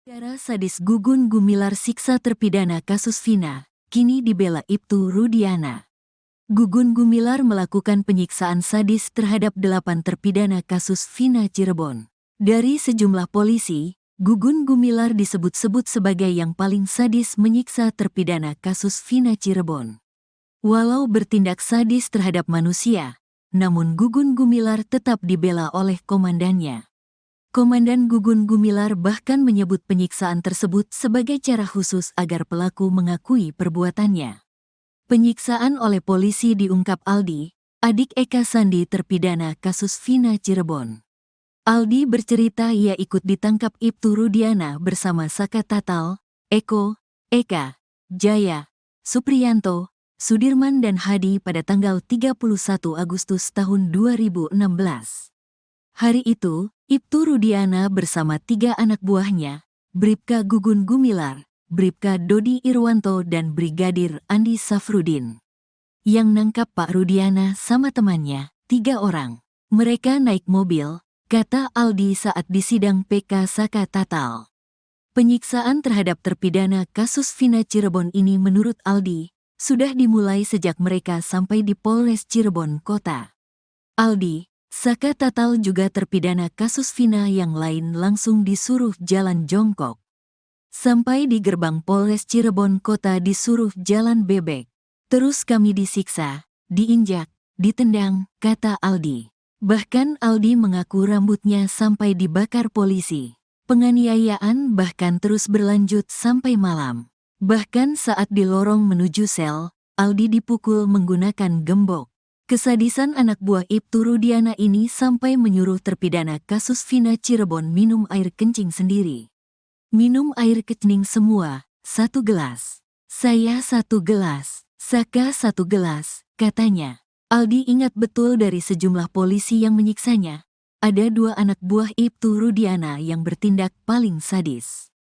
Cara sadis Gugun Gumilar siksa terpidana kasus Vina, kini dibela Ibtu Rudiana. Gugun Gumilar melakukan penyiksaan sadis terhadap 8 terpidana kasus Vina Cirebon. Dari sejumlah polisi, Gugun Gumilar disebut-sebut sebagai yang paling sadis menyiksa terpidana kasus Vina Cirebon. Walau bertindak sadis terhadap manusia, namun Gugun Gumilar tetap dibela oleh komandannya. Komandan Gugun Gumilar bahkan menyebut penyiksaan tersebut sebagai cara khusus agar pelaku mengakui perbuatannya. Penyiksaan oleh polisi diungkap Aldi, adik Eka Sandi terpidana kasus Vina Cirebon. Aldi bercerita ia ikut ditangkap Ibtu Rudiana bersama Saka Tatal, Eko, Eka, Jaya, Supriyanto, Sudirman dan Hadi pada tanggal 31 Agustus tahun 2016. Hari itu, Ibtu Rudiana bersama 3 anak buahnya, Bribka Gugun Gumilar, Bribka Dodi Irwanto dan Brigadir Andi Safrudin. Yang nangkap Pak Rudiana sama temannya, 3 orang. Mereka naik mobil, kata Aldi saat disidang PK Saka Tatal. Penyiksaan terhadap terpidana kasus Vina Cirebon ini menurut Aldi, sudah dimulai sejak mereka sampai di Polres Cirebon Kota. Aldi, Saka Tatal juga terpidana kasus Vina yang lain langsung disuruh jalan jongkok. Sampai di gerbang Polres Cirebon Kota disuruh jalan bebek. Terus kami disiksa, diinjak, ditendang, kata Aldi. Bahkan Aldi mengaku rambutnya sampai dibakar polisi. Penganiayaan bahkan terus berlanjut sampai malam. Bahkan saat di lorong menuju sel, Aldi dipukul menggunakan gembok. Kesadisan anak buah Ibtu Rudiana ini sampai menyuruh terpidana kasus Vina Cirebon minum air kencing sendiri. Minum air kencing semua, 1 gelas. Saya 1 gelas, Saka 1 gelas, katanya. Aldi ingat betul dari sejumlah polisi yang menyiksanya. Ada 2 anak buah Ibtu Rudiana yang bertindak paling sadis.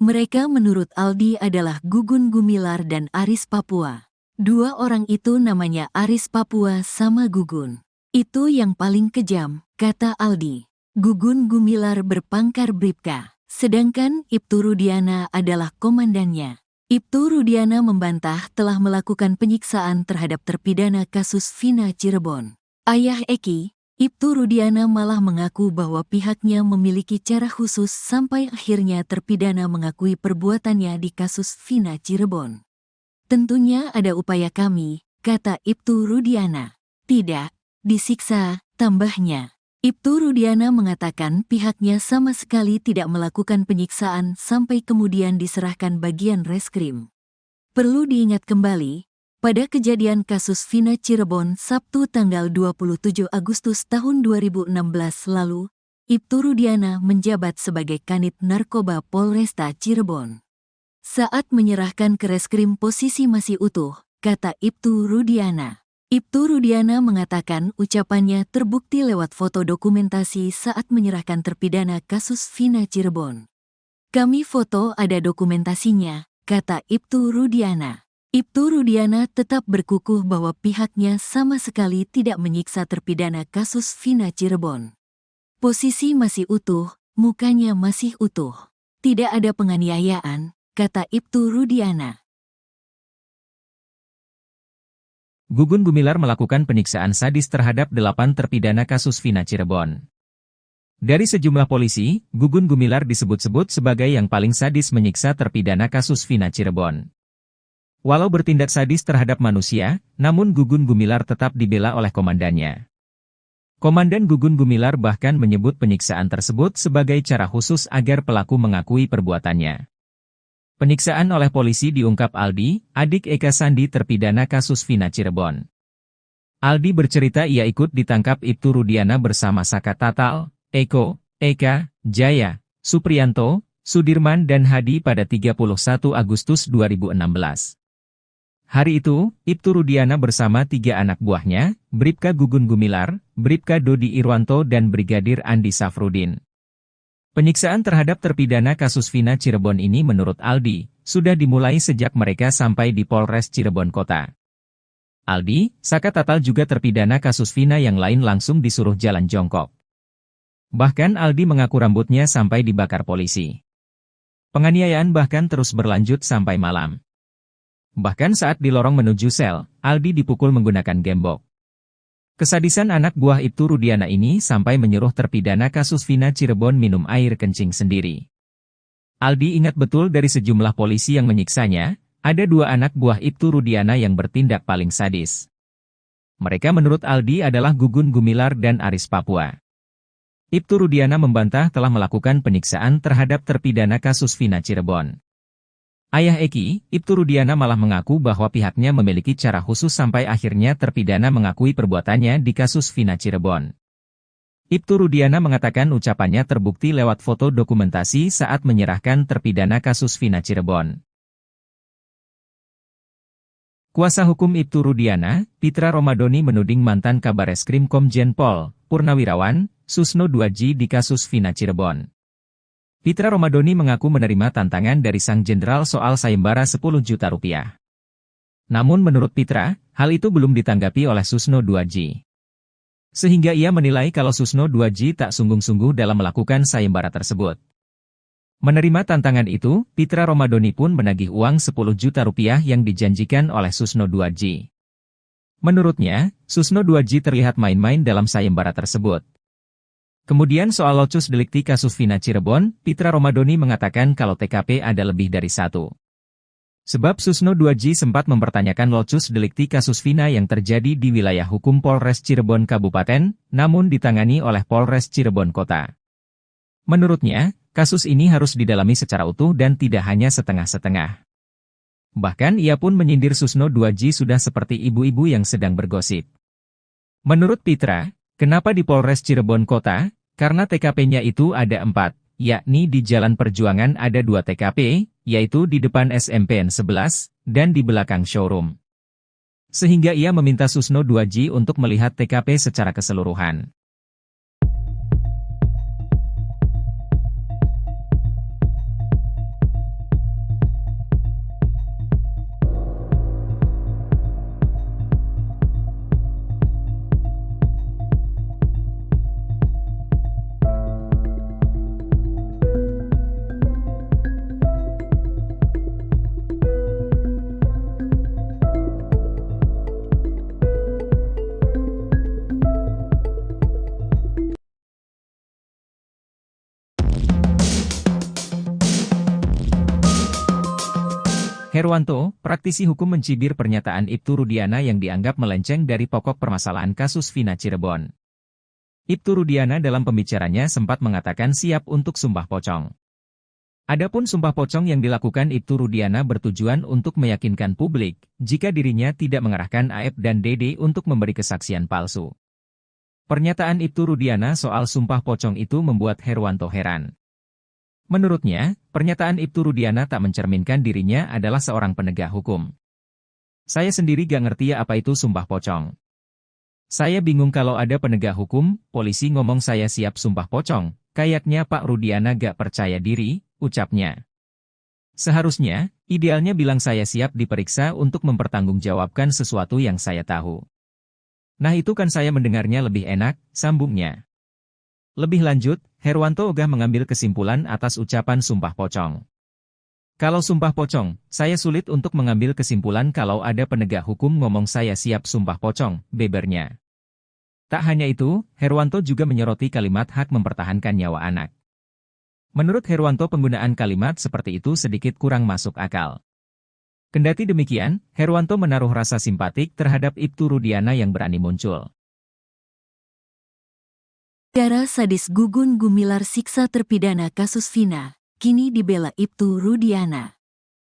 Mereka menurut Aldi adalah Gugun Gumilar dan Aris Papua. 2 orang itu namanya Aris Papua sama Gugun. Itu yang paling kejam, kata Aldi. Gugun Gumilar berpangkat Bribka, sedangkan Ibtu Rudiana adalah komandannya. Ibtu Rudiana membantah telah melakukan penyiksaan terhadap terpidana kasus Vina Cirebon. Ayah Eki, Ibtu Rudiana malah mengaku bahwa pihaknya memiliki cara khusus sampai akhirnya terpidana mengakui perbuatannya di kasus Vina Cirebon. Tentunya ada upaya kami, kata Ibtu Rudiana. Tidak, disiksa, tambahnya. Ibtu Rudiana mengatakan pihaknya sama sekali tidak melakukan penyiksaan sampai kemudian diserahkan bagian reskrim. Perlu diingat kembali, pada kejadian kasus Vina Cirebon Sabtu tanggal 27 Agustus tahun 2016 lalu, Ibtu Rudiana menjabat sebagai Kanit Narkoba Polresta Cirebon. Saat menyerahkan ke reskrim posisi masih utuh, kata Ibtu Rudiana. Ibtu Rudiana mengatakan ucapannya terbukti lewat foto dokumentasi saat menyerahkan terpidana kasus Vina Cirebon. Kami foto ada dokumentasinya, kata Ibtu Rudiana. Ibtu Rudiana tetap berkukuh bahwa pihaknya sama sekali tidak menyiksa terpidana kasus Vina Cirebon. Posisi masih utuh, mukanya masih utuh. Tidak ada penganiayaan, kata Ibtu Rudiana. Gugun Gumilar melakukan penyiksaan sadis terhadap 8 terpidana kasus Vina Cirebon. Dari sejumlah polisi, Gugun Gumilar disebut-sebut sebagai yang paling sadis menyiksa terpidana kasus Vina Cirebon. Walau bertindak sadis terhadap manusia, namun Gugun Gumilar tetap dibela oleh komandannya. Komandan Gugun Gumilar bahkan menyebut penyiksaan tersebut sebagai cara khusus agar pelaku mengakui perbuatannya. Penyiksaan oleh polisi diungkap Aldi, adik Eka Sandi terpidana kasus Vina Cirebon. Aldi bercerita ia ikut ditangkap Ibtu Rudiana bersama Saka Tatal, Eko, Eka, Jaya, Supriyanto, Sudirman dan Hadi pada 31 Agustus 2016. Hari itu, Ibtu Rudiana bersama 3 anak buahnya, Bribka Gugun Gumilar, Bribka Dodi Irwanto dan Brigadir Andi Safrudin. Penyiksaan terhadap terpidana kasus Vina Cirebon ini menurut Aldi, sudah dimulai sejak mereka sampai di Polres Cirebon Kota. Aldi, Saka Tatal juga terpidana kasus Vina yang lain langsung disuruh jalan jongkok. Bahkan Aldi mengaku rambutnya sampai dibakar polisi. Penganiayaan bahkan terus berlanjut sampai malam. Bahkan saat di lorong menuju sel, Aldi dipukul menggunakan gembok. Kesadisan anak buah Ibtu Rudiana ini sampai menyuruh terpidana kasus Vina Cirebon minum air kencing sendiri. Aldi ingat betul dari sejumlah polisi yang menyiksanya, ada 2 anak buah Ibtu Rudiana yang bertindak paling sadis. Mereka menurut Aldi adalah Gugun Gumilar dan Aris Papua. Ibtu Rudiana membantah telah melakukan penyiksaan terhadap terpidana kasus Vina Cirebon. Ayah Eki, Ibtu Rudiana malah mengaku bahwa pihaknya memiliki cara khusus sampai akhirnya terpidana mengakui perbuatannya di kasus Vina Cirebon. Ibtu Rudiana mengatakan ucapannya terbukti lewat foto dokumentasi saat menyerahkan terpidana kasus Vina Cirebon. Kuasa hukum Ibtu Rudiana, Pitra Romadoni menuding mantan Kabareskrim Komjen Pol Purnawirawan Susno 2J di kasus Vina Cirebon. Pitra Romadoni mengaku menerima tantangan dari sang jenderal soal sayembara 10 juta rupiah. Namun menurut Pitra, hal itu belum ditanggapi oleh Susno 2J. Sehingga ia menilai kalau Susno 2J tak sungguh-sungguh dalam melakukan sayembara tersebut. Menerima tantangan itu, Pitra Romadoni pun menagih uang 10 juta rupiah yang dijanjikan oleh Susno 2J. Menurutnya, Susno 2J terlihat main-main dalam sayembara tersebut. Kemudian soal locus delikti kasus Vina Cirebon, Pitra Romadoni mengatakan kalau TKP ada lebih dari 1. Sebab Susno 2J sempat mempertanyakan locus delikti kasus Vina yang terjadi di wilayah hukum Polres Cirebon Kabupaten, namun ditangani oleh Polres Cirebon Kota. Menurutnya, kasus ini harus didalami secara utuh dan tidak hanya setengah-setengah. Bahkan ia pun menyindir Susno 2J sudah seperti ibu-ibu yang sedang bergosip. Menurut Pitra, kenapa di Polres Cirebon Kota? Karena TKP-nya itu ada 4, yakni di Jalan Perjuangan ada 2 TKP, yaitu di depan SMPN 11, dan di belakang showroom. Sehingga ia meminta Susno 2J untuk melihat TKP secara keseluruhan. Herwanto, praktisi hukum mencibir pernyataan Ibtu Rudiana yang dianggap melenceng dari pokok permasalahan kasus Vina Cirebon. Ibtu Rudiana dalam pembicaranya sempat mengatakan siap untuk sumpah pocong. Adapun sumpah pocong yang dilakukan Ibtu Rudiana bertujuan untuk meyakinkan publik jika dirinya tidak mengerahkan Aep dan Dede untuk memberi kesaksian palsu. Pernyataan Ibtu Rudiana soal sumpah pocong itu membuat Herwanto heran. Menurutnya, pernyataan Ibtu Rudiana tak mencerminkan dirinya adalah seorang penegak hukum. Saya sendiri gak ngerti apa itu sumpah pocong. Saya bingung kalau ada penegak hukum, polisi ngomong saya siap sumpah pocong, kayaknya Pak Rudiana gak percaya diri, ucapnya. Seharusnya, idealnya bilang saya siap diperiksa untuk mempertanggungjawabkan sesuatu yang saya tahu. Nah itu kan saya mendengarnya lebih enak, sambungnya. Lebih lanjut, Herwanto ogah mengambil kesimpulan atas ucapan sumpah pocong. Kalau sumpah pocong, saya sulit untuk mengambil kesimpulan kalau ada penegak hukum ngomong saya siap sumpah pocong, bebernya. Tak hanya itu, Herwanto juga menyoroti kalimat hak mempertahankan nyawa anak. Menurut Herwanto penggunaan kalimat seperti itu sedikit kurang masuk akal. Kendati demikian, Herwanto menaruh rasa simpatik terhadap Ibtu Rudiana yang berani muncul. Cara sadis Gugun Gumilar siksa terpidana kasus Vina, kini dibela Ibtu Rudiana.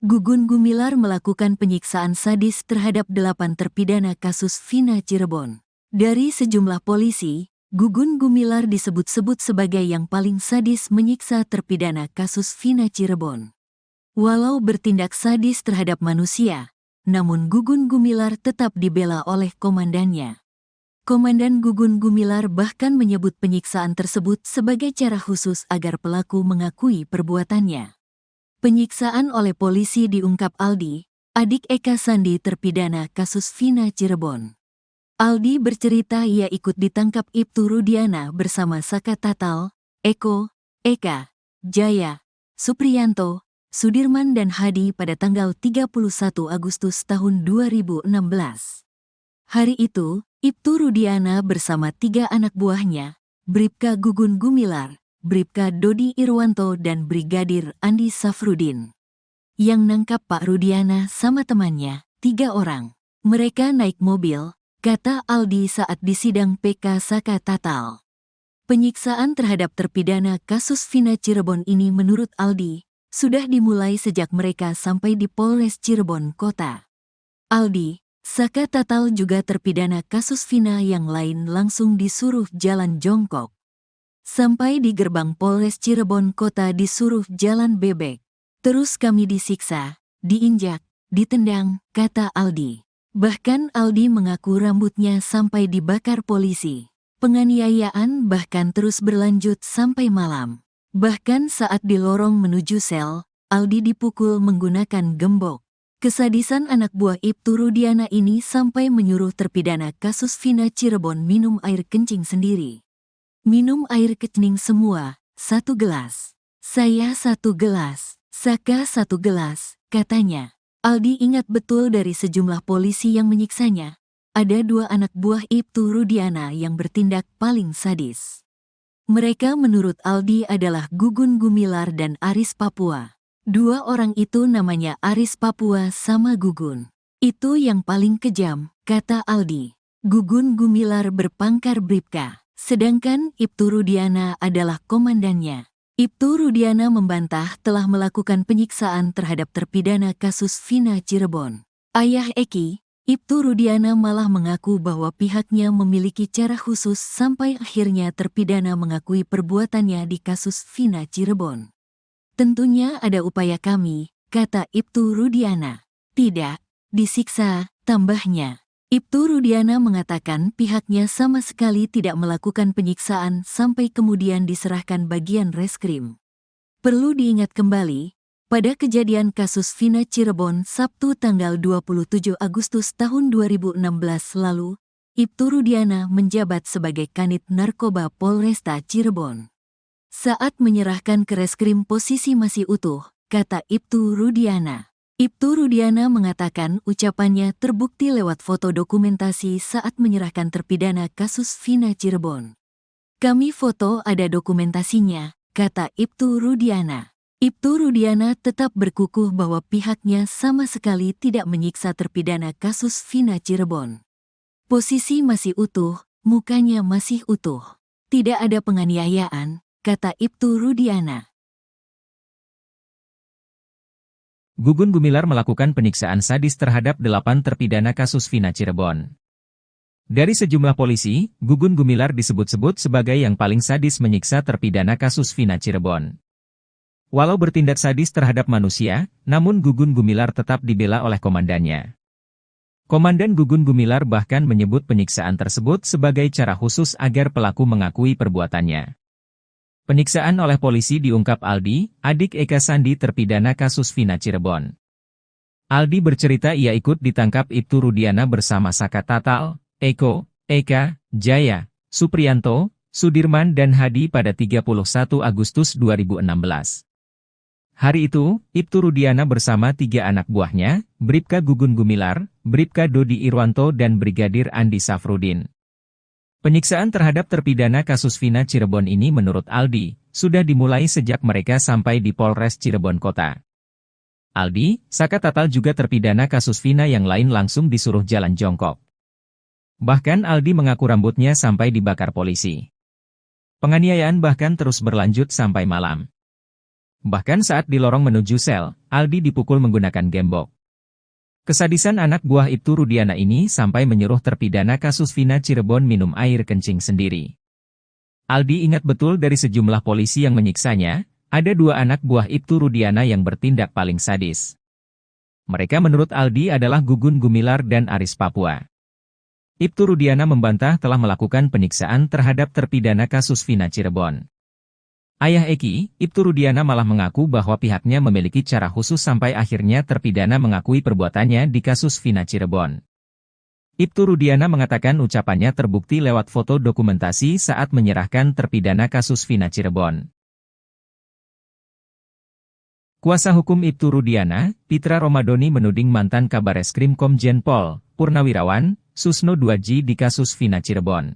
Gugun Gumilar melakukan penyiksaan sadis terhadap 8 terpidana kasus Vina Cirebon. Dari sejumlah polisi, Gugun Gumilar disebut-sebut sebagai yang paling sadis menyiksa terpidana kasus Vina Cirebon. Walau bertindak sadis terhadap manusia, namun Gugun Gumilar tetap dibela oleh komandannya. Komandan Gugun Gumilar bahkan menyebut penyiksaan tersebut sebagai cara khusus agar pelaku mengakui perbuatannya. Penyiksaan oleh polisi diungkap Aldi, adik Eka Sandi terpidana kasus Vina Cirebon. Aldi bercerita ia ikut ditangkap Ibtu Rudiana bersama Saka Tatal, Eko, Eka, Jaya, Supriyanto, Sudirman dan Hadi pada tanggal 31 Agustus tahun 2016. Hari itu, Ibtu Rudiana bersama 3 anak buahnya, Bribka Gugun Gumilar, Bribka Dodi Irwanto dan Brigadir Andi Safrudin, yang nangkap Pak Rudiana sama temannya, 3 orang. Mereka naik mobil, kata Aldi saat disidang PK Saka Tatal. Penyiksaan terhadap terpidana kasus Vina Cirebon ini menurut Aldi, sudah dimulai sejak mereka sampai di Polres Cirebon Kota. Aldi, Saka Tatal juga terpidana kasus Vina yang lain langsung disuruh jalan jongkok. Sampai di gerbang Polres Cirebon Kota disuruh jalan bebek. Terus kami disiksa, diinjak, ditendang, kata Aldi. Bahkan Aldi mengaku rambutnya sampai dibakar polisi. Penganiayaan bahkan terus berlanjut sampai malam. Bahkan saat di lorong menuju sel, Aldi dipukul menggunakan gembok. Kesadisan anak buah Ibtu Rudiana ini sampai menyuruh terpidana kasus Vina Cirebon minum air kencing sendiri. Minum air kencing semua, 1 gelas. Saya 1 gelas, Saka 1 gelas, katanya. Aldi ingat betul dari sejumlah polisi yang menyiksanya. Ada 2 anak buah Ibtu Rudiana yang bertindak paling sadis. Mereka menurut Aldi adalah Gugun Gumilar dan Aris Papua. 2 orang itu namanya Aris Papua sama Gugun. Itu yang paling kejam, kata Aldi. Gugun Gumilar berpangkat Bribka, sedangkan Ibtu Rudiana adalah komandannya. Ibtu Rudiana membantah telah melakukan penyiksaan terhadap terpidana kasus Vina Cirebon. Ayah Eki, Ibtu Rudiana malah mengaku bahwa pihaknya memiliki cara khusus sampai akhirnya terpidana mengakui perbuatannya di kasus Vina Cirebon. Tentunya ada upaya kami, kata Ibtu Rudiana. Tidak, disiksa, tambahnya. Ibtu Rudiana mengatakan pihaknya sama sekali tidak melakukan penyiksaan sampai kemudian diserahkan bagian reskrim. Perlu diingat kembali, pada kejadian kasus Vina Cirebon Sabtu tanggal 27 Agustus tahun 2016 lalu, Ibtu Rudiana menjabat sebagai Kanit Narkoba Polresta Cirebon. Saat menyerahkan ke reskrim posisi masih utuh, kata Ibtu Rudiana. Ibtu Rudiana mengatakan ucapannya terbukti lewat foto dokumentasi saat menyerahkan terpidana kasus Vina Cirebon. Kami foto ada dokumentasinya, kata Ibtu Rudiana. Ibtu Rudiana tetap berkukuh bahwa pihaknya sama sekali tidak menyiksa terpidana kasus Vina Cirebon. Posisi masih utuh, mukanya masih utuh. Tidak ada penganiayaan, kata Ibtu Rudiana. Gugun Gumilar melakukan penyiksaan sadis terhadap 8 terpidana kasus Vina Cirebon. Dari sejumlah polisi, Gugun Gumilar disebut-sebut sebagai yang paling sadis menyiksa terpidana kasus Vina Cirebon. Walau bertindak sadis terhadap manusia, namun Gugun Gumilar tetap dibela oleh komandannya. Komandan Gugun Gumilar bahkan menyebut penyiksaan tersebut sebagai cara khusus agar pelaku mengakui perbuatannya. Penyiksaan oleh polisi diungkap Aldi, adik Eka Sandi terpidana kasus Vina Cirebon. Aldi bercerita ia ikut ditangkap Ibtu Rudiana bersama Saka Tatal, Eko, Eka, Jaya, Supriyanto, Sudirman dan Hadi pada 31 Agustus 2016. Hari itu, Ibtu Rudiana bersama 3 anak buahnya, Bribka Gugun Gumilar, Bribka Dodi Irwanto dan Brigadir Andi Safrudin. Penyiksaan terhadap terpidana kasus Vina Cirebon ini menurut Aldi, sudah dimulai sejak mereka sampai di Polres Cirebon Kota. Aldi, Saka Tatal juga terpidana kasus Vina yang lain langsung disuruh jalan jongkok. Bahkan Aldi mengaku rambutnya sampai dibakar polisi. Penganiayaan bahkan terus berlanjut sampai malam. Bahkan saat di lorong menuju sel, Aldi dipukul menggunakan gembok. Kesadisan anak buah Ibtu Rudiana ini sampai menyuruh terpidana kasus Vina Cirebon minum air kencing sendiri. Aldi ingat betul dari sejumlah polisi yang menyiksanya, ada 2 anak buah Ibtu Rudiana yang bertindak paling sadis. Mereka menurut Aldi adalah Gugun Gumilar dan Aris Papua. Ibtu Rudiana membantah telah melakukan penyiksaan terhadap terpidana kasus Vina Cirebon. Ayah Eki, Ibtu Rudiana malah mengaku bahwa pihaknya memiliki cara khusus sampai akhirnya terpidana mengakui perbuatannya di kasus Vina Cirebon. Ibtu Rudiana mengatakan ucapannya terbukti lewat foto dokumentasi saat menyerahkan terpidana kasus Vina Cirebon. Kuasa hukum Ibtu Rudiana, Pitra Romadoni menuding mantan Kabareskrim Komjen Pol, Purnawirawan, Susno 2J di kasus Vina Cirebon.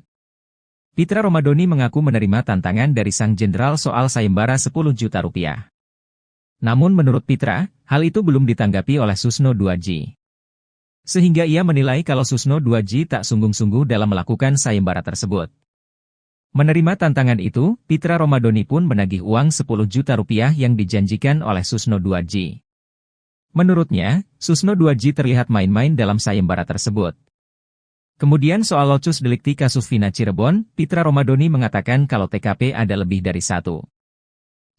Pitra Romadoni mengaku menerima tantangan dari sang jenderal soal sayembara 10 juta rupiah. Namun menurut Pitra, hal itu belum ditanggapi oleh Susno 2J. Sehingga ia menilai kalau Susno 2J tak sungguh-sungguh dalam melakukan sayembara tersebut. Menerima tantangan itu, Pitra Romadoni pun menagih uang 10 juta rupiah yang dijanjikan oleh Susno 2J. Menurutnya, Susno 2J terlihat main-main dalam sayembara tersebut. Kemudian soal locus delikti kasus Vina Cirebon, Pitra Romadoni mengatakan kalau TKP ada lebih dari satu.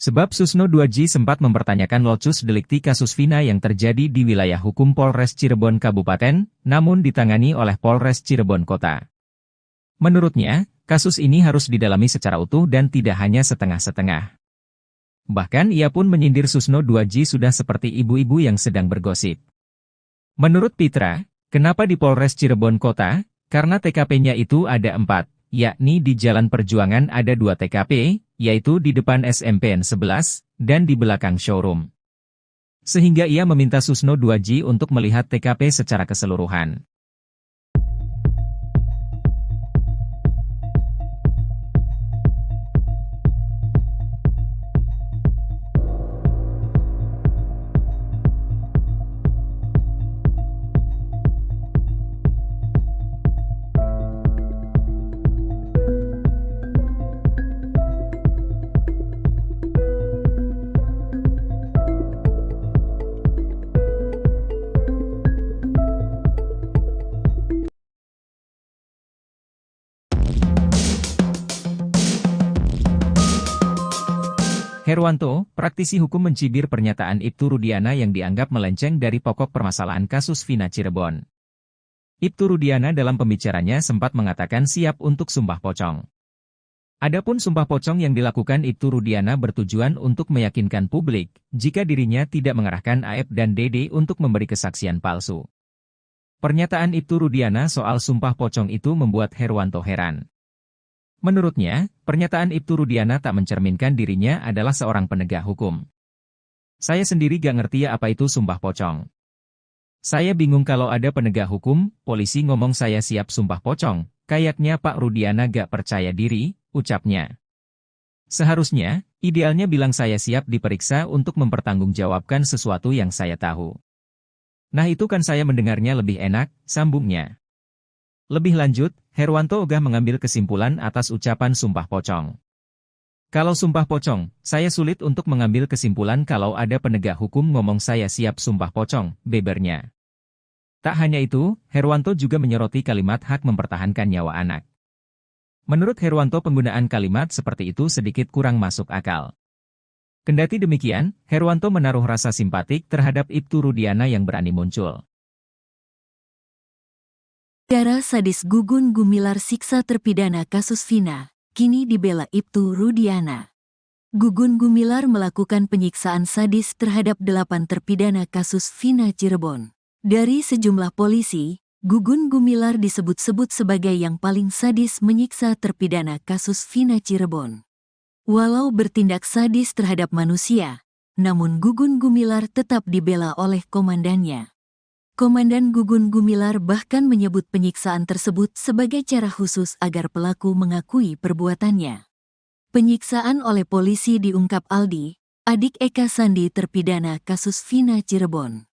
Sebab Susno 2J sempat mempertanyakan locus delikti kasus Vina yang terjadi di wilayah hukum Polres Cirebon Kabupaten, namun ditangani oleh Polres Cirebon Kota. Menurutnya, kasus ini harus didalami secara utuh dan tidak hanya setengah-setengah. Bahkan ia pun menyindir Susno 2J sudah seperti ibu-ibu yang sedang bergosip. Menurut Pitra, kenapa di Polres Cirebon Kota? Karena TKP-nya itu ada 4, yakni di Jalan Perjuangan ada 2 TKP, yaitu di depan SMPN 11, dan di belakang showroom. Sehingga ia meminta Susno 2J untuk melihat TKP secara keseluruhan. Herwanto, praktisi hukum mencibir pernyataan Ibtu Rudiana yang dianggap melenceng dari pokok permasalahan kasus Vina Cirebon. Ibtu Rudiana dalam pembicaranya sempat mengatakan siap untuk sumpah pocong. Adapun sumpah pocong yang dilakukan Ibtu Rudiana bertujuan untuk meyakinkan publik jika dirinya tidak mengerahkan AF dan DD untuk memberi kesaksian palsu. Pernyataan Ibtu Rudiana soal sumpah pocong itu membuat Herwanto heran. Menurutnya, pernyataan Ibtu Rudiana tak mencerminkan dirinya adalah seorang penegak hukum. Saya sendiri gak ngerti apa itu sumpah pocong. Saya bingung kalau ada penegak hukum, polisi ngomong saya siap sumpah pocong, kayaknya Pak Rudiana gak percaya diri, ucapnya. Seharusnya, idealnya bilang saya siap diperiksa untuk mempertanggungjawabkan sesuatu yang saya tahu. Nah itu kan saya mendengarnya lebih enak, sambungnya. Lebih lanjut, Herwanto ogah mengambil kesimpulan atas ucapan sumpah pocong. Kalau sumpah pocong, saya sulit untuk mengambil kesimpulan kalau ada penegak hukum ngomong saya siap sumpah pocong, bebernya. Tak hanya itu, Herwanto juga menyoroti kalimat hak mempertahankan nyawa anak. Menurut Herwanto penggunaan kalimat seperti itu sedikit kurang masuk akal. Kendati demikian, Herwanto menaruh rasa simpatik terhadap Ibtu Rudiana yang berani muncul. Cara sadis Gugun Gumilar siksa terpidana kasus Vina, kini dibela Ibtu Rudiana. Gugun Gumilar melakukan penyiksaan sadis terhadap 8 terpidana kasus Vina Cirebon. Dari sejumlah polisi, Gugun Gumilar disebut-sebut sebagai yang paling sadis menyiksa terpidana kasus Vina Cirebon. Walau bertindak sadis terhadap manusia, namun Gugun Gumilar tetap dibela oleh komandannya. Komandan Gugun Gumilar bahkan menyebut penyiksaan tersebut sebagai cara khusus agar pelaku mengakui perbuatannya. Penyiksaan oleh polisi diungkap Aldi, adik Eka Sandi terpidana kasus Vina Cirebon.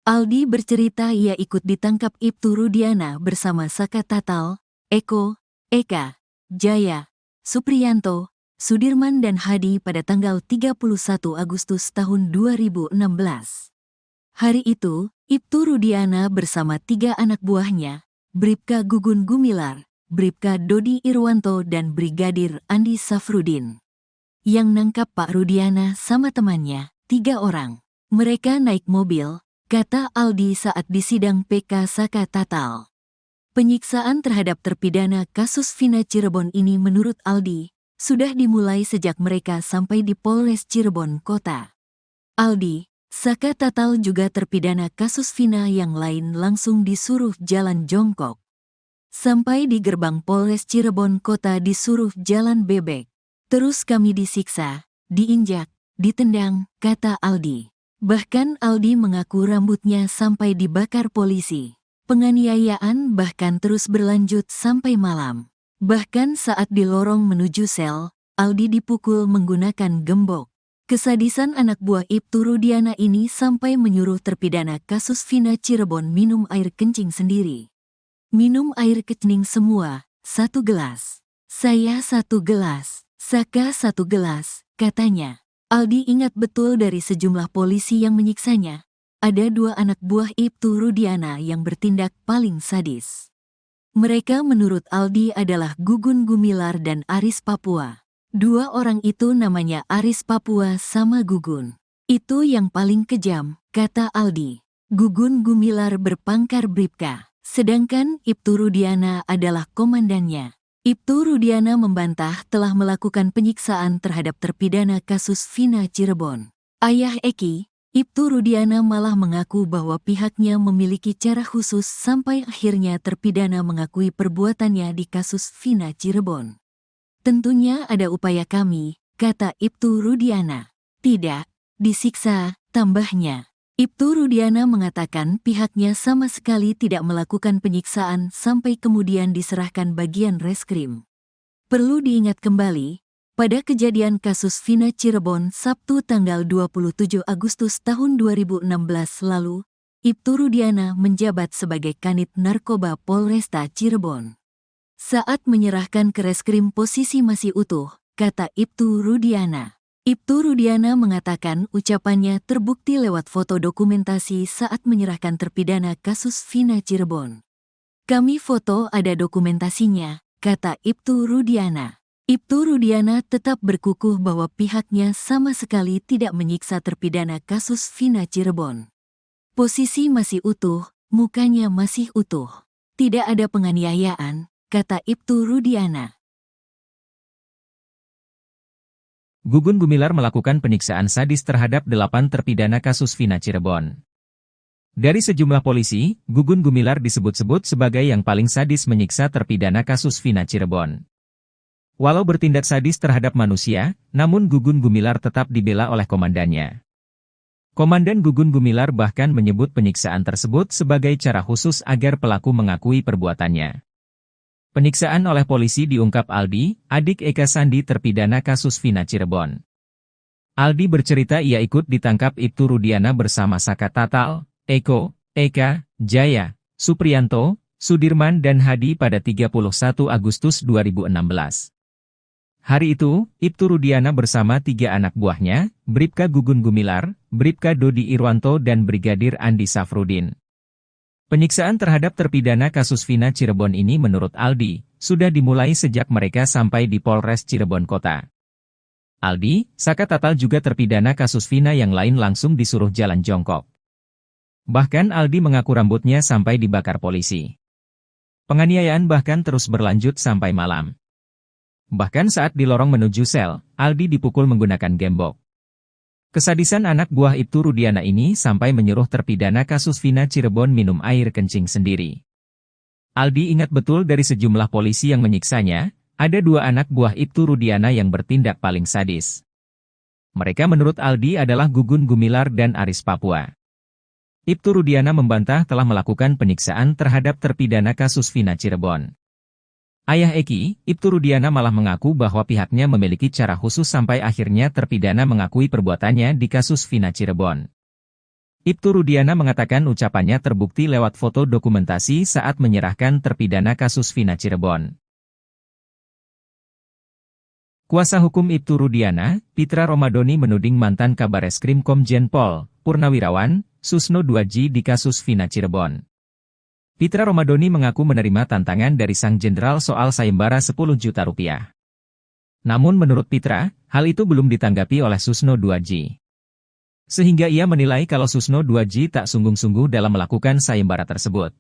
Aldi bercerita ia ikut ditangkap Ibtu Rudiana bersama Saka Tatal, Eko, Eka, Jaya, Supriyanto, Sudirman dan Hadi pada tanggal 31 Agustus tahun 2016. Hari itu, Ibtu Rudiana bersama 3 anak buahnya, Bribka Gugun Gumilar, Bribka Dodi Irwanto dan Brigadir Andi Safrudin. Yang nangkap Pak Rudiana sama temannya, 3 orang. Mereka naik mobil, kata Aldi saat disidang PK Saka Tatal. Penyiksaan terhadap terpidana kasus Vina Cirebon ini menurut Aldi, sudah dimulai sejak mereka sampai di Polres Cirebon Kota. Aldi, Saka Tatal juga terpidana kasus Vina yang lain langsung disuruh jalan jongkok. Sampai di gerbang Polres Cirebon Kota disuruh jalan bebek. Terus kami disiksa, diinjak, ditendang, kata Aldi. Bahkan Aldi mengaku rambutnya sampai dibakar polisi. Penganiayaan bahkan terus berlanjut sampai malam. Bahkan saat di lorong menuju sel, Aldi dipukul menggunakan gembok. Kesadisan anak buah Ibtu Rudiana ini sampai menyuruh terpidana kasus Vina Cirebon minum air kencing sendiri. Minum air kencing semua, 1 gelas. Saya 1 gelas, Saka 1 gelas, katanya. Aldi ingat betul dari sejumlah polisi yang menyiksanya. Ada 2 anak buah Ibtu Rudiana yang bertindak paling sadis. Mereka menurut Aldi adalah Gugun Gumilar dan Aris Papua. 2 orang itu namanya Aris Papua sama Gugun. Itu yang paling kejam, kata Aldi. Gugun Gumilar berpangkat Bribka, sedangkan Ibtu Rudiana adalah komandannya. Ibtu Rudiana membantah telah melakukan penyiksaan terhadap terpidana kasus Vina Cirebon. Ayah Eki, Ibtu Rudiana malah mengaku bahwa pihaknya memiliki cara khusus sampai akhirnya terpidana mengakui perbuatannya di kasus Vina Cirebon. Tentunya ada upaya kami, kata Ibtu Rudiana. Tidak, disiksa, tambahnya. Ibtu Rudiana mengatakan pihaknya sama sekali tidak melakukan penyiksaan sampai kemudian diserahkan bagian reskrim. Perlu diingat kembali, pada kejadian kasus Vina Cirebon Sabtu tanggal 27 Agustus tahun 2016 lalu, Ibtu Rudiana menjabat sebagai Kanit Narkoba Polresta Cirebon. Saat menyerahkan ke reskrim posisi masih utuh, kata Ibtu Rudiana. Ibtu Rudiana mengatakan ucapannya terbukti lewat foto dokumentasi saat menyerahkan terpidana kasus Vina Cirebon. Kami foto ada dokumentasinya, kata Ibtu Rudiana. Ibtu Rudiana tetap berkukuh bahwa pihaknya sama sekali tidak menyiksa terpidana kasus Vina Cirebon. Posisi masih utuh, mukanya masih utuh. Tidak ada penganiayaan, kata Ibtu Rudiana. Gugun Gumilar melakukan penyiksaan sadis terhadap 8 terpidana kasus Vina Cirebon. Dari sejumlah polisi, Gugun Gumilar disebut-sebut sebagai yang paling sadis menyiksa terpidana kasus Vina Cirebon. Walau bertindak sadis terhadap manusia, namun Gugun Gumilar tetap dibela oleh komandannya. Komandan Gugun Gumilar bahkan menyebut penyiksaan tersebut sebagai cara khusus agar pelaku mengakui perbuatannya. Penyiksaan oleh polisi diungkap Aldi, adik Eka Sandi terpidana kasus Vina Cirebon. Aldi bercerita ia ikut ditangkap Ibtu Rudiana bersama Saka Tatal, Eko, Eka, Jaya, Supriyanto, Sudirman dan Hadi pada 31 Agustus 2016. Hari itu, Ibtu Rudiana bersama 3 anak buahnya, Bribka Gugun Gumilar, Bribka Dodi Irwanto dan Brigadir Andi Safrudin. Penyiksaan terhadap terpidana kasus Vina Cirebon ini menurut Aldi, sudah dimulai sejak mereka sampai di Polres Cirebon Kota. Aldi, Saka Tatal juga terpidana kasus Vina yang lain langsung disuruh jalan jongkok. Bahkan Aldi mengaku rambutnya sampai dibakar polisi. Penganiayaan bahkan terus berlanjut sampai malam. Bahkan saat di lorong menuju sel, Aldi dipukul menggunakan gembok. Kesadisan anak buah Ibtu Rudiana ini sampai menyuruh terpidana kasus Vina Cirebon minum air kencing sendiri. Aldi ingat betul dari sejumlah polisi yang menyiksanya, ada 2 anak buah Ibtu Rudiana yang bertindak paling sadis. Mereka menurut Aldi adalah Gugun Gumilar dan Aris Papua. Ibtu Rudiana membantah telah melakukan penyiksaan terhadap terpidana kasus Vina Cirebon. Ayah Eki, Ibtu Rudiana malah mengaku bahwa pihaknya memiliki cara khusus sampai akhirnya terpidana mengakui perbuatannya di kasus Vina Cirebon. Ibtu Rudiana mengatakan ucapannya terbukti lewat foto dokumentasi saat menyerahkan terpidana kasus Vina Cirebon. Kuasa hukum Ibtu Rudiana, Pitra Romadoni menuding mantan Kabareskrim Komjen Pol, Purnawirawan, Susno Duaji di kasus Vina Cirebon. Pitra Romadoni mengaku menerima tantangan dari sang jenderal soal sayembara 10 juta rupiah. Namun menurut Pitra, hal itu belum ditanggapi oleh Susno Duaji. Sehingga ia menilai kalau Susno Duaji tak sungguh-sungguh dalam melakukan sayembara tersebut.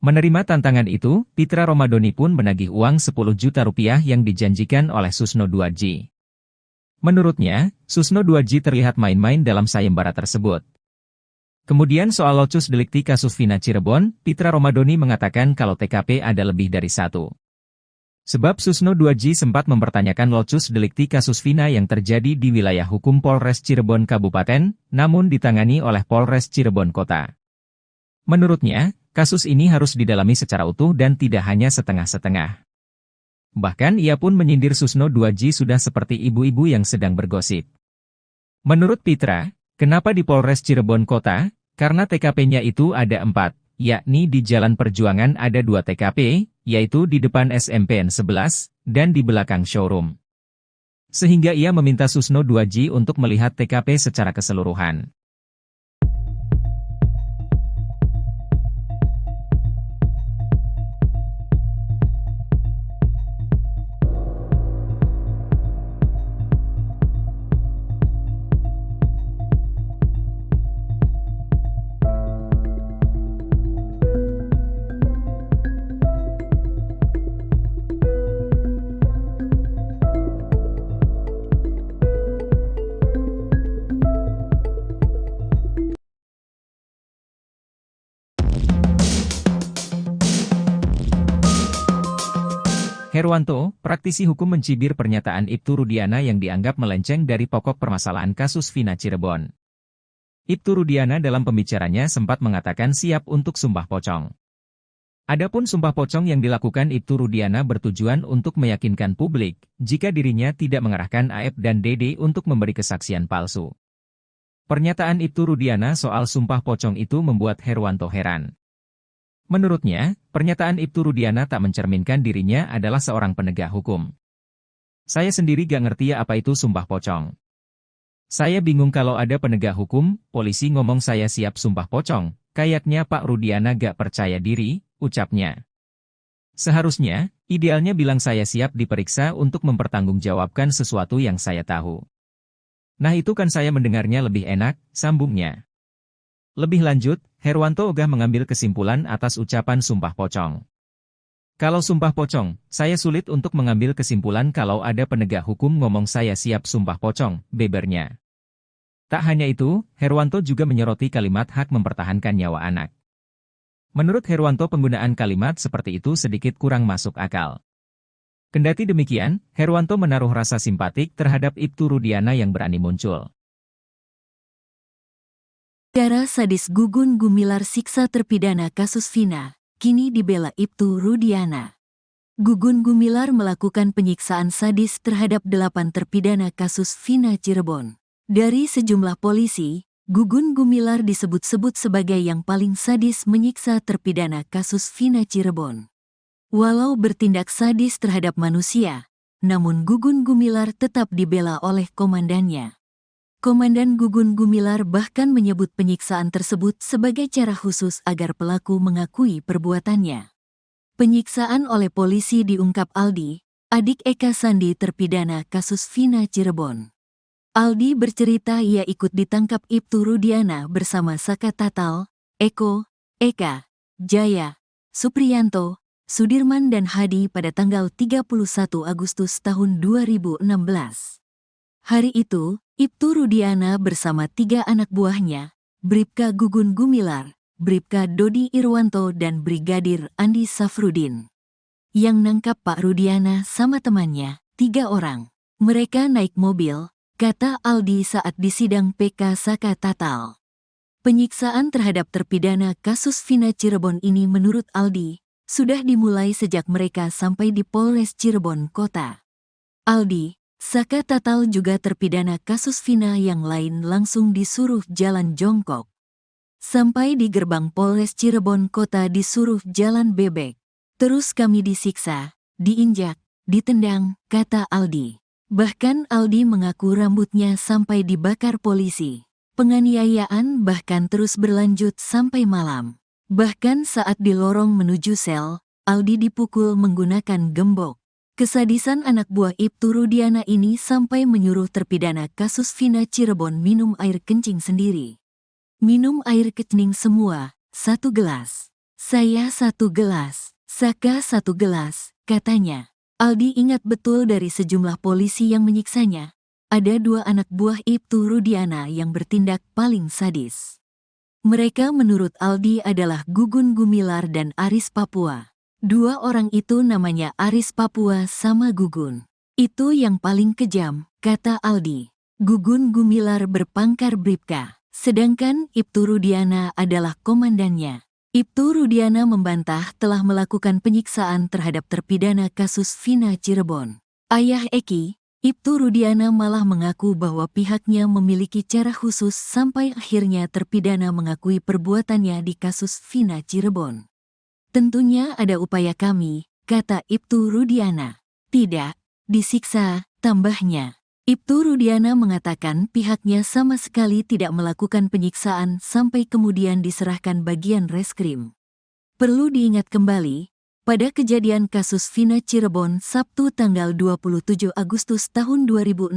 Menerima tantangan itu, Pitra Romadoni pun menagih uang 10 juta rupiah yang dijanjikan oleh Susno Duaji. Menurutnya, Susno Duaji terlihat main-main dalam sayembara tersebut. Kemudian soal locus delikti kasus Vina Cirebon, Pitra Romadoni mengatakan kalau TKP ada lebih dari 1. Sebab Susno 2J sempat mempertanyakan locus delikti kasus Vina yang terjadi di wilayah hukum Polres Cirebon Kabupaten, namun ditangani oleh Polres Cirebon Kota. Menurutnya, kasus ini harus didalami secara utuh dan tidak hanya setengah-setengah. Bahkan ia pun menyindir Susno 2J sudah seperti ibu-ibu yang sedang bergosip. Menurut Pitra, kenapa di Polres Cirebon Kota? Karena TKP-nya itu ada 4, yakni di Jalan Perjuangan ada 2 TKP, yaitu di depan SMPN 11, dan di belakang showroom. Sehingga ia meminta Susno 2J untuk melihat TKP secara keseluruhan. Herwanto, praktisi hukum mencibir pernyataan Ibtu Rudiana yang dianggap melenceng dari pokok permasalahan kasus Vina Cirebon. Ibtu Rudiana dalam pembicaranya sempat mengatakan siap untuk sumpah pocong. Adapun sumpah pocong yang dilakukan Ibtu Rudiana bertujuan untuk meyakinkan publik jika dirinya tidak mengerahkan Aep dan Dede untuk memberi kesaksian palsu. Pernyataan Ibtu Rudiana soal sumpah pocong itu membuat Herwanto heran. Menurutnya, pernyataan Ibtu Rudiana tak mencerminkan dirinya adalah seorang penegak hukum. Saya sendiri gak ngerti apa itu sumpah pocong. Saya bingung kalau ada penegak hukum, polisi ngomong saya siap sumpah pocong, kayaknya Pak Rudiana gak percaya diri, ucapnya. Seharusnya, idealnya bilang saya siap diperiksa untuk mempertanggungjawabkan sesuatu yang saya tahu. Nah itu kan saya mendengarnya lebih enak, sambungnya. Lebih lanjut, Herwanto ogah mengambil kesimpulan atas ucapan sumpah pocong. Kalau sumpah pocong, saya sulit untuk mengambil kesimpulan kalau ada penegak hukum ngomong saya siap sumpah pocong, bebernya. Tak hanya itu, Herwanto juga menyoroti kalimat hak mempertahankan nyawa anak. Menurut Herwanto penggunaan kalimat seperti itu sedikit kurang masuk akal. Kendati demikian, Herwanto menaruh rasa simpatik terhadap Ibtu Rudiana yang berani muncul. Cara sadis Gugun Gumilar siksa terpidana kasus Vina, kini dibela Ibtu Rudiana. Gugun Gumilar melakukan penyiksaan sadis terhadap 8 terpidana kasus Vina Cirebon. Dari sejumlah polisi, Gugun Gumilar disebut-sebut sebagai yang paling sadis menyiksa terpidana kasus Vina Cirebon. Walau bertindak sadis terhadap manusia, namun Gugun Gumilar tetap dibela oleh komandannya. Komandan Gugun Gumilar bahkan menyebut penyiksaan tersebut sebagai cara khusus agar pelaku mengakui perbuatannya. Penyiksaan oleh polisi diungkap Aldi, adik Eka Sandi terpidana kasus Vina Cirebon. Aldi bercerita ia ikut ditangkap Ibtu Rudiana bersama Saka Tatal, Eko, Eka, Jaya, Supriyanto, Sudirman dan Hadi pada tanggal 31 Agustus tahun 2016. Hari itu, Ibtu Rudiana bersama 3 anak buahnya, Bribka Gugun Gumilar, Bribka Dodi Irwanto dan Brigadir Andi Safrudin. Yang nangkap Pak Rudiana sama temannya, 3 orang. Mereka naik mobil, kata Aldi saat disidang PK Saka Tatal. Penyiksaan terhadap terpidana kasus Vina Cirebon ini menurut Aldi, sudah dimulai sejak mereka sampai di Polres Cirebon Kota. Aldi, Saka Tatal juga terpidana kasus Vina yang lain langsung disuruh jalan jongkok. Sampai di gerbang Polres Cirebon Kota disuruh jalan bebek. Terus kami disiksa, diinjak, ditendang, kata Aldi. Bahkan Aldi mengaku rambutnya sampai dibakar polisi. Penganiayaan bahkan terus berlanjut sampai malam. Bahkan saat di lorong menuju sel, Aldi dipukul menggunakan gembok. Kesadisan anak buah Ibtu Rudiana ini sampai menyuruh terpidana kasus Vina Cirebon minum air kencing sendiri. Minum air kencing semua, 1 gelas. Saya 1 gelas, Saka 1 gelas, katanya. Aldi ingat betul dari sejumlah polisi yang menyiksanya. Ada 2 anak buah Ibtu Rudiana yang bertindak paling sadis. Mereka menurut Aldi adalah Gugun Gumilar dan Aris Papua. Dua orang itu namanya Aris Papua sama Gugun. Itu yang paling kejam, kata Aldi. Gugun Gumilar berpangkat Bribka, sedangkan Ibtu Rudiana adalah komandannya. Ibtu Rudiana membantah telah melakukan penyiksaan terhadap terpidana kasus Vina Cirebon. Ayah Eki, Ibtu Rudiana malah mengaku bahwa pihaknya memiliki cara khusus sampai akhirnya terpidana mengakui perbuatannya di kasus Vina Cirebon. Tentunya ada upaya kami, kata Ibtu Rudiana. Tidak, disiksa, tambahnya. Ibtu Rudiana mengatakan pihaknya sama sekali tidak melakukan penyiksaan sampai kemudian diserahkan bagian reskrim. Perlu diingat kembali, pada kejadian kasus Vina Cirebon Sabtu tanggal 27 Agustus tahun 2016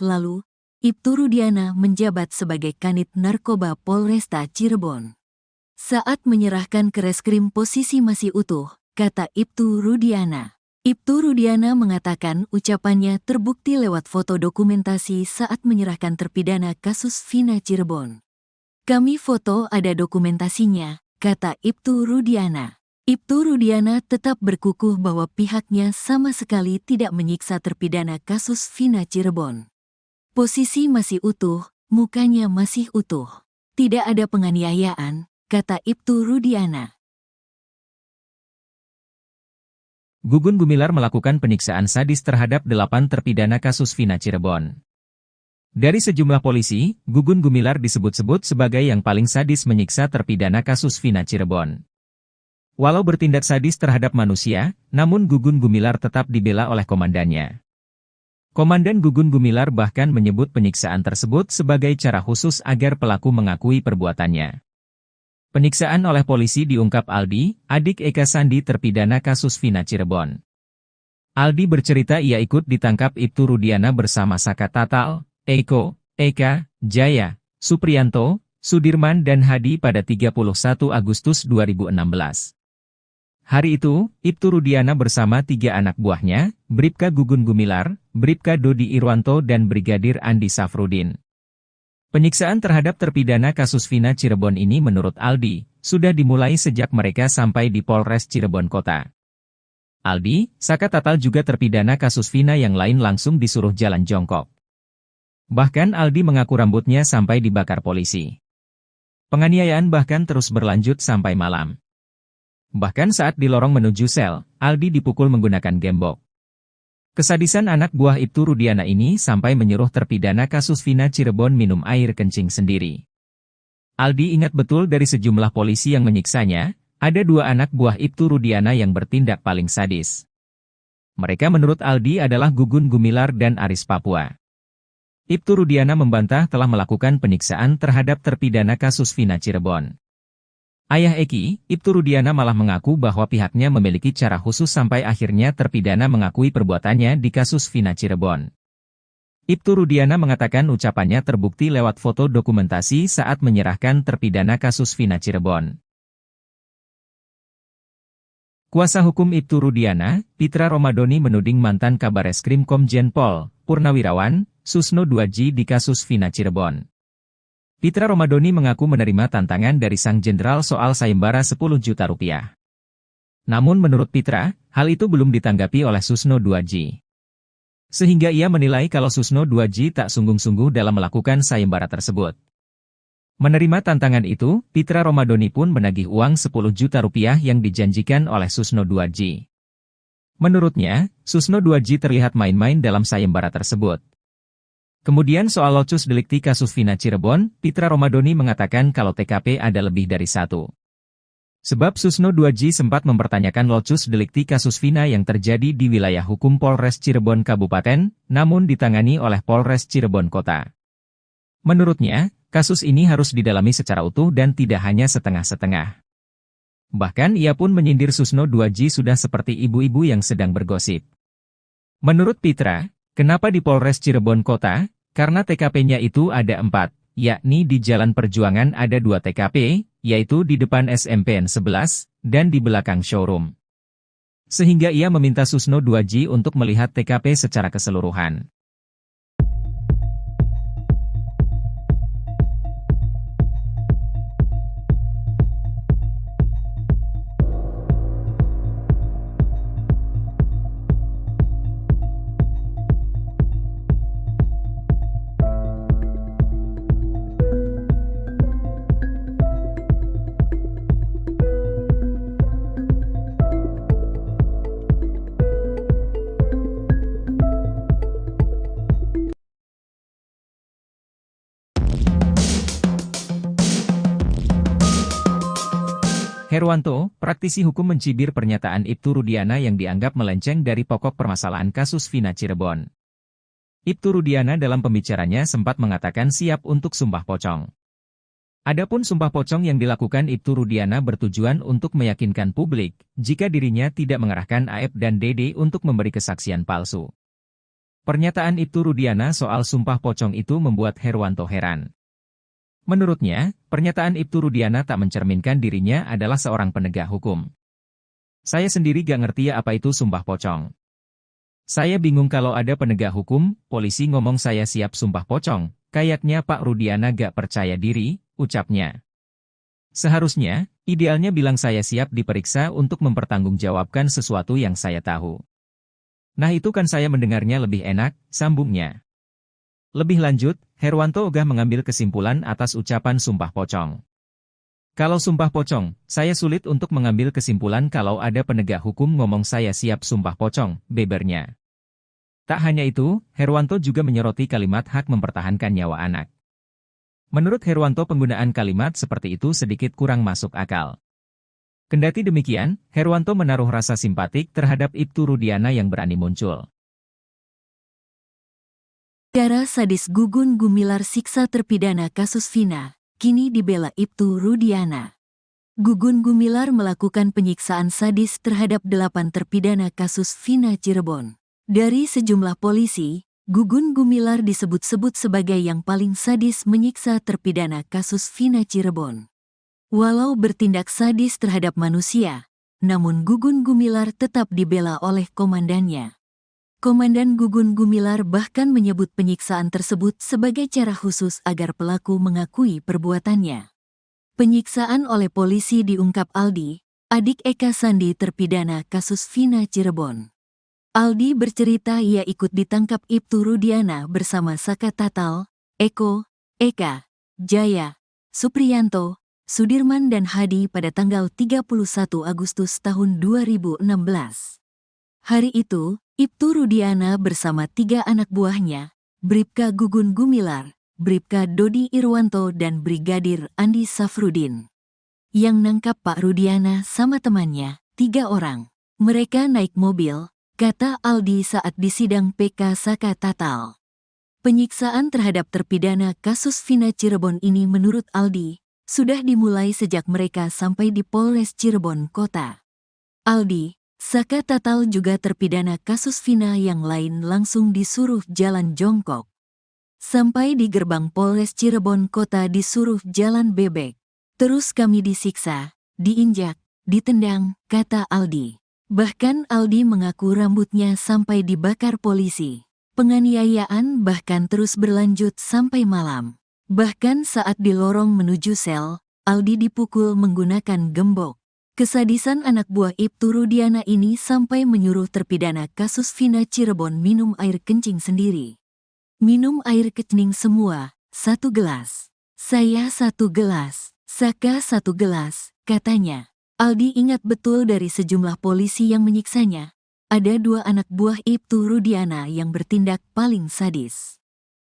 lalu, Ibtu Rudiana menjabat sebagai Kanit Narkoba Polresta Cirebon. Saat menyerahkan ke reskrim posisi masih utuh, kata Ibtu Rudiana. Ibtu Rudiana mengatakan ucapannya terbukti lewat foto dokumentasi saat menyerahkan terpidana kasus Vina Cirebon. Kami foto ada dokumentasinya, kata Ibtu Rudiana. Ibtu Rudiana tetap berkukuh bahwa pihaknya sama sekali tidak menyiksa terpidana kasus Vina Cirebon. Posisi masih utuh, mukanya masih utuh. Tidak ada penganiayaan, kata Ibtu Rudiana. Gugun Gumilar melakukan penyiksaan sadis terhadap 8 terpidana kasus Vina Cirebon. Dari sejumlah polisi, Gugun Gumilar disebut-sebut sebagai yang paling sadis menyiksa terpidana kasus Vina Cirebon. Walau bertindak sadis terhadap manusia, namun Gugun Gumilar tetap dibela oleh komandannya. Komandan Gugun Gumilar bahkan menyebut penyiksaan tersebut sebagai cara khusus agar pelaku mengakui perbuatannya. Penyiksaan oleh polisi diungkap Aldi, adik Eka Sandi terpidana kasus Vina Cirebon. Aldi bercerita ia ikut ditangkap Ibtu Rudiana bersama Saka Tatal, Eko, Eka, Jaya, Supriyanto, Sudirman dan Hadi pada 31 Agustus 2016. Hari itu, Ibtu Rudiana bersama 3 anak buahnya, Bribka Gugun Gumilar, Bribka Dodi Irwanto dan Brigadir Andi Safrudin. Penyiksaan terhadap terpidana kasus Vina Cirebon ini menurut Aldi, sudah dimulai sejak mereka sampai di Polres Cirebon Kota. Aldi, Saka Tatal juga terpidana kasus Vina yang lain langsung disuruh jalan jongkok. Bahkan Aldi mengaku rambutnya sampai dibakar polisi. Penganiayaan bahkan terus berlanjut sampai malam. Bahkan saat di lorong menuju sel, Aldi dipukul menggunakan gembok. Kesadisan anak buah Ibtu Rudiana ini sampai menyuruh terpidana kasus Vina Cirebon minum air kencing sendiri. Aldi ingat betul dari sejumlah polisi yang menyiksanya, ada 2 anak buah Ibtu Rudiana yang bertindak paling sadis. Mereka menurut Aldi adalah Gugun Gumilar dan Aris Papua. Ibtu Rudiana membantah telah melakukan penyiksaan terhadap terpidana kasus Vina Cirebon. Ayah Eki, Ibtu Rudiana malah mengaku bahwa pihaknya memiliki cara khusus sampai akhirnya terpidana mengakui perbuatannya di kasus Vina Cirebon. Ibtu Rudiana mengatakan ucapannya terbukti lewat foto dokumentasi saat menyerahkan terpidana kasus Vina Cirebon. Kuasa hukum Ibtu Rudiana, Pitra Romadoni menuding mantan Kabareskrim Komjen Pol, Purnawirawan, Susno Duaji di kasus Vina Cirebon. Pitra Romadoni mengaku menerima tantangan dari sang jenderal soal sayembara 10 juta rupiah. Namun menurut Pitra, hal itu belum ditanggapi oleh Susno Duaji. Sehingga ia menilai kalau Susno Duaji tak sungguh-sungguh dalam melakukan sayembara tersebut. Menerima tantangan itu, Pitra Romadoni pun menagih uang 10 juta rupiah yang dijanjikan oleh Susno Duaji. Menurutnya, Susno Duaji terlihat main-main dalam sayembara tersebut. Kemudian soal locus delikti kasus Vina Cirebon, Pitra Romadoni mengatakan kalau TKP ada lebih dari 1. Sebab Susno Duaji sempat mempertanyakan locus delikti kasus Vina yang terjadi di wilayah hukum Polres Cirebon Kabupaten, namun ditangani oleh Polres Cirebon Kota. Menurutnya, kasus ini harus didalami secara utuh dan tidak hanya setengah-setengah. Bahkan ia pun menyindir Susno Duaji sudah seperti ibu-ibu yang sedang bergosip. Menurut Pitra, kenapa di Polres Cirebon Kota? Karena TKP-nya itu ada 4, yakni di Jalan Perjuangan ada 2 TKP, yaitu di depan SMPN 11, dan di belakang showroom. Sehingga ia meminta Susno Duaji untuk melihat TKP secara keseluruhan. Herwanto, praktisi hukum mencibir pernyataan Ibtu Rudiana yang dianggap melenceng dari pokok permasalahan kasus Vina Cirebon. Ibtu Rudiana dalam pembicaranya sempat mengatakan siap untuk sumpah pocong. Adapun sumpah pocong yang dilakukan Ibtu Rudiana bertujuan untuk meyakinkan publik jika dirinya tidak mengerahkan Aep dan Dede untuk memberi kesaksian palsu. Pernyataan Ibtu Rudiana soal sumpah pocong itu membuat Herwanto heran. Menurutnya, pernyataan Ibtu Rudiana tak mencerminkan dirinya adalah seorang penegak hukum. Saya sendiri gak ngerti apa itu sumpah pocong. Saya bingung kalau ada penegak hukum, polisi ngomong saya siap sumpah pocong, kayaknya Pak Rudiana gak percaya diri, ucapnya. Seharusnya, idealnya bilang saya siap diperiksa untuk mempertanggungjawabkan sesuatu yang saya tahu. Nah itu kan saya mendengarnya lebih enak, sambungnya. Lebih lanjut, Herwanto ogah mengambil kesimpulan atas ucapan sumpah pocong. Kalau sumpah pocong, saya sulit untuk mengambil kesimpulan kalau ada penegak hukum ngomong saya siap sumpah pocong, bebernya. Tak hanya itu, Herwanto juga menyoroti kalimat hak mempertahankan nyawa anak. Menurut Herwanto penggunaan kalimat seperti itu sedikit kurang masuk akal. Kendati demikian, Herwanto menaruh rasa simpatik terhadap Ibtu Rudiana yang berani muncul. Cara sadis Gugun Gumilar siksa terpidana kasus Vina, kini dibela Ibtu Rudiana. Gugun Gumilar melakukan penyiksaan sadis terhadap 8 terpidana kasus Vina Cirebon. Dari sejumlah polisi, Gugun Gumilar disebut-sebut sebagai yang paling sadis menyiksa terpidana kasus Vina Cirebon. Walau bertindak sadis terhadap manusia, namun Gugun Gumilar tetap dibela oleh komandannya. Komandan Gugun Gumilar bahkan menyebut penyiksaan tersebut sebagai cara khusus agar pelaku mengakui perbuatannya. Penyiksaan oleh polisi diungkap Aldi, adik Eka Sandi terpidana kasus Vina Cirebon. Aldi bercerita ia ikut ditangkap Ibtu Rudiana bersama Saka Tatal, Eko, Eka, Jaya, Supriyanto, Sudirman dan Hadi pada tanggal 31 Agustus tahun 2016. Hari itu, Ibtu Rudiana bersama 3 anak buahnya, Bribka Gugun Gumilar, Bribka Dodi Irwanto dan Brigadir Andi Safrudin. Yang nangkap Pak Rudiana sama temannya, 3 orang. Mereka naik mobil, kata Aldi saat disidang PK Saka Tatal. Penyiksaan terhadap terpidana kasus Vina Cirebon ini menurut Aldi, sudah dimulai sejak mereka sampai di Polres Cirebon Kota. Aldi, Saka Tatal juga terpidana kasus Vina yang lain langsung disuruh jalan jongkok. Sampai di gerbang Polres Cirebon Kota disuruh jalan bebek. Terus kami disiksa, diinjak, ditendang, kata Aldi. Bahkan Aldi mengaku rambutnya sampai dibakar polisi. Penganiayaan bahkan terus berlanjut sampai malam. Bahkan saat di lorong menuju sel, Aldi dipukul menggunakan gembok. Kesadisan anak buah Ibtu Rudiana ini sampai menyuruh terpidana kasus Vina Cirebon minum air kencing sendiri. Minum air kencing semua, 1 gelas. Saya 1 gelas, Saka 1 gelas, katanya. Aldi ingat betul dari sejumlah polisi yang menyiksanya. Ada 2 anak buah Ibtu Rudiana yang bertindak paling sadis.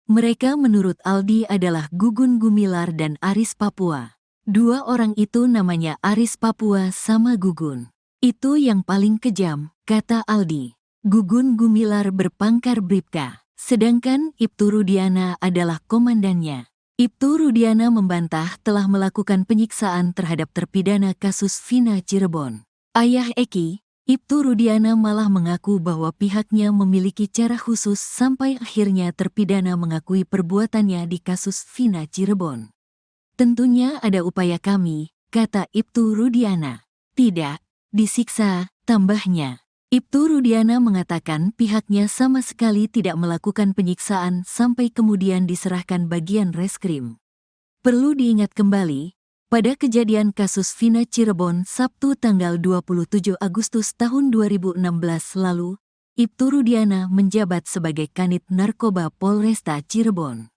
Mereka menurut Aldi adalah Gugun Gumilar dan Aris Papua. 2 orang itu namanya Aris Papua sama Gugun. Itu yang paling kejam, kata Aldi. Gugun Gumilar berpangkat Bribka, sedangkan Ibtu Rudiana adalah komandannya. Ibtu Rudiana membantah telah melakukan penyiksaan terhadap terpidana kasus Vina Cirebon. Ayah Eki, Ibtu Rudiana malah mengaku bahwa pihaknya memiliki cara khusus sampai akhirnya terpidana mengakui perbuatannya di kasus Vina Cirebon. Tentunya ada upaya kami, kata Ibtu Rudiana. Tidak, disiksa, tambahnya. Ibtu Rudiana mengatakan pihaknya sama sekali tidak melakukan penyiksaan sampai kemudian diserahkan bagian reskrim. Perlu diingat kembali, pada kejadian kasus Vina Cirebon Sabtu tanggal 27 Agustus tahun 2016 lalu, Ibtu Rudiana menjabat sebagai Kanit Narkoba Polresta Cirebon.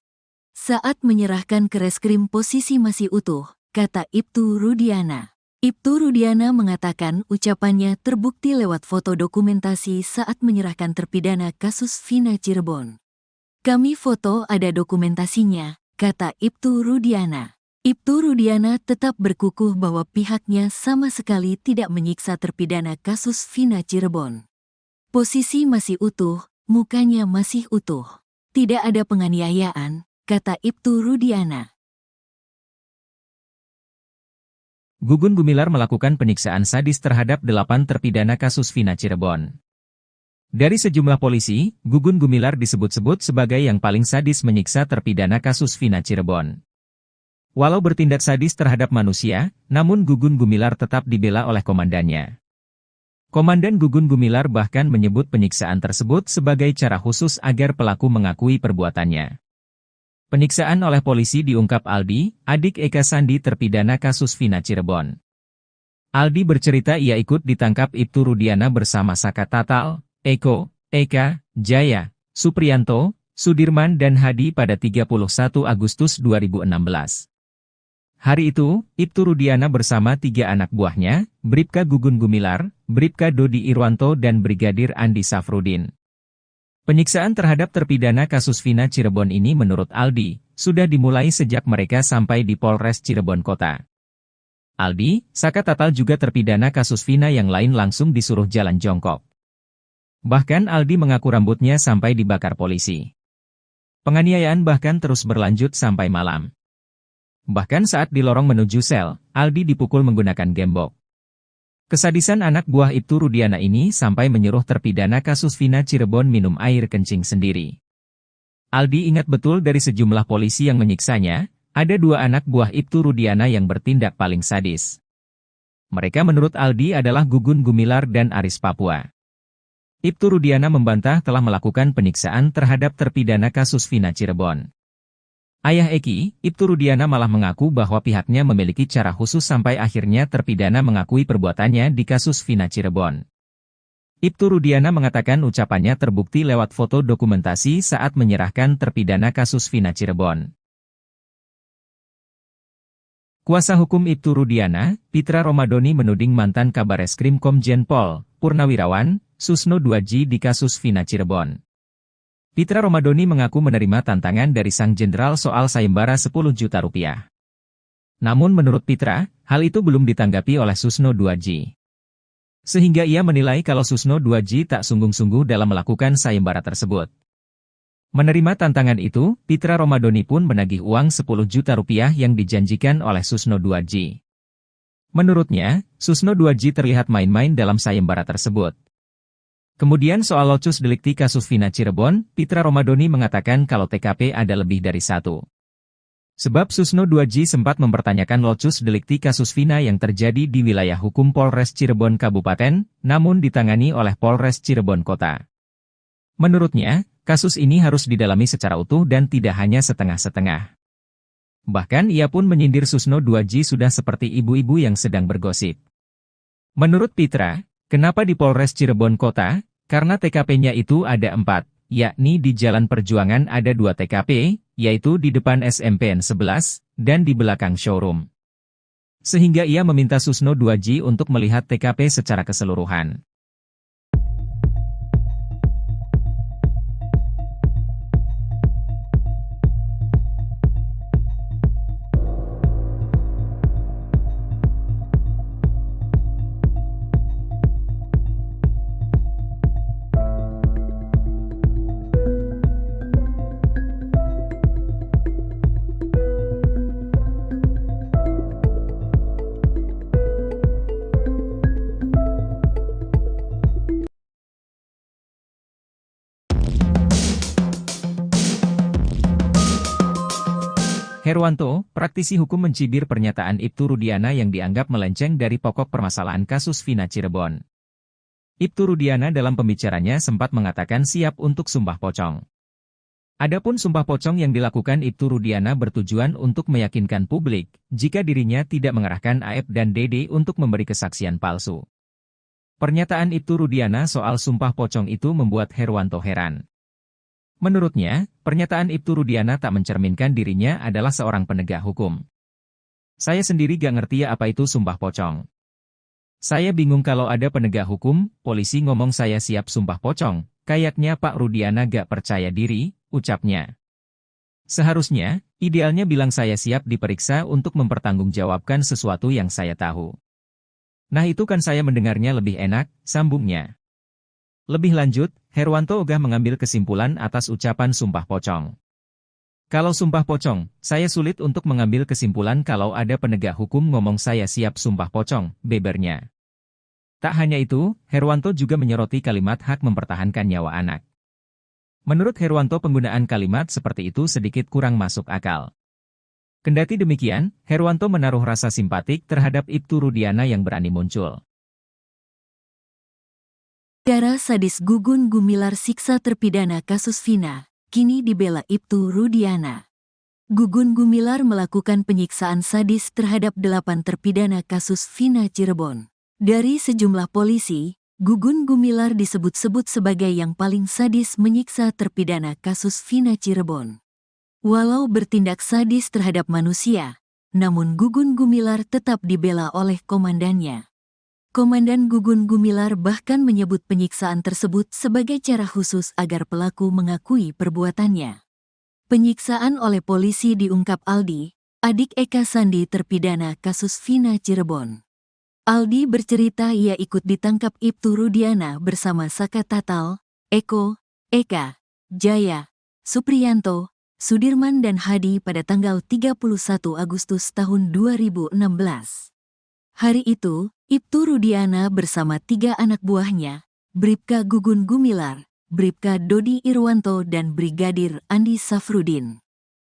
Saat menyerahkan ke reskrim posisi masih utuh, kata Ibtu Rudiana. Ibtu Rudiana mengatakan ucapannya terbukti lewat foto dokumentasi saat menyerahkan terpidana kasus Vina Cirebon. Kami foto ada dokumentasinya, kata Ibtu Rudiana. Ibtu Rudiana tetap berkukuh bahwa pihaknya sama sekali tidak menyiksa terpidana kasus Vina Cirebon. Posisi masih utuh, mukanya masih utuh. Tidak ada penganiayaan, kata Ibtu Rudiana. Gugun Gumilar melakukan penyiksaan sadis terhadap 8 terpidana kasus Vina Cirebon. Dari sejumlah polisi, Gugun Gumilar disebut-sebut sebagai yang paling sadis menyiksa terpidana kasus Vina Cirebon. Walau bertindak sadis terhadap manusia, namun Gugun Gumilar tetap dibela oleh komandannya. Komandan Gugun Gumilar bahkan menyebut penyiksaan tersebut sebagai cara khusus agar pelaku mengakui perbuatannya. Penyiksaan oleh polisi diungkap Aldi, adik Eka Sandi terpidana kasus Vina Cirebon. Aldi bercerita ia ikut ditangkap Ibtu Rudiana bersama Saka Tatal, Eko, Eka, Jaya, Supriyanto, Sudirman dan Hadi pada 31 Agustus 2016. Hari itu, Ibtu Rudiana bersama 3 anak buahnya, Bribka Gugun Gumilar, Bribka Dodi Irwanto dan Brigadir Andi Safrudin. Penyiksaan terhadap terpidana kasus Vina Cirebon ini menurut Aldi, sudah dimulai sejak mereka sampai di Polres Cirebon Kota. Aldi, Saka Tatal juga terpidana kasus Vina yang lain langsung disuruh jalan jongkok. Bahkan Aldi mengaku rambutnya sampai dibakar polisi. Penganiayaan bahkan terus berlanjut sampai malam. Bahkan saat di lorong menuju sel, Aldi dipukul menggunakan gembok. Kesadisan anak buah Ibtu Rudiana ini sampai menyuruh terpidana kasus Vina Cirebon minum air kencing sendiri. Aldi ingat betul dari sejumlah polisi yang menyiksanya, ada 2 anak buah Ibtu Rudiana yang bertindak paling sadis. Mereka menurut Aldi adalah Gugun Gumilar dan Aris Papua. Ibtu Rudiana membantah telah melakukan penyiksaan terhadap terpidana kasus Vina Cirebon. Ayah Eki, Ibtu Rudiana malah mengaku bahwa pihaknya memiliki cara khusus sampai akhirnya terpidana mengakui perbuatannya di kasus Vina Cirebon. Ibtu Rudiana mengatakan ucapannya terbukti lewat foto dokumentasi saat menyerahkan terpidana kasus Vina Cirebon. Kuasa hukum Ibtu Rudiana, Pitra Romadoni menuding mantan Kabareskrim Komjen Pol, Purnawirawan, Susno Duaji di kasus Vina Cirebon. Pitra Romadoni mengaku menerima tantangan dari sang jenderal soal sayembara 10 juta rupiah. Namun menurut Pitra, hal itu belum ditanggapi oleh Susno Duaji. Sehingga ia menilai kalau Susno Duaji tak sungguh-sungguh dalam melakukan sayembara tersebut. Menerima tantangan itu, Pitra Romadoni pun menagih uang 10 juta rupiah yang dijanjikan oleh Susno Duaji. Menurutnya, Susno Duaji terlihat main-main dalam sayembara tersebut. Kemudian soal locus delikti kasus Vina Cirebon, Pitra Romadoni mengatakan kalau TKP ada lebih dari 1. Sebab Susno Duaji sempat mempertanyakan locus delikti kasus Vina yang terjadi di wilayah hukum Polres Cirebon Kabupaten, namun ditangani oleh Polres Cirebon Kota. Menurutnya, kasus ini harus didalami secara utuh dan tidak hanya setengah-setengah. Bahkan ia pun menyindir Susno Duaji sudah seperti ibu-ibu yang sedang bergosip. Menurut Pitra, kenapa di Polres Cirebon Kota? Karena TKP-nya itu ada 4, yakni di Jalan Perjuangan ada 2 TKP, yaitu di depan SMPN 11, dan di belakang showroom. Sehingga ia meminta Susno Duaji untuk melihat TKP secara keseluruhan. Herwanto, praktisi hukum mencibir pernyataan Ibtu Rudiana yang dianggap melenceng dari pokok permasalahan kasus Vina Cirebon. Ibtu Rudiana dalam pembicaranya sempat mengatakan siap untuk sumpah pocong. Adapun sumpah pocong yang dilakukan Ibtu Rudiana bertujuan untuk meyakinkan publik, jika dirinya tidak mengerahkan Aep dan Dede untuk memberi kesaksian palsu. Pernyataan Ibtu Rudiana soal sumpah pocong itu membuat Herwanto heran. Menurutnya, pernyataan Ibtu Rudiana tak mencerminkan dirinya adalah seorang penegak hukum. Saya sendiri gak ngerti apa itu sumpah pocong. Saya bingung kalau ada penegak hukum, polisi ngomong saya siap sumpah pocong, kayaknya Pak Rudiana gak percaya diri, ucapnya. Seharusnya, Idealnya bilang saya siap diperiksa untuk mempertanggungjawabkan sesuatu yang saya tahu. Nah itu kan saya mendengarnya lebih enak, sambungnya. Lebih lanjut, Herwanto ogah mengambil kesimpulan atas ucapan sumpah pocong. Kalau sumpah pocong, saya sulit untuk mengambil kesimpulan kalau ada penegak hukum ngomong saya siap sumpah pocong, bebernya. Tak hanya itu, Herwanto juga menyoroti kalimat hak mempertahankan nyawa anak. Menurut Herwanto penggunaan kalimat seperti itu sedikit kurang masuk akal. Kendati demikian, Herwanto menaruh rasa simpatik terhadap Ibtu Rudiana yang berani muncul. Cara sadis Gugun Gumilar siksa terpidana kasus Vina, kini dibela Ibtu Rudiana. Gugun Gumilar melakukan penyiksaan sadis terhadap 8 terpidana kasus Vina Cirebon. Dari sejumlah polisi, Gugun Gumilar disebut-sebut sebagai yang paling sadis menyiksa terpidana kasus Vina Cirebon. Walau bertindak sadis terhadap manusia, namun Gugun Gumilar tetap dibela oleh komandannya. Komandan Gugun Gumilar bahkan menyebut penyiksaan tersebut sebagai cara khusus agar pelaku mengakui perbuatannya. Penyiksaan oleh polisi diungkap Aldi, adik Eka Sandi terpidana kasus Vina Cirebon. Aldi bercerita ia ikut ditangkap Ibtu Rudiana bersama Saka Tatal, Eko, Eka, Jaya, Supriyanto, Sudirman dan Hadi pada tanggal 31 Agustus tahun 2016. Hari itu, Ibtu Rudiana bersama 3 anak buahnya, Bribka Gugun Gumilar, Bribka Dodi Irwanto dan Brigadir Andi Safrudin.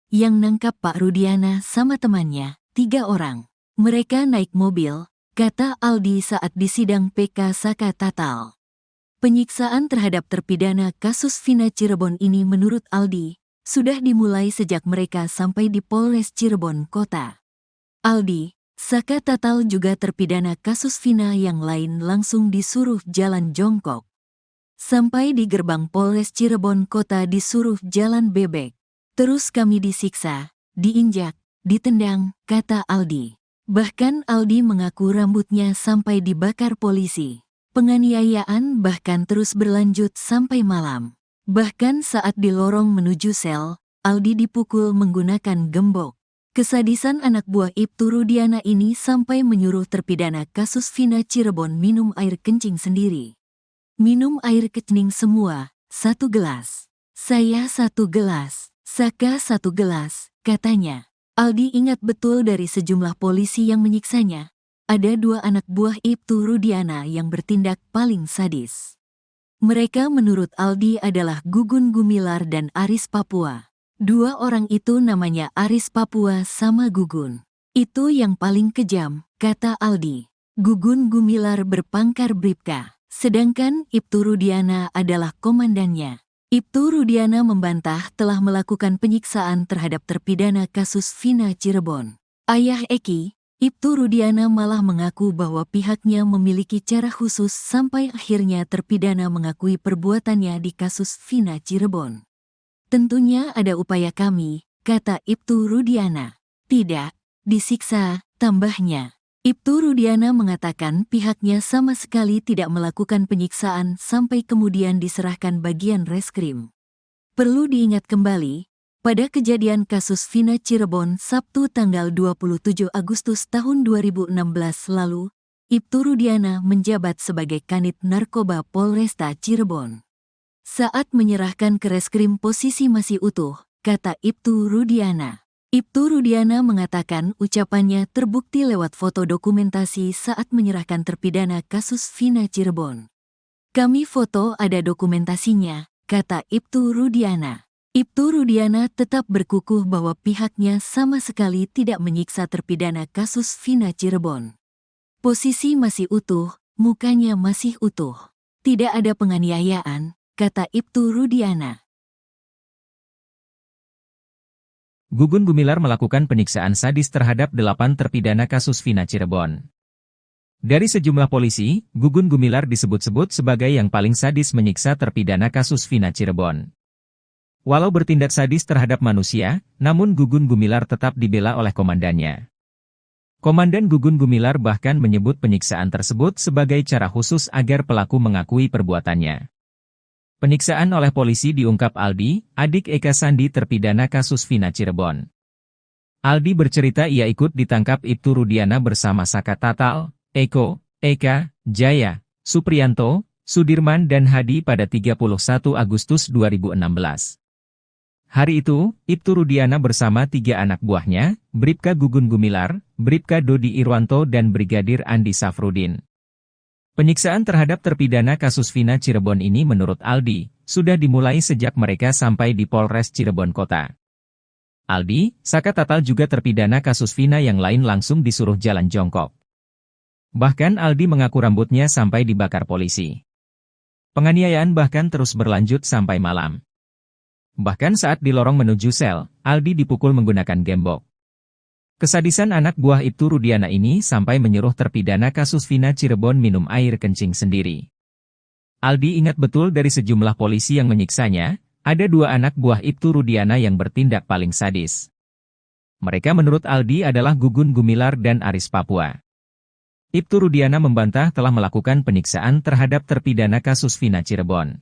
Yang nangkap Pak Rudiana sama temannya, 3 orang. Mereka naik mobil, kata Aldi saat disidang PK Saka Tatal. Penyiksaan terhadap terpidana kasus Vina Cirebon ini menurut Aldi, sudah dimulai sejak mereka sampai di Polres Cirebon Kota. Aldi, Saka Tatal juga terpidana kasus Vina yang lain langsung disuruh jalan jongkok. Sampai di gerbang Polres Cirebon Kota disuruh jalan bebek. Terus kami disiksa, diinjak, ditendang, kata Aldi. Bahkan Aldi mengaku rambutnya sampai dibakar polisi. Penganiayaan bahkan terus berlanjut sampai malam. Bahkan saat di lorong menuju sel, Aldi dipukul menggunakan gembok. Kesadisan anak buah Ibtu Rudiana ini sampai menyuruh terpidana kasus Vina Cirebon minum air kencing sendiri. Minum air kencing semua, 1 gelas. Saya 1 gelas, Saka 1 gelas, katanya. Aldi ingat betul dari sejumlah polisi yang menyiksanya, ada 2 anak buah Ibtu Rudiana yang bertindak paling sadis. Mereka menurut Aldi adalah Gugun Gumilar dan Aris Papua. 2 orang itu namanya Aris Papua sama Gugun. Itu yang paling kejam, kata Aldi. Gugun Gumilar berpangkar Bribka, sedangkan Ibtu Rudiana adalah komandannya. Ibtu Rudiana membantah telah melakukan penyiksaan terhadap terpidana kasus Vina Cirebon. Ayah Eki, Ibtu Rudiana malah mengaku bahwa pihaknya memiliki cara khusus sampai akhirnya terpidana mengakui perbuatannya di kasus Vina Cirebon. Tentunya ada upaya kami, kata Ibtu Rudiana. Tidak, disiksa, tambahnya. Ibtu Rudiana mengatakan pihaknya sama sekali tidak melakukan penyiksaan sampai kemudian diserahkan bagian reskrim. Perlu diingat kembali, pada kejadian kasus Vina Cirebon Sabtu tanggal 27 Agustus tahun 2016 lalu, Ibtu Rudiana menjabat sebagai Kanit Narkoba Polresta Cirebon. Saat menyerahkan ke reskrim posisi masih utuh, kata Ibtu Rudiana. Ibtu Rudiana mengatakan ucapannya terbukti lewat foto dokumentasi saat menyerahkan terpidana kasus Vina Cirebon. Kami foto ada dokumentasinya, kata Ibtu Rudiana. Ibtu Rudiana tetap berkukuh bahwa pihaknya sama sekali tidak menyiksa terpidana kasus Vina Cirebon. Posisi masih utuh, mukanya masih utuh. Tidak ada penganiayaan, kata Ibtu Rudiana. Gugun Gumilar melakukan penyiksaan sadis terhadap 8 terpidana kasus Vina Cirebon. Dari sejumlah polisi, Gugun Gumilar disebut-sebut sebagai yang paling sadis menyiksa terpidana kasus Vina Cirebon. Walau bertindak sadis terhadap manusia, namun Gugun Gumilar tetap dibela oleh komandannya. Komandan Gugun Gumilar bahkan menyebut penyiksaan tersebut sebagai cara khusus agar pelaku mengakui perbuatannya. Penyiksaan oleh polisi diungkap Aldi, adik Eka Sandi terpidana kasus Vina Cirebon. Aldi bercerita ia ikut ditangkap Ibtu Rudiana bersama Saka Tatal, Eko, Eka, Jaya, Supriyanto, Sudirman dan Hadi pada 31 Agustus 2016. Hari itu, Ibtu Rudiana bersama 3 anak buahnya, Bribka Gugun Gumilar, Bribka Dodi Irwanto dan Brigadir Andi Safrudin. Penyiksaan terhadap terpidana kasus Vina Cirebon ini menurut Aldi, sudah dimulai sejak mereka sampai di Polres Cirebon Kota. Aldi, Saka Tatal juga terpidana kasus Vina yang lain langsung disuruh jalan jongkok. Bahkan Aldi mengaku rambutnya sampai dibakar polisi. Penganiayaan bahkan terus berlanjut sampai malam. Bahkan saat di lorong menuju sel, Aldi dipukul menggunakan gembok. Kesadisan anak buah Ibtu Rudiana ini sampai menyuruh terpidana kasus Vina Cirebon minum air kencing sendiri. Aldi ingat betul dari sejumlah polisi yang menyiksanya, ada 2 anak buah Ibtu Rudiana yang bertindak paling sadis. Mereka menurut Aldi adalah Gugun Gumilar dan Aris Papua. Ibtu Rudiana membantah telah melakukan penyiksaan terhadap terpidana kasus Vina Cirebon.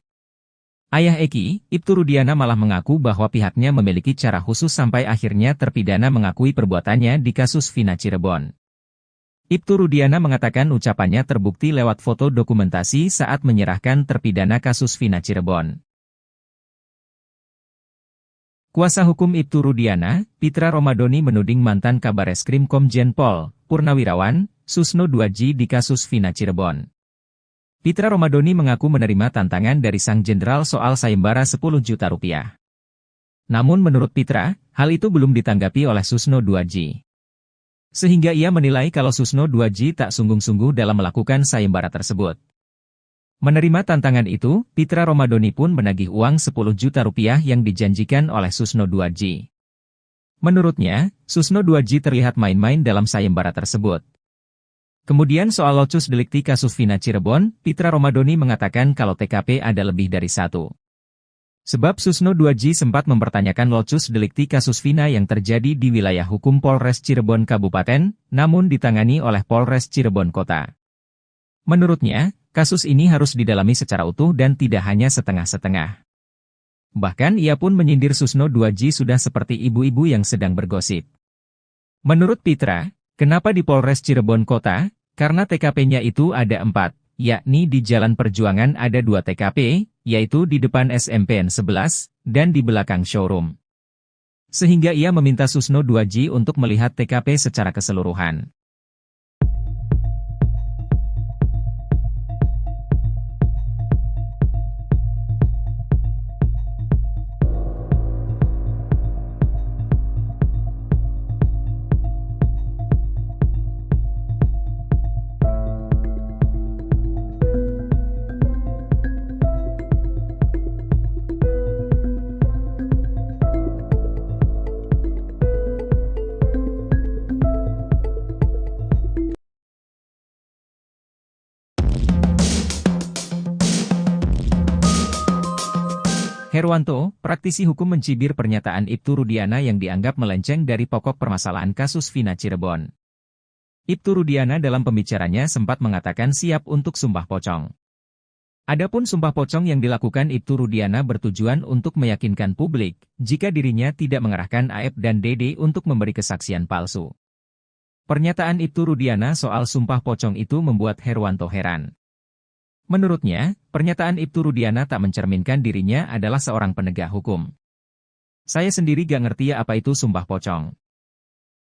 Ayah Eki, Ibtu Rudiana malah mengaku bahwa pihaknya memiliki cara khusus sampai akhirnya terpidana mengakui perbuatannya di kasus Vina Cirebon. Ibtu Rudiana mengatakan ucapannya terbukti lewat foto dokumentasi saat menyerahkan terpidana kasus Vina Cirebon. Kuasa hukum Ibtu Rudiana, Pitra Romadoni menuding mantan Kabareskrim Komjen Pol, Purnawirawan, Susno Duaji di kasus Vina Cirebon. Pitra Romadoni mengaku menerima tantangan dari sang jenderal soal sayembara 10 juta rupiah. Namun menurut Pitra, hal itu belum ditanggapi oleh Susno Duaji. Sehingga ia menilai kalau Susno Duaji tak sungguh-sungguh dalam melakukan sayembara tersebut. Menerima tantangan itu, Pitra Romadoni pun menagih uang 10 juta rupiah yang dijanjikan oleh Susno Duaji. Menurutnya, Susno Duaji terlihat main-main dalam sayembara tersebut. Kemudian soal locus delikti kasus Vina Cirebon, Pitra Romadoni mengatakan kalau TKP ada lebih dari 1. Sebab Susno Duaji sempat mempertanyakan locus delikti kasus Vina yang terjadi di wilayah hukum Polres Cirebon Kabupaten, namun ditangani oleh Polres Cirebon Kota. Menurutnya, kasus ini harus didalami secara utuh dan tidak hanya setengah-setengah. Bahkan ia pun menyindir Susno Duaji sudah seperti ibu-ibu yang sedang bergosip. Menurut Pitra, kenapa di Polres Cirebon Kota? Karena TKP-nya itu ada 4, yakni di Jalan Perjuangan ada 2 TKP, yaitu di depan SMPN 11, dan di belakang showroom. Sehingga ia meminta Susno Duaji untuk melihat TKP secara keseluruhan. Herwanto, praktisi hukum mencibir pernyataan Ibtu Rudiana yang dianggap melenceng dari pokok permasalahan kasus Vina Cirebon. Ibtu Rudiana dalam pembicaranya sempat mengatakan siap untuk sumpah pocong. Adapun sumpah pocong yang dilakukan Ibtu Rudiana bertujuan untuk meyakinkan publik jika dirinya tidak mengerahkan AF dan DD untuk memberi kesaksian palsu. Pernyataan Ibtu Rudiana soal sumpah pocong itu membuat Herwanto heran. Menurutnya, pernyataan Ibtu Rudiana tak mencerminkan dirinya adalah seorang penegak hukum. Saya sendiri gak ngerti apa itu sumpah pocong.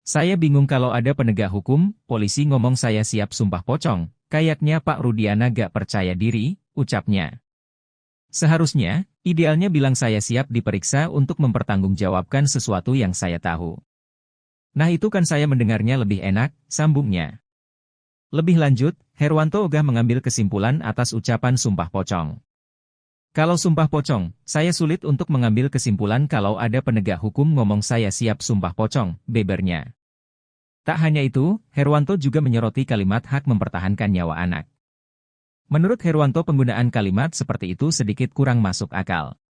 Saya bingung kalau ada penegak hukum, polisi ngomong saya siap sumpah pocong, kayaknya Pak Rudiana gak percaya diri, ucapnya. Seharusnya, idealnya bilang saya siap diperiksa untuk mempertanggungjawabkan sesuatu yang saya tahu. Nah itu kan saya mendengarnya lebih enak, sambungnya. Lebih lanjut, Herwanto ogah mengambil kesimpulan atas ucapan sumpah pocong. Kalau sumpah pocong, saya sulit untuk mengambil kesimpulan kalau ada penegak hukum ngomong saya siap sumpah pocong, bebernya. Tak hanya itu, Herwanto juga menyoroti kalimat hak mempertahankan nyawa anak. Menurut Herwanto penggunaan kalimat seperti itu sedikit kurang masuk akal.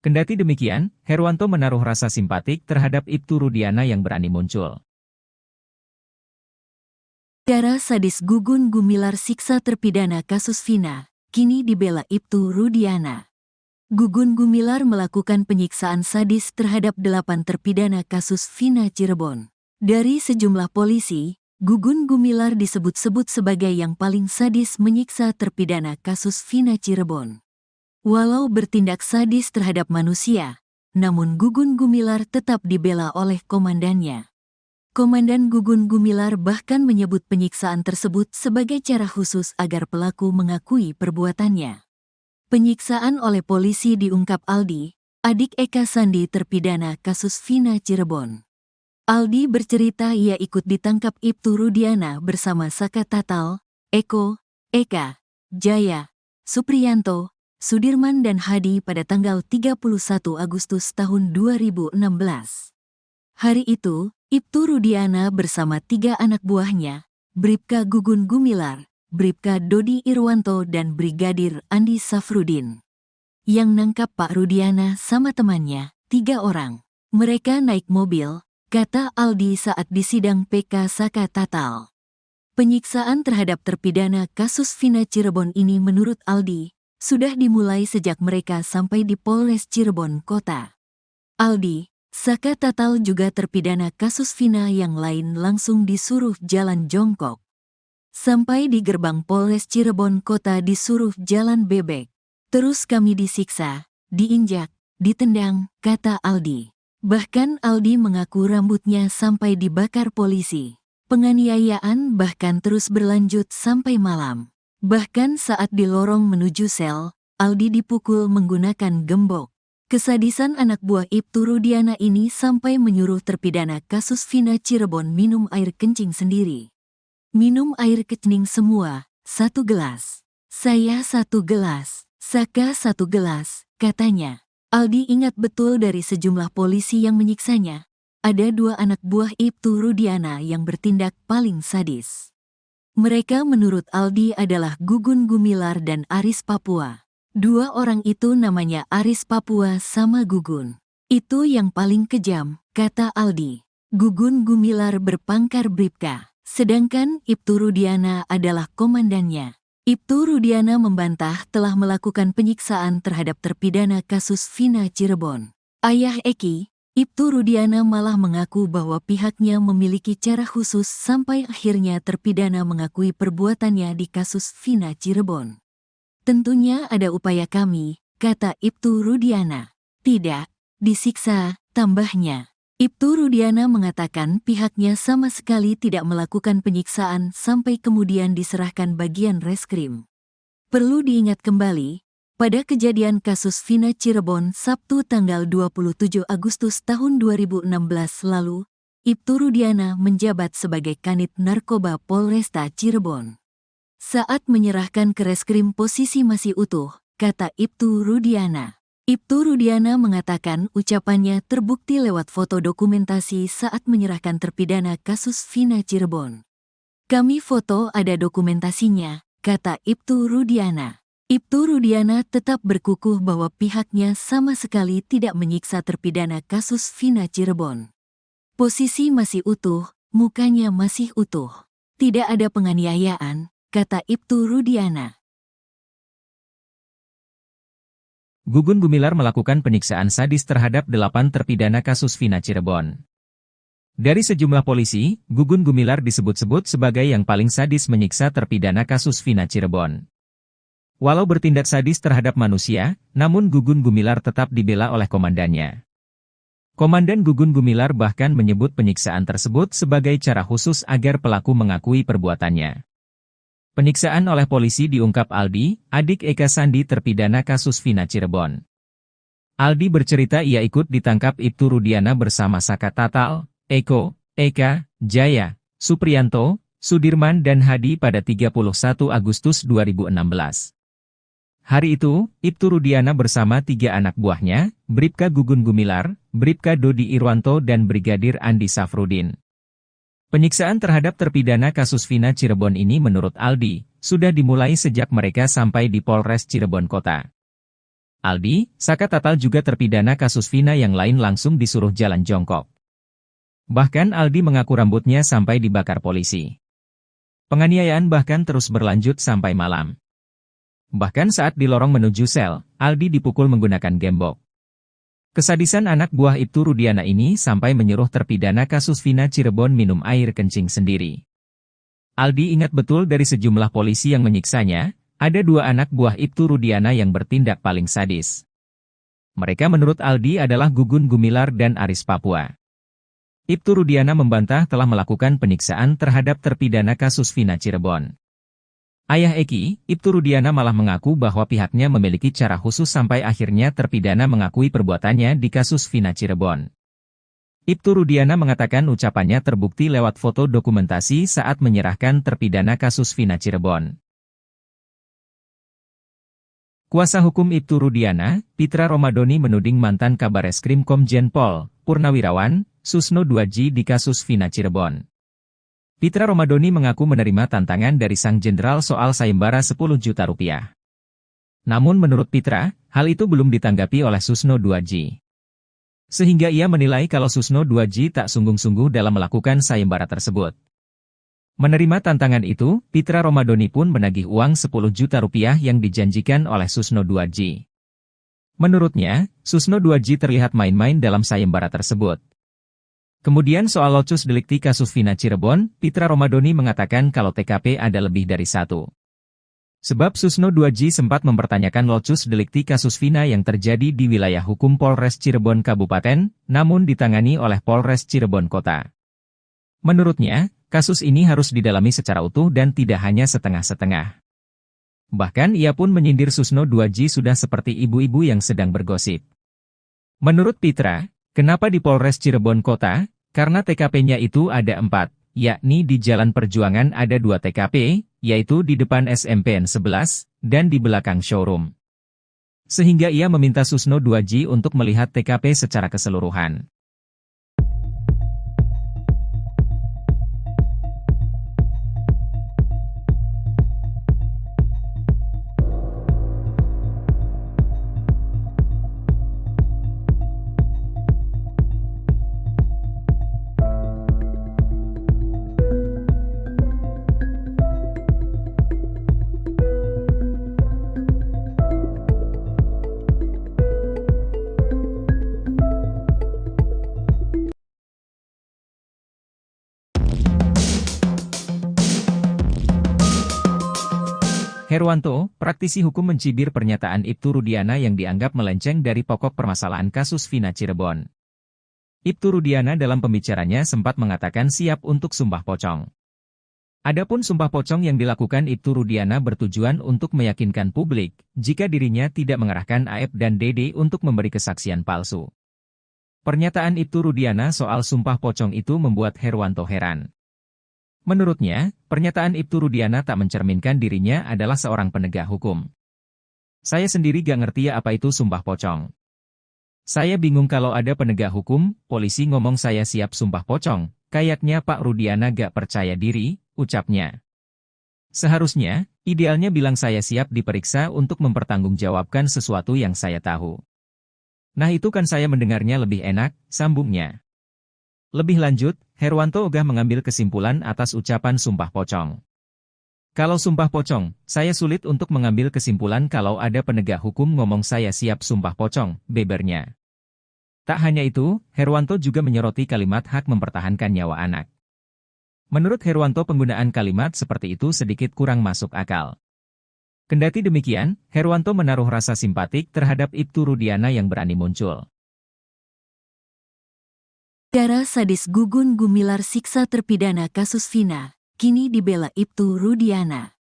Kendati demikian, Herwanto menaruh rasa simpatik terhadap Ibtu Rudiana yang berani muncul. Cara sadis Gugun Gumilar siksa terpidana kasus Vina, kini dibela Ibtu Rudiana. Gugun Gumilar melakukan penyiksaan sadis terhadap 8 terpidana kasus Vina Cirebon. Dari sejumlah polisi, Gugun Gumilar disebut-sebut sebagai yang paling sadis menyiksa terpidana kasus Vina Cirebon. Walau bertindak sadis terhadap manusia, namun Gugun Gumilar tetap dibela oleh komandannya. Komandan Gugun Gumilar bahkan menyebut penyiksaan tersebut sebagai cara khusus agar pelaku mengakui perbuatannya. Penyiksaan oleh polisi diungkap Aldi, adik Eka Sandi terpidana kasus Vina Cirebon. Aldi bercerita ia ikut ditangkap Ibtu Rudiana bersama Saka Tatal, Eko, Eka, Jaya, Supriyanto, Sudirman dan Hadi pada tanggal 31 Agustus tahun 2016. Hari itu, Ibtu Rudiana bersama 3 anak buahnya, Bribka Gugun Gumilar, Bribka Dodi Irwanto dan Brigadir Andi Safrudin. Yang nangkap Pak Rudiana sama temannya, 3 orang. Mereka naik mobil, kata Aldi saat disidang PK Saka Tatal. Penyiksaan terhadap terpidana kasus Vina Cirebon ini menurut Aldi, sudah dimulai sejak mereka sampai di Polres Cirebon Kota. Aldi, Saka Tatal juga terpidana kasus Vina yang lain langsung disuruh jalan jongkok. Sampai di gerbang Polres Cirebon Kota disuruh jalan bebek. Terus kami disiksa, diinjak, ditendang, kata Aldi. Bahkan Aldi mengaku rambutnya sampai dibakar polisi. Penganiayaan bahkan terus berlanjut sampai malam. Bahkan saat di lorong menuju sel, Aldi dipukul menggunakan gembok. Kesadisan anak buah Ibtu Rudiana ini sampai menyuruh terpidana kasus Vina Cirebon minum air kencing sendiri. Minum air kencing semua, 1 gelas. Saya 1 gelas, Saka 1 gelas, katanya. Aldi ingat betul dari sejumlah polisi yang menyiksanya. Ada 2 anak buah Ibtu Rudiana yang bertindak paling sadis. Mereka menurut Aldi adalah Gugun Gumilar dan Aris Papua. 2 orang itu namanya Aris Papua sama Gugun. Itu yang paling kejam, kata Aldi. Gugun Gumilar berpangkat Bribka, sedangkan Ibtu Rudiana adalah komandannya. Ibtu Rudiana membantah telah melakukan penyiksaan terhadap terpidana kasus Vina Cirebon. Ayah Eki, Ibtu Rudiana malah mengaku bahwa pihaknya memiliki cara khusus sampai akhirnya terpidana mengakui perbuatannya di kasus Vina Cirebon. Tentunya ada upaya kami, kata Ibtu Rudiana. Tidak, disiksa, tambahnya. Ibtu Rudiana mengatakan pihaknya sama sekali tidak melakukan penyiksaan sampai kemudian diserahkan bagian reskrim. Perlu diingat kembali, pada kejadian kasus Vina Cirebon Sabtu tanggal 27 Agustus tahun 2016 lalu, Ibtu Rudiana menjabat sebagai Kanit Narkoba Polresta Cirebon. Saat menyerahkan ke reskrim posisi masih utuh, kata Ibtu Rudiana. Ibtu Rudiana mengatakan ucapannya terbukti lewat foto dokumentasi saat menyerahkan terpidana kasus Vina Cirebon. Kami foto ada dokumentasinya, kata Ibtu Rudiana. Ibtu Rudiana tetap berkukuh bahwa pihaknya sama sekali tidak menyiksa terpidana kasus Vina Cirebon. Posisi masih utuh, mukanya masih utuh. Tidak ada penganiayaan, kata Ibtu Rudiana. Gugun Gumilar melakukan penyiksaan sadis terhadap 8 terpidana kasus Vina Cirebon. Dari sejumlah polisi, Gugun Gumilar disebut-sebut sebagai yang paling sadis menyiksa terpidana kasus Vina Cirebon. Walau bertindak sadis terhadap manusia, namun Gugun Gumilar tetap dibela oleh komandannya. Komandan Gugun Gumilar bahkan menyebut penyiksaan tersebut sebagai cara khusus agar pelaku mengakui perbuatannya. Penyiksaan oleh polisi diungkap Aldi, adik Eka Sandi terpidana kasus Vina Cirebon. Aldi bercerita ia ikut ditangkap Ibtu Rudiana bersama Saka Tatal, Eko, Eka, Jaya, Supriyanto, Sudirman dan Hadi pada 31 Agustus 2016. Hari itu, Ibtu Rudiana bersama 3 anak buahnya, Bribka Gugun Gumilar, Bribka Dodi Irwanto dan Brigadir Andi Safrudin. Penyiksaan terhadap terpidana kasus Vina Cirebon ini menurut Aldi, sudah dimulai sejak mereka sampai di Polres Cirebon Kota. Aldi, Saka Tatal juga terpidana kasus Vina yang lain langsung disuruh jalan jongkok. Bahkan Aldi mengaku rambutnya sampai dibakar polisi. Penganiayaan bahkan terus berlanjut sampai malam. Bahkan saat di lorong menuju sel, Aldi dipukul menggunakan gembok. Kesadisan anak buah Ibtu Rudiana ini sampai menyuruh terpidana kasus Vina Cirebon minum air kencing sendiri. Aldi ingat betul dari sejumlah polisi yang menyiksanya, ada 2 anak buah Ibtu Rudiana yang bertindak paling sadis. Mereka menurut Aldi adalah Gugun Gumilar dan Aris Papua. Ibtu Rudiana membantah telah melakukan penyiksaan terhadap terpidana kasus Vina Cirebon. Ayah Eki, Ibtu Rudiana malah mengaku bahwa pihaknya memiliki cara khusus sampai akhirnya terpidana mengakui perbuatannya di kasus Vina Cirebon. Ibtu Rudiana mengatakan ucapannya terbukti lewat foto dokumentasi saat menyerahkan terpidana kasus Vina Cirebon. Kuasa hukum Ibtu Rudiana, Pitra Romadoni menuding mantan Kabareskrim Komjen Pol, Purnawirawan, Susno 2J di kasus Vina Cirebon. Pitra Romadoni mengaku menerima tantangan dari sang jenderal soal sayembara 10 juta rupiah. Namun menurut Pitra, hal itu belum ditanggapi oleh Susno 2J. Sehingga ia menilai kalau Susno 2J tak sungguh-sungguh dalam melakukan sayembara tersebut. Menerima tantangan itu, Pitra Romadoni pun menagih uang 10 juta rupiah yang dijanjikan oleh Susno 2J. Menurutnya, Susno 2J terlihat main-main dalam sayembara tersebut. Kemudian soal locus delikti kasus Vina Cirebon, Pitra Romadoni mengatakan kalau TKP ada lebih dari 1. Sebab Susno 2J sempat mempertanyakan locus delikti kasus Vina yang terjadi di wilayah hukum Polres Cirebon Kabupaten, namun ditangani oleh Polres Cirebon Kota. Menurutnya, kasus ini harus didalami secara utuh dan tidak hanya setengah-setengah. Bahkan ia pun menyindir Susno 2J sudah seperti ibu-ibu yang sedang bergosip. Menurut Pitra, kenapa di Polres Cirebon Kota? Karena TKP-nya itu ada 4, yakni di Jalan Perjuangan ada 2 TKP, yaitu di depan SMPN 11, dan di belakang showroom. Sehingga ia meminta Susno 2J untuk melihat TKP secara keseluruhan. Herwanto, praktisi hukum mencibir pernyataan Ibtu Rudiana yang dianggap melenceng dari pokok permasalahan kasus Vina Cirebon. Ibtu Rudiana dalam pembicaranya sempat mengatakan siap untuk sumpah pocong. Adapun sumpah pocong yang dilakukan Ibtu Rudiana bertujuan untuk meyakinkan publik jika dirinya tidak mengerahkan Aep dan Dede untuk memberi kesaksian palsu. Pernyataan Ibtu Rudiana soal sumpah pocong itu membuat Herwanto heran. Menurutnya, pernyataan Ibtu Rudiana tak mencerminkan dirinya adalah seorang penegak hukum. Saya sendiri gak ngerti apa itu sumpah pocong. Saya bingung kalau ada penegak hukum, polisi ngomong saya siap sumpah pocong, kayaknya Pak Rudiana gak percaya diri, ucapnya. Seharusnya, idealnya bilang saya siap diperiksa untuk mempertanggungjawabkan sesuatu yang saya tahu. Nah itu kan saya mendengarnya lebih enak, sambungnya. Lebih lanjut, Herwanto ogah mengambil kesimpulan atas ucapan sumpah pocong. Kalau sumpah pocong, saya sulit untuk mengambil kesimpulan kalau ada penegak hukum ngomong saya siap sumpah pocong, bebernya. Tak hanya itu, Herwanto juga menyoroti kalimat hak mempertahankan nyawa anak. Menurut Herwanto penggunaan kalimat seperti itu sedikit kurang masuk akal. Kendati demikian, Herwanto menaruh rasa simpatik terhadap Ibtu Rudiana yang berani muncul. Darah sadis Gugun Gumilar siksa terpidana kasus Vina, kini dibela Ibtu Rudiana.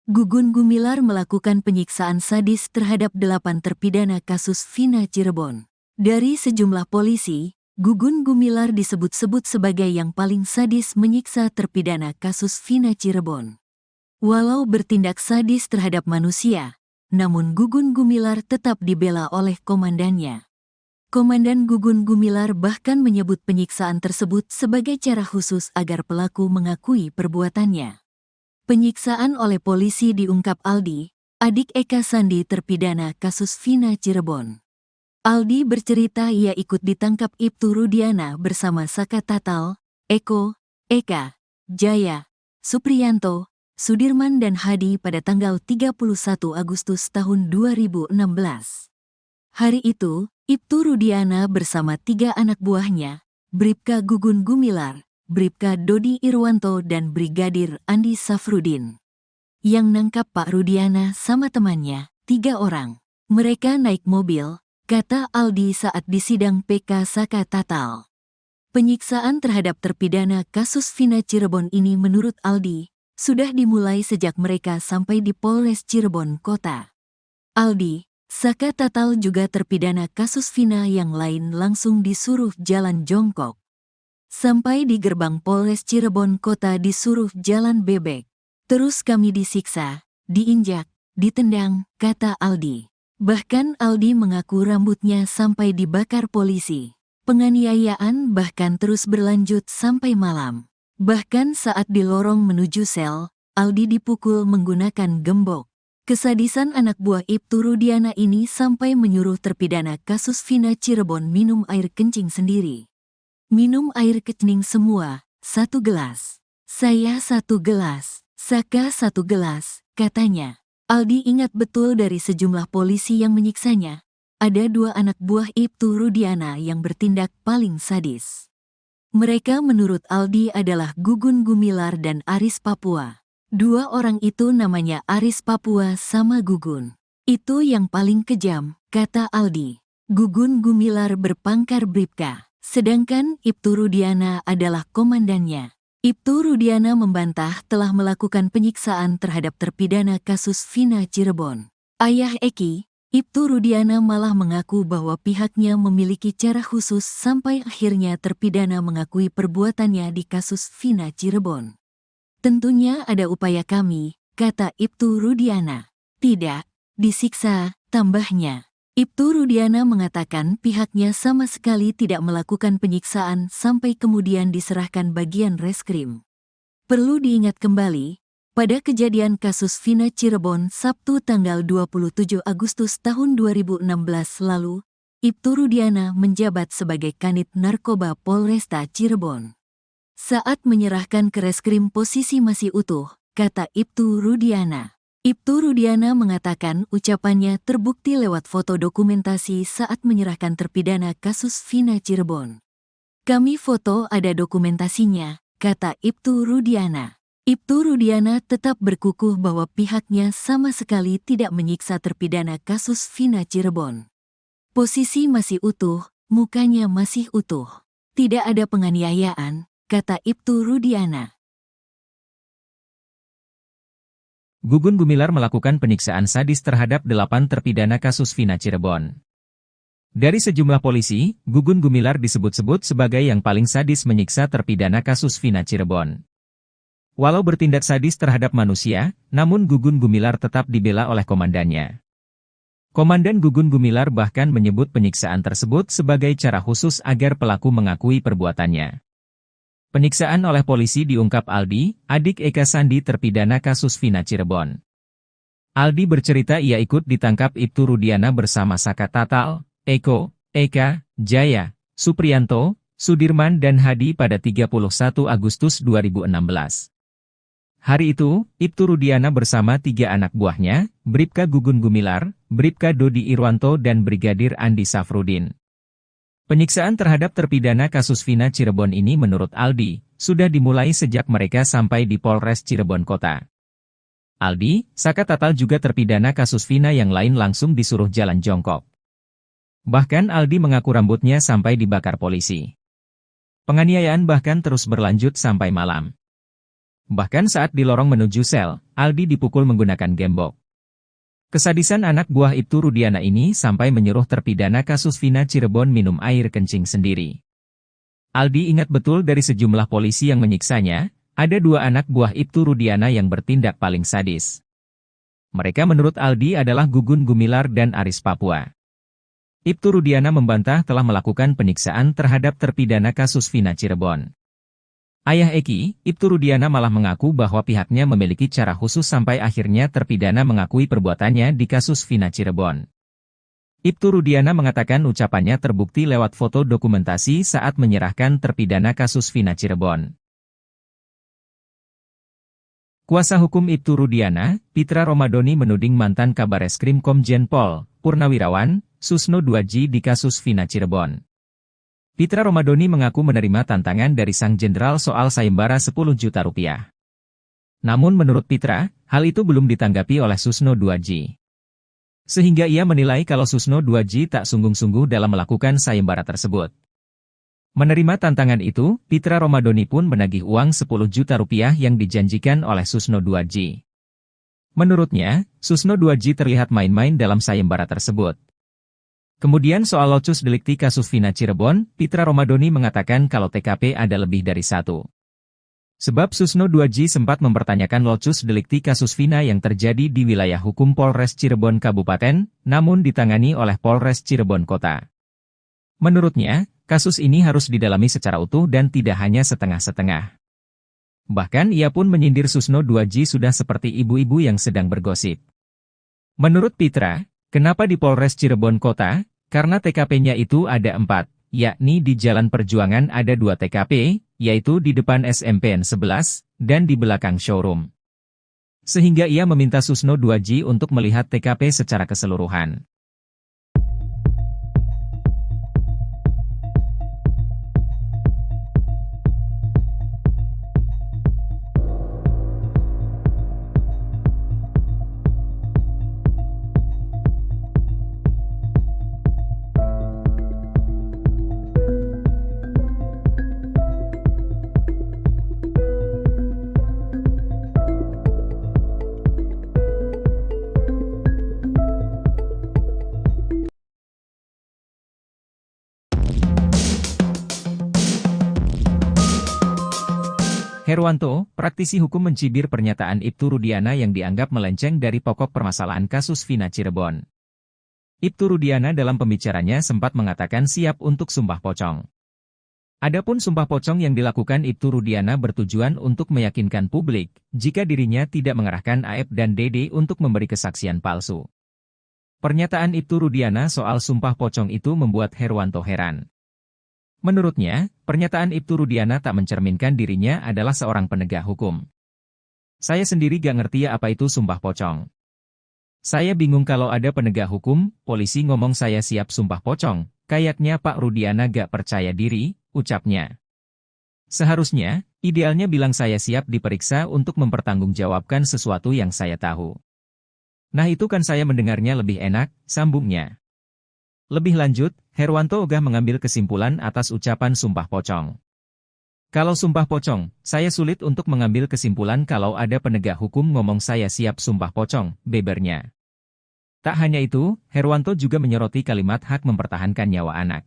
Gugun Gumilar melakukan penyiksaan sadis terhadap 8 terpidana kasus Vina Cirebon. Dari sejumlah polisi, Gugun Gumilar disebut-sebut sebagai yang paling sadis menyiksa terpidana kasus Vina Cirebon. Walau bertindak sadis terhadap manusia, namun Gugun Gumilar tetap dibela oleh komandannya. Komandan Gugun Gumilar bahkan menyebut penyiksaan tersebut sebagai cara khusus agar pelaku mengakui perbuatannya. Penyiksaan oleh polisi diungkap Aldi, adik Eka Sandi terpidana kasus Vina Cirebon. Aldi bercerita ia ikut ditangkap Ibtu Rudiana bersama Saka Tatal, Eko, Eka, Jaya, Supriyanto, Sudirman dan Hadi pada tanggal 31 Agustus tahun 2016. Hari itu, Ibtu Rudiana bersama 3 anak buahnya, Bribka Gugun Gumilar, Bribka Dodi Irwanto dan Brigadir Andi Safrudin, yang nangkap Pak Rudiana sama temannya, 3 orang. Mereka naik mobil, kata Aldi saat disidang PK Saka Tatal. Penyiksaan terhadap terpidana kasus Vina Cirebon ini menurut Aldi, sudah dimulai sejak mereka sampai di Polres Cirebon Kota. Aldi, Saka Tatal juga terpidana kasus Vina yang lain langsung disuruh jalan jongkok. Sampai di gerbang Polres Cirebon Kota disuruh jalan bebek. Terus kami disiksa, diinjak, ditendang, kata Aldi. Bahkan Aldi mengaku rambutnya sampai dibakar polisi. Penganiayaan bahkan terus berlanjut sampai malam. Bahkan saat di lorong menuju sel, Aldi dipukul menggunakan gembok. Kesadisan anak buah Ibtu Rudiana ini sampai menyuruh terpidana kasus Vina Cirebon minum air kencing sendiri. Minum air kencing semua, 1 gelas. Saya 1 gelas, Saka 1 gelas, katanya. Aldi ingat betul dari sejumlah polisi yang menyiksanya. Ada 2 anak buah Ibtu Rudiana yang bertindak paling sadis. Mereka menurut Aldi adalah Gugun Gumilar dan Aris Papua. 2 orang itu namanya Aris Papua sama Gugun. Itu yang paling kejam, kata Aldi. Gugun Gumilar berpangkat Bribka, sedangkan Ibtu Rudiana adalah komandannya. Ibtu Rudiana membantah telah melakukan penyiksaan terhadap terpidana kasus Vina Cirebon. Ayah Eki, Ibtu Rudiana malah mengaku bahwa pihaknya memiliki cara khusus sampai akhirnya terpidana mengakui perbuatannya di kasus Vina Cirebon. Tentunya ada upaya kami, kata Ibtu Rudiana. Tidak, disiksa, tambahnya. Ibtu Rudiana mengatakan pihaknya sama sekali tidak melakukan penyiksaan sampai kemudian diserahkan bagian reskrim. Perlu diingat kembali, pada kejadian kasus Vina Cirebon Sabtu tanggal 27 Agustus tahun 2016 lalu, Ibtu Rudiana menjabat sebagai Kanit Narkoba Polresta Cirebon. Saat menyerahkan ke reskrim posisi masih utuh, kata Ibtu Rudiana. Ibtu Rudiana mengatakan ucapannya terbukti lewat foto dokumentasi saat menyerahkan terpidana kasus Vina Cirebon. Kami foto ada dokumentasinya, kata Ibtu Rudiana. Ibtu Rudiana tetap berkukuh bahwa pihaknya sama sekali tidak menyiksa terpidana kasus Vina Cirebon. Posisi masih utuh, mukanya masih utuh. Tidak ada penganiayaan, kata Ibtu Rudiana. Gugun Gumilar melakukan penyiksaan sadis terhadap 8 terpidana kasus Vina Cirebon. Dari sejumlah polisi, Gugun Gumilar disebut-sebut sebagai yang paling sadis menyiksa terpidana kasus Vina Cirebon. Walau bertindak sadis terhadap manusia, namun Gugun Gumilar tetap dibela oleh komandannya. Komandan Gugun Gumilar bahkan menyebut penyiksaan tersebut sebagai cara khusus agar pelaku mengakui perbuatannya. Penyiksaan oleh polisi diungkap Aldi, adik Eka Sandi terpidana kasus Vina Cirebon. Aldi bercerita ia ikut ditangkap Ibtu Rudiana bersama Saka Tatal, Eko, Eka, Jaya, Supriyanto, Sudirman dan Hadi pada 31 Agustus 2016. Hari itu, Ibtu Rudiana bersama 3 anak buahnya, Bribka Gugun Gumilar, Bribka Dodi Irwanto dan Brigadir Andi Safrudin. Penyiksaan terhadap terpidana kasus Vina Cirebon ini menurut Aldi, sudah dimulai sejak mereka sampai di Polres Cirebon Kota. Aldi, Saka Tatal juga terpidana kasus Vina yang lain langsung disuruh jalan jongkok. Bahkan Aldi mengaku rambutnya sampai dibakar polisi. Penganiayaan bahkan terus berlanjut sampai malam. Bahkan saat di lorong menuju sel, Aldi dipukul menggunakan gembok. Kesadisan anak buah Ibtu Rudiana ini sampai menyuruh terpidana kasus Vina Cirebon minum air kencing sendiri. Aldi ingat betul dari sejumlah polisi yang menyiksanya, ada 2 anak buah Ibtu Rudiana yang bertindak paling sadis. Mereka menurut Aldi adalah Gugun Gumilar dan Aris Papua. Ibtu Rudiana membantah telah melakukan penyiksaan terhadap terpidana kasus Vina Cirebon. Ayah Eki, Ibtu Rudiana malah mengaku bahwa pihaknya memiliki cara khusus sampai akhirnya terpidana mengakui perbuatannya di kasus Vina Cirebon. Ibtu Rudiana mengatakan ucapannya terbukti lewat foto dokumentasi saat menyerahkan terpidana kasus Vina Cirebon. Kuasa hukum Ibtu Rudiana, Pitra Romadoni menuding mantan Kabareskrim Komjen Pol, Purnawirawan, Susno 2J di kasus Vina Cirebon. Pitra Romadoni mengaku menerima tantangan dari sang jenderal soal sayembara 10 juta rupiah. Namun menurut Pitra, hal itu belum ditanggapi oleh Susno 2J. Sehingga ia menilai kalau Susno 2J tak sungguh-sungguh dalam melakukan sayembara tersebut. Menerima tantangan itu, Pitra Romadoni pun menagih uang 10 juta rupiah yang dijanjikan oleh Susno 2J. Menurutnya, Susno 2J terlihat main-main dalam sayembara tersebut. Kemudian soal locus delikti kasus Vina Cirebon, Pitra Romadoni mengatakan kalau TKP ada lebih dari satu. Sebab Susno 2J sempat mempertanyakan locus delikti kasus Vina yang terjadi di wilayah hukum Polres Cirebon Kabupaten, namun ditangani oleh Polres Cirebon Kota. Menurutnya, kasus ini harus didalami secara utuh dan tidak hanya setengah-setengah. Bahkan ia pun menyindir Susno 2J sudah seperti ibu-ibu yang sedang bergosip. Menurut Pitra, kenapa di Polres Cirebon Kota? Karena TKP-nya itu ada 4, yakni di Jalan Perjuangan ada 2 TKP, yaitu di depan SMPN 11, dan di belakang showroom. Sehingga ia meminta Susno 2J untuk melihat TKP secara keseluruhan. Herwanto, praktisi hukum mencibir pernyataan Ibtu Rudiana yang dianggap melenceng dari pokok permasalahan kasus Vina Cirebon. Ibtu Rudiana dalam pembicaranya sempat mengatakan siap untuk sumpah pocong. Adapun sumpah pocong yang dilakukan Ibtu Rudiana bertujuan untuk meyakinkan publik, jika dirinya tidak mengerahkan Aep dan Dede untuk memberi kesaksian palsu. Pernyataan Ibtu Rudiana soal sumpah pocong itu membuat Herwanto heran. Menurutnya, pernyataan Ibtu Rudiana tak mencerminkan dirinya adalah seorang penegak hukum. Saya sendiri gak ngerti apa itu sumpah pocong. Saya bingung kalau ada penegak hukum, polisi ngomong saya siap sumpah pocong, kayaknya Pak Rudiana gak percaya diri, ucapnya. Seharusnya, idealnya bilang saya siap diperiksa untuk mempertanggungjawabkan sesuatu yang saya tahu. Nah itu kan saya mendengarnya lebih enak, sambungnya. Lebih lanjut, Herwanto ogah mengambil kesimpulan atas ucapan sumpah pocong. Kalau sumpah pocong, saya sulit untuk mengambil kesimpulan kalau ada penegak hukum ngomong saya siap sumpah pocong, bebernya. Tak hanya itu, Herwanto juga menyoroti kalimat hak mempertahankan nyawa anak.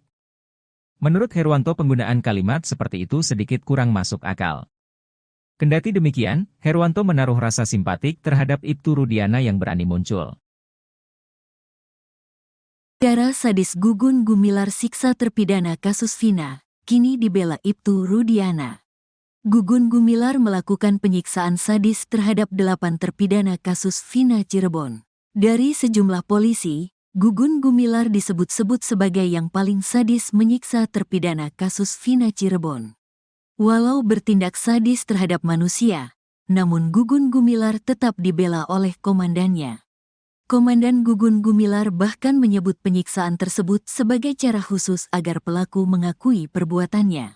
Menurut Herwanto penggunaan kalimat seperti itu sedikit kurang masuk akal. Kendati demikian, Herwanto menaruh rasa simpatik terhadap Ibtu Rudiana yang berani muncul. Cara sadis Gugun Gumilar siksa terpidana kasus Vina, kini dibela Ibtu Rudiana. Gugun Gumilar melakukan penyiksaan sadis terhadap 8 terpidana kasus Vina Cirebon. Dari sejumlah polisi, Gugun Gumilar disebut-sebut sebagai yang paling sadis menyiksa terpidana kasus Vina Cirebon. Walau bertindak sadis terhadap manusia, namun Gugun Gumilar tetap dibela oleh komandannya. Komandan Gugun Gumilar bahkan menyebut penyiksaan tersebut sebagai cara khusus agar pelaku mengakui perbuatannya.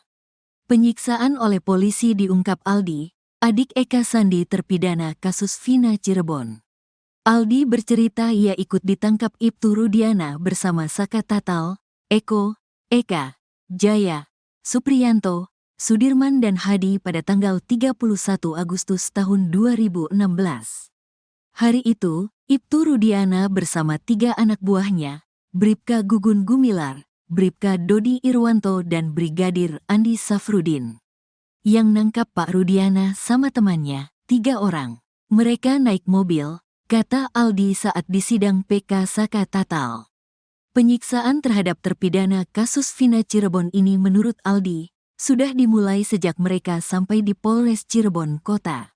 Penyiksaan oleh polisi diungkap Aldi, adik Eka Sandi terpidana kasus Vina Cirebon. Aldi bercerita ia ikut ditangkap Ibtu Rudiana bersama Saka Tatal, Eko, Eka, Jaya, Supriyanto, Sudirman dan Hadi pada tanggal 31 Agustus tahun 2016. Hari itu, Ibtu Rudiana bersama 3 anak buahnya, Bribka Gugun Gumilar, Bribka Dodi Irwanto dan Brigadir Andi Safrudin. Yang nangkap Pak Rudiana sama temannya, 3 orang. Mereka naik mobil, kata Aldi saat disidang PK Saka Tatal. Penyiksaan terhadap terpidana kasus Vina Cirebon ini menurut Aldi, sudah dimulai sejak mereka sampai di Polres Cirebon Kota.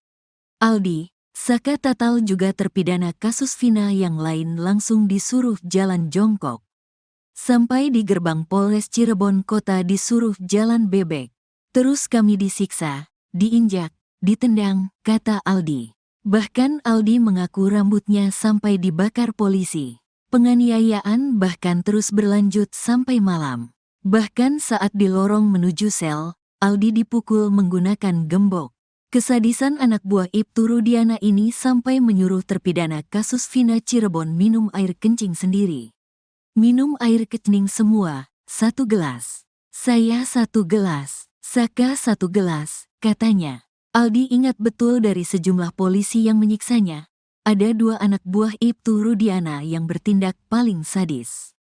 Aldi, Saka Tatal juga terpidana kasus Vina yang lain langsung disuruh jalan jongkok. Sampai di gerbang Polres Cirebon Kota disuruh jalan bebek. Terus kami disiksa, diinjak, ditendang, kata Aldi. Bahkan Aldi mengaku rambutnya sampai dibakar polisi. Penganiayaan bahkan terus berlanjut sampai malam. Bahkan saat di lorong menuju sel, Aldi dipukul menggunakan gembok. Kesadisan anak buah Ibtu Rudiana ini sampai menyuruh terpidana kasus Vina Cirebon minum air kencing sendiri. Minum air kencing semua, 1 gelas. Saya 1 gelas, Saka 1 gelas, katanya. Aldi ingat betul dari sejumlah polisi yang menyiksanya. Ada 2 anak buah Ibtu Rudiana yang bertindak paling sadis.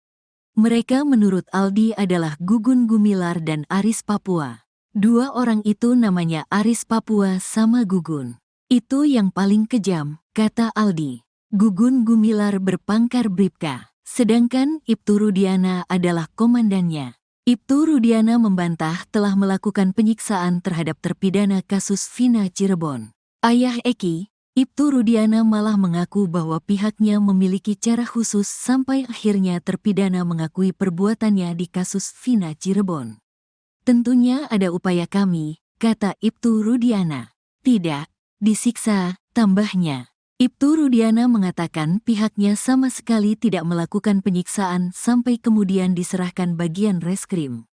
Mereka menurut Aldi adalah Gugun Gumilar dan Aris Papua. 2 orang itu namanya Aris Papua sama Gugun. Itu yang paling kejam, kata Aldi. Gugun Gumilar berpangkat Bribka, sedangkan Ibtu Rudiana adalah komandannya. Ibtu Rudiana membantah telah melakukan penyiksaan terhadap terpidana kasus Vina Cirebon. Ayah Eki, Ibtu Rudiana malah mengaku bahwa pihaknya memiliki cara khusus sampai akhirnya terpidana mengakui perbuatannya di kasus Vina Cirebon. Tentunya ada upaya kami, kata Ibtu Rudiana. Tidak, disiksa, tambahnya. Ibtu Rudiana mengatakan pihaknya sama sekali tidak melakukan penyiksaan sampai kemudian diserahkan bagian reskrim.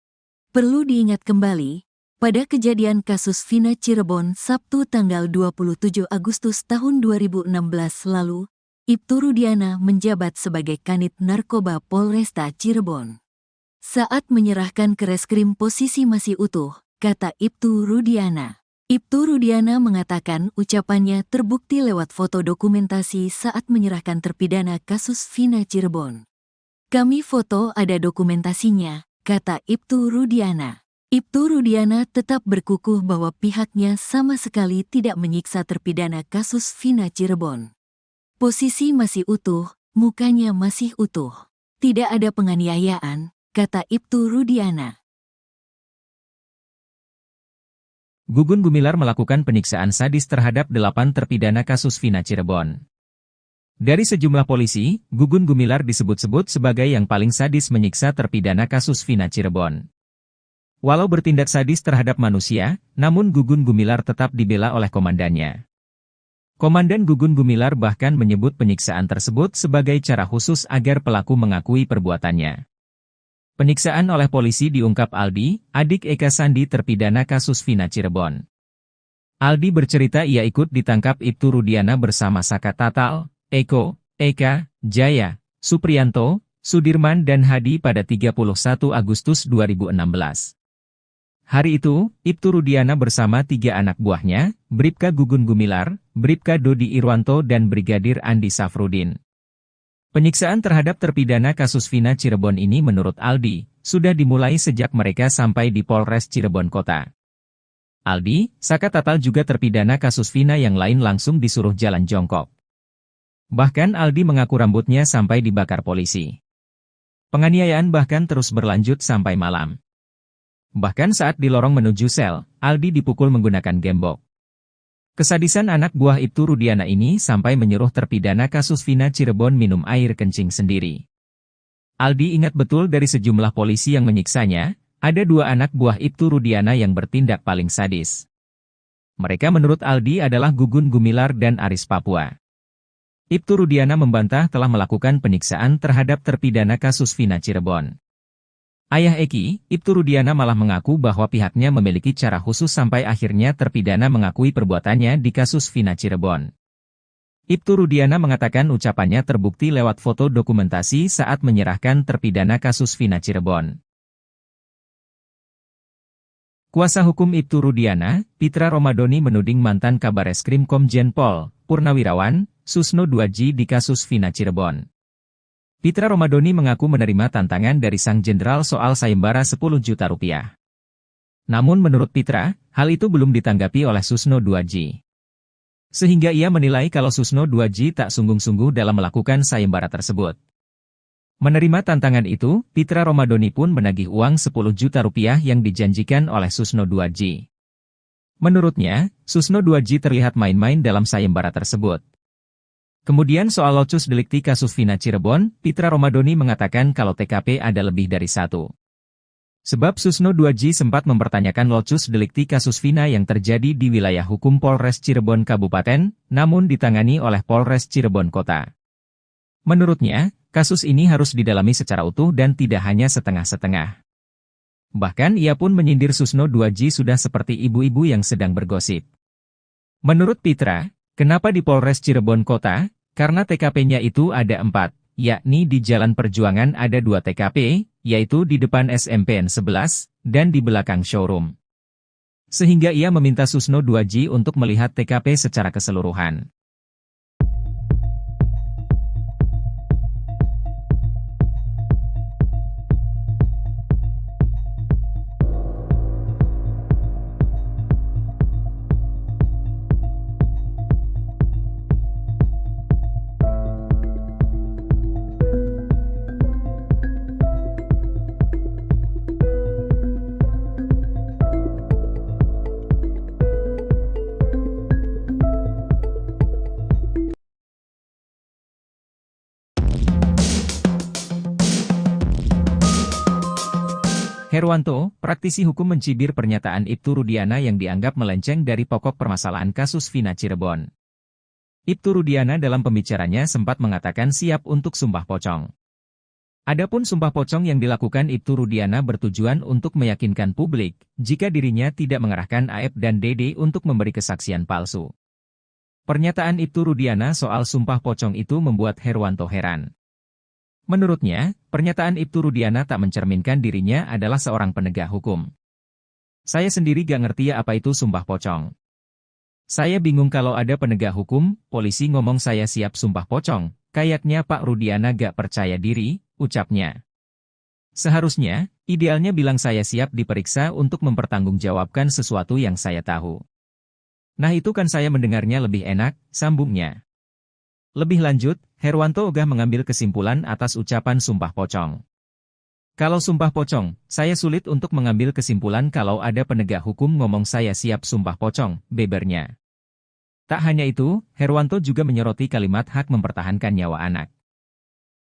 Perlu diingat kembali, pada kejadian kasus Vina Cirebon Sabtu tanggal 27 Agustus tahun 2016 lalu, Ibtu Rudiana menjabat sebagai Kanit Narkoba Polresta Cirebon. Saat menyerahkan ke reskrim posisi masih utuh, kata Ibtu Rudiana. Ibtu Rudiana mengatakan ucapannya terbukti lewat foto dokumentasi saat menyerahkan terpidana kasus Vina Cirebon. Kami foto ada dokumentasinya, kata Ibtu Rudiana. Ibtu Rudiana tetap berkukuh bahwa pihaknya sama sekali tidak menyiksa terpidana kasus Vina Cirebon. Posisi masih utuh, mukanya masih utuh. Tidak ada penganiayaan, kata Ibtu Rudiana. Gugun Gumilar melakukan penyiksaan sadis terhadap 8 terpidana kasus Vina Cirebon. Dari sejumlah polisi, Gugun Gumilar disebut-sebut sebagai yang paling sadis menyiksa terpidana kasus Vina Cirebon. Walau bertindak sadis terhadap manusia, namun Gugun Gumilar tetap dibela oleh komandannya. Komandan Gugun Gumilar bahkan menyebut penyiksaan tersebut sebagai cara khusus agar pelaku mengakui perbuatannya. Penyiksaan oleh polisi diungkap Aldi, adik Eka Sandi terpidana kasus Vina Cirebon. Aldi bercerita ia ikut ditangkap Ibtu Rudiana bersama Saka Tatal, Eko, Eka, Jaya, Supriyanto, Sudirman dan Hadi pada 31 Agustus 2016. Hari itu, Ibtu Rudiana bersama 3 anak buahnya, Bribka Gugun Gumilar, Bribka Dodi Irwanto dan Brigadir Andi Safrudin. Penyiksaan terhadap terpidana kasus Vina Cirebon ini menurut Aldi, sudah dimulai sejak mereka sampai di Polres Cirebon Kota. Aldi, Saka Tatal juga terpidana kasus Vina yang lain langsung disuruh jalan jongkok. Bahkan Aldi mengaku rambutnya sampai dibakar polisi. Penganiayaan bahkan terus berlanjut sampai malam. Bahkan saat di lorong menuju sel, Aldi dipukul menggunakan gembok. Kesadisan anak buah Ibtu Rudiana ini sampai menyuruh terpidana kasus Vina Cirebon minum air kencing sendiri. Aldi ingat betul dari sejumlah polisi yang menyiksanya, ada 2 anak buah Ibtu Rudiana yang bertindak paling sadis. Mereka menurut Aldi adalah Gugun Gumilar dan Aris Papua. Ibtu Rudiana membantah telah melakukan penyiksaan terhadap terpidana kasus Vina Cirebon. Ayah Eki, Ibtu Rudiana malah mengaku bahwa pihaknya memiliki cara khusus sampai akhirnya terpidana mengakui perbuatannya di kasus Vina Cirebon. Ibtu Rudiana mengatakan ucapannya terbukti lewat foto dokumentasi saat menyerahkan terpidana kasus Vina Cirebon. Kuasa hukum Ibtu Rudiana, Pitra Romadoni menuding mantan Kabareskrim Komjen Pol, Purnawirawan, Susno Duaji di kasus Vina Cirebon. Pitra Romadoni mengaku menerima tantangan dari sang jenderal soal sayembara 10 juta rupiah. Namun menurut Pitra, hal itu belum ditanggapi oleh Susno Duaji. Sehingga ia menilai kalau Susno Duaji tak sungguh-sungguh dalam melakukan sayembara tersebut. Menerima tantangan itu, Pitra Romadoni pun menagih uang 10 juta rupiah yang dijanjikan oleh Susno Duaji. Menurutnya, Susno Duaji terlihat main-main dalam sayembara tersebut. Kemudian soal locus delikti kasus Vina Cirebon, Pitra Romadoni mengatakan kalau TKP ada lebih dari 1. Sebab Susno 2J sempat mempertanyakan locus delikti kasus Vina yang terjadi di wilayah hukum Polres Cirebon Kabupaten, namun ditangani oleh Polres Cirebon Kota. Menurutnya, kasus ini harus didalami secara utuh dan tidak hanya setengah-setengah. Bahkan ia pun menyindir Susno 2J sudah seperti ibu-ibu yang sedang bergosip. Menurut Pitra, kenapa di Polres Cirebon Kota? Karena TKP-nya itu ada 4. Yakni di Jalan Perjuangan ada 2 TKP, yaitu di depan SMPN 11, dan di belakang showroom. Sehingga ia meminta Susno 2J untuk melihat TKP secara keseluruhan. Herwanto, praktisi hukum mencibir pernyataan Ibtu Rudiana yang dianggap melenceng dari pokok permasalahan kasus Vina Cirebon. Ibtu Rudiana dalam pembicaranya sempat mengatakan siap untuk sumpah pocong. Adapun sumpah pocong yang dilakukan Ibtu Rudiana bertujuan untuk meyakinkan publik jika dirinya tidak mengerahkan Aep dan Dede untuk memberi kesaksian palsu. Pernyataan Ibtu Rudiana soal sumpah pocong itu membuat Herwanto heran. Menurutnya, pernyataan Ibtu Rudiana tak mencerminkan dirinya adalah seorang penegak hukum. Saya sendiri gak ngerti apa itu sumpah pocong. Saya bingung kalau ada penegak hukum, polisi ngomong saya siap sumpah pocong, kayaknya Pak Rudiana gak percaya diri, ucapnya. Seharusnya, idealnya bilang saya siap diperiksa untuk mempertanggungjawabkan sesuatu yang saya tahu. Nah itu kan saya mendengarnya lebih enak, sambungnya. Lebih lanjut, Herwanto ogah mengambil kesimpulan atas ucapan sumpah pocong. Kalau sumpah pocong, saya sulit untuk mengambil kesimpulan kalau ada penegak hukum ngomong saya siap sumpah pocong, bebernya. Tak hanya itu, Herwanto juga menyoroti kalimat hak mempertahankan nyawa anak.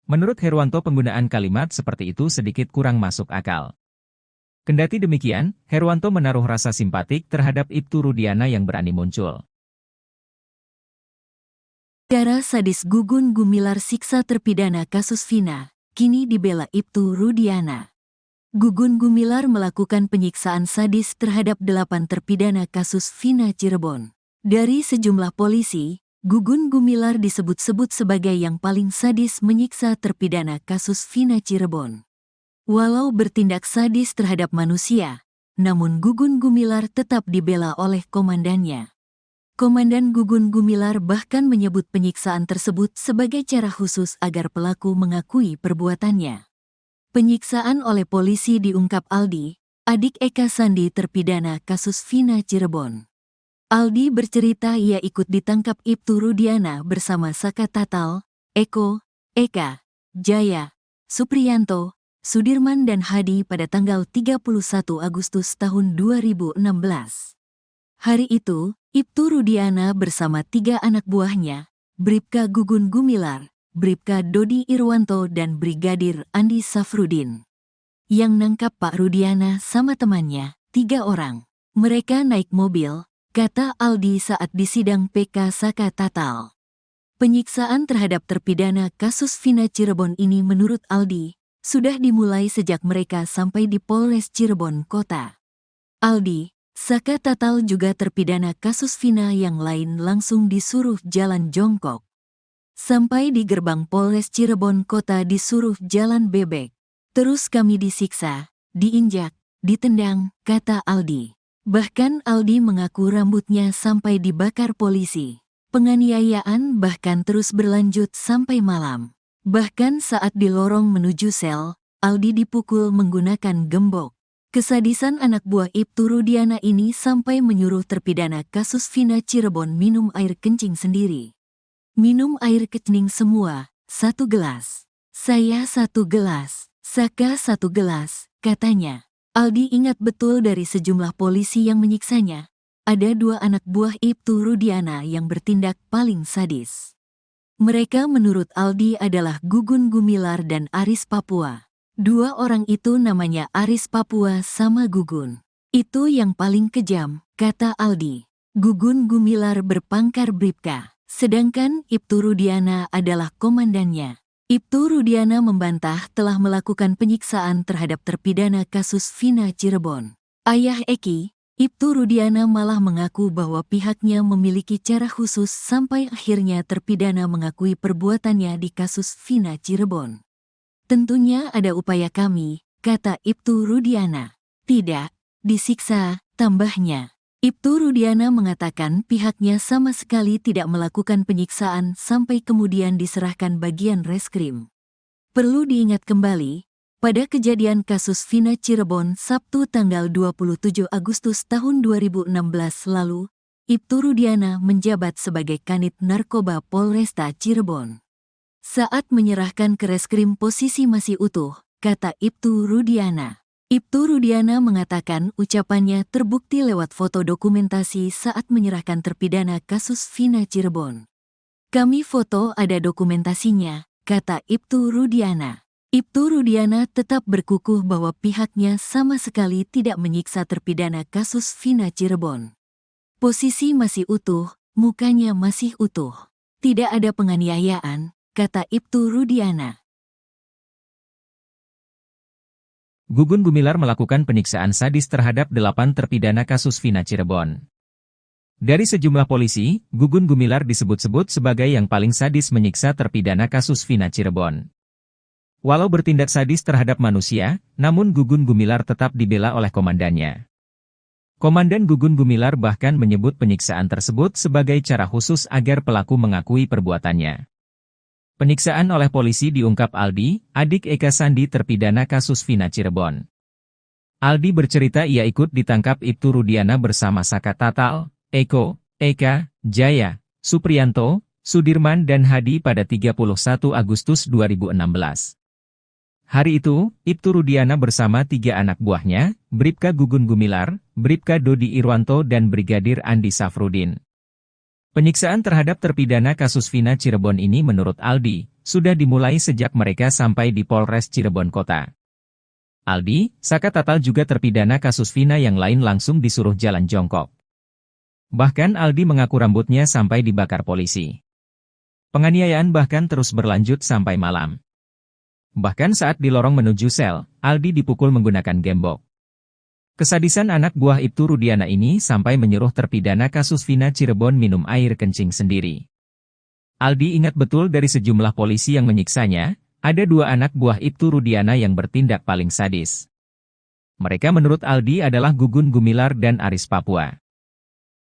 Menurut Herwanto penggunaan kalimat seperti itu sedikit kurang masuk akal. Kendati demikian, Herwanto menaruh rasa simpatik terhadap Ibtu Rudiana yang berani muncul. Cara sadis Gugun Gumilar siksa terpidana kasus Vina, kini dibela Ibtu Rudiana. Gugun Gumilar melakukan penyiksaan sadis terhadap 8 terpidana kasus Vina Cirebon. Dari sejumlah polisi, Gugun Gumilar disebut-sebut sebagai yang paling sadis menyiksa terpidana kasus Vina Cirebon. Walau bertindak sadis terhadap manusia, namun Gugun Gumilar tetap dibela oleh komandannya. Komandan Gugun Gumilar bahkan menyebut penyiksaan tersebut sebagai cara khusus agar pelaku mengakui perbuatannya. Penyiksaan oleh polisi diungkap Aldi, adik Eka Sandi terpidana kasus Vina Cirebon. Aldi bercerita ia ikut ditangkap Ibtu Rudiana bersama Saka Tatal, Eko, Eka, Jaya, Supriyanto, Sudirman dan Hadi pada tanggal 31 Agustus tahun 2016. Hari itu, Ibtu Rudiana bersama 3 anak buahnya, Bribka Gugun Gumilar, Bribka Dodi Irwanto dan Brigadir Andi Safrudin. Yang nangkap Pak Rudiana sama temannya, 3 orang. Mereka naik mobil, kata Aldi saat disidang PK Saka Tatal. Penyiksaan terhadap terpidana kasus Vina Cirebon ini menurut Aldi, sudah dimulai sejak mereka sampai di Polres Cirebon Kota. Aldi, Saka Tatal juga terpidana kasus Vina yang lain langsung disuruh jalan jongkok. Sampai di gerbang Polres Cirebon Kota disuruh jalan bebek. Terus kami disiksa, diinjak, ditendang, kata Aldi. Bahkan Aldi mengaku rambutnya sampai dibakar polisi. Penganiayaan bahkan terus berlanjut sampai malam. Bahkan saat di lorong menuju sel, Aldi dipukul menggunakan gembok. Kesadisan anak buah Ibtu Rudiana ini sampai menyuruh terpidana kasus Vina Cirebon minum air kencing sendiri. Minum air kencing semua, 1 gelas. Saya 1 gelas, Saka 1 gelas, katanya. Aldi ingat betul dari sejumlah polisi yang menyiksanya. Ada 2 anak buah Ibtu Rudiana yang bertindak paling sadis. Mereka menurut Aldi adalah Gugun Gumilar dan Aris Papua. Dua orang itu namanya Aris Papua sama Gugun. Itu yang paling kejam, kata Aldi. Gugun Gumilar berpangkat Bribka, sedangkan Ibtu Rudiana adalah komandannya. Ibtu Rudiana membantah telah melakukan penyiksaan terhadap terpidana kasus Vina Cirebon. Ayah Eki, Ibtu Rudiana malah mengaku bahwa pihaknya memiliki cara khusus sampai akhirnya terpidana mengakui perbuatannya di kasus Vina Cirebon. Tentunya ada upaya kami, kata Ibtu Rudiana. Tidak, disiksa, tambahnya. Ibtu Rudiana mengatakan pihaknya sama sekali tidak melakukan penyiksaan sampai kemudian diserahkan bagian reskrim. Perlu diingat kembali, pada kejadian kasus Vina Cirebon Sabtu tanggal 27 Agustus tahun 2016 lalu, Ibtu Rudiana menjabat sebagai Kanit Narkoba Polresta Cirebon. Saat menyerahkan ke reskrim posisi masih utuh, kata Ibtu Rudiana. Ibtu Rudiana mengatakan ucapannya terbukti lewat foto dokumentasi saat menyerahkan terpidana kasus Vina Cirebon. Kami foto ada dokumentasinya, kata Ibtu Rudiana. Ibtu Rudiana tetap berkukuh bahwa pihaknya sama sekali tidak menyiksa terpidana kasus Vina Cirebon. Posisi masih utuh, mukanya masih utuh. Tidak ada penganiayaan, kata Ibtu Rudiana. Gugun Gumilar melakukan penyiksaan sadis terhadap 8 terpidana kasus Vina Cirebon. Dari sejumlah polisi, Gugun Gumilar disebut-sebut sebagai yang paling sadis menyiksa terpidana kasus Vina Cirebon. Walau bertindak sadis terhadap manusia, namun Gugun Gumilar tetap dibela oleh komandannya. Komandan Gugun Gumilar bahkan menyebut penyiksaan tersebut sebagai cara khusus agar pelaku mengakui perbuatannya. Penyiksaan oleh polisi diungkap Aldi, adik Eka Sandi terpidana kasus Vina Cirebon. Aldi bercerita ia ikut ditangkap Ibtu Rudiana bersama Saka Tatal, Eko, Eka, Jaya, Supriyanto, Sudirman dan Hadi pada 31 Agustus 2016. Hari itu, Ibtu Rudiana bersama 3 anak buahnya, Bribka Gugun Gumilar, Bribka Dodi Irwanto dan Brigadir Andi Safrudin. Penyiksaan terhadap terpidana kasus Vina Cirebon ini menurut Aldi, sudah dimulai sejak mereka sampai di Polres Cirebon Kota. Aldi, Saka Tatal juga terpidana kasus Vina yang lain langsung disuruh jalan jongkok. Bahkan Aldi mengaku rambutnya sampai dibakar polisi. Penganiayaan bahkan terus berlanjut sampai malam. Bahkan saat di lorong menuju sel, Aldi dipukul menggunakan gembok. Kesadisan anak buah Ibtu Rudiana ini sampai menyuruh terpidana kasus Vina Cirebon minum air kencing sendiri. Aldi ingat betul dari sejumlah polisi yang menyiksanya, ada 2 anak buah Ibtu Rudiana yang bertindak paling sadis. Mereka menurut Aldi adalah Gugun Gumilar dan Aris Papua.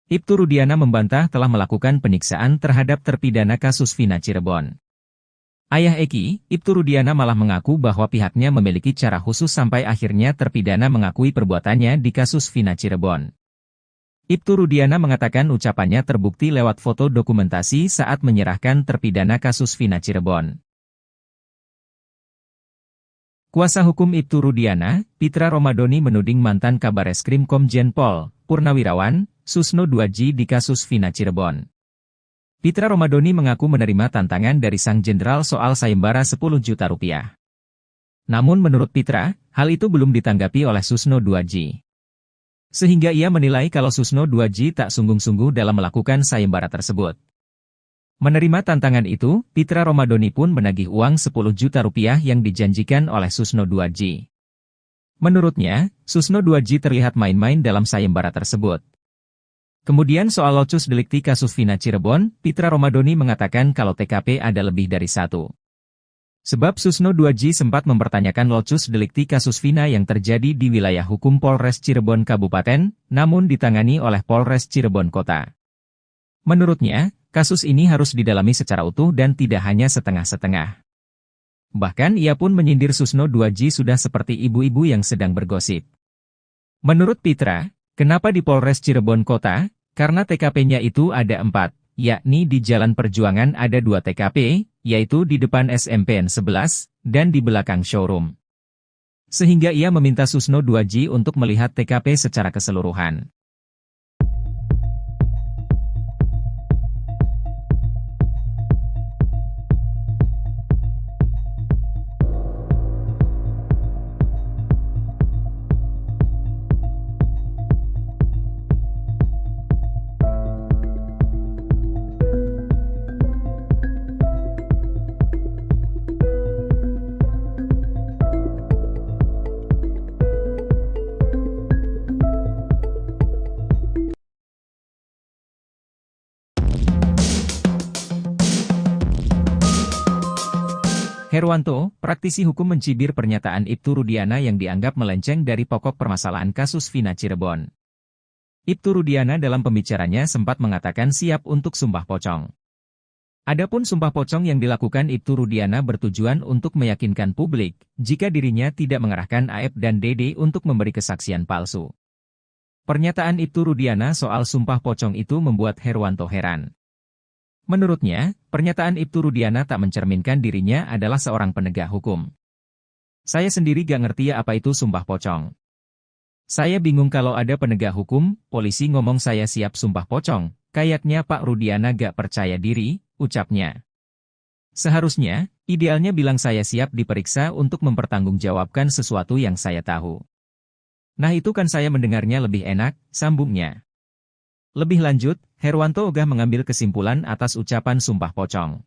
Ibtu Rudiana membantah telah melakukan penyiksaan terhadap terpidana kasus Vina Cirebon. Ayah Eki, Ibtu Rudiana malah mengaku bahwa pihaknya memiliki cara khusus sampai akhirnya terpidana mengakui perbuatannya di kasus Vina Cirebon. Ibtu Rudiana mengatakan ucapannya terbukti lewat foto dokumentasi saat menyerahkan terpidana kasus Vina Cirebon. Kuasa hukum Ibtu Rudiana, Pitra Romadoni menuding mantan Kabareskrim Komjen Pol, Purnawirawan, Susno Duaji di kasus Vina Cirebon. Pitra Romadoni mengaku menerima tantangan dari sang jenderal soal sayembara 10 juta rupiah. Namun menurut Pitra, hal itu belum ditanggapi oleh Susno Duaji. Sehingga ia menilai kalau Susno Duaji tak sungguh-sungguh dalam melakukan sayembara tersebut. Menerima tantangan itu, Pitra Romadoni pun menagih uang 10 juta rupiah yang dijanjikan oleh Susno Duaji. Menurutnya, Susno Duaji terlihat main-main dalam sayembara tersebut. Kemudian soal locus delikti kasus Vina Cirebon, Pitra Romadoni mengatakan kalau TKP ada lebih dari 1. Sebab Susno Duaji sempat mempertanyakan locus delikti kasus Vina yang terjadi di wilayah hukum Polres Cirebon Kabupaten, namun ditangani oleh Polres Cirebon Kota. Menurutnya, kasus ini harus didalami secara utuh dan tidak hanya setengah-setengah. Bahkan ia pun menyindir Susno Duaji sudah seperti ibu-ibu yang sedang bergosip. Menurut Pitra, kenapa di Polres Cirebon Kota? Karena TKP-nya itu ada 4, yakni di Jalan Perjuangan ada 2 TKP, yaitu di depan SMPN 11, dan di belakang showroom. Sehingga ia meminta Susno Duaji untuk melihat TKP secara keseluruhan. Herwanto, praktisi hukum mencibir pernyataan Ibtu Rudiana yang dianggap melenceng dari pokok permasalahan kasus Vina Cirebon. Ibtu Rudiana dalam pembicaranya sempat mengatakan siap untuk sumpah pocong. Adapun sumpah pocong yang dilakukan Ibtu Rudiana bertujuan untuk meyakinkan publik jika dirinya tidak mengerahkan Aep dan Dede untuk memberi kesaksian palsu. Pernyataan Ibtu Rudiana soal sumpah pocong itu membuat Herwanto heran. Menurutnya, pernyataan Ibtu Rudiana tak mencerminkan dirinya adalah seorang penegak hukum. Saya sendiri gak ngerti apa itu sumpah pocong. Saya bingung kalau ada penegak hukum, polisi ngomong saya siap sumpah pocong, kayaknya Pak Rudiana gak percaya diri, ucapnya. Seharusnya, idealnya bilang saya siap diperiksa untuk mempertanggungjawabkan sesuatu yang saya tahu. Nah itu kan saya mendengarnya lebih enak, sambungnya. Lebih lanjut, Herwanto ogah mengambil kesimpulan atas ucapan sumpah pocong.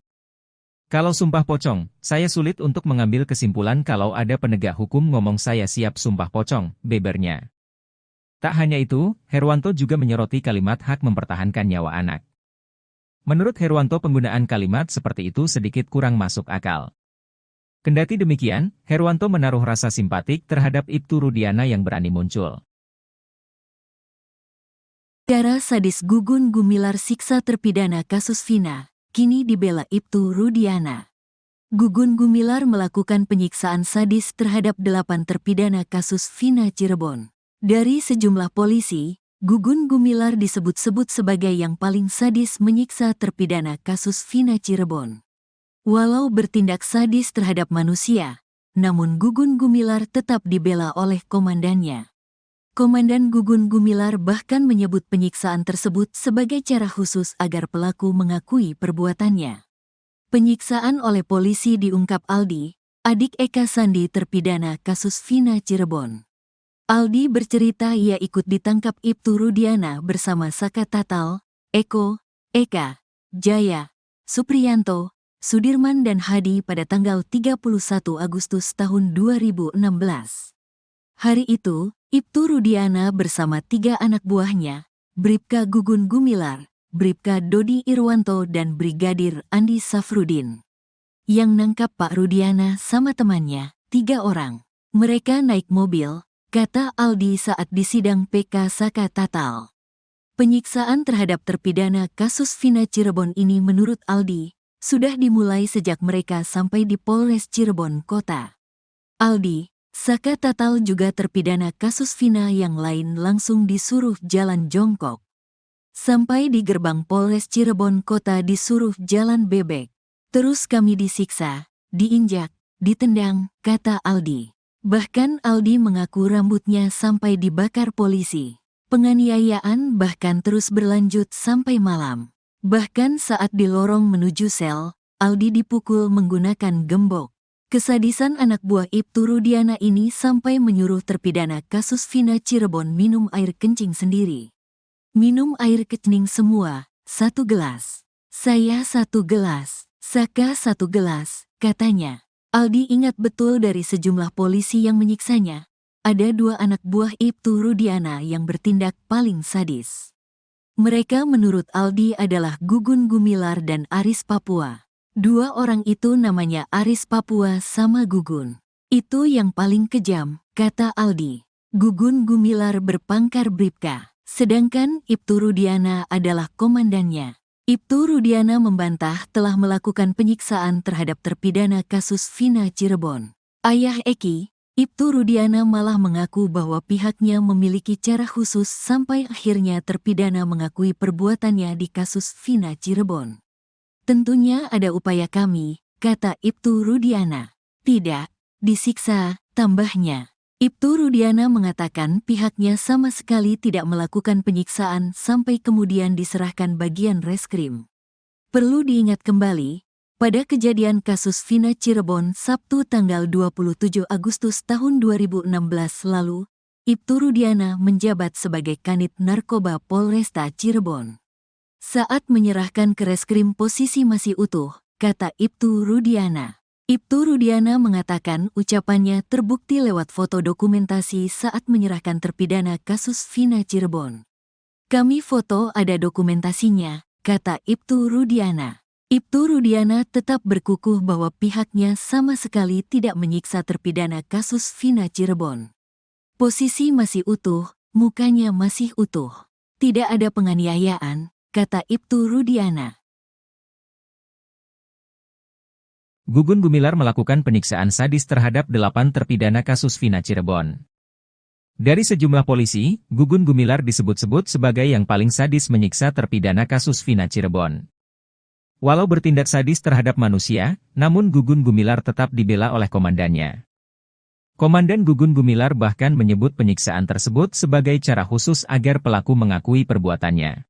Kalau sumpah pocong, saya sulit untuk mengambil kesimpulan kalau ada penegak hukum ngomong saya siap sumpah pocong, bebernya. Tak hanya itu, Herwanto juga menyoroti kalimat hak mempertahankan nyawa anak. Menurut Herwanto penggunaan kalimat seperti itu sedikit kurang masuk akal. Kendati demikian, Herwanto menaruh rasa simpatik terhadap Ibtu Rudiana yang berani muncul. Cara sadis Gugun Gumilar siksa terpidana kasus Vina, kini dibela Ibtu Rudiana. Gugun Gumilar melakukan penyiksaan sadis terhadap 8 terpidana kasus Vina Cirebon. Dari sejumlah polisi, Gugun Gumilar disebut-sebut sebagai yang paling sadis menyiksa terpidana kasus Vina Cirebon. Walau bertindak sadis terhadap manusia, namun Gugun Gumilar tetap dibela oleh komandannya. Komandan Gugun Gumilar bahkan menyebut penyiksaan tersebut sebagai cara khusus agar pelaku mengakui perbuatannya. Penyiksaan oleh polisi diungkap Aldi, adik Eka Sandi terpidana kasus Vina Cirebon. Aldi bercerita ia ikut ditangkap Ibtu Rudiana bersama Saka Tatal, Eko, Eka, Jaya, Supriyanto, Sudirman dan Hadi pada tanggal 31 Agustus tahun 2016. Hari itu, Ibtu Rudiana bersama 3 anak buahnya, Bribka Gugun Gumilar, Bribka Dodi Irwanto dan Brigadir Andi Safrudin. Yang nangkap Pak Rudiana sama temannya, 3 orang. Mereka naik mobil, kata Aldi saat disidang PK Saka Tatal. Penyiksaan terhadap terpidana kasus Vina Cirebon ini menurut Aldi, sudah dimulai sejak mereka sampai di Polres Cirebon Kota. Aldi, Saka Tatal juga terpidana kasus Vina yang lain langsung disuruh jalan jongkok. Sampai di gerbang Polres Cirebon Kota disuruh jalan bebek. Terus kami disiksa, diinjak, ditendang, kata Aldi. Bahkan Aldi mengaku rambutnya sampai dibakar polisi. Penganiayaan bahkan terus berlanjut sampai malam. Bahkan saat di lorong menuju sel, Aldi dipukul menggunakan gembok. Kesadisan anak buah Ibtu Rudiana ini sampai menyuruh terpidana kasus Vina Cirebon minum air kencing sendiri. Minum air kencing semua, 1 gelas. Saya 1 gelas, Saka 1 gelas, katanya. Aldi ingat betul dari sejumlah polisi yang menyiksanya. Ada 2 anak buah Ibtu Rudiana yang bertindak paling sadis. Mereka menurut Aldi adalah Gugun Gumilar dan Aris Papua. 2 orang itu namanya Aris Papua sama Gugun. Itu yang paling kejam, kata Aldi. Gugun Gumilar berpangkat Bribka, sedangkan Ibtu Rudiana adalah komandannya. Ibtu Rudiana membantah telah melakukan penyiksaan terhadap terpidana kasus Vina Cirebon. Ayah Eki, Ibtu Rudiana malah mengaku bahwa pihaknya memiliki cara khusus sampai akhirnya terpidana mengakui perbuatannya di kasus Vina Cirebon. Tentunya ada upaya kami, kata Ibtu Rudiana. Tidak, disiksa, tambahnya. Ibtu Rudiana mengatakan pihaknya sama sekali tidak melakukan penyiksaan sampai kemudian diserahkan bagian reskrim. Perlu diingat kembali, pada kejadian kasus Vina Cirebon Sabtu tanggal 27 Agustus tahun 2016 lalu, Ibtu Rudiana menjabat sebagai Kanit Narkoba Polresta Cirebon. Saat menyerahkan ke reskrim posisi masih utuh, kata Ibtu Rudiana. Ibtu Rudiana mengatakan ucapannya terbukti lewat foto dokumentasi saat menyerahkan terpidana kasus Vina Cirebon. Kami foto ada dokumentasinya, kata Ibtu Rudiana. Ibtu Rudiana tetap berkukuh bahwa pihaknya sama sekali tidak menyiksa terpidana kasus Vina Cirebon. Posisi masih utuh, mukanya masih utuh. Tidak ada penganiayaan, kata Ibtu Rudiana. Gugun Gumilar melakukan penyiksaan sadis terhadap 8 terpidana kasus Vina Cirebon. Dari sejumlah polisi, Gugun Gumilar disebut-sebut sebagai yang paling sadis menyiksa terpidana kasus Vina Cirebon. Walau bertindak sadis terhadap manusia, namun Gugun Gumilar tetap dibela oleh komandannya. Komandan Gugun Gumilar bahkan menyebut penyiksaan tersebut sebagai cara khusus agar pelaku mengakui perbuatannya.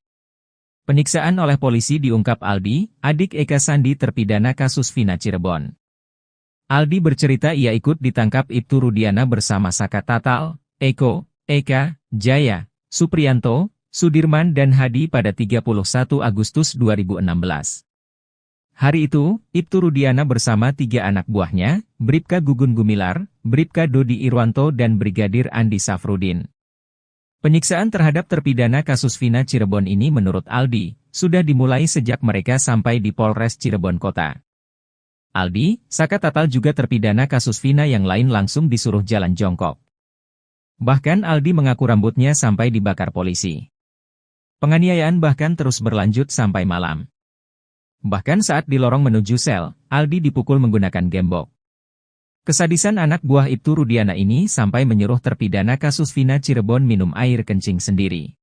Penyiksaan oleh polisi diungkap Aldi, adik Eka Sandi terpidana kasus Vina Cirebon. Aldi bercerita ia ikut ditangkap Ibtu Rudiana bersama Saka Tatal, Eko, Eka, Jaya, Supriyanto, Sudirman dan Hadi pada 31 Agustus 2016. Hari itu, Ibtu Rudiana bersama 3 anak buahnya, Bribka Gugun Gumilar, Bribka Dodi Irwanto dan Brigadir Andi Safrudin. Penyiksaan terhadap terpidana kasus Vina Cirebon ini menurut Aldi, sudah dimulai sejak mereka sampai di Polres Cirebon Kota. Aldi, Saka Tatal juga terpidana kasus Vina yang lain langsung disuruh jalan jongkok. Bahkan Aldi mengaku rambutnya sampai dibakar polisi. Penganiayaan bahkan terus berlanjut sampai malam. Bahkan saat di lorong menuju sel, Aldi dipukul menggunakan gembok. Kesadisan anak buah Ibtu Rudiana ini sampai menyuruh terpidana kasus Vina Cirebon minum air kencing sendiri.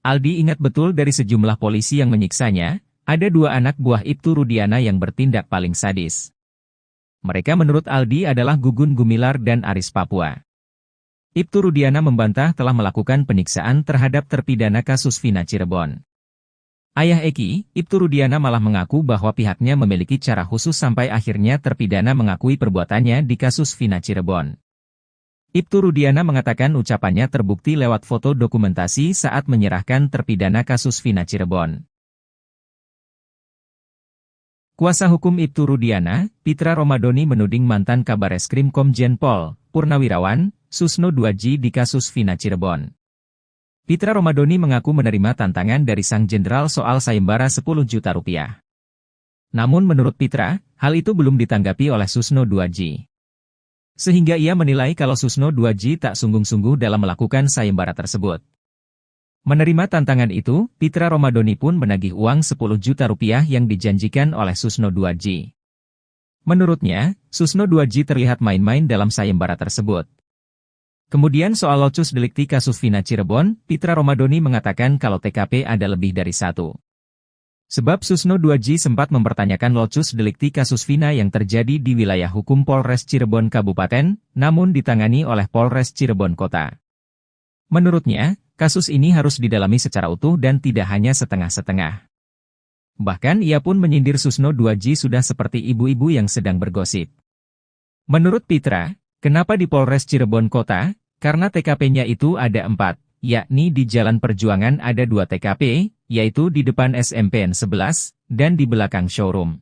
Aldi ingat betul dari sejumlah polisi yang menyiksanya, ada 2 anak buah Ibtu Rudiana yang bertindak paling sadis. Mereka menurut Aldi adalah Gugun Gumilar dan Aris Papua. Ibtu Rudiana membantah telah melakukan penyiksaan terhadap terpidana kasus Vina Cirebon. Ayah Eki, Ibtu Rudiana malah mengaku bahwa pihaknya memiliki cara khusus sampai akhirnya terpidana mengakui perbuatannya di kasus Vina Cirebon. Ibtu Rudiana mengatakan ucapannya terbukti lewat foto dokumentasi saat menyerahkan terpidana kasus Vina Cirebon. Kuasa hukum Ibtu Rudiana, Pitra Romadoni menuding mantan Kabareskrim Komjen Pol, Purnawirawan, Susno Duaji di kasus Vina Cirebon. Pitra Romadoni mengaku menerima tantangan dari sang jenderal soal sayembara 10 juta rupiah. Namun menurut Pitra, hal itu belum ditanggapi oleh Susno Duaji. Sehingga ia menilai kalau Susno Duaji tak sungguh-sungguh dalam melakukan sayembara tersebut. Menerima tantangan itu, Pitra Romadoni pun menagih uang 10 juta rupiah yang dijanjikan oleh Susno Duaji. Menurutnya, Susno Duaji terlihat main-main dalam sayembara tersebut. Kemudian soal locus delikti kasus Vina Cirebon, Pitra Romadoni mengatakan kalau TKP ada lebih dari 1. Sebab Susno Duaji sempat mempertanyakan locus delikti kasus Vina yang terjadi di wilayah hukum Polres Cirebon Kabupaten, namun ditangani oleh Polres Cirebon Kota. Menurutnya, kasus ini harus didalami secara utuh dan tidak hanya setengah-setengah. Bahkan ia pun menyindir Susno Duaji sudah seperti ibu-ibu yang sedang bergosip. Menurut Pitra, kenapa di Polres Cirebon Kota? Karena TKP-nya itu ada 4, yakni di Jalan Perjuangan ada 2 TKP, yaitu di depan SMPN 11, dan di belakang showroom.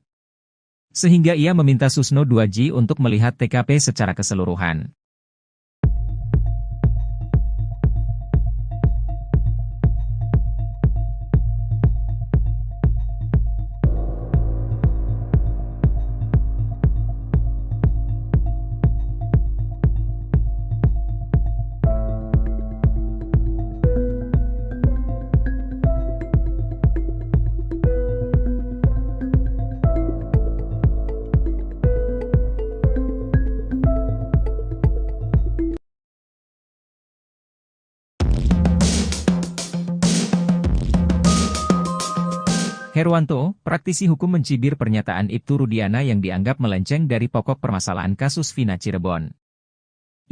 Sehingga ia meminta Susno Duaji untuk melihat TKP secara keseluruhan. Herwanto, praktisi hukum mencibir pernyataan Ibtu Rudiana yang dianggap melenceng dari pokok permasalahan kasus Vina Cirebon.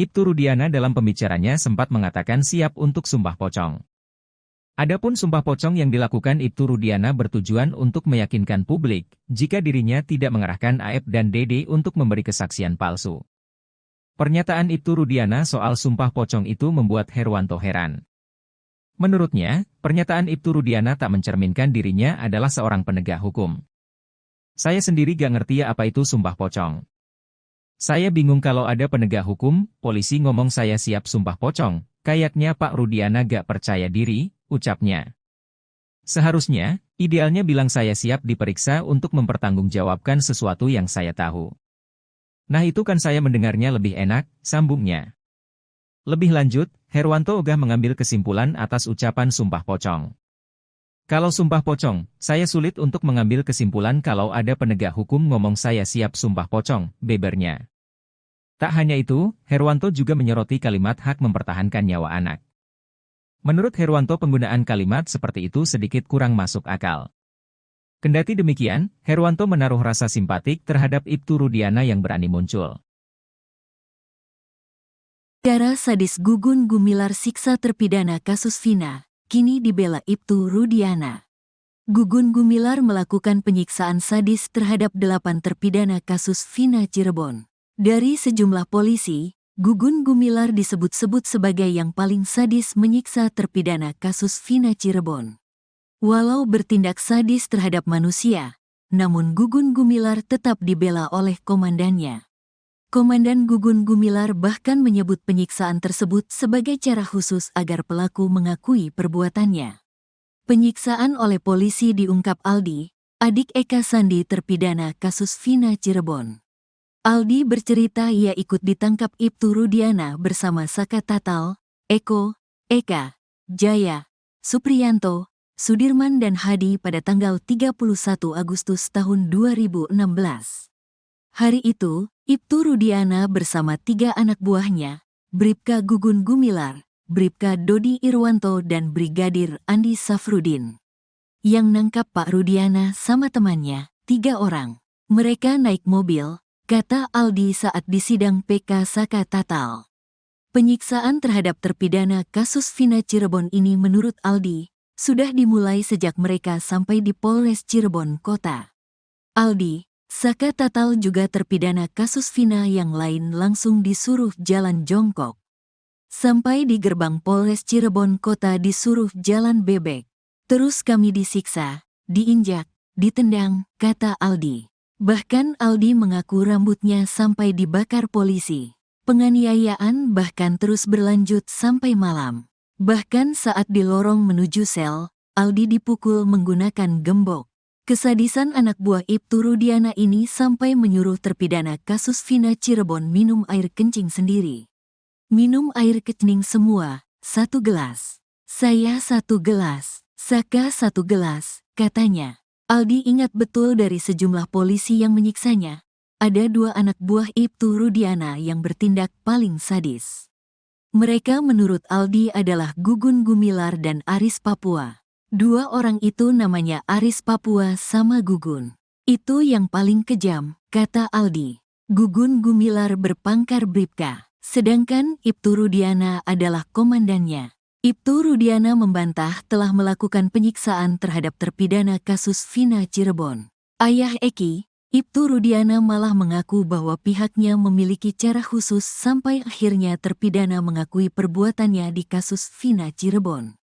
Ibtu Rudiana dalam pembicaranya sempat mengatakan siap untuk sumpah pocong. Adapun sumpah pocong yang dilakukan Ibtu Rudiana bertujuan untuk meyakinkan publik, jika dirinya tidak mengerahkan AF dan DD untuk memberi kesaksian palsu. Pernyataan Ibtu Rudiana soal sumpah pocong itu membuat Herwanto heran. Menurutnya, pernyataan Ibtu Rudiana tak mencerminkan dirinya adalah seorang penegak hukum. Saya sendiri gak ngerti apa itu sumpah pocong. Saya bingung kalau ada penegak hukum, polisi ngomong saya siap sumpah pocong, kayaknya Pak Rudiana gak percaya diri, ucapnya. Seharusnya, idealnya bilang saya siap diperiksa untuk mempertanggungjawabkan sesuatu yang saya tahu. Nah itu kan saya mendengarnya lebih enak, sambungnya. Lebih lanjut, Herwanto ogah mengambil kesimpulan atas ucapan sumpah pocong. Kalau sumpah pocong, saya sulit untuk mengambil kesimpulan kalau ada penegak hukum ngomong saya siap sumpah pocong, bebernya. Tak hanya itu, Herwanto juga menyoroti kalimat hak mempertahankan nyawa anak. Menurut Herwanto penggunaan kalimat seperti itu sedikit kurang masuk akal. Kendati demikian, Herwanto menaruh rasa simpatik terhadap Ibtu Rudiana yang berani muncul. Cara sadis Gugun Gumilar siksa terpidana kasus Vina, kini dibela Ibtu Rudiana. Gugun Gumilar melakukan penyiksaan sadis terhadap 8 terpidana kasus Vina Cirebon. Dari sejumlah polisi, Gugun Gumilar disebut-sebut sebagai yang paling sadis menyiksa terpidana kasus Vina Cirebon. Walau bertindak sadis terhadap manusia, namun Gugun Gumilar tetap dibela oleh komandannya. Komandan Gugun Gumilar bahkan menyebut penyiksaan tersebut sebagai cara khusus agar pelaku mengakui perbuatannya. Penyiksaan oleh polisi diungkap Aldi, adik Eka Sandi terpidana kasus Vina Cirebon. Aldi bercerita ia ikut ditangkap Ibtu Rudiana bersama Saka Tatal, Eko, Eka, Jaya, Supriyanto, Sudirman dan Hadi pada tanggal 31 Agustus tahun 2016. Hari itu, Ibtu Rudiana bersama 3 anak buahnya, Bribka Gugun Gumilar, Bribka Dodi Irwanto dan Brigadir Andi Safrudin. Yang nangkap Pak Rudiana sama temannya, 3 orang. Mereka naik mobil, kata Aldi saat disidang PK Saka Tatal. Penyiksaan terhadap terpidana kasus Vina Cirebon ini menurut Aldi, sudah dimulai sejak mereka sampai di Polres Cirebon Kota. Aldi, Saka Tatal juga terpidana kasus Vina yang lain langsung disuruh jalan jongkok. Sampai di gerbang Polres Cirebon Kota disuruh jalan bebek. Terus kami disiksa, diinjak, ditendang, kata Aldi. Bahkan Aldi mengaku rambutnya sampai dibakar polisi. Penganiayaan bahkan terus berlanjut sampai malam. Bahkan saat di lorong menuju sel, Aldi dipukul menggunakan gembok. Kesadisan anak buah Ibtu Rudiana ini sampai menyuruh terpidana kasus Vina Cirebon minum air kencing sendiri. Minum air kencing semua, 1 gelas. Saya 1 gelas, Saka 1 gelas, katanya. Aldi ingat betul dari sejumlah polisi yang menyiksanya. Ada 2 anak buah Ibtu Rudiana yang bertindak paling sadis. Mereka menurut Aldi adalah Gugun Gumilar dan Aris Papua. 2 orang itu namanya Aris Papua sama Gugun. Itu yang paling kejam, kata Aldi. Gugun Gumilar berpangkat Bribka, sedangkan Ibtu Rudiana adalah komandannya. Ibtu Rudiana membantah telah melakukan penyiksaan terhadap terpidana kasus Vina Cirebon. Ayah Eki, Ibtu Rudiana malah mengaku bahwa pihaknya memiliki cara khusus sampai akhirnya terpidana mengakui perbuatannya di kasus Vina Cirebon.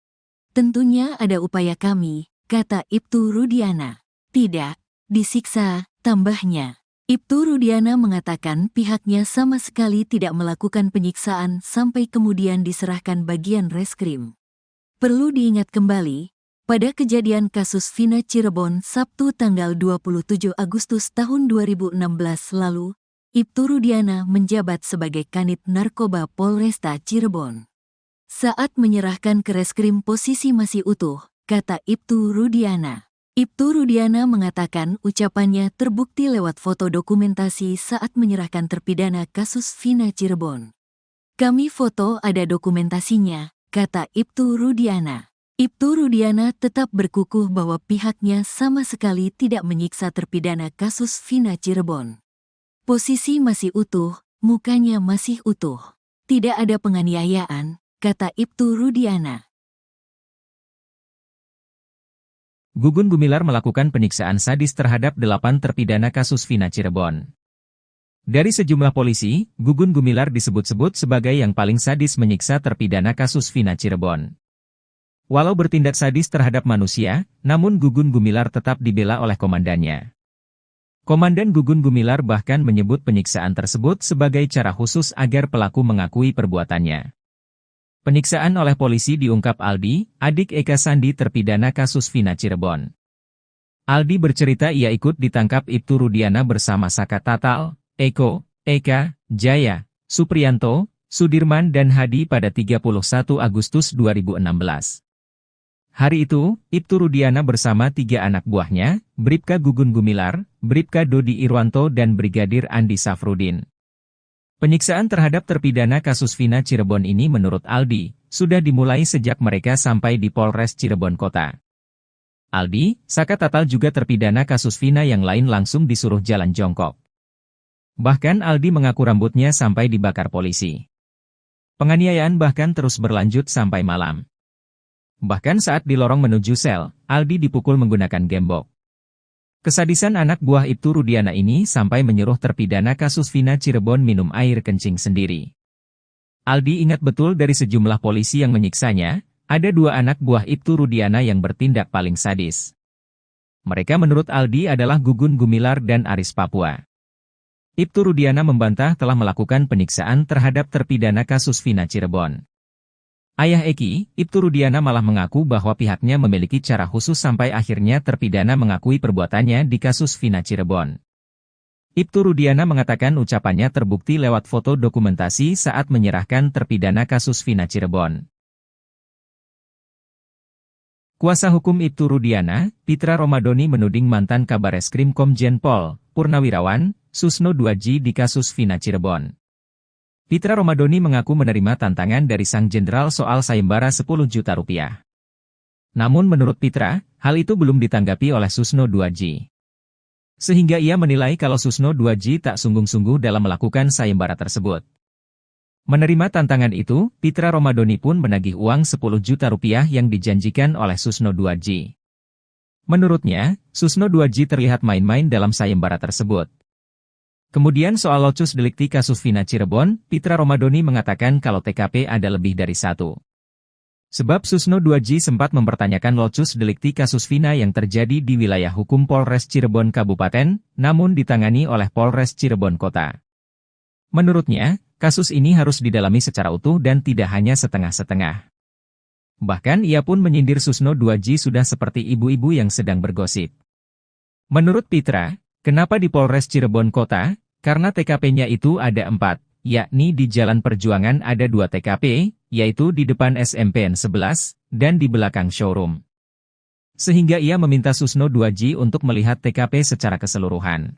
Tentunya ada upaya kami, kata Ibtu Rudiana. Tidak, disiksa, tambahnya. Ibtu Rudiana mengatakan pihaknya sama sekali tidak melakukan penyiksaan sampai kemudian diserahkan bagian reskrim. Perlu diingat kembali, pada kejadian kasus Vina Cirebon Sabtu tanggal 27 Agustus tahun 2016 lalu, Ibtu Rudiana menjabat sebagai Kanit Narkoba Polresta Cirebon. Saat menyerahkan ke reskrim posisi masih utuh, kata Ibtu Rudiana. Ibtu Rudiana mengatakan ucapannya terbukti lewat foto dokumentasi saat menyerahkan terpidana kasus Vina Cirebon. Kami foto ada dokumentasinya, kata Ibtu Rudiana. Ibtu Rudiana tetap berkukuh bahwa pihaknya sama sekali tidak menyiksa terpidana kasus Vina Cirebon. Posisi masih utuh, mukanya masih utuh. Tidak ada penganiayaan, kata Ibtu Rudiana. Gugun Gumilar melakukan penyiksaan sadis terhadap 8 terpidana kasus Vina Cirebon. Dari sejumlah polisi, Gugun Gumilar disebut-sebut sebagai yang paling sadis menyiksa terpidana kasus Vina Cirebon. Walau bertindak sadis terhadap manusia, namun Gugun Gumilar tetap dibela oleh komandannya. Komandan Gugun Gumilar bahkan menyebut penyiksaan tersebut sebagai cara khusus agar pelaku mengakui perbuatannya. Penyiksaan oleh polisi diungkap Aldi, adik Eka Sandi terpidana kasus Vina Cirebon. Aldi bercerita ia ikut ditangkap Ibtu Rudiana bersama Saka Tatal, Eko, Eka, Jaya, Supriyanto, Sudirman dan Hadi pada 31 Agustus 2016. Hari itu, Ibtu Rudiana bersama 3 anak buahnya, Bribka Gugun Gumilar, Bribka Dodi Irwanto dan Brigadir Andi Safrudin. Penyiksaan terhadap terpidana kasus Vina Cirebon ini menurut Aldi, sudah dimulai sejak mereka sampai di Polres Cirebon Kota. Aldi, Saka Tatal juga terpidana kasus Vina yang lain langsung disuruh jalan jongkok. Bahkan Aldi mengaku rambutnya sampai dibakar polisi. Penganiayaan bahkan terus berlanjut sampai malam. Bahkan saat di lorong menuju sel, Aldi dipukul menggunakan gembok. Kesadisan anak buah Ibtu Rudiana ini sampai menyuruh terpidana kasus Vina Cirebon minum air kencing sendiri. Aldi ingat betul dari sejumlah polisi yang menyiksanya, ada 2 anak buah Ibtu Rudiana yang bertindak paling sadis. Mereka menurut Aldi adalah Gugun Gumilar dan Aris Papua. Ibtu Rudiana membantah telah melakukan penyiksaan terhadap terpidana kasus Vina Cirebon. Ayah Eki, Ibtu Rudiana malah mengaku bahwa pihaknya memiliki cara khusus sampai akhirnya terpidana mengakui perbuatannya di kasus Vina Cirebon. Ibtu Rudiana mengatakan ucapannya terbukti lewat foto dokumentasi saat menyerahkan terpidana kasus Vina Cirebon. Kuasa hukum Ibtu Rudiana, Pitra Romadoni menuding mantan Kabareskrim Komjen Pol, Purnawirawan, Susno Duaji di kasus Vina Cirebon. Pitra Romadoni mengaku menerima tantangan dari sang jenderal soal sayembara 10 juta rupiah. Namun menurut Pitra, hal itu belum ditanggapi oleh Susno Duaji. Sehingga ia menilai kalau Susno Duaji tak sungguh-sungguh dalam melakukan sayembara tersebut. Menerima tantangan itu, Pitra Romadoni pun menagih uang 10 juta rupiah yang dijanjikan oleh Susno Duaji. Menurutnya, Susno Duaji terlihat main-main dalam sayembara tersebut. Kemudian soal locus delikti kasus Vina Cirebon, Pitra Romadoni mengatakan kalau TKP ada lebih dari 1. Sebab Susno Duaji sempat mempertanyakan locus delikti kasus Vina yang terjadi di wilayah hukum Polres Cirebon Kabupaten, namun ditangani oleh Polres Cirebon Kota. Menurutnya, kasus ini harus didalami secara utuh dan tidak hanya setengah-setengah. Bahkan ia pun menyindir Susno Duaji sudah seperti ibu-ibu yang sedang bergosip. Menurut Pitra, kenapa di Polres Cirebon Kota? Karena TKP-nya itu ada 4, yakni di Jalan Perjuangan ada 2 TKP, yaitu di depan SMPN 11, dan di belakang showroom. Sehingga ia meminta Susno Duaji untuk melihat TKP secara keseluruhan.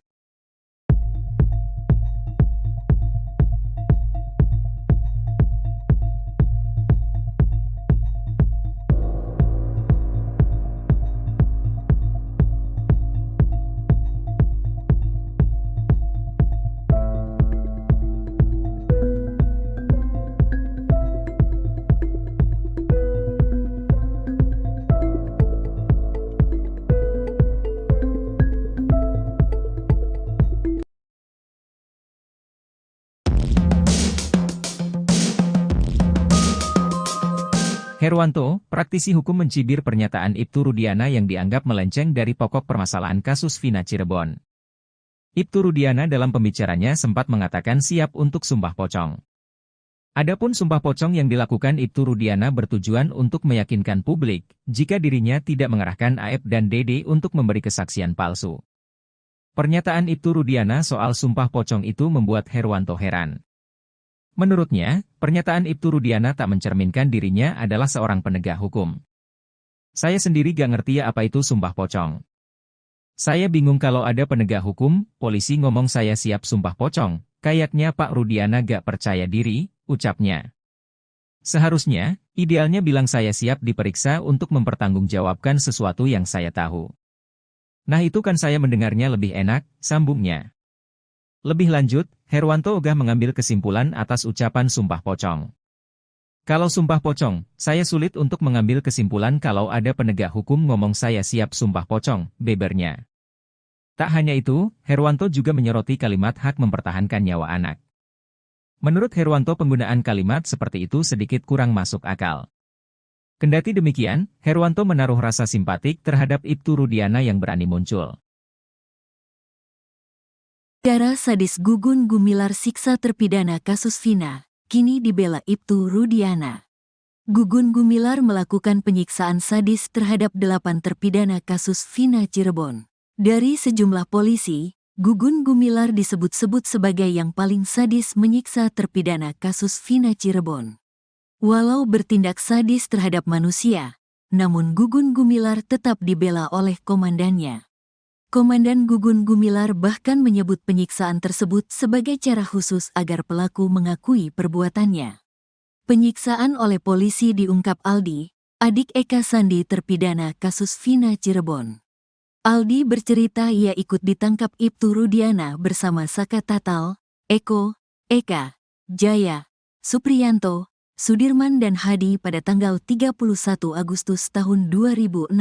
Herwanto, praktisi hukum mencibir pernyataan Ibtu Rudiana yang dianggap melenceng dari pokok permasalahan kasus Vina Cirebon. Ibtu Rudiana dalam pembicaranya sempat mengatakan siap untuk sumpah pocong. Adapun sumpah pocong yang dilakukan Ibtu Rudiana bertujuan untuk meyakinkan publik, jika dirinya tidak mengerahkan Aep dan Dede untuk memberi kesaksian palsu. Pernyataan Ibtu Rudiana soal sumpah pocong itu membuat Herwanto heran. Menurutnya, pernyataan Ibtu Rudiana tak mencerminkan dirinya adalah seorang penegak hukum. Saya sendiri gak ngerti apa itu sumpah pocong. Saya bingung kalau ada penegak hukum, polisi ngomong saya siap sumpah pocong, kayaknya Pak Rudiana gak percaya diri, ucapnya. Seharusnya, idealnya bilang saya siap diperiksa untuk mempertanggungjawabkan sesuatu yang saya tahu. Nah itu kan saya mendengarnya lebih enak, sambungnya. Lebih lanjut, Herwanto ogah mengambil kesimpulan atas ucapan sumpah pocong. Kalau sumpah pocong, saya sulit untuk mengambil kesimpulan kalau ada penegak hukum ngomong saya siap sumpah pocong, bebernya. Tak hanya itu, Herwanto juga menyoroti kalimat hak mempertahankan nyawa anak. Menurut Herwanto penggunaan kalimat seperti itu sedikit kurang masuk akal. Kendati demikian, Herwanto menaruh rasa simpatik terhadap Ibtu Rudiana yang berani muncul. Darah sadis Gugun Gumilar siksa terpidana kasus Vina, kini dibela Ibtu Rudiana. Gugun Gumilar melakukan penyiksaan sadis terhadap 8 terpidana kasus Vina Cirebon. Dari sejumlah polisi, Gugun Gumilar disebut-sebut sebagai yang paling sadis menyiksa terpidana kasus Vina Cirebon. Walau bertindak sadis terhadap manusia, namun Gugun Gumilar tetap dibela oleh komandannya. Komandan Gugun Gumilar bahkan menyebut penyiksaan tersebut sebagai cara khusus agar pelaku mengakui perbuatannya. Penyiksaan oleh polisi diungkap Aldi, adik Eka Sandi terpidana kasus Vina Cirebon. Aldi bercerita ia ikut ditangkap Ibtu Rudiana bersama Saka Tatal, Eko, Eka, Jaya, Supriyanto, Sudirman dan Hadi pada tanggal 31 Agustus tahun 2016.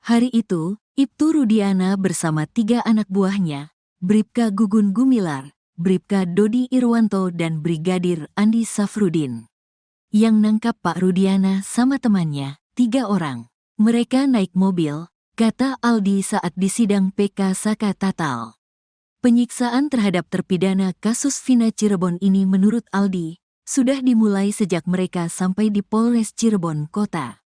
Hari itu, Ibtu Rudiana bersama 3 anak buahnya, Bribka Gugun Gumilar, Bribka Dodi Irwanto dan Brigadir Andi Safrudin. Yang nangkap Pak Rudiana sama temannya, 3 orang. Mereka naik mobil, kata Aldi saat disidang PK Saka Tatal. Penyiksaan terhadap terpidana kasus Vina Cirebon ini menurut Aldi, sudah dimulai sejak mereka sampai di Polres Cirebon Kota.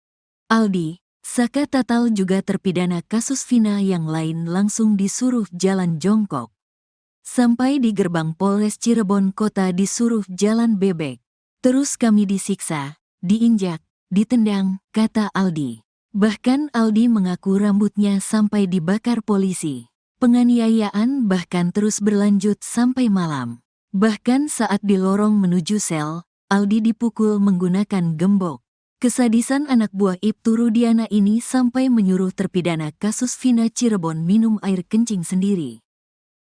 Aldi, Saka Tatal juga terpidana kasus Vina yang lain langsung disuruh jalan jongkok. Sampai di gerbang Polres Cirebon Kota disuruh jalan bebek. Terus kami disiksa, diinjak, ditendang, kata Aldi. Bahkan Aldi mengaku rambutnya sampai dibakar polisi. Penganiayaan bahkan terus berlanjut sampai malam. Bahkan saat di lorong menuju sel, Aldi dipukul menggunakan gembok. Kesadisan anak buah Ibtu Rudiana ini sampai menyuruh terpidana kasus Vina Cirebon minum air kencing sendiri.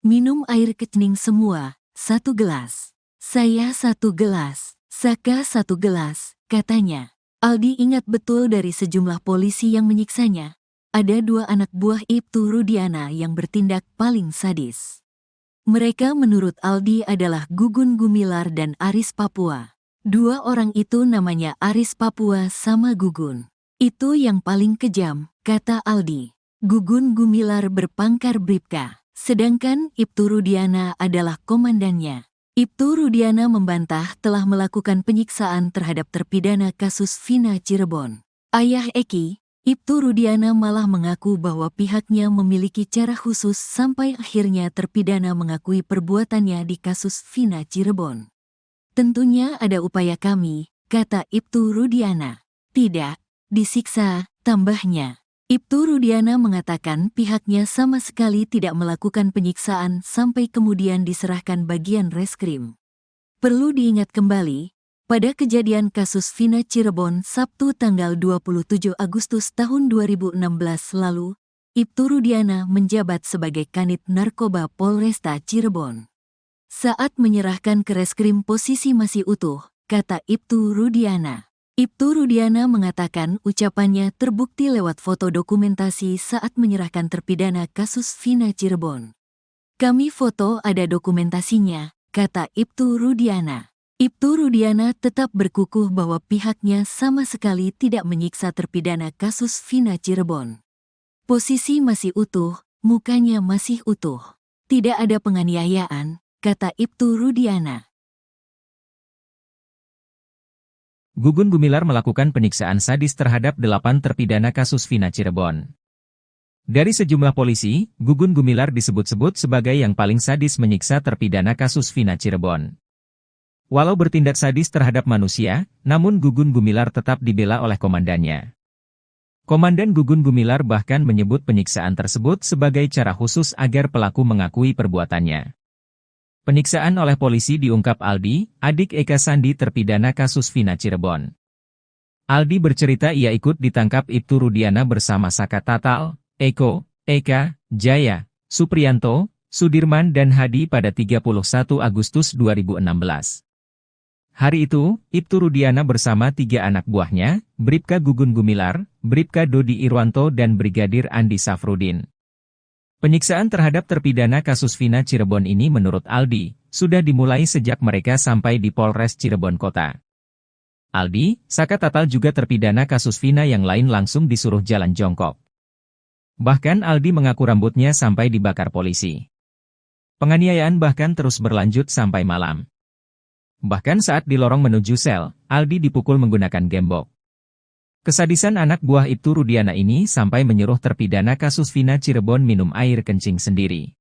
Minum air kencing semua, 1 gelas. Saya 1 gelas, Saka 1 gelas, katanya. Aldi ingat betul dari sejumlah polisi yang menyiksanya. Ada 2 anak buah Ibtu Rudiana yang bertindak paling sadis. Mereka menurut Aldi adalah Gugun Gumilar dan Aris Papua. 2 orang itu namanya Aris Papua sama Gugun. Itu yang paling kejam, kata Aldi. Gugun Gumilar berpangkat Bribka. Sedangkan Ibtu Rudiana adalah komandannya. Ibtu Rudiana membantah telah melakukan penyiksaan terhadap terpidana kasus Vina Cirebon. Ayah Eki, Ibtu Rudiana malah mengaku bahwa pihaknya memiliki cara khusus sampai akhirnya terpidana mengakui perbuatannya di kasus Vina Cirebon. Tentunya ada upaya kami, kata Ibtu Rudiana. Tidak, disiksa, tambahnya. Ibtu Rudiana mengatakan pihaknya sama sekali tidak melakukan penyiksaan sampai kemudian diserahkan bagian reskrim. Perlu diingat kembali, pada kejadian kasus Vina Cirebon Sabtu tanggal 27 Agustus tahun 2016 lalu, Ibtu Rudiana menjabat sebagai Kanit Narkoba Polresta Cirebon. Saat menyerahkan ke reskrim posisi masih utuh, kata Ibtu Rudiana. Ibtu Rudiana mengatakan ucapannya terbukti lewat foto dokumentasi saat menyerahkan terpidana kasus Vina Cirebon. Kami foto ada dokumentasinya, kata Ibtu Rudiana. Ibtu Rudiana tetap berkukuh bahwa pihaknya sama sekali tidak menyiksa terpidana kasus Vina Cirebon. Posisi masih utuh, mukanya masih utuh. Tidak ada penganiayaan, kata Ibtu Rudiana. Gugun Gumilar melakukan penyiksaan sadis terhadap 8 terpidana kasus Vina Cirebon. Dari sejumlah polisi, Gugun Gumilar disebut-sebut sebagai yang paling sadis menyiksa terpidana kasus Vina Cirebon. Walau bertindak sadis terhadap manusia, namun Gugun Gumilar tetap dibela oleh komandannya. Komandan Gugun Gumilar bahkan menyebut penyiksaan tersebut sebagai cara khusus agar pelaku mengakui perbuatannya. Penyiksaan oleh polisi diungkap Aldi, adik Eka Sandi terpidana kasus Vina Cirebon. Aldi bercerita ia ikut ditangkap Ibtu Rudiana bersama Saka Tatal, Eko, Eka, Jaya, Supriyanto, Sudirman dan Hadi pada 31 Agustus 2016. Hari itu, Ibtu Rudiana bersama 3 anak buahnya, Bribka Gugun Gumilar, Bribka Dodi Irwanto dan Brigadir Andi Safrudin. Penyiksaan terhadap terpidana kasus Vina Cirebon ini menurut Aldi, sudah dimulai sejak mereka sampai di Polres Cirebon Kota. Aldi, Saka Tatal juga terpidana kasus Vina yang lain langsung disuruh jalan jongkok. Bahkan Aldi mengaku rambutnya sampai dibakar polisi. Penganiayaan bahkan terus berlanjut sampai malam. Bahkan saat di lorong menuju sel, Aldi dipukul menggunakan gembok. Kesadisan anak buah Ibtu Rudiana ini sampai menyuruh terpidana kasus Vina Cirebon minum air kencing sendiri.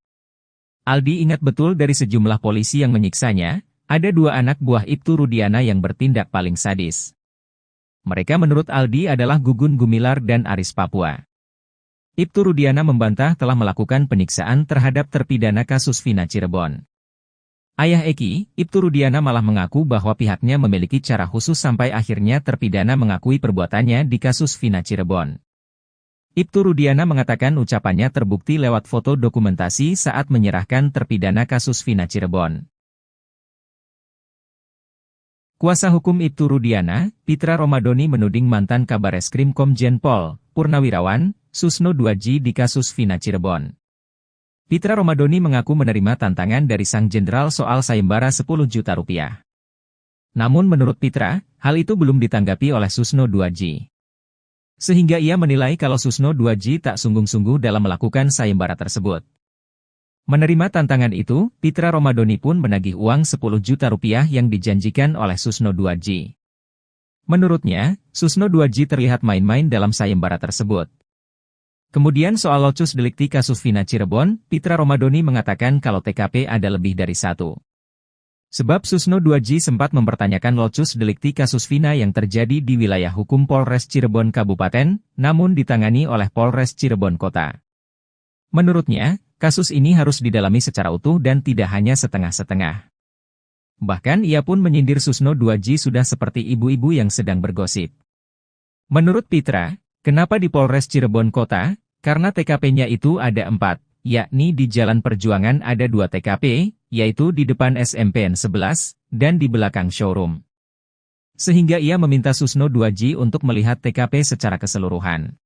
Aldi ingat betul dari sejumlah polisi yang menyiksanya, ada 2 anak buah Ibtu Rudiana yang bertindak paling sadis. Mereka menurut Aldi adalah Gugun Gumilar dan Aris Papua. Ibtu Rudiana membantah telah melakukan penyiksaan terhadap terpidana kasus Vina Cirebon. Ayah Eki, Ibtu Rudiana malah mengaku bahwa pihaknya memiliki cara khusus sampai akhirnya terpidana mengakui perbuatannya di kasus Vina Cirebon. Ibtu Rudiana mengatakan ucapannya terbukti lewat foto dokumentasi saat menyerahkan terpidana kasus Vina Cirebon. Kuasa hukum Ibtu Rudiana, Pitra Romadoni menuding mantan Kabareskrim Komjen Pol Purnawirawan Susno Duaji di kasus Vina Cirebon. Pitra Romadoni mengaku menerima tantangan dari sang jenderal soal sayembara 10 juta rupiah. Namun menurut Pitra, hal itu belum ditanggapi oleh Susno Duaji. Sehingga ia menilai kalau Susno Duaji tak sungguh-sungguh dalam melakukan sayembara tersebut. Menerima tantangan itu, Pitra Romadoni pun menagih uang 10 juta rupiah yang dijanjikan oleh Susno Duaji. Menurutnya, Susno Duaji terlihat main-main dalam sayembara tersebut. Kemudian soal locus delikti kasus Vina Cirebon, Pitra Romadoni mengatakan kalau TKP ada lebih dari 1. Sebab Susno Duaji sempat mempertanyakan locus delikti kasus Vina yang terjadi di wilayah hukum Polres Cirebon Kabupaten, namun ditangani oleh Polres Cirebon Kota. Menurutnya, kasus ini harus didalami secara utuh dan tidak hanya setengah-setengah. Bahkan ia pun menyindir Susno Duaji sudah seperti ibu-ibu yang sedang bergosip. Menurut Pitra, kenapa di Polres Cirebon Kota? Karena TKP-nya itu ada 4, yakni di Jalan Perjuangan ada 2 TKP, yaitu di depan SMPN 11, dan di belakang showroom. Sehingga ia meminta Susno Duaji untuk melihat TKP secara keseluruhan.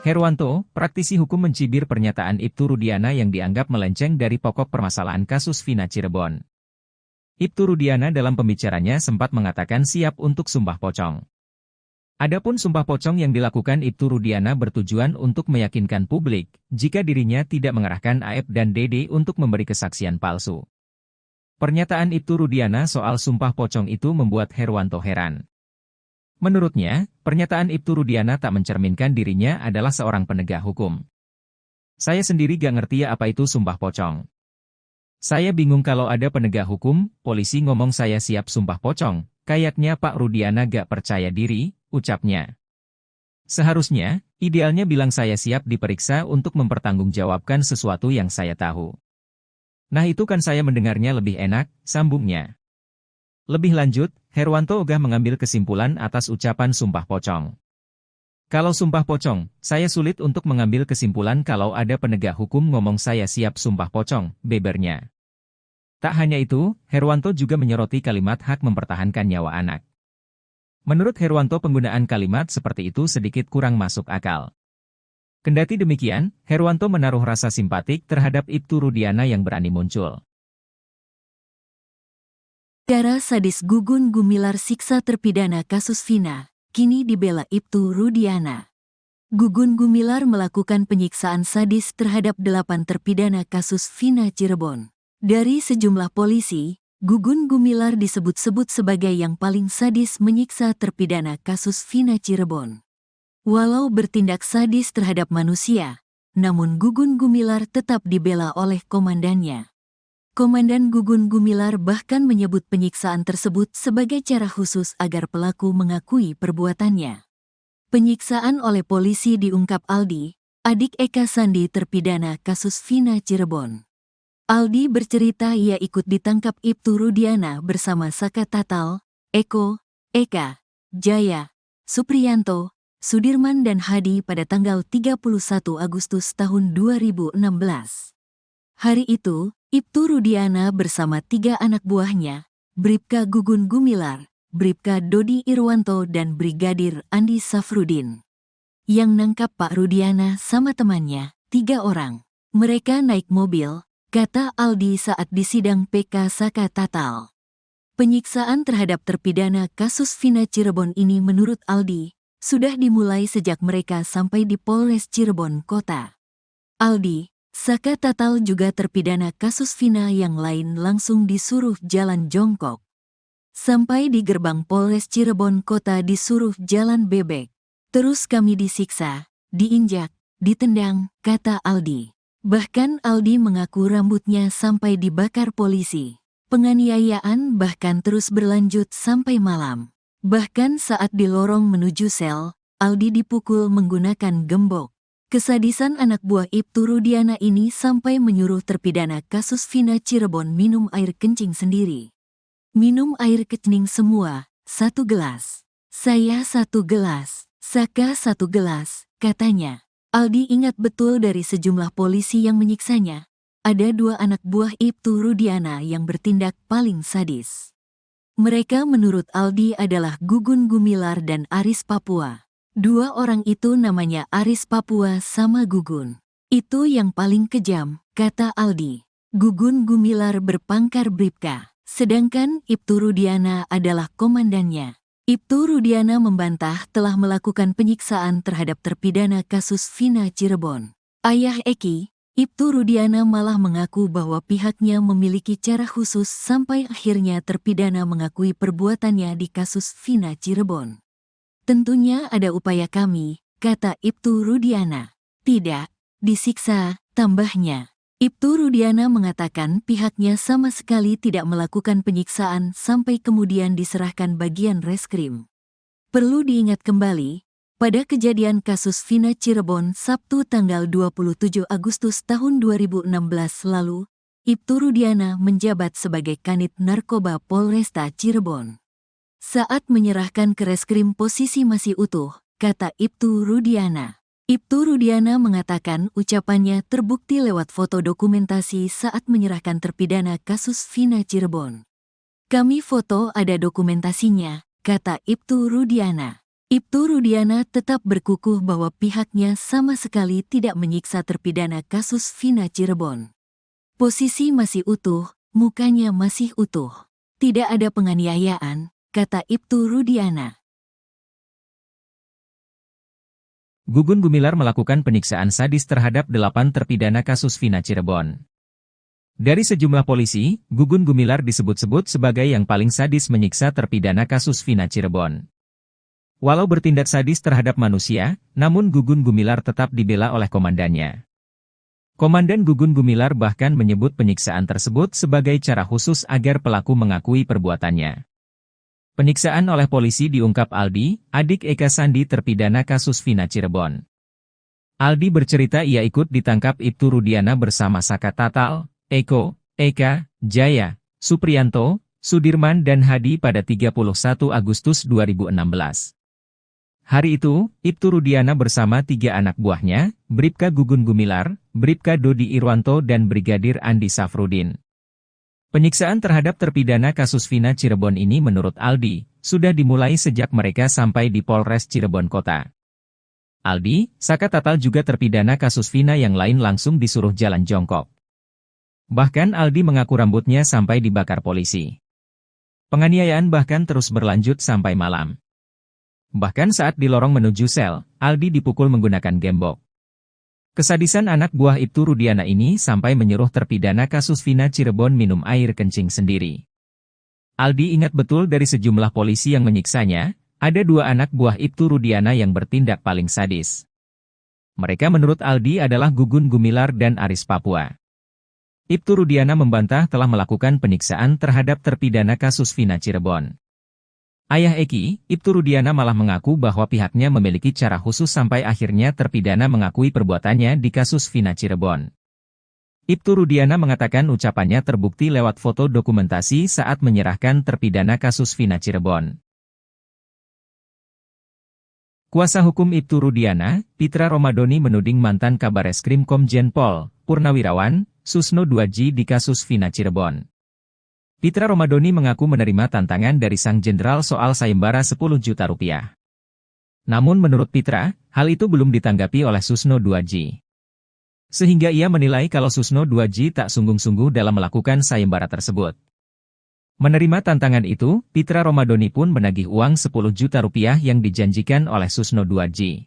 Herwanto, praktisi hukum mencibir pernyataan Ibtu Rudiana yang dianggap melenceng dari pokok permasalahan kasus Vina Cirebon. Ibtu Rudiana dalam pembicaranya sempat mengatakan siap untuk sumpah pocong. Adapun sumpah pocong yang dilakukan Ibtu Rudiana bertujuan untuk meyakinkan publik, jika dirinya tidak mengerahkan AF dan DD untuk memberi kesaksian palsu. Pernyataan Ibtu Rudiana soal sumpah pocong itu membuat Herwanto heran. Menurutnya, pernyataan Ibtu Rudiana tak mencerminkan dirinya adalah seorang penegak hukum. Saya sendiri gak ngerti apa itu sumpah pocong. Saya bingung kalau ada penegak hukum, polisi ngomong saya siap sumpah pocong, kayaknya Pak Rudiana gak percaya diri, ucapnya. Seharusnya, idealnya bilang saya siap diperiksa untuk mempertanggungjawabkan sesuatu yang saya tahu. Nah itu kan saya mendengarnya lebih enak, sambungnya. Lebih lanjut, Herwanto ogah mengambil kesimpulan atas ucapan sumpah pocong. Kalau sumpah pocong, saya sulit untuk mengambil kesimpulan kalau ada penegak hukum ngomong saya siap sumpah pocong, bebernya. Tak hanya itu, Herwanto juga menyoroti kalimat hak mempertahankan nyawa anak. Menurut Herwanto penggunaan kalimat seperti itu sedikit kurang masuk akal. Kendati demikian, Herwanto menaruh rasa simpatik terhadap Ibtu Rudiana yang berani muncul. Cara sadis Gugun Gumilar siksa terpidana kasus Vina, kini dibela Ibtu Rudiana. Gugun Gumilar melakukan penyiksaan sadis terhadap 8 terpidana kasus Vina Cirebon. Dari sejumlah polisi, Gugun Gumilar disebut-sebut sebagai yang paling sadis menyiksa terpidana kasus Vina Cirebon. Walau bertindak sadis terhadap manusia, namun Gugun Gumilar tetap dibela oleh komandannya. Komandan Gugun Gumilar bahkan menyebut penyiksaan tersebut sebagai cara khusus agar pelaku mengakui perbuatannya. Penyiksaan oleh polisi diungkap Aldi, adik Eka Sandi terpidana kasus Vina Cirebon. Aldi bercerita ia ikut ditangkap Ibtu Rudiana bersama Saka Tatal, Eko, Eka, Jaya, Supriyanto, Sudirman dan Hadi pada tanggal 31 Agustus tahun 2016. Hari itu, Ibtu Rudiana bersama 3 anak buahnya, Bribka Gugun Gumilar, Bribka Dodi Irwanto dan Brigadir Andi Safrudin, yang nangkap Pak Rudiana sama temannya, 3 orang. Mereka naik mobil, kata Aldi saat di sidang PK Saka Tatal. Penyiksaan terhadap terpidana kasus Vina Cirebon ini menurut Aldi, sudah dimulai sejak mereka sampai di Polres Cirebon Kota. Aldi, Saka Tatal juga terpidana kasus Vina yang lain langsung disuruh jalan jongkok. Sampai di gerbang Polres Cirebon Kota disuruh jalan bebek. Terus kami disiksa, diinjak, ditendang, kata Aldi. Bahkan Aldi mengaku rambutnya sampai dibakar polisi. Penganiayaan bahkan terus berlanjut sampai malam. Bahkan saat di lorong menuju sel, Aldi dipukul menggunakan gembok. Kesadisan anak buah Ibtu Rudiana ini sampai menyuruh terpidana kasus Vina Cirebon minum air kencing sendiri. Minum air kencing semua, 1 gelas. Saya 1 gelas, Saka 1 gelas, katanya. Aldi ingat betul dari sejumlah polisi yang menyiksanya. Ada 2 anak buah Ibtu Rudiana yang bertindak paling sadis. Mereka menurut Aldi adalah Gugun Gumilar dan Aris Papua. 2 orang itu namanya Aris Papua sama Gugun. Itu yang paling kejam, kata Aldi. Gugun Gumilar berpangkat Bribka, sedangkan Ibtu Rudiana adalah komandannya. Ibtu Rudiana membantah telah melakukan penyiksaan terhadap terpidana kasus Vina Cirebon. Ayah Eki, Ibtu Rudiana malah mengaku bahwa pihaknya memiliki cara khusus sampai akhirnya terpidana mengakui perbuatannya di kasus Vina Cirebon. Tentunya ada upaya kami, kata Ibtu Rudiana. Tidak, disiksa, tambahnya. Ibtu Rudiana mengatakan pihaknya sama sekali tidak melakukan penyiksaan sampai kemudian diserahkan bagian reskrim. Perlu diingat kembali, pada kejadian kasus Vina Cirebon Sabtu tanggal 27 Agustus tahun 2016 lalu, Ibtu Rudiana menjabat sebagai Kanit Narkoba Polresta Cirebon. Saat menyerahkan ke reskrim posisi masih utuh, kata Ibtu Rudiana. Ibtu Rudiana mengatakan ucapannya terbukti lewat foto dokumentasi saat menyerahkan terpidana kasus Vina Cirebon. Kami foto ada dokumentasinya, kata Ibtu Rudiana. Ibtu Rudiana tetap berkukuh bahwa pihaknya sama sekali tidak menyiksa terpidana kasus Vina Cirebon. Posisi masih utuh, mukanya masih utuh. Tidak ada penganiayaan, kata Ibtu Rudiana. Gugun Gumilar melakukan penyiksaan sadis terhadap 8 terpidana kasus Vina Cirebon. Dari sejumlah polisi, Gugun Gumilar disebut-sebut sebagai yang paling sadis menyiksa terpidana kasus Vina Cirebon. Walau bertindak sadis terhadap manusia, namun Gugun Gumilar tetap dibela oleh komandannya. Komandan Gugun Gumilar bahkan menyebut penyiksaan tersebut sebagai cara khusus agar pelaku mengakui perbuatannya. Penyiksaan oleh polisi diungkap Aldi, adik Eka Sandi terpidana kasus Vina Cirebon. Aldi bercerita ia ikut ditangkap Ibtu Rudiana bersama Saka Tatal, Eko, Eka, Jaya, Supriyanto, Sudirman dan Hadi pada 31 Agustus 2016. Hari itu, Ibtu Rudiana bersama 3 anak buahnya, Bribka Gugun Gumilar, Bribka Dodi Irwanto dan Brigadir Andi Safrudin. Penyiksaan terhadap terpidana kasus Vina Cirebon ini menurut Aldi, sudah dimulai sejak mereka sampai di Polres Cirebon Kota. Aldi, Saka Tatal juga terpidana kasus Vina yang lain langsung disuruh jalan jongkok. Bahkan Aldi mengaku rambutnya sampai dibakar polisi. Penganiayaan bahkan terus berlanjut sampai malam. Bahkan saat di lorong menuju sel, Aldi dipukul menggunakan gembok. Kesadisan anak buah Ibtu Rudiana ini sampai menyuruh terpidana kasus Vina Cirebon minum air kencing sendiri. Aldi ingat betul dari sejumlah polisi yang menyiksanya, ada 2 anak buah Ibtu Rudiana yang bertindak paling sadis. Mereka menurut Aldi adalah Gugun Gumilar dan Aris Papua. Ibtu Rudiana membantah telah melakukan penyiksaan terhadap terpidana kasus Vina Cirebon. Ayah Eki, Ibtu Rudiana malah mengaku bahwa pihaknya memiliki cara khusus sampai akhirnya terpidana mengakui perbuatannya di kasus Vina Cirebon. Ibtu Rudiana mengatakan ucapannya terbukti lewat foto dokumentasi saat menyerahkan terpidana kasus Vina Cirebon. Kuasa hukum Ibtu Rudiana, Pitra Romadoni menuding mantan Kabareskrim Komjen Pol, Purnawirawan, Susno 2J di kasus Vina Cirebon. Pitra Romadoni mengaku menerima tantangan dari sang jenderal soal sayembara 10 juta rupiah. Namun menurut Pitra, hal itu belum ditanggapi oleh Susno 2J. Sehingga ia menilai kalau Susno 2J tak sungguh-sungguh dalam melakukan sayembara tersebut. Menerima tantangan itu, Pitra Romadoni pun menagih uang 10 juta rupiah yang dijanjikan oleh Susno 2J.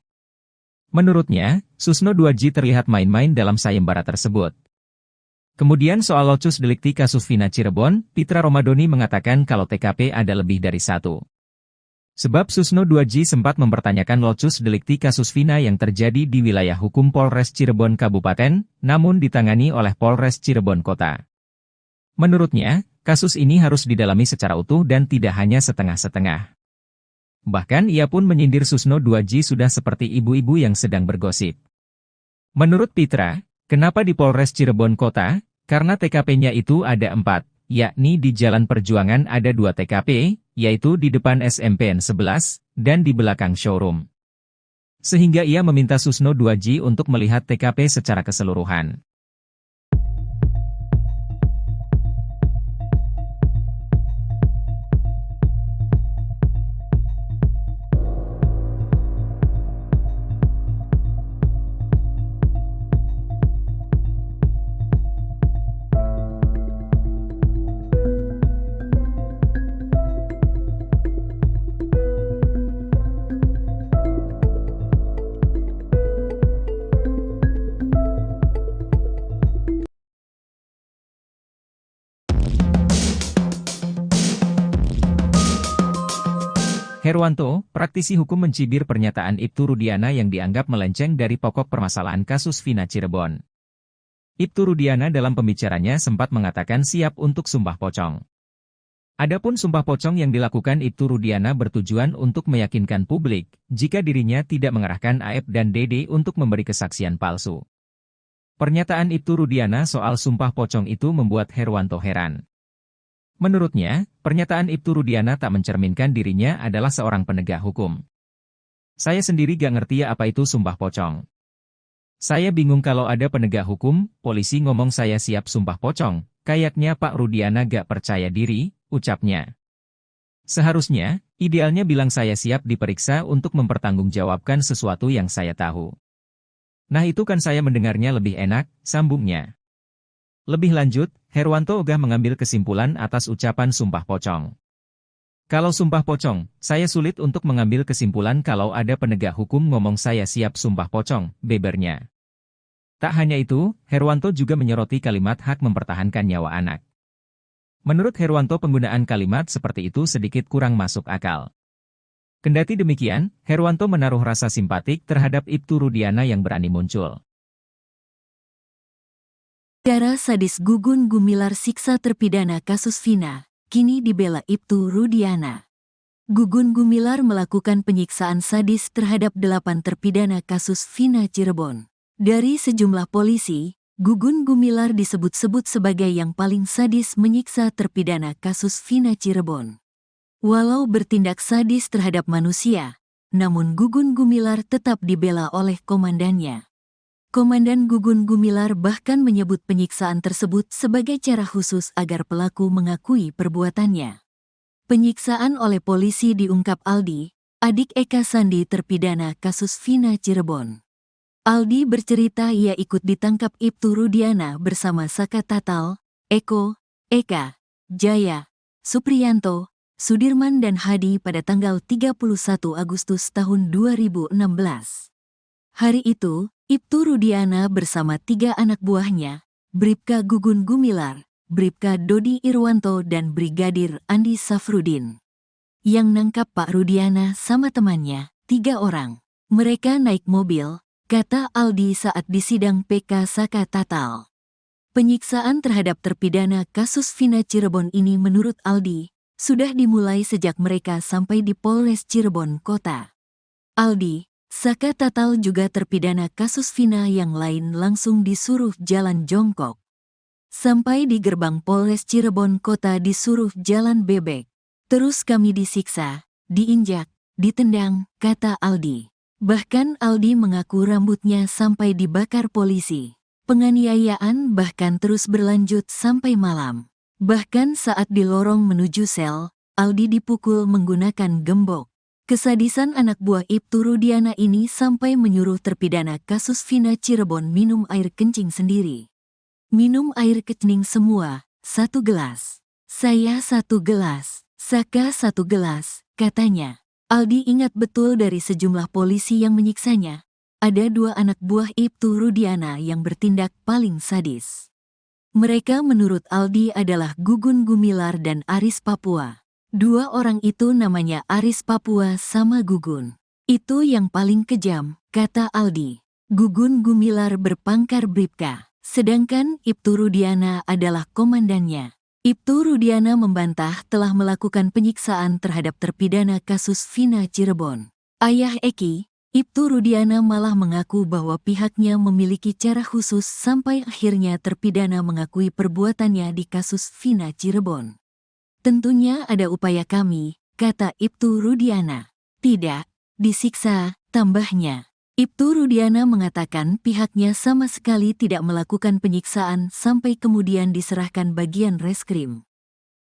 Menurutnya, Susno 2J terlihat main-main dalam sayembara tersebut. Kemudian soal locus delikti kasus Vina Cirebon, Pitra Romadoni mengatakan kalau TKP ada lebih dari satu. Sebab Susno 2J sempat mempertanyakan locus delikti kasus Vina yang terjadi di wilayah hukum Polres Cirebon Kabupaten, namun ditangani oleh Polres Cirebon Kota. Menurutnya, kasus ini harus didalami secara utuh dan tidak hanya setengah-setengah. Bahkan ia pun menyindir Susno 2J sudah seperti ibu-ibu yang sedang bergosip. Menurut Pitra, kenapa di Polres Cirebon Kota? Karena TKP-nya itu ada 4. Yakni di Jalan Perjuangan ada 2 TKP, yaitu di depan SMPN 11, dan di belakang showroom. Sehingga ia meminta Susno 2J untuk melihat TKP secara keseluruhan. Herwanto, praktisi hukum mencibir pernyataan Ibtu Rudiana yang dianggap melenceng dari pokok permasalahan kasus Vina Cirebon. Ibtu Rudiana dalam pembicaranya sempat mengatakan siap untuk sumpah pocong. Adapun sumpah pocong yang dilakukan Ibtu Rudiana bertujuan untuk meyakinkan publik jika dirinya tidak mengerahkan Aep dan Dede untuk memberi kesaksian palsu. Pernyataan Ibtu Rudiana soal sumpah pocong itu membuat Herwanto heran. Menurutnya, pernyataan Ibtu Rudiana tak mencerminkan dirinya adalah seorang penegak hukum. Saya sendiri gak ngerti apa itu sumpah pocong. Saya bingung kalau ada penegak hukum, polisi ngomong saya siap sumpah pocong, kayaknya Pak Rudiana gak percaya diri, ucapnya. Seharusnya, idealnya bilang saya siap diperiksa untuk mempertanggungjawabkan sesuatu yang saya tahu. Nah itu kan saya mendengarnya lebih enak, sambungnya. Lebih lanjut, Herwanto ogah mengambil kesimpulan atas ucapan sumpah pocong. Kalau sumpah pocong, saya sulit untuk mengambil kesimpulan kalau ada penegak hukum ngomong saya siap sumpah pocong, bebernya. Tak hanya itu, Herwanto juga menyoroti kalimat hak mempertahankan nyawa anak. Menurut Herwanto penggunaan kalimat seperti itu sedikit kurang masuk akal. Kendati demikian, Herwanto menaruh rasa simpatik terhadap Ibtu Rudiana yang berani muncul. Cara sadis Gugun Gumilar siksa terpidana kasus Vina, kini dibela Ibtu Rudiana. Gugun Gumilar melakukan penyiksaan sadis terhadap 8 terpidana kasus Vina Cirebon. Dari sejumlah polisi, Gugun Gumilar disebut-sebut sebagai yang paling sadis menyiksa terpidana kasus Vina Cirebon. Walau bertindak sadis terhadap manusia, namun Gugun Gumilar tetap dibela oleh komandannya. Komandan Gugun Gumilar bahkan menyebut penyiksaan tersebut sebagai cara khusus agar pelaku mengakui perbuatannya. Penyiksaan oleh polisi diungkap Aldi, adik Eka Sandi terpidana kasus Vina Cirebon. Aldi bercerita ia ikut ditangkap Ibtu Rudiana bersama Saka Tatal, Eko, Eka, Jaya, Supriyanto, Sudirman dan Hadi pada tanggal 31 Agustus tahun 2016. Hari itu, Ibtu Rudiana bersama 3 anak buahnya, Bribka Gugun Gumilar, Bribka Dodi Irwanto dan Brigadir Andi Safrudin. Yang nangkap Pak Rudiana sama temannya, 3 orang. Mereka naik mobil, kata Aldi saat disidang PK Saka Tatal. Penyiksaan terhadap terpidana kasus Vina Cirebon ini menurut Aldi, sudah dimulai sejak mereka sampai di Polres Cirebon Kota. Aldi, Saka Tatal juga terpidana kasus Vina yang lain langsung disuruh jalan jongkok. Sampai di gerbang Polres Cirebon Kota disuruh jalan bebek. Terus kami disiksa, diinjak, ditendang, kata Aldi. Bahkan Aldi mengaku rambutnya sampai dibakar polisi. Penganiayaan bahkan terus berlanjut sampai malam. Bahkan saat di lorong menuju sel, Aldi dipukul menggunakan gembok. Kesadisan anak buah Ibtu Rudiana ini sampai menyuruh terpidana kasus Vina Cirebon minum air kencing sendiri. Minum air kencing semua, 1 gelas. Saya 1 gelas, Saka 1 gelas, katanya. Aldi ingat betul dari sejumlah polisi yang menyiksanya. Ada 2 anak buah Ibtu Rudiana yang bertindak paling sadis. Mereka menurut Aldi adalah Gugun Gumilar dan Aris Papua. 2 orang itu namanya Aris Papua sama Gugun. Itu yang paling kejam, kata Aldi. Gugun Gumilar berpangkat Bribka, sedangkan Ibtu Rudiana adalah komandannya. Ibtu Rudiana membantah telah melakukan penyiksaan terhadap terpidana kasus Vina Cirebon. Ayah Eki, Ibtu Rudiana malah mengaku bahwa pihaknya memiliki cara khusus sampai akhirnya terpidana mengakui perbuatannya di kasus Vina Cirebon. Tentunya ada upaya kami, kata Ibtu Rudiana. Tidak, disiksa, tambahnya. Ibtu Rudiana mengatakan pihaknya sama sekali tidak melakukan penyiksaan sampai kemudian diserahkan bagian reskrim.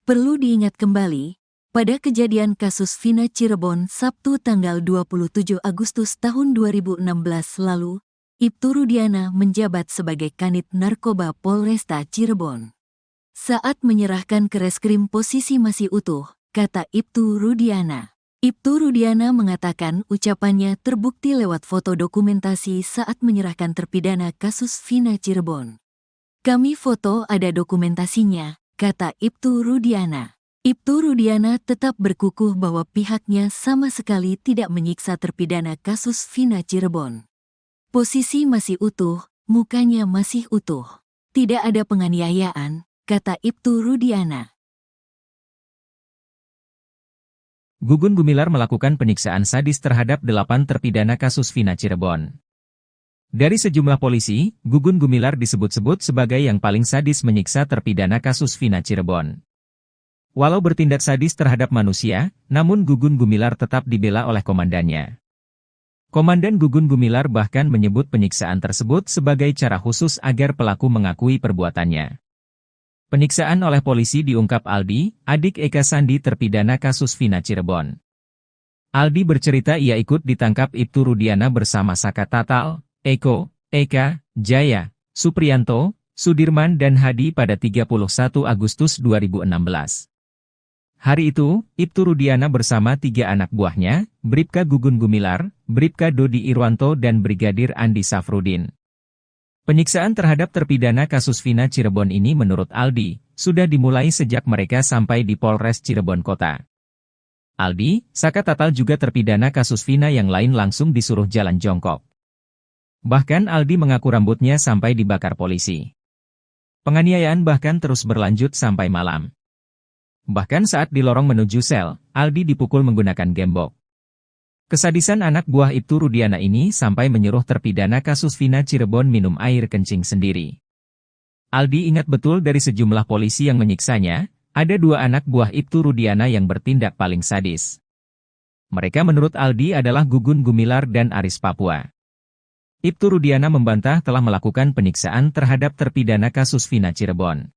Perlu diingat kembali, pada kejadian kasus Vina Cirebon Sabtu tanggal 27 Agustus tahun 2016 lalu, Ibtu Rudiana menjabat sebagai Kanit Narkoba Polresta Cirebon. Saat menyerahkan ke reskrim posisi masih utuh, kata Ibtu Rudiana. Ibtu Rudiana mengatakan ucapannya terbukti lewat foto dokumentasi saat menyerahkan terpidana kasus Vina Cirebon. Kami foto ada dokumentasinya, kata Ibtu Rudiana. Ibtu Rudiana tetap berkukuh bahwa pihaknya sama sekali tidak menyiksa terpidana kasus Vina Cirebon. Posisi masih utuh, mukanya masih utuh. Tidak ada penganiayaan, kata Ibtu Rudiana. Gugun Gumilar melakukan penyiksaan sadis terhadap 8 terpidana kasus Vina Cirebon. Dari sejumlah polisi, Gugun Gumilar disebut-sebut sebagai yang paling sadis menyiksa terpidana kasus Vina Cirebon. Walau bertindak sadis terhadap manusia, namun Gugun Gumilar tetap dibela oleh komandannya. Komandan Gugun Gumilar bahkan menyebut penyiksaan tersebut sebagai cara khusus agar pelaku mengakui perbuatannya. Penyiksaan oleh polisi diungkap Aldi, adik Eka Sandi terpidana kasus Vina Cirebon. Aldi bercerita ia ikut ditangkap Ibtu Rudiana bersama Saka Tatal, Eko, Eka, Jaya, Supriyanto, Sudirman dan Hadi pada 31 Agustus 2016. Hari itu, Ibtu Rudiana bersama 3 anak buahnya, Bribka Gugun Gumilar, Bribka Dodi Irwanto dan Brigadir Andi Safrudin. Penyiksaan terhadap terpidana kasus Vina Cirebon ini menurut Aldi, sudah dimulai sejak mereka sampai di Polres Cirebon Kota. Aldi, Saka Tatal juga terpidana kasus Vina yang lain langsung disuruh jalan jongkok. Bahkan Aldi mengaku rambutnya sampai dibakar polisi. Penganiayaan bahkan terus berlanjut sampai malam. Bahkan saat di lorong menuju sel, Aldi dipukul menggunakan gembok. Kesadisan anak buah Ibtu Rudiana ini sampai menyuruh terpidana kasus Vina Cirebon minum air kencing sendiri. Aldi ingat betul dari sejumlah polisi yang menyiksanya, ada 2 anak buah Ibtu Rudiana yang bertindak paling sadis. Mereka menurut Aldi adalah Gugun Gumilar dan Aris Papua. Ibtu Rudiana membantah telah melakukan penyiksaan terhadap terpidana kasus Vina Cirebon.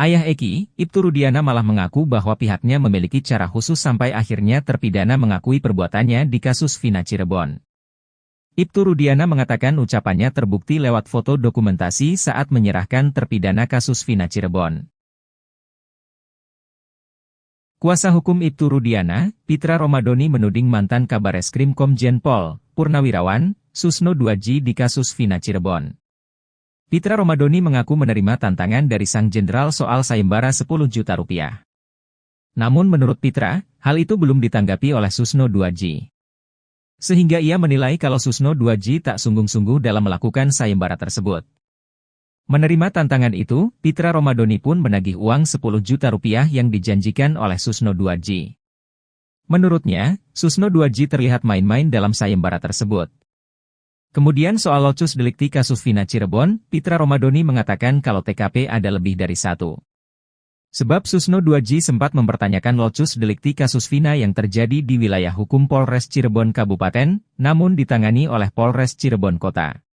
Ayah Eki, Ibtu Rudiana malah mengaku bahwa pihaknya memiliki cara khusus sampai akhirnya terpidana mengakui perbuatannya di kasus Vina Cirebon. Ibtu Rudiana mengatakan ucapannya terbukti lewat foto dokumentasi saat menyerahkan terpidana kasus Vina Cirebon. Kuasa hukum Ibtu Rudiana, Pitra Romadoni menuding mantan Kabareskrim Komjen Pol, Purnawirawan, Susno Duaji di kasus Vina Cirebon. Pitra Romadoni mengaku menerima tantangan dari sang jenderal soal sayembara 10 juta rupiah. Namun menurut Pitra, hal itu belum ditanggapi oleh Susno Duaji. Sehingga ia menilai kalau Susno Duaji tak sungguh-sungguh dalam melakukan sayembara tersebut. Menerima tantangan itu, Pitra Romadoni pun menagih uang 10 juta rupiah yang dijanjikan oleh Susno Duaji. Menurutnya, Susno Duaji terlihat main-main dalam sayembara tersebut. Kemudian soal locus delikti kasus Vina Cirebon, Pitra Romadoni mengatakan kalau TKP ada lebih dari 1. Sebab Susno 2J sempat mempertanyakan locus delikti kasus Vina yang terjadi di wilayah hukum Polres Cirebon Kabupaten, namun ditangani oleh Polres Cirebon Kota.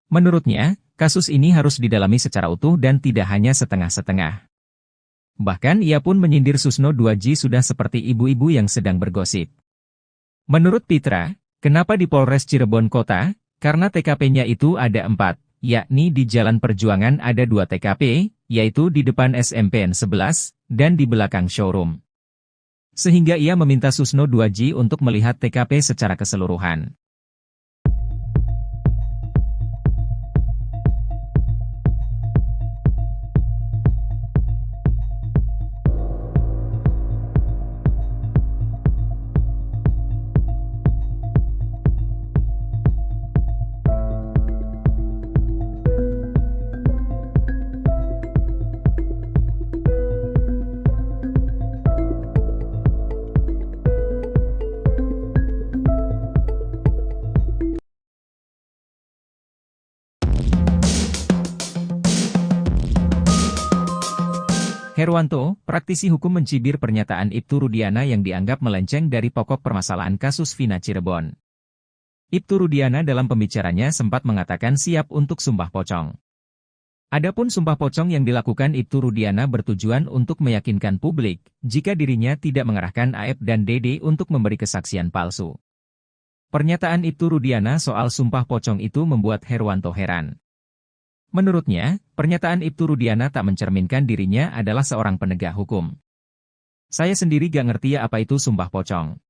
Menurutnya, kasus ini harus didalami secara utuh dan tidak hanya setengah-setengah. Bahkan ia pun menyindir Susno 2J sudah seperti ibu-ibu yang sedang bergosip. Menurut Pitra, kenapa di Polres Cirebon Kota? Karena TKP-nya itu ada 4, yakni di Jalan Perjuangan ada 2 TKP, yaitu di depan SMPN 11, dan di belakang showroom. Sehingga ia meminta Susno 2J untuk melihat TKP secara keseluruhan. Herwanto, praktisi hukum mencibir pernyataan Ibtu Rudiana yang dianggap melenceng dari pokok permasalahan kasus Vina Cirebon. Ibtu Rudiana dalam pembicaranya sempat mengatakan siap untuk sumpah pocong. Adapun sumpah pocong yang dilakukan Ibtu Rudiana bertujuan untuk meyakinkan publik jika dirinya tidak mengerahkan AF dan DD untuk memberi kesaksian palsu. Pernyataan Ibtu Rudiana soal sumpah pocong itu membuat Herwanto heran. Menurutnya, pernyataan Ibtu Rudiana tak mencerminkan dirinya adalah seorang penegak hukum. Saya sendiri gak ngerti apa itu sumpah pocong.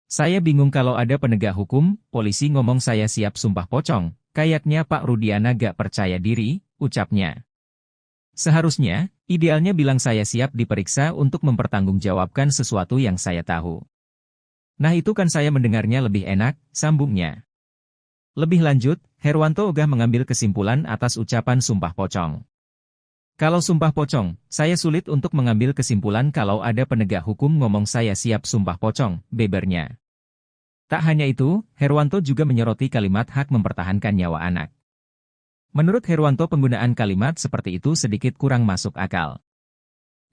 Saya bingung kalau ada penegak hukum, polisi ngomong saya siap sumpah pocong, kayaknya Pak Rudiana gak percaya diri, ucapnya. Seharusnya, idealnya bilang saya siap diperiksa untuk mempertanggungjawabkan sesuatu yang saya tahu. Nah itu kan saya mendengarnya lebih enak, sambungnya. Lebih lanjut, Herwanto ogah mengambil kesimpulan atas ucapan sumpah pocong. Kalau sumpah pocong, saya sulit untuk mengambil kesimpulan kalau ada penegak hukum ngomong saya siap sumpah pocong, bebernya. Tak hanya itu, Herwanto juga menyoroti kalimat hak mempertahankan nyawa anak. Menurut Herwanto penggunaan kalimat seperti itu sedikit kurang masuk akal.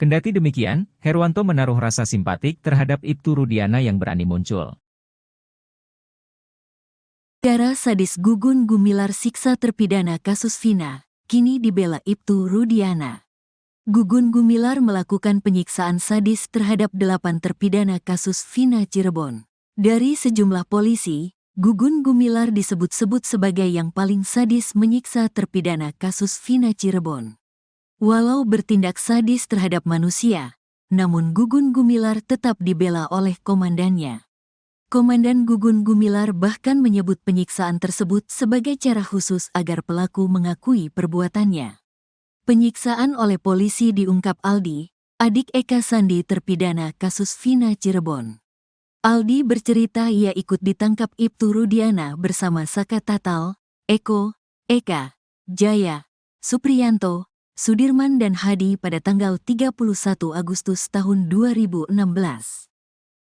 Kendati demikian, Herwanto menaruh rasa simpatik terhadap Ibtu Rudiana yang berani muncul. Cara sadis Gugun Gumilar siksa terpidana kasus Vina, kini dibela Ibtu Rudiana. Gugun Gumilar melakukan penyiksaan sadis terhadap 8 terpidana kasus Vina Cirebon. Dari sejumlah polisi, Gugun Gumilar disebut-sebut sebagai yang paling sadis menyiksa terpidana kasus Vina Cirebon. Walau bertindak sadis terhadap manusia, namun Gugun Gumilar tetap dibela oleh komandannya. Komandan Gugun Gumilar bahkan menyebut penyiksaan tersebut sebagai cara khusus agar pelaku mengakui perbuatannya. Penyiksaan oleh polisi diungkap Aldi, adik Eka Sandi terpidana kasus Vina Cirebon. Aldi bercerita ia ikut ditangkap Ibtu Rudiana bersama Saka Tatal, Eko, Eka, Jaya, Supriyanto, Sudirman dan Hadi pada tanggal 31 Agustus tahun 2016.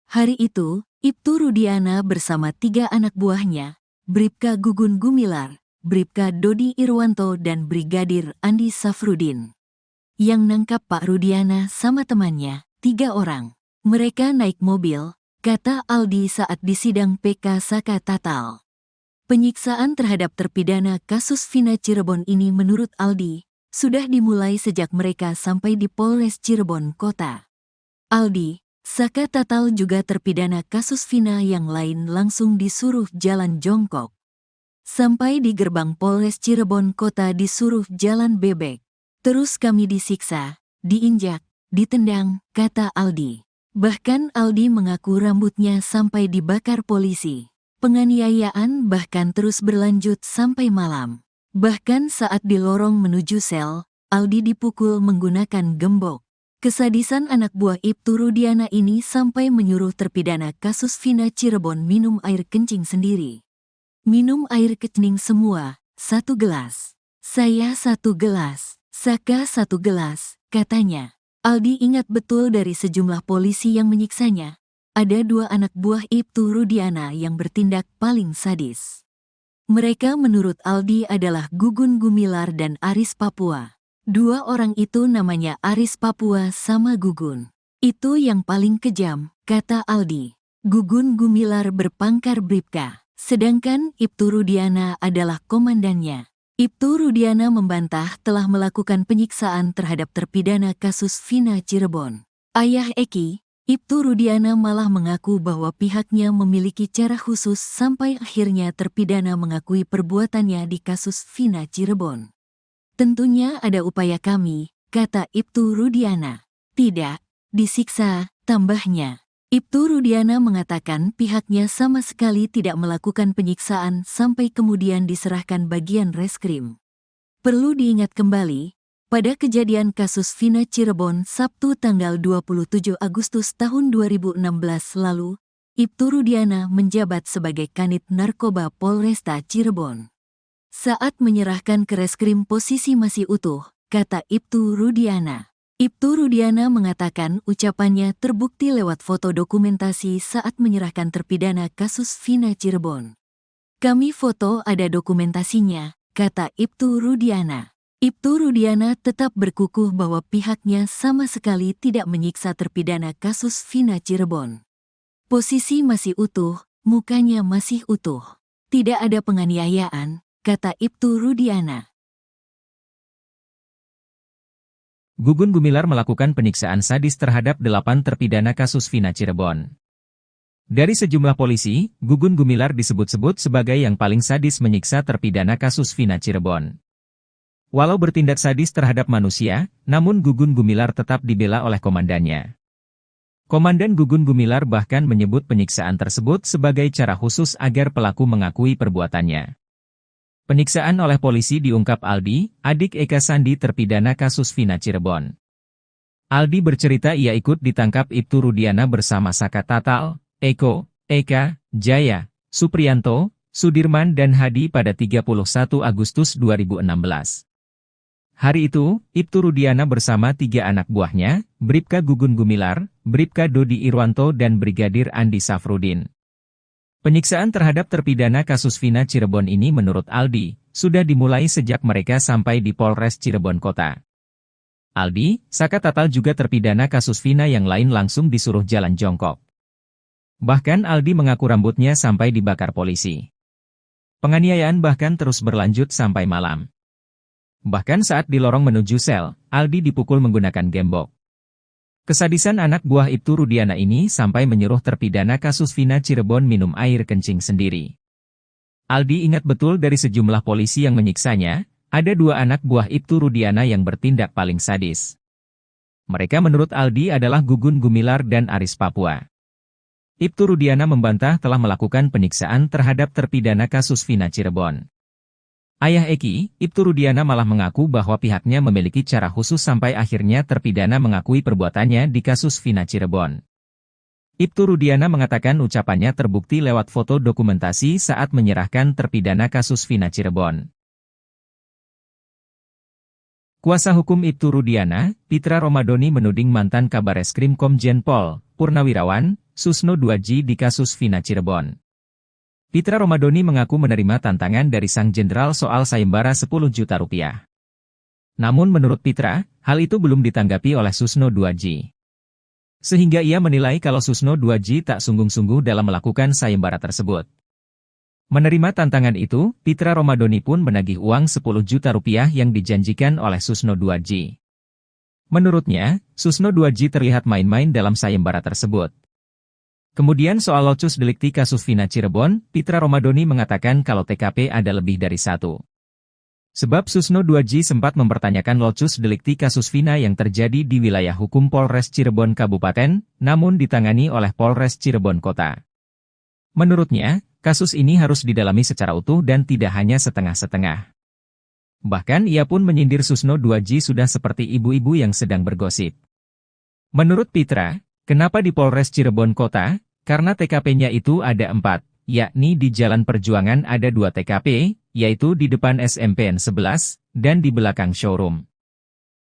Hari itu, Ibtu Rudiana bersama 3 anak buahnya, Bribka Gugun Gumilar, Bribka Dodi Irwanto dan Brigadir Andi Safrudin. Yang nangkap Pak Rudiana sama temannya, 3 orang. Mereka naik mobil, kata Aldi saat disidang PK Saka Tatal. Penyiksaan terhadap terpidana kasus Vina Cirebon ini menurut Aldi, sudah dimulai sejak mereka sampai di Polres Cirebon Kota. Aldi, Saka Tatal juga terpidana kasus Vina yang lain langsung disuruh jalan jongkok. Sampai di gerbang Polres Cirebon Kota disuruh jalan bebek. Terus kami disiksa, diinjak, ditendang, kata Aldi. Bahkan Aldi mengaku rambutnya sampai dibakar polisi. Penganiayaan bahkan terus berlanjut sampai malam. Bahkan saat di lorong menuju sel, Aldi dipukul menggunakan gembok. Kesadisan anak buah Ibtu Rudiana ini sampai menyuruh terpidana kasus Vina Cirebon minum air kencing sendiri. Minum air kencing semua, 1 gelas. Saya 1 gelas, Saka 1 gelas, katanya. Aldi ingat betul dari sejumlah polisi yang menyiksanya. Ada 2 anak buah Ibtu Rudiana yang bertindak paling sadis. Mereka menurut Aldi adalah Gugun Gumilar dan Aris Papua. Dua orang itu namanya Aris Papua sama Gugun. Itu yang paling kejam, kata Aldi. Gugun Gumilar berpangkat Bribka, sedangkan Ibtu Rudiana adalah komandannya. Ibtu Rudiana membantah telah melakukan penyiksaan terhadap terpidana kasus Vina Cirebon. Ayah Eki, Ibtu Rudiana malah mengaku bahwa pihaknya memiliki cara khusus sampai akhirnya terpidana mengakui perbuatannya di kasus Vina Cirebon. Tentunya ada upaya kami, kata Ibtu Rudiana. Tidak, disiksa, tambahnya. Ibtu Rudiana mengatakan pihaknya sama sekali tidak melakukan penyiksaan sampai kemudian diserahkan bagian reskrim. Perlu diingat kembali, pada kejadian kasus Vina Cirebon Sabtu tanggal 27 Agustus tahun 2016 lalu, Ibtu Rudiana menjabat sebagai Kanit Narkoba Polresta Cirebon. Saat menyerahkan ke reskrim posisi masih utuh, kata Ibtu Rudiana. Ibtu Rudiana mengatakan ucapannya terbukti lewat foto dokumentasi saat menyerahkan terpidana kasus Vina Cirebon. Kami foto ada dokumentasinya, kata Ibtu Rudiana. Ibtu Rudiana tetap berkukuh bahwa pihaknya sama sekali tidak menyiksa terpidana kasus Vina Cirebon. Posisi masih utuh, mukanya masih utuh. Tidak ada penganiayaan, kata Ibtu Rudiana. Gugun Gumilar melakukan penyiksaan sadis terhadap 8 terpidana kasus Vina Cirebon. Dari sejumlah polisi, Gugun Gumilar disebut-sebut sebagai yang paling sadis menyiksa terpidana kasus Vina Cirebon. Walau bertindak sadis terhadap manusia, namun Gugun Gumilar tetap dibela oleh komandannya. Komandan Gugun Gumilar bahkan menyebut penyiksaan tersebut sebagai cara khusus agar pelaku mengakui perbuatannya. Penyiksaan oleh polisi diungkap Aldi, adik Eka Sandi terpidana kasus Vina Cirebon. Aldi bercerita ia ikut ditangkap Ibtu Rudiana bersama Saka Tatal, Eko, Eka, Jaya, Supriyanto, Sudirman dan Hadi pada 31 Agustus 2016. Hari itu, Ibtu Rudiana bersama 3 anak buahnya, Bribka Gugun Gumilar, Bribka Dodi Irwanto dan Brigadir Andi Safrudin. Penyiksaan terhadap terpidana kasus Vina Cirebon ini menurut Aldi, sudah dimulai sejak mereka sampai di Polres Cirebon Kota. Aldi, Saka Tatal juga terpidana kasus Vina yang lain langsung disuruh jalan jongkok. Bahkan Aldi mengaku rambutnya sampai dibakar polisi. Penganiayaan bahkan terus berlanjut sampai malam. Bahkan saat di lorong menuju sel, Aldi dipukul menggunakan gembok. Kesadisan anak buah Ibtu Rudiana ini sampai menyuruh terpidana kasus Vina Cirebon minum air kencing sendiri. Aldi ingat betul dari sejumlah polisi yang menyiksanya, ada 2 anak buah Ibtu Rudiana yang bertindak paling sadis. Mereka menurut Aldi adalah Gugun Gumilar dan Aris Papua. Ibtu Rudiana membantah telah melakukan penyiksaan terhadap terpidana kasus Vina Cirebon. Ayah Eki, Ibtu Rudiana malah mengaku bahwa pihaknya memiliki cara khusus sampai akhirnya terpidana mengakui perbuatannya di kasus Vina Cirebon. Ibtu Rudiana mengatakan ucapannya terbukti lewat foto dokumentasi saat menyerahkan terpidana kasus Vina Cirebon. Kuasa hukum Ibtu Rudiana, Pitra Romadoni menuding mantan Kabareskrim Komjen Pol, Purnawirawan, Susno 2J di kasus Vina Cirebon. Pitra Romadoni mengaku menerima tantangan dari sang jenderal soal sayembara 10 juta rupiah. Namun menurut Pitra, hal itu belum ditanggapi oleh Susno 2J. Sehingga ia menilai kalau Susno 2J tak sungguh-sungguh dalam melakukan sayembara tersebut. Menerima tantangan itu, Pitra Romadoni pun menagih uang 10 juta rupiah yang dijanjikan oleh Susno 2J. Menurutnya, Susno 2J terlihat main-main dalam sayembara tersebut. Kemudian soal locus delikti kasus Vina Cirebon, Pitra Romadoni mengatakan kalau TKP ada lebih dari 1. Sebab Susno 2J sempat mempertanyakan locus delikti kasus Vina yang terjadi di wilayah hukum Polres Cirebon Kabupaten, namun ditangani oleh Polres Cirebon Kota. Menurutnya, kasus ini harus didalami secara utuh dan tidak hanya setengah-setengah. Bahkan ia pun menyindir Susno 2J sudah seperti ibu-ibu yang sedang bergosip. Menurut Pitra, kenapa di Polres Cirebon Kota? Karena TKP-nya itu ada 4, yakni di Jalan Perjuangan ada 2 TKP, yaitu di depan SMPN 11, dan di belakang showroom.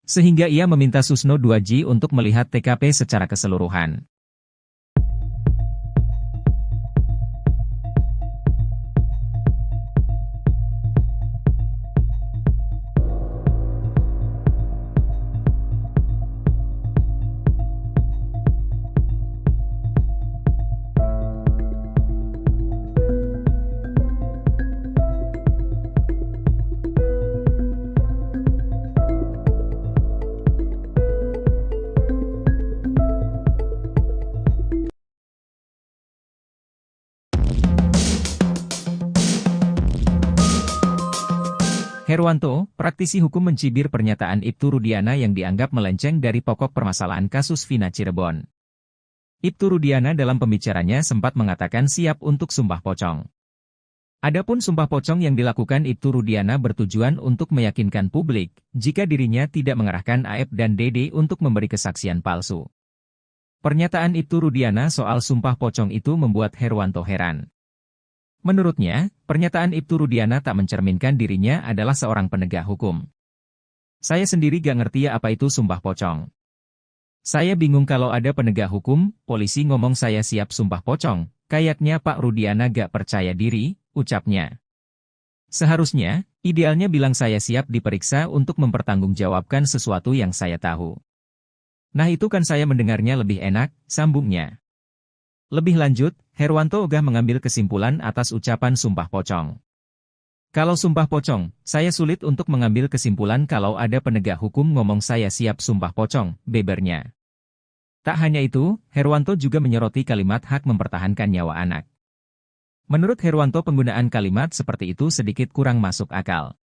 Sehingga ia meminta Susno 2J untuk melihat TKP secara keseluruhan. Herwanto, praktisi hukum mencibir pernyataan Ibtu Rudiana yang dianggap melenceng dari pokok permasalahan kasus Vina Cirebon. Ibtu Rudiana dalam pembicaranya sempat mengatakan siap untuk sumpah pocong. Adapun sumpah pocong yang dilakukan Ibtu Rudiana bertujuan untuk meyakinkan publik jika dirinya tidak mengerahkan Aep dan Dede untuk memberi kesaksian palsu. Pernyataan Ibtu Rudiana soal sumpah pocong itu membuat Herwanto heran. Menurutnya, pernyataan Ibtu Rudiana tak mencerminkan dirinya adalah seorang penegak hukum. Saya sendiri gak ngerti apa itu sumpah pocong. Saya bingung kalau ada penegak hukum, polisi ngomong saya siap sumpah pocong, kayaknya Pak Rudiana gak percaya diri, ucapnya. Seharusnya, idealnya bilang saya siap diperiksa untuk mempertanggungjawabkan sesuatu yang saya tahu. Nah itu kan saya mendengarnya lebih enak, sambungnya. Lebih lanjut, Herwanto ogah mengambil kesimpulan atas ucapan sumpah pocong. Kalau sumpah pocong, saya sulit untuk mengambil kesimpulan kalau ada penegak hukum ngomong saya siap sumpah pocong, bebernya. Tak hanya itu, Herwanto juga menyoroti kalimat hak mempertahankan nyawa anak. Menurut Herwanto penggunaan kalimat seperti itu sedikit kurang masuk akal.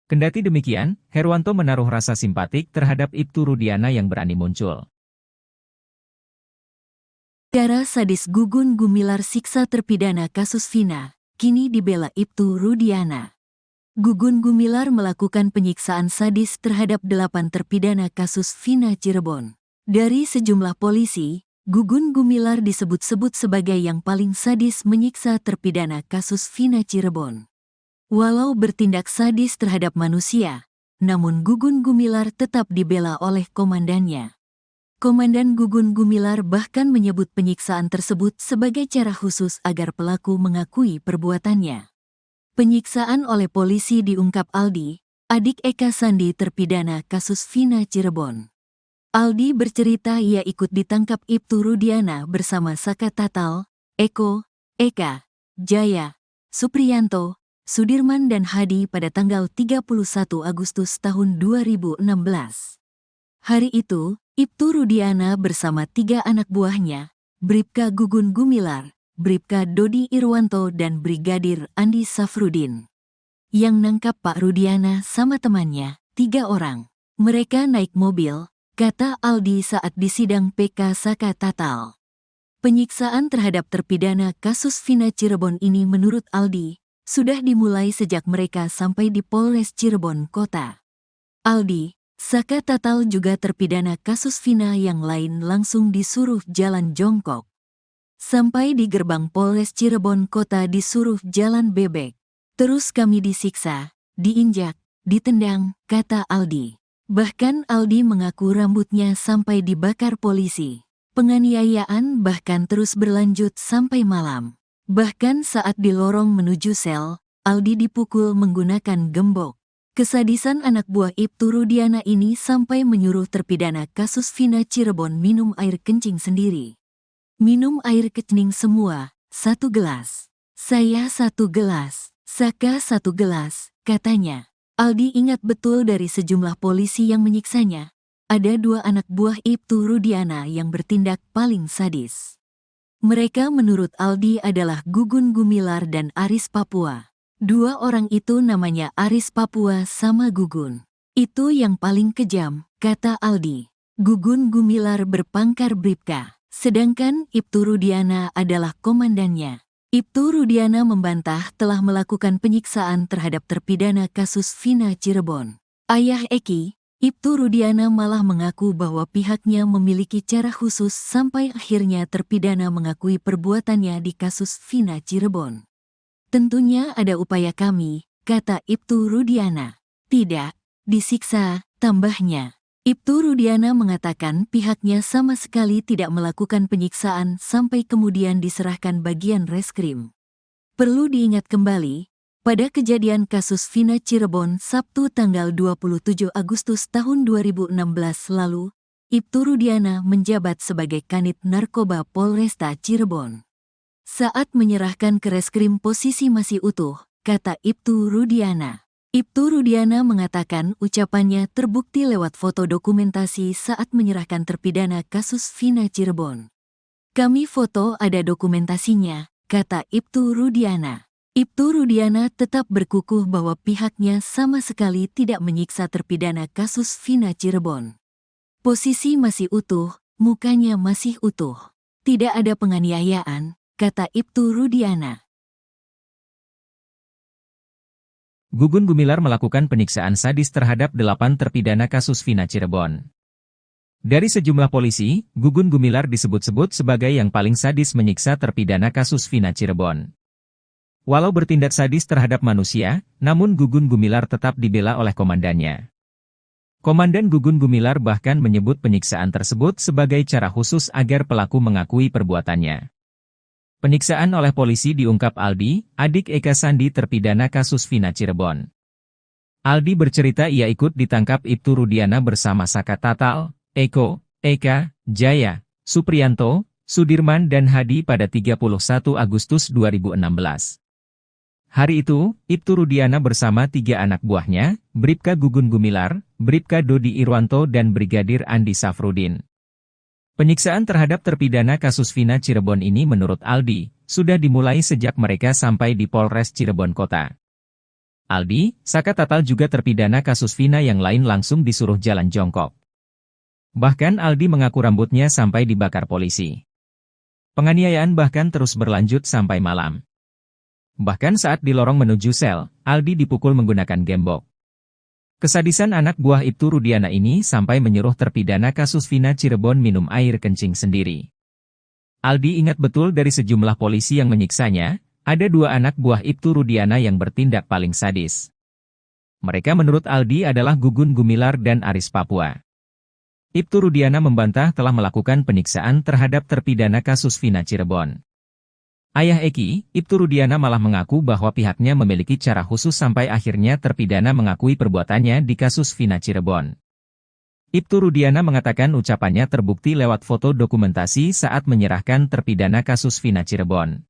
Kendati demikian, Herwanto menaruh rasa simpatik terhadap Ibtu Rudiana yang berani muncul. Cara sadis Gugun Gumilar siksa terpidana kasus Vina, kini dibela Ibtu Rudiana. Gugun Gumilar melakukan penyiksaan sadis terhadap 8 terpidana kasus Vina Cirebon. Dari sejumlah polisi, Gugun Gumilar disebut-sebut sebagai yang paling sadis menyiksa terpidana kasus Vina Cirebon. Walau bertindak sadis terhadap manusia, namun Gugun Gumilar tetap dibela oleh komandannya. Komandan Gugun Gumilar bahkan menyebut penyiksaan tersebut sebagai cara khusus agar pelaku mengakui perbuatannya. Penyiksaan oleh polisi diungkap Aldi, adik Eka Sandi terpidana kasus Vina Cirebon. Aldi bercerita ia ikut ditangkap Ibtu Rudiana bersama Saka Tatal, Eko, Eka, Jaya, Supriyanto, Sudirman dan Hadi pada tanggal 31 Agustus tahun 2016. Hari itu, Ibtu Rudiana bersama 3 anak buahnya, Bribka Gugun Gumilar, Bribka Dodi Irwanto dan Brigadir Andi Safrudin. Yang nangkap Pak Rudiana sama temannya, 3 orang. Mereka naik mobil, kata Aldi saat disidang PK Saka Tatal. Penyiksaan terhadap terpidana kasus Vina Cirebon ini menurut Aldi, sudah dimulai sejak mereka sampai di Polres Cirebon Kota. Aldi, Saka Tatal juga terpidana kasus Vina yang lain langsung disuruh jalan jongkok. Sampai di gerbang Polres Cirebon Kota disuruh jalan bebek. Terus kami disiksa, diinjak, ditendang, kata Aldi. Bahkan Aldi mengaku rambutnya sampai dibakar polisi. Penganiayaan bahkan terus berlanjut sampai malam. Bahkan saat di lorong menuju sel, Aldi dipukul menggunakan gembok. Kesadisan anak buah Ibtu Rudiana ini sampai menyuruh terpidana kasus Vina Cirebon minum air kencing sendiri. Minum air kencing semua, 1 gelas. Saya 1 gelas, Saka 1 gelas, katanya. Aldi ingat betul dari sejumlah polisi yang menyiksanya. Ada 2 anak buah Ibtu Rudiana yang bertindak paling sadis. Mereka menurut Aldi adalah Gugun Gumilar dan Aris Papua. 2 orang itu namanya Aris Papua sama Gugun. Itu yang paling kejam, kata Aldi. Gugun Gumilar berpangkar Bribka, sedangkan Ibtu Rudiana adalah komandannya. Ibtu Rudiana membantah telah melakukan penyiksaan terhadap terpidana kasus Vina Cirebon. Ayah Eki, Ibtu Rudiana malah mengaku bahwa pihaknya memiliki cara khusus sampai akhirnya terpidana mengakui perbuatannya di kasus Vina Cirebon. Tentunya ada upaya kami, kata Ibtu Rudiana. Tidak, disiksa, tambahnya. Ibtu Rudiana mengatakan pihaknya sama sekali tidak melakukan penyiksaan sampai kemudian diserahkan bagian reskrim. Perlu diingat kembali, pada kejadian kasus Vina Cirebon Sabtu tanggal 27 Agustus tahun 2016 lalu, Ibtu Rudiana menjabat sebagai Kanit Narkoba Polresta Cirebon. Saat menyerahkan ke reskrim posisi masih utuh, kata Ibtu Rudiana. Ibtu Rudiana mengatakan ucapannya terbukti lewat foto dokumentasi saat menyerahkan terpidana kasus Vina Cirebon. Kami foto ada dokumentasinya, kata Ibtu Rudiana. Ibtu Rudiana tetap berkukuh bahwa pihaknya sama sekali tidak menyiksa terpidana kasus Vina Cirebon. Posisi masih utuh, mukanya masih utuh. Tidak ada penganiayaan, kata Ibtu Rudiana. Gugun Gumilar melakukan penyiksaan sadis terhadap 8 terpidana kasus Vina Cirebon. Dari sejumlah polisi, Gugun Gumilar disebut-sebut sebagai yang paling sadis menyiksa terpidana kasus Vina Cirebon. Walau bertindak sadis terhadap manusia, namun Gugun Gumilar tetap dibela oleh komandannya. Komandan Gugun Gumilar bahkan menyebut penyiksaan tersebut sebagai cara khusus agar pelaku mengakui perbuatannya. Penyiksaan oleh polisi diungkap Aldi, adik Eka Sandi terpidana kasus Vina Cirebon. Aldi bercerita ia ikut ditangkap Ibtu Rudiana bersama Saka Tatal, Eko, Eka, Jaya, Supriyanto, Sudirman dan Hadi pada 31 Agustus 2016. Hari itu, Ibtu Rudiana bersama 3 anak buahnya, Bribka Gugun Gumilar, Bribka Dodi Irwanto dan Brigadir Andi Safrudin. Penyiksaan terhadap terpidana kasus Vina Cirebon ini menurut Aldi, sudah dimulai sejak mereka sampai di Polres Cirebon Kota. Aldi, Saka Tatal juga terpidana kasus Vina yang lain langsung disuruh jalan jongkok. Bahkan Aldi mengaku rambutnya sampai dibakar polisi. Penganiayaan bahkan terus berlanjut sampai malam. Bahkan saat di lorong menuju sel, Aldi dipukul menggunakan gembok. Kesadisan anak buah Ibtu Rudiana ini sampai menyuruh terpidana kasus Vina Cirebon minum air kencing sendiri. Aldi ingat betul dari sejumlah polisi yang menyiksanya, ada 2 anak buah Ibtu Rudiana yang bertindak paling sadis. Mereka menurut Aldi adalah Gugun Gumilar dan Aris Papua. Ibtu Rudiana membantah telah melakukan penyiksaan terhadap terpidana kasus Vina Cirebon. Ayah Eki, Ibtu Rudiana malah mengaku bahwa pihaknya memiliki cara khusus sampai akhirnya terpidana mengakui perbuatannya di kasus Vina Cirebon. Ibtu Rudiana mengatakan ucapannya terbukti lewat foto dokumentasi saat menyerahkan terpidana kasus Vina Cirebon.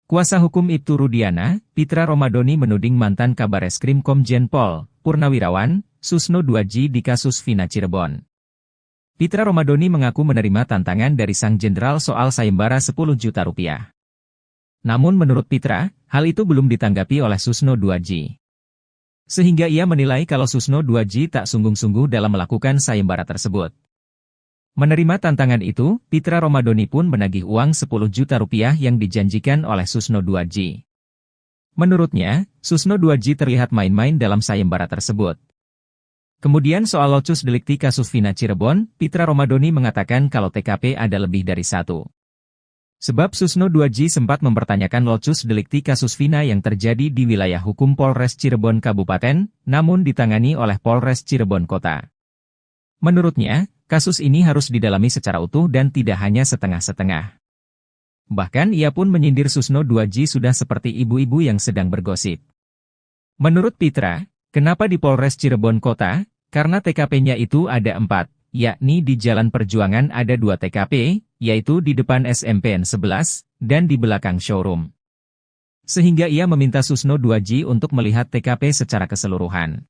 Kuasa hukum Ibtu Rudiana, Pitra Romadoni menuding mantan Kabareskrim Komjen Pol, Purnawirawan, Susno Duaji di kasus Vina Cirebon. Pitra Romadoni mengaku menerima tantangan dari sang jenderal soal sayembara 10 juta rupiah. Namun menurut Pitra, hal itu belum ditanggapi oleh Susno Duaji. Sehingga ia menilai kalau Susno Duaji tak sungguh-sungguh dalam melakukan sayembara tersebut. Menerima tantangan itu, Pitra Romadoni pun menagih uang 10 juta rupiah yang dijanjikan oleh Susno Duaji. Menurutnya, Susno Duaji terlihat main-main dalam sayembara tersebut. Kemudian soal locus delikti kasus Vina Cirebon, Pitra Romadoni mengatakan kalau TKP ada lebih dari 1. Sebab Susno Duaji sempat mempertanyakan locus delikti kasus Vina yang terjadi di wilayah hukum Polres Cirebon Kabupaten, namun ditangani oleh Polres Cirebon Kota. Menurutnya, kasus ini harus didalami secara utuh dan tidak hanya setengah-setengah. Bahkan ia pun menyindir Susno Duaji sudah seperti ibu-ibu yang sedang bergosip. Menurut Pitra, kenapa di Polres Cirebon Kota? Karena TKP-nya itu ada 4, yakni di Jalan Perjuangan ada 2 TKP, yaitu di depan SMPN 11, dan di belakang showroom. Sehingga ia meminta Susno Duaji untuk melihat TKP secara keseluruhan.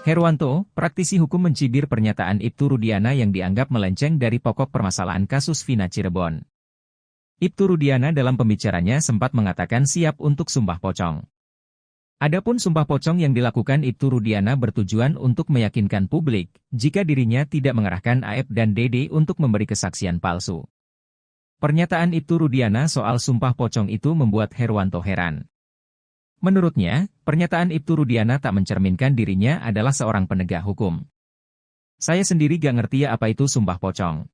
Herwanto, praktisi hukum mencibir pernyataan Ibtu Rudiana yang dianggap melenceng dari pokok permasalahan kasus Vina Cirebon. Ibtu Rudiana dalam pembicaranya sempat mengatakan siap untuk sumpah pocong. Adapun sumpah pocong yang dilakukan Ibtu Rudiana bertujuan untuk meyakinkan publik, jika dirinya tidak mengerahkan AF dan DD untuk memberi kesaksian palsu. Pernyataan Ibtu Rudiana soal sumpah pocong itu membuat Herwanto heran. Menurutnya, pernyataan Ibtu Rudiana tak mencerminkan dirinya adalah seorang penegak hukum. Saya sendiri gak ngerti ya apa itu sumpah pocong.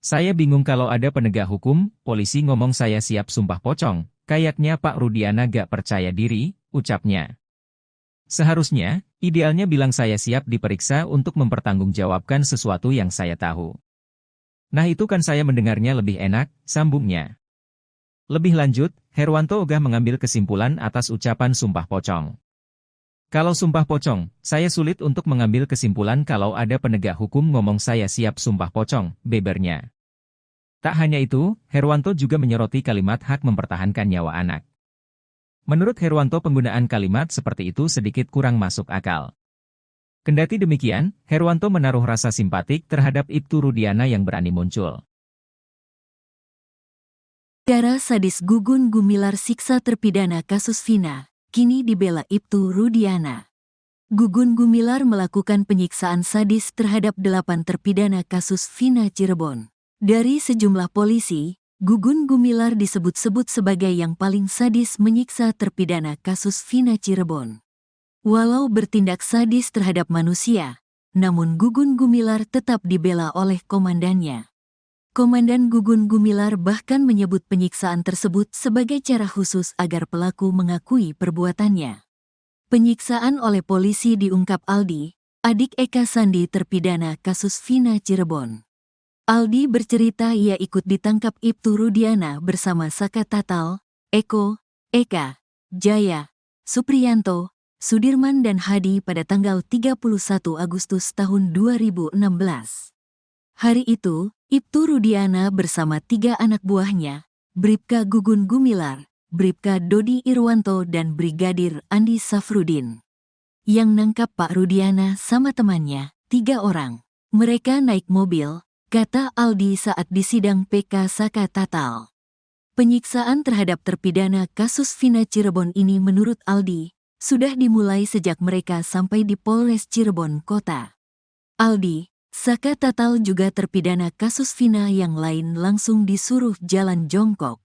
Saya bingung kalau ada penegak hukum, polisi ngomong saya siap sumpah pocong, kayaknya Pak Rudiana gak percaya diri, ucapnya. Seharusnya, idealnya bilang saya siap diperiksa untuk mempertanggungjawabkan sesuatu yang saya tahu. Nah itu kan saya mendengarnya lebih enak, sambungnya. Lebih lanjut, Herwanto ogah mengambil kesimpulan atas ucapan sumpah pocong. Kalau sumpah pocong, saya sulit untuk mengambil kesimpulan kalau ada penegak hukum ngomong saya siap sumpah pocong, bebernya. Tak hanya itu, Herwanto juga menyoroti kalimat hak mempertahankan nyawa anak. Menurut Herwanto penggunaan kalimat seperti itu sedikit kurang masuk akal. Kendati demikian, Herwanto menaruh rasa simpatik terhadap Ibtu Rudiana yang berani muncul. Cara sadis Gugun Gumilar siksa terpidana kasus Vina, kini dibela Ibtu Rudiana. Gugun Gumilar melakukan penyiksaan sadis terhadap 8 terpidana kasus Vina Cirebon. Dari sejumlah polisi, Gugun Gumilar disebut-sebut sebagai yang paling sadis menyiksa terpidana kasus Vina Cirebon. Walau bertindak sadis terhadap manusia, namun Gugun Gumilar tetap dibela oleh komandannya. Komandan Gugun Gumilar bahkan menyebut penyiksaan tersebut sebagai cara khusus agar pelaku mengakui perbuatannya. Penyiksaan oleh polisi diungkap Aldi, adik Eka Sandi terpidana kasus Vina Cirebon. Aldi bercerita ia ikut ditangkap Ibtu Rudiana bersama Saka Tatal, Eko, Eka, Jaya, Supriyanto, Sudirman dan Hadi pada tanggal 31 Agustus tahun 2016. Hari itu, Ibtu Rudiana bersama 3 anak buahnya, Bribka Gugun Gumilar, Bribka Dodi Irwanto dan Brigadir Andi Safrudin. Yang nangkap Pak Rudiana sama temannya, 3 orang. Mereka naik mobil, kata Aldi saat di sidang PK Saka Tatal. Penyiksaan terhadap terpidana kasus Vina Cirebon ini menurut Aldi, sudah dimulai sejak mereka sampai di Polres Cirebon Kota. Aldi, Saka Tatal juga terpidana kasus Vina yang lain langsung disuruh jalan jongkok.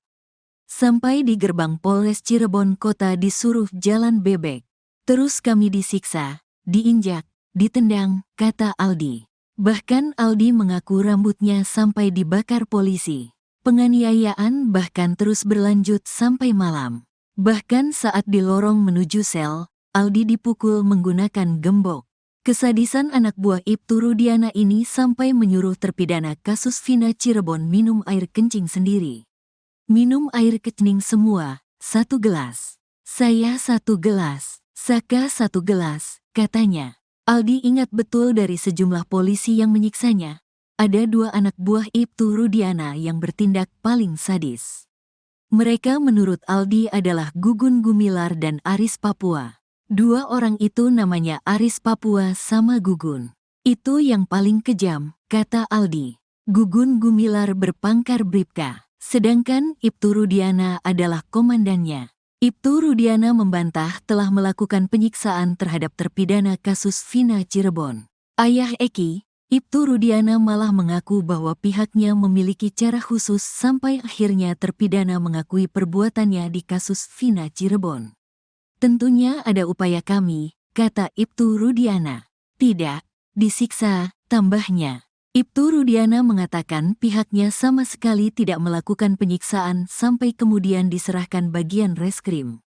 Sampai di gerbang Polres Cirebon Kota disuruh jalan bebek. Terus kami disiksa, diinjak, ditendang, kata Aldi. Bahkan Aldi mengaku rambutnya sampai dibakar polisi. Penganiayaan bahkan terus berlanjut sampai malam. Bahkan saat di lorong menuju sel, Aldi dipukul menggunakan gembok. Kesadisan anak buah Ibtu Rudiana ini sampai menyuruh terpidana kasus Vina Cirebon minum air kencing sendiri. Minum air kencing semua, 1 gelas. Saya 1 gelas, Saka 1 gelas, katanya. Aldi ingat betul dari sejumlah polisi yang menyiksanya. Ada 2 anak buah Ibtu Rudiana yang bertindak paling sadis. Mereka menurut Aldi adalah Gugun Gumilar dan Aris Papua. 2 orang itu namanya Aris Papua sama Gugun. Itu yang paling kejam, kata Aldi. Gugun Gumilar berpangkat Bribka, sedangkan Ibtu Rudiana adalah komandannya. Ibtu Rudiana membantah telah melakukan penyiksaan terhadap terpidana kasus Vina Cirebon. Ayah Eki, Ibtu Rudiana malah mengaku bahwa pihaknya memiliki cara khusus sampai akhirnya terpidana mengakui perbuatannya di kasus Vina Cirebon. Tentunya ada upaya kami, kata Ibtu Rudiana. Tidak, disiksa, tambahnya. Ibtu Rudiana mengatakan pihaknya sama sekali tidak melakukan penyiksaan sampai kemudian diserahkan bagian reskrim.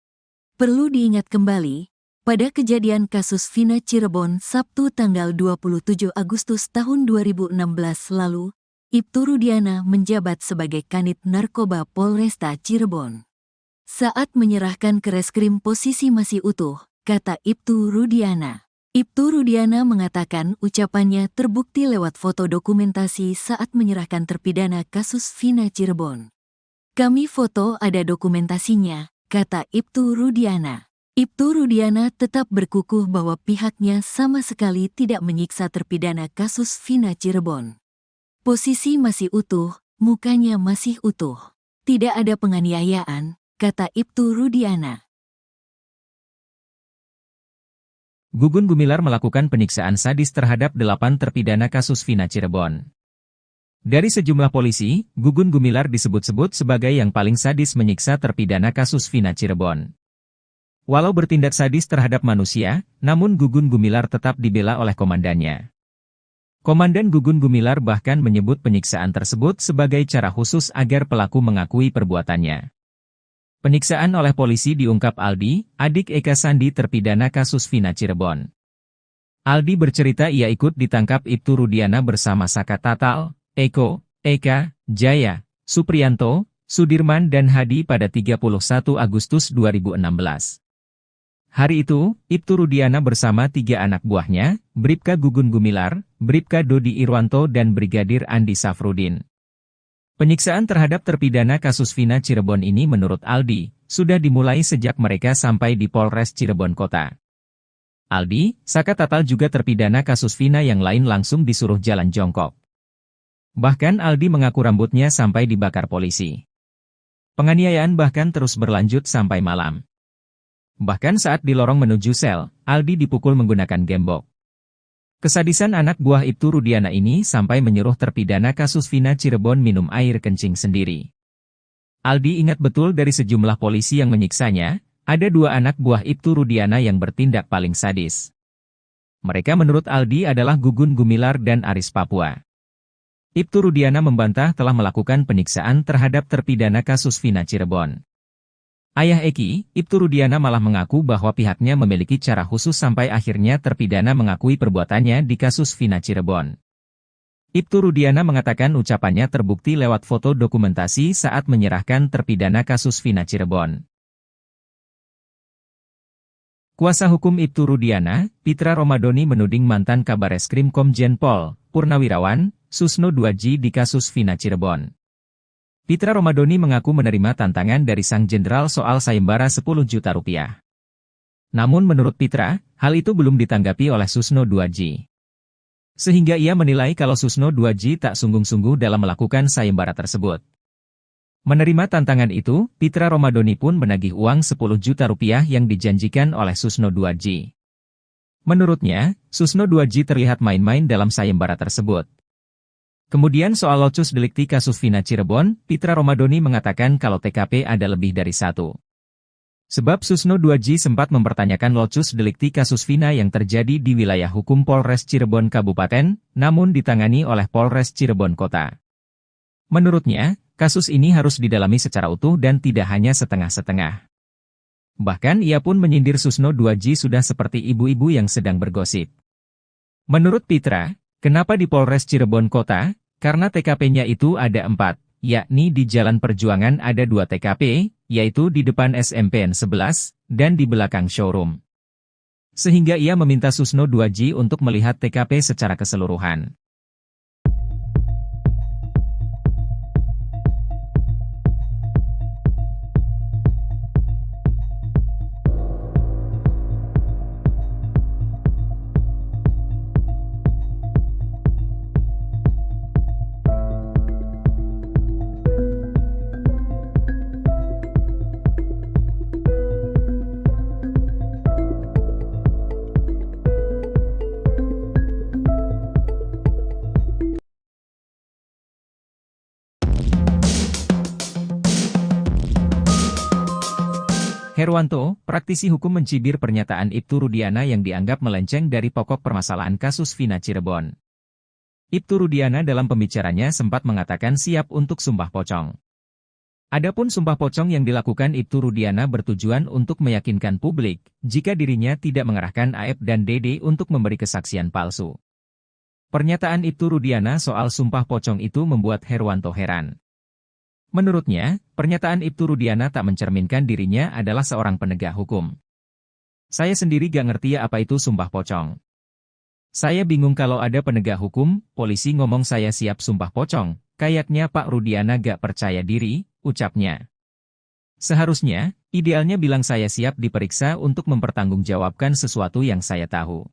Perlu diingat kembali, pada kejadian kasus Vina Cirebon Sabtu tanggal 27 Agustus tahun 2016 lalu, Ibtu Rudiana menjabat sebagai Kanit Narkoba Polresta Cirebon. Saat menyerahkan ke reskrim posisi masih utuh, kata Ibtu Rudiana. Ibtu Rudiana mengatakan ucapannya terbukti lewat foto dokumentasi saat menyerahkan terpidana kasus Vina Cirebon. Kami foto ada dokumentasinya, kata Ibtu Rudiana. Ibtu Rudiana tetap berkukuh bahwa pihaknya sama sekali tidak menyiksa terpidana kasus Vina Cirebon. Posisi masih utuh, mukanya masih utuh. Tidak ada penganiayaan, kata Ibtu Rudiana. Gugun Gumilar melakukan penyiksaan sadis terhadap 8 terpidana kasus Vina Cirebon. Dari sejumlah polisi, Gugun Gumilar disebut-sebut sebagai yang paling sadis menyiksa terpidana kasus Vina Cirebon. Walau bertindak sadis terhadap manusia, namun Gugun Gumilar tetap dibela oleh komandannya. Komandan Gugun Gumilar bahkan menyebut penyiksaan tersebut sebagai cara khusus agar pelaku mengakui perbuatannya. Penyiksaan oleh polisi diungkap Aldi, adik Eka Sandi terpidana kasus Vina Cirebon. Aldi bercerita ia ikut ditangkap Ibtu Rudiana bersama Saka Tatal, Eko, Eka, Jaya, Supriyanto, Sudirman dan Hadi pada 31 Agustus 2016. Hari itu, Ibtu Rudiana bersama 3 anak buahnya, Bribka Gugun Gumilar, Bribka Dodi Irwanto dan Brigadir Andi Safrudin. Penyiksaan terhadap terpidana kasus Vina Cirebon ini menurut Aldi, sudah dimulai sejak mereka sampai di Polres Cirebon Kota. Aldi, Saka Tatal juga terpidana kasus Vina yang lain langsung disuruh jalan jongkok. Bahkan Aldi mengaku rambutnya sampai dibakar polisi. Penganiayaan bahkan terus berlanjut sampai malam. Bahkan saat di lorong menuju sel, Aldi dipukul menggunakan gembok. Kesadisan anak buah Ibtu Rudiana ini sampai menyuruh terpidana kasus Vina Cirebon minum air kencing sendiri. Aldi ingat betul dari sejumlah polisi yang menyiksanya, ada 2 anak buah Ibtu Rudiana yang bertindak paling sadis. Mereka menurut Aldi adalah Gugun Gumilar dan Aris Papua. Ibtu Rudiana membantah telah melakukan penyiksaan terhadap terpidana kasus Vina Cirebon. Ayah Eki, Ibtu Rudiana malah mengaku bahwa pihaknya memiliki cara khusus sampai akhirnya terpidana mengakui perbuatannya di kasus Vina Cirebon. Ibtu Rudiana mengatakan ucapannya terbukti lewat foto dokumentasi saat menyerahkan terpidana kasus Vina Cirebon. Kuasa hukum Ibtu Rudiana, Pitra Romadoni menuding mantan Kabareskrim Komjen Pol, Purnawirawan, Susno 2J di kasus Vina Cirebon. Pitra Romadoni mengaku menerima tantangan dari sang jenderal soal sayembara 10 juta rupiah. Namun menurut Pitra, hal itu belum ditanggapi oleh Susno 2J. Sehingga ia menilai kalau Susno 2J tak sungguh-sungguh dalam melakukan sayembara tersebut. Menerima tantangan itu, Pitra Romadoni pun menagih uang 10 juta rupiah yang dijanjikan oleh Susno 2J. Menurutnya, Susno 2J terlihat main-main dalam sayembara tersebut. Kemudian soal locus delikti kasus Vina Cirebon, Pitra Romadoni mengatakan kalau TKP ada lebih dari 1. Sebab Susno 2J sempat mempertanyakan locus delikti kasus Vina yang terjadi di wilayah hukum Polres Cirebon Kabupaten, namun ditangani oleh Polres Cirebon Kota. Menurutnya, kasus ini harus didalami secara utuh dan tidak hanya setengah-setengah. Bahkan ia pun menyindir Susno 2J sudah seperti ibu-ibu yang sedang bergosip. Menurut Pitra, kenapa di Polres Cirebon Kota? Karena TKP-nya itu ada 4, yakni di Jalan Perjuangan ada 2 TKP, yaitu di depan SMPN 11, dan di belakang showroom. Sehingga ia meminta Susno 2J untuk melihat TKP secara keseluruhan. Herwanto, praktisi hukum mencibir pernyataan Ibtu Rudiana yang dianggap melenceng dari pokok permasalahan kasus Vina Cirebon. Ibtu Rudiana dalam pembicaranya sempat mengatakan siap untuk sumpah pocong. Adapun sumpah pocong yang dilakukan Ibtu Rudiana bertujuan untuk meyakinkan publik, jika dirinya tidak mengerahkan Aep dan Dede untuk memberi kesaksian palsu. Pernyataan Ibtu Rudiana soal sumpah pocong itu membuat Herwanto heran. Menurutnya, pernyataan Ibtu Rudiana tak mencerminkan dirinya adalah seorang penegak hukum. Saya sendiri gak ngerti apa itu sumpah pocong. Saya bingung kalau ada penegak hukum, polisi ngomong saya siap sumpah pocong, kayaknya Pak Rudiana gak percaya diri, ucapnya. Seharusnya, idealnya bilang saya siap diperiksa untuk mempertanggungjawabkan sesuatu yang saya tahu.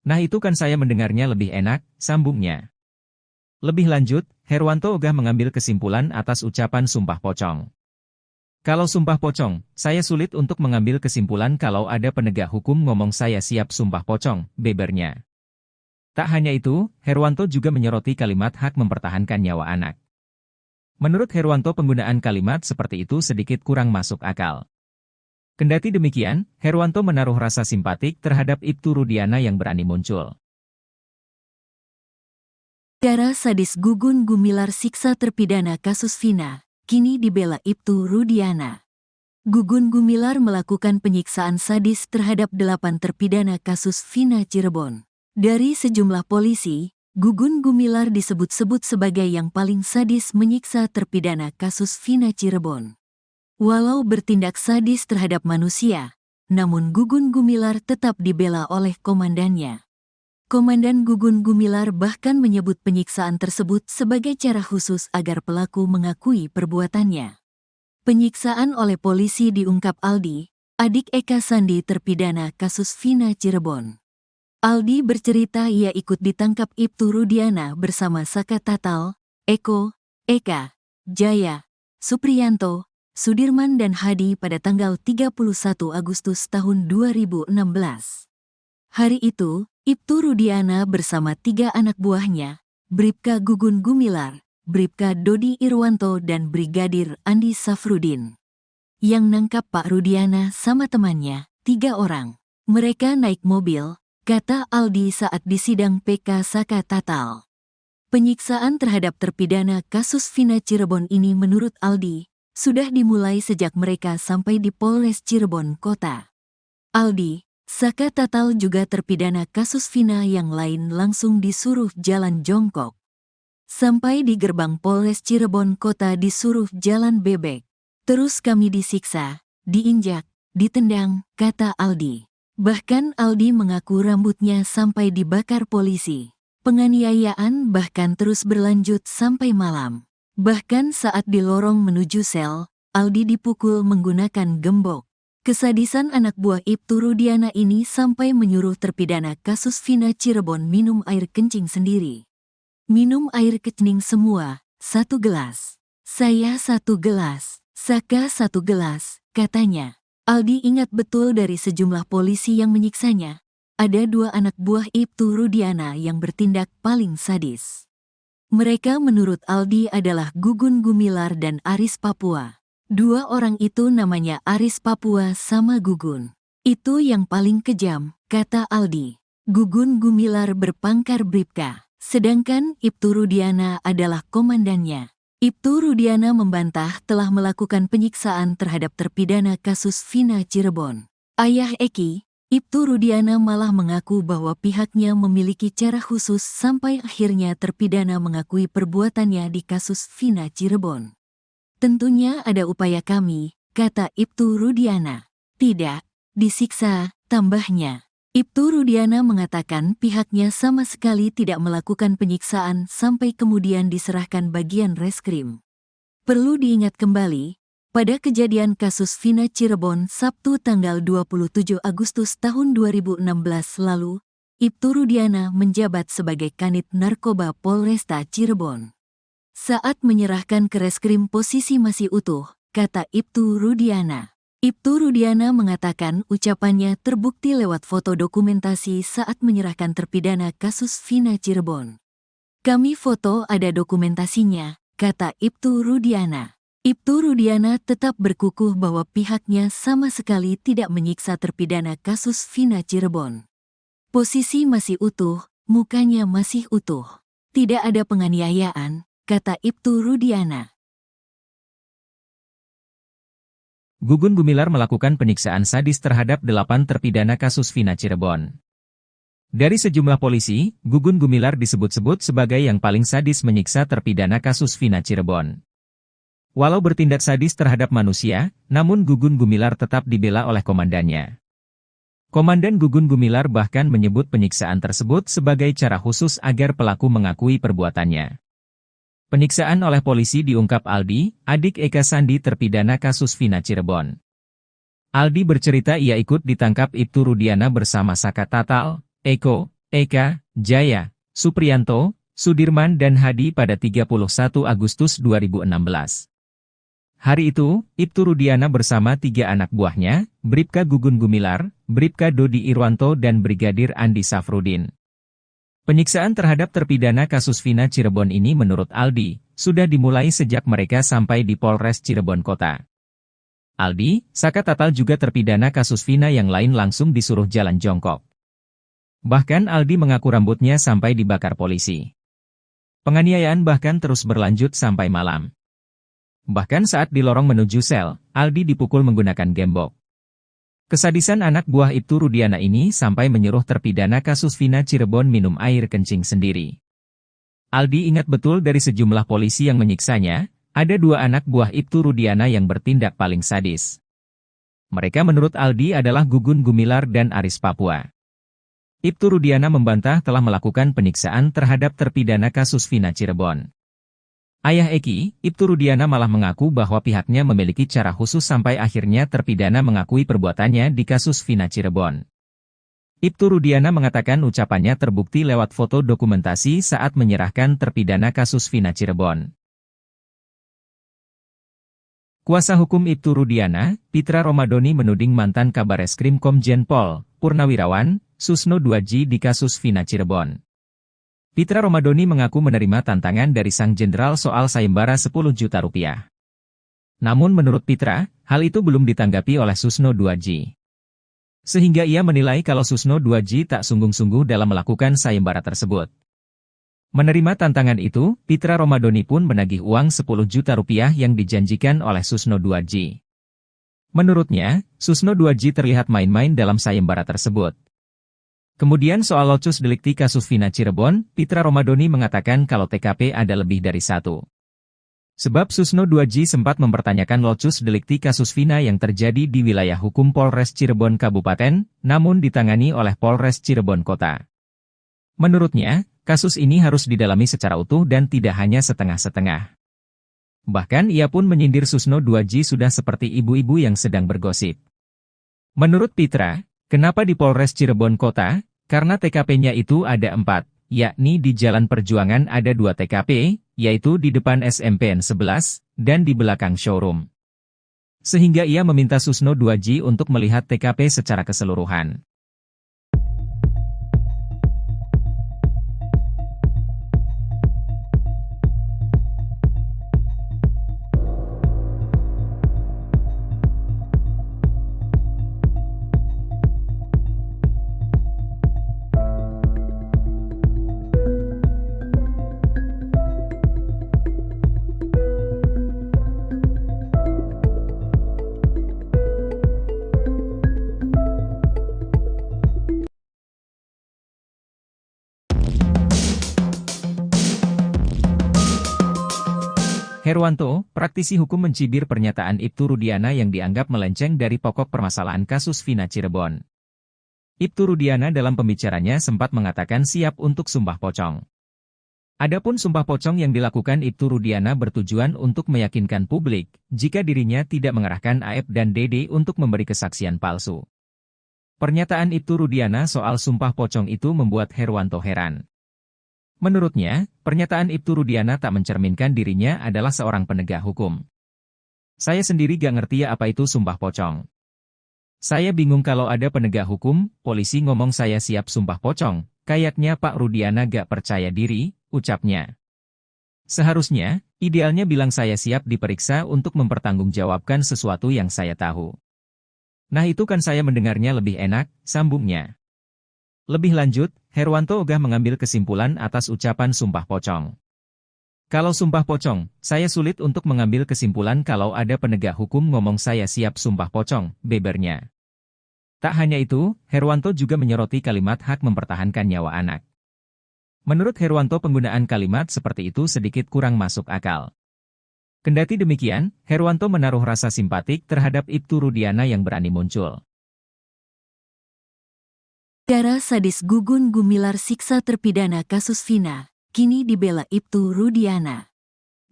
Nah itu kan saya mendengarnya lebih enak, sambungnya. Lebih lanjut, Herwanto ogah mengambil kesimpulan atas ucapan sumpah pocong. Kalau sumpah pocong, saya sulit untuk mengambil kesimpulan kalau ada penegak hukum ngomong saya siap sumpah pocong, bebernya. Tak hanya itu, Herwanto juga menyoroti kalimat hak mempertahankan nyawa anak. Menurut Herwanto penggunaan kalimat seperti itu sedikit kurang masuk akal. Kendati demikian, Herwanto menaruh rasa simpatik terhadap Ibtu Rudiana yang berani muncul. Cara sadis Gugun Gumilar siksa terpidana kasus Vina, kini dibela Ibtu Rudiana. Gugun Gumilar melakukan penyiksaan sadis terhadap 8 terpidana kasus Vina Cirebon. Dari sejumlah polisi, Gugun Gumilar disebut-sebut sebagai yang paling sadis menyiksa terpidana kasus Vina Cirebon. Walau bertindak sadis terhadap manusia, namun Gugun Gumilar tetap dibela oleh komandannya. Komandan Gugun Gumilar bahkan menyebut penyiksaan tersebut sebagai cara khusus agar pelaku mengakui perbuatannya. Penyiksaan oleh polisi diungkap Aldi, adik Eka Sandi terpidana kasus Vina Cirebon. Aldi bercerita ia ikut ditangkap Ibtu Rudiana bersama Saka Tatal, Eko, Eka, Jaya, Supriyanto, Sudirman dan Hadi pada tanggal 31 Agustus tahun 2016. Hari itu, Ibtu Rudiana bersama 3 anak buahnya, Bribka Gugun Gumilar, Bribka Dodi Irwanto dan Brigadir Andi Safrudin. Yang nangkap Pak Rudiana sama temannya, 3 orang. Mereka naik mobil, kata Aldi saat disidang PK Saka Tatal. Penyiksaan terhadap terpidana kasus Vina Cirebon ini menurut Aldi, sudah dimulai sejak mereka sampai di Polres Cirebon Kota. Aldi, Saka Tatal juga terpidana kasus Vina yang lain langsung disuruh jalan jongkok. Sampai di gerbang Polres Cirebon Kota disuruh jalan bebek. Terus kami disiksa, diinjak, ditendang, kata Aldi. Bahkan Aldi mengaku rambutnya sampai dibakar polisi. Penganiayaan bahkan terus berlanjut sampai malam. Bahkan saat di lorong menuju sel, Aldi dipukul menggunakan gembok. Kesadisan anak buah Ibtu Rudiana ini sampai menyuruh terpidana kasus Vina Cirebon minum air kencing sendiri. Minum air kencing semua, 1 gelas. Saya 1 gelas, Saka 1 gelas, katanya. Aldi ingat betul dari sejumlah polisi yang menyiksanya. Ada 2 anak buah Ibtu Rudiana yang bertindak paling sadis. Mereka menurut Aldi adalah Gugun Gumilar dan Aris Papua. 2 orang itu namanya Aris Papua sama Gugun. Itu yang paling kejam, kata Aldi. Gugun Gumilar berpangkat Bribka. Sedangkan Ibtu Rudiana adalah komandannya. Ibtu Rudiana membantah telah melakukan penyiksaan terhadap terpidana kasus Vina Cirebon. Ayah Eki, Ibtu Rudiana malah mengaku bahwa pihaknya memiliki cara khusus sampai akhirnya terpidana mengakui perbuatannya di kasus Vina Cirebon. Tentunya ada upaya kami, kata Ibtu Rudiana. Tidak, disiksa, tambahnya. Ibtu Rudiana mengatakan pihaknya sama sekali tidak melakukan penyiksaan sampai kemudian diserahkan bagian reskrim. Perlu diingat kembali, pada kejadian kasus Vina Cirebon Sabtu tanggal 27 Agustus tahun 2016 lalu, Ibtu Rudiana menjabat sebagai Kanit Narkoba Polresta Cirebon. Saat menyerahkan ke reskrim posisi masih utuh, kata Ibtu Rudiana. Ibtu Rudiana mengatakan ucapannya terbukti lewat foto dokumentasi saat menyerahkan terpidana kasus Vina Cirebon. Kami foto ada dokumentasinya, kata Ibtu Rudiana. Ibtu Rudiana tetap berkukuh bahwa pihaknya sama sekali tidak menyiksa terpidana kasus Vina Cirebon. Posisi masih utuh, mukanya masih utuh. Tidak ada penganiayaan, kata Ibtu Rudiana. Gugun Gumilar melakukan penyiksaan sadis terhadap 8 terpidana kasus Vina Cirebon. Dari sejumlah polisi, Gugun Gumilar disebut-sebut sebagai yang paling sadis menyiksa terpidana kasus Vina Cirebon. Walau bertindak sadis terhadap manusia, namun Gugun Gumilar tetap dibela oleh komandannya. Komandan Gugun Gumilar bahkan menyebut penyiksaan tersebut sebagai cara khusus agar pelaku mengakui perbuatannya. Penyiksaan oleh polisi diungkap Aldi, adik Eka Sandi terpidana kasus Vina Cirebon. Aldi bercerita ia ikut ditangkap Ibtu Rudiana bersama Saka Tatal, Eko, Eka, Jaya, Supriyanto, Sudirman dan Hadi pada 31 Agustus 2016. Hari itu, Ibtu Rudiana bersama 3 anak buahnya, Bribka Gugun Gumilar, Bribka Dodi Irwanto dan Brigadir Andi Safrudin. Penyiksaan terhadap terpidana kasus Vina Cirebon ini menurut Aldi, sudah dimulai sejak mereka sampai di Polres Cirebon Kota. Aldi, Saka Tatal juga terpidana kasus Vina yang lain langsung disuruh jalan jongkok. Bahkan Aldi mengaku rambutnya sampai dibakar polisi. Penganiayaan bahkan terus berlanjut sampai malam. Bahkan saat di lorong menuju sel, Aldi dipukul menggunakan gembok. Kesadisan anak buah Ibtu Rudiana ini sampai menyuruh terpidana kasus Vina Cirebon minum air kencing sendiri. Aldi ingat betul dari sejumlah polisi yang menyiksanya, ada 2 anak buah Ibtu Rudiana yang bertindak paling sadis. Mereka menurut Aldi adalah Gugun Gumilar dan Aris Papua. Ibtu Rudiana membantah telah melakukan penyiksaan terhadap terpidana kasus Vina Cirebon. Ayah Eki, Ibtu Rudiana malah mengaku bahwa pihaknya memiliki cara khusus sampai akhirnya terpidana mengakui perbuatannya di kasus Vina Cirebon. Ibtu Rudiana mengatakan ucapannya terbukti lewat foto dokumentasi saat menyerahkan terpidana kasus Vina Cirebon. Kuasa hukum Ibtu Rudiana, Pitra Romadoni menuding mantan Kabareskrim Komjen Pol Purnawirawan Susno Duaji di kasus Vina Cirebon. Pitra Romadoni mengaku menerima tantangan dari sang jenderal soal sayembara 10 juta rupiah. Namun menurut Pitra, hal itu belum ditanggapi oleh Susno Duaji. Sehingga ia menilai kalau Susno Duaji tak sungguh-sungguh dalam melakukan sayembara tersebut. Menerima tantangan itu, Pitra Romadoni pun menagih uang 10 juta rupiah yang dijanjikan oleh Susno Duaji. Menurutnya, Susno Duaji terlihat main-main dalam sayembara tersebut. Kemudian soal locus delikti kasus Vina Cirebon, Pitra Romadoni mengatakan kalau TKP ada lebih dari 1. Sebab Susno Duaji sempat mempertanyakan locus delikti kasus Vina yang terjadi di wilayah hukum Polres Cirebon Kabupaten, namun ditangani oleh Polres Cirebon Kota. Menurutnya, kasus ini harus didalami secara utuh dan tidak hanya setengah-setengah. Bahkan ia pun menyindir Susno Duaji sudah seperti ibu-ibu yang sedang bergosip. Menurut Pitra, kenapa di Polres Cirebon Kota? Karena TKP-nya itu ada 4, yakni di Jalan Perjuangan ada 2 TKP, yaitu di depan SMPN 11, dan di belakang showroom. Sehingga ia meminta Susno Duaji untuk melihat TKP secara keseluruhan. Herwanto, praktisi hukum mencibir pernyataan Ibtu Rudiana yang dianggap melenceng dari pokok permasalahan kasus Vina Cirebon. Ibtu Rudiana dalam pembicaranya sempat mengatakan siap untuk sumpah pocong. Adapun sumpah pocong yang dilakukan Ibtu Rudiana bertujuan untuk meyakinkan publik jika dirinya tidak mengerahkan Aep dan Dede untuk memberi kesaksian palsu. Pernyataan Ibtu Rudiana soal sumpah pocong itu membuat Herwanto heran. Menurutnya, pernyataan Ibtu Rudiana tak mencerminkan dirinya adalah seorang penegak hukum. Saya sendiri gak ngerti ya apa itu sumpah pocong. Saya bingung kalau ada penegak hukum, polisi ngomong saya siap sumpah pocong, kayaknya Pak Rudiana gak percaya diri, ucapnya. Seharusnya, idealnya bilang saya siap diperiksa untuk mempertanggungjawabkan sesuatu yang saya tahu. Nah itu kan saya mendengarnya lebih enak, sambungnya. Lebih lanjut, Herwanto ogah mengambil kesimpulan atas ucapan sumpah pocong. Kalau sumpah pocong, saya sulit untuk mengambil kesimpulan kalau ada penegak hukum ngomong saya siap sumpah pocong, bebernya. Tak hanya itu, Herwanto juga menyoroti kalimat hak mempertahankan nyawa anak. Menurut Herwanto penggunaan kalimat seperti itu sedikit kurang masuk akal. Kendati demikian, Herwanto menaruh rasa simpatik terhadap Ibtu Rudiana yang berani muncul. Cara sadis Gugun Gumilar siksa terpidana kasus Vina, kini dibela Ibtu Rudiana.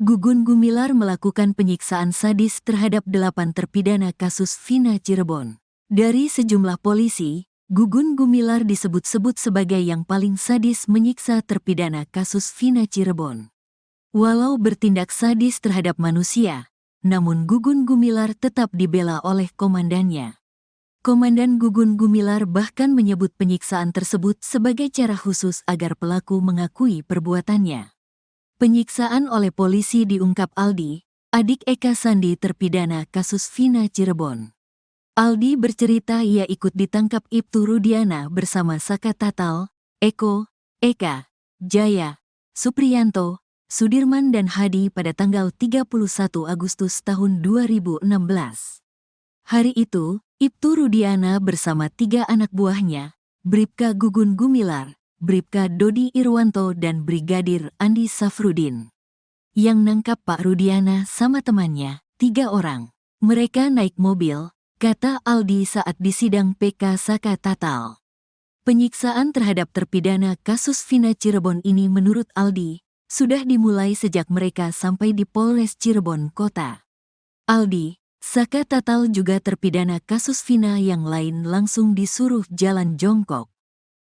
Gugun Gumilar melakukan penyiksaan sadis terhadap 8 terpidana kasus Vina Cirebon. Dari sejumlah polisi, Gugun Gumilar disebut-sebut sebagai yang paling sadis menyiksa terpidana kasus Vina Cirebon. Walau bertindak sadis terhadap manusia, namun Gugun Gumilar tetap dibela oleh komandannya. Komandan Gugun Gumilar bahkan menyebut penyiksaan tersebut sebagai cara khusus agar pelaku mengakui perbuatannya. Penyiksaan oleh polisi diungkap Aldi, adik Eka Sandi terpidana kasus Vina Cirebon. Aldi bercerita ia ikut ditangkap Ibtu Rudiana bersama Saka Tatal, Eko, Eka, Jaya, Supriyanto, Sudirman dan Hadi pada tanggal 31 Agustus tahun 2016. Hari itu, Ibtu Rudiana bersama 3 anak buahnya, Bribka Gugun Gumilar, Bribka Dodi Irwanto dan Brigadir Andi Safrudin. Yang nangkap Pak Rudiana sama temannya, 3 orang. Mereka naik mobil, kata Aldi saat di sidang PK Saka Tatal. Penyiksaan terhadap terpidana kasus Vina Cirebon ini menurut Aldi, sudah dimulai sejak mereka sampai di Polres Cirebon Kota. Aldi, Saka Tatal juga terpidana kasus Vina yang lain langsung disuruh jalan jongkok.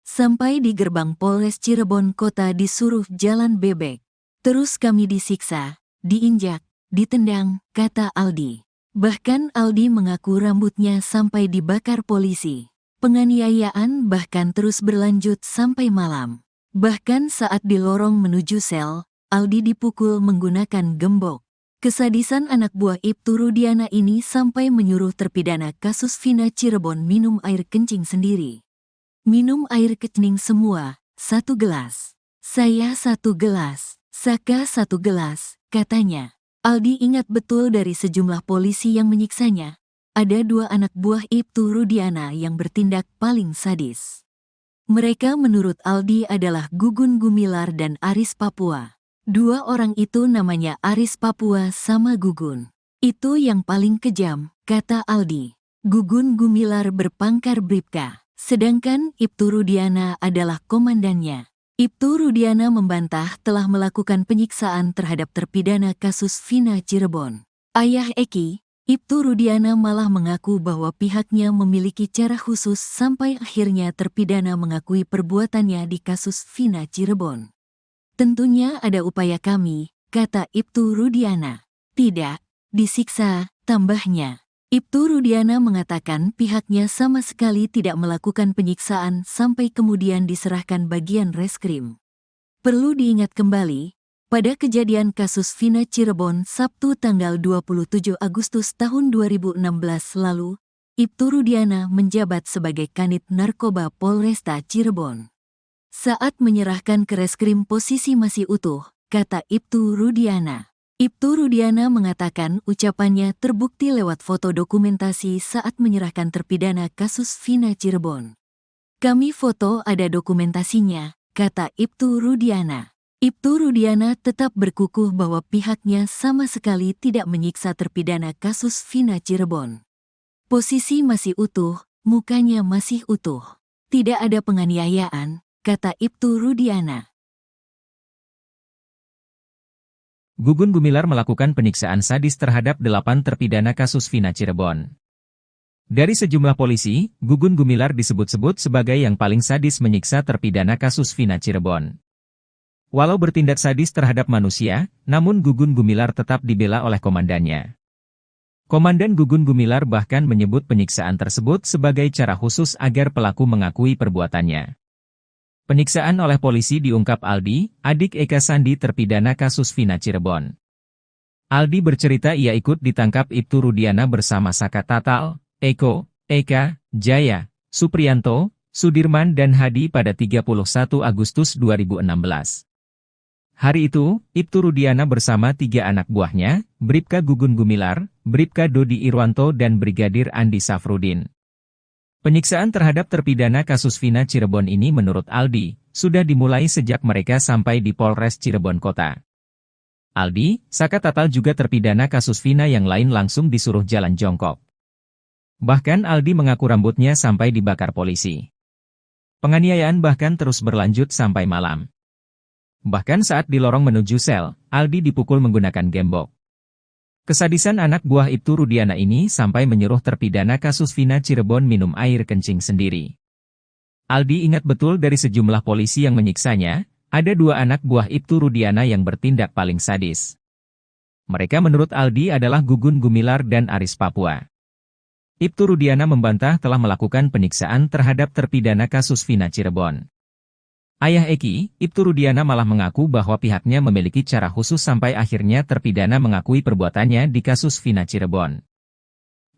Sampai di gerbang Polres Cirebon Kota disuruh jalan bebek. Terus kami disiksa, diinjak, ditendang, kata Aldi. Bahkan Aldi mengaku rambutnya sampai dibakar polisi. Penganiayaan bahkan terus berlanjut sampai malam. Bahkan saat di lorong menuju sel, Aldi dipukul menggunakan gembok. Kesadisan anak buah Ibtu Rudiana ini sampai menyuruh terpidana kasus Vina Cirebon minum air kencing sendiri. Minum air kencing semua, 1 gelas. Saya 1 gelas. Saka 1 gelas, katanya. Aldi ingat betul dari sejumlah polisi yang menyiksanya. Ada 2 anak buah Ibtu Rudiana yang bertindak paling sadis. Mereka menurut Aldi adalah Gugun Gumilar dan Aris Papua. 2 orang itu namanya Aris Papua sama Gugun. Itu yang paling kejam, kata Aldi. Gugun Gumilar berpangkat Bribka, sedangkan Ibtu Rudiana adalah komandannya. Ibtu Rudiana membantah telah melakukan penyiksaan terhadap terpidana kasus Vina Cirebon. Ayah Eki, Ibtu Rudiana malah mengaku bahwa pihaknya memiliki cara khusus sampai akhirnya terpidana mengakui perbuatannya di kasus Vina Cirebon. Tentunya ada upaya kami, kata Ibtu Rudiana. Tidak, disiksa, tambahnya. Ibtu Rudiana mengatakan pihaknya sama sekali tidak melakukan penyiksaan sampai kemudian diserahkan bagian reskrim. Perlu diingat kembali, pada kejadian kasus Vina Cirebon Sabtu tanggal 27 Agustus tahun 2016 lalu, Ibtu Rudiana menjabat sebagai Kanit Narkoba Polresta Cirebon. Saat menyerahkan ke reskrim posisi masih utuh, kata Ibtu Rudiana. Ibtu Rudiana mengatakan ucapannya terbukti lewat foto dokumentasi saat menyerahkan terpidana kasus Vina Cirebon. Kami foto ada dokumentasinya, kata Ibtu Rudiana. Ibtu Rudiana tetap berkukuh bahwa pihaknya sama sekali tidak menyiksa terpidana kasus Vina Cirebon. Posisi masih utuh, mukanya masih utuh. Tidak ada penganiayaan, kata Ibtu Rudiana. Gugun Gumilar melakukan penyiksaan sadis terhadap 8 terpidana kasus Vina Cirebon. Dari sejumlah polisi, Gugun Gumilar disebut-sebut sebagai yang paling sadis menyiksa terpidana kasus Vina Cirebon. Walau bertindak sadis terhadap manusia, namun Gugun Gumilar tetap dibela oleh komandannya. Komandan Gugun Gumilar bahkan menyebut penyiksaan tersebut sebagai cara khusus agar pelaku mengakui perbuatannya. Penyiksaan oleh polisi diungkap Aldi, adik Eka Sandi terpidana kasus Vina Cirebon. Aldi bercerita ia ikut ditangkap Ibtu Rudiana bersama Saka Tatal, Eko, Eka, Jaya, Supriyanto, Sudirman dan Hadi pada 31 Agustus 2016. Hari itu, Ibtu Rudiana bersama 3 anak buahnya, Bribka Gugun Gumilar, Bribka Dodi Irwanto dan Brigadir Andi Safrudin. Penyiksaan terhadap terpidana kasus Vina Cirebon ini menurut Aldi, sudah dimulai sejak mereka sampai di Polres Cirebon Kota. Aldi, Saka Tatal juga terpidana kasus Vina yang lain langsung disuruh jalan jongkok. Bahkan Aldi mengaku rambutnya sampai dibakar polisi. Penganiayaan bahkan terus berlanjut sampai malam. Bahkan saat di lorong menuju sel, Aldi dipukul menggunakan gembok. Kesadisan anak buah Ibtu Rudiana ini sampai menyuruh terpidana kasus Vina Cirebon minum air kencing sendiri. Aldi ingat betul dari sejumlah polisi yang menyiksanya, ada 2 anak buah Ibtu Rudiana yang bertindak paling sadis. Mereka menurut Aldi adalah Gugun Gumilar dan Aris Papua. Ibtu Rudiana membantah telah melakukan penyiksaan terhadap terpidana kasus Vina Cirebon. Ayah Eki, Ibtu Rudiana malah mengaku bahwa pihaknya memiliki cara khusus sampai akhirnya terpidana mengakui perbuatannya di kasus Vina Cirebon.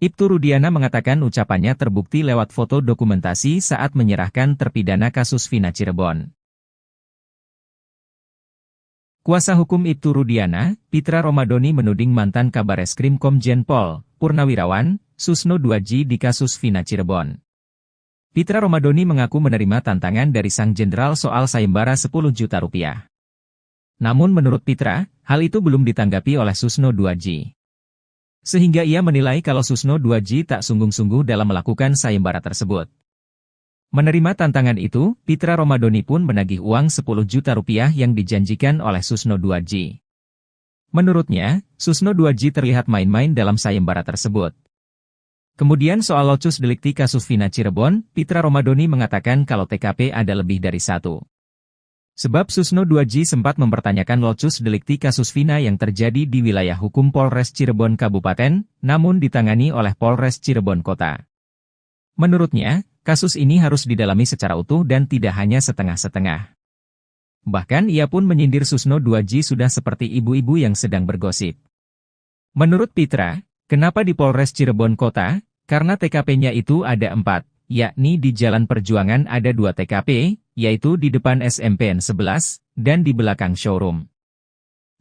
Ibtu Rudiana mengatakan ucapannya terbukti lewat foto dokumentasi saat menyerahkan terpidana kasus Vina Cirebon. Kuasa hukum Ibtu Rudiana, Pitra Romadoni menuding mantan Kabareskrim Komjen Pol, Purnawirawan, Susno 2J di kasus Vina Cirebon. Pitra Romadoni mengaku menerima tantangan dari sang jenderal soal sayembara 10 juta rupiah. Namun menurut Pitra, hal itu belum ditanggapi oleh Susno 2J. Sehingga ia menilai kalau Susno 2J tak sungguh-sungguh dalam melakukan sayembara tersebut. Menerima tantangan itu, Pitra Romadoni pun menagih uang 10 juta rupiah yang dijanjikan oleh Susno 2J. Menurutnya, Susno 2J terlihat main-main dalam sayembara tersebut. Kemudian soal locus delikti kasus Vina Cirebon, Pitra Romadoni mengatakan kalau TKP ada lebih dari satu. Sebab Susno 2J sempat mempertanyakan locus delikti kasus Vina yang terjadi di wilayah hukum Polres Cirebon Kabupaten, namun ditangani oleh Polres Cirebon Kota. Menurutnya, kasus ini harus didalami secara utuh dan tidak hanya setengah-setengah. Bahkan ia pun menyindir Susno 2J sudah seperti ibu-ibu yang sedang bergosip. Menurut Pitra, kenapa di Polres Cirebon Kota? Karena TKP-nya itu ada 4, yakni di Jalan Perjuangan ada 2 TKP, yaitu di depan SMPN 11, dan di belakang showroom.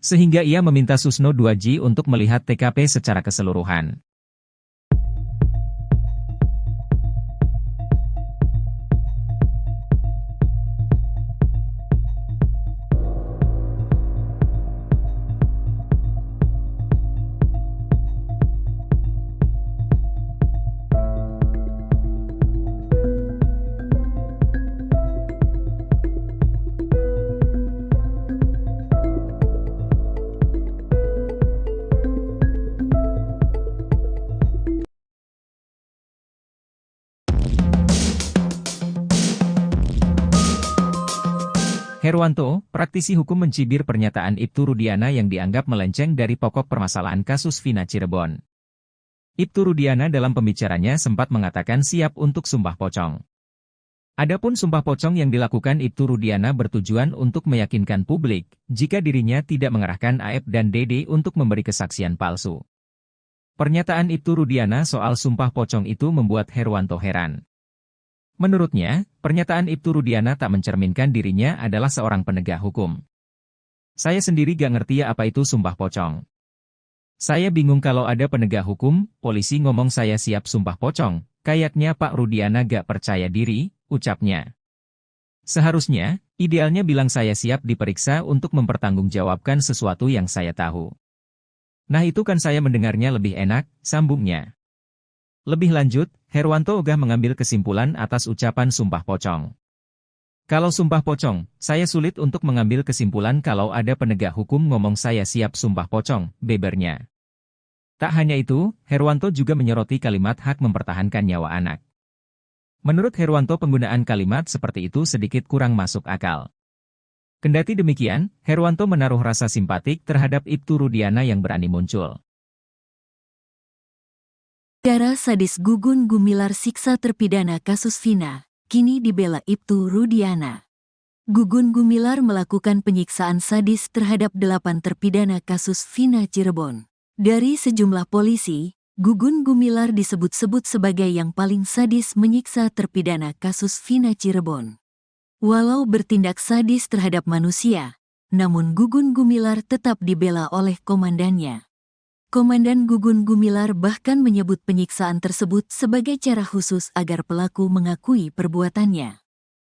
Sehingga ia meminta Susno 2J untuk melihat TKP secara keseluruhan. Herwanto, praktisi hukum mencibir pernyataan Ibtu Rudiana yang dianggap melenceng dari pokok permasalahan kasus Vina Cirebon. Ibtu Rudiana dalam pembicaranya sempat mengatakan siap untuk sumpah pocong. Adapun sumpah pocong yang dilakukan Ibtu Rudiana bertujuan untuk meyakinkan publik jika dirinya tidak mengerahkan AF dan DD untuk memberi kesaksian palsu. Pernyataan Ibtu Rudiana soal sumpah pocong itu membuat Herwanto heran. Menurutnya, pernyataan Ibtu Rudiana tak mencerminkan dirinya adalah seorang penegak hukum. Saya sendiri gak ngerti apa itu sumpah pocong. Saya bingung kalau ada penegak hukum, polisi ngomong saya siap sumpah pocong, kayaknya Pak Rudiana gak percaya diri, ucapnya. Seharusnya, idealnya bilang saya siap diperiksa untuk mempertanggungjawabkan sesuatu yang saya tahu. Nah itu kan saya mendengarnya lebih enak, sambungnya. Lebih lanjut, Herwanto ogah mengambil kesimpulan atas ucapan sumpah pocong. Kalau sumpah pocong, saya sulit untuk mengambil kesimpulan kalau ada penegak hukum ngomong saya siap sumpah pocong, bebernya. Tak hanya itu, Herwanto juga menyoroti kalimat hak mempertahankan nyawa anak. Menurut Herwanto penggunaan kalimat seperti itu sedikit kurang masuk akal. Kendati demikian, Herwanto menaruh rasa simpatik terhadap Ibtu Rudiana yang berani muncul. Darah sadis Gugun Gumilar siksa terpidana kasus Vina, kini dibela Ibtu Rudiana. Gugun Gumilar melakukan penyiksaan sadis terhadap 8 terpidana kasus Vina Cirebon. Dari sejumlah polisi, Gugun Gumilar disebut-sebut sebagai yang paling sadis menyiksa terpidana kasus Vina Cirebon. Walau bertindak sadis terhadap manusia, namun Gugun Gumilar tetap dibela oleh komandannya. Komandan Gugun Gumilar bahkan menyebut penyiksaan tersebut sebagai cara khusus agar pelaku mengakui perbuatannya.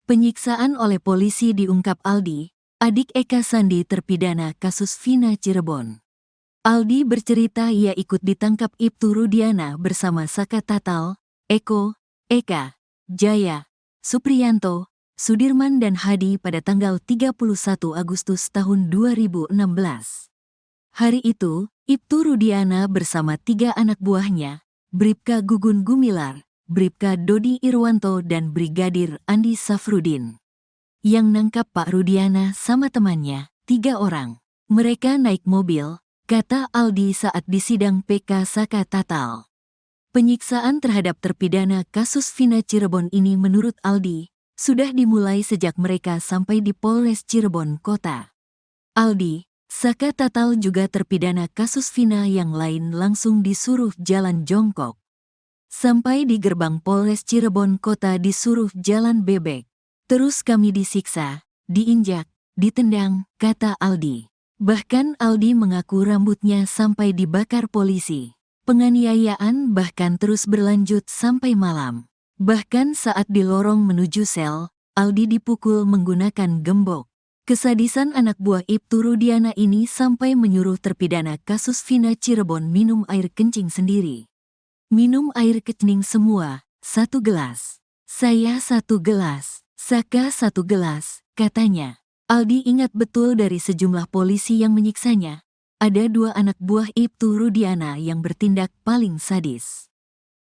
Penyiksaan oleh polisi diungkap Aldi, adik Eka Sandi terpidana kasus Vina Cirebon. Aldi bercerita ia ikut ditangkap Ibtu Rudiana bersama Saka Tatal, Eko, Eka, Jaya, Supriyanto, Sudirman dan Hadi pada tanggal 31 Agustus tahun 2016. Hari itu, Ibtu Rudiana bersama 3 anak buahnya, Bribka Gugun Gumilar, Bribka Dodi Irwanto dan Brigadir Andi Safrudin. Yang nangkap Pak Rudiana sama temannya, 3 orang. Mereka naik mobil, kata Aldi saat disidang PK Saka Tatal. Penyiksaan terhadap terpidana kasus Vina Cirebon ini menurut Aldi, sudah dimulai sejak mereka sampai di Polres Cirebon Kota. Aldi, Saka Tatal juga terpidana kasus Vina yang lain langsung disuruh jalan jongkok. Sampai di gerbang Polres Cirebon Kota disuruh jalan bebek. Terus kami disiksa, diinjak, ditendang, kata Aldi. Bahkan Aldi mengaku rambutnya sampai dibakar polisi. Penganiayaan bahkan terus berlanjut sampai malam. Bahkan saat di lorong menuju sel, Aldi dipukul menggunakan gembok. Kesadisan anak buah Ibtu Rudiana ini sampai menyuruh terpidana kasus Vina Cirebon minum air kencing sendiri. Minum air kencing semua, 1 gelas. Saya 1 gelas, Saka 1 gelas, katanya. Aldi ingat betul dari sejumlah polisi yang menyiksanya. Ada 2 anak buah Ibtu Rudiana yang bertindak paling sadis.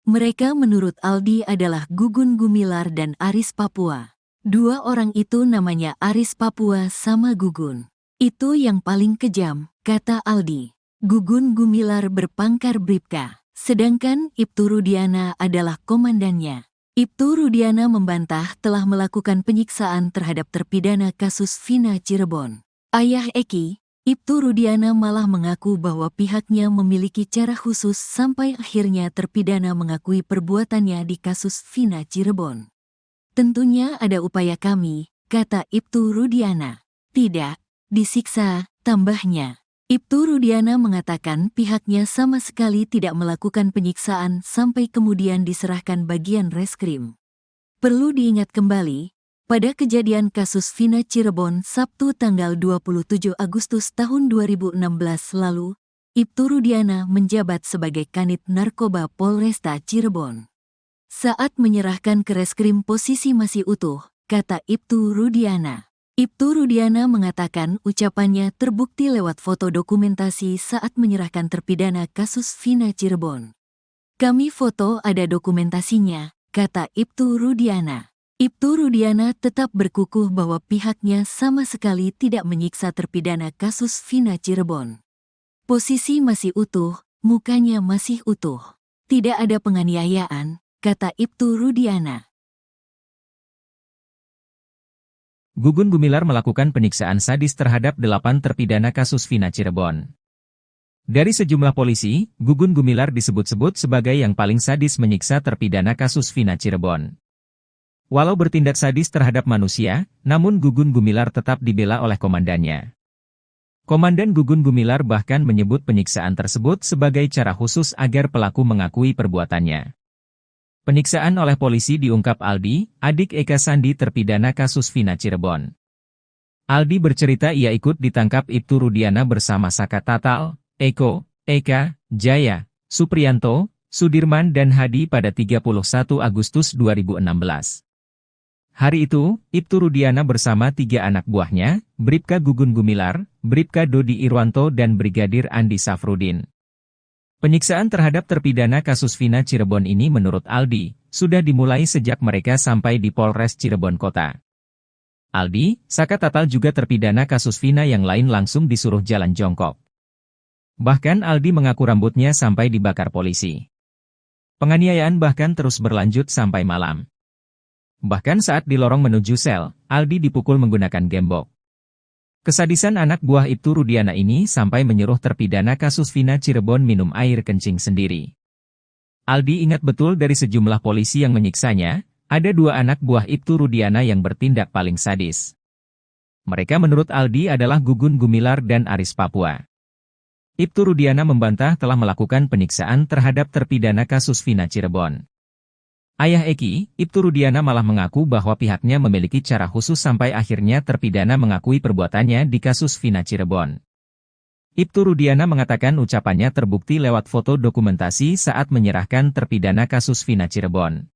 Mereka menurut Aldi adalah Gugun Gumilar dan Aris Papua. 2 orang itu namanya Aris Papua sama Gugun. Itu yang paling kejam, kata Aldi. Gugun Gumilar berpangkat Bribka, sedangkan Ibtu Rudiana adalah komandannya. Ibtu Rudiana membantah telah melakukan penyiksaan terhadap terpidana kasus Vina Cirebon. Ayah Eki, Ibtu Rudiana malah mengaku bahwa pihaknya memiliki cara khusus sampai akhirnya terpidana mengakui perbuatannya di kasus Vina Cirebon. Tentunya ada upaya kami, kata Ibtu Rudiana. Tidak, disiksa, tambahnya. Ibtu Rudiana mengatakan pihaknya sama sekali tidak melakukan penyiksaan sampai kemudian diserahkan bagian reskrim. Perlu diingat kembali, pada kejadian kasus Vina Cirebon Sabtu tanggal 27 Agustus tahun 2016 lalu, Ibtu Rudiana menjabat sebagai Kanit Narkoba Polresta Cirebon. Saat menyerahkan ke reskrim posisi masih utuh, kata Ibtu Rudiana. Ibtu Rudiana mengatakan ucapannya terbukti lewat foto dokumentasi saat menyerahkan terpidana kasus Vina Cirebon. Kami foto ada dokumentasinya, kata Ibtu Rudiana. Ibtu Rudiana tetap berkukuh bahwa pihaknya sama sekali tidak menyiksa terpidana kasus Vina Cirebon. Posisi masih utuh, mukanya masih utuh. Tidak ada penganiayaan, kata Ibtu Rudiana. Gugun Gumilar melakukan penyiksaan sadis terhadap 8 terpidana kasus Vina Cirebon. Dari sejumlah polisi, Gugun Gumilar disebut-sebut sebagai yang paling sadis menyiksa terpidana kasus Vina Cirebon. Walau bertindak sadis terhadap manusia, namun Gugun Gumilar tetap dibela oleh komandannya. Komandan Gugun Gumilar bahkan menyebut penyiksaan tersebut sebagai cara khusus agar pelaku mengakui perbuatannya. Penyiksaan oleh polisi diungkap Aldi, adik Eka Sandi terpidana kasus Vina Cirebon. Aldi bercerita ia ikut ditangkap Ibtu Rudiana bersama Saka Tatal, Eko, Eka, Jaya, Supriyanto, Sudirman dan Hadi pada 31 Agustus 2016. Hari itu, Ibtu Rudiana bersama 3 anak buahnya, Bribka Gugun Gumilar, Bribka Dodi Irwanto dan Brigadir Andi Safrudin. Penyiksaan terhadap terpidana kasus Vina Cirebon ini menurut Aldi, sudah dimulai sejak mereka sampai di Polres Cirebon Kota. Aldi, Saka Tatal juga terpidana kasus Vina yang lain langsung disuruh jalan jongkok. Bahkan Aldi mengaku rambutnya sampai dibakar polisi. Penganiayaan bahkan terus berlanjut sampai malam. Bahkan saat di lorong menuju sel, Aldi dipukul menggunakan gembok. Kesadisan anak buah Ibtu Rudiana ini sampai menyuruh terpidana kasus Vina Cirebon minum air kencing sendiri. Aldi ingat betul dari sejumlah polisi yang menyiksanya, ada 2 anak buah Ibtu Rudiana yang bertindak paling sadis. Mereka menurut Aldi adalah Gugun Gumilar dan Aris Papua. Ibtu Rudiana membantah telah melakukan penyiksaan terhadap terpidana kasus Vina Cirebon. Ayah Eki, Ibtu Rudiana malah mengaku bahwa pihaknya memiliki cara khusus sampai akhirnya terpidana mengakui perbuatannya di kasus Vina Cirebon. Ibtu Rudiana mengatakan ucapannya terbukti lewat foto dokumentasi saat menyerahkan terpidana kasus Vina Cirebon.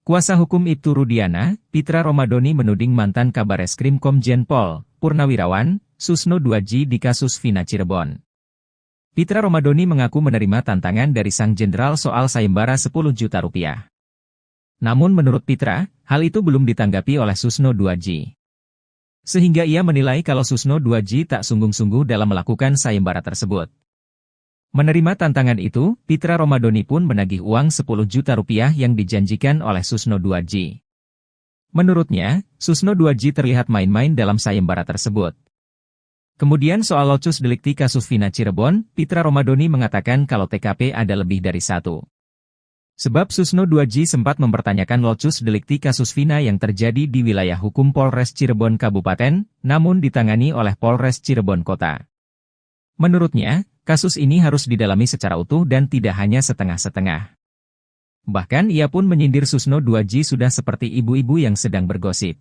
Kuasa hukum Ibtu Rudiana, Pitra Romadoni menuding mantan Kabareskrim Komjen Pol, Purnawirawan, Susno Duaji di kasus Vina Cirebon. Pitra Romadoni mengaku menerima tantangan dari sang jenderal soal sayembara 10 juta rupiah. Namun menurut Pitra, hal itu belum ditanggapi oleh Susno Duaji. Sehingga ia menilai kalau Susno Duaji tak sungguh-sungguh dalam melakukan sayembara tersebut. Menerima tantangan itu, Pitra Romadoni pun menagih uang 10 juta rupiah yang dijanjikan oleh Susno Duaji. Menurutnya, Susno Duaji terlihat main-main dalam sayembara tersebut. Kemudian soal locus delikti kasus Vina Cirebon, Pitra Romadoni mengatakan kalau TKP ada lebih dari 1. Sebab Susno 2J sempat mempertanyakan locus delikti kasus Vina yang terjadi di wilayah hukum Polres Cirebon Kabupaten, namun ditangani oleh Polres Cirebon Kota. Menurutnya, kasus ini harus didalami secara utuh dan tidak hanya setengah-setengah. Bahkan ia pun menyindir Susno 2J sudah seperti ibu-ibu yang sedang bergosip.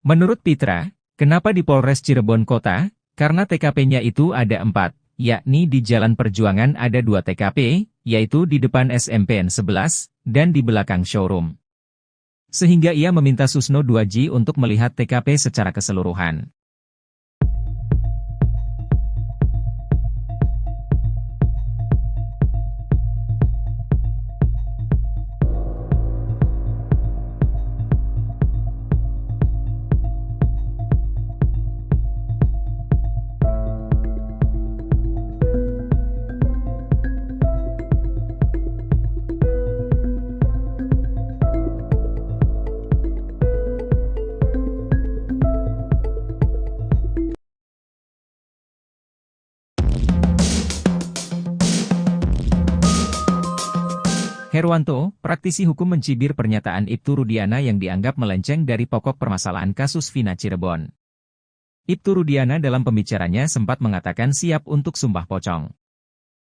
Menurut Pitra, kenapa di Polres Cirebon Kota? Karena TKP-nya itu ada 4, yakni di Jalan Perjuangan ada 2 TKP, yaitu di depan SMPN 11, dan di belakang showroom. Sehingga ia meminta Susno 2J untuk melihat TKP secara keseluruhan. Herwanto, praktisi hukum mencibir pernyataan Ibtu Rudiana yang dianggap melenceng dari pokok permasalahan kasus Vina Cirebon. Ibtu Rudiana dalam pembicaranya sempat mengatakan siap untuk sumpah pocong.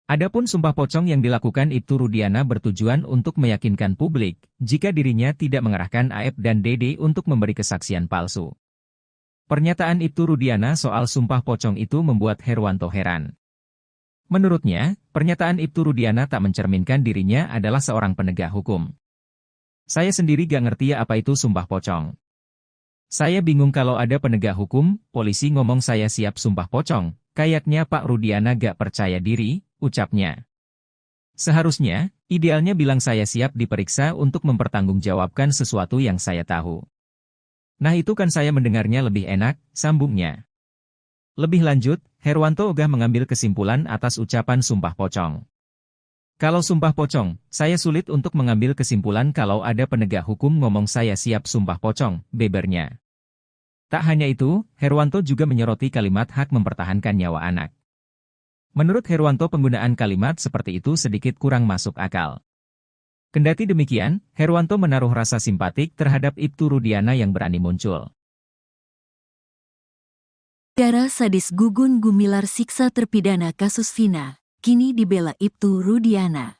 Adapun sumpah pocong yang dilakukan Ibtu Rudiana bertujuan untuk meyakinkan publik jika dirinya tidak mengerahkan AF dan DD untuk memberi kesaksian palsu. Pernyataan Ibtu Rudiana soal sumpah pocong itu membuat Herwanto heran. Menurutnya, pernyataan Ibtu Rudiana tak mencerminkan dirinya adalah seorang penegak hukum. Saya sendiri gak ngerti apa itu sumpah pocong. Saya bingung kalau ada penegak hukum, polisi ngomong saya siap sumpah pocong, kayaknya Pak Rudiana gak percaya diri, ucapnya. Seharusnya, idealnya bilang saya siap diperiksa untuk mempertanggungjawabkan sesuatu yang saya tahu. Nah itu kan saya mendengarnya lebih enak, sambungnya. Lebih lanjut, Herwanto ogah mengambil kesimpulan atas ucapan sumpah pocong. Kalau sumpah pocong, saya sulit untuk mengambil kesimpulan kalau ada penegak hukum ngomong saya siap sumpah pocong, bebernya. Tak hanya itu, Herwanto juga menyoroti kalimat hak mempertahankan nyawa anak. Menurut Herwanto penggunaan kalimat seperti itu sedikit kurang masuk akal. Kendati demikian, Herwanto menaruh rasa simpatik terhadap Ibtu Rudiana yang berani muncul. Cara sadis Gugun Gumilar siksa terpidana kasus Vina, kini dibela Ibtu Rudiana.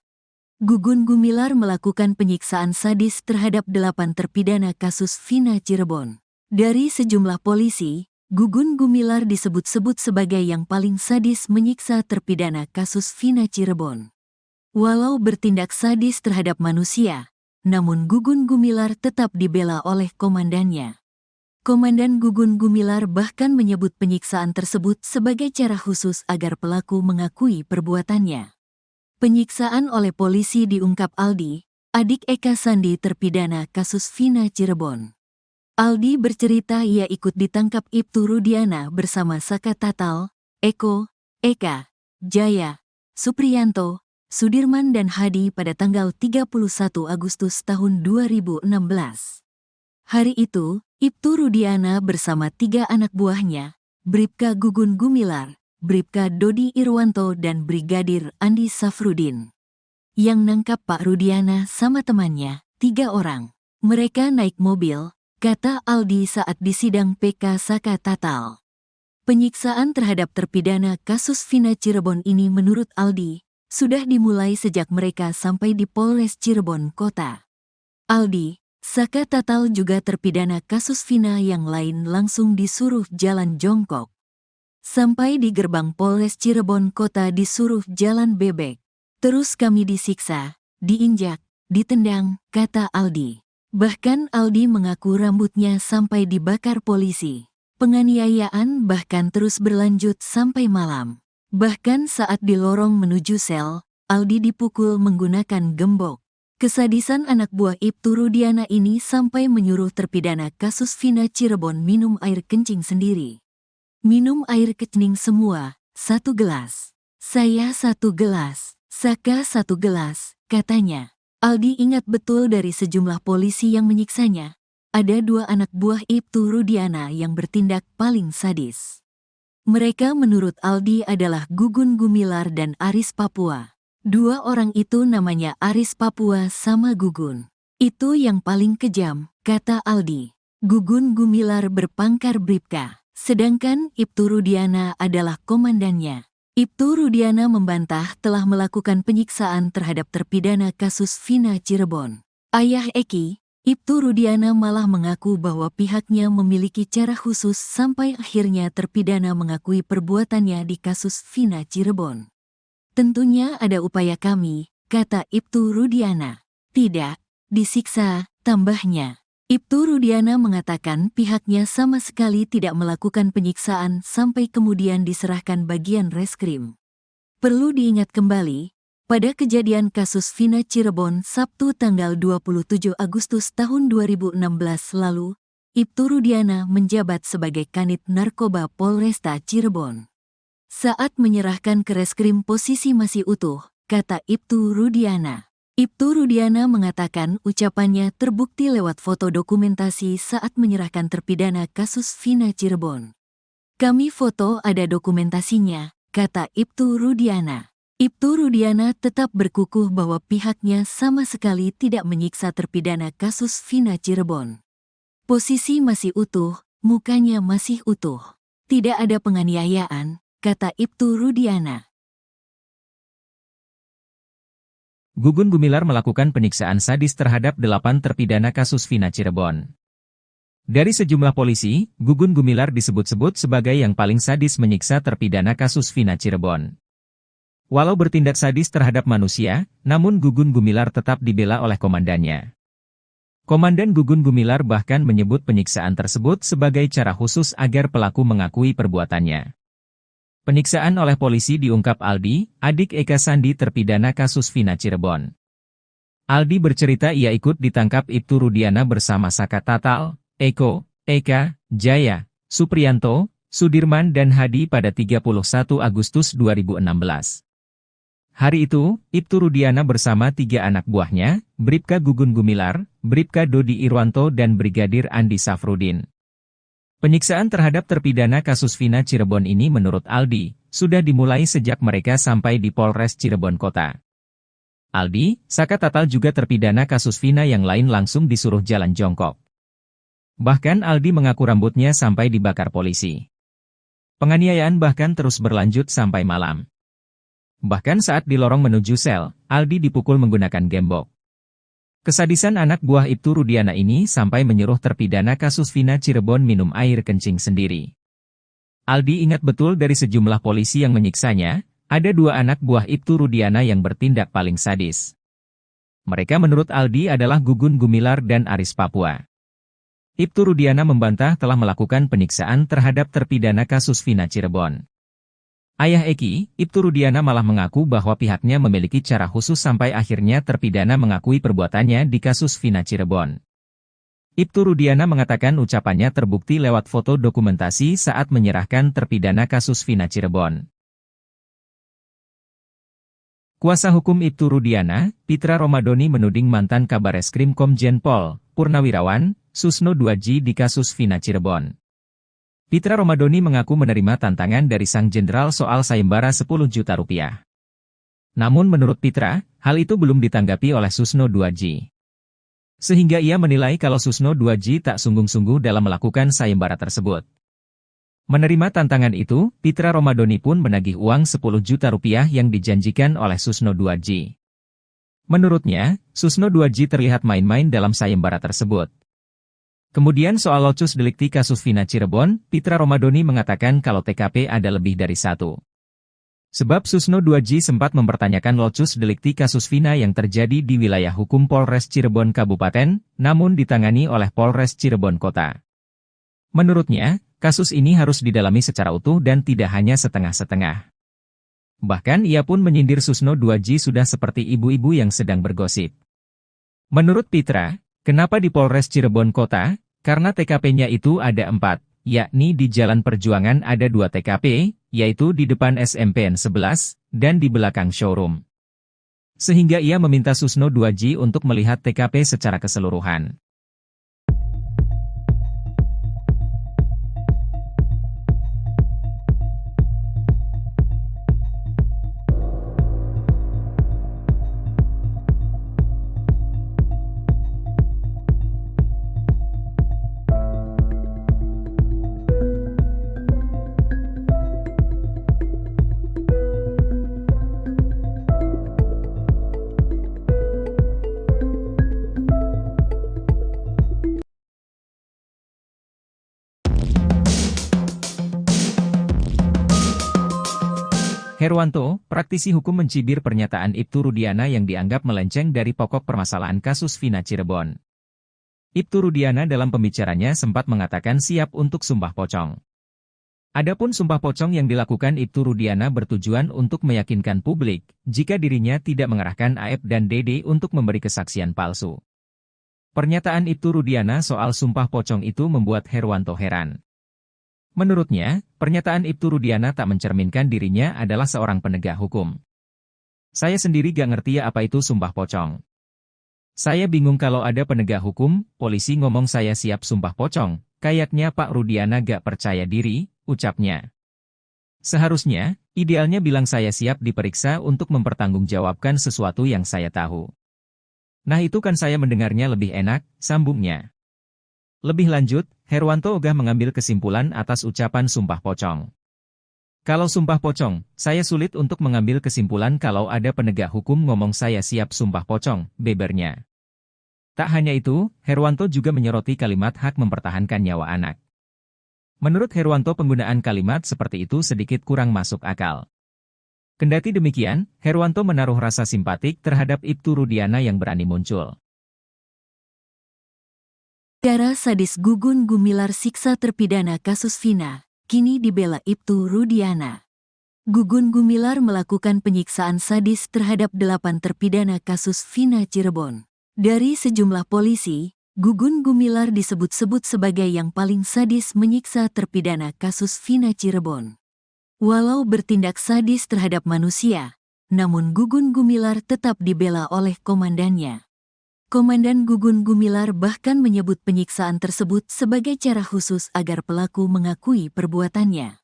Gugun Gumilar melakukan penyiksaan sadis terhadap 8 terpidana kasus Vina Cirebon. Dari sejumlah polisi, Gugun Gumilar disebut-sebut sebagai yang paling sadis menyiksa terpidana kasus Vina Cirebon. Walau bertindak sadis terhadap manusia, namun Gugun Gumilar tetap dibela oleh komandannya. Komandan Gugun Gumilar bahkan menyebut penyiksaan tersebut sebagai cara khusus agar pelaku mengakui perbuatannya. Penyiksaan oleh polisi diungkap Aldi, adik Eka Sandi terpidana kasus Vina Cirebon. Aldi bercerita ia ikut ditangkap Ibtu Rudiana bersama Saka Tatal, Eko, Eka, Jaya, Supriyanto, Sudirman dan Hadi pada tanggal 31 Agustus tahun 2016. Hari itu, Ibtu Rudiana bersama 3 anak buahnya, Bribka Gugun Gumilar, Bribka Dodi Irwanto dan Brigadir Andi Safrudin. Yang nangkap Pak Rudiana sama temannya, 3 orang. Mereka naik mobil, kata Aldi saat disidang PK Saka Tatal. Penyiksaan terhadap terpidana kasus Vina Cirebon ini menurut Aldi, sudah dimulai sejak mereka sampai di Polres Cirebon Kota. Aldi, Saka Tatal juga terpidana kasus Vina yang lain langsung disuruh jalan jongkok. Sampai di gerbang Polres Cirebon Kota disuruh jalan bebek. Terus kami disiksa, diinjak, ditendang, kata Aldi. Bahkan Aldi mengaku rambutnya sampai dibakar polisi. Penganiayaan bahkan terus berlanjut sampai malam. Bahkan saat di lorong menuju sel, Aldi dipukul menggunakan gembok. Kesadisan anak buah Ibtu Rudiana ini sampai menyuruh terpidana kasus Vina Cirebon minum air kencing sendiri. Minum air kencing semua, 1 gelas. Saya 1 gelas, Saka 1 gelas, katanya. Aldi ingat betul dari sejumlah polisi yang menyiksanya. Ada 2 anak buah Ibtu Rudiana yang bertindak paling sadis. Mereka menurut Aldi adalah Gugun Gumilar dan Aris Papua. Dua orang itu namanya Aris Papua sama Gugun. Itu yang paling kejam, kata Aldi. Gugun Gumilar berpangkat Bribka, sedangkan Ibtu Rudiana adalah komandannya. Ibtu Rudiana membantah telah melakukan penyiksaan terhadap terpidana kasus Vina Cirebon. Ayah Eki, Ibtu Rudiana malah mengaku bahwa pihaknya memiliki cara khusus sampai akhirnya terpidana mengakui perbuatannya di kasus Vina Cirebon. Tentunya ada upaya kami, kata Ibtu Rudiana. Tidak, disiksa, tambahnya. Ibtu Rudiana mengatakan pihaknya sama sekali tidak melakukan penyiksaan sampai kemudian diserahkan bagian reskrim. Perlu diingat kembali, pada kejadian kasus Vina Cirebon Sabtu tanggal 27 Agustus tahun 2016 lalu, Ibtu Rudiana menjabat sebagai Kanit Narkoba Polresta Cirebon. Saat menyerahkan ke reskrim posisi masih utuh, kata Ibtu Rudiana. Ibtu Rudiana mengatakan ucapannya terbukti lewat foto dokumentasi saat menyerahkan terpidana kasus Vina Cirebon. Kami foto ada dokumentasinya, kata Ibtu Rudiana. Ibtu Rudiana tetap berkukuh bahwa pihaknya sama sekali tidak menyiksa terpidana kasus Vina Cirebon. Posisi masih utuh, mukanya masih utuh. Tidak ada penganiayaan, kata Ibtu Rudiana. Gugun Gumilar melakukan penyiksaan sadis terhadap 8 terpidana kasus Vina Cirebon. Dari sejumlah polisi, Gugun Gumilar disebut-sebut sebagai yang paling sadis menyiksa terpidana kasus Vina Cirebon. Walau bertindak sadis terhadap manusia, namun Gugun Gumilar tetap dibela oleh komandannya. Komandan Gugun Gumilar bahkan menyebut penyiksaan tersebut sebagai cara khusus agar pelaku mengakui perbuatannya. Penyiksaan oleh polisi diungkap Aldi, adik Eka Sandi terpidana kasus Vina Cirebon. Aldi bercerita ia ikut ditangkap Ibtu Rudiana bersama Saka Tatal, Eko, Eka, Jaya, Supriyanto, Sudirman dan Hadi pada 31 Agustus 2016. Hari itu, Ibtu Rudiana bersama 3 anak buahnya, Bribka Gugun Gumilar, Bribka Dodi Irwanto dan Brigadir Andi Safrudin. Penyiksaan terhadap terpidana kasus Vina Cirebon ini menurut Aldi, sudah dimulai sejak mereka sampai di Polres Cirebon Kota. Aldi, Saka Tatal juga terpidana kasus Vina yang lain langsung disuruh jalan jongkok. Bahkan Aldi mengaku rambutnya sampai dibakar polisi. Penganiayaan bahkan terus berlanjut sampai malam. Bahkan saat di lorong menuju sel, Aldi dipukul menggunakan gembok. Kesadisan anak buah Ibtu Rudiana ini sampai menyuruh terpidana kasus Vina Cirebon minum air kencing sendiri. Aldi ingat betul dari sejumlah polisi yang menyiksanya, ada 2 anak buah Ibtu Rudiana yang bertindak paling sadis. Mereka menurut Aldi adalah Gugun Gumilar dan Aris Papua. Ibtu Rudiana membantah telah melakukan penyiksaan terhadap terpidana kasus Vina Cirebon. Ayah Eki, Ibtu Rudiana malah mengaku bahwa pihaknya memiliki cara khusus sampai akhirnya terpidana mengakui perbuatannya di kasus Vina Cirebon. Ibtu Rudiana mengatakan ucapannya terbukti lewat foto dokumentasi saat menyerahkan terpidana kasus Vina Cirebon. Kuasa hukum Ibtu Rudiana, Pitra Romadoni menuding mantan Kabareskrim Komjen Pol, Purnawirawan, Susno 2J di kasus Vina Cirebon. Pitra Romadoni mengaku menerima tantangan dari sang jenderal soal sayembara 10 juta rupiah. Namun menurut Pitra, hal itu belum ditanggapi oleh Susno 2J. Sehingga ia menilai kalau Susno 2J tak sungguh-sungguh dalam melakukan sayembara tersebut. Menerima tantangan itu, Pitra Romadoni pun menagih uang 10 juta rupiah yang dijanjikan oleh Susno 2J. Menurutnya, Susno 2J terlihat main-main dalam sayembara tersebut. Kemudian soal locus delikti kasus Vina Cirebon, Pitra Romadoni mengatakan kalau TKP ada lebih dari 1. Sebab Susno 2J sempat mempertanyakan locus delikti kasus Vina yang terjadi di wilayah hukum Polres Cirebon Kabupaten, namun ditangani oleh Polres Cirebon Kota. Menurutnya, kasus ini harus didalami secara utuh dan tidak hanya setengah-setengah. Bahkan ia pun menyindir Susno 2J sudah seperti ibu-ibu yang sedang bergosip. Menurut Pitra, kenapa di Polres Cirebon Kota? Karena TKP-nya itu ada 4, yakni di Jalan Perjuangan ada 2 TKP, yaitu di depan SMPN 11, dan di belakang showroom. Sehingga ia meminta Susno 2J untuk melihat TKP secara keseluruhan. Herwanto, praktisi hukum mencibir pernyataan Ibtu Rudiana yang dianggap melenceng dari pokok permasalahan kasus Vina Cirebon. Ibtu Rudiana dalam pembicaranya sempat mengatakan siap untuk sumpah pocong. Adapun sumpah pocong yang dilakukan Ibtu Rudiana bertujuan untuk meyakinkan publik jika dirinya tidak mengerahkan Aep dan Dede untuk memberi kesaksian palsu. Pernyataan Ibtu Rudiana soal sumpah pocong itu membuat Herwanto heran. Menurutnya, pernyataan Ibtu Rudiana tak mencerminkan dirinya adalah seorang penegak hukum. Saya sendiri gak ngerti apa itu sumpah pocong. Saya bingung kalau ada penegak hukum, polisi ngomong saya siap sumpah pocong, kayaknya Pak Rudiana gak percaya diri, ucapnya. Seharusnya, idealnya bilang saya siap diperiksa untuk mempertanggungjawabkan sesuatu yang saya tahu. Nah itu kan saya mendengarnya lebih enak, sambungnya. Lebih lanjut, Herwanto ogah mengambil kesimpulan atas ucapan sumpah pocong. Kalau sumpah pocong, saya sulit untuk mengambil kesimpulan kalau ada penegak hukum ngomong saya siap sumpah pocong, bebernya. Tak hanya itu, Herwanto juga menyoroti kalimat hak mempertahankan nyawa anak. Menurut Herwanto penggunaan kalimat seperti itu sedikit kurang masuk akal. Kendati demikian, Herwanto menaruh rasa simpatik terhadap Ibtu Rudiana yang berani muncul. Cara sadis Gugun Gumilar siksa terpidana kasus Vina, kini dibela Ibtu Rudiana. Gugun Gumilar melakukan penyiksaan sadis terhadap 8 terpidana kasus Vina Cirebon. Dari sejumlah polisi, Gugun Gumilar disebut-sebut sebagai yang paling sadis menyiksa terpidana kasus Vina Cirebon. Walau bertindak sadis terhadap manusia, namun Gugun Gumilar tetap dibela oleh komandannya. Komandan Gugun Gumilar bahkan menyebut penyiksaan tersebut sebagai cara khusus agar pelaku mengakui perbuatannya.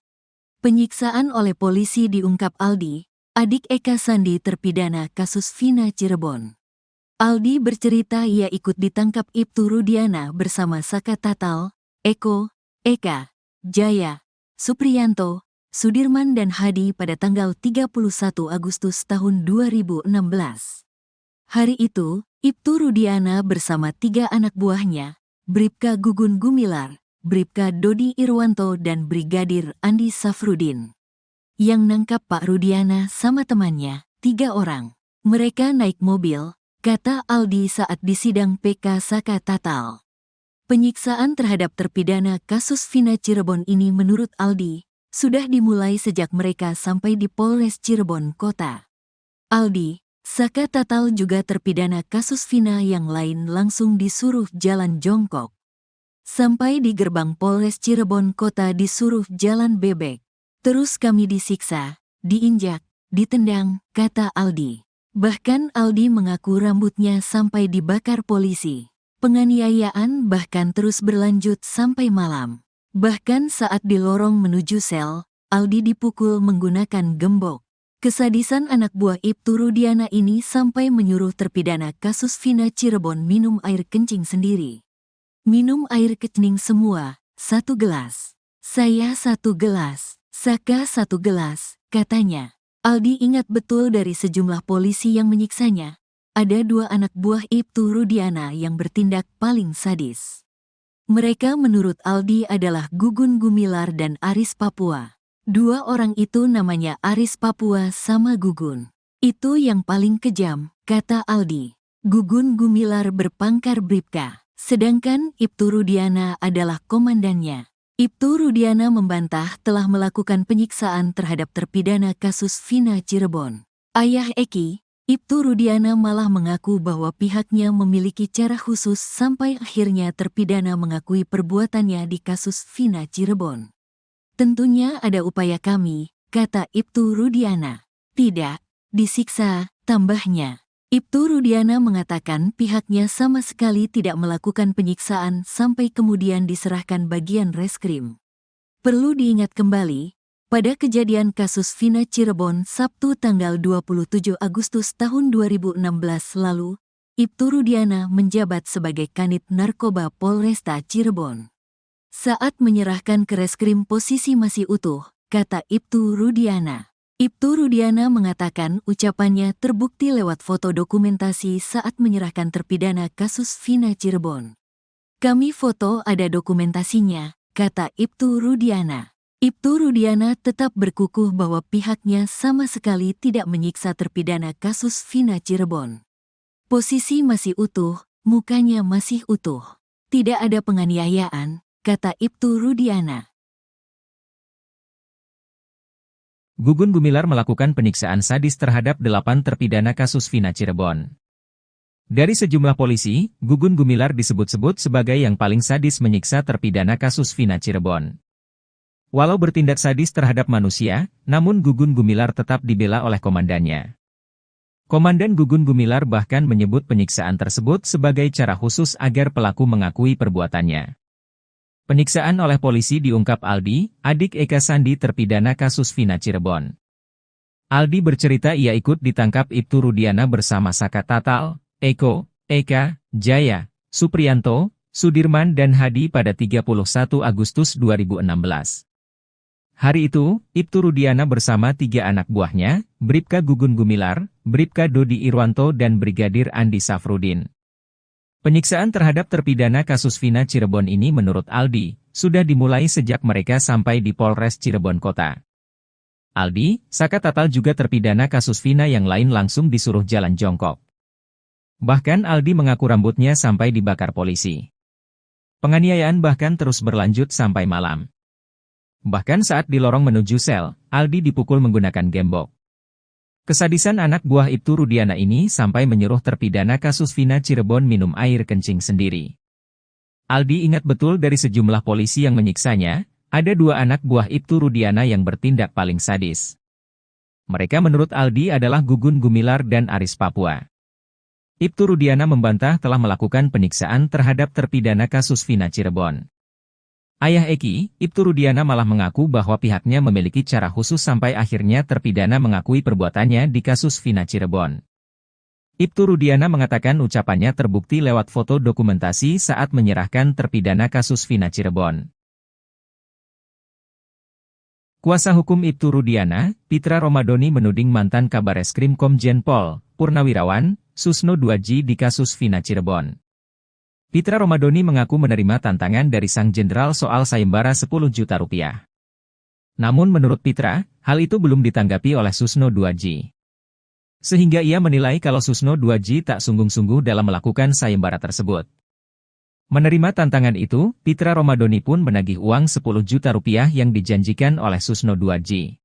Penyiksaan oleh polisi diungkap Aldi, adik Eka Sandi terpidana kasus Vina Cirebon. Aldi bercerita ia ikut ditangkap Ibtu Rudiana bersama Saka Tatal, Eko, Eka, Jaya, Supriyanto, Sudirman dan Hadi pada tanggal 31 Agustus tahun 2016. Hari itu, Ibtu Rudiana bersama 3 anak buahnya, Bribka Gugun Gumilar, Bribka Dodi Irwanto dan Brigadir Andi Safrudin. Yang nangkap Pak Rudiana sama temannya, 3 orang. Mereka naik mobil, kata Aldi saat disidang PK Saka Tatal. Penyiksaan terhadap terpidana kasus Vina Cirebon ini menurut Aldi, sudah dimulai sejak mereka sampai di Polres Cirebon Kota. Aldi, Saka Tatal juga terpidana kasus Vina yang lain langsung disuruh jalan jongkok. Sampai di gerbang Polres Cirebon Kota disuruh jalan bebek. Terus kami disiksa, diinjak, ditendang, kata Aldi. Bahkan Aldi mengaku rambutnya sampai dibakar polisi. Penganiayaan bahkan terus berlanjut sampai malam. Bahkan saat di lorong menuju sel, Aldi dipukul menggunakan gembok. Kesadisan anak buah Ibtu Rudiana ini sampai menyuruh terpidana kasus Vina Cirebon minum air kencing sendiri. Minum air kencing semua, 1 gelas. Saya 1 gelas, Saka 1 gelas, katanya. Aldi ingat betul dari sejumlah polisi yang menyiksanya. Ada 2 anak buah Ibtu Rudiana yang bertindak paling sadis. Mereka menurut Aldi adalah Gugun Gumilar dan Aris Papua. 2 orang itu namanya Aris Papua sama Gugun. Itu yang paling kejam, kata Aldi. Gugun Gumilar berpangkat Bribka, sedangkan Ibtu Rudiana adalah komandannya. Ibtu Rudiana membantah telah melakukan penyiksaan terhadap terpidana kasus Vina Cirebon. Ayah Eki, Ibtu Rudiana malah mengaku bahwa pihaknya memiliki cara khusus sampai akhirnya terpidana mengakui perbuatannya di kasus Vina Cirebon. Tentunya ada upaya kami, kata Ibtu Rudiana. Tidak, disiksa, tambahnya. Ibtu Rudiana mengatakan pihaknya sama sekali tidak melakukan penyiksaan sampai kemudian diserahkan bagian reskrim. Perlu diingat kembali, pada kejadian kasus Vina Cirebon Sabtu tanggal 27 Agustus tahun 2016 lalu, Ibtu Rudiana menjabat sebagai Kanit Narkoba Polresta Cirebon. Saat menyerahkan ke reskrim posisi masih utuh, kata Ibtu Rudiana. Ibtu Rudiana mengatakan ucapannya terbukti lewat foto dokumentasi saat menyerahkan terpidana kasus Vina Cirebon. Kami foto ada dokumentasinya, kata Ibtu Rudiana. Ibtu Rudiana tetap berkukuh bahwa pihaknya sama sekali tidak menyiksa terpidana kasus Vina Cirebon. Posisi masih utuh, mukanya masih utuh. Tidak ada penganiayaan, kata Ibtu Rudiana. Gugun Gumilar melakukan penyiksaan sadis terhadap 8 terpidana kasus Vina Cirebon. Dari sejumlah polisi, Gugun Gumilar disebut-sebut sebagai yang paling sadis menyiksa terpidana kasus Vina Cirebon. Walau bertindak sadis terhadap manusia, namun Gugun Gumilar tetap dibela oleh komandannya. Komandan Gugun Gumilar bahkan menyebut penyiksaan tersebut sebagai cara khusus agar pelaku mengakui perbuatannya. Penyiksaan oleh polisi diungkap Aldi, adik Eka Sandi terpidana kasus Vina Cirebon. Aldi bercerita ia ikut ditangkap Ibtu Rudiana bersama Saka Tatal, Eko, Eka, Jaya, Supriyanto, Sudirman dan Hadi pada 31 Agustus 2016. Hari itu, Ibtu Rudiana bersama 3 anak buahnya, Bribka Gugun Gumilar, Bribka Dodi Irwanto dan Brigadir Andi Safrudin. Penyiksaan terhadap terpidana kasus Vina Cirebon ini menurut Aldi, sudah dimulai sejak mereka sampai di Polres Cirebon Kota. Aldi, Saka Tatal juga terpidana kasus Vina yang lain langsung disuruh jalan jongkok. Bahkan Aldi mengaku rambutnya sampai dibakar polisi. Penganiayaan bahkan terus berlanjut sampai malam. Bahkan saat di lorong menuju sel, Aldi dipukul menggunakan gembok. Kesadisan anak buah Ibtu Rudiana ini sampai menyuruh terpidana kasus Vina Cirebon minum air kencing sendiri. Aldi ingat betul dari sejumlah polisi yang menyiksanya, ada 2 anak buah Ibtu Rudiana yang bertindak paling sadis. Mereka menurut Aldi adalah Gugun Gumilar dan Aris Papua. Ibtu Rudiana membantah telah melakukan penyiksaan terhadap terpidana kasus Vina Cirebon. Ayah Eki, Ibtu Rudiana malah mengaku bahwa pihaknya memiliki cara khusus sampai akhirnya terpidana mengakui perbuatannya di kasus Vina Cirebon. Ibtu Rudiana mengatakan ucapannya terbukti lewat foto dokumentasi saat menyerahkan terpidana kasus Vina Cirebon. Kuasa hukum Ibtu Rudiana, Pitra Romadoni menuding mantan Kabareskrim Komjen Pol, Purnawirawan, Susno Duaji di kasus Vina Cirebon. Pitra Romadoni mengaku menerima tantangan dari sang jenderal soal sayembara 10 juta rupiah. Namun menurut Pitra, hal itu belum ditanggapi oleh Susno Duaji. Sehingga ia menilai kalau Susno Duaji tak sungguh-sungguh dalam melakukan sayembara tersebut. Menerima tantangan itu, Pitra Romadoni pun menagih uang 10 juta rupiah yang dijanjikan oleh Susno Duaji.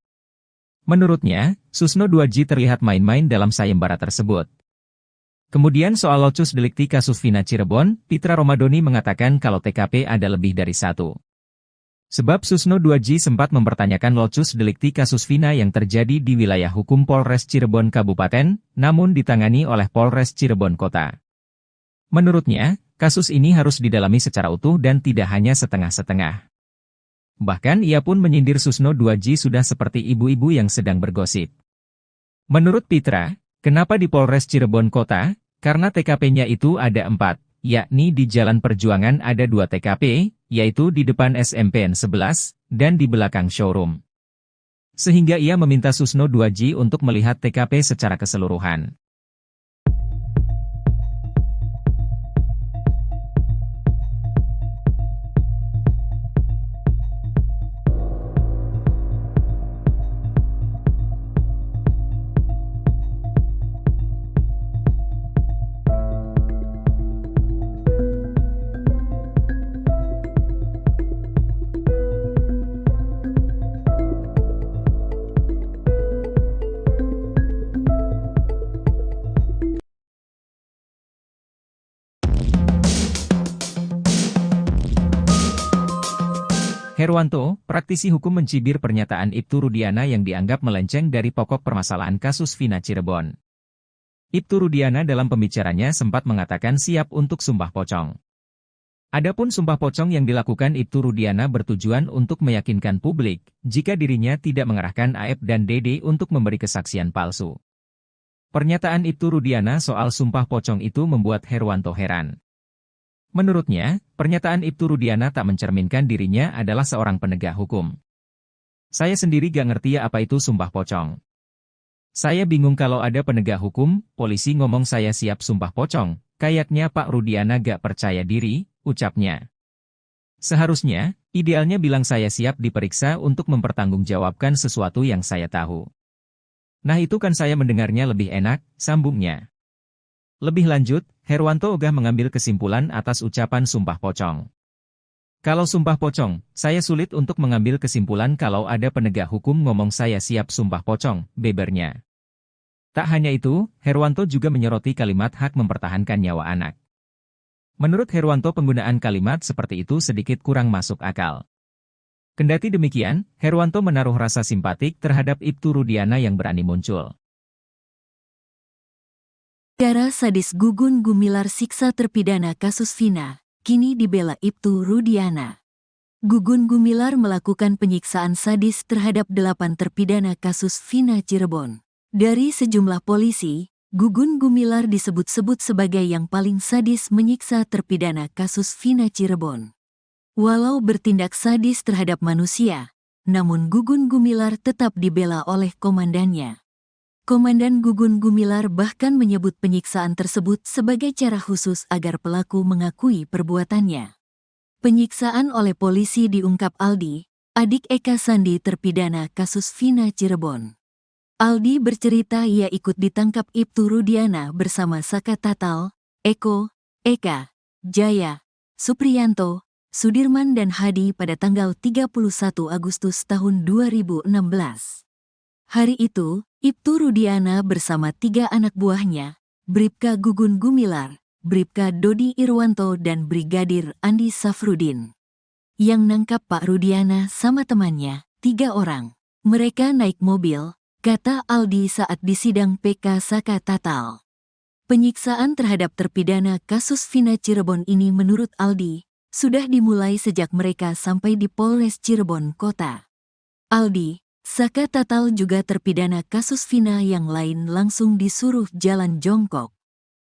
Menurutnya, Susno Duaji terlihat main-main dalam sayembara tersebut. Kemudian soal locus delikti kasus Vina Cirebon, Pitra Romadoni mengatakan kalau TKP ada lebih dari 1. Sebab Susno Duaji sempat mempertanyakan locus delikti kasus Vina yang terjadi di wilayah hukum Polres Cirebon Kabupaten, namun ditangani oleh Polres Cirebon Kota. Menurutnya, kasus ini harus didalami secara utuh dan tidak hanya setengah-setengah. Bahkan ia pun menyindir Susno Duaji sudah seperti ibu-ibu yang sedang bergosip. Menurut Pitra, kenapa di Polres Cirebon Kota? Karena TKP-nya itu ada 4, yakni di Jalan Perjuangan ada 2 TKP, yaitu di depan SMPN 11, dan di belakang showroom. Sehingga ia meminta Susno Duaji untuk melihat TKP secara keseluruhan. Herwanto, praktisi hukum mencibir pernyataan Ibtu Rudiana yang dianggap melenceng dari pokok permasalahan kasus Vina Cirebon. Ibtu Rudiana dalam pembicaranya sempat mengatakan siap untuk sumpah pocong. Adapun sumpah pocong yang dilakukan Ibtu Rudiana bertujuan untuk meyakinkan publik, jika dirinya tidak mengerahkan Aep dan Dede untuk memberi kesaksian palsu. Pernyataan Ibtu Rudiana soal sumpah pocong itu membuat Herwanto heran. Menurutnya, pernyataan Ibtu Rudiana tak mencerminkan dirinya adalah seorang penegak hukum. Saya sendiri gak ngerti apa itu sumpah pocong. Saya bingung kalau ada penegak hukum, polisi ngomong saya siap sumpah pocong, kayaknya Pak Rudiana gak percaya diri, ucapnya. Seharusnya, idealnya bilang saya siap diperiksa untuk mempertanggungjawabkan sesuatu yang saya tahu. Nah itu kan saya mendengarnya lebih enak, sambungnya. Lebih lanjut, Herwanto ogah mengambil kesimpulan atas ucapan sumpah pocong. Kalau sumpah pocong, saya sulit untuk mengambil kesimpulan kalau ada penegak hukum ngomong saya siap sumpah pocong, bebernya. Tak hanya itu, Herwanto juga menyoroti kalimat hak mempertahankan nyawa anak. Menurut Herwanto penggunaan kalimat seperti itu sedikit kurang masuk akal. Kendati demikian, Herwanto menaruh rasa simpatik terhadap Ibtu Rudiana yang berani muncul. Cara sadis Gugun Gumilar siksa terpidana kasus Vina, kini dibela Ibtu Rudiana. Gugun Gumilar melakukan penyiksaan sadis terhadap 8 terpidana kasus Vina Cirebon. Dari sejumlah polisi, Gugun Gumilar disebut-sebut sebagai yang paling sadis menyiksa terpidana kasus Vina Cirebon. Walau bertindak sadis terhadap manusia, namun Gugun Gumilar tetap dibela oleh komandannya. Komandan Gugun Gumilar bahkan menyebut penyiksaan tersebut sebagai cara khusus agar pelaku mengakui perbuatannya. Penyiksaan oleh polisi diungkap Aldi, adik Eka Sandi terpidana kasus Vina Cirebon. Aldi bercerita ia ikut ditangkap Ibtu Rudiana bersama Saka Tatal, Eko, Eka, Jaya, Supriyanto, Sudirman dan Hadi pada tanggal 31 Agustus tahun 2016. Hari itu, Ibtu Rudiana bersama 3 anak buahnya, Bribka Gugun Gumilar, Bribka Dodi Irwanto dan Brigadir Andi Safrudin. Yang nangkap Pak Rudiana sama temannya, 3 orang. Mereka naik mobil, kata Aldi saat di sidang PK Saka Tatal. Penyiksaan terhadap terpidana kasus Vina Cirebon ini menurut Aldi, sudah dimulai sejak mereka sampai di Polres Cirebon Kota. Aldi, Saka Tatal juga terpidana kasus Vina yang lain langsung disuruh jalan jongkok.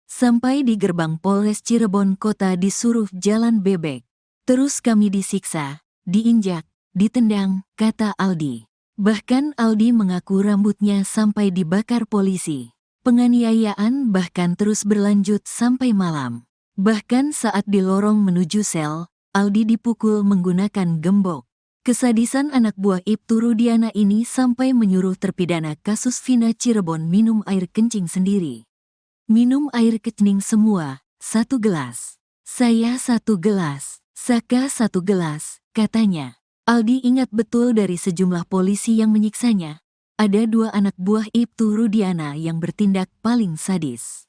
Sampai di gerbang Polres Cirebon Kota disuruh jalan bebek. Terus kami disiksa, diinjak, ditendang, kata Aldi. Bahkan Aldi mengaku rambutnya sampai dibakar polisi. Penganiayaan bahkan terus berlanjut sampai malam. Bahkan saat di lorong menuju sel, Aldi dipukul menggunakan gembok. Kesadisan anak buah Ibtu Rudiana ini sampai menyuruh terpidana kasus Vina Cirebon minum air kencing sendiri. Minum air kencing semua, 1 gelas. Saya 1 gelas, Saka 1 gelas, katanya. Aldi ingat betul dari sejumlah polisi yang menyiksanya. Ada 2 anak buah Ibtu Rudiana yang bertindak paling sadis.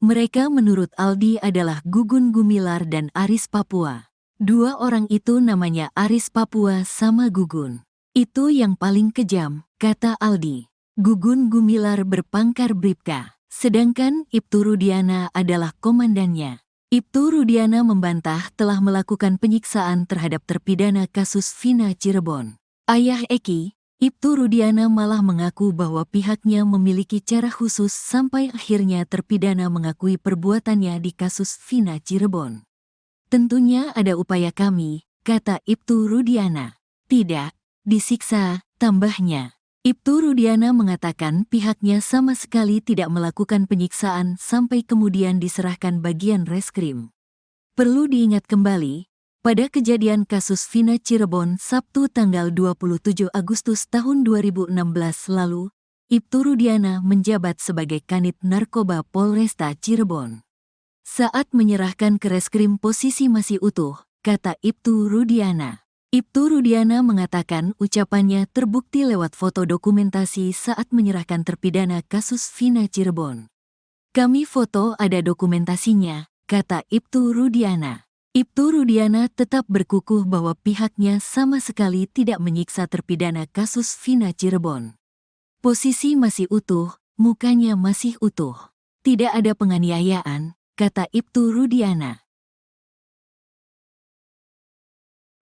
Mereka menurut Aldi adalah Gugun Gumilar dan Aris Papua. 2 orang itu namanya Aris Papua sama Gugun. Itu yang paling kejam, kata Aldi. Gugun Gumilar berpangkat Bribka, sedangkan Ibtu Rudiana adalah komandannya. Ibtu Rudiana membantah telah melakukan penyiksaan terhadap terpidana kasus Vina Cirebon. Ayah Eki, Ibtu Rudiana malah mengaku bahwa pihaknya memiliki cara khusus sampai akhirnya terpidana mengakui perbuatannya di kasus Vina Cirebon. Tentunya ada upaya kami, kata Ibtu Rudiana. Tidak, disiksa, tambahnya. Ibtu Rudiana mengatakan pihaknya sama sekali tidak melakukan penyiksaan sampai kemudian diserahkan bagian reskrim. Perlu diingat kembali, pada kejadian kasus Vina Cirebon Sabtu tanggal 27 Agustus tahun 2016 lalu, Ibtu Rudiana menjabat sebagai Kanit Narkoba Polresta Cirebon. Saat menyerahkan ke reskrim posisi masih utuh, kata Ibtu Rudiana. Ibtu Rudiana mengatakan ucapannya terbukti lewat foto dokumentasi saat menyerahkan terpidana kasus Vina Cirebon. Kami foto ada dokumentasinya, kata Ibtu Rudiana. Ibtu Rudiana tetap berkukuh bahwa pihaknya sama sekali tidak menyiksa terpidana kasus Vina Cirebon. Posisi masih utuh, mukanya masih utuh. Tidak ada penganiayaan, kata Ibtu Rudiana.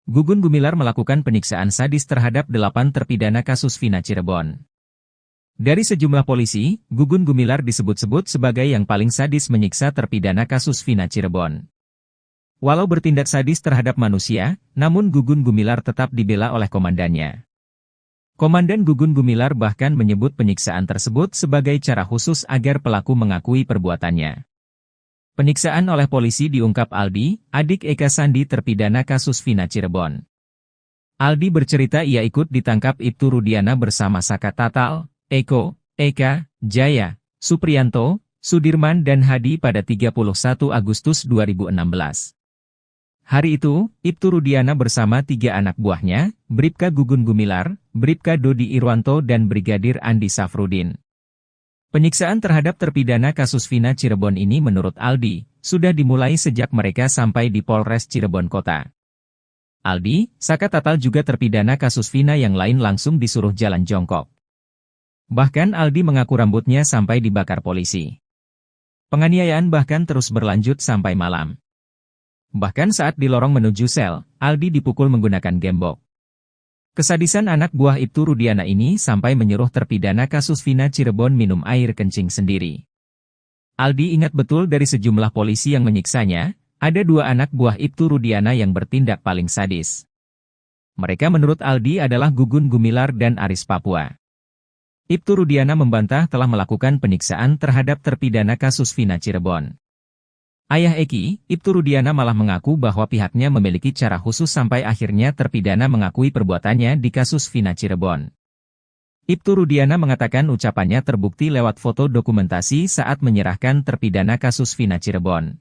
Gugun Gumilar melakukan penyiksaan sadis terhadap 8 terpidana kasus Vina Cirebon. Dari sejumlah polisi, Gugun Gumilar disebut-sebut sebagai yang paling sadis menyiksa terpidana kasus Vina Cirebon. Walau bertindak sadis terhadap manusia, namun Gugun Gumilar tetap dibela oleh komandannya. Komandan Gugun Gumilar bahkan menyebut penyiksaan tersebut sebagai cara khusus agar pelaku mengakui perbuatannya. Penyiksaan oleh polisi diungkap Aldi, adik Eka Sandi terpidana kasus Vina Cirebon. Aldi bercerita ia ikut ditangkap Ibtu Rudiana bersama Saka Tatal, Eko, Eka, Jaya, Supriyanto, Sudirman dan Hadi pada 31 Agustus 2016. Hari itu, Ibtu Rudiana bersama 3 anak buahnya, Bribka Gugun Gumilar, Bribka Dodi Irwanto dan Brigadir Andi Safrudin. Penyiksaan terhadap terpidana kasus Vina Cirebon ini menurut Aldi, sudah dimulai sejak mereka sampai di Polres Cirebon Kota. Aldi, Saka Tatal juga terpidana kasus Vina yang lain langsung disuruh jalan jongkok. Bahkan Aldi mengaku rambutnya sampai dibakar polisi. Penganiayaan bahkan terus berlanjut sampai malam. Bahkan saat di lorong menuju sel, Aldi dipukul menggunakan gembok. Kesadisan anak buah Ibtu Rudiana ini sampai menyuruh terpidana kasus Vina Cirebon minum air kencing sendiri. Aldi ingat betul dari sejumlah polisi yang menyiksanya, ada 2 anak buah Ibtu Rudiana yang bertindak paling sadis. Mereka menurut Aldi adalah Gugun Gumilar dan Aris Papua. Ibtu Rudiana membantah telah melakukan penyiksaan terhadap terpidana kasus Vina Cirebon. Ayah Eki, Ibtu Rudiana malah mengaku bahwa pihaknya memiliki cara khusus sampai akhirnya terpidana mengakui perbuatannya di kasus Vina Cirebon. Ibtu Rudiana mengatakan ucapannya terbukti lewat foto dokumentasi saat menyerahkan terpidana kasus Vina Cirebon.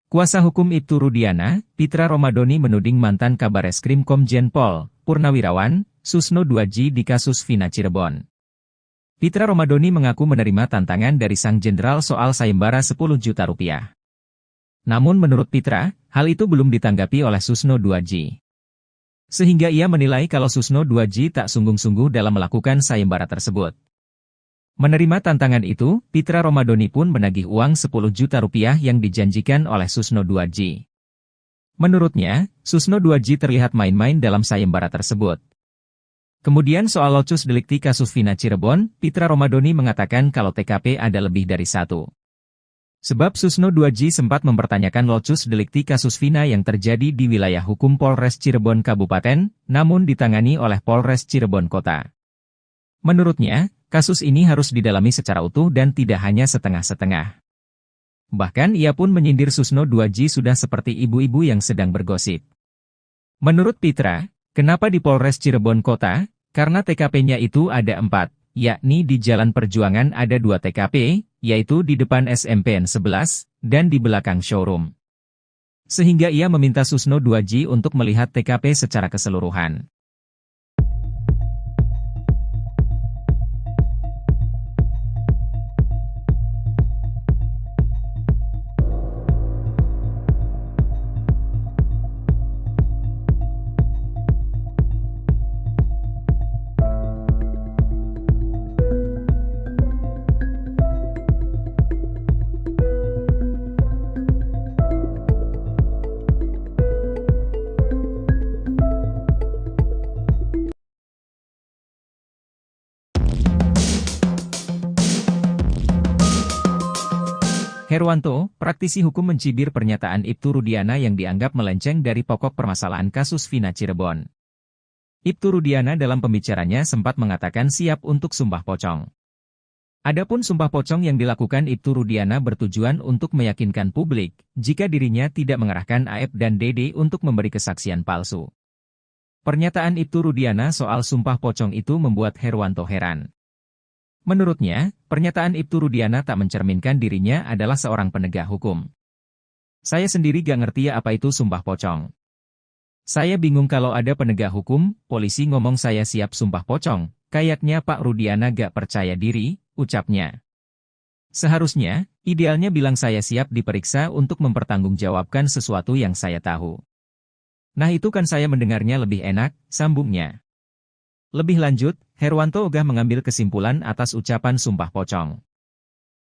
Kuasa hukum Ibtu Rudiana, Pitra Romadoni menuding mantan Kabareskrim Komjen Pol, Purnawirawan, Susno 2J di kasus Vina Cirebon. Pitra Romadoni mengaku menerima tantangan dari sang jenderal soal sayembara 10 juta rupiah. Namun menurut Pitra, hal itu belum ditanggapi oleh Susno 2J. Sehingga ia menilai kalau Susno 2J tak sungguh-sungguh dalam melakukan sayembara tersebut. Menerima tantangan itu, Pitra Romadoni pun menagih uang 10 juta rupiah yang dijanjikan oleh Susno 2J. Menurutnya, Susno 2J terlihat main-main dalam sayembara tersebut. Kemudian soal locus delikti kasus Vina Cirebon, Pitra Romadoni mengatakan kalau TKP ada lebih dari 1. Sebab Susno 2J sempat mempertanyakan locus delikti kasus Vina yang terjadi di wilayah hukum Polres Cirebon Kabupaten, namun ditangani oleh Polres Cirebon Kota. Menurutnya, kasus ini harus didalami secara utuh dan tidak hanya setengah-setengah. Bahkan ia pun menyindir Susno 2J sudah seperti ibu-ibu yang sedang bergosip. Menurut Pitra, kenapa di Polres Cirebon Kota? Karena TKP-nya itu ada 4, yakni di Jalan Perjuangan ada 2 TKP, yaitu di depan SMPN 11, dan di belakang showroom. Sehingga ia meminta Susno 2J untuk melihat TKP secara keseluruhan. Herwanto, praktisi hukum mencibir pernyataan Ibtu Rudiana yang dianggap melenceng dari pokok permasalahan kasus Vina Cirebon. Ibtu Rudiana dalam pembicaranya sempat mengatakan siap untuk sumpah pocong. Adapun sumpah pocong yang dilakukan Ibtu Rudiana bertujuan untuk meyakinkan publik jika dirinya tidak mengerahkan Aep dan Dede untuk memberi kesaksian palsu. Pernyataan Ibtu Rudiana soal sumpah pocong itu membuat Herwanto heran. Menurutnya, pernyataan Ibtu Rudiana tak mencerminkan dirinya adalah seorang penegak hukum. Saya sendiri gak ngerti apa itu sumpah pocong. Saya bingung kalau ada penegak hukum, polisi ngomong saya siap sumpah pocong, kayaknya Pak Rudiana gak percaya diri, ucapnya. Seharusnya, idealnya bilang saya siap diperiksa untuk mempertanggungjawabkan sesuatu yang saya tahu. Nah itu kan saya mendengarnya lebih enak, sambungnya. Lebih lanjut, Herwanto ogah mengambil kesimpulan atas ucapan sumpah pocong.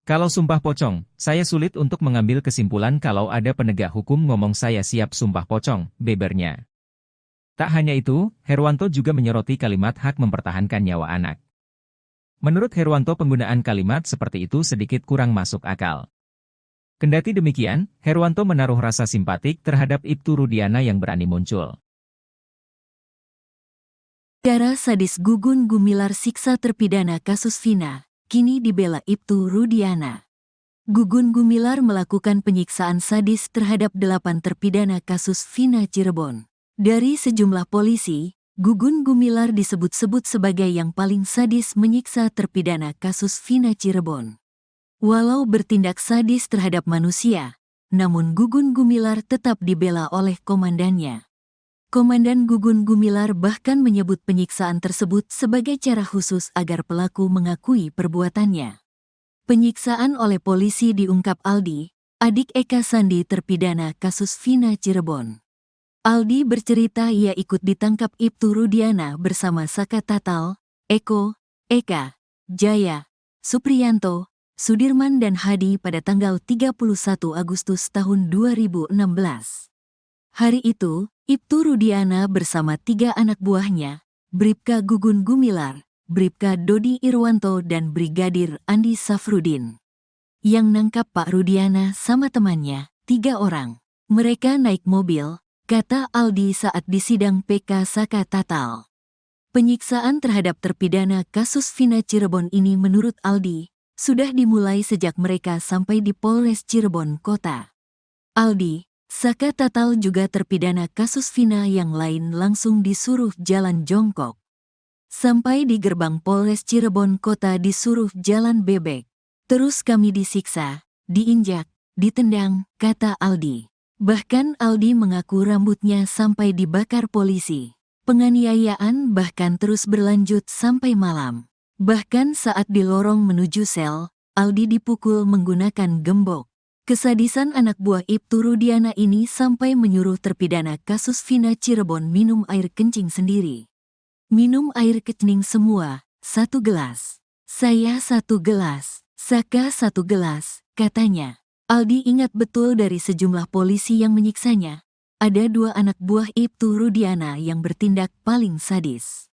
Kalau sumpah pocong, saya sulit untuk mengambil kesimpulan kalau ada penegak hukum ngomong saya siap sumpah pocong, bebernya. Tak hanya itu, Herwanto juga menyoroti kalimat hak mempertahankan nyawa anak. Menurut Herwanto penggunaan kalimat seperti itu sedikit kurang masuk akal. Kendati demikian, Herwanto menaruh rasa simpatik terhadap Ibtu Rudiana yang berani muncul. Darah sadis Gugun Gumilar siksa terpidana kasus Vina, kini dibela Ibtu Rudiana. Gugun Gumilar melakukan penyiksaan sadis terhadap 8 terpidana kasus Vina Cirebon. Dari sejumlah polisi, Gugun Gumilar disebut-sebut sebagai yang paling sadis menyiksa terpidana kasus Vina Cirebon. Walau bertindak sadis terhadap manusia, namun Gugun Gumilar tetap dibela oleh komandannya. Komandan Gugun Gumilar bahkan menyebut penyiksaan tersebut sebagai cara khusus agar pelaku mengakui perbuatannya. Penyiksaan oleh polisi diungkap Aldi, adik Eka Sandi terpidana kasus Vina Cirebon. Aldi bercerita ia ikut ditangkap Ibtu Rudiana bersama Saka Tatal, Eko, Eka, Jaya, Supriyanto, Sudirman dan Hadi pada tanggal 31 Agustus tahun 2016. Hari itu, Ibtu Rudiana bersama 3 anak buahnya, Bribka Gugun Gumilar, Bribka Dodi Irwanto dan Brigadir Andi Safrudin. Yang nangkap Pak Rudiana sama temannya, 3 orang. Mereka naik mobil, kata Aldi saat di sidang PK Saka Tatal. Penyiksaan terhadap terpidana kasus Vina Cirebon ini menurut Aldi, sudah dimulai sejak mereka sampai di Polres Cirebon Kota. Aldi, Saka Tatal juga terpidana kasus Vina yang lain langsung disuruh jalan jongkok. Sampai di gerbang Polres Cirebon Kota disuruh jalan bebek. Terus kami disiksa, diinjak, ditendang, kata Aldi. Bahkan Aldi mengaku rambutnya sampai dibakar polisi. Penganiayaan bahkan terus berlanjut sampai malam. Bahkan saat di lorong menuju sel, Aldi dipukul menggunakan gembok. Kesadisan anak buah Ibtu Rudiana ini sampai menyuruh terpidana kasus Vina Cirebon minum air kencing sendiri. Minum air kencing semua, 1 gelas. Saya 1 gelas, Saka 1 gelas, katanya. Aldi ingat betul dari sejumlah polisi yang menyiksanya. Ada 2 anak buah Ibtu Rudiana yang bertindak paling sadis.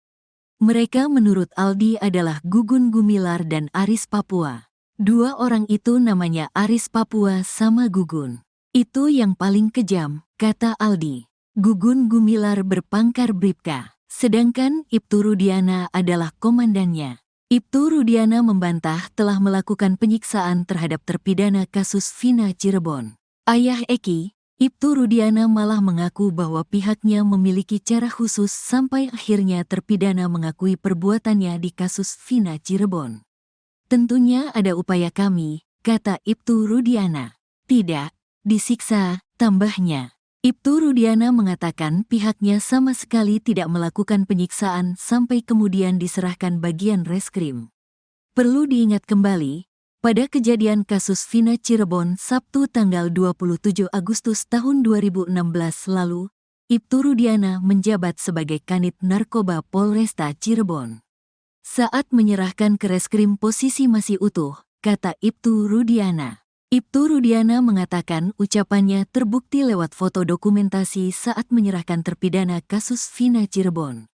Mereka menurut Aldi adalah Gugun Gumilar dan Aris Papua. 2 orang itu namanya Aris Papua sama Gugun. Itu yang paling kejam, kata Aldi. Gugun Gumilar berpangkat Bribka. Sedangkan Ibtu Rudiana adalah komandannya. Ibtu Rudiana membantah telah melakukan penyiksaan terhadap terpidana kasus Vina Cirebon. Ayah Eki, Ibtu Rudiana malah mengaku bahwa pihaknya memiliki cara khusus sampai akhirnya terpidana mengakui perbuatannya di kasus Vina Cirebon. Tentunya ada upaya kami, kata Ibtu Rudiana. Tidak, disiksa, tambahnya. Ibtu Rudiana mengatakan pihaknya sama sekali tidak melakukan penyiksaan sampai kemudian diserahkan bagian reskrim. Perlu diingat kembali, pada kejadian kasus Vina Cirebon Sabtu tanggal 27 Agustus tahun 2016 lalu, Ibtu Rudiana menjabat sebagai Kanit Narkoba Polresta Cirebon. Saat menyerahkan ke reskrim posisi masih utuh, kata Ibtu Rudiana. Ibtu Rudiana mengatakan ucapannya terbukti lewat foto dokumentasi saat menyerahkan terpidana kasus Vina Cirebon.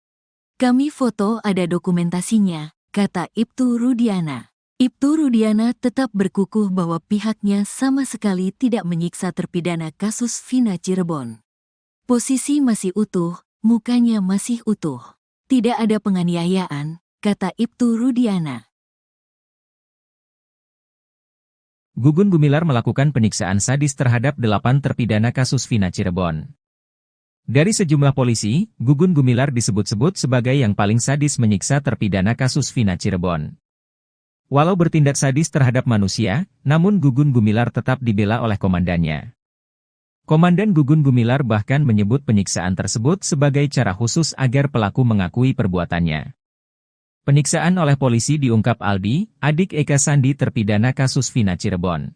Kami foto ada dokumentasinya, kata Ibtu Rudiana. Ibtu Rudiana tetap berkukuh bahwa pihaknya sama sekali tidak menyiksa terpidana kasus Vina Cirebon. Posisi masih utuh, mukanya masih utuh. Tidak ada penganiayaan, kata Ibtu Rudiana. Gugun Gumilar melakukan penyiksaan sadis terhadap 8 terpidana kasus Vina Cirebon. Dari sejumlah polisi, Gugun Gumilar disebut-sebut sebagai yang paling sadis menyiksa terpidana kasus Vina Cirebon. Walau bertindak sadis terhadap manusia, namun Gugun Gumilar tetap dibela oleh komandannya. Komandan Gugun Gumilar bahkan menyebut penyiksaan tersebut sebagai cara khusus agar pelaku mengakui perbuatannya. Penyiksaan oleh polisi diungkap Aldi, adik Eka Sandi terpidana kasus Vina Cirebon.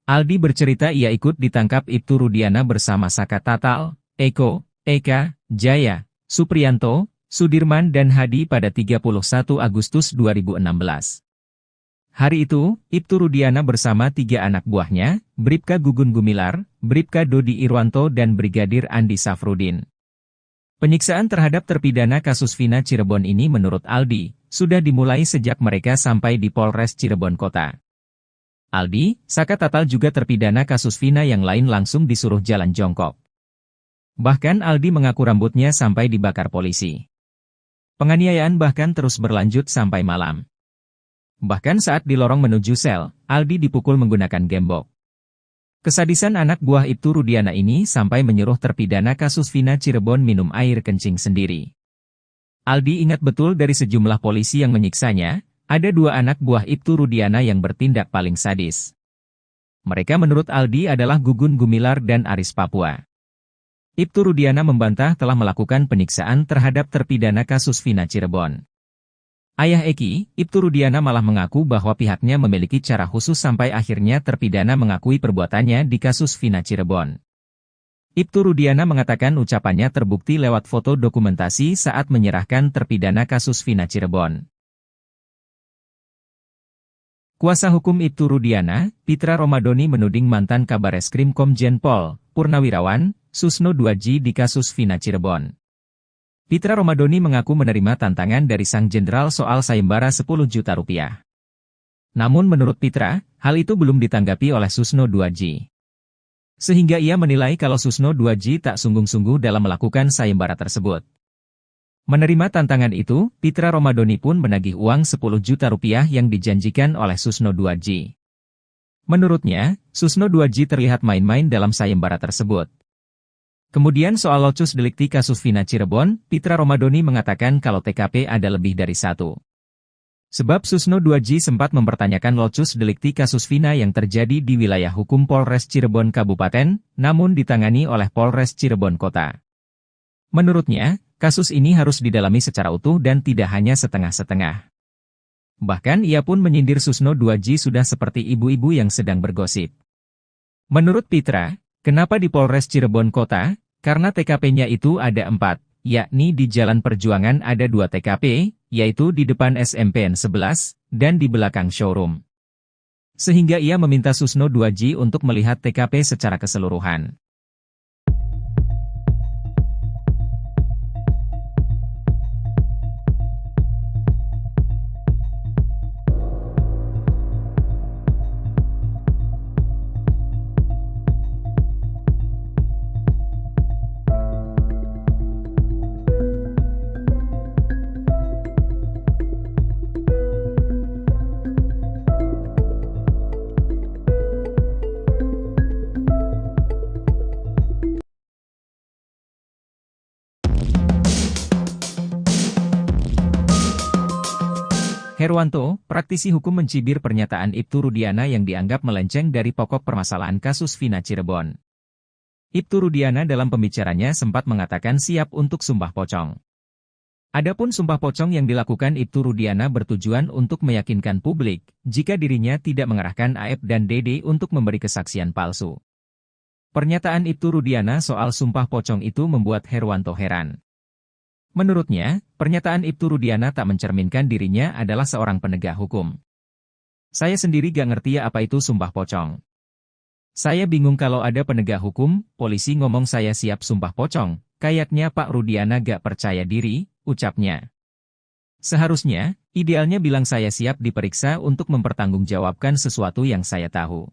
Aldi bercerita ia ikut ditangkap Ibtu Rudiana bersama Saka Tatal, Eko, Eka, Jaya, Supriyanto, Sudirman dan Hadi pada 31 Agustus 2016. Hari itu, Ibtu Rudiana bersama 3 anak buahnya, Bribka Gugun Gumilar, Bribka Dodi Irwanto dan Brigadir Andi Safrudin. Penyiksaan terhadap terpidana kasus Vina Cirebon ini menurut Aldi, sudah dimulai sejak mereka sampai di Polres Cirebon Kota. Aldi, Saka Tatal juga terpidana kasus Vina yang lain langsung disuruh jalan jongkok. Bahkan Aldi mengaku rambutnya sampai dibakar polisi. Penganiayaan bahkan terus berlanjut sampai malam. Bahkan saat di lorong menuju sel, Aldi dipukul menggunakan gembok. Kesadisan anak buah Ibtu Rudiana ini sampai menyuruh terpidana kasus Vina Cirebon minum air kencing sendiri. Aldi ingat betul dari sejumlah polisi yang menyiksanya, ada 2 anak buah Ibtu Rudiana yang bertindak paling sadis. Mereka menurut Aldi adalah Gugun Gumilar dan Aris Papua. Ibtu Rudiana membantah telah melakukan penyiksaan terhadap terpidana kasus Vina Cirebon. Ayah Eki, Ibtu Rudiana malah mengaku bahwa pihaknya memiliki cara khusus sampai akhirnya terpidana mengakui perbuatannya di kasus Vina Cirebon. Ibtu Rudiana mengatakan ucapannya terbukti lewat foto dokumentasi saat menyerahkan terpidana kasus Vina Cirebon. Kuasa hukum Ibtu Rudiana, Pitra Romadoni menuding mantan Kabareskrim Komjen Pol, Purnawirawan, Susno 2J di kasus Vina Cirebon. Pitra Romadoni mengaku menerima tantangan dari sang jenderal soal sayembara 10 juta rupiah. Namun menurut Pitra, hal itu belum ditanggapi oleh Susno 2J. Sehingga ia menilai kalau Susno 2J tak sungguh-sungguh dalam melakukan sayembara tersebut. Menerima tantangan itu, Pitra Romadoni pun menagih uang 10 juta rupiah yang dijanjikan oleh Susno 2J. Menurutnya, Susno 2J terlihat main-main dalam sayembara tersebut. Kemudian soal locus delikti kasus Vina Cirebon, Pitra Romadoni mengatakan kalau TKP ada lebih dari 1. Sebab Susno 2J sempat mempertanyakan locus delikti kasus Vina yang terjadi di wilayah hukum Polres Cirebon Kabupaten, namun ditangani oleh Polres Cirebon Kota. Menurutnya, kasus ini harus didalami secara utuh dan tidak hanya setengah-setengah. Bahkan ia pun menyindir Susno 2J sudah seperti ibu-ibu yang sedang bergosip. Menurut Pitra, kenapa di Polres Cirebon Kota? Karena TKP-nya itu ada 4, yakni di Jalan Perjuangan ada 2 TKP, yaitu di depan SMPN 11, dan di belakang showroom. Sehingga ia meminta Susno 2J untuk melihat TKP secara keseluruhan. Herwanto, praktisi hukum mencibir pernyataan Ibtu Rudiana yang dianggap melenceng dari pokok permasalahan kasus Vina Cirebon. Ibtu Rudiana dalam pembicaranya sempat mengatakan siap untuk sumpah pocong. Adapun sumpah pocong yang dilakukan Ibtu Rudiana bertujuan untuk meyakinkan publik jika dirinya tidak mengerahkan Aep dan Dede untuk memberi kesaksian palsu. Pernyataan Ibtu Rudiana soal sumpah pocong itu membuat Herwanto heran. Menurutnya, pernyataan Ibtu Rudiana tak mencerminkan dirinya adalah seorang penegak hukum. Saya sendiri gak ngerti apa itu sumpah pocong. Saya bingung kalau ada penegak hukum, polisi ngomong saya siap sumpah pocong, kayaknya Pak Rudiana gak percaya diri, ucapnya. Seharusnya, idealnya bilang saya siap diperiksa untuk mempertanggungjawabkan sesuatu yang saya tahu.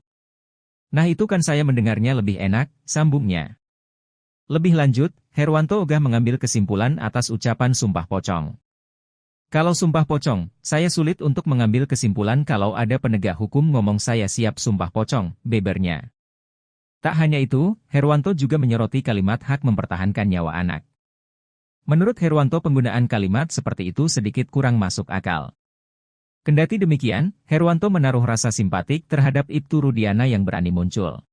Nah itu kan saya mendengarnya lebih enak, sambungnya. Lebih lanjut, Herwanto ogah mengambil kesimpulan atas ucapan sumpah pocong. Kalau sumpah pocong, saya sulit untuk mengambil kesimpulan kalau ada penegak hukum ngomong saya siap sumpah pocong, bebernya. Tak hanya itu, Herwanto juga menyoroti kalimat hak mempertahankan nyawa anak. Menurut Herwanto penggunaan kalimat seperti itu sedikit kurang masuk akal. Kendati demikian, Herwanto menaruh rasa simpatik terhadap Ibtu Rudiana yang berani muncul.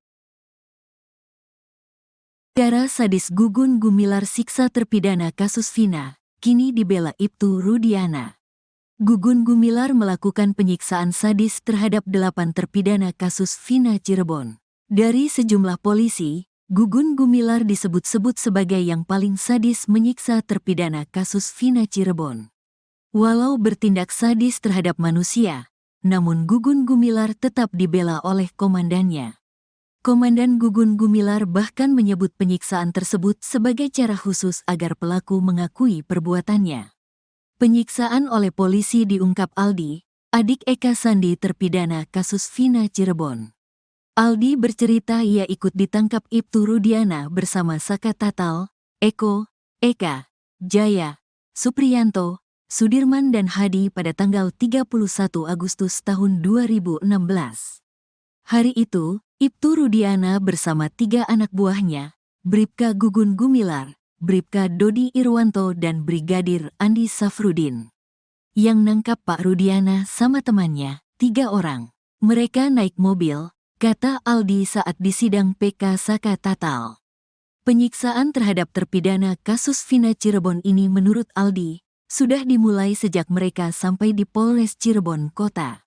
Cara sadis Gugun Gumilar siksa terpidana kasus Vina, kini dibela Ibtu Rudiana. Gugun Gumilar melakukan penyiksaan sadis terhadap 8 terpidana kasus Vina Cirebon. Dari sejumlah polisi, Gugun Gumilar disebut-sebut sebagai yang paling sadis menyiksa terpidana kasus Vina Cirebon. Walau bertindak sadis terhadap manusia, namun Gugun Gumilar tetap dibela oleh komandannya. Komandan Gugun Gumilar bahkan menyebut penyiksaan tersebut sebagai cara khusus agar pelaku mengakui perbuatannya. Penyiksaan oleh polisi diungkap Aldi, adik Eka Sandi terpidana kasus Vina Cirebon. Aldi bercerita ia ikut ditangkap Ibtu Rudiana bersama Saka Tatal, Eko, Eka, Jaya, Supriyanto, Sudirman dan Hadi pada tanggal 31 Agustus tahun 2016. Hari itu, Ibtu Rudiana bersama 3 anak buahnya, Bribka Gugun Gumilar, Bribka Dodi Irwanto dan Brigadir Andi Safrudin, yang nangkap Pak Rudiana sama temannya, 3 orang. Mereka naik mobil, kata Aldi saat di sidang PK Saka Tatal. Penyiksaan terhadap terpidana kasus Vina Cirebon ini menurut Aldi, sudah dimulai sejak mereka sampai di Polres Cirebon Kota.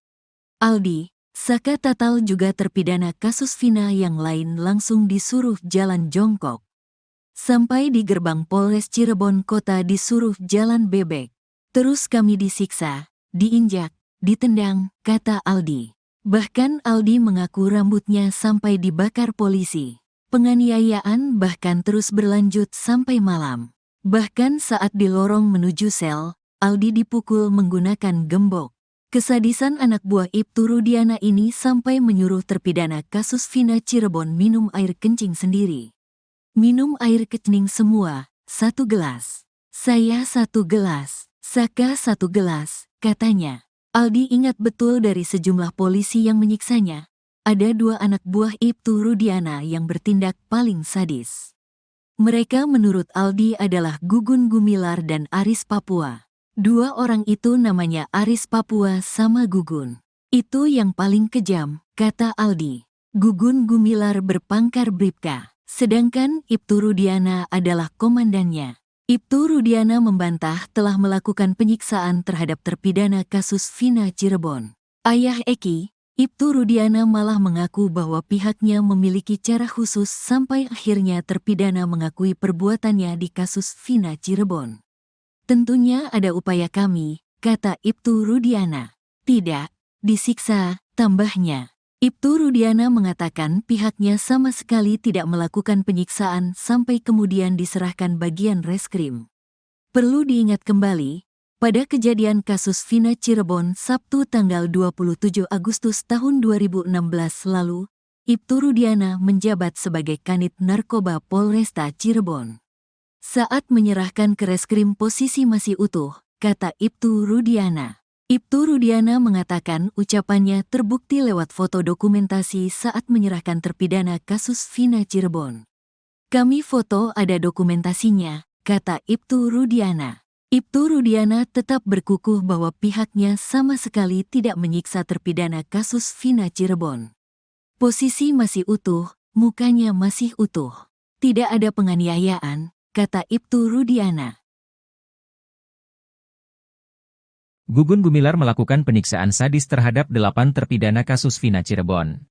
Aldi, Saka Tatal juga terpidana kasus Vina yang lain langsung disuruh jalan jongkok. Sampai di gerbang Polres Cirebon Kota disuruh jalan bebek. Terus kami disiksa, diinjak, ditendang, kata Aldi. Bahkan Aldi mengaku rambutnya sampai dibakar polisi. Penganiayaan bahkan terus berlanjut sampai malam. Bahkan saat di lorong menuju sel, Aldi dipukul menggunakan gembok. Kesadisan anak buah Ibtu Rudiana ini sampai menyuruh terpidana kasus Vina Cirebon minum air kencing sendiri. Minum air kencing semua, 1 gelas. Saya 1 gelas, Saka 1 gelas, katanya. Aldi ingat betul dari sejumlah polisi yang menyiksanya. Ada 2 anak buah Ibtu Rudiana yang bertindak paling sadis. Mereka menurut Aldi adalah Gugun Gumilar dan Aris Papua. 2 orang itu namanya Aris Papua sama Gugun. Itu yang paling kejam, kata Aldi. Gugun Gumilar berpangkat Bribka, sedangkan Ibtu Rudiana adalah komandannya. Ibtu Rudiana membantah telah melakukan penyiksaan terhadap terpidana kasus Vina Cirebon. Ayah Eki, Ibtu Rudiana malah mengaku bahwa pihaknya memiliki cara khusus sampai akhirnya terpidana mengakui perbuatannya di kasus Vina Cirebon. Tentunya ada upaya kami, kata Ibtu Rudiana. Tidak, disiksa, tambahnya. Ibtu Rudiana mengatakan pihaknya sama sekali tidak melakukan penyiksaan sampai kemudian diserahkan bagian reskrim. Perlu diingat kembali, pada kejadian kasus Vina Cirebon Sabtu tanggal 27 Agustus tahun 2016 lalu, Ibtu Rudiana menjabat sebagai Kanit Narkoba Polresta Cirebon. Saat menyerahkan ke reskrim posisi masih utuh, kata Ibtu Rudiana. Ibtu Rudiana mengatakan ucapannya terbukti lewat foto dokumentasi saat menyerahkan terpidana kasus Vina Cirebon. Kami foto ada dokumentasinya, kata Ibtu Rudiana. Ibtu Rudiana tetap berkukuh bahwa pihaknya sama sekali tidak menyiksa terpidana kasus Vina Cirebon. Posisi masih utuh, mukanya masih utuh. Tidak ada penganiayaan, kata Ibtu Rudiana. Gugun Gumilar melakukan penyiksaan sadis terhadap 8 terpidana kasus Vina Cirebon.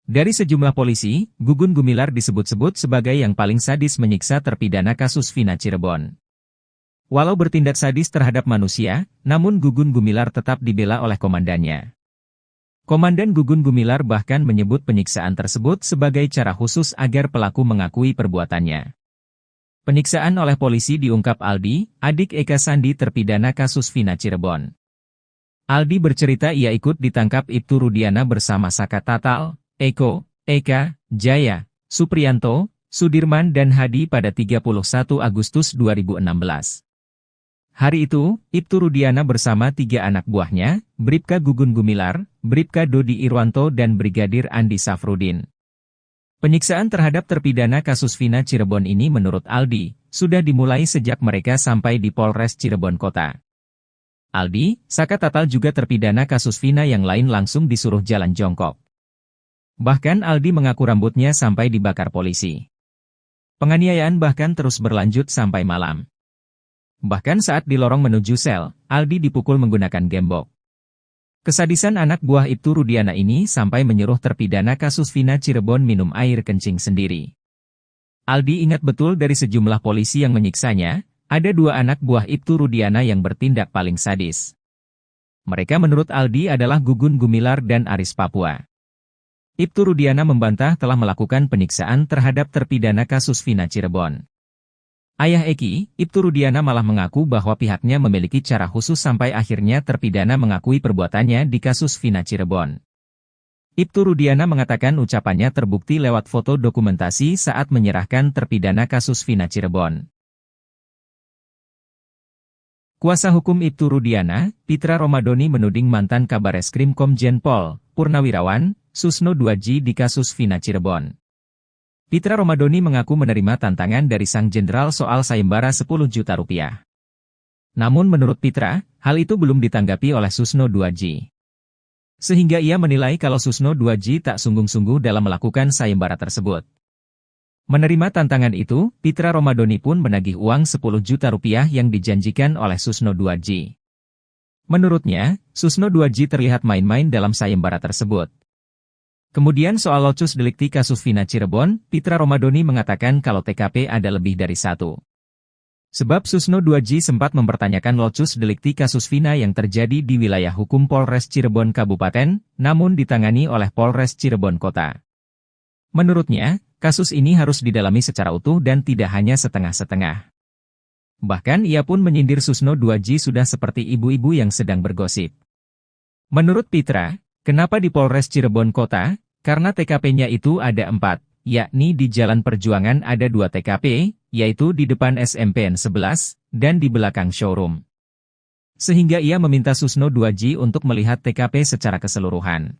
Dari sejumlah polisi, Gugun Gumilar disebut-sebut sebagai yang paling sadis menyiksa terpidana kasus Vina Cirebon. Walau bertindak sadis terhadap manusia, namun Gugun Gumilar tetap dibela oleh komandannya. Komandan Gugun Gumilar bahkan menyebut penyiksaan tersebut sebagai cara khusus agar pelaku mengakui perbuatannya. Penyiksaan oleh polisi diungkap Aldi, adik Eka Sandi terpidana kasus Vina Cirebon. Aldi bercerita ia ikut ditangkap Ibtu Rudiana bersama Saka Tatal, Eko, Eka, Jaya, Supriyanto, Sudirman dan Hadi pada 31 Agustus 2016. Hari itu, Ibtu Rudiana bersama 3 anak buahnya, Bribka Gugun Gumilar, Bribka Dodi Irwanto dan Brigadir Andi Safrudin. Penyiksaan terhadap terpidana kasus Vina Cirebon ini menurut Aldi, sudah dimulai sejak mereka sampai di Polres Cirebon Kota. Aldi, Saka Tatal juga terpidana kasus Vina yang lain langsung disuruh jalan jongkok. Bahkan Aldi mengaku rambutnya sampai dibakar polisi. Penganiayaan bahkan terus berlanjut sampai malam. Bahkan saat di lorong menuju sel, Aldi dipukul menggunakan gembok. Kesadisan anak buah Ibtu Rudiana ini sampai menyuruh terpidana kasus Vina Cirebon minum air kencing sendiri. Aldi ingat betul dari sejumlah polisi yang menyiksanya, ada 2 anak buah Ibtu Rudiana yang bertindak paling sadis. Mereka menurut Aldi adalah Gugun Gumilar dan Aris Papua. Ibtu Rudiana membantah telah melakukan penyiksaan terhadap terpidana kasus Vina Cirebon. Ayah Eki, Ibtu Rudiana malah mengaku bahwa pihaknya memiliki cara khusus sampai akhirnya terpidana mengakui perbuatannya di kasus Vina Cirebon. Ibtu Rudiana mengatakan ucapannya terbukti lewat foto dokumentasi saat menyerahkan terpidana kasus Vina Cirebon. Kuasa hukum Ibtu Rudiana, Pitra Romadoni menuding mantan Kabareskrim Komjen Pol, Purnawirawan, Susno 2J di kasus Vina Cirebon. Pitra Romadoni mengaku menerima tantangan dari sang jenderal soal sayembara 10 juta rupiah. Namun menurut Pitra, hal itu belum ditanggapi oleh Susno 2J. Sehingga ia menilai kalau Susno 2J tak sungguh-sungguh dalam melakukan sayembara tersebut. Menerima tantangan itu, Pitra Romadoni pun menagih uang 10 juta rupiah yang dijanjikan oleh Susno 2J. Menurutnya, Susno 2J terlihat main-main dalam sayembara tersebut. Kemudian soal locus delikti kasus Vina Cirebon, Pitra Romadoni mengatakan kalau TKP ada lebih dari satu. Sebab Susno 2J sempat mempertanyakan locus delikti kasus Vina yang terjadi di wilayah hukum Polres Cirebon Kabupaten, namun ditangani oleh Polres Cirebon Kota. Menurutnya, kasus ini harus didalami secara utuh dan tidak hanya setengah-setengah. Bahkan ia pun menyindir Susno 2J sudah seperti ibu-ibu yang sedang bergosip. Menurut Pitra, kenapa di Polres Cirebon Kota? Karena TKP-nya itu ada 4, yakni di Jalan Perjuangan ada 2 TKP, yaitu di depan SMPN 11, dan di belakang showroom. Sehingga ia meminta Susno 2J untuk melihat TKP secara keseluruhan.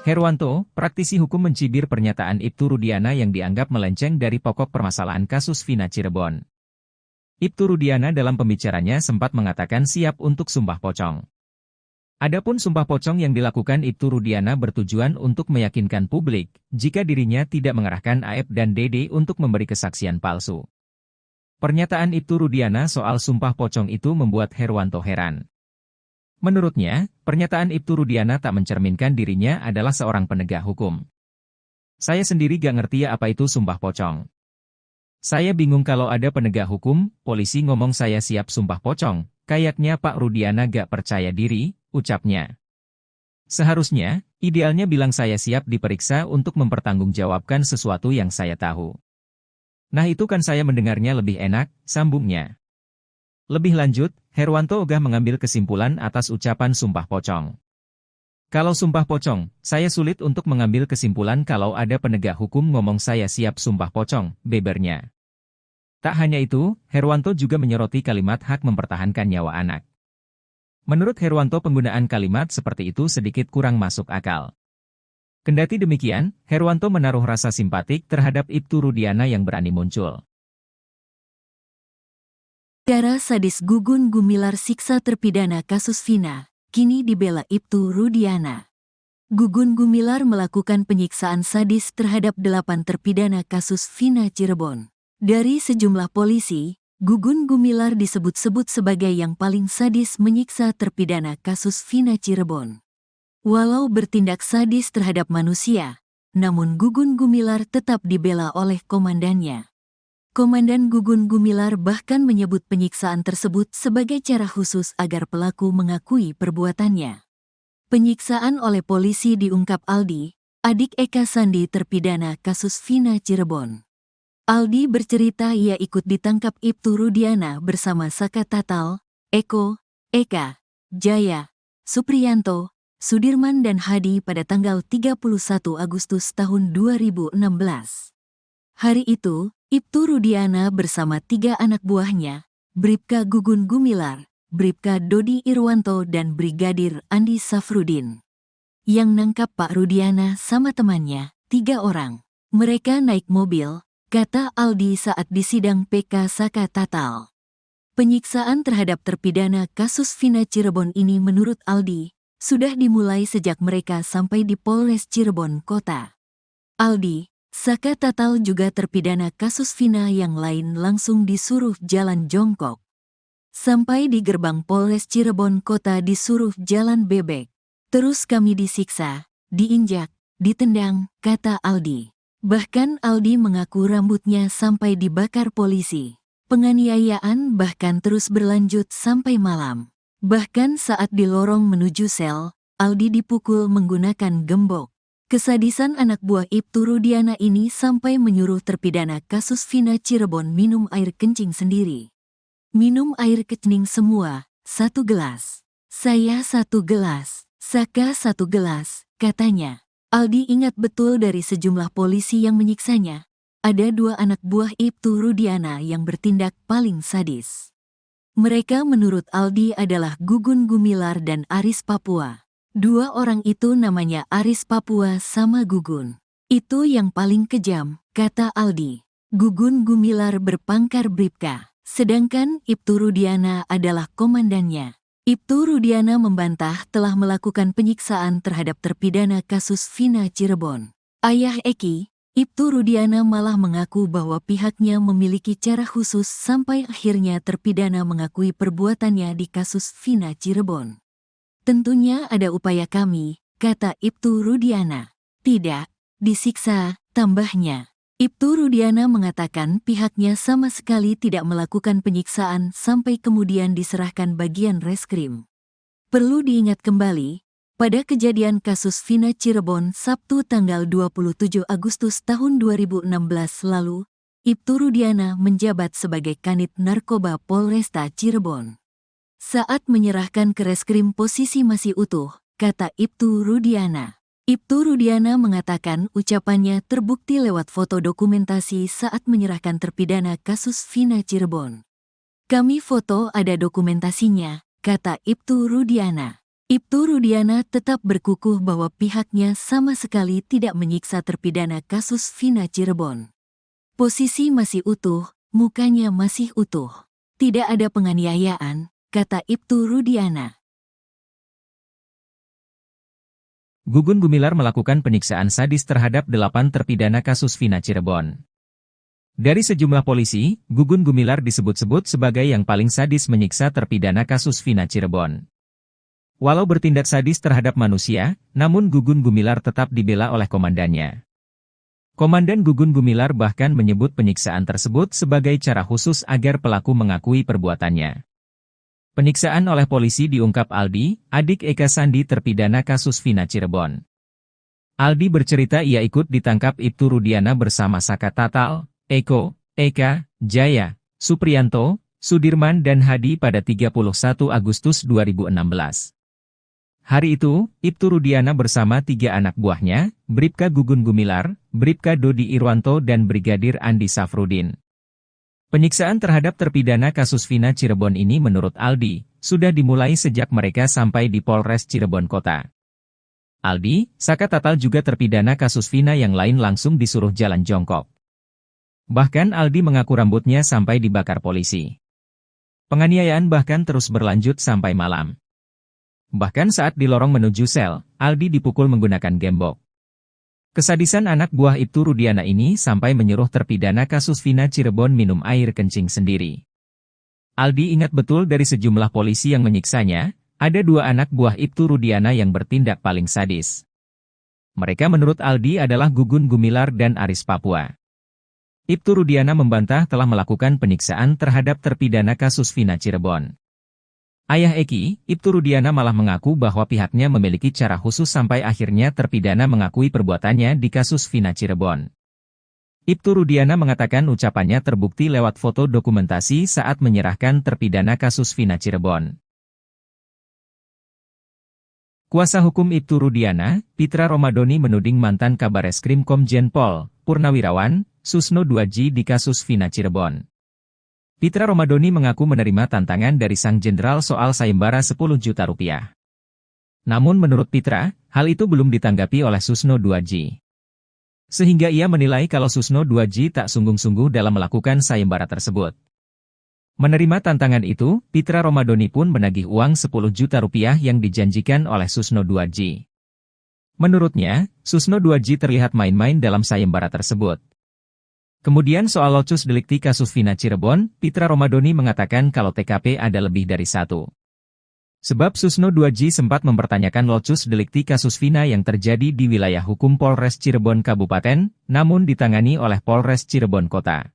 Herwanto, praktisi hukum mencibir pernyataan Ibtu Rudiana yang dianggap melenceng dari pokok permasalahan kasus Vina Cirebon. Ibtu Rudiana dalam pembicaranya sempat mengatakan siap untuk sumpah pocong. Adapun sumpah pocong yang dilakukan Ibtu Rudiana bertujuan untuk meyakinkan publik, jika dirinya tidak mengerahkan AF dan DD untuk memberi kesaksian palsu. Pernyataan Ibtu Rudiana soal sumpah pocong itu membuat Herwanto heran. Menurutnya, pernyataan Ibtu Rudiana tak mencerminkan dirinya adalah seorang penegak hukum. Saya sendiri gak ngerti apa itu sumpah pocong. Saya bingung kalau ada penegak hukum, polisi ngomong saya siap sumpah pocong, kayaknya Pak Rudiana gak percaya diri, ucapnya. Seharusnya, idealnya bilang saya siap diperiksa untuk mempertanggungjawabkan sesuatu yang saya tahu. Nah itu kan saya mendengarnya lebih enak, sambungnya. Lebih lanjut, Herwanto ogah mengambil kesimpulan atas ucapan sumpah pocong. Kalau sumpah pocong, saya sulit untuk mengambil kesimpulan kalau ada penegak hukum ngomong saya siap sumpah pocong, bebernya. Tak hanya itu, Herwanto juga menyoroti kalimat hak mempertahankan nyawa anak. Menurut Herwanto penggunaan kalimat seperti itu sedikit kurang masuk akal. Kendati demikian, Herwanto menaruh rasa simpatik terhadap Ibtu Rudiana yang berani muncul. Cara sadis Gugun Gumilar siksa terpidana kasus Vina, kini dibela Ibtu Rudiana. Gugun Gumilar melakukan penyiksaan sadis terhadap 8 terpidana kasus Vina Cirebon. Dari sejumlah polisi, Gugun Gumilar disebut-sebut sebagai yang paling sadis menyiksa terpidana kasus Vina Cirebon. Walau bertindak sadis terhadap manusia, namun Gugun Gumilar tetap dibela oleh komandannya. Komandan Gugun Gumilar bahkan menyebut penyiksaan tersebut sebagai cara khusus agar pelaku mengakui perbuatannya. Penyiksaan oleh polisi diungkap Aldi, adik Eka Sandi terpidana kasus Vina Cirebon. Aldi bercerita ia ikut ditangkap Ibtu Rudiana bersama Saka Tatal, Eko, Eka, Jaya, Supriyanto, Sudirman dan Hadi pada tanggal 31 Agustus tahun 2016. Hari itu, Ibtu Rudiana bersama 3 anak buahnya, Bribka Gugun Gumilar, Bribka Dodi Irwanto dan Brigadir Andi Safrudin. Yang nangkap Pak Rudiana sama temannya, 3 orang. Mereka naik mobil, kata Aldi saat disidang PK Saka Tatal. Penyiksaan terhadap terpidana kasus Vina Cirebon ini menurut Aldi, sudah dimulai sejak mereka sampai di Polres Cirebon Kota. Aldi, Saka Tatal juga terpidana kasus Vina yang lain langsung disuruh jalan jongkok. Sampai di gerbang Polres Cirebon Kota disuruh jalan bebek. Terus kami disiksa, diinjak, ditendang, kata Aldi. Bahkan Aldi mengaku rambutnya sampai dibakar polisi. Penganiayaan bahkan terus berlanjut sampai malam. Bahkan saat di lorong menuju sel, Aldi dipukul menggunakan gembok. Kesadisan anak buah Ibtu Rudiana ini sampai menyuruh terpidana kasus Vina Cirebon minum air kencing sendiri. Minum air kencing semua, 1 gelas. Saya 1 gelas, Saka 1 gelas, katanya. Aldi ingat betul dari sejumlah polisi yang menyiksanya. Ada 2 anak buah Ibtu Rudiana yang bertindak paling sadis. Mereka menurut Aldi adalah Gugun Gumilar dan Aris Papua. 2 orang itu namanya Aris Papua sama Gugun. Itu yang paling kejam, kata Aldi. Gugun Gumilar berpangkat Bribka, sedangkan Ibtu Rudiana adalah komandannya. Ibtu Rudiana membantah telah melakukan penyiksaan terhadap terpidana kasus Vina Cirebon. Ayah Eki, Ibtu Rudiana malah mengaku bahwa pihaknya memiliki cara khusus sampai akhirnya terpidana mengakui perbuatannya di kasus Vina Cirebon. Tentunya ada upaya kami, kata Ibtu Rudiana. Tidak, disiksa, tambahnya. Ibtu Rudiana mengatakan pihaknya sama sekali tidak melakukan penyiksaan sampai kemudian diserahkan bagian reskrim. Perlu diingat kembali, pada kejadian kasus Vina Cirebon Sabtu tanggal 27 Agustus tahun 2016 lalu, Ibtu Rudiana menjabat sebagai Kanit Narkoba Polresta Cirebon. Saat menyerahkan ke reskrim posisi masih utuh, kata Ibtu Rudiana. Ibtu Rudiana mengatakan ucapannya terbukti lewat foto dokumentasi saat menyerahkan terpidana kasus Vina Cirebon. Kami foto ada dokumentasinya, kata Ibtu Rudiana. Ibtu Rudiana tetap berkukuh bahwa pihaknya sama sekali tidak menyiksa terpidana kasus Vina Cirebon. Posisi masih utuh, mukanya masih utuh. Tidak ada penganiayaan, kata Ibtu Rudiana. Gugun Gumilar melakukan penyiksaan sadis terhadap 8 terpidana kasus Vina Cirebon. Dari sejumlah polisi, Gugun Gumilar disebut-sebut sebagai yang paling sadis menyiksa terpidana kasus Vina Cirebon. Walau bertindak sadis terhadap manusia, namun Gugun Gumilar tetap dibela oleh komandannya. Komandan Gugun Gumilar bahkan menyebut penyiksaan tersebut sebagai cara khusus agar pelaku mengakui perbuatannya. Penyiksaan oleh polisi diungkap Aldi, adik Eka Sandi terpidana kasus Vina Cirebon. Aldi bercerita ia ikut ditangkap Ibtu Rudiana bersama Saka Tatal, Eko, Eka, Jaya, Supriyanto, Sudirman dan Hadi pada 31 Agustus 2016. Hari itu, Ibtu Rudiana bersama 3 anak buahnya, Bribka Gugun Gumilar, Bribka Dodi Irwanto dan Brigadir Andi Safrudin. Penyiksaan terhadap terpidana kasus Vina Cirebon ini menurut Aldi, sudah dimulai sejak mereka sampai di Polres Cirebon Kota. Aldi, Saka Tatal juga terpidana kasus Vina yang lain langsung disuruh jalan jongkok. Bahkan Aldi mengaku rambutnya sampai dibakar polisi. Penganiayaan bahkan terus berlanjut sampai malam. Bahkan saat di lorong menuju sel, Aldi dipukul menggunakan gembok. Kesadisan anak buah Ibtu Rudiana ini sampai menyuruh terpidana kasus Vina Cirebon minum air kencing sendiri. Aldi ingat betul dari sejumlah polisi yang menyiksanya, ada 2 anak buah Ibtu Rudiana yang bertindak paling sadis. Mereka menurut Aldi adalah Gugun Gumilar dan Aris Papua. Ibtu Rudiana membantah telah melakukan penyiksaan terhadap terpidana kasus Vina Cirebon. Ayah Eki, Ibtu Rudiana malah mengaku bahwa pihaknya memiliki cara khusus sampai akhirnya terpidana mengakui perbuatannya di kasus Vina Cirebon. Ibtu Rudiana mengatakan ucapannya terbukti lewat foto dokumentasi saat menyerahkan terpidana kasus Vina Cirebon. Kuasa hukum Ibtu Rudiana, Pitra Romadoni menuding mantan Kabareskrim Komjen Pol, Purnawirawan, Susno Duaji di kasus Vina Cirebon. Pitra Romadoni mengaku menerima tantangan dari sang jenderal soal sayembara 10 juta rupiah. Namun menurut Pitra, hal itu belum ditanggapi oleh Susno Duaji. Sehingga ia menilai kalau Susno Duaji tak sungguh-sungguh dalam melakukan sayembara tersebut. Menerima tantangan itu, Pitra Romadoni pun menagih uang 10 juta rupiah yang dijanjikan oleh Susno Duaji. Menurutnya, Susno Duaji terlihat main-main dalam sayembara tersebut. Kemudian soal locus delikti kasus Vina Cirebon, Pitra Romadoni mengatakan kalau TKP ada lebih dari 1. Sebab Susno 2J sempat mempertanyakan locus delikti kasus Vina yang terjadi di wilayah hukum Polres Cirebon Kabupaten, namun ditangani oleh Polres Cirebon Kota.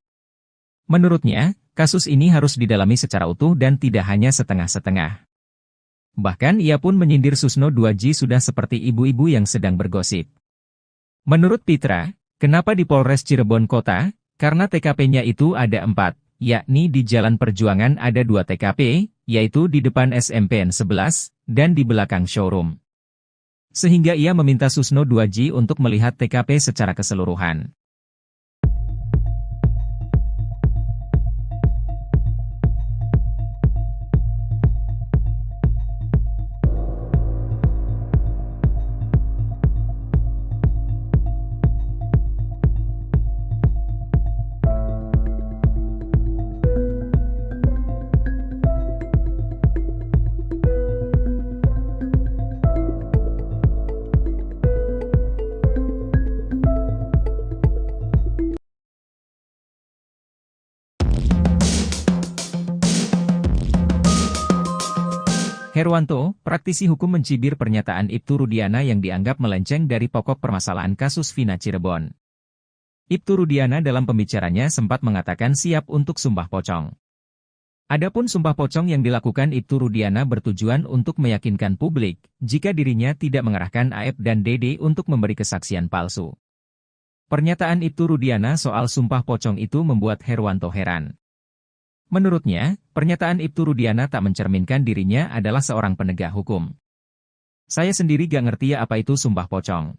Menurutnya, kasus ini harus didalami secara utuh dan tidak hanya setengah-setengah. Bahkan ia pun menyindir Susno 2J sudah seperti ibu-ibu yang sedang bergosip. Menurut Pitra, kenapa di Polres Cirebon Kota? Karena TKP-nya itu ada 4, yakni di Jalan Perjuangan ada 2 TKP, yaitu di depan SMPN 11, dan di belakang showroom. Sehingga ia meminta Susno 2J untuk melihat TKP secara keseluruhan. Herwanto, praktisi hukum mencibir pernyataan Ibtu Rudiana yang dianggap melenceng dari pokok permasalahan kasus Vina Cirebon. Ibtu Rudiana dalam pembicaranya sempat mengatakan siap untuk sumpah pocong. Adapun sumpah pocong yang dilakukan Ibtu Rudiana bertujuan untuk meyakinkan publik jika dirinya tidak mengerahkan Aep dan Dede untuk memberi kesaksian palsu. Pernyataan Ibtu Rudiana soal sumpah pocong itu membuat Herwanto heran. Menurutnya, pernyataan Ibtu Rudiana tak mencerminkan dirinya adalah seorang penegak hukum. Saya sendiri gak ngerti apa itu sumpah pocong.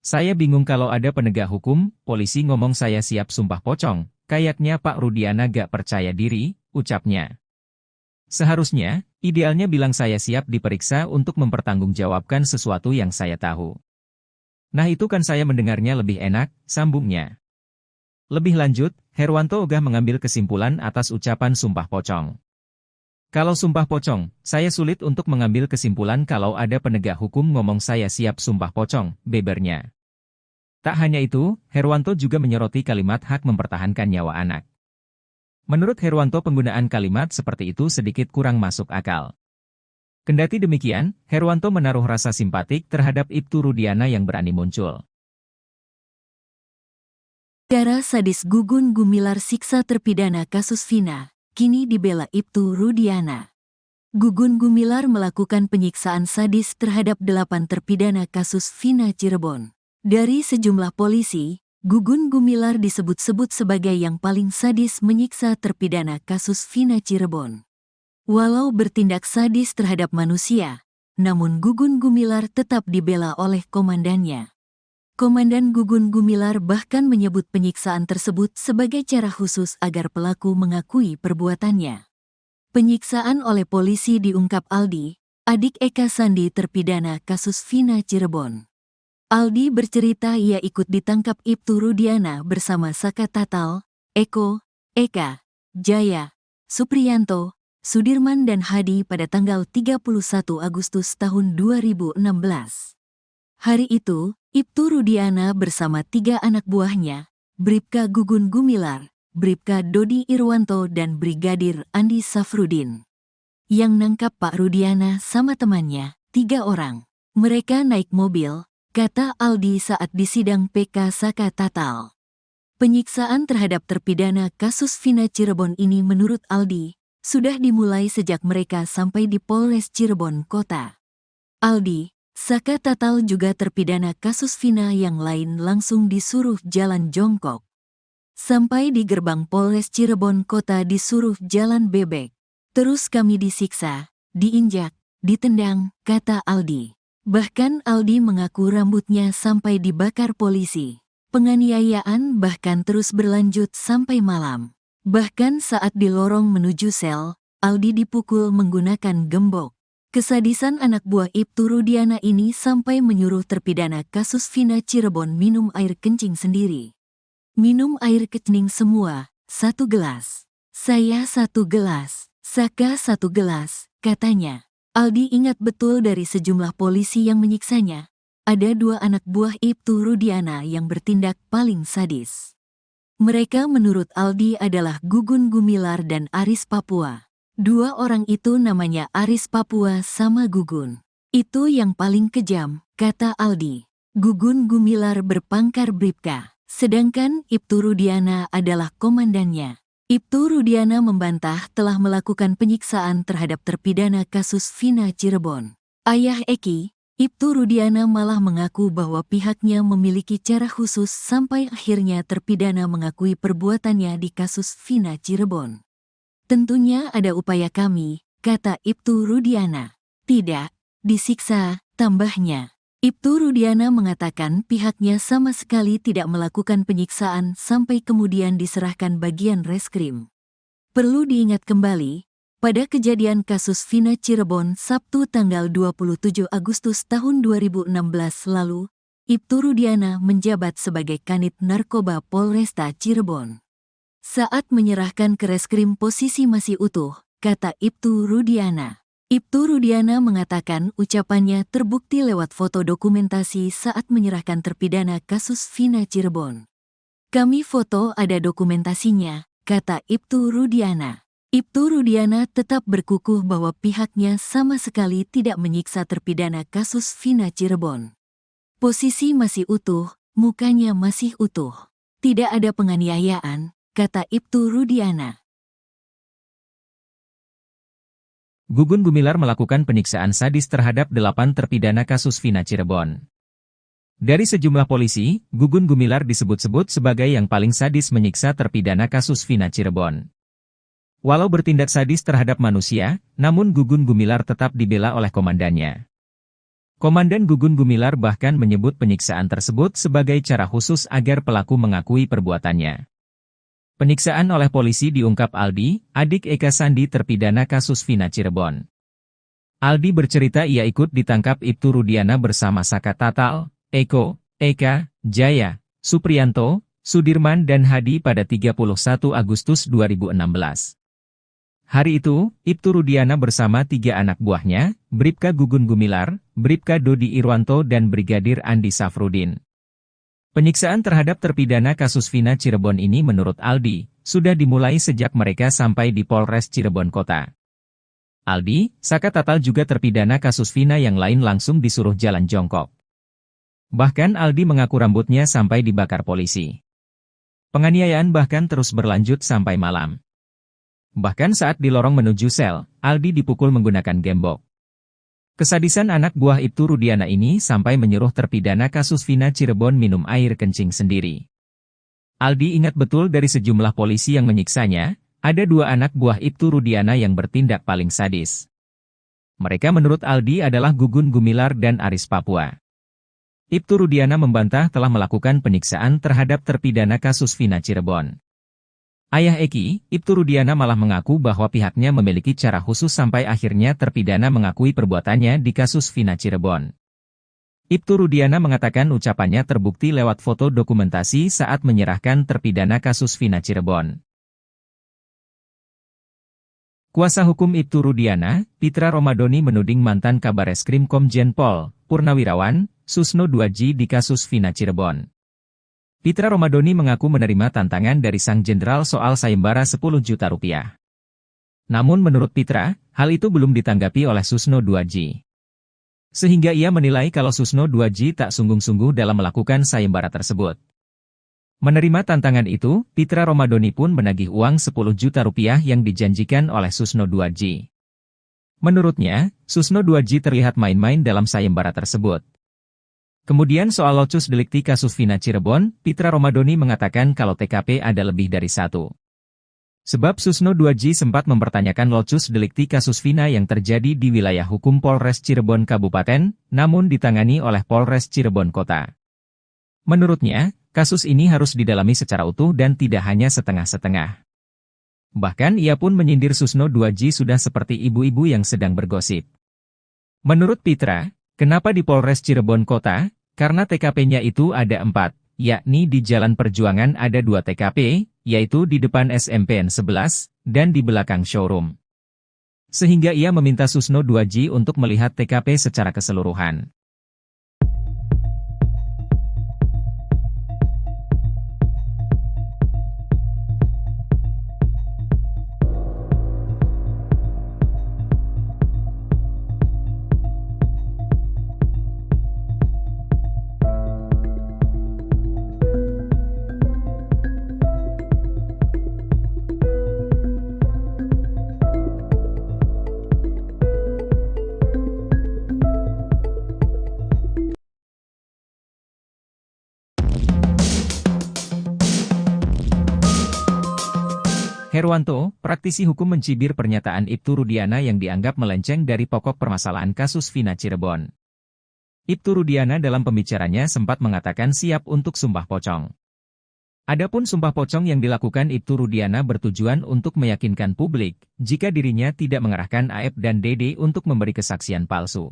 Saya bingung kalau ada penegak hukum, polisi ngomong saya siap sumpah pocong, kayaknya Pak Rudiana gak percaya diri, ucapnya. Seharusnya, idealnya bilang saya siap diperiksa untuk mempertanggungjawabkan sesuatu yang saya tahu. Nah itu kan saya mendengarnya lebih enak, sambungnya. Lebih lanjut, Herwanto ogah mengambil kesimpulan atas ucapan sumpah pocong. Kalau sumpah pocong, saya sulit untuk mengambil kesimpulan kalau ada penegak hukum ngomong saya siap sumpah pocong, bebernya. Tak hanya itu, Herwanto juga menyoroti kalimat hak mempertahankan nyawa anak. Menurut Herwanto penggunaan kalimat seperti itu sedikit kurang masuk akal. Kendati demikian, Herwanto menaruh rasa simpatik terhadap Ibtu Rudiana yang berani muncul. Cara sadis Gugun Gumilar siksa terpidana kasus Vina, kini dibela Ibtu Rudiana. Gugun Gumilar melakukan penyiksaan sadis terhadap 8 terpidana kasus Vina Cirebon. Dari sejumlah polisi, Gugun Gumilar disebut-sebut sebagai yang paling sadis menyiksa terpidana kasus Vina Cirebon. Walau bertindak sadis terhadap manusia, namun Gugun Gumilar tetap dibela oleh komandannya. Komandan Gugun Gumilar bahkan menyebut penyiksaan tersebut sebagai cara khusus agar pelaku mengakui perbuatannya. Penyiksaan oleh polisi diungkap Aldi, adik Eka Sandi terpidana kasus Vina Cirebon. Aldi bercerita ia ikut ditangkap Ibtu Rudiana bersama Saka Tatal, Eko, Eka, Jaya, Supriyanto, Sudirman dan Hadi pada tanggal 31 Agustus tahun 2016. Hari itu, Ibtu Rudiana bersama 3 anak buahnya, Bribka Gugun Gumilar, Bribka Dodi Irwanto dan Brigadir Andi Safrudin. Yang nangkap Pak Rudiana sama temannya, 3 orang. Mereka naik mobil, kata Aldi saat disidang PK Saka Tatal. Penyiksaan terhadap terpidana kasus Vina Cirebon ini menurut Aldi, sudah dimulai sejak mereka sampai di Polres Cirebon Kota. Aldi, Saka Tatal juga terpidana kasus Vina yang lain langsung disuruh jalan jongkok. Sampai di gerbang Polres Cirebon Kota disuruh jalan bebek. Terus kami disiksa, diinjak, ditendang, kata Aldi. Bahkan Aldi mengaku rambutnya sampai dibakar polisi. Penganiayaan bahkan terus berlanjut sampai malam. Bahkan saat di lorong menuju sel, Aldi dipukul menggunakan gembok. Kesadisan anak buah Ibtu Rudiana ini sampai menyuruh terpidana kasus Vina Cirebon minum air kencing sendiri. Minum air kencing semua, 1 gelas. Saya 1 gelas, Saka 1 gelas, katanya. Aldi ingat betul dari sejumlah polisi yang menyiksanya. Ada 2 anak buah Ibtu Rudiana yang bertindak paling sadis. Mereka menurut Aldi adalah Gugun Gumilar dan Aris Papua. Dua orang itu namanya Aris Papua sama Gugun. Itu yang paling kejam, kata Aldi. Gugun Gumilar berpangkat Bribka, sedangkan Ibtu Rudiana adalah komandannya. Ibtu Rudiana membantah telah melakukan penyiksaan terhadap terpidana kasus Vina Cirebon. Ayah Eki, Ibtu Rudiana malah mengaku bahwa pihaknya memiliki cara khusus sampai akhirnya terpidana mengakui perbuatannya di kasus Vina Cirebon. Tentunya ada upaya kami, kata Ibtu Rudiana. Tidak, disiksa, tambahnya. Ibtu Rudiana mengatakan pihaknya sama sekali tidak melakukan penyiksaan sampai kemudian diserahkan bagian reskrim. Perlu diingat kembali, pada kejadian kasus Vina Cirebon Sabtu tanggal 27 Agustus tahun 2016 lalu, Ibtu Rudiana menjabat sebagai Kanit Narkoba Polresta Cirebon. Saat menyerahkan ke reskrim posisi masih utuh, kata Ibtu Rudiana. Ibtu Rudiana mengatakan ucapannya terbukti lewat foto dokumentasi saat menyerahkan terpidana kasus Vina Cirebon. Kami foto ada dokumentasinya, kata Ibtu Rudiana. Ibtu Rudiana tetap berkukuh bahwa pihaknya sama sekali tidak menyiksa terpidana kasus Vina Cirebon. Posisi masih utuh, mukanya masih utuh. Tidak ada penganiayaan, kata Ibtu Rudiana. Gugun Gumilar melakukan penyiksaan sadis terhadap 8 terpidana kasus Vina Cirebon. Dari sejumlah polisi, Gugun Gumilar disebut-sebut sebagai yang paling sadis menyiksa terpidana kasus Vina Cirebon. Walau bertindak sadis terhadap manusia, namun Gugun Gumilar tetap dibela oleh komandannya. Komandan Gugun Gumilar bahkan menyebut penyiksaan tersebut sebagai cara khusus agar pelaku mengakui perbuatannya. Penyiksaan oleh polisi diungkap Aldi, adik Eka Sandi terpidana kasus Vina Cirebon. Aldi bercerita ia ikut ditangkap Ibtu Rudiana bersama Saka Tatal, Eko, Eka, Jaya, Supriyanto, Sudirman dan Hadi pada 31 Agustus 2016. Hari itu, Ibtu Rudiana bersama 3 anak buahnya, Bribka Gugun Gumilar, Bribka Dodi Irwanto dan Brigadir Andi Safrudin. Penyiksaan terhadap terpidana kasus Vina Cirebon ini menurut Aldi, sudah dimulai sejak mereka sampai di Polres Cirebon Kota. Aldi, Saka Tatal juga terpidana kasus Vina yang lain langsung disuruh jalan jongkok. Bahkan Aldi mengaku rambutnya sampai dibakar polisi. Penganiayaan bahkan terus berlanjut sampai malam. Bahkan saat di lorong menuju sel, Aldi dipukul menggunakan gembok. Kesadisan anak buah Ibtu Rudiana ini sampai menyuruh terpidana kasus Vina Cirebon minum air kencing sendiri. Aldi ingat betul dari sejumlah polisi yang menyiksanya, ada 2 anak buah Ibtu Rudiana yang bertindak paling sadis. Mereka menurut Aldi adalah Gugun Gumilar dan Aris Papua. Ibtu Rudiana membantah telah melakukan penyiksaan terhadap terpidana kasus Vina Cirebon. Ayah Eki, Ibtu Rudiana malah mengaku bahwa pihaknya memiliki cara khusus sampai akhirnya terpidana mengakui perbuatannya di kasus Vina Cirebon. Ibtu Rudiana mengatakan ucapannya terbukti lewat foto dokumentasi saat menyerahkan terpidana kasus Vina Cirebon. Kuasa hukum Ibtu Rudiana, Pitra Romadoni menuding mantan Kabareskrim Komjen Pol, Purnawirawan, Susno Duaji di kasus Vina Cirebon. Pitra Romadoni mengaku menerima tantangan dari sang jenderal soal sayembara 10 juta rupiah. Namun menurut Pitra, hal itu belum ditanggapi oleh Susno Duaji. Sehingga ia menilai kalau Susno Duaji tak sungguh-sungguh dalam melakukan sayembara tersebut. Menerima tantangan itu, Pitra Romadoni pun menagih uang 10 juta rupiah yang dijanjikan oleh Susno Duaji. Menurutnya, Susno Duaji terlihat main-main dalam sayembara tersebut. Kemudian soal locus delikti kasus Vina Cirebon, Pitra Romadoni mengatakan kalau TKP ada lebih dari 1. Sebab Susno Duaji sempat mempertanyakan locus delikti kasus Vina yang terjadi di wilayah hukum Polres Cirebon Kabupaten, namun ditangani oleh Polres Cirebon Kota. Menurutnya, kasus ini harus didalami secara utuh dan tidak hanya setengah-setengah. Bahkan ia pun menyindir Susno Duaji sudah seperti ibu-ibu yang sedang bergosip. Menurut Pitra, kenapa di Polres Cirebon Kota? Karena TKP-nya itu ada 4, yakni di Jalan Perjuangan ada 2 TKP, yaitu di depan SMPN 11, dan di belakang showroom. Sehingga ia meminta Susno Duaji untuk melihat TKP secara keseluruhan. Herwanto, praktisi hukum mencibir pernyataan Ibtu Rudiana yang dianggap melenceng dari pokok permasalahan kasus Vina Cirebon. Ibtu Rudiana dalam pembicaranya sempat mengatakan siap untuk sumpah pocong. Adapun sumpah pocong yang dilakukan Ibtu Rudiana bertujuan untuk meyakinkan publik jika dirinya tidak mengerahkan AF dan DD untuk memberi kesaksian palsu.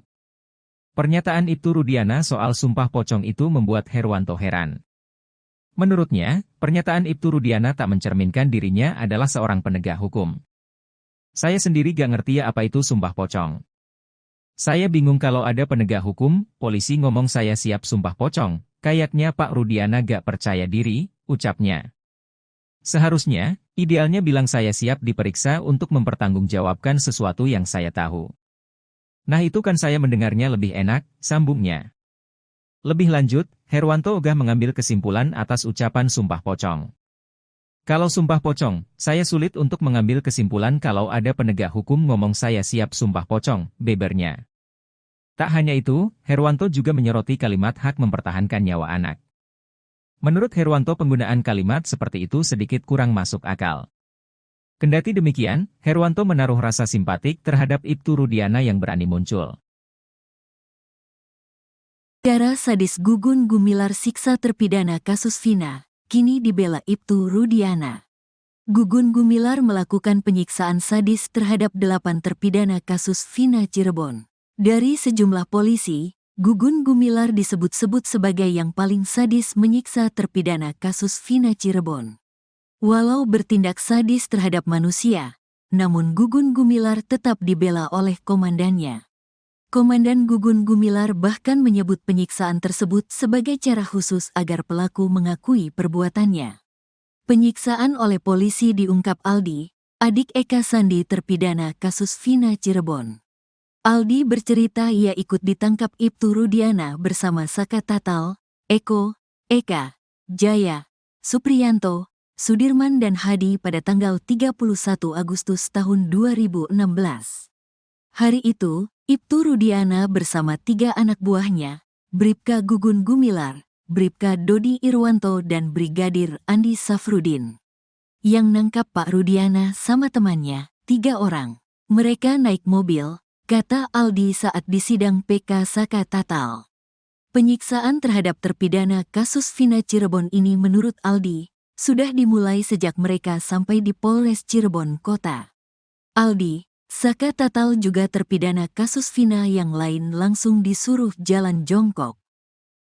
Pernyataan Ibtu Rudiana soal sumpah pocong itu membuat Herwanto heran. Menurutnya, pernyataan Ibtu Rudiana tak mencerminkan dirinya adalah seorang penegak hukum. Saya sendiri gak ngerti apa itu sumpah pocong. Saya bingung kalau ada penegak hukum, polisi ngomong saya siap sumpah pocong, kayaknya Pak Rudiana gak percaya diri, ucapnya. Seharusnya, idealnya bilang saya siap diperiksa untuk mempertanggungjawabkan sesuatu yang saya tahu. Nah itu kan saya mendengarnya lebih enak, sambungnya. Lebih lanjut, Herwanto ogah mengambil kesimpulan atas ucapan sumpah pocong. Kalau sumpah pocong, saya sulit untuk mengambil kesimpulan kalau ada penegak hukum ngomong saya siap sumpah pocong, bebernya. Tak hanya itu, Herwanto juga menyoroti kalimat hak mempertahankan nyawa anak. Menurut Herwanto penggunaan kalimat seperti itu sedikit kurang masuk akal. Kendati demikian, Herwanto menaruh rasa simpatik terhadap Ibtu Rudiana yang berani muncul. Cara sadis Gugun Gumilar siksa terpidana kasus Vina, kini dibela Ibtu Rudiana. Gugun Gumilar melakukan penyiksaan sadis terhadap 8 terpidana kasus Vina Cirebon. Dari sejumlah polisi, Gugun Gumilar disebut-sebut sebagai yang paling sadis menyiksa terpidana kasus Vina Cirebon. Walau bertindak sadis terhadap manusia, namun Gugun Gumilar tetap dibela oleh komandannya. Komandan Gugun Gumilar bahkan menyebut penyiksaan tersebut sebagai cara khusus agar pelaku mengakui perbuatannya. Penyiksaan oleh polisi diungkap Aldi, adik Eka Sandi terpidana kasus Vina Cirebon. Aldi bercerita ia ikut ditangkap Ibtu Rudiana bersama Saka Tatal, Eko, Eka, Jaya, Supriyanto, Sudirman dan Hadi pada tanggal 31 Agustus tahun 2016. Hari itu, Ibtu Rudiana bersama 3 anak buahnya, Bribka Gugun Gumilar, Bribka Dodi Irwanto dan Brigadir Andi Safrudin. Yang nangkap Pak Rudiana sama temannya, 3 orang. Mereka naik mobil, kata Aldi saat di sidang PK Saka Tatal. Penyiksaan terhadap terpidana kasus Vina Cirebon ini menurut Aldi, sudah dimulai sejak mereka sampai di Polres Cirebon Kota. Aldi, Saka Tatal juga terpidana kasus Vina yang lain langsung disuruh jalan jongkok.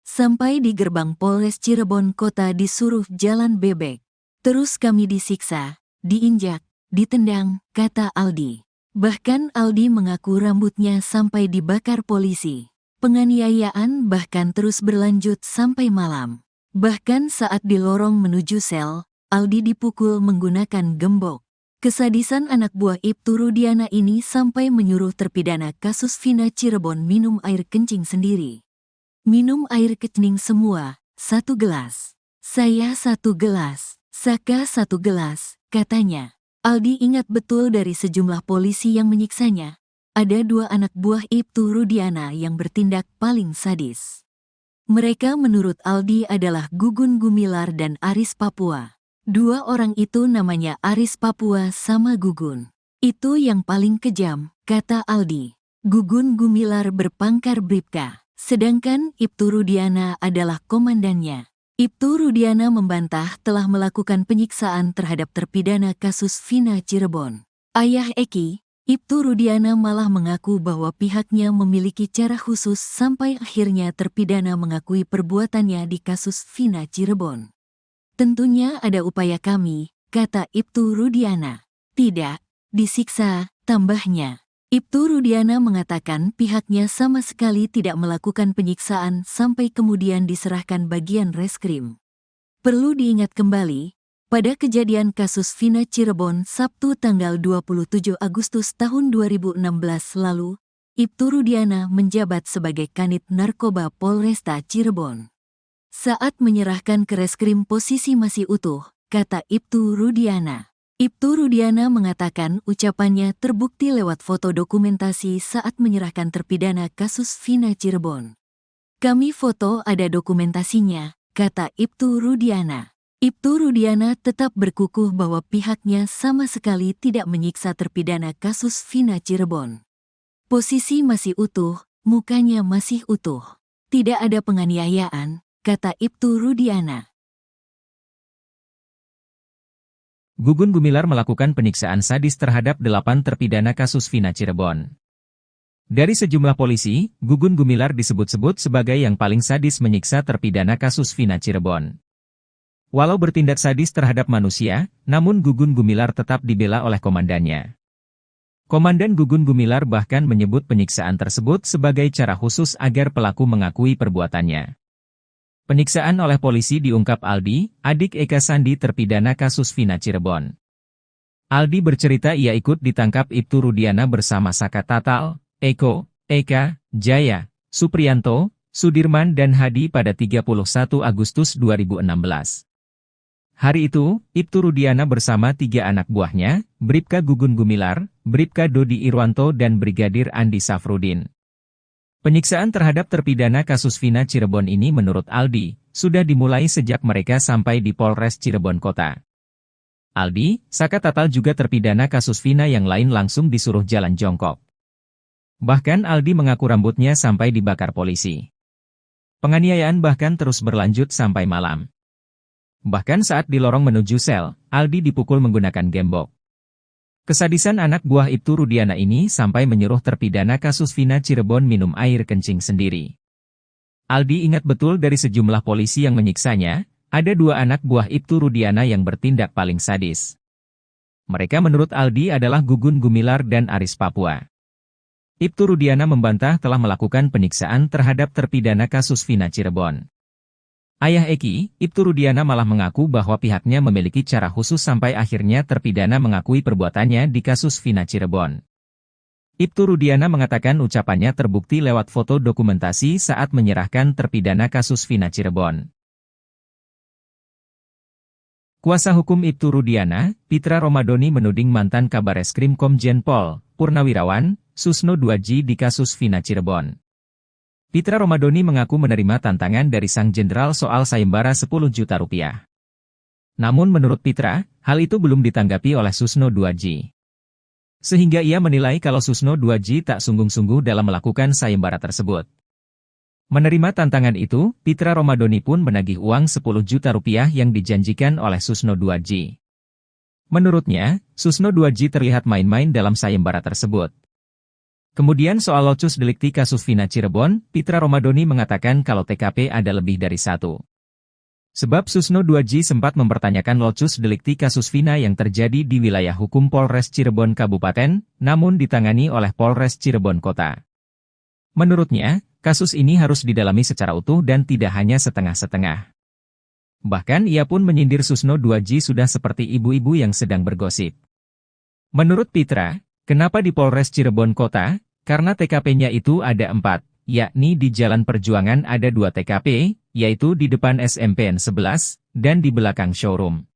Sampai di gerbang Polres Cirebon Kota disuruh jalan bebek. Terus kami disiksa, diinjak, ditendang, kata Aldi. Bahkan Aldi mengaku rambutnya sampai dibakar polisi. Penganiayaan bahkan terus berlanjut sampai malam. Bahkan saat di lorong menuju sel, Aldi dipukul menggunakan gembok. Kesadisan anak buah Ibtu Rudiana ini sampai menyuruh terpidana kasus Vina Cirebon minum air kencing sendiri. Minum air kencing semua, 1 gelas. Saya 1 gelas, Saka 1 gelas, katanya. Aldi ingat betul dari sejumlah polisi yang menyiksanya. Ada 2 anak buah Ibtu Rudiana yang bertindak paling sadis. Mereka menurut Aldi adalah Gugun Gumilar dan Aris Papua. 2 orang itu namanya Aris Papua sama Gugun. Itu yang paling kejam, kata Aldi. Gugun Gumilar berpangkat Bribka, sedangkan Ibtu Rudiana adalah komandannya. Ibtu Rudiana membantah telah melakukan penyiksaan terhadap terpidana kasus Vina Cirebon. Ayah Eki, Ibtu Rudiana malah mengaku bahwa pihaknya memiliki cara khusus sampai akhirnya terpidana mengakui perbuatannya di kasus Vina Cirebon. Tentunya ada upaya kami, kata Ibtu Rudiana. Tidak, disiksa, tambahnya. Ibtu Rudiana mengatakan pihaknya sama sekali tidak melakukan penyiksaan sampai kemudian diserahkan bagian reskrim. Perlu diingat kembali, pada kejadian kasus Vina Cirebon Sabtu tanggal 27 Agustus tahun 2016 lalu, Ibtu Rudiana menjabat sebagai Kanit Narkoba Polresta Cirebon. Saat menyerahkan ke reskrim posisi masih utuh, kata Ibtu Rudiana. Ibtu Rudiana mengatakan ucapannya terbukti lewat foto dokumentasi saat menyerahkan terpidana kasus Vina Cirebon. Kami foto ada dokumentasinya, kata Ibtu Rudiana. Ibtu Rudiana tetap berkukuh bahwa pihaknya sama sekali tidak menyiksa terpidana kasus Vina Cirebon. Posisi masih utuh, mukanya masih utuh. Tidak ada penganiayaan, kata Ibtu Rudiana. Gugun Gumilar melakukan penyiksaan sadis terhadap 8 terpidana kasus Vina Cirebon. Dari sejumlah polisi, Gugun Gumilar disebut-sebut sebagai yang paling sadis menyiksa terpidana kasus Vina Cirebon. Walau bertindak sadis terhadap manusia, namun Gugun Gumilar tetap dibela oleh komandannya. Komandan Gugun Gumilar bahkan menyebut penyiksaan tersebut sebagai cara khusus agar pelaku mengakui perbuatannya. Penyiksaan oleh polisi diungkap Aldi, adik Eka Sandi terpidana kasus Vina Cirebon. Aldi bercerita ia ikut ditangkap Ibtu Rudiana bersama Saka Tatal, Eko, Eka, Jaya, Supriyanto, Sudirman dan Hadi pada 31 Agustus 2016. Hari itu, Ibtu Rudiana bersama 3 anak buahnya, Bribka Gugun Gumilar, Bribka Dodi Irwanto dan Brigadir Andi Safrudin. Penyiksaan terhadap terpidana kasus Vina Cirebon ini menurut Aldi, sudah dimulai sejak mereka sampai di Polres Cirebon Kota. Aldi, Saka Tatal juga terpidana kasus Vina yang lain langsung disuruh jalan jongkok. Bahkan Aldi mengaku rambutnya sampai dibakar polisi. Penganiayaan bahkan terus berlanjut sampai malam. Bahkan saat di lorong menuju sel, Aldi dipukul menggunakan gembok. Kesadisan anak buah Ibtu Rudiana ini sampai menyuruh terpidana kasus Vina Cirebon minum air kencing sendiri. Aldi ingat betul dari sejumlah polisi yang menyiksanya, ada 2 anak buah Ibtu Rudiana yang bertindak paling sadis. Mereka menurut Aldi adalah Gugun Gumilar dan Aris Papua. Ibtu Rudiana membantah telah melakukan penyiksaan terhadap terpidana kasus Vina Cirebon. Ayah Eki, Ibtu Rudiana malah mengaku bahwa pihaknya memiliki cara khusus sampai akhirnya terpidana mengakui perbuatannya di kasus Vina Cirebon. Ibtu Rudiana mengatakan ucapannya terbukti lewat foto dokumentasi saat menyerahkan terpidana kasus Vina Cirebon. Kuasa hukum Ibtu Rudiana, Pitra Romadoni menuding mantan Kabareskrim Komjen Pol, Purnawirawan, Susno Duaji di kasus Vina Cirebon. Pitra Romadoni mengaku menerima tantangan dari sang jenderal soal sayembara 10 juta rupiah. Namun menurut Pitra, hal itu belum ditanggapi oleh Susno Duaji. Sehingga ia menilai kalau Susno Duaji tak sungguh-sungguh dalam melakukan sayembara tersebut. Menerima tantangan itu, Pitra Romadoni pun menagih uang 10 juta rupiah yang dijanjikan oleh Susno Duaji. Menurutnya, Susno Duaji terlihat main-main dalam sayembara tersebut. Kemudian soal locus delikti kasus Vina Cirebon, Pitra Romadoni mengatakan kalau TKP ada lebih dari 1. Sebab Susno Duaji sempat mempertanyakan locus delikti kasus Vina yang terjadi di wilayah hukum Polres Cirebon Kabupaten, namun ditangani oleh Polres Cirebon Kota. Menurutnya, kasus ini harus didalami secara utuh dan tidak hanya setengah-setengah. Bahkan ia pun menyindir Susno Duaji sudah seperti ibu-ibu yang sedang bergosip. Menurut Pitra, kenapa di Polres Cirebon Kota? Karena TKP-nya itu ada 4, yakni di Jalan Perjuangan ada 2 TKP, yaitu di depan SMPN 11, dan di belakang showroom.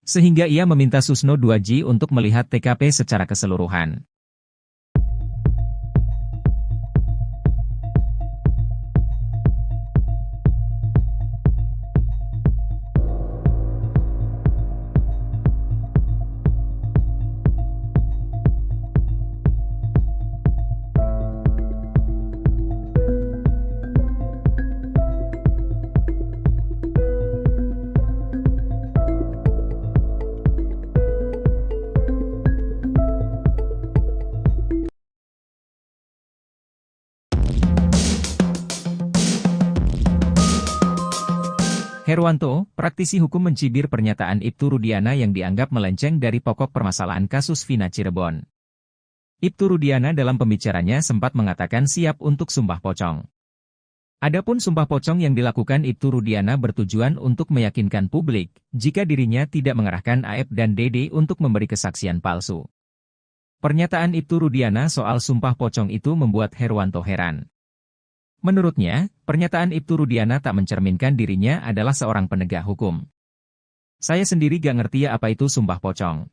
Sehingga ia meminta Susno Duaji untuk melihat TKP secara keseluruhan. Herwanto, praktisi hukum mencibir pernyataan Ibtu Rudiana yang dianggap melenceng dari pokok permasalahan kasus Vina Cirebon. Ibtu Rudiana dalam pembicaranya sempat mengatakan siap untuk sumpah pocong. Adapun sumpah pocong yang dilakukan Ibtu Rudiana bertujuan untuk meyakinkan publik, jika dirinya tidak mengerahkan Aep dan Dede untuk memberi kesaksian palsu. Pernyataan Ibtu Rudiana soal sumpah pocong itu membuat Herwanto heran. Menurutnya, pernyataan Ibtu Rudiana tak mencerminkan dirinya adalah seorang penegak hukum. Saya sendiri gak ngerti apa itu sumpah pocong.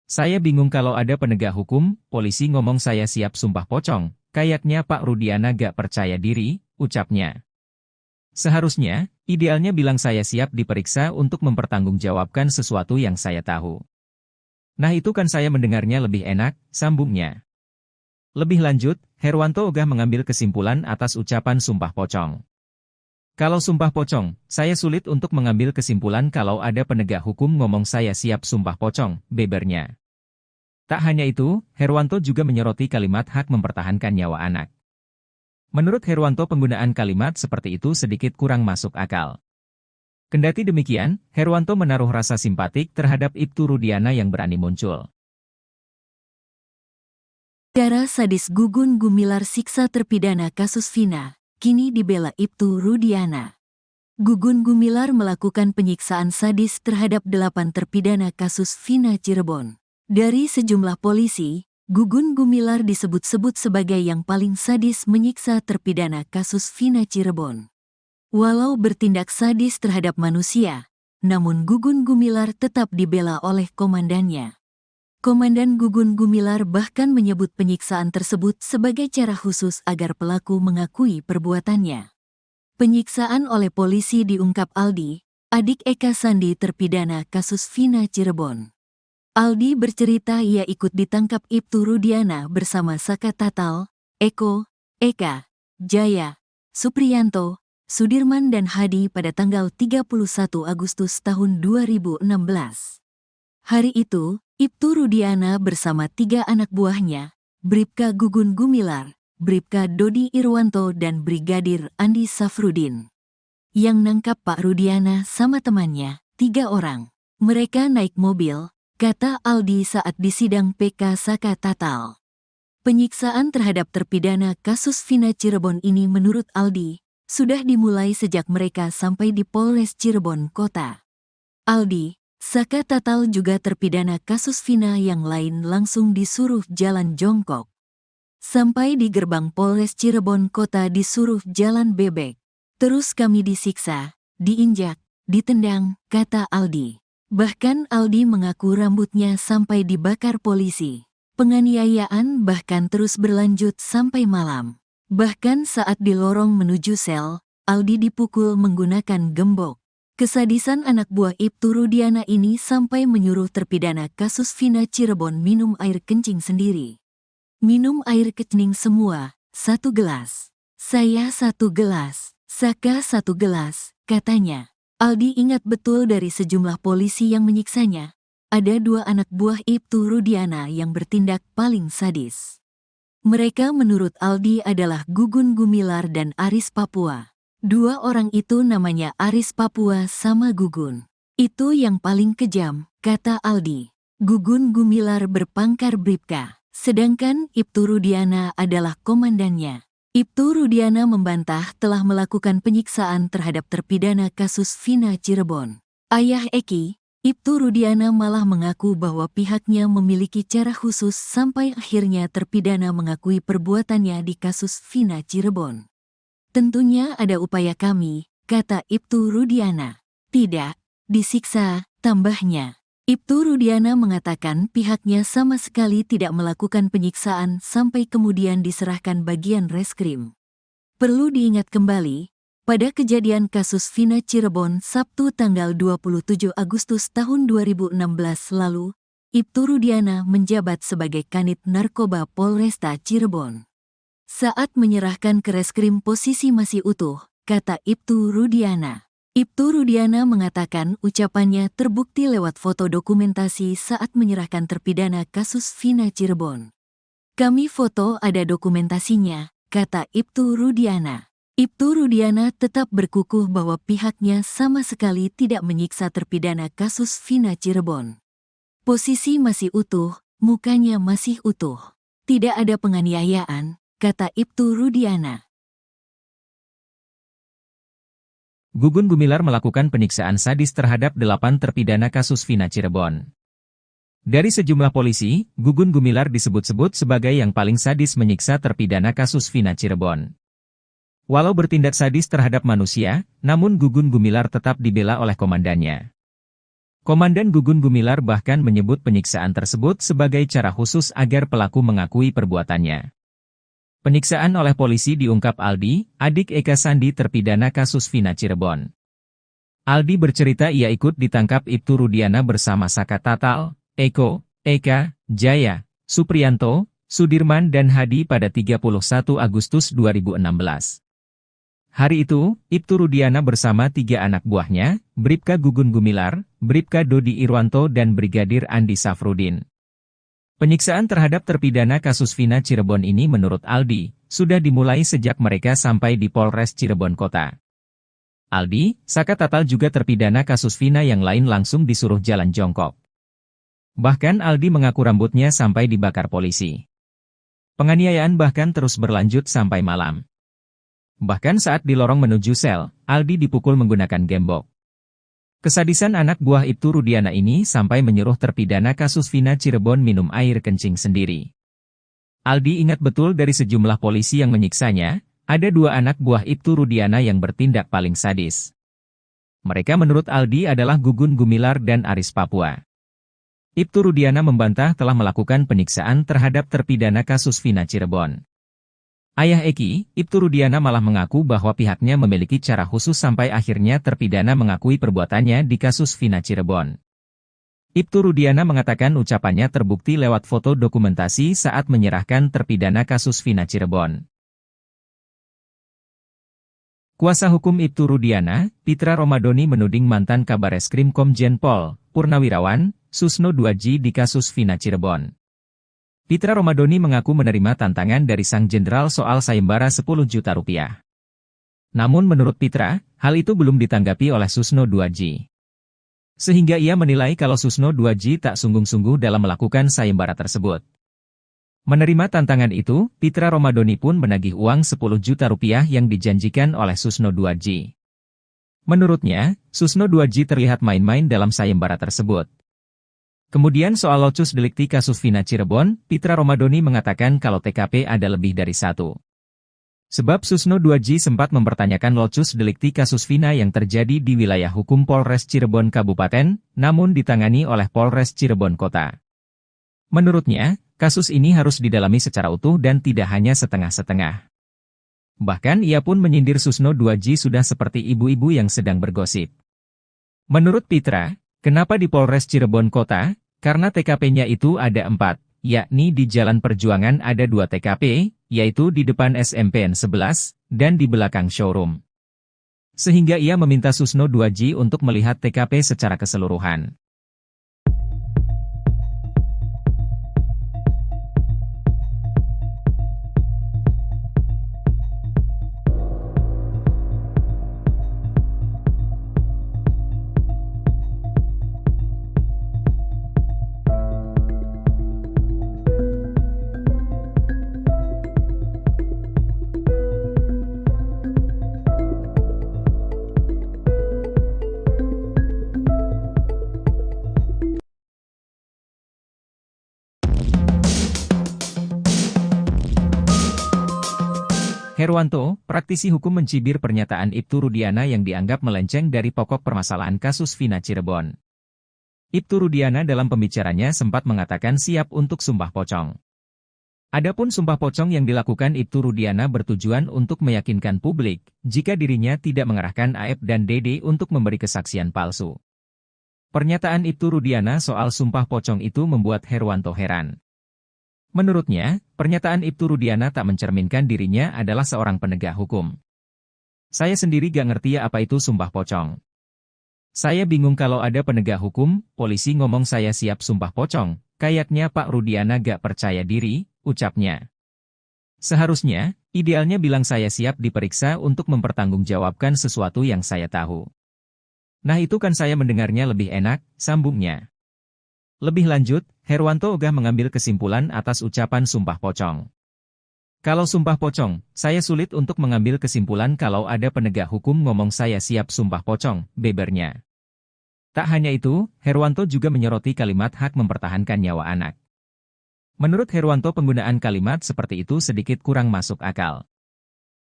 Saya bingung kalau ada penegak hukum, polisi ngomong saya siap sumpah pocong, kayaknya Pak Rudiana gak percaya diri, ucapnya. Seharusnya, idealnya bilang saya siap diperiksa untuk mempertanggungjawabkan sesuatu yang saya tahu. Nah itu kan saya mendengarnya lebih enak, sambungnya. Lebih lanjut, Herwanto ogah mengambil kesimpulan atas ucapan sumpah pocong. Kalau sumpah pocong, saya sulit untuk mengambil kesimpulan kalau ada penegak hukum ngomong saya siap sumpah pocong, bebernya. Tak hanya itu, Herwanto juga menyoroti kalimat hak mempertahankan nyawa anak. Menurut Herwanto penggunaan kalimat seperti itu sedikit kurang masuk akal. Kendati demikian, Herwanto menaruh rasa simpatik terhadap Ibtu Rudiana yang berani muncul. Cara sadis Gugun Gumilar siksa terpidana kasus Vina, kini dibela Ibtu Rudiana. Gugun Gumilar melakukan penyiksaan sadis terhadap 8 terpidana kasus Vina Cirebon. Dari sejumlah polisi, Gugun Gumilar disebut-sebut sebagai yang paling sadis menyiksa terpidana kasus Vina Cirebon. Walau bertindak sadis terhadap manusia, namun Gugun Gumilar tetap dibela oleh komandannya. Komandan Gugun Gumilar bahkan menyebut penyiksaan tersebut sebagai cara khusus agar pelaku mengakui perbuatannya. Penyiksaan oleh polisi diungkap Aldi, adik Eka Sandi terpidana kasus Vina Cirebon. Aldi bercerita ia ikut ditangkap Ibtu Rudiana bersama Saka Tatal, Eko, Eka, Jaya, Supriyanto, Sudirman dan Hadi pada tanggal 31 Agustus tahun 2016. Hari itu, Ibtu Rudiana bersama 3 anak buahnya, Bribka Gugun Gumilar, Bribka Dodi Irwanto dan Brigadir Andi Safrudin. Yang nangkap Pak Rudiana sama temannya, 3 orang. Mereka naik mobil, kata Aldi saat disidang PK Saka Tatal. Penyiksaan terhadap terpidana kasus Vina Cirebon ini menurut Aldi, sudah dimulai sejak mereka sampai di Polres Cirebon Kota. Aldi, Saka Tatal juga terpidana kasus Vina yang lain langsung disuruh jalan jongkok. Sampai di gerbang Polres Cirebon Kota disuruh jalan bebek. Terus kami disiksa, diinjak, ditendang, kata Aldi. Bahkan Aldi mengaku rambutnya sampai dibakar polisi. Penganiayaan bahkan terus berlanjut sampai malam. Bahkan saat di lorong menuju sel, Aldi dipukul menggunakan gembok. Kesadisan anak buah Ibtu Rudiana ini sampai menyuruh terpidana kasus Vina Cirebon minum air kencing sendiri. Minum air kencing semua, 1 gelas. Saya 1 gelas, Saka 1 gelas, katanya. Aldi ingat betul dari sejumlah polisi yang menyiksanya. Ada 2 anak buah Ibtu Rudiana yang bertindak paling sadis. Mereka menurut Aldi adalah Gugun Gumilar dan Aris Papua. 2 orang itu namanya Aris Papua sama Gugun. Itu yang paling kejam, kata Aldi. Gugun Gumilar berpangkat Bribka, sedangkan Ibtu Rudiana adalah komandannya. Ibtu Rudiana membantah telah melakukan penyiksaan terhadap terpidana kasus Vina Cirebon. Ayah Eki, Ibtu Rudiana malah mengaku bahwa pihaknya memiliki cara khusus sampai akhirnya terpidana mengakui perbuatannya di kasus Vina Cirebon. Tentunya ada upaya kami, kata Ibtu Rudiana. Tidak, disiksa, tambahnya. Ibtu Rudiana mengatakan pihaknya sama sekali tidak melakukan penyiksaan sampai kemudian diserahkan bagian reskrim. Perlu diingat kembali, pada kejadian kasus Vina Cirebon Sabtu tanggal 27 Agustus tahun 2016 lalu, Ibtu Rudiana menjabat sebagai Kanit Narkoba Polresta Cirebon. Saat menyerahkan ke reskrim posisi masih utuh, kata Ibtu Rudiana. Ibtu Rudiana mengatakan ucapannya terbukti lewat foto dokumentasi saat menyerahkan terpidana kasus Vina Cirebon. Kami foto ada dokumentasinya, kata Ibtu Rudiana. Ibtu Rudiana tetap berkukuh bahwa pihaknya sama sekali tidak menyiksa terpidana kasus Vina Cirebon. Posisi masih utuh, mukanya masih utuh. Tidak ada penganiayaan, kata Ibtu Rudiana. Gugun Gumilar melakukan penyiksaan sadis terhadap 8 terpidana kasus Vina Cirebon. Dari sejumlah polisi, Gugun Gumilar disebut-sebut sebagai yang paling sadis menyiksa terpidana kasus Vina Cirebon. Walau bertindak sadis terhadap manusia, namun Gugun Gumilar tetap dibela oleh komandannya. Komandan Gugun Gumilar bahkan menyebut penyiksaan tersebut sebagai cara khusus agar pelaku mengakui perbuatannya. Penyiksaan oleh polisi diungkap Aldi, adik Eka Sandi terpidana kasus Vina Cirebon. Aldi bercerita ia ikut ditangkap Ibtu Rudiana bersama Saka Tatal, Eko, Eka, Jaya, Supriyanto, Sudirman dan Hadi pada 31 Agustus 2016. Hari itu, Ibtu Rudiana bersama 3 anak buahnya, Bribka Gugun Gumilar, Bribka Dodi Irwanto dan Brigadir Andi Safrudin. Penyiksaan terhadap terpidana kasus Vina Cirebon ini menurut Aldi, sudah dimulai sejak mereka sampai di Polres Cirebon Kota. Aldi, Saka Tatal juga terpidana kasus Vina yang lain langsung disuruh jalan jongkok. Bahkan Aldi mengaku rambutnya sampai dibakar polisi. Penganiayaan bahkan terus berlanjut sampai malam. Bahkan saat di lorong menuju sel, Aldi dipukul menggunakan gembok. Kesadisan anak buah Ibtu Rudiana ini sampai menyuruh terpidana kasus Vina Cirebon minum air kencing sendiri. Aldi ingat betul dari sejumlah polisi yang menyiksanya, ada 2 anak buah Ibtu Rudiana yang bertindak paling sadis. Mereka menurut Aldi adalah Gugun Gumilar dan Aris Papua. Ibtu Rudiana membantah telah melakukan penyiksaan terhadap terpidana kasus Vina Cirebon. Ayah Eki, Ibtu Rudiana malah mengaku bahwa pihaknya memiliki cara khusus sampai akhirnya terpidana mengakui perbuatannya di kasus Vina Cirebon. Ibtu Rudiana mengatakan ucapannya terbukti lewat foto dokumentasi saat menyerahkan terpidana kasus Vina Cirebon. Kuasa hukum Ibtu Rudiana, Pitra Romadoni menuding mantan Kabareskrim Komjen Pol, Purnawirawan, Susno Duaji di kasus Vina Cirebon. Pitra Romadoni mengaku menerima tantangan dari sang jenderal soal sayembara 10 juta rupiah. Namun menurut Pitra, hal itu belum ditanggapi oleh Susno Duaji. Sehingga ia menilai kalau Susno Duaji tak sungguh-sungguh dalam melakukan sayembara tersebut. Menerima tantangan itu, Pitra Romadoni pun menagih uang 10 juta rupiah yang dijanjikan oleh Susno Duaji. Menurutnya, Susno Duaji terlihat main-main dalam sayembara tersebut. Kemudian soal locus delikti kasus Vina Cirebon, Pitra Romadoni mengatakan kalau TKP ada lebih dari 1. Sebab Susno Duaji sempat mempertanyakan locus delikti kasus Vina yang terjadi di wilayah hukum Polres Cirebon Kabupaten, namun ditangani oleh Polres Cirebon Kota. Menurutnya, kasus ini harus didalami secara utuh dan tidak hanya setengah-setengah. Bahkan ia pun menyindir Susno Duaji sudah seperti ibu-ibu yang sedang bergosip. Menurut Pitra, kenapa di Polres Cirebon Kota? Karena TKP-nya itu ada 4, yakni di Jalan Perjuangan ada 2 TKP, yaitu di depan SMPN 11, dan di belakang showroom. Sehingga ia meminta Susno Duaji untuk melihat TKP secara keseluruhan. Herwanto, praktisi hukum mencibir pernyataan Ibtu Rudiana yang dianggap melenceng dari pokok permasalahan kasus Vina Cirebon. Ibtu Rudiana dalam pembicaranya sempat mengatakan siap untuk sumpah pocong. Adapun sumpah pocong yang dilakukan Ibtu Rudiana bertujuan untuk meyakinkan publik, jika dirinya tidak mengerahkan Aep dan Dede untuk memberi kesaksian palsu. Pernyataan Ibtu Rudiana soal sumpah pocong itu membuat Herwanto heran. Menurutnya, pernyataan Ibtu Rudiana tak mencerminkan dirinya adalah seorang penegak hukum. Saya sendiri gak ngerti apa itu sumpah pocong. Saya bingung kalau ada penegak hukum, polisi ngomong saya siap sumpah pocong, kayaknya Pak Rudiana gak percaya diri, ucapnya. Seharusnya, idealnya bilang saya siap diperiksa untuk mempertanggungjawabkan sesuatu yang saya tahu. Nah itu kan saya mendengarnya lebih enak, sambungnya. Lebih lanjut, Herwanto ogah mengambil kesimpulan atas ucapan sumpah pocong. Kalau sumpah pocong, saya sulit untuk mengambil kesimpulan kalau ada penegak hukum ngomong saya siap sumpah pocong, bebernya. Tak hanya itu, Herwanto juga menyoroti kalimat hak mempertahankan nyawa anak. Menurut Herwanto penggunaan kalimat seperti itu sedikit kurang masuk akal.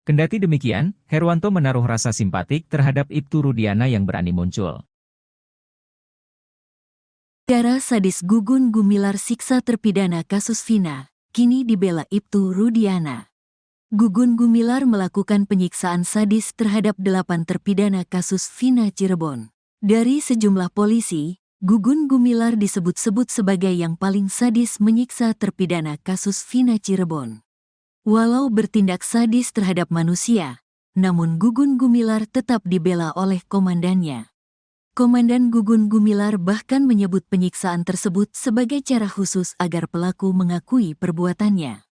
Kendati demikian, Herwanto menaruh rasa simpatik terhadap Ibtu Rudiana yang berani muncul. Cara sadis Gugun Gumilar siksa terpidana kasus Vina, kini dibela Ibtu Rudiana. Gugun Gumilar melakukan penyiksaan sadis terhadap 8 terpidana kasus Vina Cirebon. Dari sejumlah polisi, Gugun Gumilar disebut-sebut sebagai yang paling sadis menyiksa terpidana kasus Vina Cirebon. Walau bertindak sadis terhadap manusia, namun Gugun Gumilar tetap dibela oleh komandannya. Komandan Gugun Gumilar bahkan menyebut penyiksaan tersebut sebagai cara khusus agar pelaku mengakui perbuatannya.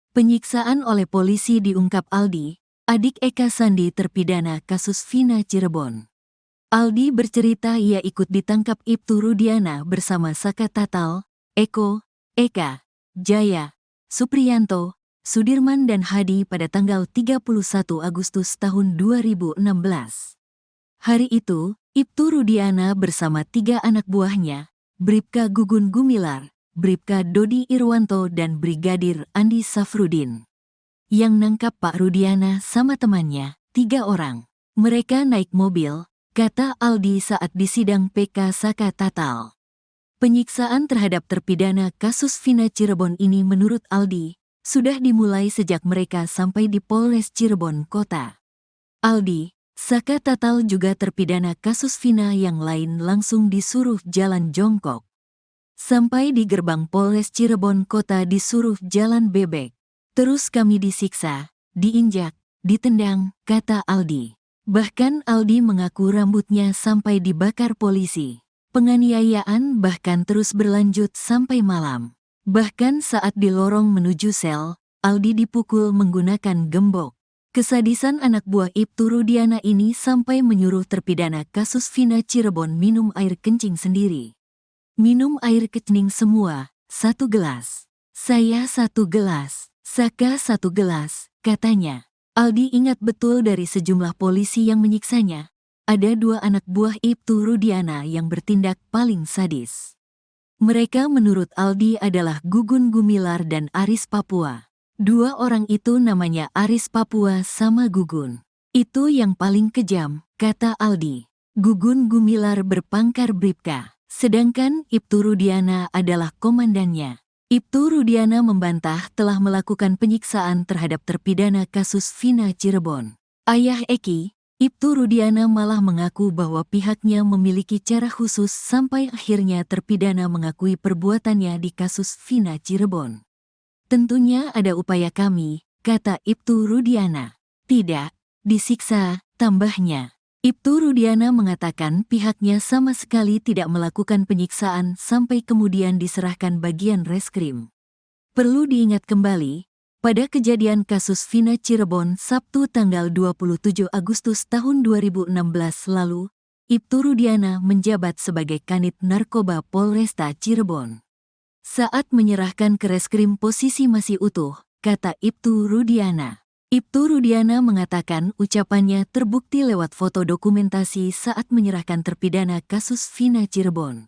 Penyiksaan oleh polisi diungkap Aldi, adik Eka Sandi terpidana kasus Vina Cirebon. Aldi bercerita ia ikut ditangkap Ibtu Rudiana bersama Saka Tatal, Eko, Eka, Jaya, Supriyanto, Sudirman dan Hadi pada tanggal 31 Agustus tahun 2016. Hari itu, Ibtu Rudiana bersama 3 anak buahnya, Bribka Gugun Gumilar, Bribka Dodi Irwanto dan Brigadir Andi Safrudin. Yang nangkap Pak Rudiana sama temannya, 3 orang. Mereka naik mobil, kata Aldi saat di sidang PK Saka Tatal. Penyiksaan terhadap terpidana kasus Vina Cirebon ini menurut Aldi, sudah dimulai sejak mereka sampai di Polres Cirebon Kota. Aldi, Saka Tatal juga terpidana kasus Vina yang lain langsung disuruh jalan jongkok. Sampai di gerbang Polres Cirebon Kota disuruh jalan bebek. Terus kami disiksa, diinjak, ditendang, kata Aldi. Bahkan Aldi mengaku rambutnya sampai dibakar polisi. Penganiayaan bahkan terus berlanjut sampai malam. Bahkan saat di lorong menuju sel, Aldi dipukul menggunakan gembok. Kesadisan anak buah Ibtu Rudiana ini sampai menyuruh terpidana kasus Vina Cirebon minum air kencing sendiri. Minum air kencing semua, 1 gelas. Saya 1 gelas, Saka 1 gelas, katanya. Aldi ingat betul dari sejumlah polisi yang menyiksanya. Ada 2 anak buah Ibtu Rudiana yang bertindak paling sadis. Mereka menurut Aldi adalah Gugun Gumilar dan Aris Papua. 2 orang itu namanya Aris Papua sama Gugun. Itu yang paling kejam, kata Aldi. Gugun Gumilar berpangkat Bribka, sedangkan Ibtu Rudiana adalah komandannya. Ibtu Rudiana membantah telah melakukan penyiksaan terhadap terpidana kasus Vina Cirebon. Ayah Eki, Ibtu Rudiana malah mengaku bahwa pihaknya memiliki cara khusus sampai akhirnya terpidana mengakui perbuatannya di kasus Vina Cirebon. Tentunya ada upaya kami, kata Ibtu Rudiana. Tidak, disiksa, tambahnya. Ibtu Rudiana mengatakan pihaknya sama sekali tidak melakukan penyiksaan sampai kemudian diserahkan bagian reskrim. Perlu diingat kembali, pada kejadian kasus Vina Cirebon Sabtu tanggal 27 Agustus tahun 2016 lalu, Ibtu Rudiana menjabat sebagai Kanit Narkoba Polresta Cirebon. Saat menyerahkan ke reskrim posisi masih utuh, kata Ibtu Rudiana. Ibtu Rudiana mengatakan ucapannya terbukti lewat foto dokumentasi saat menyerahkan terpidana kasus Vina Cirebon.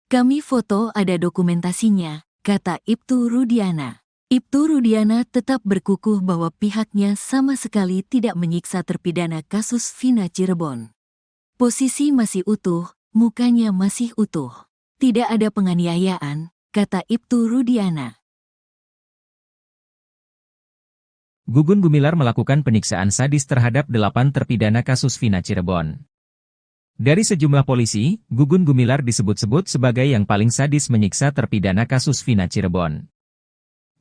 Kami foto ada dokumentasinya, kata Ibtu Rudiana. Ibtu Rudiana tetap berkukuh bahwa pihaknya sama sekali tidak menyiksa terpidana kasus Vina Cirebon. Posisi masih utuh, mukanya masih utuh. Tidak ada penganiayaan, kata Ibtu Rudiana. Gugun Gumilar melakukan penyiksaan sadis terhadap 8 terpidana kasus Vina Cirebon. Dari sejumlah polisi, Gugun Gumilar disebut-sebut sebagai yang paling sadis menyiksa terpidana kasus Vina Cirebon.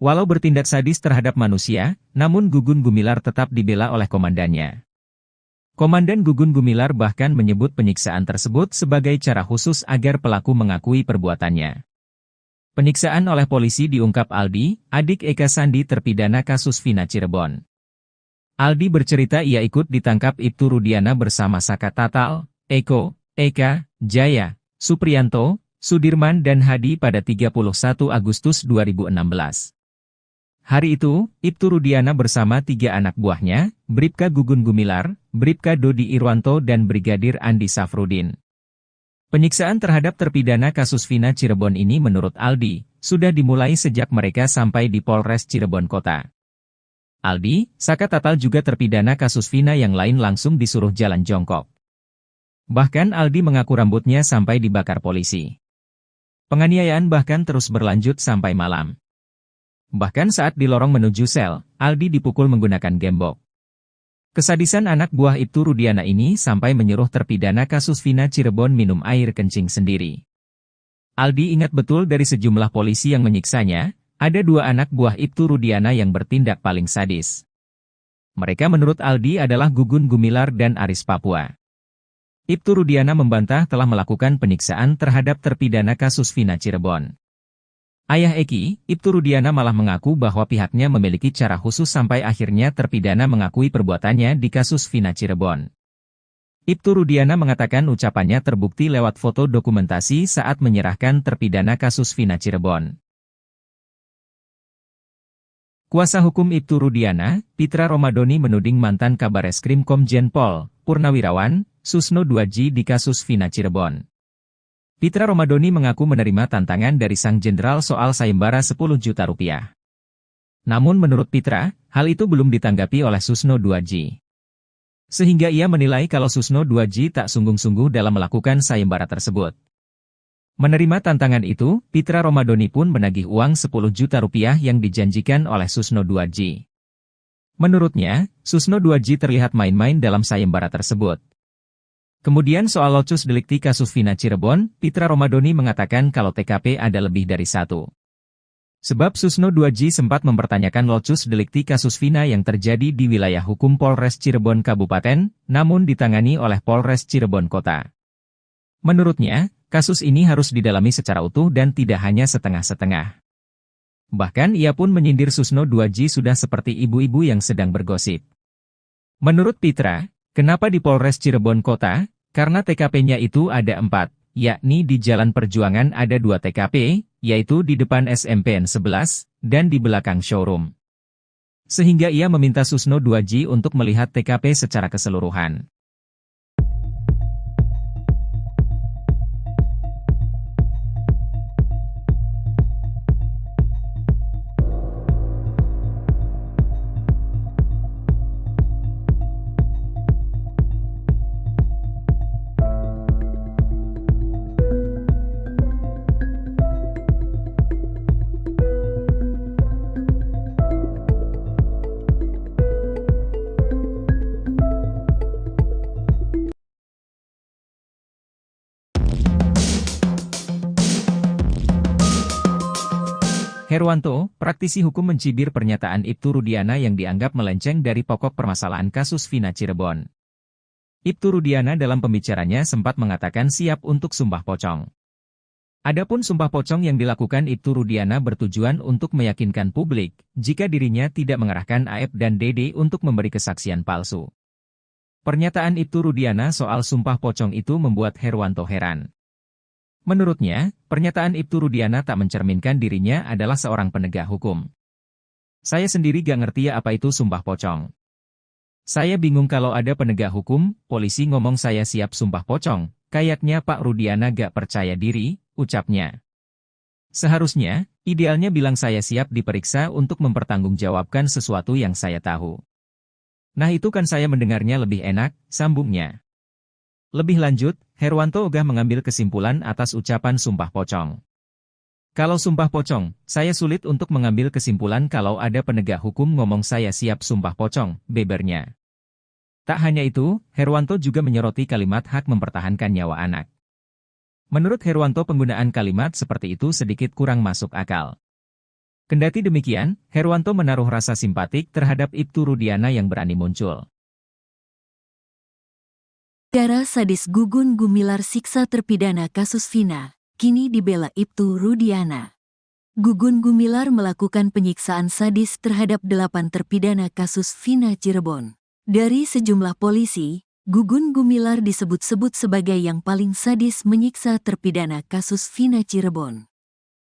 Walau bertindak sadis terhadap manusia, namun Gugun Gumilar tetap dibela oleh komandannya. Komandan Gugun Gumilar bahkan menyebut penyiksaan tersebut sebagai cara khusus agar pelaku mengakui perbuatannya. Penyiksaan oleh polisi diungkap Aldi, adik Eka Sandi terpidana kasus Vina Cirebon. Aldi bercerita ia ikut ditangkap Ibtu Rudiana bersama Saka Tatal, Eko, Eka, Jaya, Supriyanto, Sudirman dan Hadi pada 31 Agustus 2016. Hari itu, Ibtu Rudiana bersama 3 anak buahnya, Bribka Gugun Gumilar, Bribka Dodi Irwanto dan Brigadir Andi Safrudin. Penyiksaan terhadap terpidana kasus Vina Cirebon ini menurut Aldi, sudah dimulai sejak mereka sampai di Polres Cirebon Kota. Aldi, Saka Tatal juga terpidana kasus Vina yang lain langsung disuruh jalan jongkok. Bahkan Aldi mengaku rambutnya sampai dibakar polisi. Penganiayaan bahkan terus berlanjut sampai malam. Bahkan saat di lorong menuju sel, Aldi dipukul menggunakan gembok. Kesadisan anak buah Ibtu Rudiana ini sampai menyuruh terpidana kasus Vina Cirebon minum air kencing sendiri. Aldi ingat betul dari sejumlah polisi yang menyiksanya, ada 2 anak buah Ibtu Rudiana yang bertindak paling sadis. Mereka menurut Aldi adalah Gugun Gumilar dan Aris Papua. Ibtu Rudiana membantah telah melakukan penyiksaan terhadap terpidana kasus Vina Cirebon. Ayah Eki, Ibtu Rudiana malah mengaku bahwa pihaknya memiliki cara khusus sampai akhirnya terpidana mengakui perbuatannya di kasus Vina Cirebon. Ibtu Rudiana mengatakan ucapannya terbukti lewat foto dokumentasi saat menyerahkan terpidana kasus Vina Cirebon. Kuasa hukum Ibtu Rudiana, Pitra Romadoni menuding mantan Kabareskrim Komjen Pol, Purnawirawan, Susno 2J di kasus Vina Cirebon. Pitra Romadoni mengaku menerima tantangan dari sang jenderal soal sayembara 10 juta rupiah. Namun menurut Pitra, hal itu belum ditanggapi oleh Susno 2J. Sehingga ia menilai kalau Susno 2J tak sungguh-sungguh dalam melakukan sayembara tersebut. Menerima tantangan itu, Pitra Romadoni pun menagih uang 10 juta rupiah yang dijanjikan oleh Susno 2J. Menurutnya, Susno 2J terlihat main-main dalam sayembara tersebut. Kemudian soal locus delikti kasus Vina Cirebon, Pitra Romadoni mengatakan kalau TKP ada lebih dari 1. Sebab Susno 2J sempat mempertanyakan locus delikti kasus Vina yang terjadi di wilayah hukum Polres Cirebon Kabupaten, namun ditangani oleh Polres Cirebon Kota. Menurutnya, kasus ini harus didalami secara utuh dan tidak hanya setengah-setengah. Bahkan ia pun menyindir Susno 2J sudah seperti ibu-ibu yang sedang bergosip. Menurut Pitra, kenapa di Polres Cirebon Kota? Karena TKP-nya itu ada 4, yakni di Jalan Perjuangan ada 2 TKP, yaitu di depan SMPN 11, dan di belakang showroom. Sehingga ia meminta Susno 2J untuk melihat TKP secara keseluruhan. Herwanto, praktisi hukum mencibir pernyataan Ibtu Rudiana yang dianggap melenceng dari pokok permasalahan kasus Vina Cirebon. Ibtu Rudiana dalam pembicaranya sempat mengatakan siap untuk sumpah pocong. Adapun sumpah pocong yang dilakukan Ibtu Rudiana bertujuan untuk meyakinkan publik jika dirinya tidak mengerahkan Aep dan Dede untuk memberi kesaksian palsu. Pernyataan Ibtu Rudiana soal sumpah pocong itu membuat Herwanto heran. Menurutnya, pernyataan Ibtu Rudiana tak mencerminkan dirinya adalah seorang penegak hukum. Saya sendiri gak ngerti apa itu sumpah pocong. Saya bingung kalau ada penegak hukum, polisi ngomong saya siap sumpah pocong, kayaknya Pak Rudiana gak percaya diri, ucapnya. Seharusnya, idealnya bilang saya siap diperiksa untuk mempertanggungjawabkan sesuatu yang saya tahu. Nah itu kan saya mendengarnya lebih enak, sambungnya. Lebih lanjut, Herwanto ogah mengambil kesimpulan atas ucapan sumpah pocong. Kalau sumpah pocong, saya sulit untuk mengambil kesimpulan kalau ada penegak hukum ngomong saya siap sumpah pocong, bebernya. Tak hanya itu, Herwanto juga menyoroti kalimat hak mempertahankan nyawa anak. Menurut Herwanto penggunaan kalimat seperti itu sedikit kurang masuk akal. Kendati demikian, Herwanto menaruh rasa simpatik terhadap Ibtu Rudiana yang berani muncul. Darah sadis Gugun Gumilar siksa terpidana kasus Vina, kini dibela Ibtu Rudiana. Gugun Gumilar melakukan penyiksaan sadis terhadap 8 terpidana kasus Vina Cirebon. Dari sejumlah polisi, Gugun Gumilar disebut-sebut sebagai yang paling sadis menyiksa terpidana kasus Vina Cirebon.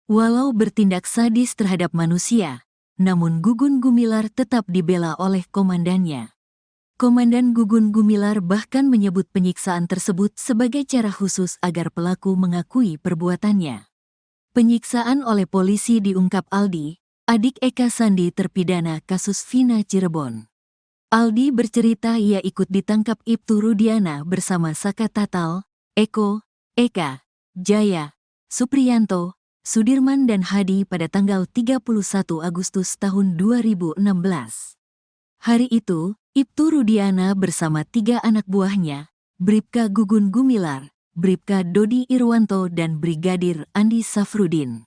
Walau bertindak sadis terhadap manusia, namun Gugun Gumilar tetap dibela oleh komandannya. Komandan Gugun Gumilar bahkan menyebut penyiksaan tersebut sebagai cara khusus agar pelaku mengakui perbuatannya. Penyiksaan oleh polisi diungkap Aldi, adik Eka Sandi terpidana kasus Vina Cirebon. Aldi bercerita ia ikut ditangkap Ibtu Rudiana bersama Saka Tatal, Eko, Eka, Jaya, Supriyanto, Sudirman dan Hadi pada tanggal 31 Agustus tahun 2016. Hari itu, Ibtu Rudiana bersama 3 anak buahnya, Bribka Gugun Gumilar, Bribka Dodi Irwanto dan Brigadir Andi Safrudin,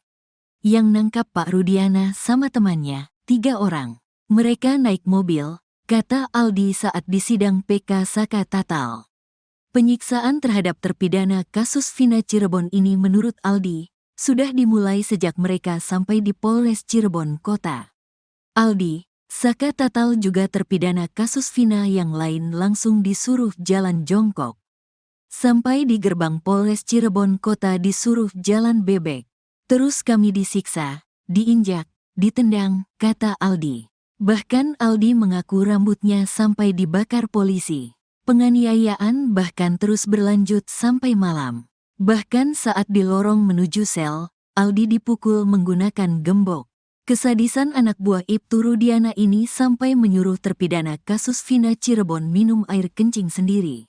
yang nangkap Pak Rudiana sama temannya, 3 orang. Mereka naik mobil, kata Aldi saat disidang PK Saka Tatal. Penyiksaan terhadap terpidana kasus Vina Cirebon ini menurut Aldi, sudah dimulai sejak mereka sampai di Polres Cirebon Kota. Aldi, Saka Tatal juga terpidana kasus Vina yang lain langsung disuruh jalan jongkok. Sampai di gerbang Polres Cirebon Kota disuruh jalan bebek. Terus kami disiksa, diinjak, ditendang, kata Aldi. Bahkan Aldi mengaku rambutnya sampai dibakar polisi. Penganiayaan bahkan terus berlanjut sampai malam. Bahkan saat di lorong menuju sel, Aldi dipukul menggunakan gembok. Kesadisan anak buah Ibtu Rudiana ini sampai menyuruh terpidana kasus Vina Cirebon minum air kencing sendiri.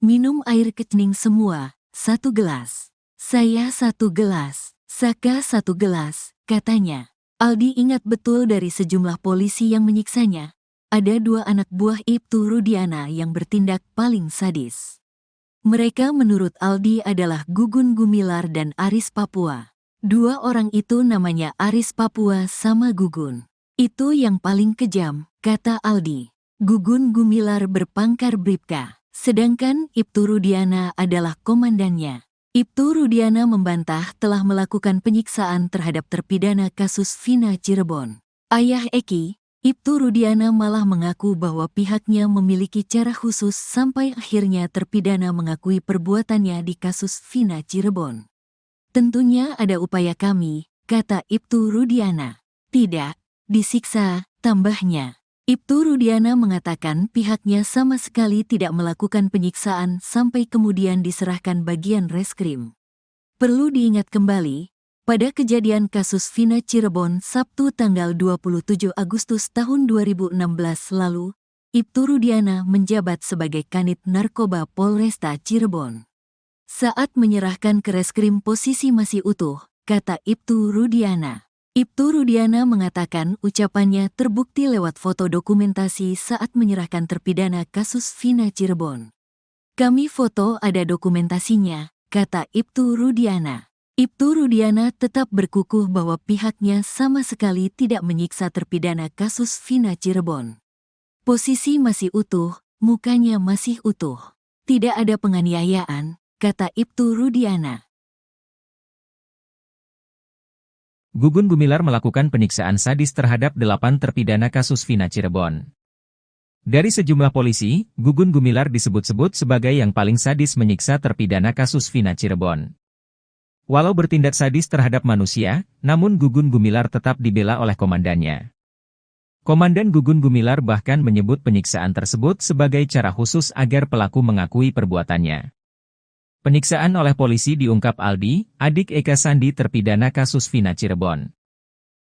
Minum air kencing semua, 1 gelas. Saya 1 gelas, Saka 1 gelas, katanya. Aldi ingat betul dari sejumlah polisi yang menyiksanya. Ada 2 anak buah Ibtu Rudiana yang bertindak paling sadis. Mereka menurut Aldi adalah Gugun Gumilar dan Aris Papua. 2 orang itu namanya Aris Papua sama Gugun. Itu yang paling kejam, kata Aldi. Gugun Gumilar berpangkat Bribka, sedangkan Ibtu Rudiana adalah komandannya. Ibtu Rudiana membantah telah melakukan penyiksaan terhadap terpidana kasus Vina Cirebon. Ayah Eki, Ibtu Rudiana malah mengaku bahwa pihaknya memiliki cara khusus sampai akhirnya terpidana mengakui perbuatannya di kasus Vina Cirebon. Tentunya ada upaya kami, kata Ibtu Rudiana. Tidak, disiksa, tambahnya. Ibtu Rudiana mengatakan pihaknya sama sekali tidak melakukan penyiksaan sampai kemudian diserahkan bagian reskrim. Perlu diingat kembali, pada kejadian kasus Vina Cirebon Sabtu tanggal 27 Agustus tahun 2016 lalu, Ibtu Rudiana menjabat sebagai Kanit Narkoba Polresta Cirebon. Saat menyerahkan ke reskrim posisi masih utuh, kata Ibtu Rudiana. Ibtu Rudiana mengatakan ucapannya terbukti lewat foto dokumentasi saat menyerahkan terpidana kasus Vina Cirebon. Kami foto ada dokumentasinya, kata Ibtu Rudiana. Ibtu Rudiana tetap berkukuh bahwa pihaknya sama sekali tidak menyiksa terpidana kasus Vina Cirebon. Posisi masih utuh, mukanya masih utuh. Tidak ada penganiayaan, kata Ibtu Rudiana. Gugun Gumilar melakukan penyiksaan sadis terhadap 8 terpidana kasus Vina Cirebon. Dari sejumlah polisi, Gugun Gumilar disebut-sebut sebagai yang paling sadis menyiksa terpidana kasus Vina Cirebon. Walau bertindak sadis terhadap manusia, namun Gugun Gumilar tetap dibela oleh komandannya. Komandan Gugun Gumilar bahkan menyebut penyiksaan tersebut sebagai cara khusus agar pelaku mengakui perbuatannya. Penyiksaan oleh polisi diungkap Aldi, adik Eka Sandi terpidana kasus Vina Cirebon.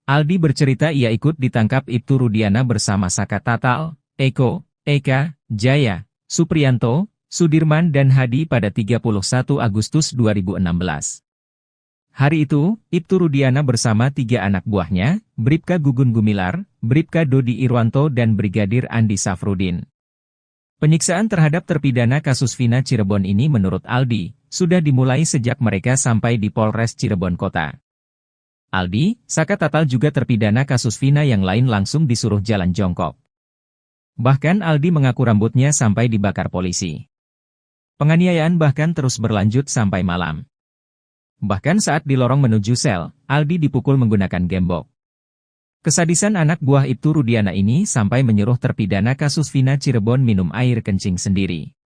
Aldi bercerita ia ikut ditangkap Ibtu Rudiana bersama Saka Tatal, Eko, Eka, Jaya, Supriyanto, Sudirman dan Hadi pada 31 Agustus 2016. Hari itu, Ibtu Rudiana bersama 3 anak buahnya, Bribka Gugun Gumilar, Bribka Dodi Irwanto dan Brigadir Andi Safrudin. Penyiksaan terhadap terpidana kasus Vina Cirebon ini menurut Aldi, sudah dimulai sejak mereka sampai di Polres Cirebon Kota. Aldi, Saka Tatal juga terpidana kasus Vina yang lain langsung disuruh jalan jongkok. Bahkan Aldi mengaku rambutnya sampai dibakar polisi. Penganiayaan bahkan terus berlanjut sampai malam. Bahkan saat di lorong menuju sel, Aldi dipukul menggunakan gembok. Kesadisan anak buah Ibtu Rudiana ini sampai menyuruh terpidana kasus Vina Cirebon minum air kencing sendiri.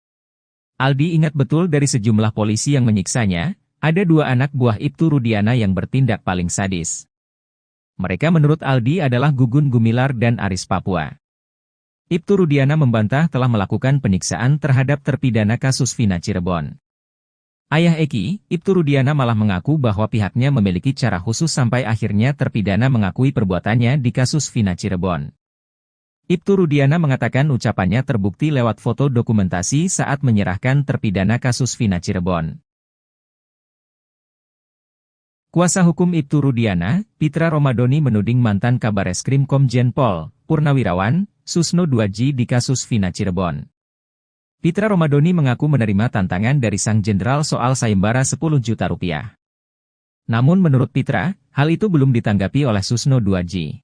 Aldi ingat betul dari sejumlah polisi yang menyiksanya, ada 2 anak buah Ibtu Rudiana yang bertindak paling sadis. Mereka menurut Aldi adalah Gugun Gumilar dan Aris Papua. Ibtu Rudiana membantah telah melakukan penyiksaan terhadap terpidana kasus Vina Cirebon. Ayah Eki, Ibtu Rudiana malah mengaku bahwa pihaknya memiliki cara khusus sampai akhirnya terpidana mengakui perbuatannya di kasus Vina Cirebon. Ibtu Rudiana mengatakan ucapannya terbukti lewat foto dokumentasi saat menyerahkan terpidana kasus Vina Cirebon. Kuasa hukum Ibtu Rudiana, Pitra Romadoni menuding mantan Kabareskrim Komjen Pol, Purnawirawan, Susno 2J di kasus Vina Cirebon. Pitra Romadoni mengaku menerima tantangan dari sang jenderal soal sayembara 10 juta rupiah. Namun menurut Pitra, hal itu belum ditanggapi oleh Susno 2J.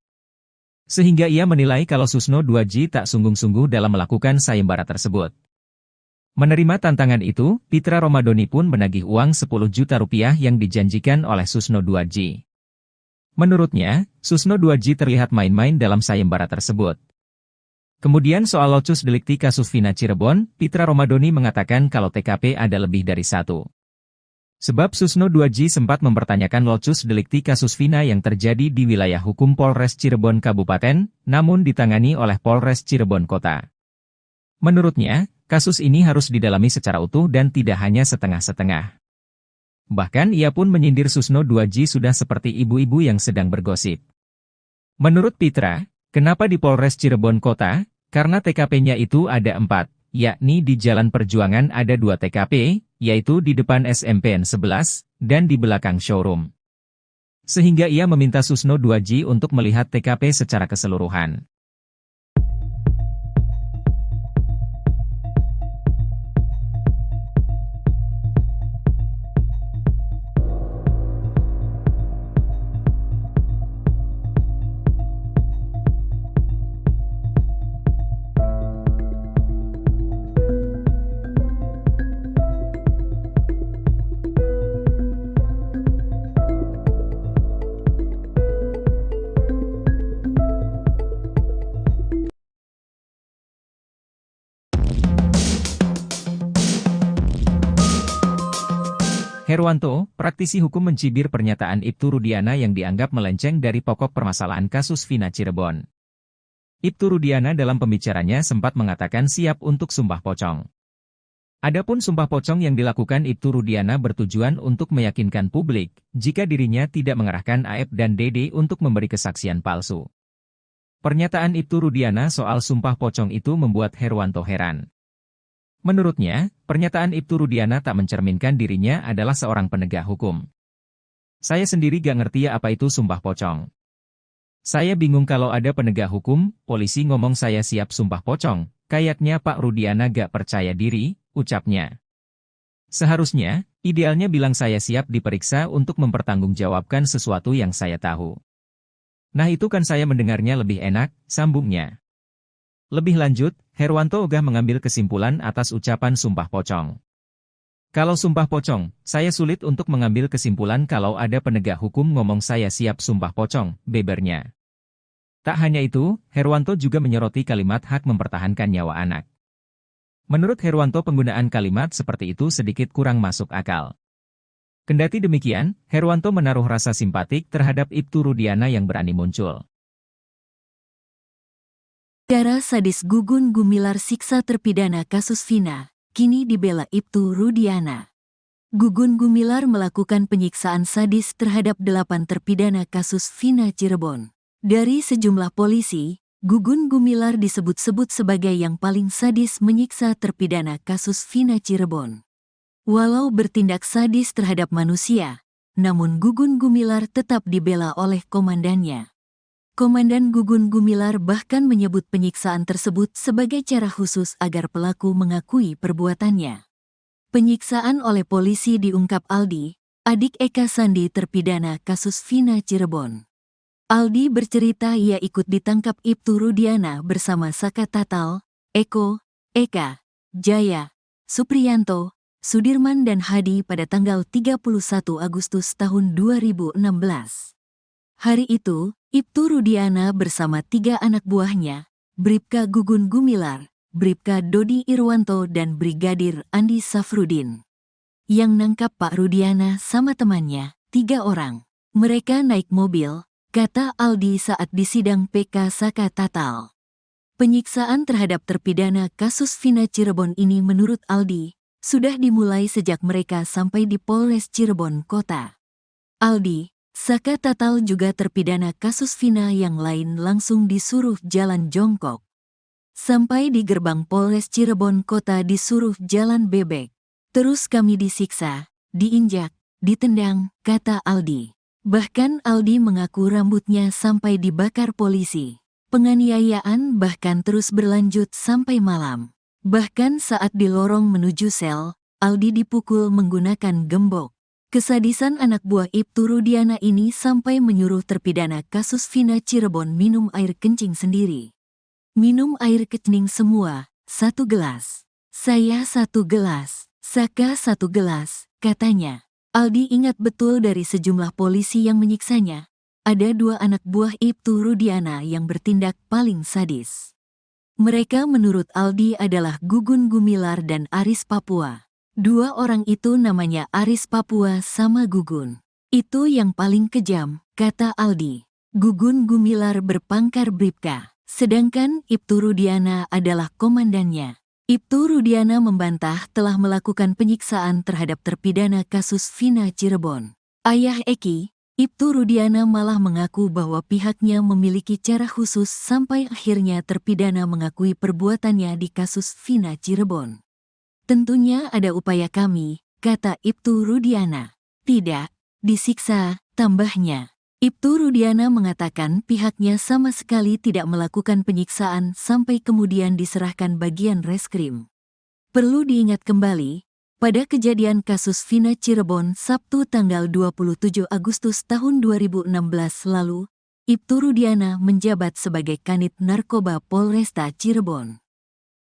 Sehingga ia menilai kalau Susno 2J tak sungguh-sungguh dalam melakukan sayembara tersebut. Menerima tantangan itu, Pitra Romadoni pun menagih uang 10 juta rupiah yang dijanjikan oleh Susno 2J. Menurutnya, Susno 2J terlihat main-main dalam sayembara tersebut. Kemudian soal locus delikti kasus Vina Cirebon, Pitra Romadoni mengatakan kalau TKP ada lebih dari satu. Sebab Susno 2J sempat mempertanyakan locus delikti kasus Vina yang terjadi di wilayah hukum Polres Cirebon Kabupaten, namun ditangani oleh Polres Cirebon Kota. Menurutnya, kasus ini harus didalami secara utuh dan tidak hanya setengah-setengah. Bahkan ia pun menyindir Susno 2J sudah seperti ibu-ibu yang sedang bergosip. Menurut Pitra, kenapa di Polres Cirebon Kota? Karena TKP-nya itu ada 4, yakni di Jalan Perjuangan ada 2 TKP, yaitu di depan SMPN 11, dan di belakang showroom. Sehingga ia meminta Susno 2J untuk melihat TKP secara keseluruhan. Herwanto, praktisi hukum mencibir pernyataan Ibtu Rudiana yang dianggap melenceng dari pokok permasalahan kasus Vina Cirebon. Ibtu Rudiana dalam pembicaranya sempat mengatakan siap untuk sumpah pocong. Adapun sumpah pocong yang dilakukan Ibtu Rudiana bertujuan untuk meyakinkan publik jika dirinya tidak mengerahkan AF dan DD untuk memberi kesaksian palsu. Pernyataan Ibtu Rudiana soal sumpah pocong itu membuat Herwanto heran. Menurutnya, pernyataan Ibtu Rudiana tak mencerminkan dirinya adalah seorang penegak hukum. Saya sendiri gak ngerti apa itu sumpah pocong. Saya bingung kalau ada penegak hukum, polisi ngomong saya siap sumpah pocong, kayaknya Pak Rudiana gak percaya diri, ucapnya. Seharusnya, idealnya bilang saya siap diperiksa untuk mempertanggungjawabkan sesuatu yang saya tahu. Nah itu kan saya mendengarnya lebih enak, sambungnya. Lebih lanjut, Herwanto ogah mengambil kesimpulan atas ucapan sumpah pocong. Kalau sumpah pocong, saya sulit untuk mengambil kesimpulan kalau ada penegak hukum ngomong saya siap sumpah pocong, bebernya. Tak hanya itu, Herwanto juga menyoroti kalimat hak mempertahankan nyawa anak. Menurut Herwanto penggunaan kalimat seperti itu sedikit kurang masuk akal. Kendati demikian, Herwanto menaruh rasa simpatik terhadap Ibtu Rudiana yang berani muncul. Cara sadis Gugun Gumilar siksa terpidana kasus Vina, kini dibela Ibtu Rudiana. Gugun Gumilar melakukan penyiksaan sadis terhadap 8 terpidana kasus Vina Cirebon. Dari sejumlah polisi, Gugun Gumilar disebut-sebut sebagai yang paling sadis menyiksa terpidana kasus Vina Cirebon. Walau bertindak sadis terhadap manusia, namun Gugun Gumilar tetap dibela oleh komandannya. Komandan Gugun Gumilar bahkan menyebut penyiksaan tersebut sebagai cara khusus agar pelaku mengakui perbuatannya. Penyiksaan oleh polisi diungkap Aldi, adik Eka Sandi terpidana kasus Vina Cirebon. Aldi bercerita ia ikut ditangkap Ibtu Rudiana bersama Saka Tatal, Eko, Eka, Jaya, Supriyanto, Sudirman dan Hadi pada tanggal 31 Agustus tahun 2016. Hari itu, Ibtu Rudiana bersama 3 anak buahnya, Bribka Gugun Gumilar, Bribka Dodi Irwanto dan Brigadir Andi Safrudin. Yang nangkap Pak Rudiana sama temannya, 3 orang. Mereka naik mobil, kata Aldi saat di sidang PK Saka Tatal. Penyiksaan terhadap terpidana kasus Vina Cirebon ini menurut Aldi, sudah dimulai sejak mereka sampai di Polres Cirebon Kota. Aldi, Saka Tatal juga terpidana kasus Vina yang lain langsung disuruh jalan jongkok. Sampai di gerbang Polres Cirebon Kota disuruh jalan bebek. Terus kami disiksa, diinjak, ditendang, kata Aldi. Bahkan Aldi mengaku rambutnya sampai dibakar polisi. Penganiayaan bahkan terus berlanjut sampai malam. Bahkan saat di lorong menuju sel, Aldi dipukul menggunakan gembok. Kesadisan anak buah Ibtu Rudiana ini sampai menyuruh terpidana kasus Vina Cirebon minum air kencing sendiri. Minum air kencing semua, 1 gelas. Saya 1 gelas, Saka 1 gelas, katanya. Aldi ingat betul dari sejumlah polisi yang menyiksanya. Ada 2 anak buah Ibtu Rudiana yang bertindak paling sadis. Mereka menurut Aldi adalah Gugun Gumilar dan Aris Papua. 2 orang itu namanya Aris Papua sama Gugun. Itu yang paling kejam, kata Aldi. Gugun Gumilar berpangkat Bribka, sedangkan Ibtu Rudiana adalah komandannya. Ibtu Rudiana membantah telah melakukan penyiksaan terhadap terpidana kasus Vina Cirebon. Ayah Eki, Ibtu Rudiana malah mengaku bahwa pihaknya memiliki cara khusus sampai akhirnya terpidana mengakui perbuatannya di kasus Vina Cirebon. Tentunya ada upaya kami, kata Ibtu Rudiana. Tidak, disiksa, tambahnya. Ibtu Rudiana mengatakan pihaknya sama sekali tidak melakukan penyiksaan sampai kemudian diserahkan bagian reskrim. Perlu diingat kembali, pada kejadian kasus Vina Cirebon Sabtu tanggal 27 Agustus tahun 2016 lalu, Ibtu Rudiana menjabat sebagai Kanit Narkoba Polresta Cirebon.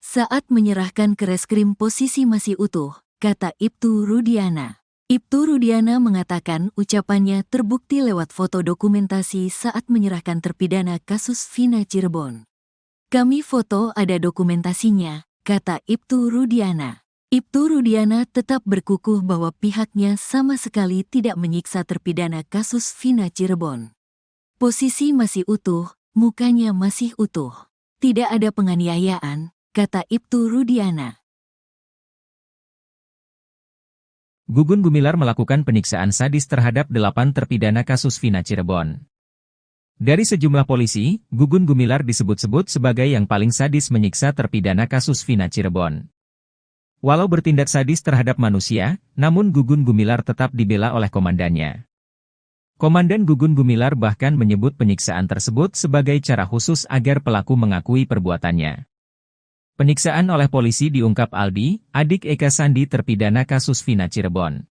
Saat menyerahkan ke reskrim posisi masih utuh, kata Ibtu Rudiana. Ibtu Rudiana mengatakan ucapannya terbukti lewat foto dokumentasi saat menyerahkan terpidana kasus Vina Cirebon. Kami foto ada dokumentasinya, kata Ibtu Rudiana. Ibtu Rudiana tetap berkukuh bahwa pihaknya sama sekali tidak menyiksa terpidana kasus Vina Cirebon. Posisi masih utuh, mukanya masih utuh. Tidak ada penganiayaan, kata Ibtu Rudiana. Gugun Gumilar melakukan penyiksaan sadis terhadap 8 terpidana kasus Vina Cirebon. Dari sejumlah polisi, Gugun Gumilar disebut-sebut sebagai yang paling sadis menyiksa terpidana kasus Vina Cirebon. Walau bertindak sadis terhadap manusia, namun Gugun Gumilar tetap dibela oleh komandannya. Komandan Gugun Gumilar bahkan menyebut penyiksaan tersebut sebagai cara khusus agar pelaku mengakui perbuatannya. Penyiksaan oleh polisi diungkap Aldi, adik Eka Sandi terpidana kasus Vina Cirebon.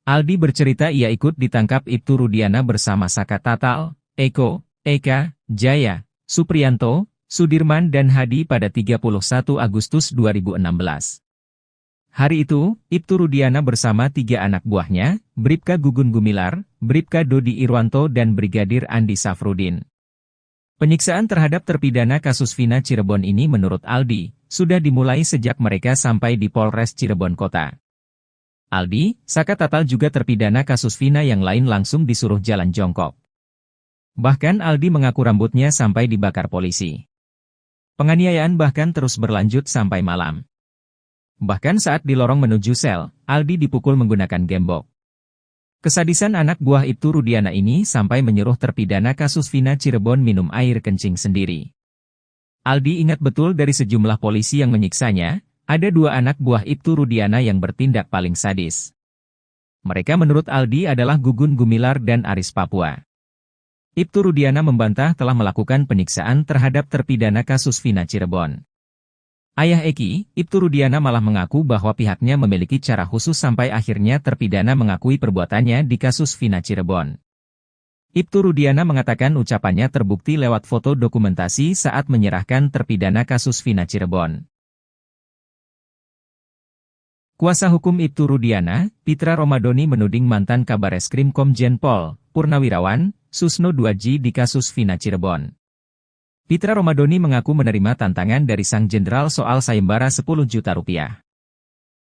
Aldi bercerita ia ikut ditangkap Ibtu Rudiana bersama Saka Tatal, Eko, Eka, Jaya, Supriyanto, Sudirman dan Hadi pada 31 Agustus 2016. Hari itu, Ibtu Rudiana bersama 3 anak buahnya, Bribka Gugun Gumilar, Bribka Dodi Irwanto dan Brigadir Andi Safrudin. Penyiksaan terhadap terpidana kasus Vina Cirebon ini menurut Aldi, sudah dimulai sejak mereka sampai di Polres Cirebon Kota. Aldi, Saka Tatal juga terpidana kasus Vina yang lain langsung disuruh jalan jongkok. Bahkan Aldi mengaku rambutnya sampai dibakar polisi. Penganiayaan bahkan terus berlanjut sampai malam. Bahkan saat di lorong menuju sel, Aldi dipukul menggunakan gembok. Kesadisan anak buah Ibtu Rudiana ini sampai menyuruh terpidana kasus Vina Cirebon minum air kencing sendiri. Aldi ingat betul dari sejumlah polisi yang menyiksanya, ada 2 anak buah Ibtu Rudiana yang bertindak paling sadis. Mereka menurut Aldi adalah Gugun Gumilar dan Aris Papua. Ibtu Rudiana membantah telah melakukan penyiksaan terhadap terpidana kasus Vina Cirebon. Ayah Eki, Ibtu Rudiana malah mengaku bahwa pihaknya memiliki cara khusus sampai akhirnya terpidana mengakui perbuatannya di kasus Vina Cirebon. Ibtu Rudiana mengatakan ucapannya terbukti lewat foto dokumentasi saat menyerahkan terpidana kasus Vina Cirebon. Kuasa hukum Ibtu Rudiana, Pitra Romadoni menuding mantan Kabareskrim Komjen Pol, Purnawirawan, Susno 2J di kasus Vina Cirebon. Pitra Romadoni mengaku menerima tantangan dari sang jenderal soal sayembara 10 juta rupiah.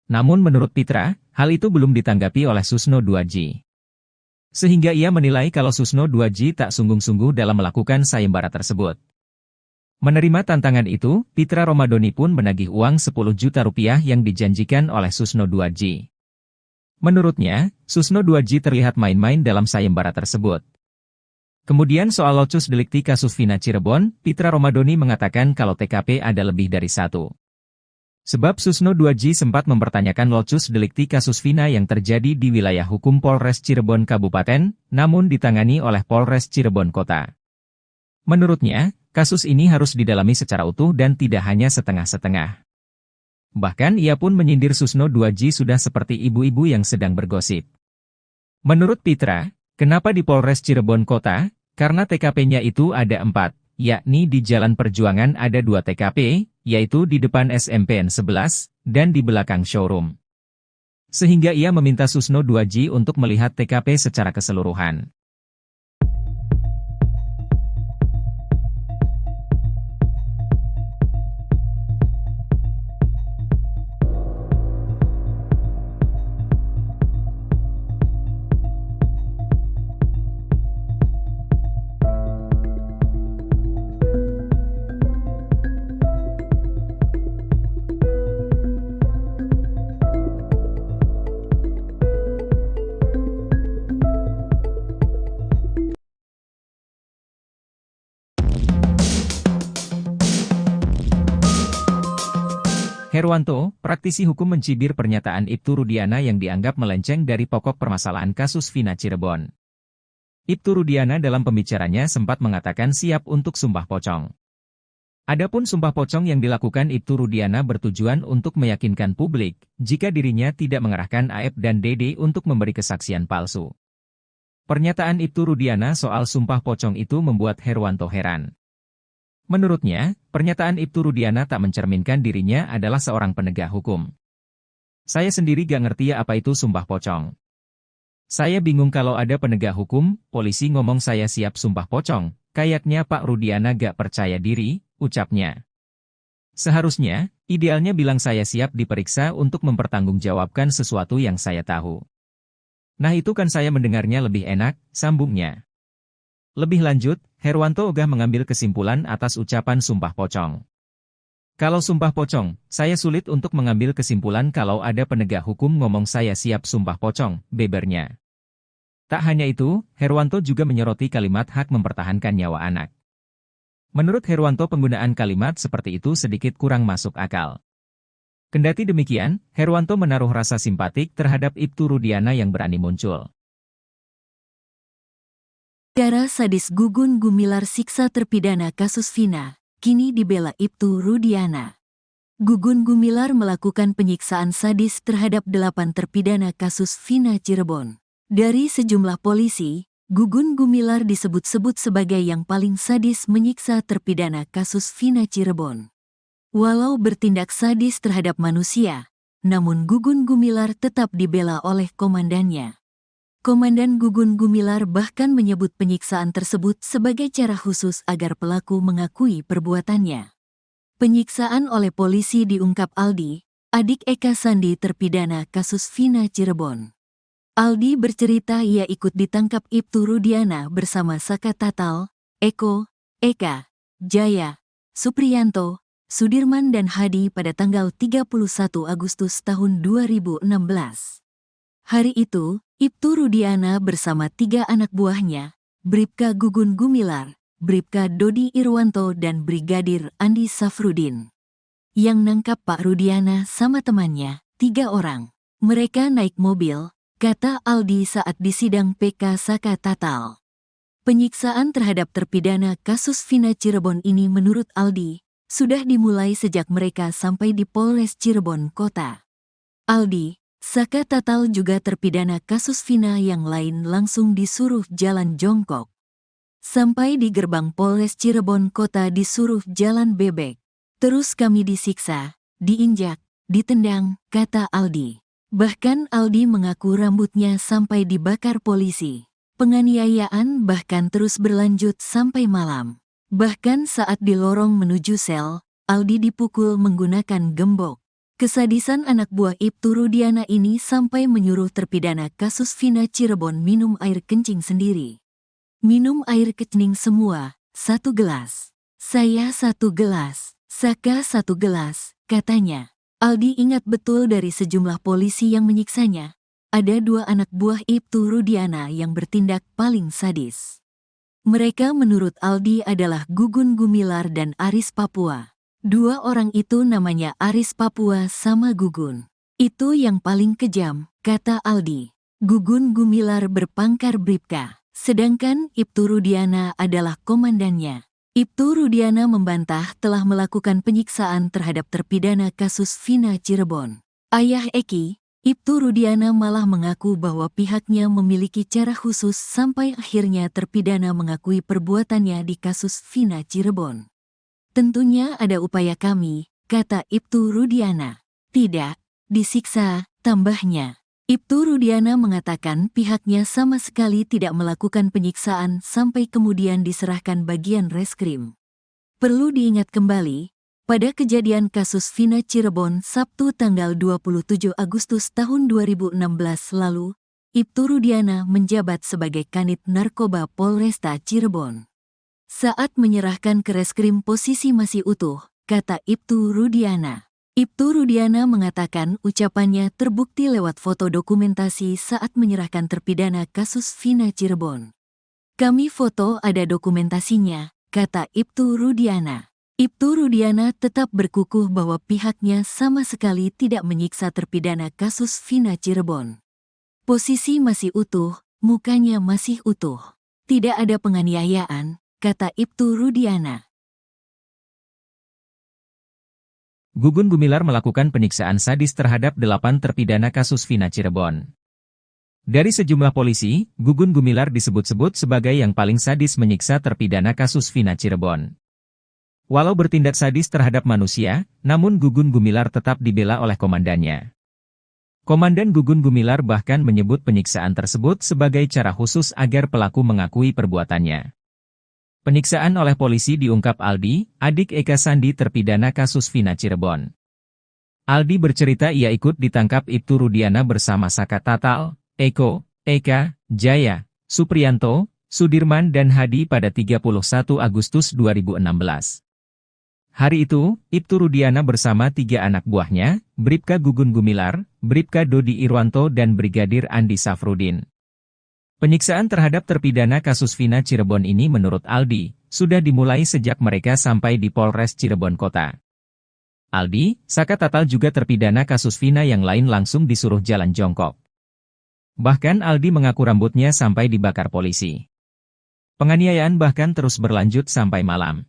Namun menurut Pitra, hal itu belum ditanggapi oleh Susno 2J. Sehingga ia menilai kalau Susno 2J tak sungguh-sungguh dalam melakukan sayembara tersebut. Menerima tantangan itu, Pitra Romadoni pun menagih uang 10 juta rupiah yang dijanjikan oleh Susno 2J. Menurutnya, Susno 2J terlihat main-main dalam sayembara tersebut. Kemudian soal locus delikti kasus Vina Cirebon, Pitra Romadoni mengatakan kalau TKP ada lebih dari 1. Sebab Susno 2J sempat mempertanyakan locus delikti kasus Vina yang terjadi di wilayah hukum Polres Cirebon Kabupaten, namun ditangani oleh Polres Cirebon Kota. Menurutnya, kasus ini harus didalami secara utuh dan tidak hanya setengah-setengah. Bahkan ia pun menyindir Susno 2J sudah seperti ibu-ibu yang sedang bergosip. Menurut Pitra, kenapa di Polres Cirebon Kota? Karena TKP-nya itu ada 4, yakni di Jalan Perjuangan ada 2 TKP, yaitu di depan SMPN 11, dan di belakang showroom. Sehingga ia meminta Susno 2J untuk melihat TKP secara keseluruhan. Herwanto, praktisi hukum mencibir pernyataan Ibtu Rudiana yang dianggap melenceng dari pokok permasalahan kasus Vina Cirebon. Ibtu Rudiana dalam pembicaranya sempat mengatakan siap untuk sumpah pocong. Adapun sumpah pocong yang dilakukan Ibtu Rudiana bertujuan untuk meyakinkan publik jika dirinya tidak mengerahkan Aep dan Dede untuk memberi kesaksian palsu. Pernyataan Ibtu Rudiana soal sumpah pocong itu membuat Herwanto heran. Menurutnya, pernyataan Ibtu Rudiana tak mencerminkan dirinya adalah seorang penegak hukum. Saya sendiri gak ngerti apa itu sumpah pocong. Saya bingung kalau ada penegak hukum, polisi ngomong saya siap sumpah pocong, kayaknya Pak Rudiana gak percaya diri, ucapnya. Seharusnya, idealnya bilang saya siap diperiksa untuk mempertanggungjawabkan sesuatu yang saya tahu. Nah itu kan saya mendengarnya lebih enak, sambungnya. Lebih lanjut, Herwanto ogah mengambil kesimpulan atas ucapan sumpah pocong. Kalau sumpah pocong, saya sulit untuk mengambil kesimpulan kalau ada penegak hukum ngomong saya siap sumpah pocong, bebernya. Tak hanya itu, Herwanto juga menyoroti kalimat hak mempertahankan nyawa anak. Menurut Herwanto penggunaan kalimat seperti itu sedikit kurang masuk akal. Kendati demikian, Herwanto menaruh rasa simpatik terhadap Ibtu Rudiana yang berani muncul. Cara sadis Gugun Gumilar siksa terpidana kasus Vina, kini dibela Ibtu Rudiana. Gugun Gumilar melakukan penyiksaan sadis terhadap 8 terpidana kasus Vina Cirebon. Dari sejumlah polisi, Gugun Gumilar disebut-sebut sebagai yang paling sadis menyiksa terpidana kasus Vina Cirebon. Walau bertindak sadis terhadap manusia, namun Gugun Gumilar tetap dibela oleh komandannya. Komandan Gugun Gumilar bahkan menyebut penyiksaan tersebut sebagai cara khusus agar pelaku mengakui perbuatannya. Penyiksaan oleh polisi diungkap Aldi, adik Eka Sandi terpidana kasus Vina Cirebon. Aldi bercerita ia ikut ditangkap Ibtu Rudiana bersama Saka Tatal, Eko, Eka, Jaya, Supriyanto, Sudirman dan Hadi pada tanggal 31 Agustus tahun 2016. Hari itu, Ibtu Rudiana bersama 3 anak buahnya, Bribka Gugun Gumilar, Bribka Dodi Irwanto dan Brigadir Andi Safrudin. Yang nangkap Pak Rudiana sama temannya, 3 orang. Mereka naik mobil, kata Aldi saat disidang PK Saka Tatal. Penyiksaan terhadap terpidana kasus Vina Cirebon ini menurut Aldi, sudah dimulai sejak mereka sampai di Polres Cirebon Kota. Aldi, Saka Tatal juga terpidana kasus Vina yang lain langsung disuruh jalan jongkok. Sampai di gerbang Polres Cirebon Kota disuruh jalan bebek. Terus kami disiksa, diinjak, ditendang, kata Aldi. Bahkan Aldi mengaku rambutnya sampai dibakar polisi. Penganiayaan bahkan terus berlanjut sampai malam. Bahkan saat di lorong menuju sel, Aldi dipukul menggunakan gembok. Kesadisan anak buah Ibtu Rudiana ini sampai menyuruh terpidana kasus Vina Cirebon minum air kencing sendiri. Minum air kencing semua, 1 gelas. Saya 1 gelas, Saka 1 gelas, katanya. Aldi ingat betul dari sejumlah polisi yang menyiksanya. Ada 2 anak buah Ibtu Rudiana yang bertindak paling sadis. Mereka menurut Aldi adalah Gugun Gumilar dan Aris Papua. Dua orang itu namanya Aris Papua sama Gugun. Itu yang paling kejam, kata Aldi. Gugun Gumilar berpangkat Bribka, sedangkan Ibtu Rudiana adalah komandannya. Ibtu Rudiana membantah telah melakukan penyiksaan terhadap terpidana kasus Vina Cirebon. Ayah Eki, Ibtu Rudiana malah mengaku bahwa pihaknya memiliki cara khusus sampai akhirnya terpidana mengakui perbuatannya di kasus Vina Cirebon. Tentunya ada upaya kami, kata Ibtu Rudiana. Tidak, disiksa, tambahnya. Ibtu Rudiana mengatakan pihaknya sama sekali tidak melakukan penyiksaan sampai kemudian diserahkan bagian reskrim. Perlu diingat kembali, pada kejadian kasus Vina Cirebon Sabtu tanggal 27 Agustus tahun 2016 lalu, Ibtu Rudiana menjabat sebagai Kanit Narkoba Polresta Cirebon. Saat menyerahkan ke reskrim posisi masih utuh, kata Ibtu Rudiana. Ibtu Rudiana mengatakan ucapannya terbukti lewat foto dokumentasi saat menyerahkan terpidana kasus Vina Cirebon. Kami foto ada dokumentasinya, kata Ibtu Rudiana. Ibtu Rudiana tetap berkukuh bahwa pihaknya sama sekali tidak menyiksa terpidana kasus Vina Cirebon. Posisi masih utuh, mukanya masih utuh. Tidak ada penganiayaan, kata Ibtu Rudiana. Gugun Gumilar melakukan penyiksaan sadis terhadap 8 terpidana kasus Vina Cirebon. Dari sejumlah polisi, Gugun Gumilar disebut-sebut sebagai yang paling sadis menyiksa terpidana kasus Vina Cirebon. Walau bertindak sadis terhadap manusia, namun Gugun Gumilar tetap dibela oleh komandannya. Komandan Gugun Gumilar bahkan menyebut penyiksaan tersebut sebagai cara khusus agar pelaku mengakui perbuatannya. Penyiksaan oleh polisi diungkap Aldi, adik Eka Sandi terpidana kasus Vina Cirebon. Aldi bercerita ia ikut ditangkap Ibtu Rudiana bersama Saka Tatal, Eko, Eka, Jaya, Supriyanto, Sudirman dan Hadi pada 31 Agustus 2016. Hari itu, Ibtu Rudiana bersama 3 anak buahnya, Bribka Gugun Gumilar, Bribka Dodi Irwanto dan Brigadir Andi Safrudin. Penyiksaan terhadap terpidana kasus Vina Cirebon ini menurut Aldi, sudah dimulai sejak mereka sampai di Polres Cirebon Kota. Aldi, Saka Tatal juga terpidana kasus Vina yang lain langsung disuruh jalan jongkok. Bahkan Aldi mengaku rambutnya sampai dibakar polisi. Penganiayaan bahkan terus berlanjut sampai malam.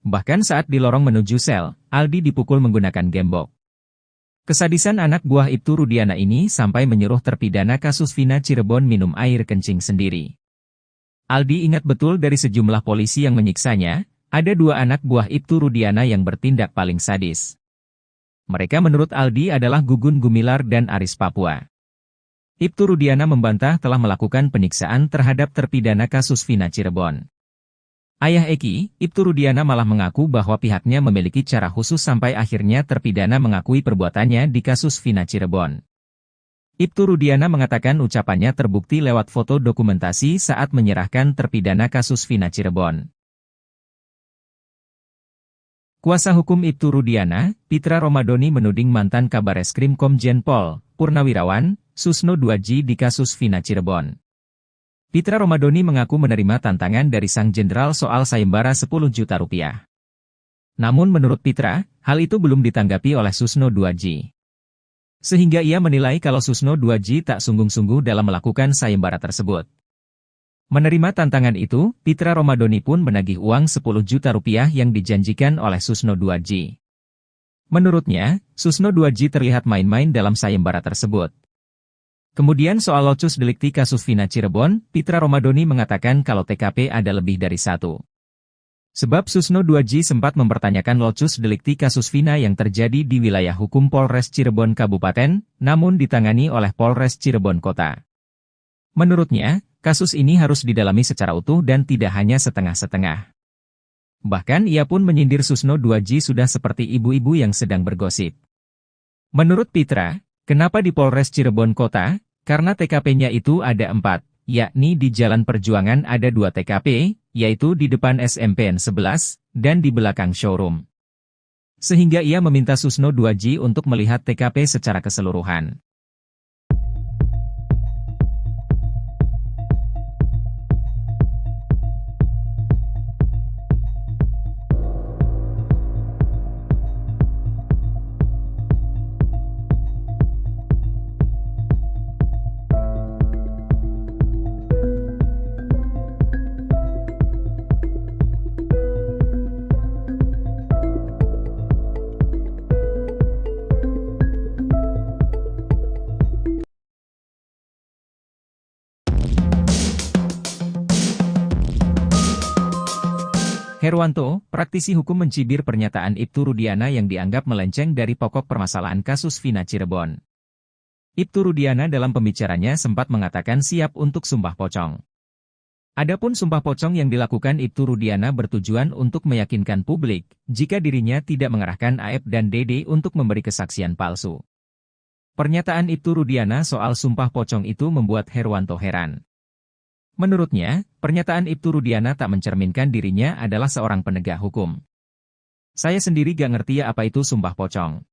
Bahkan saat di lorong menuju sel, Aldi dipukul menggunakan gembok. Kesadisan anak buah Ibtu Rudiana ini sampai menyuruh terpidana kasus Vina Cirebon minum air kencing sendiri. Aldi ingat betul dari sejumlah polisi yang menyiksanya, ada 2 anak buah Ibtu Rudiana yang bertindak paling sadis. Mereka menurut Aldi adalah Gugun Gumilar dan Aris Papua. Ibtu Rudiana membantah telah melakukan penyiksaan terhadap terpidana kasus Vina Cirebon. Ayah Eki, Ibtu Rudiana malah mengaku bahwa pihaknya memiliki cara khusus sampai akhirnya terpidana mengakui perbuatannya di kasus Vina Cirebon. Ibtu Rudiana mengatakan ucapannya terbukti lewat foto dokumentasi saat menyerahkan terpidana kasus Vina Cirebon. Kuasa hukum Ibtu Rudiana, Pitra Romadoni menuding mantan Kabareskrim Komjen Pol, Purnawirawan, Susno Duaji di kasus Vina Cirebon. Pitra Romadoni mengaku menerima tantangan dari sang jenderal soal sayembara 10 juta rupiah. Namun menurut Pitra, hal itu belum ditanggapi oleh Susno Duaji. Sehingga ia menilai kalau Susno Duaji tak sungguh-sungguh dalam melakukan sayembara tersebut. Menerima tantangan itu, Pitra Romadoni pun menagih uang 10 juta rupiah yang dijanjikan oleh Susno Duaji. Menurutnya, Susno Duaji terlihat main-main dalam sayembara tersebut. Kemudian soal locus delikti kasus Vina Cirebon, Pitra Romadoni mengatakan kalau TKP ada lebih dari 1. Sebab Susno Duaji sempat mempertanyakan locus delikti kasus Vina yang terjadi di wilayah hukum Polres Cirebon Kabupaten, namun ditangani oleh Polres Cirebon Kota. Menurutnya, kasus ini harus didalami secara utuh dan tidak hanya setengah-setengah. Bahkan ia pun menyindir Susno Duaji sudah seperti ibu-ibu yang sedang bergosip. Menurut Pitra, kenapa di Polres Cirebon Kota? Karena TKP-nya itu ada 4, yakni di Jalan Perjuangan ada 2 TKP, yaitu di depan SMPN 11, dan di belakang showroom. Sehingga ia meminta Susno Duaji untuk melihat TKP secara keseluruhan. Herwanto, praktisi hukum mencibir pernyataan Ibtu Rudiana yang dianggap melenceng dari pokok permasalahan kasus Vina Cirebon. Ibtu Rudiana dalam pembicaranya sempat mengatakan siap untuk sumpah pocong. Adapun sumpah pocong yang dilakukan Ibtu Rudiana bertujuan untuk meyakinkan publik jika dirinya tidak mengerahkan Aep dan Dede untuk memberi kesaksian palsu. Pernyataan Ibtu Rudiana soal sumpah pocong itu membuat Herwanto heran. Menurutnya, pernyataan Ibtu Rudiana tak mencerminkan dirinya adalah seorang penegak hukum. Saya sendiri gak ngerti ya apa itu sumpah pocong.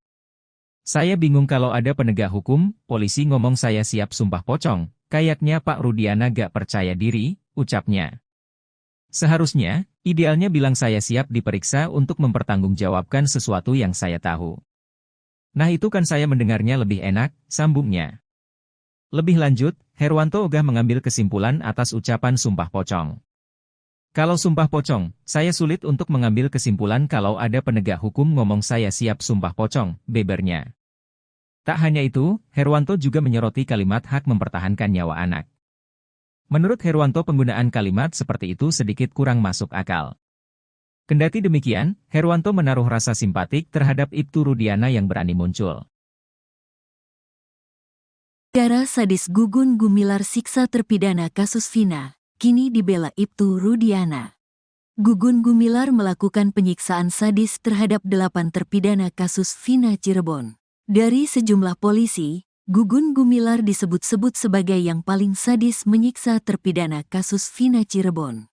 Saya bingung kalau ada penegak hukum, polisi ngomong saya siap sumpah pocong, kayaknya Pak Rudiana gak percaya diri, ucapnya. Seharusnya, idealnya bilang saya siap diperiksa untuk mempertanggungjawabkan sesuatu yang saya tahu. Nah itu kan saya mendengarnya lebih enak, sambungnya. Lebih lanjut, Herwanto ogah mengambil kesimpulan atas ucapan sumpah pocong. Kalau sumpah pocong, saya sulit untuk mengambil kesimpulan kalau ada penegak hukum ngomong saya siap sumpah pocong, bebernya. Tak hanya itu, Herwanto juga menyoroti kalimat hak mempertahankan nyawa anak. Menurut Herwanto penggunaan kalimat seperti itu sedikit kurang masuk akal. Kendati demikian, Herwanto menaruh rasa simpatik terhadap Ibtu Rudiana yang berani muncul. Cara sadis Gugun Gumilar siksa terpidana kasus Vina, kini dibela Ibtu Rudiana. Gugun Gumilar melakukan penyiksaan sadis terhadap 8 terpidana kasus Vina Cirebon. Dari sejumlah polisi, Gugun Gumilar disebut-sebut sebagai yang paling sadis menyiksa terpidana kasus Vina Cirebon.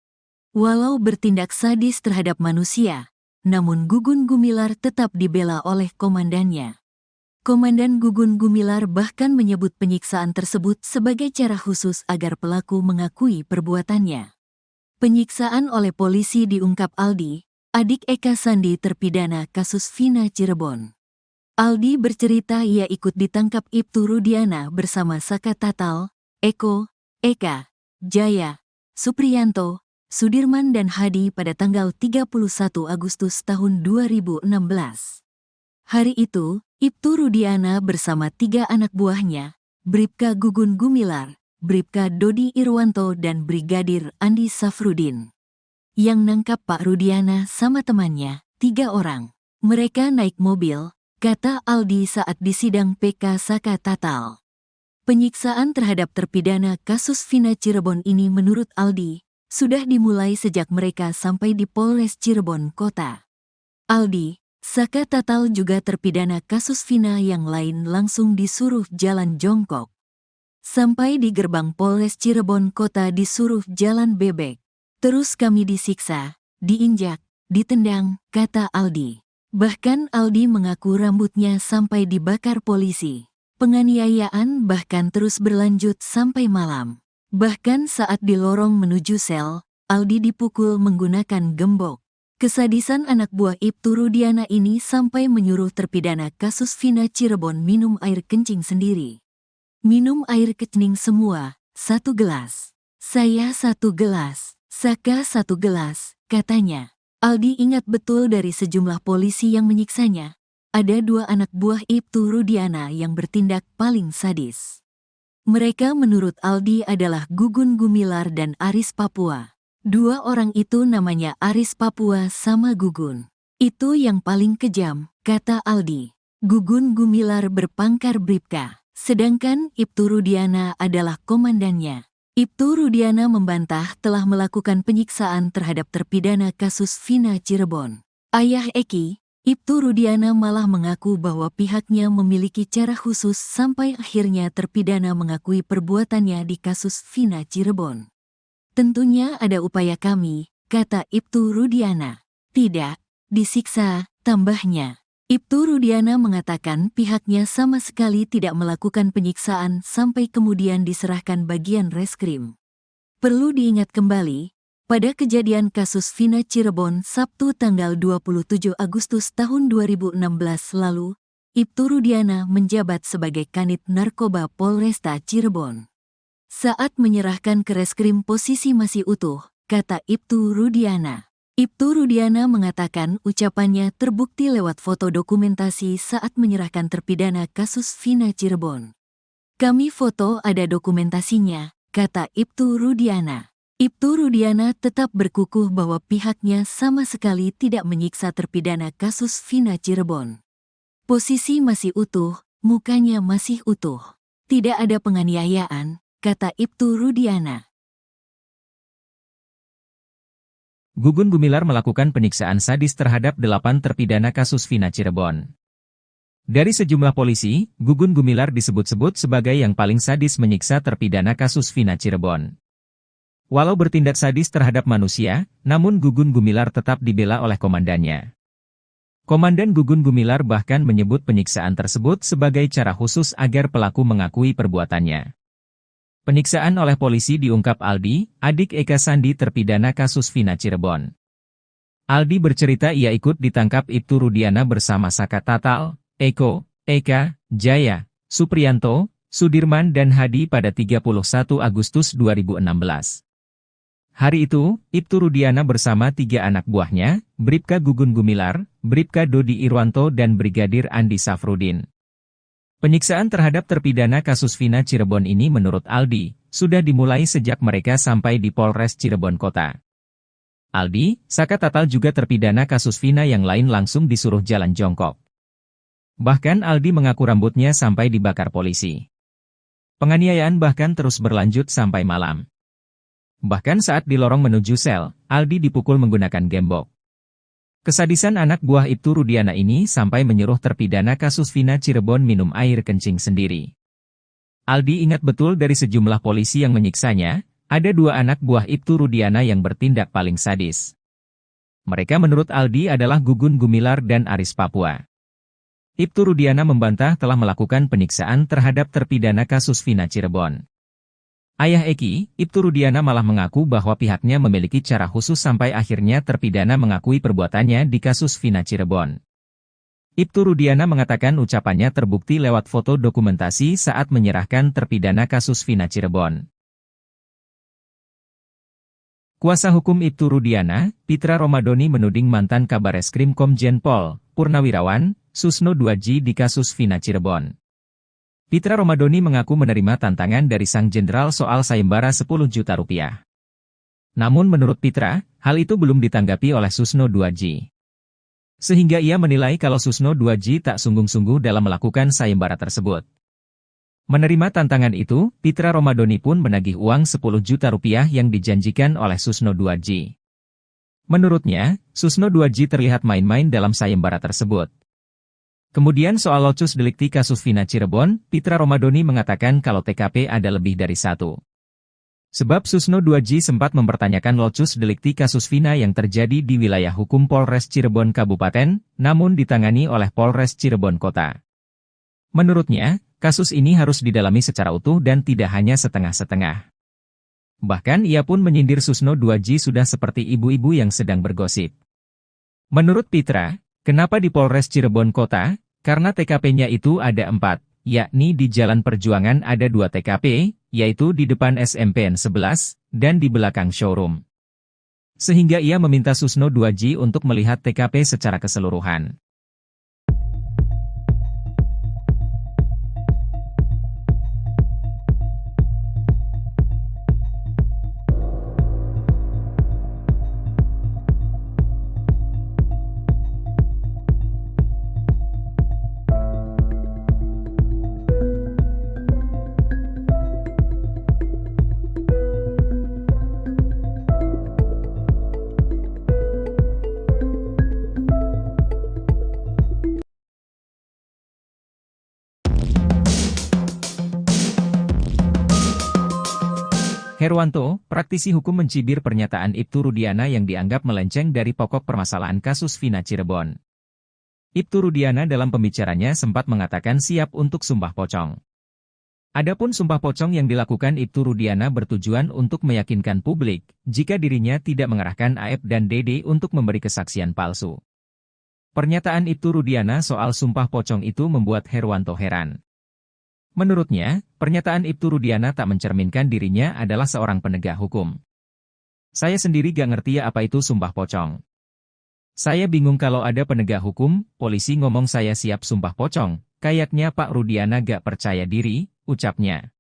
Walau bertindak sadis terhadap manusia, namun Gugun Gumilar tetap dibela oleh komandannya. Komandan Gugun Gumilar bahkan menyebut penyiksaan tersebut sebagai cara khusus agar pelaku mengakui perbuatannya. Penyiksaan oleh polisi diungkap Aldi, adik Eka Sandi terpidana kasus Vina Cirebon. Aldi bercerita ia ikut ditangkap Ibtu Rudiana bersama Saka Tatal, Eko, Eka, Jaya, Supriyanto, Sudirman dan Hadi pada tanggal 31 Agustus tahun 2016. Hari itu, Ibtu Rudiana bersama 3 anak buahnya, Bribka Gugun Gumilar, Bribka Dodi Irwanto dan Brigadir Andi Safrudin. Yang nangkap Pak Rudiana sama temannya, 3 orang. Mereka naik mobil, kata Aldi saat disidang PK Saka Tatal. Penyiksaan terhadap terpidana kasus Vina Cirebon ini menurut Aldi, sudah dimulai sejak mereka sampai di Polres Cirebon Kota. Aldi, Saka Tatal juga terpidana kasus Vina yang lain langsung disuruh jalan jongkok. Sampai di gerbang Polres Cirebon Kota disuruh jalan bebek. Terus kami disiksa, diinjak, ditendang, kata Aldi. Bahkan Aldi mengaku rambutnya sampai dibakar polisi. Penganiayaan bahkan terus berlanjut sampai malam. Bahkan saat di lorong menuju sel, Aldi dipukul menggunakan gembok. Kesadisan anak buah Ibtu Rudiana ini sampai menyuruh terpidana kasus Vina Cirebon minum air kencing sendiri. Minum air kencing semua, 1 gelas. Saya 1 gelas, Saka 1 gelas, katanya. Aldi ingat betul dari sejumlah polisi yang menyiksanya. Ada 2 anak buah Ibtu Rudiana yang bertindak paling sadis. Mereka menurut Aldi adalah Gugun Gumilar dan Aris Papua. 2 orang itu namanya Aris Papua sama Gugun. Itu yang paling kejam, kata Aldi. Gugun Gumilar berpangkar Bribka, sedangkan Ibtu Rudiana adalah komandannya. Ibtu Rudiana membantah telah melakukan penyiksaan terhadap terpidana kasus Vina Cirebon. Ayah Eki, Ibtu Rudiana malah mengaku bahwa pihaknya memiliki cara khusus sampai akhirnya terpidana mengakui perbuatannya di kasus Vina Cirebon. Tentunya ada upaya kami, kata Ibtu Rudiana. Tidak, disiksa, tambahnya. Ibtu Rudiana mengatakan pihaknya sama sekali tidak melakukan penyiksaan sampai kemudian diserahkan bagian reskrim. Perlu diingat kembali, pada kejadian kasus Vina Cirebon Sabtu tanggal 27 Agustus tahun 2016 lalu, Ibtu Rudiana menjabat sebagai Kanit Narkoba Polresta Cirebon. Saat menyerahkan ke reskrim posisi masih utuh, kata Ibtu Rudiana. Ibtu Rudiana mengatakan ucapannya terbukti lewat foto dokumentasi saat menyerahkan terpidana kasus Vina Cirebon. Kami foto ada dokumentasinya, kata Ibtu Rudiana. Ibtu Rudiana tetap berkukuh bahwa pihaknya sama sekali tidak menyiksa terpidana kasus Vina Cirebon. Posisi masih utuh, mukanya masih utuh. Tidak ada penganiayaan, kata Ibtu Rudiana. Gugun Gumilar melakukan penyiksaan sadis terhadap 8 terpidana kasus Vina Cirebon. Dari sejumlah polisi, Gugun Gumilar disebut-sebut sebagai yang paling sadis menyiksa terpidana kasus Vina Cirebon. Walau bertindak sadis terhadap manusia, namun Gugun Gumilar tetap dibela oleh komandannya. Komandan Gugun Gumilar bahkan menyebut penyiksaan tersebut sebagai cara khusus agar pelaku mengakui perbuatannya. Penyiksaan oleh polisi diungkap Aldi, adik Eka Sandi terpidana kasus Vina Cirebon. Aldi bercerita ia ikut ditangkap Ibtu Rudiana bersama Saka Tatal, Eko, Eka, Jaya, Supriyanto, Sudirman dan Hadi pada 31 Agustus 2016. Hari itu, Ibtu Rudiana bersama 3 anak buahnya, Bribka Gugun Gumilar, Bribka Dodi Irwanto dan Brigadir Andi Safrudin. Penyiksaan terhadap terpidana kasus Vina Cirebon ini menurut Aldi, sudah dimulai sejak mereka sampai di Polres Cirebon Kota. Aldi, Saka Tatal juga terpidana kasus Vina yang lain langsung disuruh jalan jongkok. Bahkan Aldi mengaku rambutnya sampai dibakar polisi. Penganiayaan bahkan terus berlanjut sampai malam. Bahkan saat di lorong menuju sel, Aldi dipukul menggunakan gembok. Kesadisan anak buah Ibtu Rudiana ini sampai menyuruh terpidana kasus Vina Cirebon minum air kencing sendiri. Aldi ingat betul dari sejumlah polisi yang menyiksanya, ada 2 anak buah Ibtu Rudiana yang bertindak paling sadis. Mereka menurut Aldi adalah Gugun Gumilar dan Aris Papua. Ibtu Rudiana membantah telah melakukan penyiksaan terhadap terpidana kasus Vina Cirebon. Ayah Eki, Ibtu Rudiana malah mengaku bahwa pihaknya memiliki cara khusus sampai akhirnya terpidana mengakui perbuatannya di kasus Vina Cirebon. Ibtu Rudiana mengatakan ucapannya terbukti lewat foto dokumentasi saat menyerahkan terpidana kasus Vina Cirebon. Kuasa hukum Ibtu Rudiana, Pitra Romadoni menuding mantan Kabareskrim Komjen Pol, Purnawirawan, Susno Duaji di kasus Vina Cirebon. Pitra Romadoni mengaku menerima tantangan dari sang jenderal soal sayembara 10 juta rupiah. Namun menurut Pitra, hal itu belum ditanggapi oleh Susno Duaji. Sehingga ia menilai kalau Susno Duaji tak sungguh-sungguh dalam melakukan sayembara tersebut. Menerima tantangan itu, Pitra Romadoni pun menagih uang 10 juta rupiah yang dijanjikan oleh Susno Duaji. Menurutnya, Susno Duaji terlihat main-main dalam sayembara tersebut. Kemudian soal locus delikti kasus Vina Cirebon, Pitra Romadoni mengatakan kalau TKP ada lebih dari 1. Sebab Susno Duaji sempat mempertanyakan locus delikti kasus Vina yang terjadi di wilayah hukum Polres Cirebon Kabupaten, namun ditangani oleh Polres Cirebon Kota. Menurutnya, kasus ini harus didalami secara utuh dan tidak hanya setengah-setengah. Bahkan ia pun menyindir Susno Duaji sudah seperti ibu-ibu yang sedang bergosip. Menurut Pitra, kenapa di Polres Cirebon Kota? Karena TKP-nya itu ada 4, yakni di Jalan Perjuangan ada 2 TKP, yaitu di depan SMPN 11, dan di belakang showroom. Sehingga ia meminta Susno Duaji untuk melihat TKP secara keseluruhan. Herwanto, praktisi hukum mencibir pernyataan Ibtu Rudiana yang dianggap melenceng dari pokok permasalahan kasus Vina Cirebon. Ibtu Rudiana dalam pembicaranya sempat mengatakan siap untuk sumpah pocong. Adapun sumpah pocong yang dilakukan Ibtu Rudiana bertujuan untuk meyakinkan publik, jika dirinya tidak mengerahkan AF dan DD untuk memberi kesaksian palsu. Pernyataan Ibtu Rudiana soal sumpah pocong itu membuat Herwanto heran. Menurutnya, pernyataan Ibtu Rudiana tak mencerminkan dirinya adalah seorang penegak hukum. Saya sendiri gak ngerti apa itu sumpah pocong. Saya bingung kalau ada penegak hukum, polisi ngomong saya siap sumpah pocong, kayaknya Pak Rudiana gak percaya diri, ucapnya.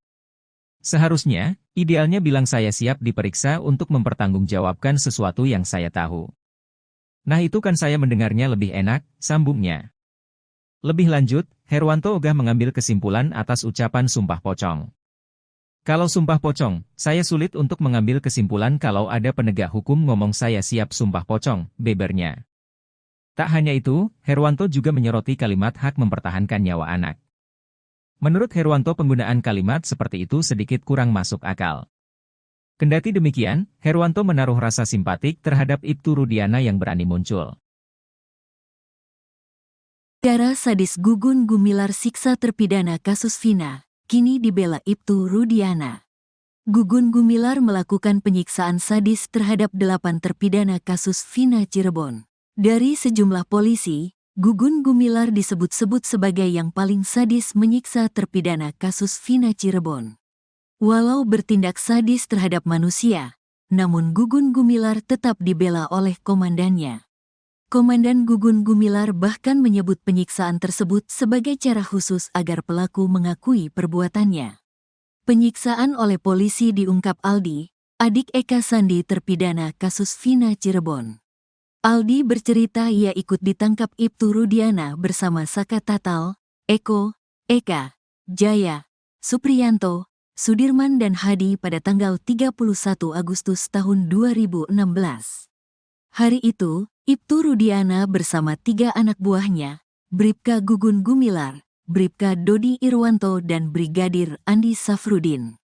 Seharusnya, idealnya bilang saya siap diperiksa untuk mempertanggungjawabkan sesuatu yang saya tahu. Nah itu kan saya mendengarnya lebih enak, sambungnya. Lebih lanjut, Herwanto ogah mengambil kesimpulan atas ucapan sumpah pocong. Kalau sumpah pocong, saya sulit untuk mengambil kesimpulan kalau ada penegak hukum ngomong saya siap sumpah pocong, bebernya. Tak hanya itu, Herwanto juga menyoroti kalimat hak mempertahankan nyawa anak. Menurut Herwanto penggunaan kalimat seperti itu sedikit kurang masuk akal. Kendati demikian, Herwanto menaruh rasa simpatik terhadap Ibtu Rudiana yang berani muncul. Cara sadis Gugun Gumilar siksa terpidana kasus Vina, kini dibela Ibtu Rudiana. Gugun Gumilar melakukan penyiksaan sadis terhadap 8 terpidana kasus Vina Cirebon. Dari sejumlah polisi, Gugun Gumilar disebut-sebut sebagai yang paling sadis menyiksa terpidana kasus Vina Cirebon. Walau bertindak sadis terhadap manusia, namun Gugun Gumilar tetap dibela oleh komandannya. Komandan Gugun Gumilar bahkan menyebut penyiksaan tersebut sebagai cara khusus agar pelaku mengakui perbuatannya. Penyiksaan oleh polisi diungkap Aldi, adik Eka Sandi terpidana kasus Vina Cirebon. Aldi bercerita ia ikut ditangkap Ibtu Rudiana bersama Saka Tatal, Eko, Eka, Jaya, Supriyanto, Sudirman dan Hadi pada tanggal 31 Agustus tahun 2016. Hari itu, Ibtu Rudiana bersama 3 anak buahnya, Bribka Gugun Gumilar, Bribka Dodi Irwanto dan Brigadir Andi Safrudin.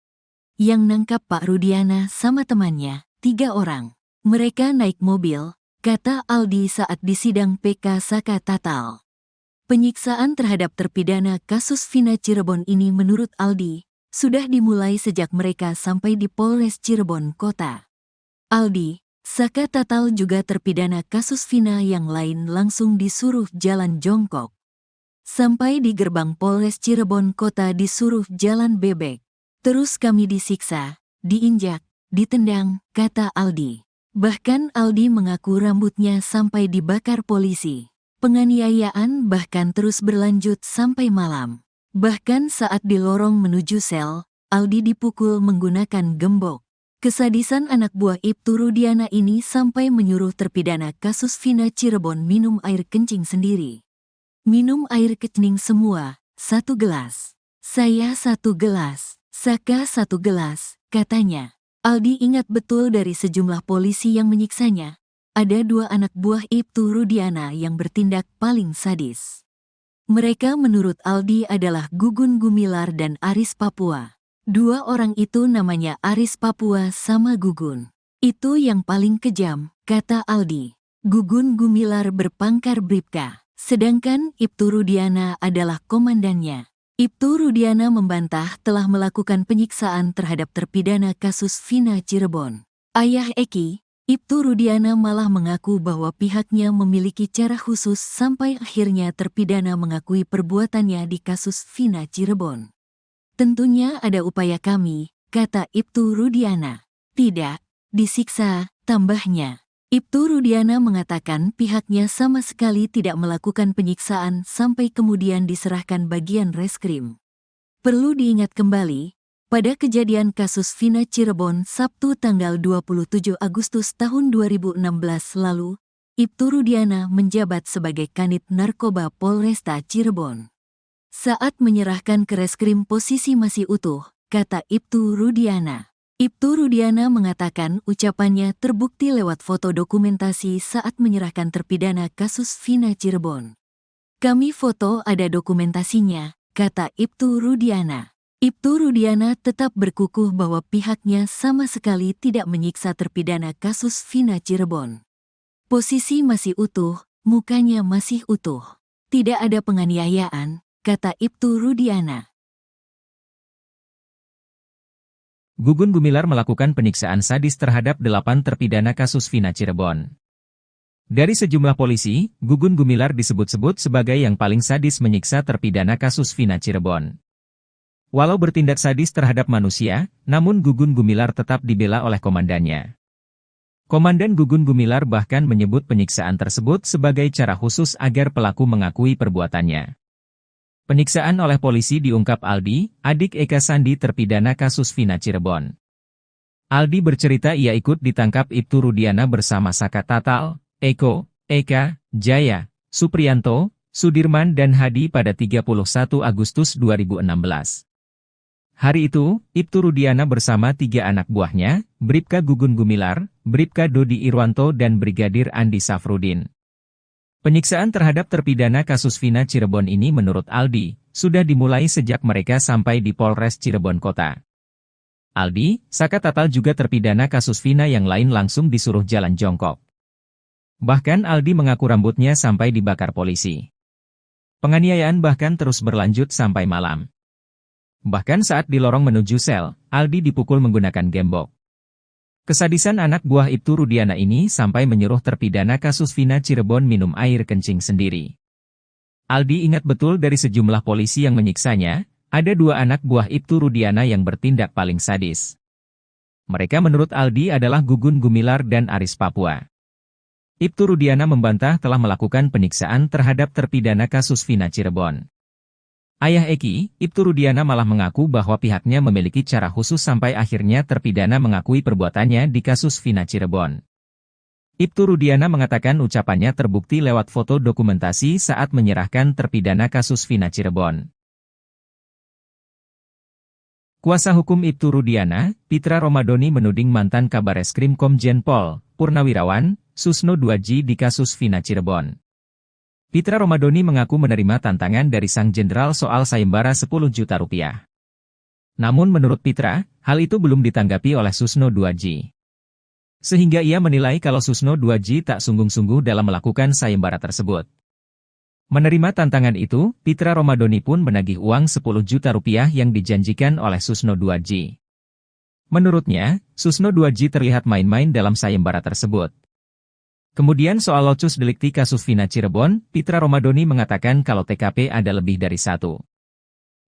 Yang nangkap Pak Rudiana sama temannya, 3 orang. Mereka naik mobil, kata Aldi saat di sidang PK Saka Tatal. Penyiksaan terhadap terpidana kasus Vina Cirebon ini menurut Aldi, sudah dimulai sejak mereka sampai di Polres Cirebon Kota. Aldi, Saka Tatal juga terpidana kasus Vina yang lain langsung disuruh jalan jongkok. Sampai di gerbang Polres Cirebon Kota disuruh jalan bebek. Terus kami disiksa, diinjak, ditendang, kata Aldi. Bahkan Aldi mengaku rambutnya sampai dibakar polisi. Penganiayaan bahkan terus berlanjut sampai malam. Bahkan saat di lorong menuju sel, Aldi dipukul menggunakan gembok. Kesadisan anak buah Ibtu Rudiana ini sampai menyuruh terpidana kasus Vina Cirebon minum air kencing sendiri. Minum air kencing semua, 1 gelas. Saya 1 gelas, Saka 1 gelas, katanya. Aldi ingat betul dari sejumlah polisi yang menyiksanya. Ada 2 anak buah Ibtu Rudiana yang bertindak paling sadis. Mereka menurut Aldi adalah Gugun Gumilar dan Aris Papua. 2 orang itu namanya Aris Papua sama Gugun. Itu yang paling kejam, kata Aldi. Gugun Gumilar berpangkat Bribka, sedangkan Ibtu Rudiana adalah komandannya. Ibtu Rudiana membantah telah melakukan penyiksaan terhadap terpidana kasus Vina Cirebon. Ayah Eki, Ibtu Rudiana malah mengaku bahwa pihaknya memiliki cara khusus sampai akhirnya terpidana mengakui perbuatannya di kasus Vina Cirebon. Tentunya ada upaya kami, kata Ibtu Rudiana. Tidak, disiksa, tambahnya. Ibtu Rudiana mengatakan pihaknya sama sekali tidak melakukan penyiksaan sampai kemudian diserahkan bagian reskrim. Perlu diingat kembali, pada kejadian kasus Vina Cirebon Sabtu tanggal 27 Agustus tahun 2016 lalu, Ibtu Rudiana menjabat sebagai Kanit Narkoba Polresta Cirebon. Saat menyerahkan ke reskrim posisi masih utuh, kata Ibtu Rudiana. Ibtu Rudiana mengatakan ucapannya terbukti lewat foto dokumentasi saat menyerahkan terpidana kasus Vina Cirebon. Kami foto ada dokumentasinya, kata Ibtu Rudiana. Ibtu Rudiana tetap berkukuh bahwa pihaknya sama sekali tidak menyiksa terpidana kasus Vina Cirebon. Posisi masih utuh, mukanya masih utuh. Tidak ada penganiayaan, kata Ibtu Rudiana. Gugun Gumilar melakukan penyiksaan sadis terhadap 8 terpidana kasus Vina Cirebon. Dari sejumlah polisi, Gugun Gumilar disebut-sebut sebagai yang paling sadis menyiksa terpidana kasus Vina Cirebon. Walau bertindak sadis terhadap manusia, namun Gugun Gumilar tetap dibela oleh komandannya. Komandan Gugun Gumilar bahkan menyebut penyiksaan tersebut sebagai cara khusus agar pelaku mengakui perbuatannya. Penyiksaan oleh polisi diungkap Aldi, adik Eka Sandi terpidana kasus Vina Cirebon. Aldi bercerita ia ikut ditangkap Ibtu Rudiana bersama Saka Tatal, Eko, Eka, Jaya, Supriyanto, Sudirman dan Hadi pada 31 Agustus 2016. Hari itu, Ibtu Rudiana bersama 3 anak buahnya, Bribka Gugun Gumilar, Bribka Dodi Irwanto dan Brigadir Andi Safrudin. Penyiksaan terhadap terpidana kasus Vina Cirebon ini menurut Aldi, sudah dimulai sejak mereka sampai di Polres Cirebon Kota. Aldi, Saka Tatal juga terpidana kasus Vina yang lain langsung disuruh jalan jongkok. Bahkan Aldi mengaku rambutnya sampai dibakar polisi. Penganiayaan bahkan terus berlanjut sampai malam. Bahkan saat di lorong menuju sel, Aldi dipukul menggunakan gembok. Kesadisan anak buah Ibtu Rudiana ini sampai menyuruh terpidana kasus Vina Cirebon minum air kencing sendiri. Aldi ingat betul dari sejumlah polisi yang menyiksanya, ada 2 anak buah Ibtu Rudiana yang bertindak paling sadis. Mereka menurut Aldi adalah Gugun Gumilar dan Aris Papua. Ibtu Rudiana membantah telah melakukan penyiksaan terhadap terpidana kasus Vina Cirebon. Ayah Eki, Ibtu Rudiana malah mengaku bahwa pihaknya memiliki cara khusus sampai akhirnya terpidana mengakui perbuatannya di kasus Vina Cirebon. Ibtu Rudiana mengatakan ucapannya terbukti lewat foto dokumentasi saat menyerahkan terpidana kasus Vina Cirebon. Kuasa hukum Ibtu Rudiana, Pitra Romadoni menuding mantan Kabareskrim Komjen Pol, Purnawirawan, Susno Duaji di kasus Vina Cirebon. Pitra Romadoni mengaku menerima tantangan dari sang jenderal soal sayembara 10 juta rupiah. Namun menurut Pitra, hal itu belum ditanggapi oleh Susno Duaji. Sehingga ia menilai kalau Susno Duaji tak sungguh-sungguh dalam melakukan sayembara tersebut. Menerima tantangan itu, Pitra Romadoni pun menagih uang 10 juta rupiah yang dijanjikan oleh Susno Duaji. Menurutnya, Susno Duaji terlihat main-main dalam sayembara tersebut. Kemudian soal locus delikti kasus Vina Cirebon, Pitra Romadoni mengatakan kalau TKP ada lebih dari 1.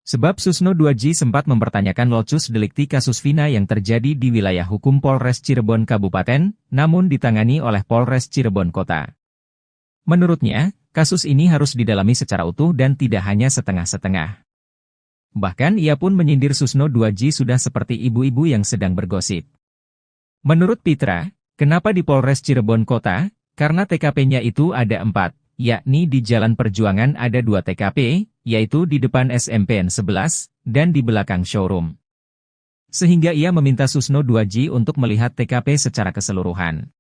Sebab Susno Duaji sempat mempertanyakan locus delikti kasus Vina yang terjadi di wilayah hukum Polres Cirebon Kabupaten, namun ditangani oleh Polres Cirebon Kota. Menurutnya, kasus ini harus didalami secara utuh dan tidak hanya setengah-setengah. Bahkan ia pun menyindir Susno Duaji sudah seperti ibu-ibu yang sedang bergosip. Menurut Pitra, kenapa di Polres Cirebon Kota? Karena TKP-nya itu ada 4, yakni di Jalan Perjuangan ada 2 TKP, yaitu di depan SMPN 11, dan di belakang showroom. Sehingga ia meminta Susno Duaji untuk melihat TKP secara keseluruhan.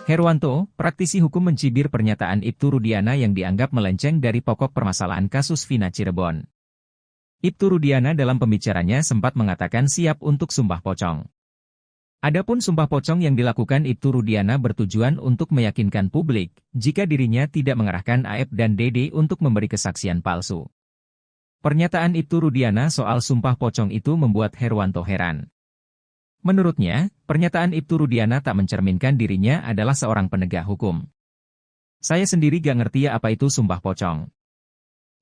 Herwanto, praktisi hukum mencibir pernyataan Ibtu Rudiana yang dianggap melenceng dari pokok permasalahan kasus Vina Cirebon. Ibtu Rudiana dalam pembicaranya sempat mengatakan siap untuk sumpah pocong. Adapun sumpah pocong yang dilakukan Ibtu Rudiana bertujuan untuk meyakinkan publik, jika dirinya tidak mengerahkan Aep dan Dede untuk memberi kesaksian palsu. Pernyataan Ibtu Rudiana soal sumpah pocong itu membuat Herwanto heran. Menurutnya, pernyataan Ibtu Rudiana tak mencerminkan dirinya adalah seorang penegak hukum. Saya sendiri gak ngerti apa itu sumpah pocong.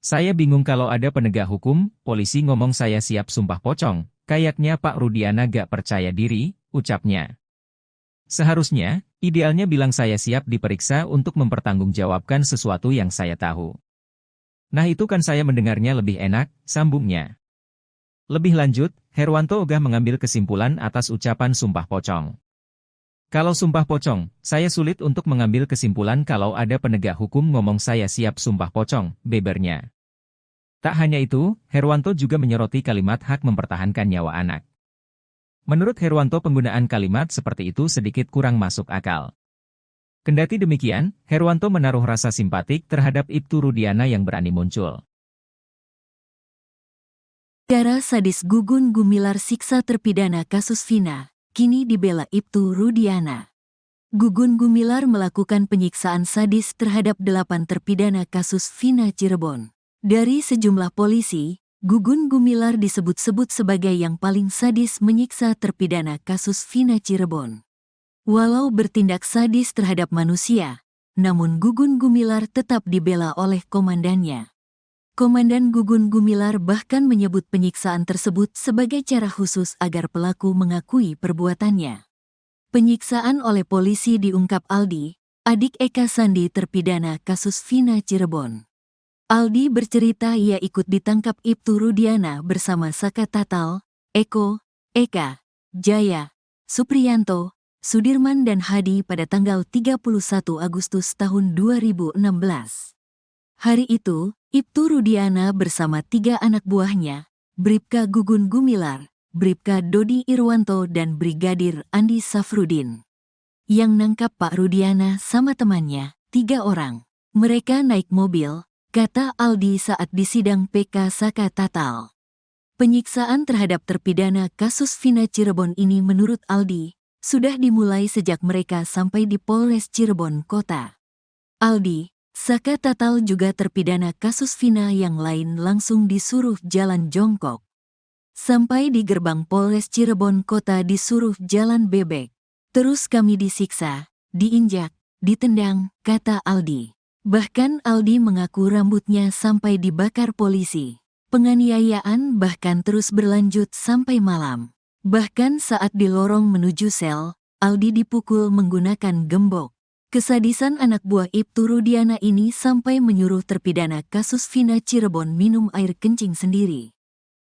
Saya bingung kalau ada penegak hukum, polisi ngomong saya siap sumpah pocong, kayaknya Pak Rudiana gak percaya diri, ucapnya. Seharusnya, idealnya bilang saya siap diperiksa untuk mempertanggungjawabkan sesuatu yang saya tahu. Nah itu kan saya mendengarnya lebih enak, sambungnya. Lebih lanjut, Herwanto ogah mengambil kesimpulan atas ucapan sumpah pocong. Kalau sumpah pocong, saya sulit untuk mengambil kesimpulan kalau ada penegak hukum ngomong saya siap sumpah pocong, bebernya. Tak hanya itu, Herwanto juga menyoroti kalimat hak mempertahankan nyawa anak. Menurut Herwanto penggunaan kalimat seperti itu sedikit kurang masuk akal. Kendati demikian, Herwanto menaruh rasa simpatik terhadap Ibtu Rudiana yang berani muncul. Cara sadis Gugun Gumilar siksa terpidana kasus Vina, kini dibela Ibtu Rudiana. Gugun Gumilar melakukan penyiksaan sadis terhadap 8 terpidana kasus Vina Cirebon. Dari sejumlah polisi, Gugun Gumilar disebut-sebut sebagai yang paling sadis menyiksa terpidana kasus Vina Cirebon. Walau bertindak sadis terhadap manusia, namun Gugun Gumilar tetap dibela oleh komandannya. Komandan Gugun Gumilar bahkan menyebut penyiksaan tersebut sebagai cara khusus agar pelaku mengakui perbuatannya. Penyiksaan oleh polisi diungkap Aldi, adik Eka Sandi terpidana kasus Vina Cirebon. Aldi bercerita ia ikut ditangkap Ibtu Rudiana bersama Saka Tatal, Eko, Eka, Jaya, Supriyanto, Sudirman dan Hadi pada tanggal 31 Agustus tahun 2016. Hari itu, Ibtu Rudiana bersama 3 anak buahnya, Bribka Gugun Gumilar, Bribka Dodi Irwanto dan Brigadir Andi Safrudin. Yang nangkap Pak Rudiana sama temannya, 3 orang. Mereka naik mobil, kata Aldi saat disidang PK Saka Tatal. Penyiksaan terhadap terpidana kasus Vina Cirebon ini menurut Aldi, sudah dimulai sejak mereka sampai di Polres Cirebon Kota. Aldi, Saka Tatal juga terpidana kasus Vina yang lain langsung disuruh jalan jongkok. Sampai di gerbang Polres Cirebon Kota disuruh jalan bebek. Terus kami disiksa, diinjak, ditendang, kata Aldi. Bahkan Aldi mengaku rambutnya sampai dibakar polisi. Penganiayaan bahkan terus berlanjut sampai malam. Bahkan saat di lorong menuju sel, Aldi dipukul menggunakan gembok. Kesadisan anak buah Ibtu Rudiana ini sampai menyuruh terpidana kasus Vina Cirebon minum air kencing sendiri.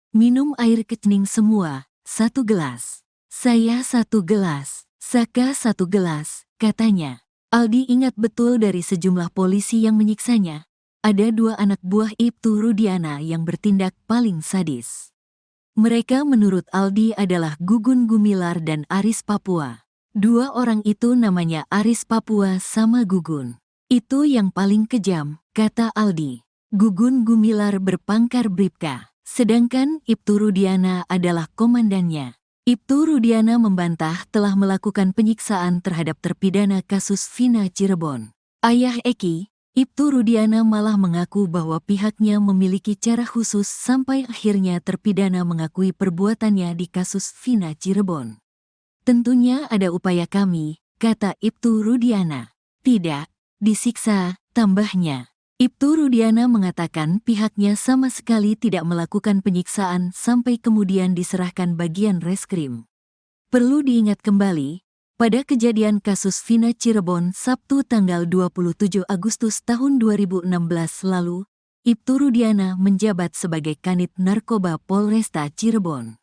Minum air kencing semua, 1 gelas. Saya 1 gelas, Saka 1 gelas, katanya. Aldi ingat betul dari sejumlah polisi yang menyiksanya. Ada 2 anak buah Ibtu Rudiana yang bertindak paling sadis. Mereka menurut Aldi adalah Gugun Gumilar dan Aris Papua. 2 orang itu namanya Aris Papua sama Gugun. Itu yang paling kejam, kata Aldi. Gugun Gumilar berpangkat Bribka. Sedangkan Ibtu Rudiana adalah komandannya. Ibtu Rudiana membantah telah melakukan penyiksaan terhadap terpidana kasus Vina Cirebon. Ayah Eki, Ibtu Rudiana malah mengaku bahwa pihaknya memiliki cara khusus sampai akhirnya terpidana mengakui perbuatannya di kasus Vina Cirebon. Tentunya ada upaya kami, kata Ibtu Rudiana. Tidak, disiksa, tambahnya. Ibtu Rudiana mengatakan pihaknya sama sekali tidak melakukan penyiksaan sampai kemudian diserahkan bagian reskrim. Perlu diingat kembali, pada kejadian kasus Vina Cirebon Sabtu tanggal 27 Agustus tahun 2016 lalu, Ibtu Rudiana menjabat sebagai Kanit Narkoba Polresta Cirebon.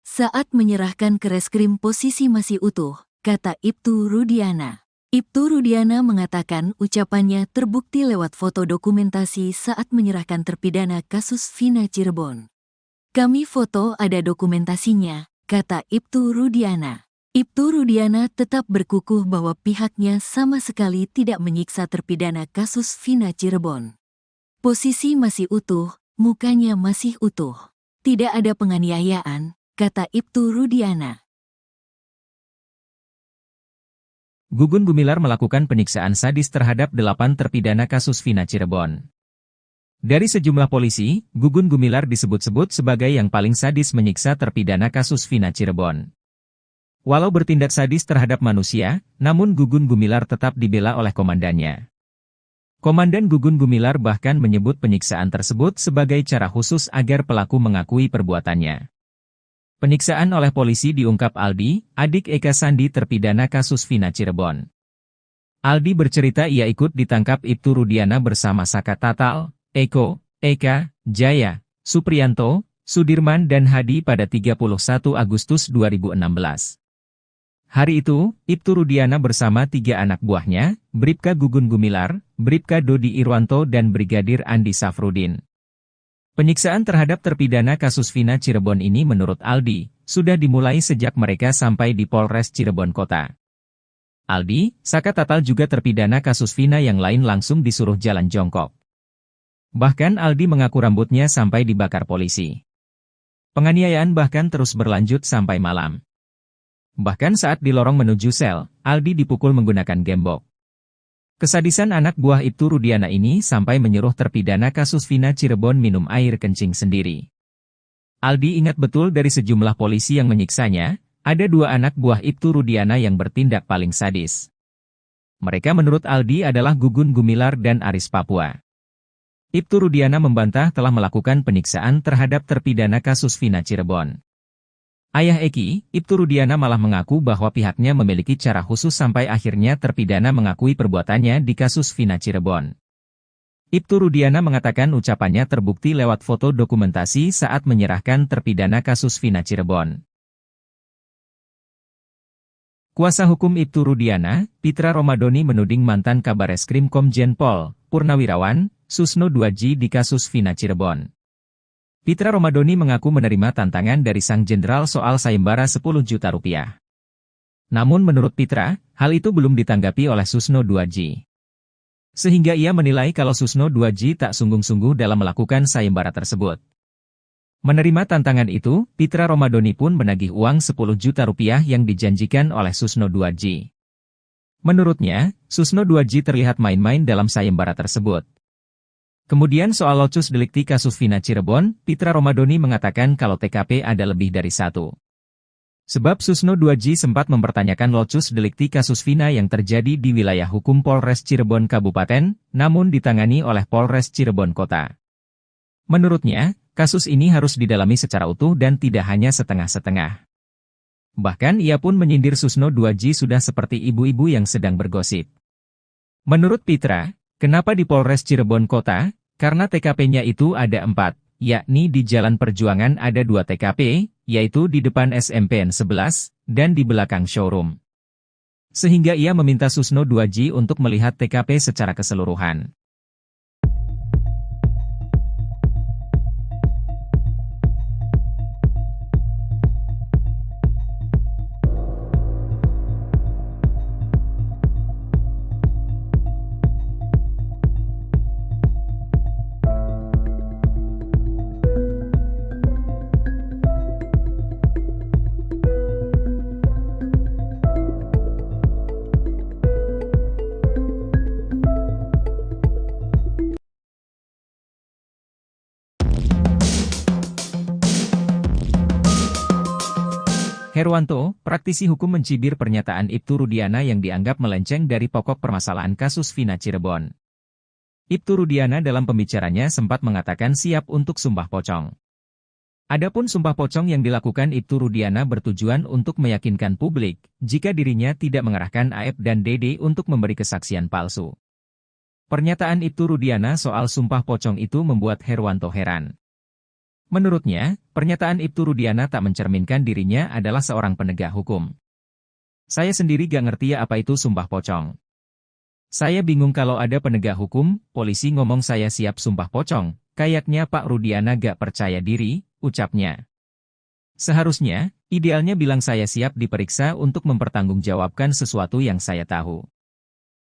Saat menyerahkan ke reskrim posisi masih utuh, kata Ibtu Rudiana. Ibtu Rudiana mengatakan ucapannya terbukti lewat foto dokumentasi saat menyerahkan terpidana kasus Vina Cirebon. Kami foto ada dokumentasinya, kata Ibtu Rudiana. Ibtu Rudiana tetap berkukuh bahwa pihaknya sama sekali tidak menyiksa terpidana kasus Vina Cirebon. Posisi masih utuh, mukanya masih utuh. Tidak ada penganiayaan, kata Ibtu Rudiana. Gugun Gumilar melakukan penyiksaan sadis terhadap 8 terpidana kasus Vina Cirebon. Dari sejumlah polisi, Gugun Gumilar disebut-sebut sebagai yang paling sadis menyiksa terpidana kasus Vina Cirebon. Walau bertindak sadis terhadap manusia, namun Gugun Gumilar tetap dibela oleh komandannya. Komandan Gugun Gumilar bahkan menyebut penyiksaan tersebut sebagai cara khusus agar pelaku mengakui perbuatannya. Penyiksaan oleh polisi diungkap Aldi, adik Eka Sandi terpidana kasus Vina Cirebon. Aldi bercerita ia ikut ditangkap Ibtu Rudiana bersama Saka Tatal, Eko, Eka, Jaya, Supriyanto, Sudirman dan Hadi pada 31 Agustus 2016. Hari itu, Ibtu Rudiana bersama 3 anak buahnya, Bribka Gugun Gumilar, Bribka Dodi Irwanto dan Brigadir Andi Safrudin. Penyiksaan terhadap terpidana kasus Vina Cirebon ini menurut Aldi, sudah dimulai sejak mereka sampai di Polres Cirebon Kota. Aldi, Saka Tatal juga terpidana kasus Vina yang lain langsung disuruh jalan jongkok. Bahkan Aldi mengaku rambutnya sampai dibakar polisi. Penganiayaan bahkan terus berlanjut sampai malam. Bahkan saat di lorong menuju sel, Aldi dipukul menggunakan gembok. Kesadisan anak buah Ibtu Rudiana ini sampai menyuruh terpidana kasus Vina Cirebon minum air kencing sendiri. Aldi ingat betul dari sejumlah polisi yang menyiksanya, ada 2 anak buah Ibtu Rudiana yang bertindak paling sadis. Mereka menurut Aldi adalah Gugun Gumilar dan Aris Papua. Ibtu Rudiana membantah telah melakukan penyiksaan terhadap terpidana kasus Vina Cirebon. Ayah Eki, Ibtu Rudiana malah mengaku bahwa pihaknya memiliki cara khusus sampai akhirnya terpidana mengakui perbuatannya di kasus Vina Cirebon. Ibtu Rudiana mengatakan ucapannya terbukti lewat foto dokumentasi saat menyerahkan terpidana kasus Vina Cirebon. Kuasa hukum Ibtu Rudiana, Pitra Romadoni menuding mantan Kabareskrim Komjen Pol Purnawirawan Susno Duaji di kasus Vina Cirebon. Pitra Romadoni mengaku menerima tantangan dari sang jenderal soal sayembara 10 juta rupiah. Namun menurut Pitra, hal itu belum ditanggapi oleh Susno Duaji. Sehingga ia menilai kalau Susno Duaji tak sungguh-sungguh dalam melakukan sayembara tersebut. Menerima tantangan itu, Pitra Romadoni pun menagih uang 10 juta rupiah yang dijanjikan oleh Susno Duaji. Menurutnya, Susno Duaji terlihat main-main dalam sayembara tersebut. Kemudian soal locus delikti kasus Vina Cirebon, Pitra Romadoni mengatakan kalau TKP ada lebih dari 1. Sebab Susno Duaji sempat mempertanyakan locus delikti kasus Vina yang terjadi di wilayah hukum Polres Cirebon Kabupaten, namun ditangani oleh Polres Cirebon Kota. Menurutnya, kasus ini harus didalami secara utuh dan tidak hanya setengah-setengah. Bahkan ia pun menyindir Susno Duaji sudah seperti ibu-ibu yang sedang bergosip. Menurut Pitra, kenapa di Polres Cirebon Kota? Karena TKP-nya itu ada 4, yakni di Jalan Perjuangan ada 2 TKP, yaitu di depan SMPN 11, dan di belakang showroom. Sehingga ia meminta Susno Duaji untuk melihat TKP secara keseluruhan. Herwanto, praktisi hukum mencibir pernyataan Ibtu Rudiana yang dianggap melenceng dari pokok permasalahan kasus Vina Cirebon. Ibtu Rudiana dalam pembicaranya sempat mengatakan siap untuk sumpah pocong. Adapun sumpah pocong yang dilakukan Ibtu Rudiana bertujuan untuk meyakinkan publik jika dirinya tidak mengerahkan Aep dan Dede untuk memberi kesaksian palsu. Pernyataan Ibtu Rudiana soal sumpah pocong itu membuat Herwanto heran. Menurutnya, pernyataan Ibtu Rudiana tak mencerminkan dirinya adalah seorang penegak hukum. Saya sendiri gak ngerti ya apa itu sumpah pocong. Saya bingung kalau ada penegak hukum, polisi ngomong saya siap sumpah pocong, kayaknya Pak Rudiana gak percaya diri, ucapnya. Seharusnya, idealnya bilang saya siap diperiksa untuk mempertanggungjawabkan sesuatu yang saya tahu.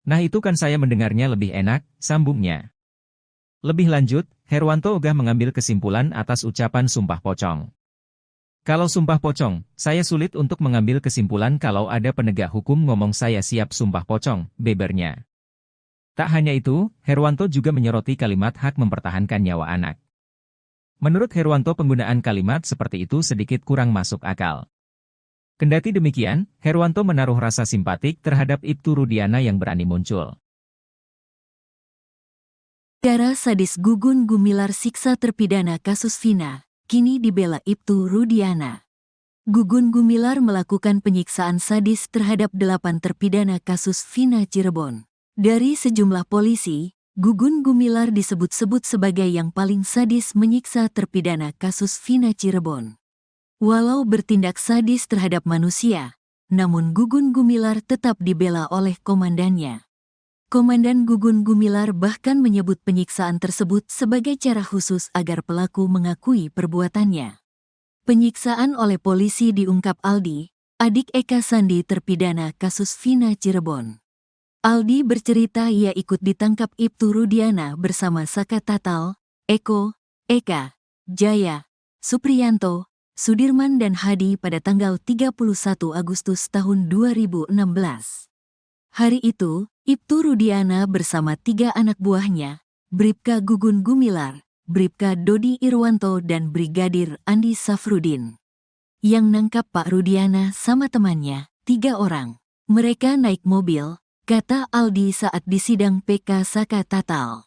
Nah itu kan saya mendengarnya lebih enak, sambungnya. Lebih lanjut, Herwanto ogah mengambil kesimpulan atas ucapan sumpah pocong. Kalau sumpah pocong, saya sulit untuk mengambil kesimpulan kalau ada penegak hukum ngomong saya siap sumpah pocong, bebernya. Tak hanya itu, Herwanto juga menyoroti kalimat hak mempertahankan nyawa anak. Menurut Herwanto penggunaan kalimat seperti itu sedikit kurang masuk akal. Kendati demikian, Herwanto menaruh rasa simpatik terhadap Ibtu Rudiana yang berani muncul. Cara sadis Gugun Gumilar siksa terpidana kasus Vina, kini dibela Ibtu Rudiana. Gugun Gumilar melakukan penyiksaan sadis terhadap 8 terpidana kasus Vina Cirebon. Dari sejumlah polisi, Gugun Gumilar disebut-sebut sebagai yang paling sadis menyiksa terpidana kasus Vina Cirebon. Walau bertindak sadis terhadap manusia, namun Gugun Gumilar tetap dibela oleh komandannya. Komandan Gugun Gumilar bahkan menyebut penyiksaan tersebut sebagai cara khusus agar pelaku mengakui perbuatannya. Penyiksaan oleh polisi diungkap Aldi, adik Eka Sandi terpidana kasus Vina Cirebon. Aldi bercerita ia ikut ditangkap Ibtu Rudiana bersama Saka Tatal, Eko, Eka, Jaya, Supriyanto, Sudirman dan Hadi pada tanggal 31 Agustus tahun 2016. Hari itu, Ibtu Rudiana bersama 3 anak buahnya, Bribka Gugun Gumilar, Bribka Dodi Irwanto dan Brigadir Andi Safrudin, yang nangkap Pak Rudiana sama temannya, 3 orang. Mereka naik mobil, kata Aldi saat di sidang PK Saka Tatal.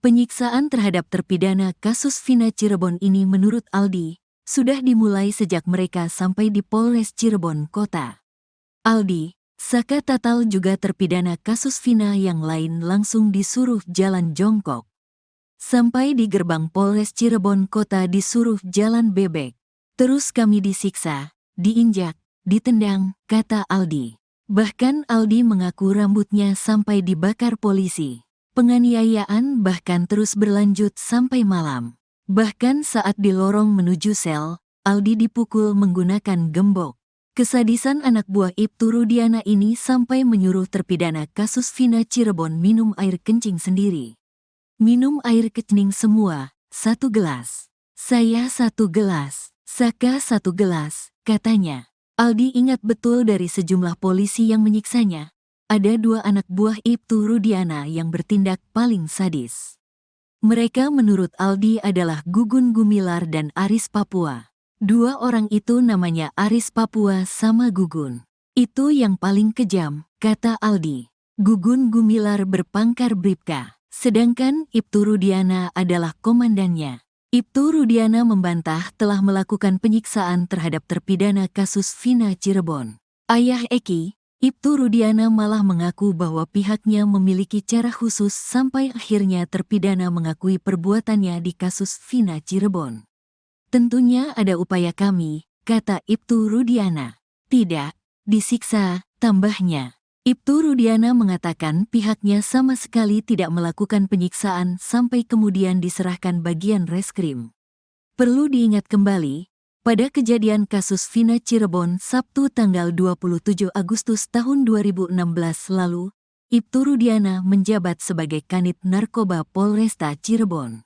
Penyiksaan terhadap terpidana kasus Vina Cirebon ini menurut Aldi, sudah dimulai sejak mereka sampai di Polres Cirebon Kota. Aldi, Saka Tatal juga terpidana kasus Vina yang lain langsung disuruh jalan jongkok. Sampai di gerbang Polres Cirebon Kota disuruh jalan bebek. Terus kami disiksa, diinjak, ditendang, kata Aldi. Bahkan Aldi mengaku rambutnya sampai dibakar polisi. Penganiayaan bahkan terus berlanjut sampai malam. Bahkan saat di lorong menuju sel, Aldi dipukul menggunakan gembok. Kesadisan anak buah Ibtu Rudiana ini sampai menyuruh terpidana kasus Vina Cirebon minum air kencing sendiri. Minum air kencing semua, 1 gelas. Saya 1 gelas, Saka 1 gelas, katanya. Aldi ingat betul dari sejumlah polisi yang menyiksanya, ada 2 anak buah Ibtu Rudiana yang bertindak paling sadis. Mereka menurut Aldi adalah Gugun Gumilar dan Aris Papua. 2 orang itu namanya Aris Papua sama Gugun. Itu yang paling kejam, kata Aldi. Gugun Gumilar berpangkat Bribka, sedangkan Ibtu Rudiana adalah komandannya. Ibtu Rudiana membantah telah melakukan penyiksaan terhadap terpidana kasus Vina Cirebon. Ayah Eki, Ibtu Rudiana malah mengaku bahwa pihaknya memiliki cara khusus sampai akhirnya terpidana mengakui perbuatannya di kasus Vina Cirebon. Tentunya ada upaya kami, kata Ibtu Rudiana. Tidak, disiksa, tambahnya. Ibtu Rudiana mengatakan pihaknya sama sekali tidak melakukan penyiksaan sampai kemudian diserahkan bagian reskrim. Perlu diingat kembali, pada kejadian kasus Vina Cirebon Sabtu tanggal 27 Agustus tahun 2016 lalu, Ibtu Rudiana menjabat sebagai Kanit Narkoba Polresta Cirebon.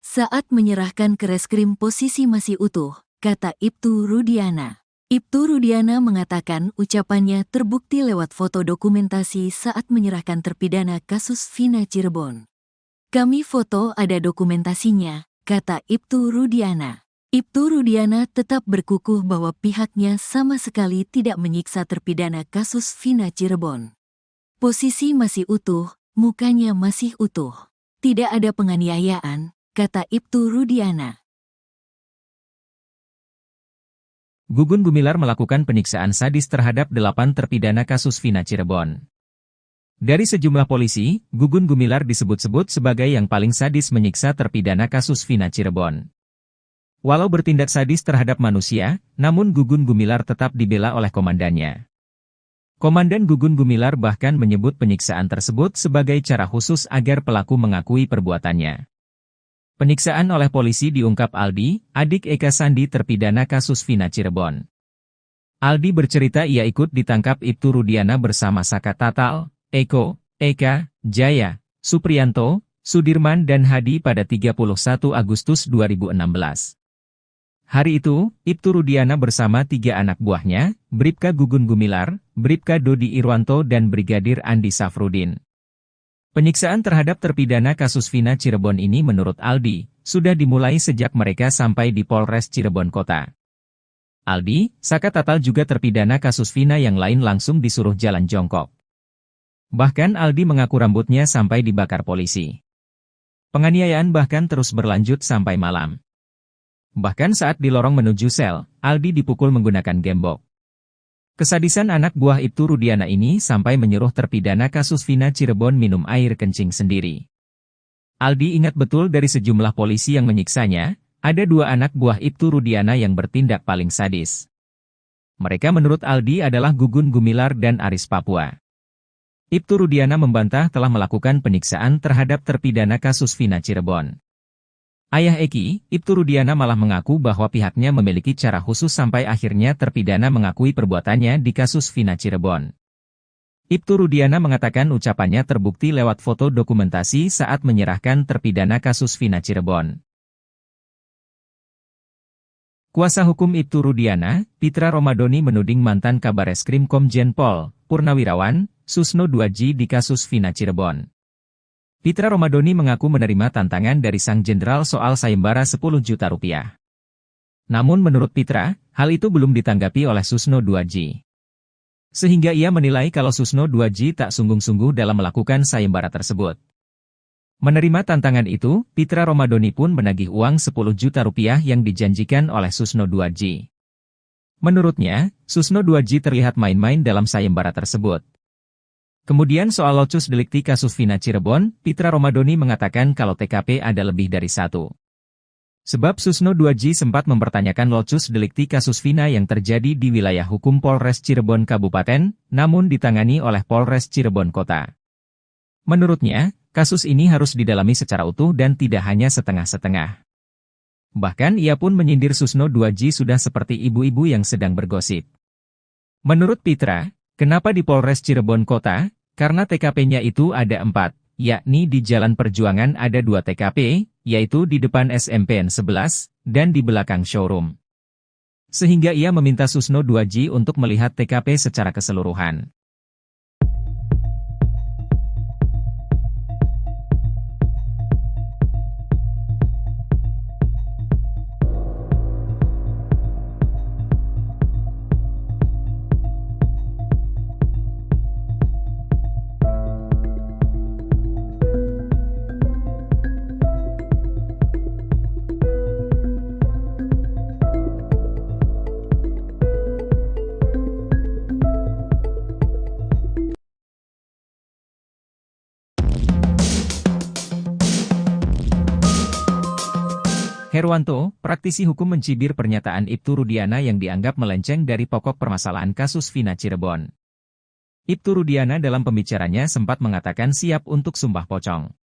Saat menyerahkan ke reskrim posisi masih utuh, kata Ibtu Rudiana. Ibtu Rudiana mengatakan ucapannya terbukti lewat foto dokumentasi saat menyerahkan terpidana kasus Vina Cirebon. Kami foto ada dokumentasinya, kata Ibtu Rudiana. Ibtu Rudiana tetap berkukuh bahwa pihaknya sama sekali tidak menyiksa terpidana kasus Vina Cirebon. Posisi masih utuh, mukanya masih utuh. Tidak ada penganiayaan, kata Ibtu Rudiana. Gugun Gumilar melakukan penyiksaan sadis terhadap 8 terpidana kasus Vina Cirebon. Dari sejumlah polisi, Gugun Gumilar disebut-sebut sebagai yang paling sadis menyiksa terpidana kasus Vina Cirebon. Walau bertindak sadis terhadap manusia, namun Gugun Gumilar tetap dibela oleh komandannya. Komandan Gugun Gumilar bahkan menyebut penyiksaan tersebut sebagai cara khusus agar pelaku mengakui perbuatannya. Penyiksaan oleh polisi diungkap Aldi, adik Eka Sandi terpidana kasus Vina Cirebon. Aldi bercerita ia ikut ditangkap Ibtu Rudiana bersama Saka Tatal, Eko, Eka, Jaya, Supriyanto, Sudirman dan Hadi pada 31 Agustus 2016. Hari itu, Ibtu Rudiana bersama 3 anak buahnya, Bribka Gugun Gumilar, Bribka Dodi Irwanto dan Brigadir Andi Safrudin. Penyiksaan terhadap terpidana kasus Vina Cirebon ini menurut Aldi, sudah dimulai sejak mereka sampai di Polres Cirebon Kota. Aldi, Saka Tatal juga terpidana kasus Vina yang lain langsung disuruh jalan jongkok. Bahkan Aldi mengaku rambutnya sampai dibakar polisi. Penganiayaan bahkan terus berlanjut sampai malam. Bahkan saat di lorong menuju sel, Aldi dipukul menggunakan gembok. Kesadisan anak buah Ibtu Rudiana ini sampai menyuruh terpidana kasus Vina Cirebon minum air kencing sendiri. Aldi ingat betul dari sejumlah polisi yang menyiksanya, ada 2 anak buah Ibtu Rudiana yang bertindak paling sadis. Mereka menurut Aldi adalah Gugun Gumilar dan Aris Papua. Ibtu Rudiana membantah telah melakukan penyiksaan terhadap terpidana kasus Vina Cirebon. Ayah Eki, Ibtu Rudiana malah mengaku bahwa pihaknya memiliki cara khusus sampai akhirnya terpidana mengakui perbuatannya di kasus Vina Cirebon. Ibtu Rudiana mengatakan ucapannya terbukti lewat foto dokumentasi saat menyerahkan terpidana kasus Vina Cirebon. Kuasa hukum Ibtu Rudiana, Pitra Romadoni menuding mantan Kabareskrim Komjen Pol, Purnawirawan, Susno 2J di kasus Vina Cirebon. Pitra Romadoni mengaku menerima tantangan dari sang jenderal soal sayembara 10 juta rupiah. Namun menurut Pitra, hal itu belum ditanggapi oleh Susno 2J. Sehingga ia menilai kalau Susno 2J tak sungguh-sungguh dalam melakukan sayembara tersebut. Menerima tantangan itu, Pitra Romadoni pun menagih uang 10 juta rupiah yang dijanjikan oleh Susno 2J. Menurutnya, Susno 2J terlihat main-main dalam sayembara tersebut. Kemudian soal locus delikti kasus Vina Cirebon, Pitra Romadoni mengatakan kalau TKP ada lebih dari satu. Sebab Susno 2J sempat mempertanyakan locus delikti kasus Vina yang terjadi di wilayah hukum Polres Cirebon Kabupaten, namun ditangani oleh Polres Cirebon Kota. Menurutnya, kasus ini harus didalami secara utuh dan tidak hanya setengah-setengah. Bahkan ia pun menyindir Susno 2J sudah seperti ibu-ibu yang sedang bergosip. Menurut Pitra, kenapa di Polres Cirebon Kota? Karena TKP-nya itu ada 4, yakni di Jalan Perjuangan ada 2 TKP, yaitu di depan SMPN 11, dan di belakang showroom. Sehingga ia meminta Susno 2J untuk melihat TKP secara keseluruhan. Herwanto, praktisi hukum mencibir pernyataan Ibtu Rudiana yang dianggap melenceng dari pokok permasalahan kasus Vina Cirebon. Ibtu Rudiana dalam pembicaranya sempat mengatakan siap untuk sumpah pocong.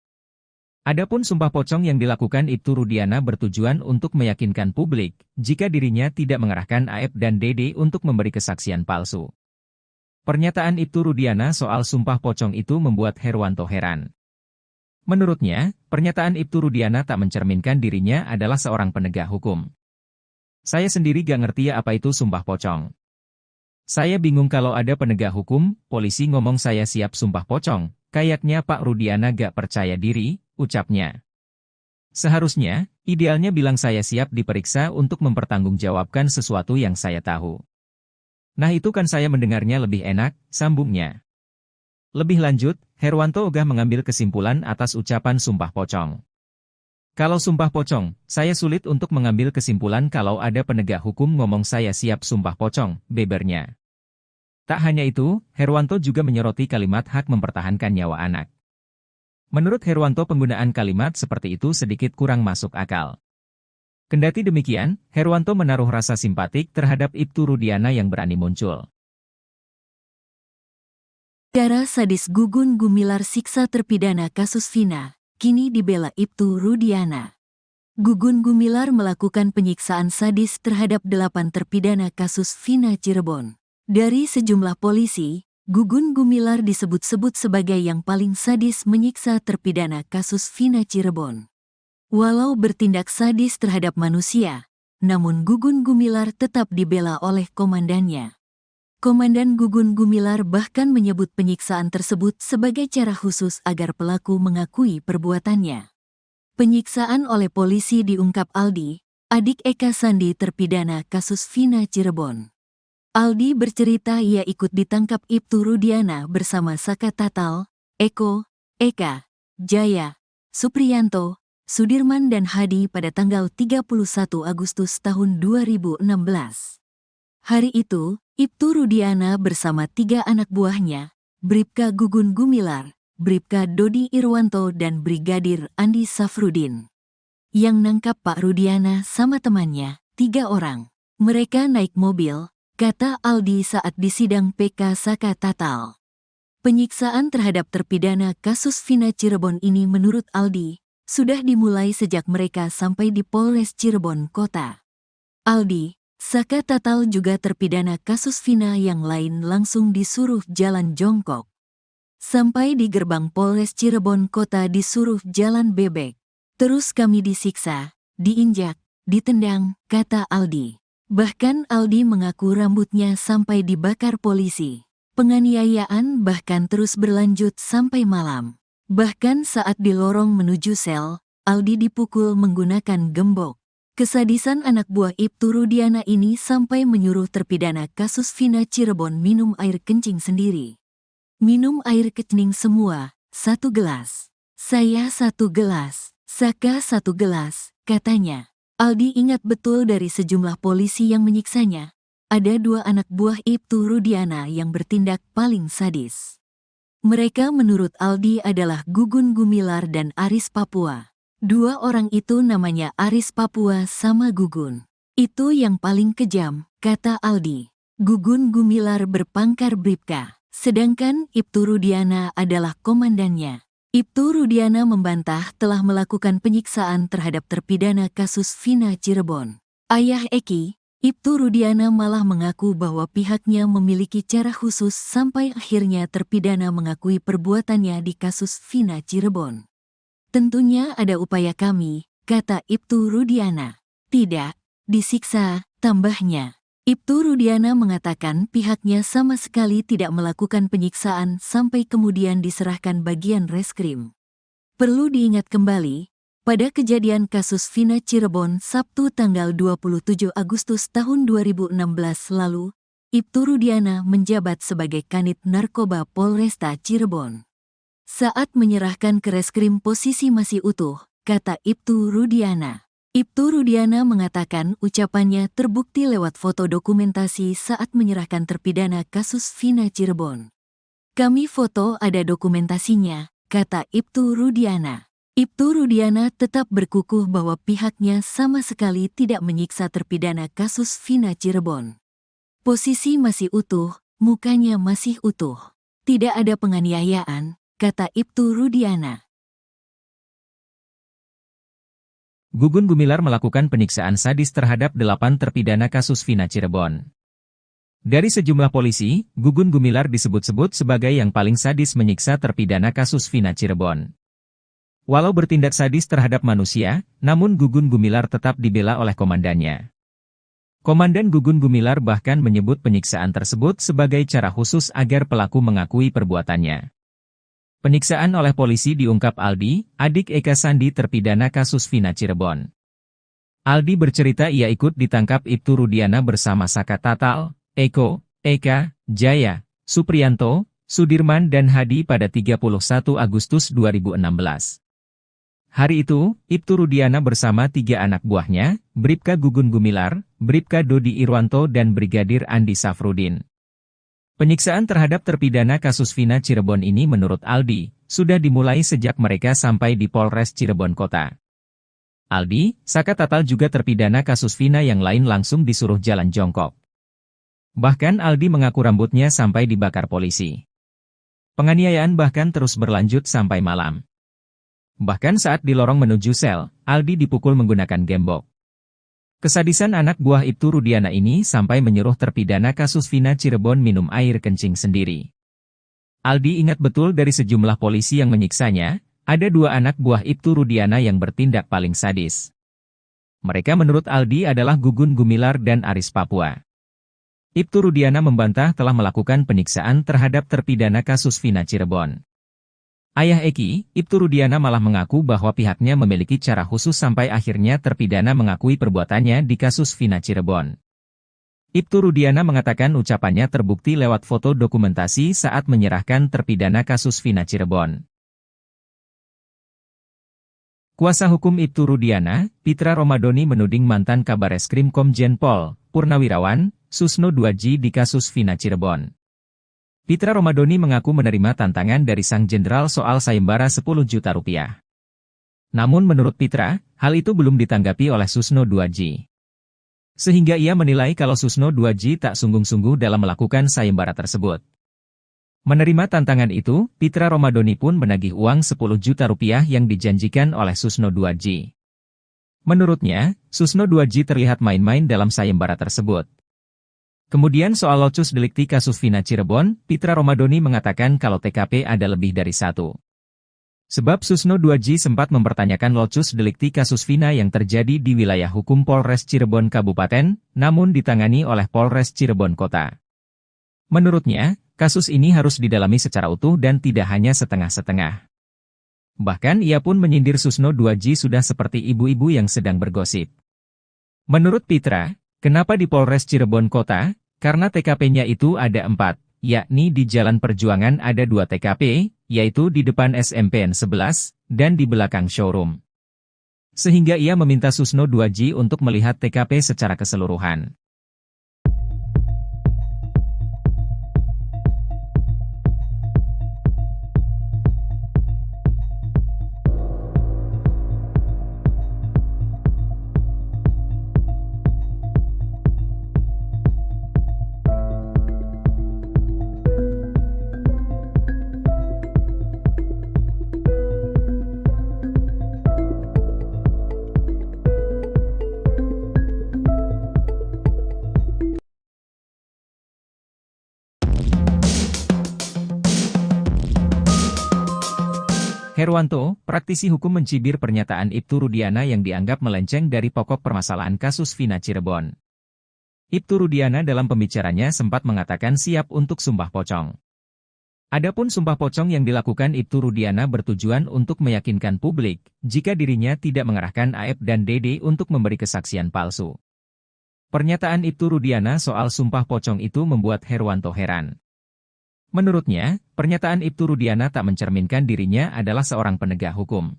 Adapun sumpah pocong yang dilakukan Ibtu Rudiana bertujuan untuk meyakinkan publik jika dirinya tidak mengerahkan AF dan DD untuk memberi kesaksian palsu. Pernyataan Ibtu Rudiana soal sumpah pocong itu membuat Herwanto heran. Menurutnya, pernyataan Ibtu Rudiana tak mencerminkan dirinya adalah seorang penegak hukum. Saya sendiri gak ngerti apa itu sumpah pocong. Saya bingung kalau ada penegak hukum, polisi ngomong saya siap sumpah pocong, kayaknya Pak Rudiana gak percaya diri, ucapnya. Seharusnya, idealnya bilang saya siap diperiksa untuk mempertanggungjawabkan sesuatu yang saya tahu. Nah itu kan saya mendengarnya lebih enak, sambungnya. Lebih lanjut, Herwanto ogah mengambil kesimpulan atas ucapan sumpah pocong. Kalau sumpah pocong, saya sulit untuk mengambil kesimpulan kalau ada penegak hukum ngomong saya siap sumpah pocong, bebernya. Tak hanya itu, Herwanto juga menyoroti kalimat hak mempertahankan nyawa anak. Menurut Herwanto penggunaan kalimat seperti itu sedikit kurang masuk akal. Kendati demikian, Herwanto menaruh rasa simpatik terhadap Ibtu Rudiana yang berani muncul. Darah sadis Gugun Gumilar siksa terpidana kasus Vina, kini dibela Ibtu Rudiana. Gugun Gumilar melakukan penyiksaan sadis terhadap 8 terpidana kasus Vina Cirebon. Dari sejumlah polisi, Gugun Gumilar disebut-sebut sebagai yang paling sadis menyiksa terpidana kasus Vina Cirebon. Walau bertindak sadis terhadap manusia, namun Gugun Gumilar tetap dibela oleh komandannya. Komandan Gugun Gumilar bahkan menyebut penyiksaan tersebut sebagai cara khusus agar pelaku mengakui perbuatannya. Penyiksaan oleh polisi diungkap Aldi, adik Eka Sandi terpidana kasus Vina Cirebon. Aldi bercerita ia ikut ditangkap Ibtu Rudiana bersama Saka Tatal, Eko, Eka, Jaya, Supriyanto, Sudirman dan Hadi pada tanggal 31 Agustus tahun 2016. Hari itu, Ibtu Rudiana bersama 3 anak buahnya, Bribka Gugun Gumilar, Bribka Dodi Irwanto dan Brigadir Andi Safrudin. Yang nangkap Pak Rudiana sama temannya, 3 orang. Mereka naik mobil, kata Aldi saat disidang PK Saka Tatal. Penyiksaan terhadap terpidana kasus Vina Cirebon ini menurut Aldi, sudah dimulai sejak mereka sampai di Polres Cirebon Kota. Aldi, Saka Tatal juga terpidana kasus Vina yang lain langsung disuruh jalan jongkok. Sampai di gerbang Polres Cirebon Kota disuruh jalan bebek. Terus kami disiksa, diinjak, ditendang, kata Aldi. Bahkan Aldi mengaku rambutnya sampai dibakar polisi. Penganiayaan bahkan terus berlanjut sampai malam. Bahkan saat di lorong menuju sel, Aldi dipukul menggunakan gembok. Kesadisan anak buah Ibtu Rudiana ini sampai menyuruh terpidana kasus Vina Cirebon minum air kencing sendiri. Minum air kencing semua, 1 gelas. Saya 1 gelas, Saka 1 gelas, katanya. Aldi ingat betul dari sejumlah polisi yang menyiksanya. Ada 2 anak buah Ibtu Rudiana yang bertindak paling sadis. Mereka menurut Aldi adalah Gugun Gumilar dan Aris Papua. 2 orang itu namanya Aris Papua sama Gugun. Itu yang paling kejam, kata Aldi. Gugun Gumilar berpangkat Bribka, sedangkan Ibtu Rudiana adalah komandannya. Ibtu Rudiana membantah telah melakukan penyiksaan terhadap terpidana kasus Vina Cirebon. Ayah Eki, Ibtu Rudiana malah mengaku bahwa pihaknya memiliki cara khusus sampai akhirnya terpidana mengakui perbuatannya di kasus Vina Cirebon. Tentunya ada upaya kami, kata Ibtu Rudiana. Tidak, disiksa, tambahnya. Ibtu Rudiana mengatakan pihaknya sama sekali tidak melakukan penyiksaan sampai kemudian diserahkan bagian reskrim. Perlu diingat kembali, pada kejadian kasus Vina Cirebon Sabtu tanggal 27 Agustus tahun 2016 lalu, Ibtu Rudiana menjabat sebagai Kanit Narkoba Polresta Cirebon. Saat menyerahkan ke reskrim posisi masih utuh, kata Ibtu Rudiana. Ibtu Rudiana mengatakan ucapannya terbukti lewat foto dokumentasi saat menyerahkan terpidana kasus Vina Cirebon. Kami foto ada dokumentasinya, kata Ibtu Rudiana. Ibtu Rudiana tetap berkukuh bahwa pihaknya sama sekali tidak menyiksa terpidana kasus Vina Cirebon. Posisi masih utuh, mukanya masih utuh. Tidak ada penganiayaan, kata Ibtu Rudiana. Gugun Gumilar melakukan penyiksaan sadis terhadap 8 terpidana kasus Vina Cirebon. Dari sejumlah polisi, Gugun Gumilar disebut-sebut sebagai yang paling sadis menyiksa terpidana kasus Vina Cirebon. Walau bertindak sadis terhadap manusia, namun Gugun Gumilar tetap dibela oleh komandannya. Komandan Gugun Gumilar bahkan menyebut penyiksaan tersebut sebagai cara khusus agar pelaku mengakui perbuatannya. Penyiksaan oleh polisi diungkap Aldi, adik Eka Sandi terpidana kasus Vina Cirebon. Aldi bercerita ia ikut ditangkap Ibtu Rudiana bersama Saka Tatal, Eko, Eka, Jaya, Supriyanto, Sudirman dan Hadi pada 31 Agustus 2016. Hari itu, Ibtu Rudiana bersama 3 anak buahnya, Bribka Gugun Gumilar, Bribka Dodi Irwanto dan Brigadir Andi Safrudin. Penyiksaan terhadap terpidana kasus Vina Cirebon ini menurut Aldi, sudah dimulai sejak mereka sampai di Polres Cirebon Kota. Aldi, Saka Tatal juga terpidana kasus Vina yang lain langsung disuruh jalan jongkok. Bahkan Aldi mengaku rambutnya sampai dibakar polisi. Penganiayaan bahkan terus berlanjut sampai malam. Bahkan saat di lorong menuju sel, Aldi dipukul menggunakan gembok. Kesadisan anak buah Ibtu Rudiana ini sampai menyuruh terpidana kasus Vina Cirebon minum air kencing sendiri. Aldi ingat betul dari sejumlah polisi yang menyiksanya, ada 2 anak buah Ibtu Rudiana yang bertindak paling sadis. Mereka menurut Aldi adalah Gugun Gumilar dan Aris Papua. Ibtu Rudiana membantah telah melakukan penyiksaan terhadap terpidana kasus Vina Cirebon. Ayah Eki, Ibtu Rudiana malah mengaku bahwa pihaknya memiliki cara khusus sampai akhirnya terpidana mengakui perbuatannya di kasus Vina Cirebon. Ibtu Rudiana mengatakan ucapannya terbukti lewat foto dokumentasi saat menyerahkan terpidana kasus Vina Cirebon. Kuasa hukum Ibtu Rudiana, Pitra Romadoni menuding mantan Kabareskrim Komjen Pol, Purnawirawan, Susno Duaji di kasus Vina Cirebon. Pitra Romadoni mengaku menerima tantangan dari sang jenderal soal sayembara 10 juta rupiah. Namun menurut Pitra, hal itu belum ditanggapi oleh Susno Duaji. Sehingga ia menilai kalau Susno Duaji tak sungguh-sungguh dalam melakukan sayembara tersebut. Menerima tantangan itu, Pitra Romadoni pun menagih uang 10 juta rupiah yang dijanjikan oleh Susno Duaji. Menurutnya, Susno Duaji terlihat main-main dalam sayembara tersebut. Kemudian soal locus delikti kasus Vina Cirebon, Pitra Romadoni mengatakan kalau TKP ada lebih dari 1. Sebab Susno 2J sempat mempertanyakan locus delikti kasus Vina yang terjadi di wilayah hukum Polres Cirebon Kabupaten, namun ditangani oleh Polres Cirebon Kota. Menurutnya, kasus ini harus didalami secara utuh dan tidak hanya setengah-setengah. Bahkan ia pun menyindir Susno 2J sudah seperti ibu-ibu yang sedang bergosip. Menurut Pitra, kenapa di Polres Cirebon Kota? Karena TKP-nya itu ada 4, yakni di Jalan Perjuangan ada 2 TKP, yaitu di depan SMPN 11, dan di belakang showroom. Sehingga ia meminta Susno 2J untuk melihat TKP secara keseluruhan. Herwanto, praktisi hukum mencibir pernyataan Ibtu Rudiana yang dianggap melenceng dari pokok permasalahan kasus Vina Cirebon. Ibtu Rudiana dalam pembicaranya sempat mengatakan siap untuk sumpah pocong. Adapun sumpah pocong yang dilakukan Ibtu Rudiana bertujuan untuk meyakinkan publik jika dirinya tidak mengerahkan Aep dan Dede untuk memberi kesaksian palsu. Pernyataan Ibtu Rudiana soal sumpah pocong itu membuat Herwanto heran. Menurutnya, pernyataan Ibtu Rudiana tak mencerminkan dirinya adalah seorang penegak hukum.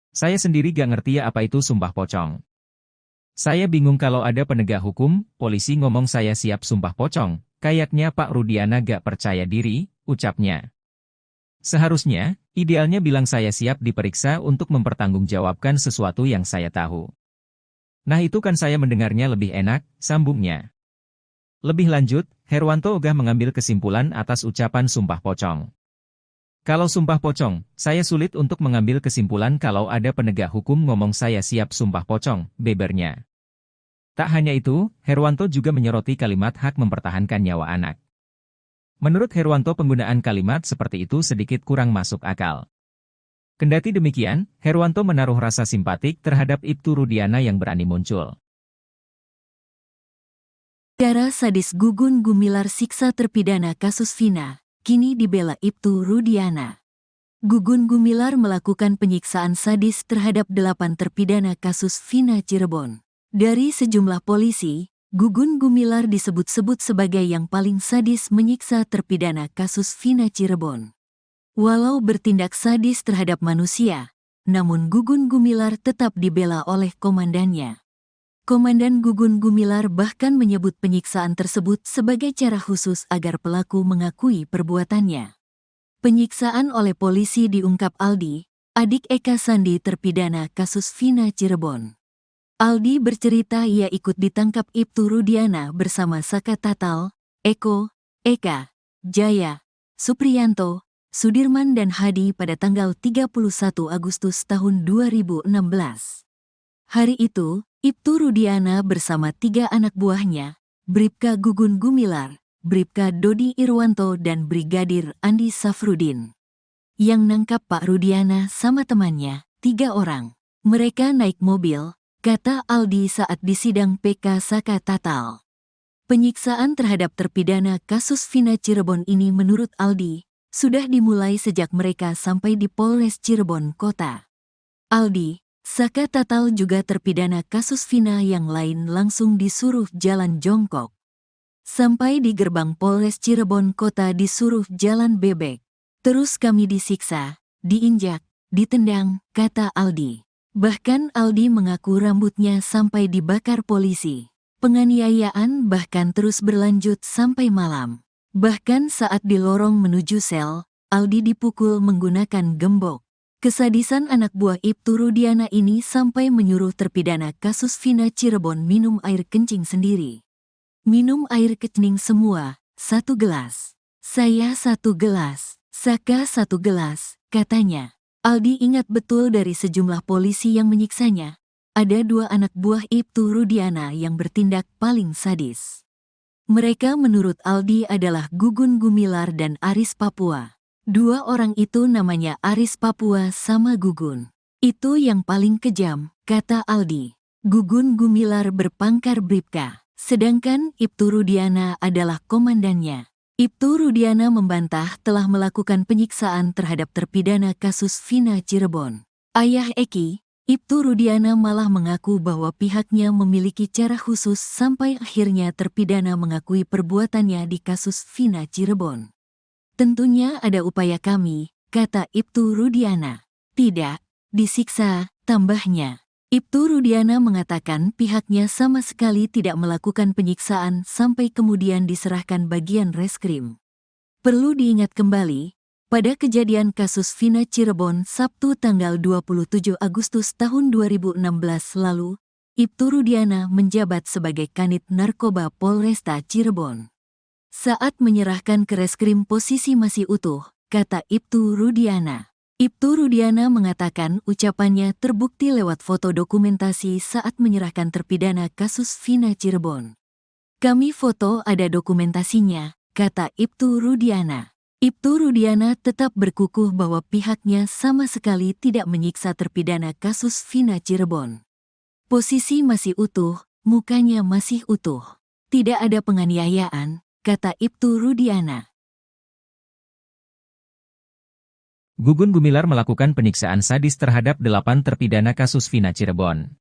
Saya sendiri gak ngerti apa itu sumpah pocong. Saya bingung kalau ada penegak hukum, polisi ngomong saya siap sumpah pocong, kayaknya Pak Rudiana gak percaya diri, ucapnya. Seharusnya, idealnya bilang saya siap diperiksa untuk mempertanggungjawabkan sesuatu yang saya tahu. Nah itu kan saya mendengarnya lebih enak, sambungnya. Lebih lanjut, Herwanto ogah mengambil kesimpulan atas ucapan sumpah pocong. Kalau sumpah pocong, saya sulit untuk mengambil kesimpulan kalau ada penegak hukum ngomong saya siap sumpah pocong, bebernya. Tak hanya itu, Herwanto juga menyoroti kalimat hak mempertahankan nyawa anak. Menurut Herwanto penggunaan kalimat seperti itu sedikit kurang masuk akal. Kendati demikian, Herwanto menaruh rasa simpatik terhadap Ibtu Rudiana yang berani muncul. Cara sadis Gugun Gumilar siksa terpidana kasus Vina, kini dibela Ibtu Rudiana. Gugun Gumilar melakukan penyiksaan sadis terhadap 8 terpidana kasus Vina Cirebon. Dari sejumlah polisi, Gugun Gumilar disebut-sebut sebagai yang paling sadis menyiksa terpidana kasus Vina Cirebon. Walau bertindak sadis terhadap manusia, namun Gugun Gumilar tetap dibela oleh komandannya. Komandan Gugun Gumilar bahkan menyebut penyiksaan tersebut sebagai cara khusus agar pelaku mengakui perbuatannya. Penyiksaan oleh polisi diungkap Aldi, adik Eka Sandi terpidana kasus Vina Cirebon. Aldi bercerita ia ikut ditangkap Ibtu Rudiana bersama Saka Tatal, Eko, Eka, Jaya, Supriyanto, Sudirman dan Hadi pada tanggal 31 Agustus tahun 2016. Hari itu, Ibtu Rudiana bersama 3 anak buahnya, Bribka Gugun Gumilar, Bribka Dodi Irwanto dan Brigadir Andi Safrudin. Yang nangkap Pak Rudiana sama temannya, 3 orang. Mereka naik mobil, kata Aldi saat disidang PK Saka Tatal. Penyiksaan terhadap terpidana kasus Vina Cirebon ini menurut Aldi, sudah dimulai sejak mereka sampai di Polres Cirebon Kota. Aldi, Saka Tatal juga terpidana kasus Vina yang lain langsung disuruh jalan jongkok. Sampai di gerbang Polres Cirebon Kota disuruh jalan bebek. Terus kami disiksa, diinjak, ditendang, kata Aldi. Bahkan Aldi mengaku rambutnya sampai dibakar polisi. Penganiayaan bahkan terus berlanjut sampai malam. Bahkan saat di lorong menuju sel, Aldi dipukul menggunakan gembok. Kesadisan anak buah Ibtu Rudiana ini sampai menyuruh terpidana kasus Vina Cirebon minum air kencing sendiri. Minum air kencing semua, 1 gelas. Saya 1 gelas, Saka 1 gelas, katanya. Aldi ingat betul dari sejumlah polisi yang menyiksanya. Ada 2 anak buah Ibtu Rudiana yang bertindak paling sadis. Mereka menurut Aldi adalah Gugun Gumilar dan Aris Papua. Dua orang itu namanya Aris Papua sama Gugun. Itu yang paling kejam, kata Aldi. Gugun Gumilar berpangkat Bribka, sedangkan Ibtu Rudiana adalah komandannya. Ibtu Rudiana membantah telah melakukan penyiksaan terhadap terpidana kasus Vina Cirebon. Ayah Eki, Ibtu Rudiana malah mengaku bahwa pihaknya memiliki cara khusus sampai akhirnya terpidana mengakui perbuatannya di kasus Vina Cirebon. Tentunya ada upaya kami, kata Ibtu Rudiana. Tidak, disiksa, tambahnya. Ibtu Rudiana mengatakan pihaknya sama sekali tidak melakukan penyiksaan sampai kemudian diserahkan bagian reskrim. Perlu diingat kembali, pada kejadian kasus Vina Cirebon Sabtu tanggal 27 Agustus tahun 2016 lalu, Ibtu Rudiana menjabat sebagai Kanit Narkoba Polresta Cirebon. Saat menyerahkan ke reskrim posisi masih utuh, kata Ibtu Rudiana. Ibtu Rudiana mengatakan ucapannya terbukti lewat foto dokumentasi saat menyerahkan terpidana kasus Vina Cirebon. Kami foto ada dokumentasinya, kata Ibtu Rudiana. Ibtu Rudiana tetap berkukuh bahwa pihaknya sama sekali tidak menyiksa terpidana kasus Vina Cirebon. Posisi masih utuh, mukanya masih utuh. Tidak ada penganiayaan, kata Ibtu Rudiana. Gugun Gumilar melakukan penyiksaan sadis terhadap 8 terpidana kasus Vina Cirebon.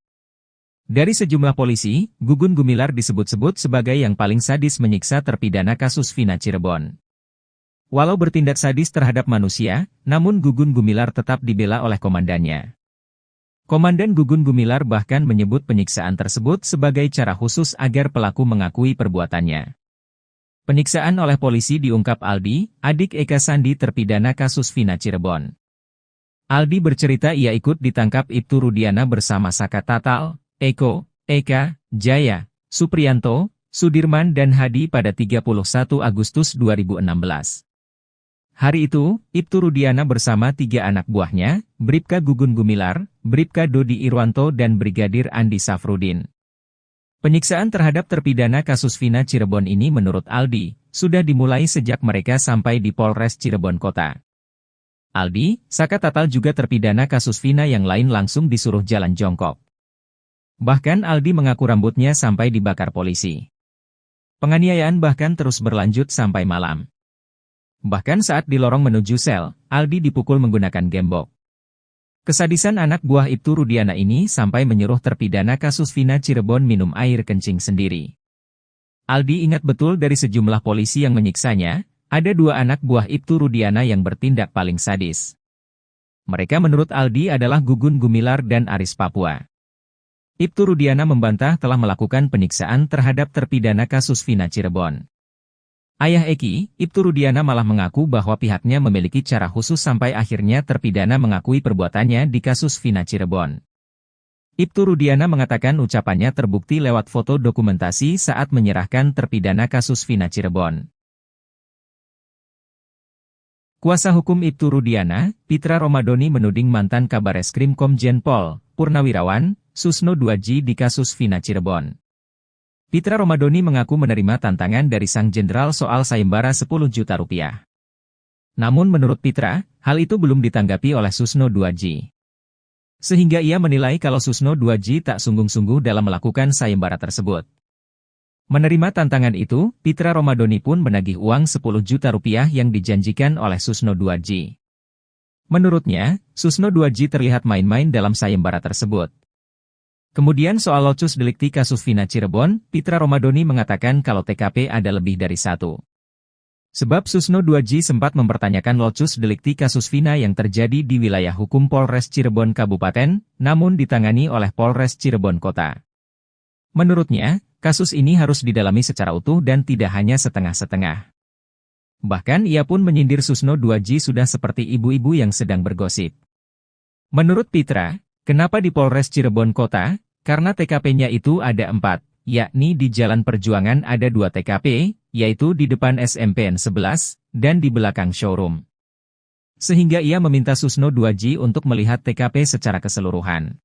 Dari sejumlah polisi, Gugun Gumilar disebut-sebut sebagai yang paling sadis menyiksa terpidana kasus Vina Cirebon. Walau bertindak sadis terhadap manusia, namun Gugun Gumilar tetap dibela oleh komandannya. Komandan Gugun Gumilar bahkan menyebut penyiksaan tersebut sebagai cara khusus agar pelaku mengakui perbuatannya. Penyiksaan oleh polisi diungkap Aldi, adik Eka Sandi terpidana kasus Vina Cirebon. Aldi bercerita ia ikut ditangkap Ibtu Rudiana bersama Saka Tatal, Eko, Eka, Jaya, Supriyanto, Sudirman dan Hadi pada 31 Agustus 2016. Hari itu, Ibtu Rudiana bersama 3 anak buahnya, Bribka Gugun Gumilar, Bribka Dodi Irwanto dan Brigadir Andi Safrudin. Penyiksaan terhadap terpidana kasus Vina Cirebon ini menurut Aldi, sudah dimulai sejak mereka sampai di Polres Cirebon Kota. Aldi, Saka Tatal juga terpidana kasus Vina yang lain langsung disuruh jalan jongkok. Bahkan Aldi mengaku rambutnya sampai dibakar polisi. Penganiayaan bahkan terus berlanjut sampai malam. Bahkan saat di lorong menuju sel, Aldi dipukul menggunakan gembok. Kesadisan anak buah Ibtu Rudiana ini sampai menyuruh terpidana kasus Vina Cirebon minum air kencing sendiri. Aldi ingat betul dari sejumlah polisi yang menyiksanya, ada 2 anak buah Ibtu Rudiana yang bertindak paling sadis. Mereka menurut Aldi adalah Gugun Gumilar dan Aris Papua. Ibtu Rudiana membantah telah melakukan penyiksaan terhadap terpidana kasus Vina Cirebon. Ayah Eki, Ibtu Rudiana malah mengaku bahwa pihaknya memiliki cara khusus sampai akhirnya terpidana mengakui perbuatannya di kasus Vina Cirebon. Ibtu Rudiana mengatakan ucapannya terbukti lewat foto dokumentasi saat menyerahkan terpidana kasus Vina Cirebon. Kuasa hukum Ibtu Rudiana, Pitra Romadoni menuding mantan Kabareskrim Komjen Pol, Purnawirawan, Susno 2J di kasus Vina Cirebon. Pitra Romadoni mengaku menerima tantangan dari sang jenderal soal sayembara 10 juta rupiah. Namun menurut Pitra, hal itu belum ditanggapi oleh Susno 2J. Sehingga ia menilai kalau Susno 2J tak sungguh-sungguh dalam melakukan sayembara tersebut. Menerima tantangan itu, Pitra Romadoni pun menagih uang 10 juta rupiah yang dijanjikan oleh Susno 2J. Menurutnya, Susno 2J terlihat main-main dalam sayembara tersebut. Kemudian soal locus delikti kasus Vina Cirebon, Pitra Romadoni mengatakan kalau TKP ada lebih dari 1. Sebab Susno 2J sempat mempertanyakan locus delikti kasus Vina yang terjadi di wilayah hukum Polres Cirebon Kabupaten, namun ditangani oleh Polres Cirebon Kota. Menurutnya, kasus ini harus didalami secara utuh dan tidak hanya setengah-setengah. Bahkan ia pun menyindir Susno 2J sudah seperti ibu-ibu yang sedang bergosip. Menurut Pitra, kenapa di Polres Cirebon Kota? Karena TKP-nya itu ada 4, yakni di Jalan Perjuangan ada 2 TKP, yaitu di depan SMPN 11, dan di belakang showroom. Sehingga ia meminta Susno 2J untuk melihat TKP secara keseluruhan.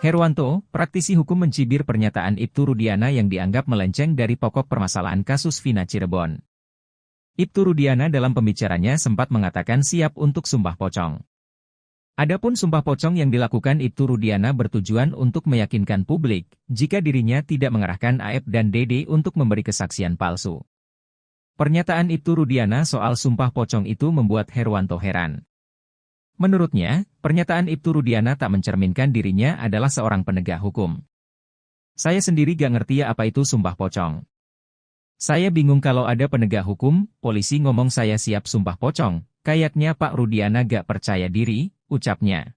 Herwanto, praktisi hukum mencibir pernyataan Ibtu Rudiana yang dianggap melenceng dari pokok permasalahan kasus Vina Cirebon. Ibtu Rudiana dalam pembicaranya sempat mengatakan siap untuk sumpah pocong. Adapun sumpah pocong yang dilakukan Ibtu Rudiana bertujuan untuk meyakinkan publik jika dirinya tidak mengerahkan Aep dan Dede untuk memberi kesaksian palsu. Pernyataan Ibtu Rudiana soal sumpah pocong itu membuat Herwanto heran. Menurutnya, pernyataan Ibtu Rudiana tak mencerminkan dirinya adalah seorang penegak hukum. Saya sendiri gak ngerti apa itu sumpah pocong. Saya bingung kalau ada penegak hukum, polisi ngomong saya siap sumpah pocong, kayaknya Pak Rudiana gak percaya diri, ucapnya.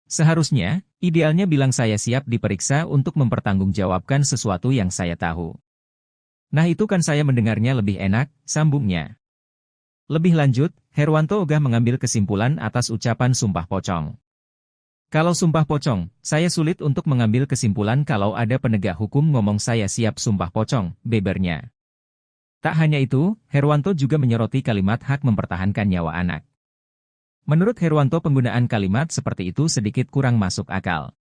Seharusnya, idealnya bilang saya siap diperiksa untuk mempertanggungjawabkan sesuatu yang saya tahu. Nah itu kan saya mendengarnya lebih enak, sambungnya. Lebih lanjut, Herwanto ogah mengambil kesimpulan atas ucapan sumpah pocong. Kalau sumpah pocong, saya sulit untuk mengambil kesimpulan kalau ada penegak hukum ngomong saya siap sumpah pocong, bebernya. Tak hanya itu, Herwanto juga menyoroti kalimat hak mempertahankan nyawa anak. Menurut Herwanto penggunaan kalimat seperti itu sedikit kurang masuk akal.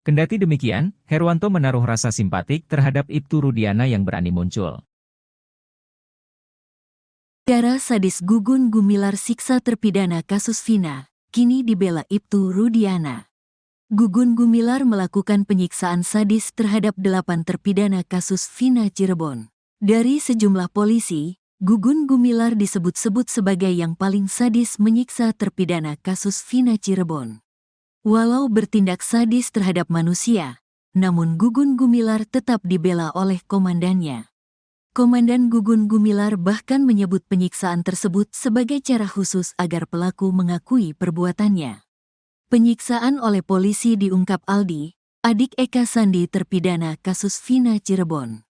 Kendati demikian, Herwanto menaruh rasa simpatik terhadap Ibtu Rudiana yang berani muncul. Cara sadis Gugun Gumilar siksa terpidana kasus Vina, kini dibela Ibtu Rudiana. Gugun Gumilar melakukan penyiksaan sadis terhadap 8 terpidana kasus Vina Cirebon. Dari sejumlah polisi, Gugun Gumilar disebut-sebut sebagai yang paling sadis menyiksa terpidana kasus Vina Cirebon. Walau bertindak sadis terhadap manusia, namun Gugun Gumilar tetap dibela oleh komandannya. Komandan Gugun Gumilar bahkan menyebut penyiksaan tersebut sebagai cara khusus agar pelaku mengakui perbuatannya. Penyiksaan oleh polisi diungkap Aldi, adik Eka Sandi terpidana kasus Vina Cirebon.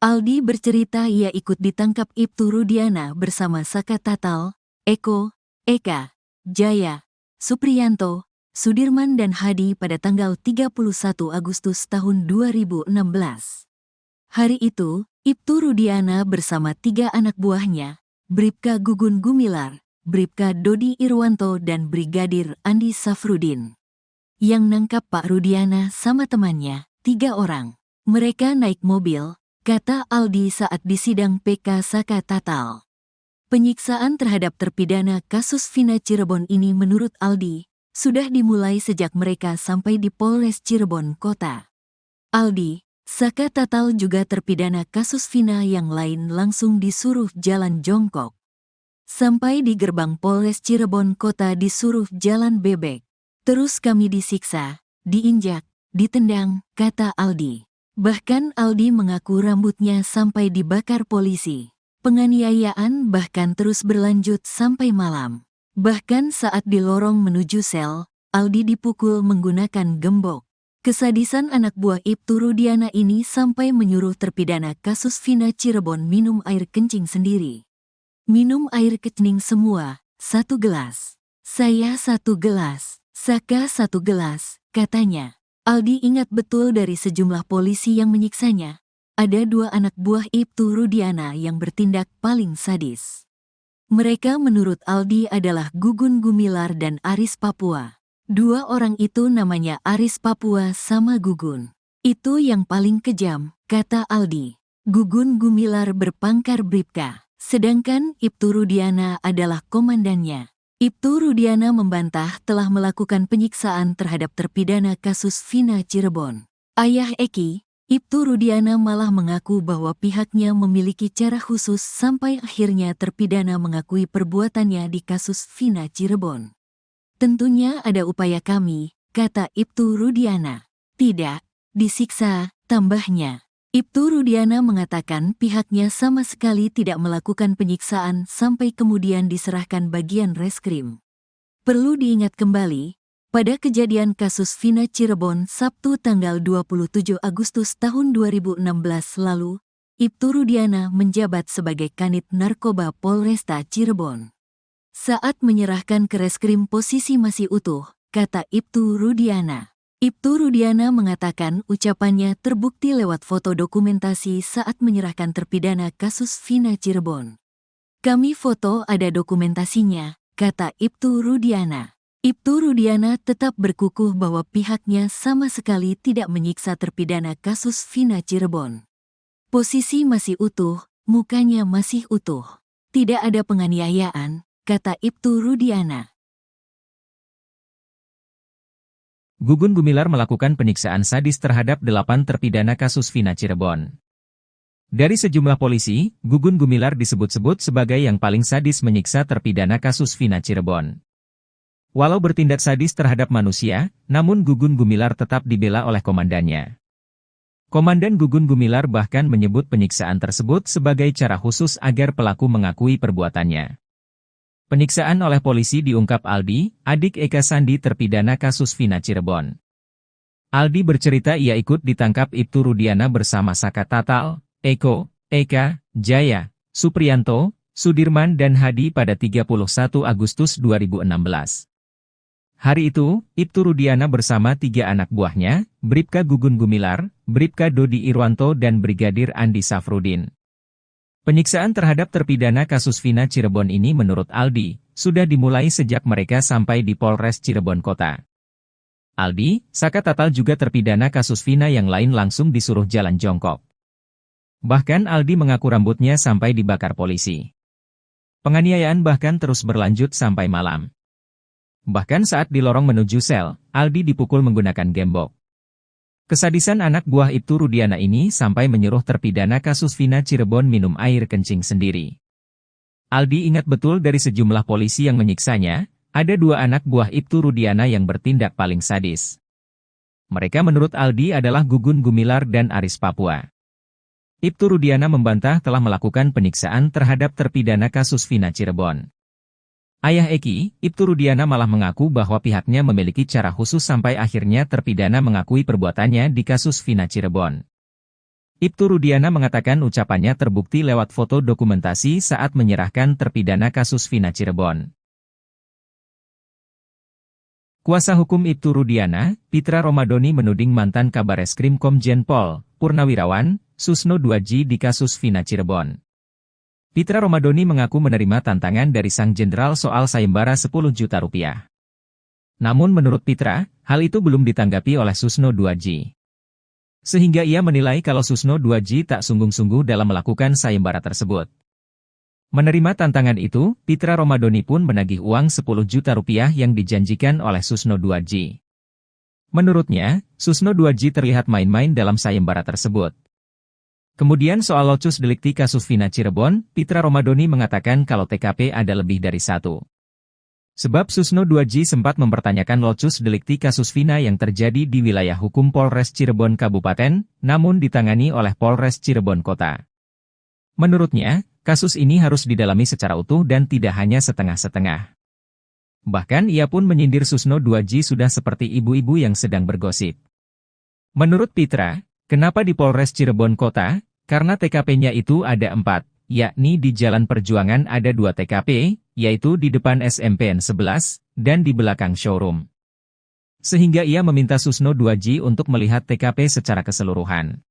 Aldi bercerita ia ikut ditangkap Ibtu Rudiana bersama Saka Tatal, Eko, Eka, Jaya, Supriyanto, Sudirman dan Hadi pada tanggal 31 Agustus tahun 2016. Hari itu, Ibtu Rudiana bersama 3 anak buahnya, Bribka Gugun Gumilar, Bribka Dodi Irwanto dan Brigadir Andi Safrudin. Yang nangkap Pak Rudiana sama temannya, 3 orang. Mereka naik mobil, kata Aldi saat disidang PK Saka Tatal. Penyiksaan terhadap terpidana kasus Vina Cirebon ini menurut Aldi, sudah dimulai sejak mereka sampai di Polres Cirebon Kota. Aldi, Saka Tatal juga terpidana kasus Vina yang lain langsung disuruh jalan jongkok. Sampai di gerbang Polres Cirebon Kota disuruh jalan bebek. Terus kami disiksa, diinjak, ditendang, kata Aldi. Bahkan Aldi mengaku rambutnya sampai dibakar polisi. Penganiayaan bahkan terus berlanjut sampai malam. Bahkan saat di lorong menuju sel, Aldi dipukul menggunakan gembok. Kesadisan anak buah Ibtu Rudiana ini sampai menyuruh terpidana kasus Vina Cirebon minum air kencing sendiri. Minum air kencing semua, 1 gelas. Saya 1 gelas, Saka 1 gelas, katanya. Aldi ingat betul dari sejumlah polisi yang menyiksanya. Ada 2 anak buah Ibtu Rudiana yang bertindak paling sadis. Mereka menurut Aldi adalah Gugun Gumilar dan Aris Papua. 2 orang itu namanya Aris Papua sama Gugun. Itu yang paling kejam, kata Aldi. Gugun Gumilar berpangkat Bribka, sedangkan Ibtu Rudiana adalah komandannya. Ibtu Rudiana membantah telah melakukan penyiksaan terhadap terpidana kasus Vina Cirebon. Ayah Eki, Ibtu Rudiana malah mengaku bahwa pihaknya memiliki cara khusus sampai akhirnya terpidana mengakui perbuatannya di kasus Vina Cirebon. Tentunya ada upaya kami, kata Ibtu Rudiana. Tidak, disiksa, tambahnya. Ibtu Rudiana mengatakan pihaknya sama sekali tidak melakukan penyiksaan sampai kemudian diserahkan bagian reskrim. Perlu diingat kembali, pada kejadian kasus Vina Cirebon Sabtu tanggal 27 Agustus tahun 2016 lalu, Ibtu Rudiana menjabat sebagai Kanit Narkoba Polresta Cirebon. Saat menyerahkan ke reskrim posisi masih utuh, kata Ibtu Rudiana. Ibtu Rudiana mengatakan ucapannya terbukti lewat foto dokumentasi saat menyerahkan terpidana kasus Vina Cirebon. Kami foto ada dokumentasinya, kata Ibtu Rudiana. Ibtu Rudiana tetap berkukuh bahwa pihaknya sama sekali tidak menyiksa terpidana kasus Vina Cirebon. Posisi masih utuh, mukanya masih utuh. Tidak ada penganiayaan, kata Ibtu Rudiana. Gugun Gumilar melakukan penyiksaan sadis terhadap 8 terpidana kasus Vina Cirebon. Dari sejumlah polisi, Gugun Gumilar disebut-sebut sebagai yang paling sadis menyiksa terpidana kasus Vina Cirebon. Walau bertindak sadis terhadap manusia, namun Gugun Gumilar tetap dibela oleh komandannya. Komandan Gugun Gumilar bahkan menyebut penyiksaan tersebut sebagai cara khusus agar pelaku mengakui perbuatannya. Penyiksaan oleh polisi diungkap Aldi, adik Eka Sandi terpidana kasus Vina Cirebon. Aldi bercerita ia ikut ditangkap Ibtu Rudiana bersama Saka Tatal, Eko, Eka, Jaya, Supriyanto, Sudirman dan Hadi pada 31 Agustus 2016. Hari itu, Ibtu Rudiana bersama 3 anak buahnya, Bribka Gugun Gumilar, Bribka Dodi Irwanto dan Brigadir Andi Safrudin. Penyiksaan terhadap terpidana kasus Vina Cirebon ini menurut Aldi, sudah dimulai sejak mereka sampai di Polres Cirebon Kota. Aldi, Saka Tatal juga terpidana kasus Vina yang lain langsung disuruh jalan jongkok. Bahkan Aldi mengaku rambutnya sampai dibakar polisi. Penganiayaan bahkan terus berlanjut sampai malam. Bahkan saat di lorong menuju sel, Aldi dipukul menggunakan gembok. Kesadisan anak buah Ibtu Rudiana ini sampai menyuruh terpidana kasus Vina Cirebon minum air kencing sendiri. Aldi ingat betul dari sejumlah polisi yang menyiksanya, ada 2 anak buah Ibtu Rudiana yang bertindak paling sadis. Mereka menurut Aldi adalah Gugun Gumilar dan Aris Papua. Ibtu Rudiana membantah telah melakukan penyiksaan terhadap terpidana kasus Vina Cirebon. Ayah Eki, Ibtu Rudiana malah mengaku bahwa pihaknya memiliki cara khusus sampai akhirnya terpidana mengakui perbuatannya di kasus Vina Cirebon. Ibtu Rudiana mengatakan ucapannya terbukti lewat foto dokumentasi saat menyerahkan terpidana kasus Vina Cirebon. Kuasa hukum Ibtu Rudiana, Pitra Romadoni menuding mantan Kabareskrim Komjen Pol, Purnawirawan, Susno Duaji di kasus Vina Cirebon. Pitra Romadoni mengaku menerima tantangan dari sang jenderal soal sayembara 10 juta rupiah. Namun menurut Pitra, hal itu belum ditanggapi oleh Susno Duaji. Sehingga ia menilai kalau Susno Duaji tak sungguh-sungguh dalam melakukan sayembara tersebut. Menerima tantangan itu, Pitra Romadoni pun menagih uang 10 juta rupiah yang dijanjikan oleh Susno Duaji. Menurutnya, Susno Duaji terlihat main-main dalam sayembara tersebut. Kemudian soal locus delikti kasus Vina Cirebon, Pitra Romadoni mengatakan kalau TKP ada lebih dari 1. Sebab Susno Duaji sempat mempertanyakan locus delikti kasus Vina yang terjadi di wilayah hukum Polres Cirebon Kabupaten, namun ditangani oleh Polres Cirebon Kota. Menurutnya, kasus ini harus didalami secara utuh dan tidak hanya setengah-setengah. Bahkan ia pun menyindir Susno Duaji sudah seperti ibu-ibu yang sedang bergosip. Menurut Pitra, kenapa di Polres Cirebon Kota? Karena TKP-nya itu ada 4, yakni di Jalan Perjuangan ada 2 TKP, yaitu di depan SMPN 11, dan di belakang showroom. Sehingga ia meminta Susno Duaji untuk melihat TKP secara keseluruhan.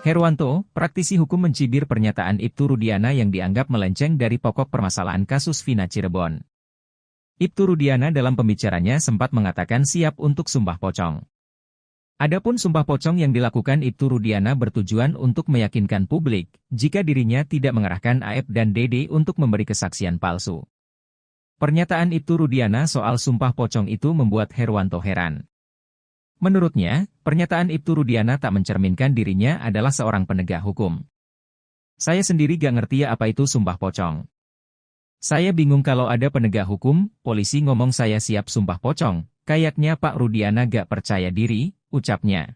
Herwanto, praktisi hukum mencibir pernyataan Ibtu Rudiana yang dianggap melenceng dari pokok permasalahan kasus Vina Cirebon. Ibtu Rudiana dalam pembicaranya sempat mengatakan siap untuk sumpah pocong. Adapun sumpah pocong yang dilakukan Ibtu Rudiana bertujuan untuk meyakinkan publik, jika dirinya tidak mengerahkan AF dan DD untuk memberi kesaksian palsu. Pernyataan Ibtu Rudiana soal sumpah pocong itu membuat Herwanto heran. Menurutnya, pernyataan Ibtu Rudiana tak mencerminkan dirinya adalah seorang penegak hukum. Saya sendiri gak ngerti ya apa itu sumpah pocong. Saya bingung kalau ada penegak hukum, polisi ngomong saya siap sumpah pocong, kayaknya Pak Rudiana gak percaya diri, ucapnya.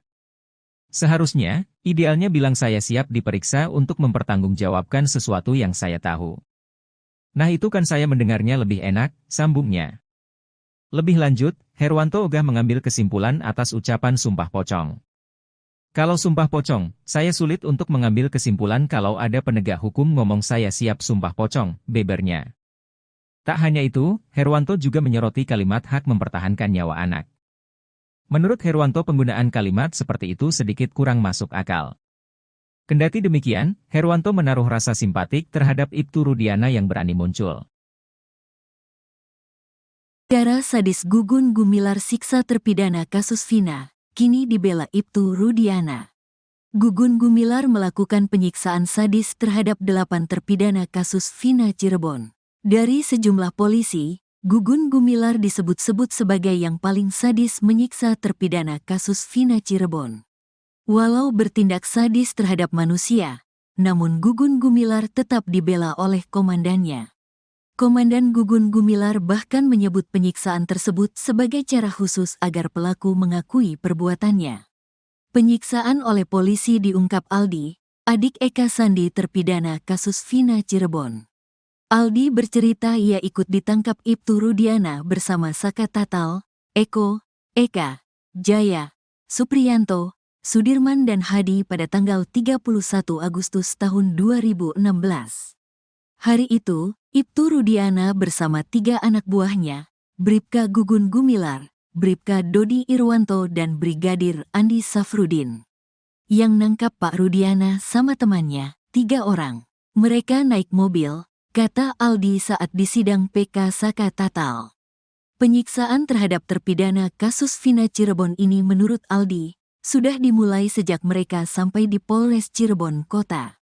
Seharusnya, Idealnya bilang saya siap diperiksa untuk mempertanggungjawabkan sesuatu yang saya tahu. Nah itu kan saya mendengarnya lebih enak, sambungnya. Lebih lanjut, Herwanto ogah mengambil kesimpulan atas ucapan sumpah pocong. Kalau sumpah pocong, saya sulit untuk mengambil kesimpulan kalau ada penegak hukum ngomong saya siap sumpah pocong, bebernya. Tak hanya itu, Herwanto juga menyoroti kalimat hak mempertahankan nyawa anak. Menurut Herwanto penggunaan kalimat seperti itu sedikit kurang masuk akal. Kendati demikian, Herwanto menaruh rasa simpatik terhadap Ibtu Rudiana yang berani muncul. Cara sadis Gugun Gumilar siksa terpidana kasus Vina, kini dibela Ibtu Rudiana. Gugun Gumilar melakukan penyiksaan sadis terhadap 8 terpidana kasus Vina Cirebon. Dari sejumlah polisi, Gugun Gumilar disebut-sebut sebagai yang paling sadis menyiksa terpidana kasus Vina Cirebon. Walau bertindak sadis terhadap manusia, namun Gugun Gumilar tetap dibela oleh komandannya. Komandan Gugun Gumilar bahkan menyebut penyiksaan tersebut sebagai cara khusus agar pelaku mengakui perbuatannya. Penyiksaan oleh polisi diungkap Aldi, adik Eka Sandi terpidana kasus Vina Cirebon. Aldi bercerita ia ikut ditangkap Ibtu Rudiana bersama Saka Tatal, Eko, Eka, Jaya, Supriyanto, Sudirman dan Hadi pada tanggal 31 Agustus tahun 2016. Hari itu, Ibtu Rudiana bersama 3 anak buahnya, Bribka Gugun Gumilar, Bribka Dodi Irwanto dan Brigadir Andi Safrudin. Yang nangkap Pak Rudiana sama temannya, 3 orang. Mereka naik mobil, kata Aldi saat disidang PK Saka Tatal. Penyiksaan terhadap terpidana kasus Vina Cirebon ini menurut Aldi, sudah dimulai sejak mereka sampai di Polres Cirebon Kota.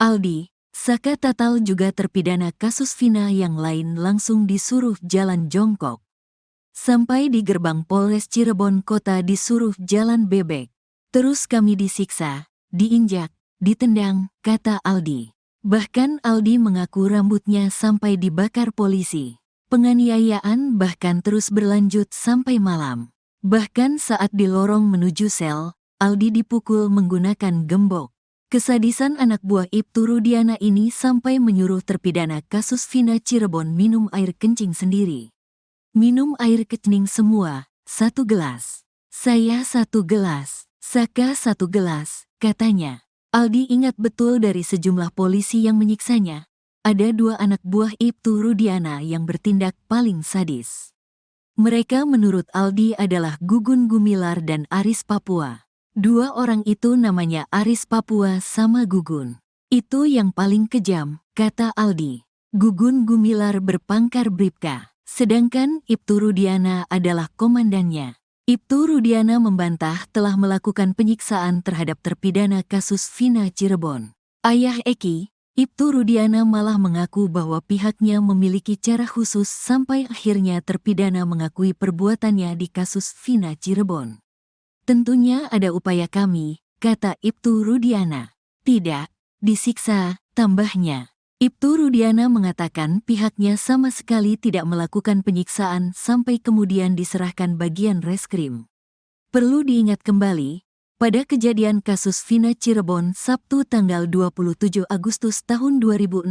Aldi, Saka Tatal juga terpidana kasus Vina yang lain langsung disuruh jalan jongkok. Sampai di gerbang Polres Cirebon Kota disuruh jalan bebek. Terus kami disiksa, diinjak, ditendang, kata Aldi. Bahkan Aldi mengaku rambutnya sampai dibakar polisi. Penganiayaan bahkan terus berlanjut sampai malam. Bahkan saat di lorong menuju sel, Aldi dipukul menggunakan gembok. Kesadisan anak buah Ibtu Rudiana ini sampai menyuruh terpidana kasus Vina Cirebon minum air kencing sendiri. Minum air kencing semua, 1 gelas. Saya 1 gelas, Saka 1 gelas, katanya. Aldi ingat betul dari sejumlah polisi yang menyiksanya, ada 2 anak buah Ibtu Rudiana yang bertindak paling sadis. Mereka menurut Aldi adalah Gugun Gumilar dan Aris Papua. 2 orang itu namanya Aris Papua sama Gugun. Itu yang paling kejam, kata Aldi. Gugun Gumilar berpangkat Bribka, sedangkan Ibtu Rudiana adalah komandannya. Ibtu Rudiana membantah telah melakukan penyiksaan terhadap terpidana kasus Vina Cirebon. Ayah Eki, Ibtu Rudiana malah mengaku bahwa pihaknya memiliki cara khusus sampai akhirnya terpidana mengakui perbuatannya di kasus Vina Cirebon. Tentunya ada upaya kami, kata Ibtu Rudiana. Tidak, disiksa, tambahnya. Ibtu Rudiana mengatakan pihaknya sama sekali tidak melakukan penyiksaan sampai kemudian diserahkan bagian reskrim. Perlu diingat kembali, pada kejadian kasus Vina Cirebon Sabtu tanggal 27 Agustus tahun 2016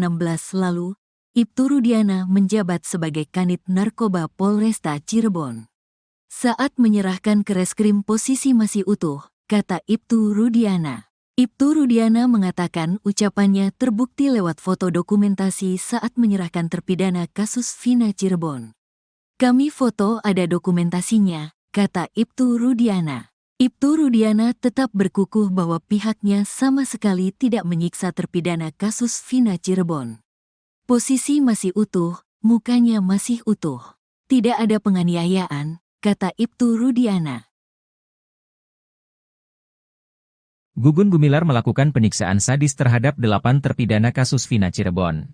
lalu, Ibtu Rudiana menjabat sebagai Kanit Narkoba Polresta Cirebon. Saat menyerahkan ke reskrim posisi masih utuh, kata Ibtu Rudiana. Ibtu Rudiana mengatakan ucapannya terbukti lewat foto dokumentasi saat menyerahkan terpidana kasus Vina Cirebon. Kami foto ada dokumentasinya, kata Ibtu Rudiana. Ibtu Rudiana tetap berkukuh bahwa pihaknya sama sekali tidak menyiksa terpidana kasus Vina Cirebon. Posisi masih utuh, mukanya masih utuh. Tidak ada penganiayaan, kata Ibtu Rudiana. Gugun Gumilar melakukan penyiksaan sadis terhadap 8 terpidana kasus Vina Cirebon.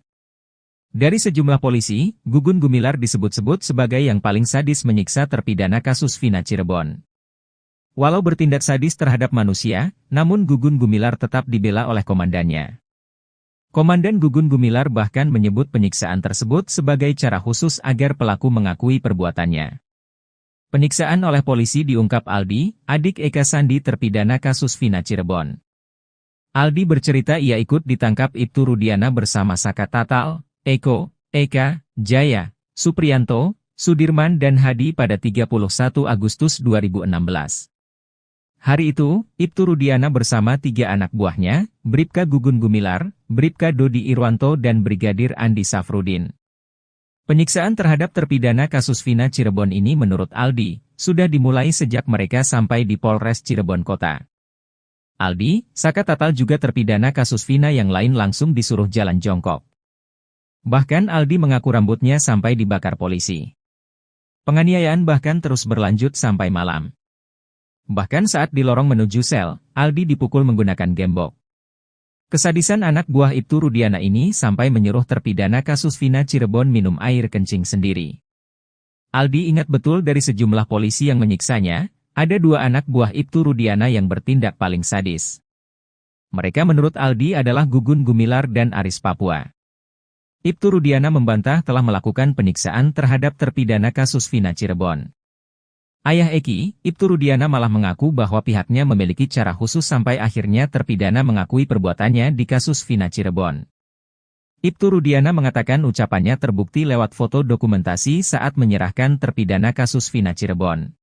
Dari sejumlah polisi, Gugun Gumilar disebut-sebut sebagai yang paling sadis menyiksa terpidana kasus Vina Cirebon. Walau bertindak sadis terhadap manusia, namun Gugun Gumilar tetap dibela oleh komandannya. Komandan Gugun Gumilar bahkan menyebut penyiksaan tersebut sebagai cara khusus agar pelaku mengakui perbuatannya. Penyiksaan oleh polisi diungkap Aldi, adik Eka Sandi terpidana kasus Vina Cirebon. Aldi bercerita ia ikut ditangkap Ibtu Rudiana bersama Saka Tatal, Eko, Eka, Jaya, Supriyanto, Sudirman dan Hadi pada 31 Agustus 2016. Hari itu, Ibtu Rudiana bersama 3 anak buahnya, Bribka Gugun Gumilar, Bribka Dodi Irwanto dan Brigadir Andi Safrudin. Penyiksaan terhadap terpidana kasus Vina Cirebon ini menurut Aldi, sudah dimulai sejak mereka sampai di Polres Cirebon Kota. Aldi, Saka Tatal juga terpidana kasus Vina yang lain langsung disuruh jalan jongkok. Bahkan Aldi mengaku rambutnya sampai dibakar polisi. Penganiayaan bahkan terus berlanjut sampai malam. Bahkan saat di lorong menuju sel, Aldi dipukul menggunakan gembok. Kesadisan anak buah Ibtu Rudiana ini sampai menyuruh terpidana kasus Vina Cirebon minum air kencing sendiri. Aldi ingat betul dari sejumlah polisi yang menyiksanya, ada 2 anak buah Ibtu Rudiana yang bertindak paling sadis. Mereka menurut Aldi adalah Gugun Gumilar dan Aris Papua. Ibtu Rudiana membantah telah melakukan penyiksaan terhadap terpidana kasus Vina Cirebon. Ayah Eki, Ibtu Rudiana malah mengaku bahwa pihaknya memiliki cara khusus sampai akhirnya terpidana mengakui perbuatannya di kasus Vina Cirebon. Ibtu Rudiana mengatakan ucapannya terbukti lewat foto dokumentasi saat menyerahkan terpidana kasus Vina Cirebon.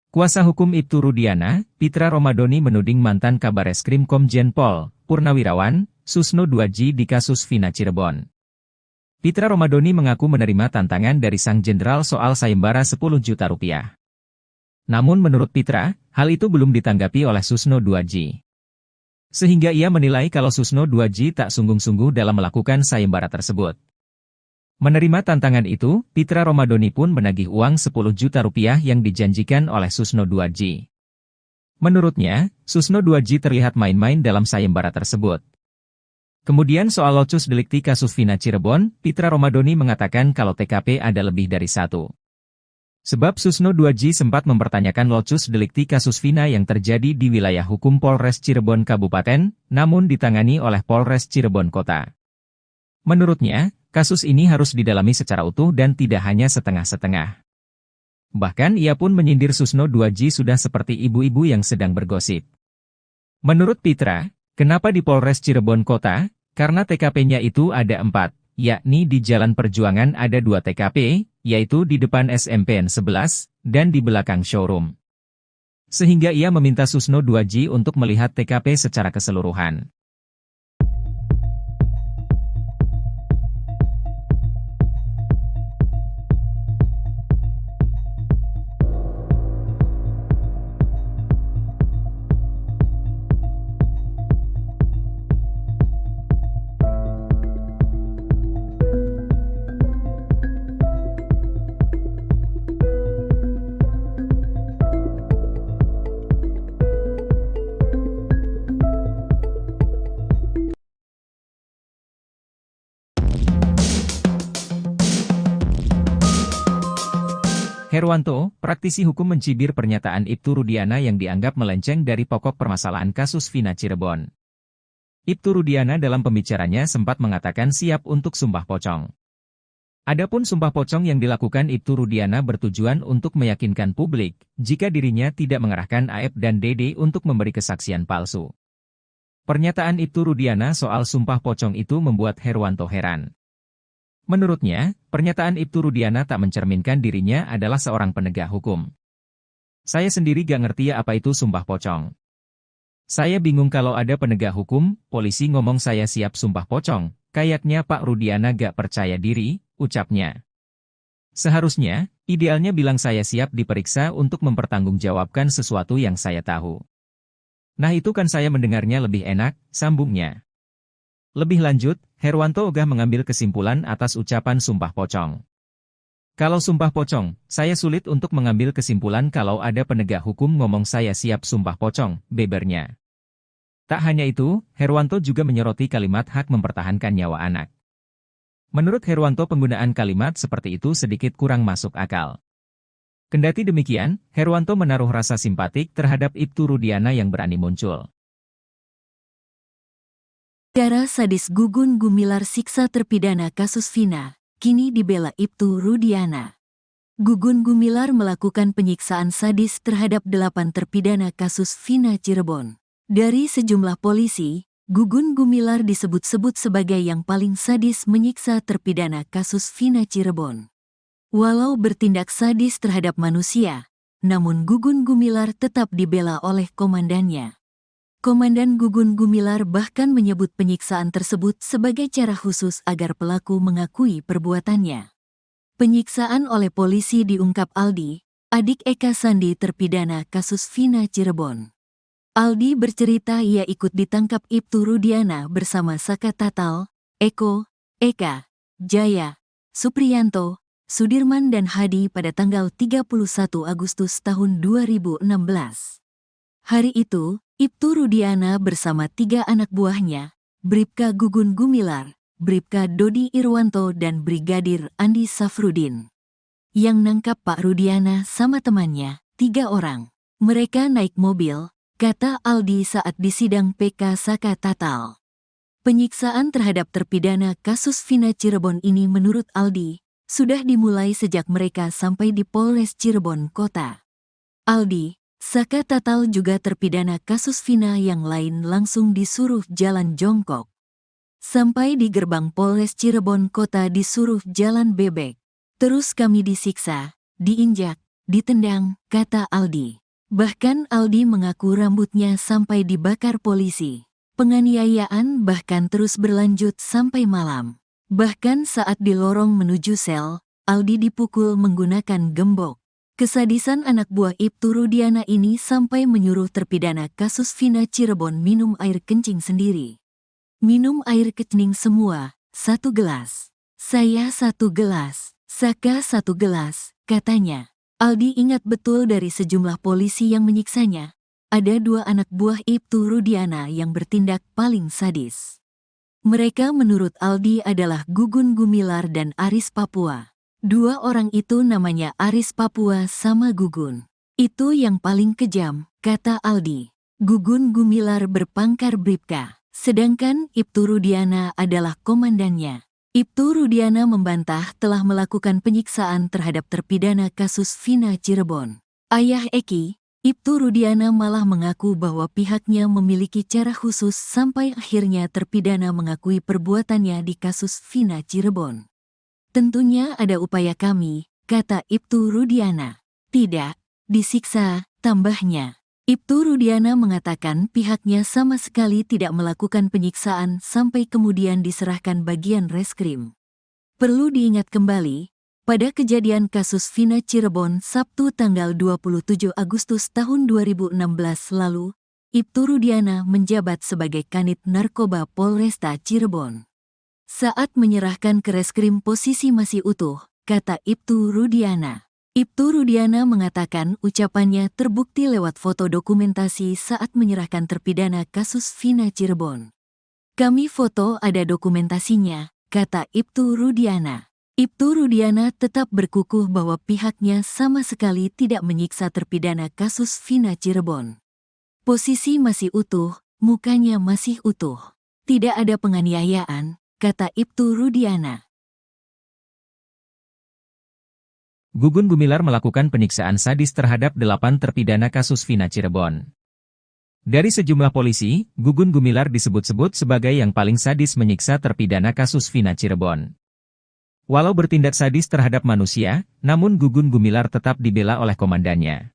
Kuasa hukum Ibtu Rudiana, Pitra Romadoni menuding mantan Kabareskrim Komjen Pol, Purnawirawan, Susno 2J di kasus Vina Cirebon. Pitra Romadoni mengaku menerima tantangan dari sang jenderal soal sayembara 10 juta rupiah. Namun menurut Pitra, hal itu belum ditanggapi oleh Susno 2J. Sehingga ia menilai kalau Susno 2J tak sungguh-sungguh dalam melakukan sayembara tersebut. Menerima tantangan itu, Pitra Romadoni pun menagih uang 10 juta rupiah yang dijanjikan oleh Susno 2J. Menurutnya, Susno 2J terlihat main-main dalam sayembara tersebut. Kemudian soal locus delikti kasus Vina Cirebon, Pitra Romadoni mengatakan kalau TKP ada lebih dari 1. Sebab Susno 2J sempat mempertanyakan locus delikti kasus Vina yang terjadi di wilayah hukum Polres Cirebon Kabupaten, namun ditangani oleh Polres Cirebon Kota. Menurutnya, kasus ini harus didalami secara utuh dan tidak hanya setengah-setengah. Bahkan ia pun menyindir Susno 2J sudah seperti ibu-ibu yang sedang bergosip. Menurut Pitra, kenapa di Polres Cirebon Kota? Karena TKP-nya itu ada 4, yakni di Jalan Perjuangan ada 2 TKP, yaitu di depan SMPN 11, dan di belakang showroom. Sehingga ia meminta Susno 2J untuk melihat TKP secara keseluruhan. Herwanto, praktisi hukum mencibir pernyataan Ibtu Rudiana yang dianggap melenceng dari pokok permasalahan kasus Vina Cirebon. Ibtu Rudiana dalam pembicaranya sempat mengatakan siap untuk sumpah pocong. Adapun sumpah pocong yang dilakukan Ibtu Rudiana bertujuan untuk meyakinkan publik, jika dirinya tidak mengerahkan Aep dan Dede untuk memberi kesaksian palsu. Pernyataan Ibtu Rudiana soal sumpah pocong itu membuat Herwanto heran. Menurutnya, pernyataan Ibtu Rudiana tak mencerminkan dirinya adalah seorang penegak hukum. Saya sendiri gak ngerti apa itu sumpah pocong. Saya bingung kalau ada penegak hukum, polisi ngomong saya siap sumpah pocong, kayaknya Pak Rudiana gak percaya diri, ucapnya. Seharusnya, idealnya bilang saya siap diperiksa untuk mempertanggungjawabkan sesuatu yang saya tahu. Nah itu kan saya mendengarnya lebih enak, sambungnya. Lebih lanjut, Herwanto ogah mengambil kesimpulan atas ucapan sumpah pocong. Kalau sumpah pocong, saya sulit untuk mengambil kesimpulan kalau ada penegak hukum ngomong saya siap sumpah pocong, bebernya. Tak hanya itu, Herwanto juga menyoroti kalimat hak mempertahankan nyawa anak. Menurut Herwanto penggunaan kalimat seperti itu sedikit kurang masuk akal. Kendati demikian, Herwanto menaruh rasa simpatik terhadap Ibtu Rudiana yang berani muncul. Cara sadis Gugun Gumilar siksa terpidana kasus Vina, kini dibela Ibtu Rudiana. Gugun Gumilar melakukan penyiksaan sadis terhadap 8 terpidana kasus Vina Cirebon. Dari sejumlah polisi, Gugun Gumilar disebut-sebut sebagai yang paling sadis menyiksa terpidana kasus Vina Cirebon. Walau bertindak sadis terhadap manusia, namun Gugun Gumilar tetap dibela oleh komandannya. Komandan Gugun Gumilar bahkan menyebut penyiksaan tersebut sebagai cara khusus agar pelaku mengakui perbuatannya. Penyiksaan oleh polisi diungkap Aldi, adik Eka Sandi terpidana kasus Vina Cirebon. Aldi bercerita ia ikut ditangkap Ibtu Rudiana bersama Saka Tatal, Eko, Eka, Jaya, Supriyanto, Sudirman dan Hadi pada tanggal 31 Agustus tahun 2016. Hari itu, Ibtu Rudiana bersama 3 anak buahnya, Bribka Gugun Gumilar, Bribka Dodi Irwanto dan Brigadir Andi Safrudin. Yang nangkap Pak Rudiana sama temannya, 3 orang. Mereka naik mobil, kata Aldi saat disidang PK Saka Tatal. Penyiksaan terhadap terpidana kasus Vina Cirebon ini menurut Aldi, sudah dimulai sejak mereka sampai di Polres Cirebon Kota. Aldi, Saka Tatal juga terpidana kasus Vina yang lain langsung disuruh jalan jongkok. Sampai di gerbang Polres Cirebon Kota disuruh jalan bebek. Terus kami disiksa, diinjak, ditendang, kata Aldi. Bahkan Aldi mengaku rambutnya sampai dibakar polisi. Penganiayaan bahkan terus berlanjut sampai malam. Bahkan saat di lorong menuju sel, Aldi dipukul menggunakan gembok. Kesadisan anak buah Ibtu Rudiana ini sampai menyuruh terpidana kasus Vina Cirebon minum air kencing sendiri. Minum air kencing semua, 1 gelas. Saya 1 gelas, Saka 1 gelas, katanya. Aldi ingat betul dari sejumlah polisi yang menyiksanya. Ada 2 anak buah Ibtu Rudiana yang bertindak paling sadis. Mereka menurut Aldi adalah Gugun Gumilar dan Aris Papua. 2 orang itu namanya Aris Papua sama Gugun. Itu yang paling kejam, kata Aldi. Gugun Gumilar berpangkat Bribka. Sedangkan Ibtu Rudiana adalah komandannya. Ibtu Rudiana membantah telah melakukan penyiksaan terhadap terpidana kasus Vina Cirebon. Ayah Eki, Ibtu Rudiana malah mengaku bahwa pihaknya memiliki cara khusus sampai akhirnya terpidana mengakui perbuatannya di kasus Vina Cirebon. Tentunya ada upaya kami, kata Ibtu Rudiana. Tidak, disiksa, tambahnya. Ibtu Rudiana mengatakan pihaknya sama sekali tidak melakukan penyiksaan sampai kemudian diserahkan bagian reskrim. Perlu diingat kembali, pada kejadian kasus Vina Cirebon Sabtu tanggal 27 Agustus tahun 2016 lalu, Ibtu Rudiana menjabat sebagai Kanit Narkoba Polresta Cirebon. Saat menyerahkan ke reskrim posisi masih utuh, kata Ibtu Rudiana. Ibtu Rudiana mengatakan ucapannya terbukti lewat foto dokumentasi saat menyerahkan terpidana kasus Vina Cirebon. Kami foto ada dokumentasinya, kata Ibtu Rudiana. Ibtu Rudiana tetap berkukuh bahwa pihaknya sama sekali tidak menyiksa terpidana kasus Vina Cirebon. Posisi masih utuh, mukanya masih utuh. Tidak ada penganiayaan, kata Ibtu Rudiana. Gugun Gumilar melakukan penyiksaan sadis terhadap 8 terpidana kasus Vina Cirebon. Dari sejumlah polisi, Gugun Gumilar disebut-sebut sebagai yang paling sadis menyiksa terpidana kasus Vina Cirebon. Walau bertindak sadis terhadap manusia, namun Gugun Gumilar tetap dibela oleh komandannya.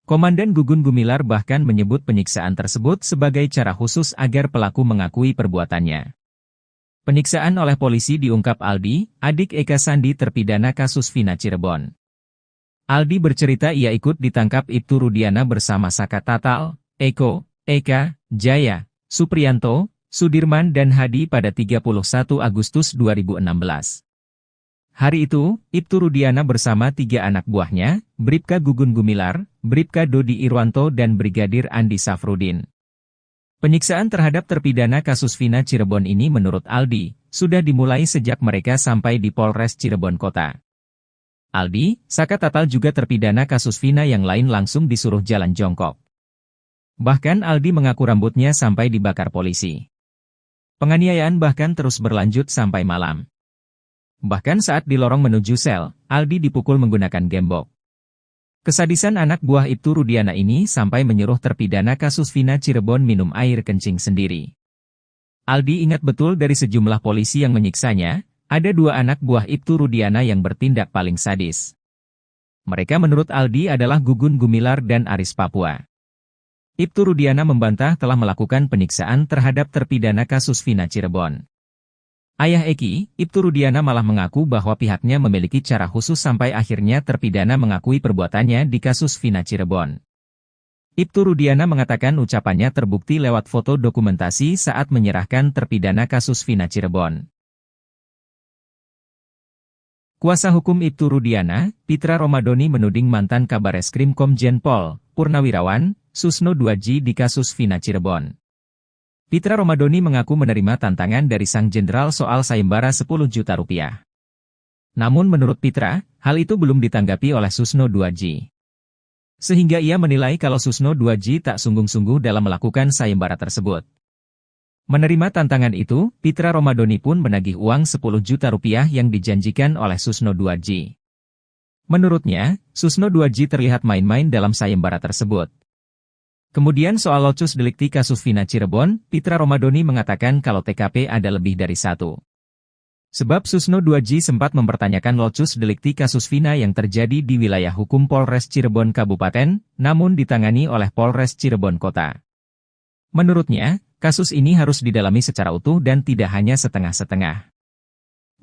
Komandan Gugun Gumilar bahkan menyebut penyiksaan tersebut sebagai cara khusus agar pelaku mengakui perbuatannya. Penyiksaan oleh polisi diungkap Aldi, adik Eka Sandi terpidana kasus Vina Cirebon. Aldi bercerita ia ikut ditangkap Ibtu Rudiana bersama Saka Tatal, Eko, Eka, Jaya, Supriyanto, Sudirman dan Hadi pada 31 Agustus 2016. Hari itu, Ibtu Rudiana bersama 3 anak buahnya, Bribka Gugun Gumilar, Bribka Dodi Irwanto dan Brigadir Andi Safrudin. Penyiksaan terhadap terpidana kasus Vina Cirebon ini menurut Aldi, sudah dimulai sejak mereka sampai di Polres Cirebon Kota. Aldi, Saka Tatal juga terpidana kasus Vina yang lain langsung disuruh jalan jongkok. Bahkan Aldi mengaku rambutnya sampai dibakar polisi. Penganiayaan bahkan terus berlanjut sampai malam. Bahkan saat di lorong menuju sel, Aldi dipukul menggunakan gembok. Kesadisan anak buah Ibtu Rudiana ini sampai menyuruh terpidana kasus Vina Cirebon minum air kencing sendiri. Aldi ingat betul dari sejumlah polisi yang menyiksanya, ada 2 anak buah Ibtu Rudiana yang bertindak paling sadis. Mereka menurut Aldi adalah Gugun Gumilar dan Aris Papua. Ibtu Rudiana membantah telah melakukan penyiksaan terhadap terpidana kasus Vina Cirebon. Ayah Eki, Ibtu Rudiana malah mengaku bahwa pihaknya memiliki cara khusus sampai akhirnya terpidana mengakui perbuatannya di kasus Vina Cirebon. Ibtu Rudiana mengatakan ucapannya terbukti lewat foto dokumentasi saat menyerahkan terpidana kasus Vina Cirebon. Kuasa hukum Ibtu Rudiana, Pitra Romadoni menuding mantan Kabareskrim Komjen Pol Purnawirawan Susno Duaji di kasus Vina Cirebon. Pitra Romadoni mengaku menerima tantangan dari sang jenderal soal sayembara 10 juta rupiah. Namun menurut Pitra, hal itu belum ditanggapi oleh Susno Duaji. Sehingga ia menilai kalau Susno Duaji tak sungguh-sungguh dalam melakukan sayembara tersebut. Menerima tantangan itu, Pitra Romadoni pun menagih uang 10 juta rupiah yang dijanjikan oleh Susno Duaji. Menurutnya, Susno Duaji terlihat main-main dalam sayembara tersebut. Kemudian soal locus delikti kasus Vina Cirebon, Pitra Romadoni mengatakan kalau TKP ada lebih dari 1. Sebab Susno Duaji sempat mempertanyakan locus delikti kasus Vina yang terjadi di wilayah hukum Polres Cirebon Kabupaten, namun ditangani oleh Polres Cirebon Kota. Menurutnya, kasus ini harus didalami secara utuh dan tidak hanya setengah-setengah.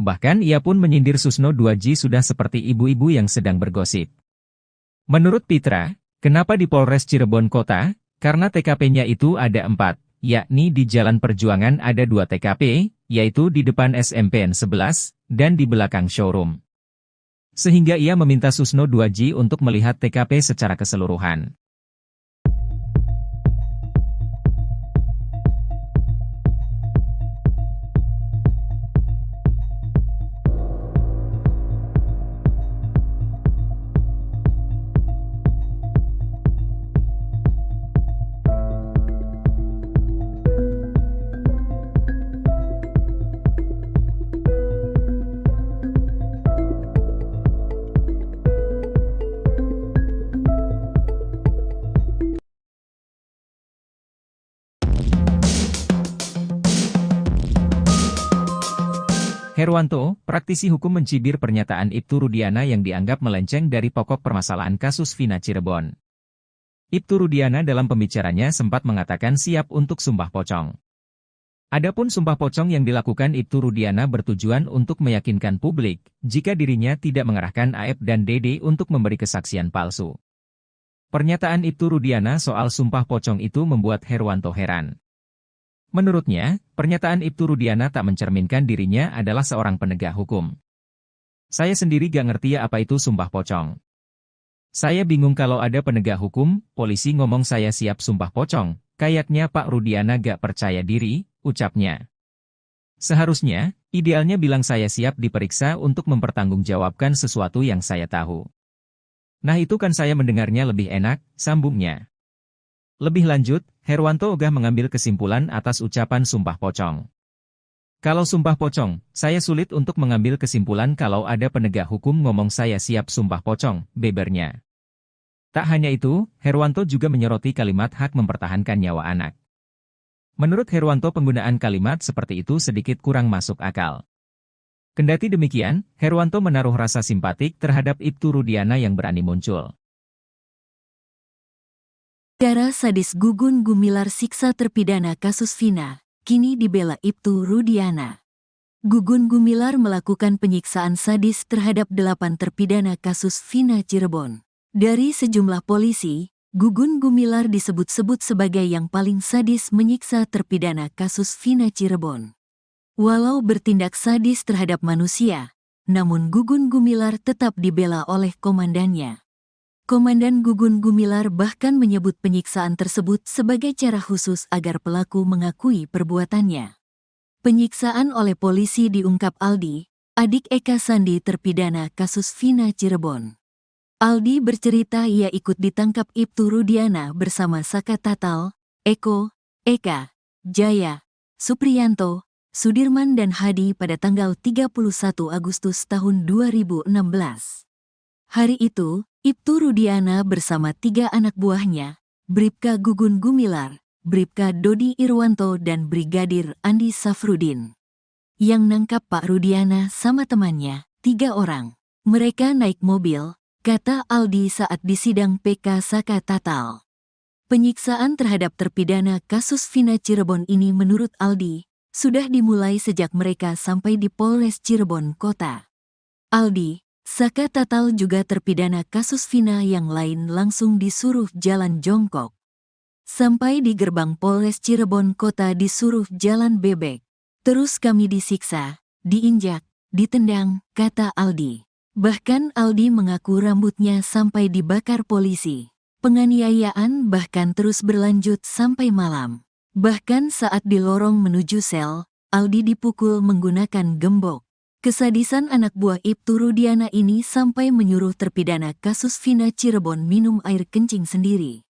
Bahkan ia pun menyindir Susno Duaji sudah seperti ibu-ibu yang sedang bergosip. Menurut Pitra, kenapa di Polres Cirebon Kota? Karena TKP-nya itu ada 4, yakni di Jalan Perjuangan ada 2 TKP, yaitu di depan SMPN 11, dan di belakang showroom. Sehingga ia meminta Susno Duaji untuk melihat TKP secara keseluruhan. Herwanto, praktisi hukum mencibir pernyataan Ibtu Rudiana yang dianggap melenceng dari pokok permasalahan kasus Vina Cirebon. Ibtu Rudiana dalam pembicaranya sempat mengatakan siap untuk sumpah pocong. Adapun sumpah pocong yang dilakukan Ibtu Rudiana bertujuan untuk meyakinkan publik, jika dirinya tidak mengerahkan Aep dan Dede untuk memberi kesaksian palsu. Pernyataan Ibtu Rudiana soal sumpah pocong itu membuat Herwanto heran. Menurutnya, pernyataan Ibtu Rudiana tak mencerminkan dirinya adalah seorang penegak hukum. Saya sendiri gak ngerti apa itu sumpah pocong. Saya bingung kalau ada penegak hukum, polisi ngomong saya siap sumpah pocong, kayaknya Pak Rudiana gak percaya diri, ucapnya. Seharusnya, idealnya bilang saya siap diperiksa untuk mempertanggungjawabkan sesuatu yang saya tahu. Nah itu kan saya mendengarnya lebih enak, sambungnya. Lebih lanjut, Herwanto ogah mengambil kesimpulan atas ucapan sumpah pocong. Kalau sumpah pocong, saya sulit untuk mengambil kesimpulan kalau ada penegak hukum ngomong saya siap sumpah pocong, bebernya. Tak hanya itu, Herwanto juga menyoroti kalimat hak mempertahankan nyawa anak. Menurut Herwanto penggunaan kalimat seperti itu sedikit kurang masuk akal. Kendati demikian, Herwanto menaruh rasa simpatik terhadap Ibtu Rudiana yang berani muncul. Cara sadis Gugun Gumilar siksa terpidana kasus Vina, kini dibela Ibtu Rudiana. Gugun Gumilar melakukan penyiksaan sadis terhadap 8 terpidana kasus Vina Cirebon. Dari sejumlah polisi, Gugun Gumilar disebut-sebut sebagai yang paling sadis menyiksa terpidana kasus Vina Cirebon. Walau bertindak sadis terhadap manusia, namun Gugun Gumilar tetap dibela oleh komandannya. Komandan Gugun Gumilar bahkan menyebut penyiksaan tersebut sebagai cara khusus agar pelaku mengakui perbuatannya. Penyiksaan oleh polisi diungkap Aldi, adik Eka Sandi terpidana kasus Vina Cirebon. Aldi bercerita ia ikut ditangkap Ibtu Rudiana bersama Saka Tatal, Eko, Eka, Jaya, Supriyanto, Sudirman dan Hadi pada tanggal 31 Agustus tahun 2016. Hari itu, Ibtu Rudiana bersama 3 anak buahnya, Bribka Gugun Gumilar, Bribka Dodi Irwanto dan Brigadir Andi Safrudin. Yang nangkap Pak Rudiana sama temannya, 3 orang. Mereka naik mobil, kata Aldi saat di sidang PK Saka Tatal. Penyiksaan terhadap terpidana kasus Vina Cirebon ini menurut Aldi, sudah dimulai sejak mereka sampai di Polres Cirebon Kota. Aldi, Saka Tatal juga terpidana kasus Vina yang lain langsung disuruh jalan jongkok. Sampai di gerbang Polres Cirebon Kota disuruh jalan bebek. Terus kami disiksa, diinjak, ditendang, kata Aldi. Bahkan Aldi mengaku rambutnya sampai dibakar polisi. Penganiayaan bahkan terus berlanjut sampai malam. Bahkan saat di lorong menuju sel, Aldi dipukul menggunakan gembok. Kesadisan anak buah Ibtu Rudiana ini sampai menyuruh terpidana kasus Vina Cirebon minum air kencing sendiri.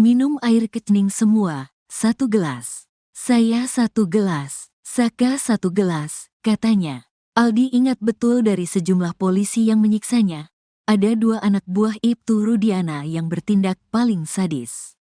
Minum air kencing semua, 1 gelas. Saya 1 gelas, Saka 1 gelas, katanya. Aldi ingat betul dari sejumlah polisi yang menyiksanya. Ada 2 anak buah Ibtu Rudiana yang bertindak paling sadis.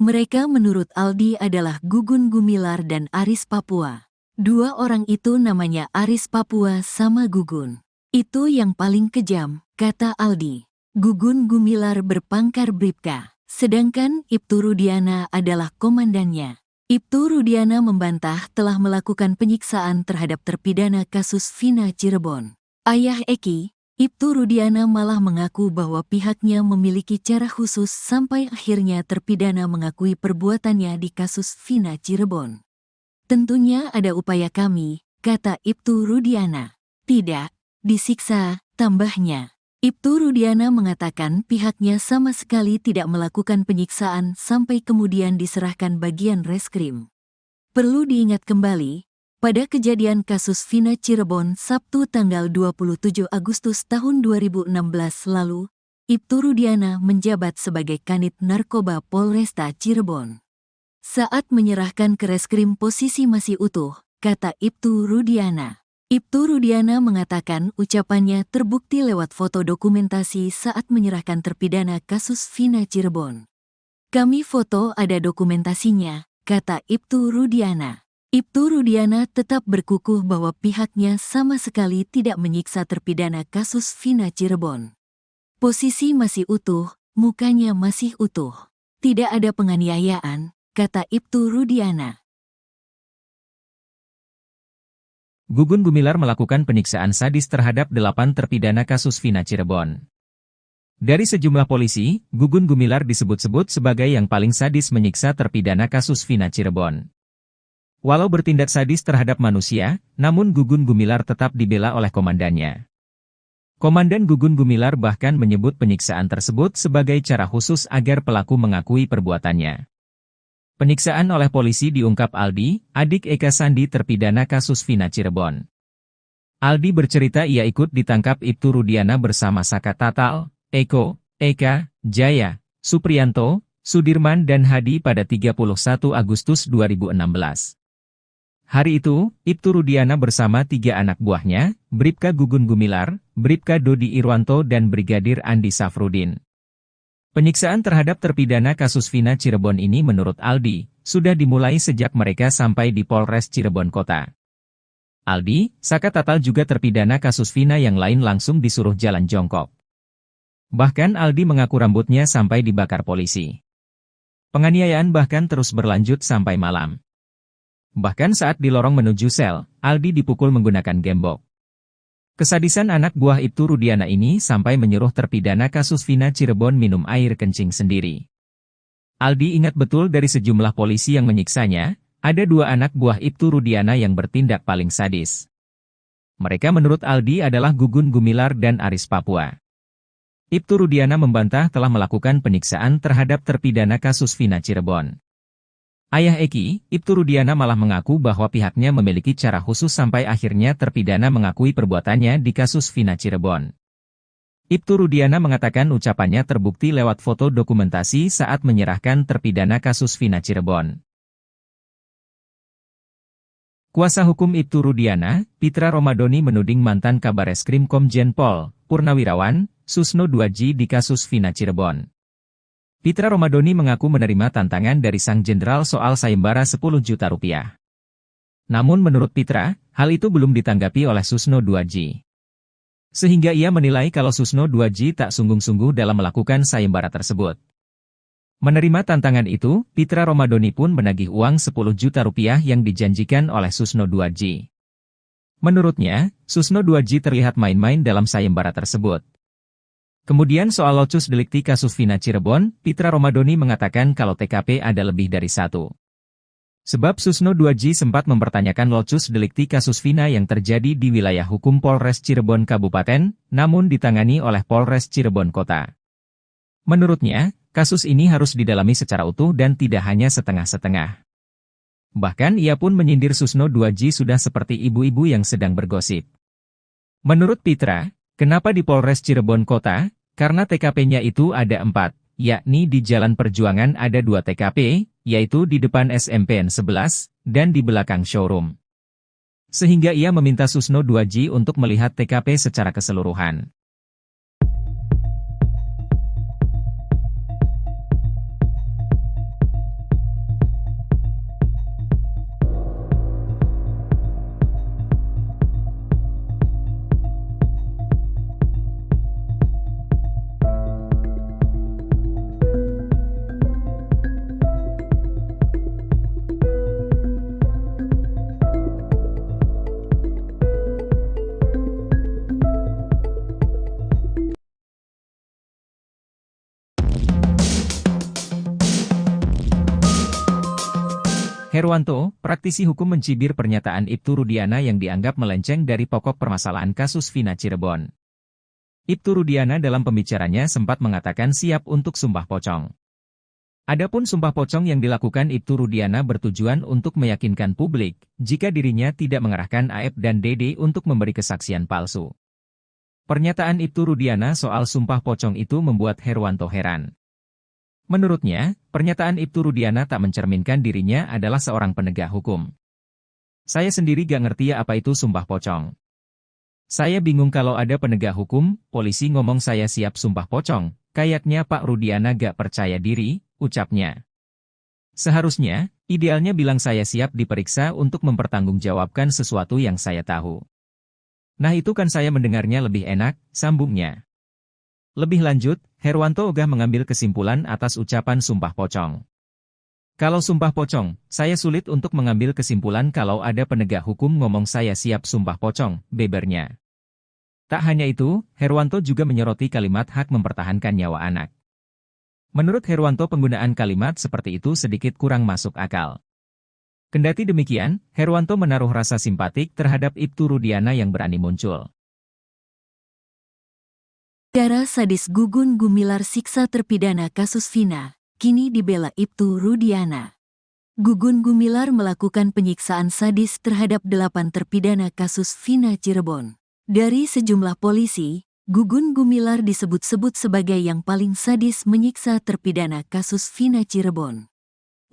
Mereka menurut Aldi adalah Gugun Gumilar dan Aris Papua. 2 orang itu namanya Aris Papua sama Gugun. Itu yang paling kejam, kata Aldi. Gugun Gumilar berpangkat Bribka, sedangkan Ibtu Rudiana adalah komandannya. Ibtu Rudiana membantah telah melakukan penyiksaan terhadap terpidana kasus Vina Cirebon. Ayah Eki, Ibtu Rudiana malah mengaku bahwa pihaknya memiliki cara khusus sampai akhirnya terpidana mengakui perbuatannya di kasus Vina Cirebon. Tentunya ada upaya kami, kata Ibtu Rudiana. Tidak, disiksa, tambahnya. Ibtu Rudiana mengatakan pihaknya sama sekali tidak melakukan penyiksaan sampai kemudian diserahkan bagian reskrim. Perlu diingat kembali, pada kejadian kasus Vina Cirebon Sabtu tanggal 27 Agustus tahun 2016 lalu, Ibtu Rudiana menjabat sebagai Kanit Narkoba Polresta Cirebon. Saat menyerahkan ke reskrim posisi masih utuh, kata Ibtu Rudiana. Ibtu Rudiana mengatakan ucapannya terbukti lewat foto dokumentasi saat menyerahkan terpidana kasus Vina Cirebon. Kami foto ada dokumentasinya, kata Ibtu Rudiana. Ibtu Rudiana tetap berkukuh bahwa pihaknya sama sekali tidak menyiksa terpidana kasus Vina Cirebon. Posisi masih utuh, mukanya masih utuh. Tidak ada penganiayaan, kata Ibtu Rudiana. Gugun Gumilar melakukan penyiksaan sadis terhadap 8 terpidana kasus Vina Cirebon. Dari sejumlah polisi, Gugun Gumilar disebut-sebut sebagai yang paling sadis menyiksa terpidana kasus Vina Cirebon. Walau bertindak sadis terhadap manusia, namun Gugun Gumilar tetap dibela oleh komandannya. Komandan Gugun Gumilar bahkan menyebut penyiksaan tersebut sebagai cara khusus agar pelaku mengakui perbuatannya. Penyiksaan oleh polisi diungkap Aldi, adik Eka Sandi terpidana kasus Vina Cirebon. Aldi bercerita ia ikut ditangkap Ibtu Rudiana bersama Saka Tatal, Eko, Eka, Jaya, Supriyanto, Sudirman dan Hadi pada 31 Agustus 2016. Hari itu, Ibtu Rudiana bersama 3 anak buahnya, Bribka Gugun Gumilar, Bribka Dodi Irwanto dan Brigadir Andi Safrudin. Penyiksaan terhadap terpidana kasus Vina Cirebon ini menurut Aldi, sudah dimulai sejak mereka sampai di Polres Cirebon Kota. Aldi, Saka Tatal juga terpidana kasus Vina yang lain langsung disuruh jalan jongkok. Bahkan Aldi mengaku rambutnya sampai dibakar polisi. Penganiayaan bahkan terus berlanjut sampai malam. Bahkan saat di lorong menuju sel, Aldi dipukul menggunakan gembok. Kesadisan anak buah Ibtu Rudiana ini sampai menyuruh terpidana kasus Vina Cirebon minum air kencing sendiri. Aldi ingat betul dari sejumlah polisi yang menyiksanya, ada 2 anak buah Ibtu Rudiana yang bertindak paling sadis. Mereka menurut Aldi adalah Gugun Gumilar dan Aris Papua. Ibtu Rudiana membantah telah melakukan penyiksaan terhadap terpidana kasus Vina Cirebon. Ayah Eki, Ibtu Rudiana malah mengaku bahwa pihaknya memiliki cara khusus sampai akhirnya terpidana mengakui perbuatannya di kasus Vina Cirebon. Ibtu Rudiana mengatakan ucapannya terbukti lewat foto dokumentasi saat menyerahkan terpidana kasus Vina Cirebon. Kuasa hukum Ibtu Rudiana, Pitra Romadoni menuding mantan Kabareskrim Komjen Pol, Purnawirawan, Susno 2J di kasus Vina Cirebon. Pitra Romadoni mengaku menerima tantangan dari sang jenderal soal sayembara 10 juta rupiah. Namun menurut Pitra, hal itu belum ditanggapi oleh Susno 2J. Sehingga ia menilai kalau Susno 2J tak sungguh-sungguh dalam melakukan sayembara tersebut. Menerima tantangan itu, Pitra Romadoni pun menagih uang 10 juta rupiah yang dijanjikan oleh Susno 2J. Menurutnya, Susno 2J terlihat main-main dalam sayembara tersebut. Kemudian soal locus delikti kasus Vina Cirebon, Pitra Romadoni mengatakan kalau TKP ada lebih dari satu. Sebab Susno 2J sempat mempertanyakan locus delikti kasus Vina yang terjadi di wilayah hukum Polres Cirebon Kabupaten, namun ditangani oleh Polres Cirebon Kota. Menurutnya, kasus ini harus didalami secara utuh dan tidak hanya setengah-setengah. Bahkan ia pun menyindir Susno 2J sudah seperti ibu-ibu yang sedang bergosip. Menurut Pitra, kenapa di Polres Cirebon Kota? Karena TKP-nya itu ada 4. Yakni di Jalan Perjuangan ada 2 TKP, yaitu di depan SMPN 11, dan di belakang showroom. Sehingga ia meminta Susno 2J untuk melihat TKP secara keseluruhan. Herwanto, praktisi hukum mencibir pernyataan Ibtu Rudiana yang dianggap melenceng dari pokok permasalahan kasus Vina Cirebon. Ibtu Rudiana dalam pembicaranya sempat mengatakan siap untuk sumpah pocong. Adapun sumpah pocong yang dilakukan Ibtu Rudiana bertujuan untuk meyakinkan publik jika dirinya tidak mengerahkan AF dan DD untuk memberi kesaksian palsu. Pernyataan Ibtu Rudiana soal sumpah pocong itu membuat Herwanto heran. Menurutnya, pernyataan Ibtu Rudiana tak mencerminkan dirinya adalah seorang penegak hukum. Saya sendiri gak ngerti apa itu sumpah pocong. Saya bingung kalau ada penegak hukum, polisi ngomong saya siap sumpah pocong, kayaknya Pak Rudiana gak percaya diri, ucapnya. Seharusnya, idealnya bilang saya siap diperiksa untuk mempertanggungjawabkan sesuatu yang saya tahu. Nah itu kan saya mendengarnya lebih enak, sambungnya. Lebih lanjut, Herwanto ogah mengambil kesimpulan atas ucapan sumpah pocong. Kalau sumpah pocong, saya sulit untuk mengambil kesimpulan kalau ada penegak hukum ngomong saya siap sumpah pocong, bebernya. Tak hanya itu, Herwanto juga menyoroti kalimat hak mempertahankan nyawa anak. Menurut Herwanto penggunaan kalimat seperti itu sedikit kurang masuk akal. Kendati demikian, Herwanto menaruh rasa simpatik terhadap Ibtu Rudiana yang berani muncul. Darah sadis Gugun Gumilar siksa terpidana kasus Vina, kini dibela Ibtu Rudiana. Gugun Gumilar melakukan penyiksaan sadis terhadap 8 terpidana kasus Vina Cirebon. Dari sejumlah polisi, Gugun Gumilar disebut-sebut sebagai yang paling sadis menyiksa terpidana kasus Vina Cirebon.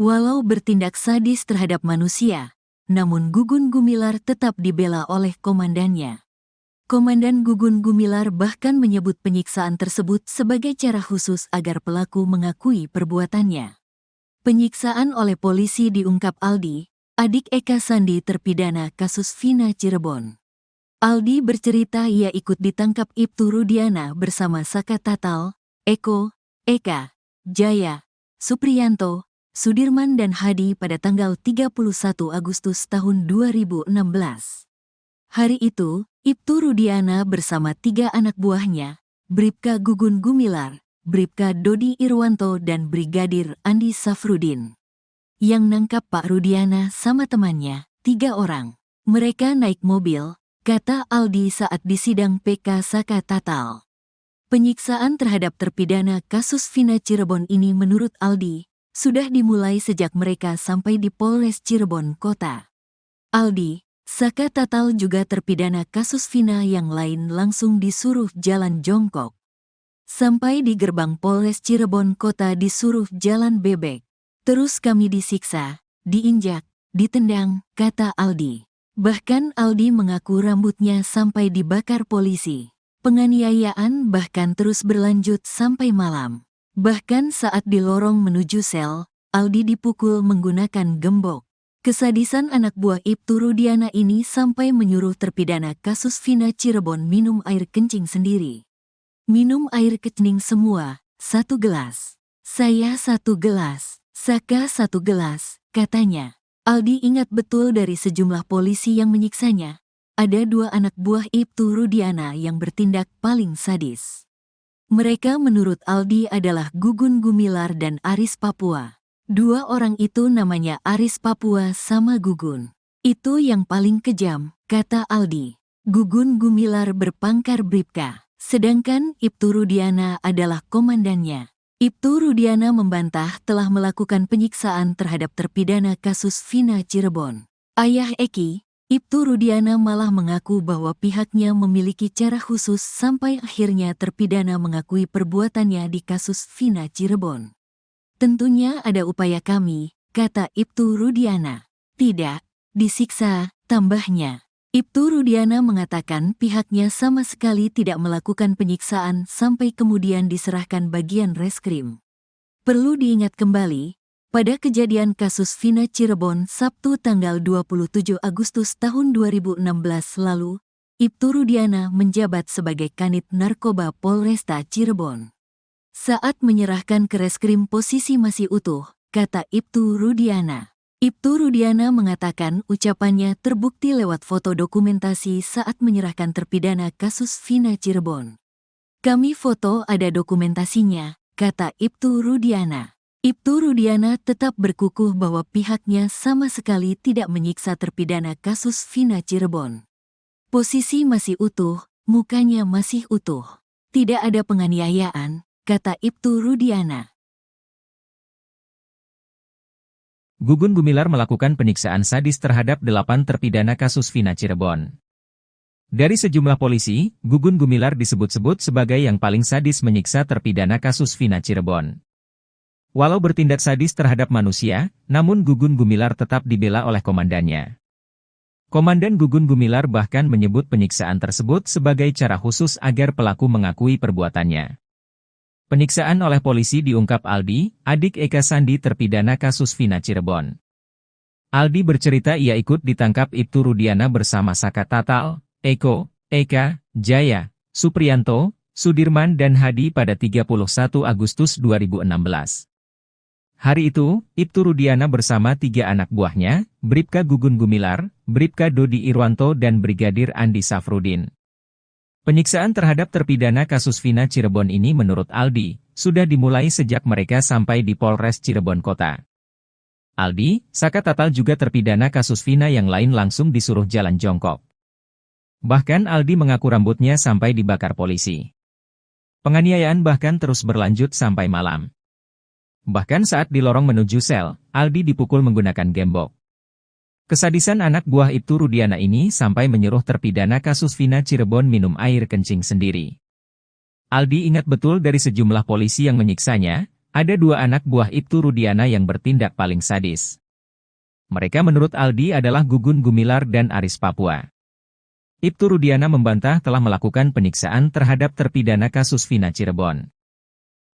Walau bertindak sadis terhadap manusia, namun Gugun Gumilar tetap dibela oleh komandannya. Komandan Gugun Gumilar bahkan menyebut penyiksaan tersebut sebagai cara khusus agar pelaku mengakui perbuatannya. Penyiksaan oleh polisi diungkap Aldi, adik Eka Sandi terpidana kasus Vina Cirebon. Aldi bercerita ia ikut ditangkap Ibtu Rudiana bersama Saka Tatal, Eko, Eka, Jaya, Supriyanto, Sudirman dan Hadi pada tanggal 31 Agustus tahun 2016. Hari itu, Ibtu Rudiana bersama 3 anak buahnya, Bribka Gugun Gumilar, Bribka Dodi Irwanto dan Brigadir Andi Safrudin. Yang nangkap Pak Rudiana sama temannya, 3 orang. Mereka naik mobil, kata Aldi saat disidang PK Saka Tatal. Penyiksaan terhadap terpidana kasus Vina Cirebon ini menurut Aldi, sudah dimulai sejak mereka sampai di Polres Cirebon Kota. Aldi, Saka Tatal juga terpidana kasus Vina yang lain langsung disuruh jalan jongkok. Sampai di gerbang Polres Cirebon Kota disuruh jalan bebek. Terus kami disiksa, diinjak, ditendang, kata Aldi. Bahkan Aldi mengaku rambutnya sampai dibakar polisi. Penganiayaan bahkan terus berlanjut sampai malam. Bahkan saat di lorong menuju sel, Aldi dipukul menggunakan gembok. Kesadisan anak buah Ibtu Rudiana ini sampai menyuruh terpidana kasus Vina Cirebon minum air kencing sendiri. Minum air kencing semua, 1 gelas. Saya 1 gelas, Saka 1 gelas, katanya. Aldi ingat betul dari sejumlah polisi yang menyiksanya. Ada 2 anak buah Ibtu Rudiana yang bertindak paling sadis. Mereka menurut Aldi adalah Gugun Gumilar dan Aris Papua. 2 orang itu namanya Aris Papua sama Gugun. Itu yang paling kejam, kata Aldi. Gugun Gumilar berpangkat Bribka, sedangkan Ibtu Rudiana adalah komandannya. Ibtu Rudiana membantah telah melakukan penyiksaan terhadap terpidana kasus Vina Cirebon. Ayah Eki, Ibtu Rudiana malah mengaku bahwa pihaknya memiliki cara khusus sampai akhirnya terpidana mengakui perbuatannya di kasus Vina Cirebon. Tentunya ada upaya kami, kata Ibtu Rudiana. Tidak, disiksa, tambahnya. Ibtu Rudiana mengatakan pihaknya sama sekali tidak melakukan penyiksaan sampai kemudian diserahkan bagian reskrim. Perlu diingat kembali, pada kejadian kasus Vina Cirebon Sabtu tanggal 27 Agustus tahun 2016 lalu, Ibtu Rudiana menjabat sebagai Kanit Narkoba Polresta Cirebon. Saat menyerahkan ke reskrim posisi masih utuh, kata Ibtu Rudiana. Ibtu Rudiana mengatakan ucapannya terbukti lewat foto dokumentasi saat menyerahkan terpidana kasus Vina Cirebon. Kami foto ada dokumentasinya, kata Ibtu Rudiana. Ibtu Rudiana tetap berkukuh bahwa pihaknya sama sekali tidak menyiksa terpidana kasus Vina Cirebon. Posisi masih utuh, mukanya masih utuh. Tidak ada penganiayaan, kata Ibtu Rudiana. Gugun Gumilar melakukan penyiksaan sadis terhadap 8 terpidana kasus Vina Cirebon. Dari sejumlah polisi, Gugun Gumilar disebut-sebut sebagai yang paling sadis menyiksa terpidana kasus Vina Cirebon. Walau bertindak sadis terhadap manusia, namun Gugun Gumilar tetap dibela oleh komandannya. Komandan Gugun Gumilar bahkan menyebut penyiksaan tersebut sebagai cara khusus agar pelaku mengakui perbuatannya. Penyiksaan oleh polisi diungkap Aldi, adik Eka Sandi terpidana kasus Vina Cirebon. Aldi bercerita ia ikut ditangkap Ibtu Rudiana bersama Saka Tatal, Eko, Eka, Jaya, Supriyanto, Sudirman dan Hadi pada 31 Agustus 2016. Hari itu, Ibtu Rudiana bersama 3 anak buahnya, Bribka Gugun Gumilar, Bribka Dodi Irwanto dan Brigadir Andi Safrudin. Penyiksaan terhadap terpidana kasus Vina Cirebon ini menurut Aldi, sudah dimulai sejak mereka sampai di Polres Cirebon Kota. Aldi, Saka Tatal juga terpidana kasus Vina yang lain langsung disuruh jalan jongkok. Bahkan Aldi mengaku rambutnya sampai dibakar polisi. Penganiayaan bahkan terus berlanjut sampai malam. Bahkan saat di lorong menuju sel, Aldi dipukul menggunakan gembok. Kesadisan anak buah Ibtu Rudiana ini sampai menyuruh terpidana kasus Vina Cirebon minum air kencing sendiri. Aldi ingat betul dari sejumlah polisi yang menyiksanya, ada 2 anak buah Ibtu Rudiana yang bertindak paling sadis. Mereka menurut Aldi adalah Gugun Gumilar dan Aris Papua. Ibtu Rudiana membantah telah melakukan penyiksaan terhadap terpidana kasus Vina Cirebon.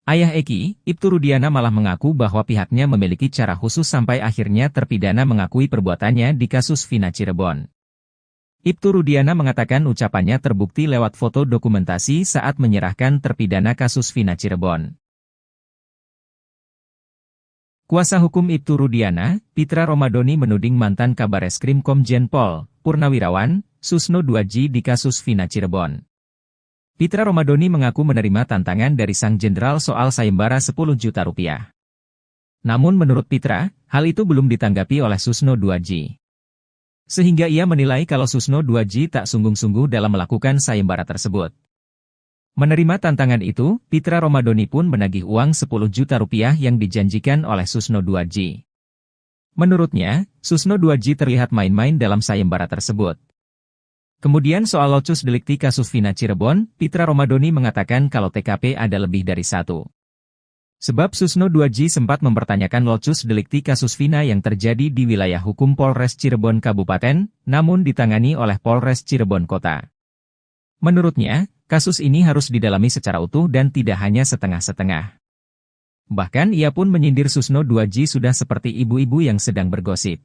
Ayah Eki, Ibtu Rudiana malah mengaku bahwa pihaknya memiliki cara khusus sampai akhirnya terpidana mengakui perbuatannya di kasus Vina Cirebon. Ibtu Rudiana mengatakan ucapannya terbukti lewat foto dokumentasi saat menyerahkan terpidana kasus Vina Cirebon. Kuasa hukum Ibtu Rudiana, Pitra Romadoni menuding mantan Kabareskrim Komjen Pol, Purnawirawan, Susno Duaji di kasus Vina Cirebon. Pitra Romadoni mengaku menerima tantangan dari sang jenderal soal sayembara 10 juta rupiah. Namun menurut Pitra, hal itu belum ditanggapi oleh Susno Duaji. Sehingga ia menilai kalau Susno Duaji tak sungguh-sungguh dalam melakukan sayembara tersebut. Menerima tantangan itu, Pitra Romadoni pun menagih uang 10 juta rupiah yang dijanjikan oleh Susno Duaji. Menurutnya, Susno Duaji terlihat main-main dalam sayembara tersebut. Kemudian soal locus delikti kasus Vina Cirebon, Pitra Romadoni mengatakan kalau TKP ada lebih dari 1. Sebab Susno 2J sempat mempertanyakan locus delikti kasus Vina yang terjadi di wilayah hukum Polres Cirebon Kabupaten, namun ditangani oleh Polres Cirebon Kota. Menurutnya, kasus ini harus didalami secara utuh dan tidak hanya setengah-setengah. Bahkan ia pun menyindir Susno 2J sudah seperti ibu-ibu yang sedang bergosip.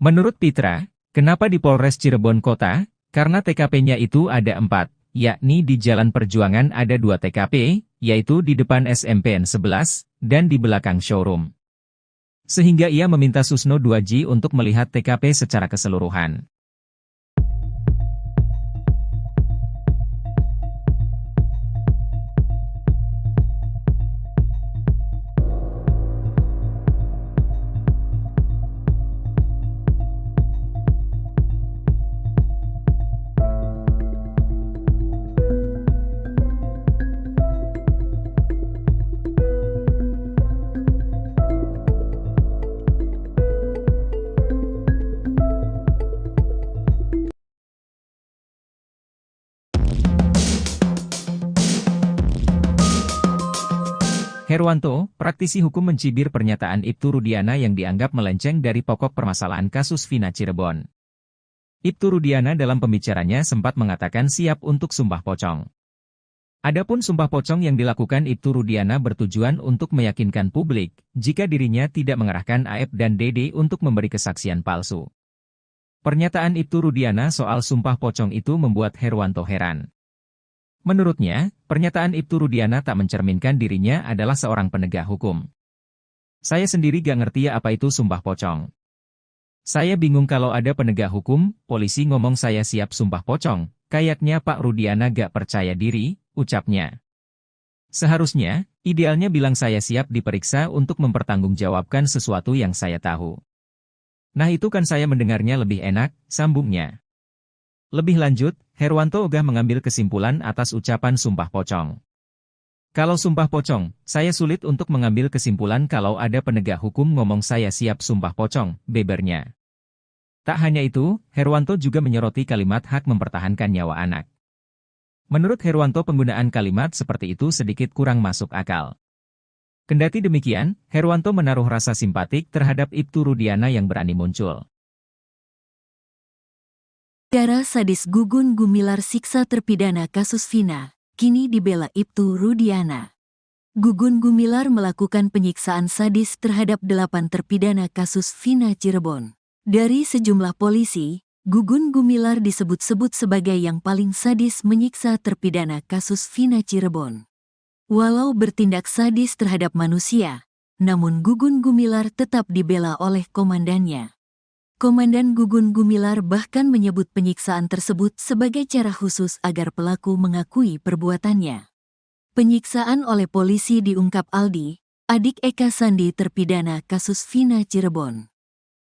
Menurut Pitra, kenapa di Polres Cirebon Kota? Karena TKP-nya itu ada 4, yakni di Jalan Perjuangan ada 2 TKP, yaitu di depan SMPN 11, dan di belakang showroom. Sehingga ia meminta Susno 2J untuk melihat TKP secara keseluruhan. Herwanto, praktisi hukum mencibir pernyataan Ibtu Rudiana yang dianggap melenceng dari pokok permasalahan kasus Vina Cirebon. Ibtu Rudiana dalam pembicaranya sempat mengatakan siap untuk sumpah pocong. Adapun sumpah pocong yang dilakukan Ibtu Rudiana bertujuan untuk meyakinkan publik jika dirinya tidak mengerahkan AF dan DD untuk memberi kesaksian palsu. Pernyataan Ibtu Rudiana soal sumpah pocong itu membuat Herwanto heran. Menurutnya, pernyataan Ibtu Rudiana tak mencerminkan dirinya adalah seorang penegak hukum. Saya sendiri gak ngerti apa itu sumpah pocong. Saya bingung kalau ada penegak hukum, polisi ngomong saya siap sumpah pocong, kayaknya Pak Rudiana gak percaya diri, ucapnya. Seharusnya, idealnya bilang saya siap diperiksa untuk mempertanggungjawabkan sesuatu yang saya tahu. Nah itu kan saya mendengarnya lebih enak, sambungnya. Lebih lanjut, Herwanto ogah mengambil kesimpulan atas ucapan sumpah pocong. Kalau sumpah pocong, saya sulit untuk mengambil kesimpulan kalau ada penegak hukum ngomong saya siap sumpah pocong, bebernya. Tak hanya itu, Herwanto juga menyoroti kalimat hak mempertahankan nyawa anak. Menurut Herwanto penggunaan kalimat seperti itu sedikit kurang masuk akal. Kendati demikian, Herwanto menaruh rasa simpatik terhadap Ibtu Rudiana yang berani muncul. Cara sadis Gugun Gumilar siksa terpidana kasus Vina, kini dibela Ibtu Rudiana. Gugun Gumilar melakukan penyiksaan sadis terhadap 8 terpidana kasus Vina Cirebon. Dari sejumlah polisi, Gugun Gumilar disebut-sebut sebagai yang paling sadis menyiksa terpidana kasus Vina Cirebon. Walau bertindak sadis terhadap manusia, namun Gugun Gumilar tetap dibela oleh komandannya. Komandan Gugun Gumilar bahkan menyebut penyiksaan tersebut sebagai cara khusus agar pelaku mengakui perbuatannya. Penyiksaan oleh polisi diungkap Aldi, adik Eka Sandi terpidana kasus Vina Cirebon.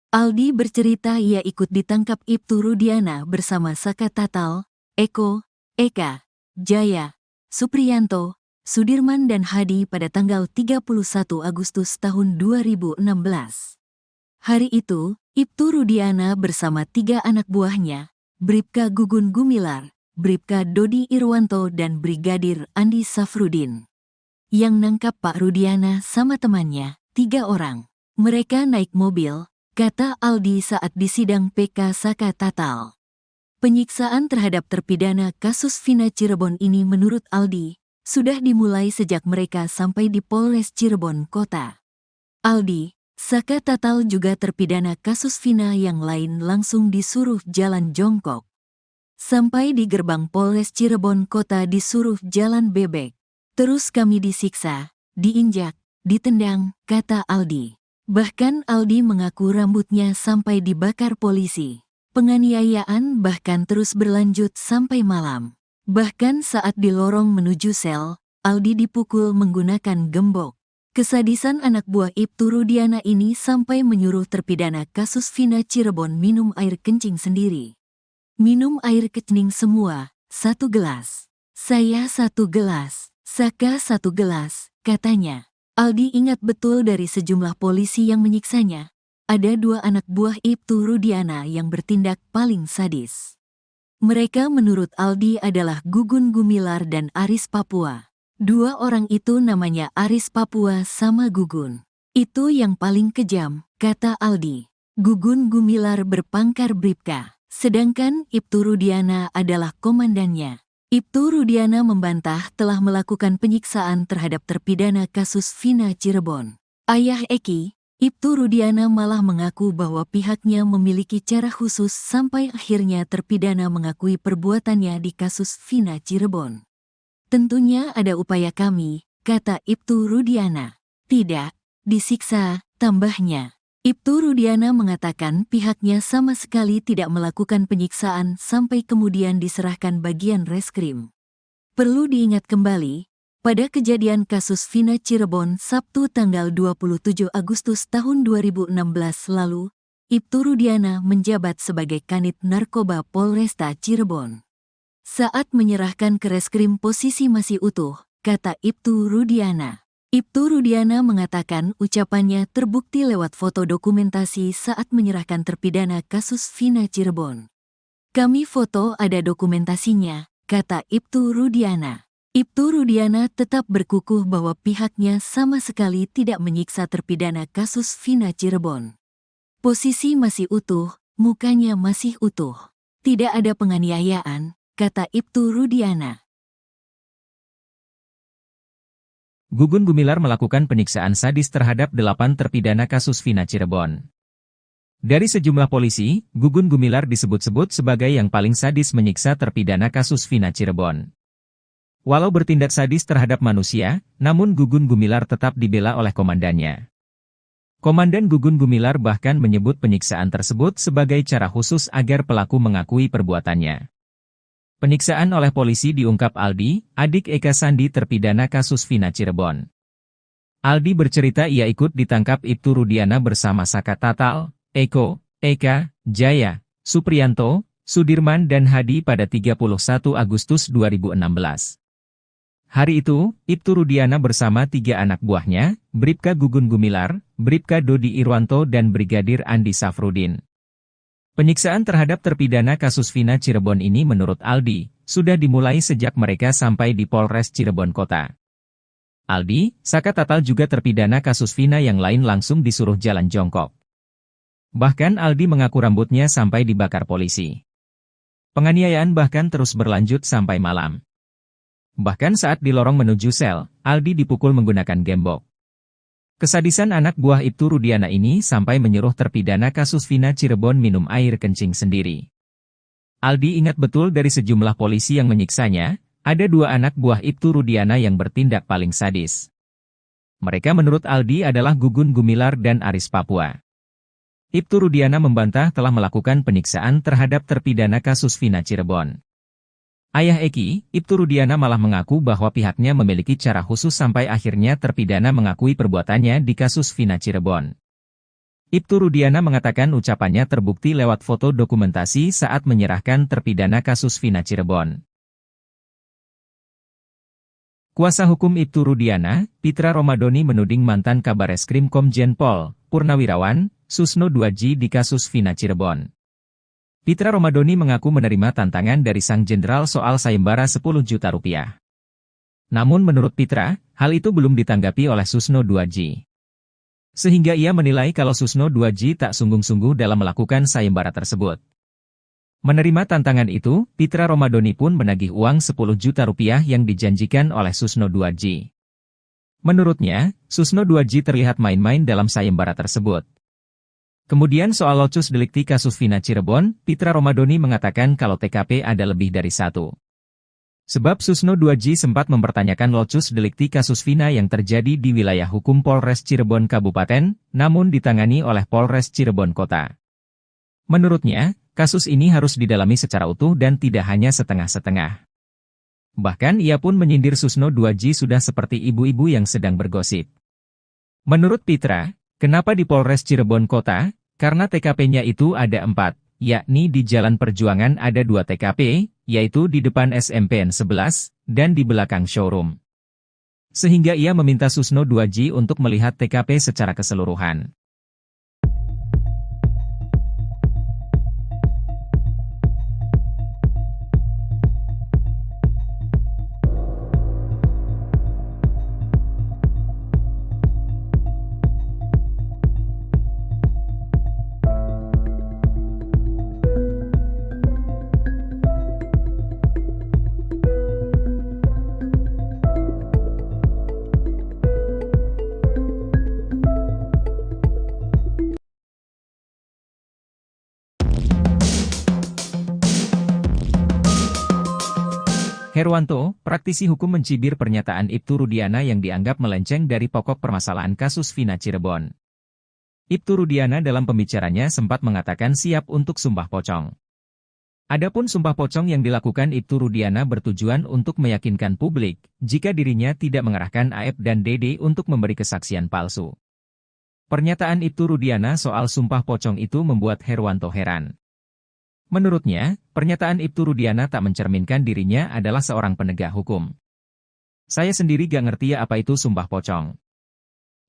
Aldi bercerita ia ikut ditangkap Ibtu Rudiana bersama Saka Tatal, Eko, Eka, Jaya, Supriyanto, Sudirman dan Hadi pada tanggal 31 Agustus tahun 2016. Hari itu, Ibtu Rudiana bersama 3 anak buahnya, Bribka Gugun Gumilar, Bribka Dodi Irwanto dan Brigadir Andi Safrudin. Yang nangkap Pak Rudiana sama temannya, 3 orang. Mereka naik mobil, kata Aldi saat di sidang PK Saka Tatal. Penyiksaan terhadap terpidana kasus Vina Cirebon ini menurut Aldi, sudah dimulai sejak mereka sampai di Polres Cirebon Kota. Aldi, Saka Tatal juga terpidana kasus Vina yang lain langsung disuruh jalan jongkok. Sampai di gerbang Polres Cirebon Kota disuruh jalan bebek. Terus kami disiksa, diinjak, ditendang, kata Aldi. Bahkan Aldi mengaku rambutnya sampai dibakar polisi. Penganiayaan bahkan terus berlanjut sampai malam. Bahkan saat di lorong menuju sel, Aldi dipukul menggunakan gembok. Kesadisan anak buah Ibtu Rudiana ini sampai menyuruh terpidana kasus Vina Cirebon minum air kencing sendiri. Minum air kencing semua, 1 gelas. Saya 1 gelas, Saka 1 gelas, katanya. Aldi ingat betul dari sejumlah polisi yang menyiksanya. Ada 2 anak buah Ibtu Rudiana yang bertindak paling sadis. Mereka menurut Aldi adalah Gugun Gumilar dan Aris Papua. Dua orang itu namanya Aris Papua sama Gugun. Itu yang paling kejam, kata Aldi. Gugun Gumilar berpangkat Bribka, sedangkan Ibtu Rudiana adalah komandannya. Ibtu Rudiana membantah telah melakukan penyiksaan terhadap terpidana kasus Vina Cirebon. Ayah Eki, Ibtu Rudiana malah mengaku bahwa pihaknya memiliki cara khusus sampai akhirnya terpidana mengakui perbuatannya di kasus Vina Cirebon. Tentunya ada upaya kami, kata Ibtu Rudiana. Tidak, disiksa, tambahnya. Ibtu Rudiana mengatakan pihaknya sama sekali tidak melakukan penyiksaan sampai kemudian diserahkan bagian reskrim. Perlu diingat kembali, pada kejadian kasus Vina Cirebon Sabtu tanggal 27 Agustus tahun 2016 lalu, Ibtu Rudiana menjabat sebagai Kanit Narkoba Polresta Cirebon. Saat menyerahkan ke reskrim posisi masih utuh, kata Ibtu Rudiana. Ibtu Rudiana mengatakan ucapannya terbukti lewat foto dokumentasi saat menyerahkan terpidana kasus Vina Cirebon. Kami foto ada dokumentasinya, kata Ibtu Rudiana. Ibtu Rudiana tetap berkukuh bahwa pihaknya sama sekali tidak menyiksa terpidana kasus Vina Cirebon. Posisi masih utuh, mukanya masih utuh. Tidak ada penganiayaan, kata Ibtu Rudiana. Gugun Gumilar melakukan penyiksaan sadis terhadap 8 terpidana kasus Vina Cirebon. Dari sejumlah polisi, Gugun Gumilar disebut-sebut sebagai yang paling sadis menyiksa terpidana kasus Vina Cirebon. Walau bertindak sadis terhadap manusia, namun Gugun Gumilar tetap dibela oleh komandannya. Komandan Gugun Gumilar bahkan menyebut penyiksaan tersebut sebagai cara khusus agar pelaku mengakui perbuatannya. Penyiksaan oleh polisi diungkap Aldi, adik Eka Sandi terpidana kasus Vina Cirebon. Aldi bercerita ia ikut ditangkap Ibtu Rudiana bersama Saka Tatal, Eko, Eka, Jaya, Supriyanto, Sudirman dan Hadi pada 31 Agustus 2016. Hari itu, Ibtu Rudiana bersama 3 anak buahnya, Bribka Gugun Gumilar, Bribka Dodi Irwanto dan Brigadir Andi Safrudin. Penyiksaan terhadap terpidana kasus Vina Cirebon ini menurut Aldi, sudah dimulai sejak mereka sampai di Polres Cirebon Kota. Aldi, Saka Tatal juga terpidana kasus Vina yang lain langsung disuruh jalan jongkok. Bahkan Aldi mengaku rambutnya sampai dibakar polisi. Penganiayaan bahkan terus berlanjut sampai malam. Bahkan saat di lorong menuju sel, Aldi dipukul menggunakan gembok. Kesadisan anak buah Ibtu Rudiana ini sampai menyuruh terpidana kasus Vina Cirebon minum air kencing sendiri. Aldi ingat betul dari sejumlah polisi yang menyiksanya, ada 2 anak buah Ibtu Rudiana yang bertindak paling sadis. Mereka menurut Aldi adalah Gugun Gumilar dan Aris Papua. Ibtu Rudiana membantah telah melakukan penyiksaan terhadap terpidana kasus Vina Cirebon. Ayah Eki, Ibtu Rudiana malah mengaku bahwa pihaknya memiliki cara khusus sampai akhirnya terpidana mengakui perbuatannya di kasus Vina Cirebon. Ibtu Rudiana mengatakan ucapannya terbukti lewat foto dokumentasi saat menyerahkan terpidana kasus Vina Cirebon. Kuasa hukum Ibtu Rudiana, Pitra Romadoni menuding mantan Kabareskrim Komjen Pol, Purnawirawan, Susno 2J di kasus Vina Cirebon. Pitra Romadoni mengaku menerima tantangan dari sang jenderal soal sayembara 10 juta rupiah. Namun menurut Pitra, hal itu belum ditanggapi oleh Susno 2J. Sehingga ia menilai kalau Susno 2J tak sungguh-sungguh dalam melakukan sayembara tersebut. Menerima tantangan itu, Pitra Romadoni pun menagih uang 10 juta rupiah yang dijanjikan oleh Susno 2J. Menurutnya, Susno 2J terlihat main-main dalam sayembara tersebut. Kemudian soal locus delikti kasus Vina Cirebon, Pitra Romadoni mengatakan kalau TKP ada lebih dari 1. Sebab Susno 2J sempat mempertanyakan locus delikti kasus Vina yang terjadi di wilayah hukum Polres Cirebon Kabupaten, namun ditangani oleh Polres Cirebon Kota. Menurutnya, kasus ini harus didalami secara utuh dan tidak hanya setengah-setengah. Bahkan ia pun menyindir Susno 2J sudah seperti ibu-ibu yang sedang bergosip. Menurut Pitra, kenapa di Polres Cirebon Kota? Karena TKP-nya itu ada 4, yakni di Jalan Perjuangan ada 2 TKP, yaitu di depan SMPN 11, dan di belakang showroom. Sehingga ia meminta Susno 2J untuk melihat TKP secara keseluruhan. Herwanto, praktisi hukum mencibir pernyataan Ibtu Rudiana yang dianggap melenceng dari pokok permasalahan kasus Vina Cirebon. Ibtu Rudiana dalam pembicaranya sempat mengatakan siap untuk sumpah pocong. Adapun sumpah pocong yang dilakukan Ibtu Rudiana bertujuan untuk meyakinkan publik jika dirinya tidak mengerahkan Aep dan Dede untuk memberi kesaksian palsu. Pernyataan Ibtu Rudiana soal sumpah pocong itu membuat Herwanto heran. Menurutnya, pernyataan Ibtu Rudiana tak mencerminkan dirinya adalah seorang penegak hukum. Saya sendiri gak ngerti apa itu sumpah pocong.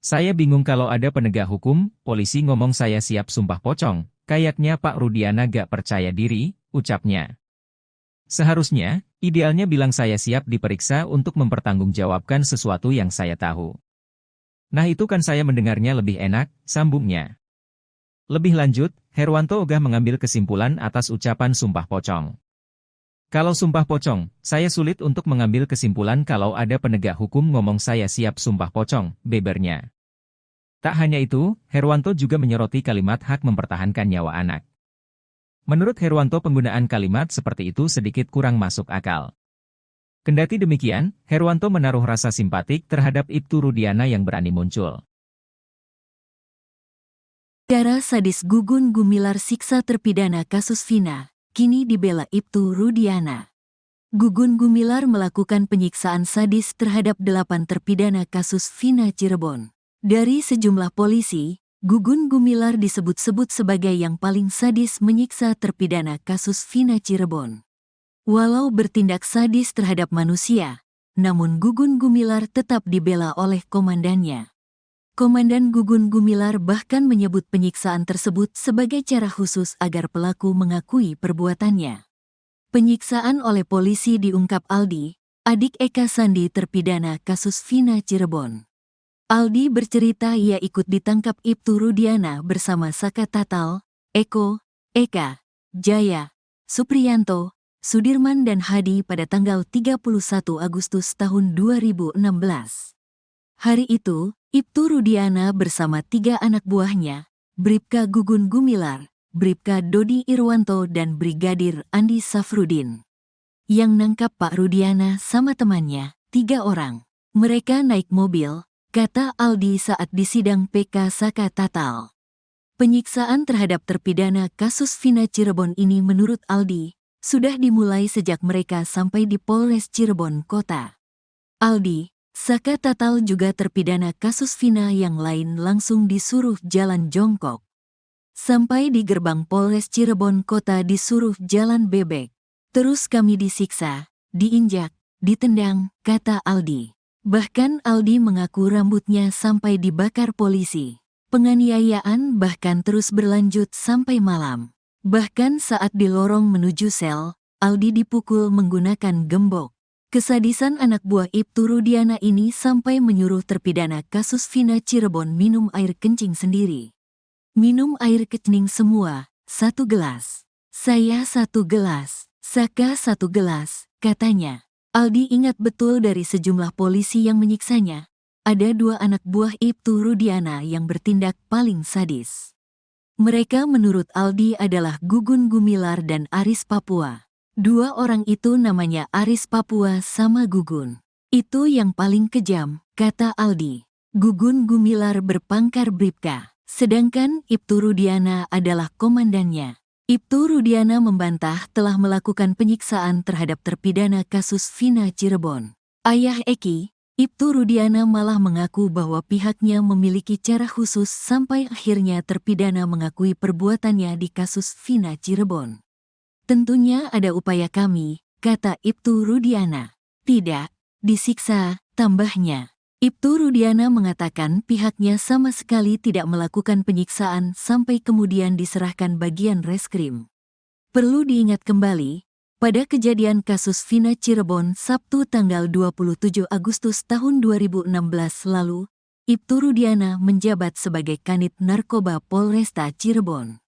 Saya bingung kalau ada penegak hukum, polisi ngomong saya siap sumpah pocong, kayaknya Pak Rudiana gak percaya diri, ucapnya. Seharusnya, idealnya bilang saya siap diperiksa untuk mempertanggungjawabkan sesuatu yang saya tahu. Nah itu kan saya mendengarnya lebih enak, sambungnya. Lebih lanjut, Herwanto ogah mengambil kesimpulan atas ucapan sumpah pocong. Kalau sumpah pocong, saya sulit untuk mengambil kesimpulan kalau ada penegak hukum ngomong saya siap sumpah pocong, bebernya. Tak hanya itu, Herwanto juga menyoroti kalimat hak mempertahankan nyawa anak. Menurut Herwanto penggunaan kalimat seperti itu sedikit kurang masuk akal. Kendati demikian, Herwanto menaruh rasa simpatik terhadap Ibtu Rudiana yang berani muncul. Cara sadis Gugun Gumilar siksa terpidana kasus Vina, kini dibela Ibtu Rudiana. Gugun Gumilar melakukan penyiksaan sadis terhadap 8 terpidana kasus Vina Cirebon. Dari sejumlah polisi, Gugun Gumilar disebut-sebut sebagai yang paling sadis menyiksa terpidana kasus Vina Cirebon. Walau bertindak sadis terhadap manusia, namun Gugun Gumilar tetap dibela oleh komandannya. Komandan Gugun Gumilar bahkan menyebut penyiksaan tersebut sebagai cara khusus agar pelaku mengakui perbuatannya. Penyiksaan oleh polisi diungkap Aldi, adik Eka Sandi terpidana kasus Vina Cirebon. Aldi bercerita ia ikut ditangkap Ibtu Rudiana bersama Saka Tatal, Eko, Eka, Jaya, Supriyanto, Sudirman dan Hadi pada tanggal 31 Agustus tahun 2016. Hari itu, Ibtu Rudiana bersama 3 anak buahnya, Bribka Gugun Gumilar, Bribka Dodi Irwanto dan Brigadir Andi Safrudin. Yang nangkap Pak Rudiana sama temannya, 3 orang. Mereka naik mobil, kata Aldi saat disidang PK Saka Tatal. Penyiksaan terhadap terpidana kasus Vina Cirebon ini menurut Aldi, sudah dimulai sejak mereka sampai di Polres Cirebon Kota. Aldi, Saka Tatal juga terpidana kasus Vina yang lain langsung disuruh jalan jongkok. Sampai di gerbang Polres Cirebon Kota disuruh jalan bebek. Terus kami disiksa, diinjak, ditendang, kata Aldi. Bahkan Aldi mengaku rambutnya sampai dibakar polisi. Penganiayaan bahkan terus berlanjut sampai malam. Bahkan saat di lorong menuju sel, Aldi dipukul menggunakan gembok. Kesadisan anak buah Ibtu Rudiana ini sampai menyuruh terpidana kasus Vina Cirebon minum air kencing sendiri. Minum air kencing semua, 1 gelas. Saya 1 gelas, Saka 1 gelas, katanya. Aldi ingat betul dari sejumlah polisi yang menyiksanya. Ada 2 anak buah Ibtu Rudiana yang bertindak paling sadis. Mereka menurut Aldi adalah Gugun Gumilar dan Aris Papua. 2 orang itu namanya Aris Papua sama Gugun. Itu yang paling kejam, kata Aldi. Gugun Gumilar berpangkat Bribka, sedangkan Ibtu Rudiana adalah komandannya. Ibtu Rudiana membantah telah melakukan penyiksaan terhadap terpidana kasus Vina Cirebon. Ayah Eki, Ibtu Rudiana malah mengaku bahwa pihaknya memiliki cara khusus sampai akhirnya terpidana mengakui perbuatannya di kasus Vina Cirebon. Tentunya ada upaya kami, kata Ibtu Rudiana. Tidak, disiksa, tambahnya. Ibtu Rudiana mengatakan pihaknya sama sekali tidak melakukan penyiksaan sampai kemudian diserahkan bagian reskrim. Perlu diingat kembali, pada kejadian kasus Vina Cirebon Sabtu tanggal 27 Agustus tahun 2016 lalu, Ibtu Rudiana menjabat sebagai Kanit Narkoba Polresta Cirebon.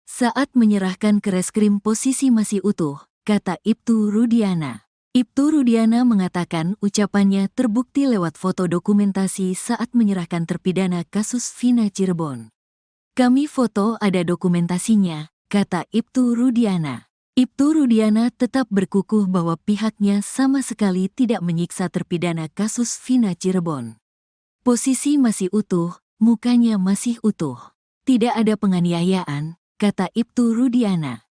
Saat menyerahkan ke reskrim posisi masih utuh, kata Ibtu Rudiana. Ibtu Rudiana mengatakan ucapannya terbukti lewat foto dokumentasi saat menyerahkan terpidana kasus Vina Cirebon. Kami foto ada dokumentasinya, kata Ibtu Rudiana. Ibtu Rudiana tetap berkukuh bahwa pihaknya sama sekali tidak menyiksa terpidana kasus Vina Cirebon. Posisi masih utuh, mukanya masih utuh. Tidak ada penganiayaan, kata Ibtu Rudiana.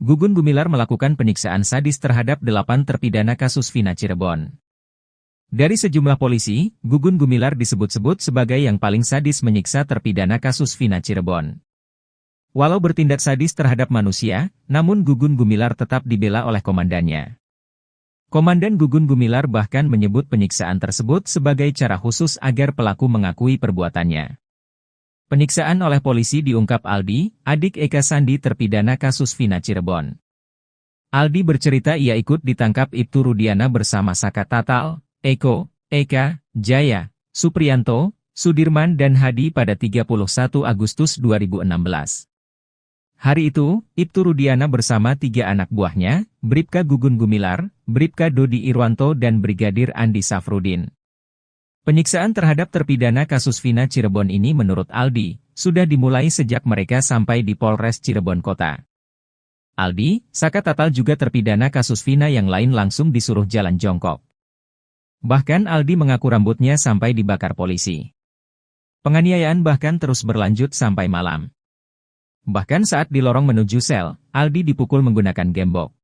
Gugun Gumilar melakukan penyiksaan sadis terhadap 8 terpidana kasus Vina Cirebon. Dari sejumlah polisi, Gugun Gumilar disebut-sebut sebagai yang paling sadis menyiksa terpidana kasus Vina Cirebon. Walau bertindak sadis terhadap manusia, namun Gugun Gumilar tetap dibela oleh komandannya. Komandan Gugun Gumilar bahkan menyebut penyiksaan tersebut sebagai cara khusus agar pelaku mengakui perbuatannya. Penyiksaan oleh polisi diungkap Aldi, adik Eka Sandi terpidana kasus Vina Cirebon. Aldi bercerita ia ikut ditangkap Ibtu Rudiana bersama Saka Tatal, Eko, Eka, Jaya, Supriyanto, Sudirman dan Hadi pada 31 Agustus 2016. Hari itu, Ibtu Rudiana bersama 3 anak buahnya, Bribka Gugun Gumilar, Bribka Dodi Irwanto dan Brigadir Andi Safrudin. Penyiksaan terhadap terpidana kasus Vina Cirebon ini menurut Aldi, sudah dimulai sejak mereka sampai di Polres Cirebon Kota. Aldi, Saka Tatal juga terpidana kasus Vina yang lain langsung disuruh jalan jongkok. Bahkan Aldi mengaku rambutnya sampai dibakar polisi. Penganiayaan bahkan terus berlanjut sampai malam. Bahkan saat di lorong menuju sel, Aldi dipukul menggunakan gembok.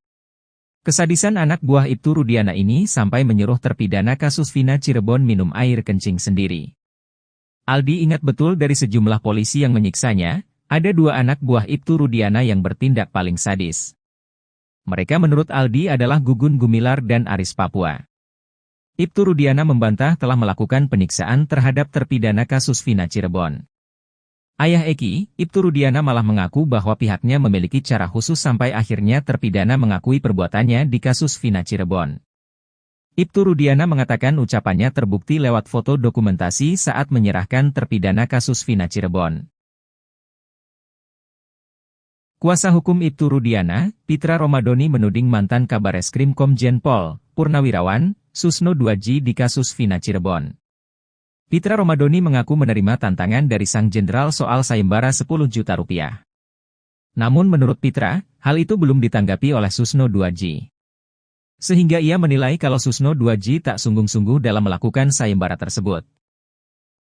Kesadisan anak buah Ibtu Rudiana ini sampai menyuruh terpidana kasus Vina Cirebon minum air kencing sendiri. Aldi ingat betul dari sejumlah polisi yang menyiksanya, ada 2 anak buah Ibtu Rudiana yang bertindak paling sadis. Mereka menurut Aldi adalah Gugun Gumilar dan Aris Papua. Ibtu Rudiana membantah telah melakukan penyiksaan terhadap terpidana kasus Vina Cirebon. Ayah Eki, Ibtu Rudiana malah mengaku bahwa pihaknya memiliki cara khusus sampai akhirnya terpidana mengakui perbuatannya di kasus Vina Cirebon. Ibtu Rudiana mengatakan ucapannya terbukti lewat foto dokumentasi saat menyerahkan terpidana kasus Vina Cirebon. Kuasa hukum Ibtu Rudiana, Pitra Romadoni menuding mantan Kabareskrim Komjen Pol, Purnawirawan, Susno Duaji di kasus Vina Cirebon. Pitra Romadoni mengaku menerima tantangan dari sang jenderal soal sayembara 10 juta rupiah. Namun menurut Pitra, hal itu belum ditanggapi oleh Susno Duaji. Sehingga ia menilai kalau Susno Duaji tak sungguh-sungguh dalam melakukan sayembara tersebut.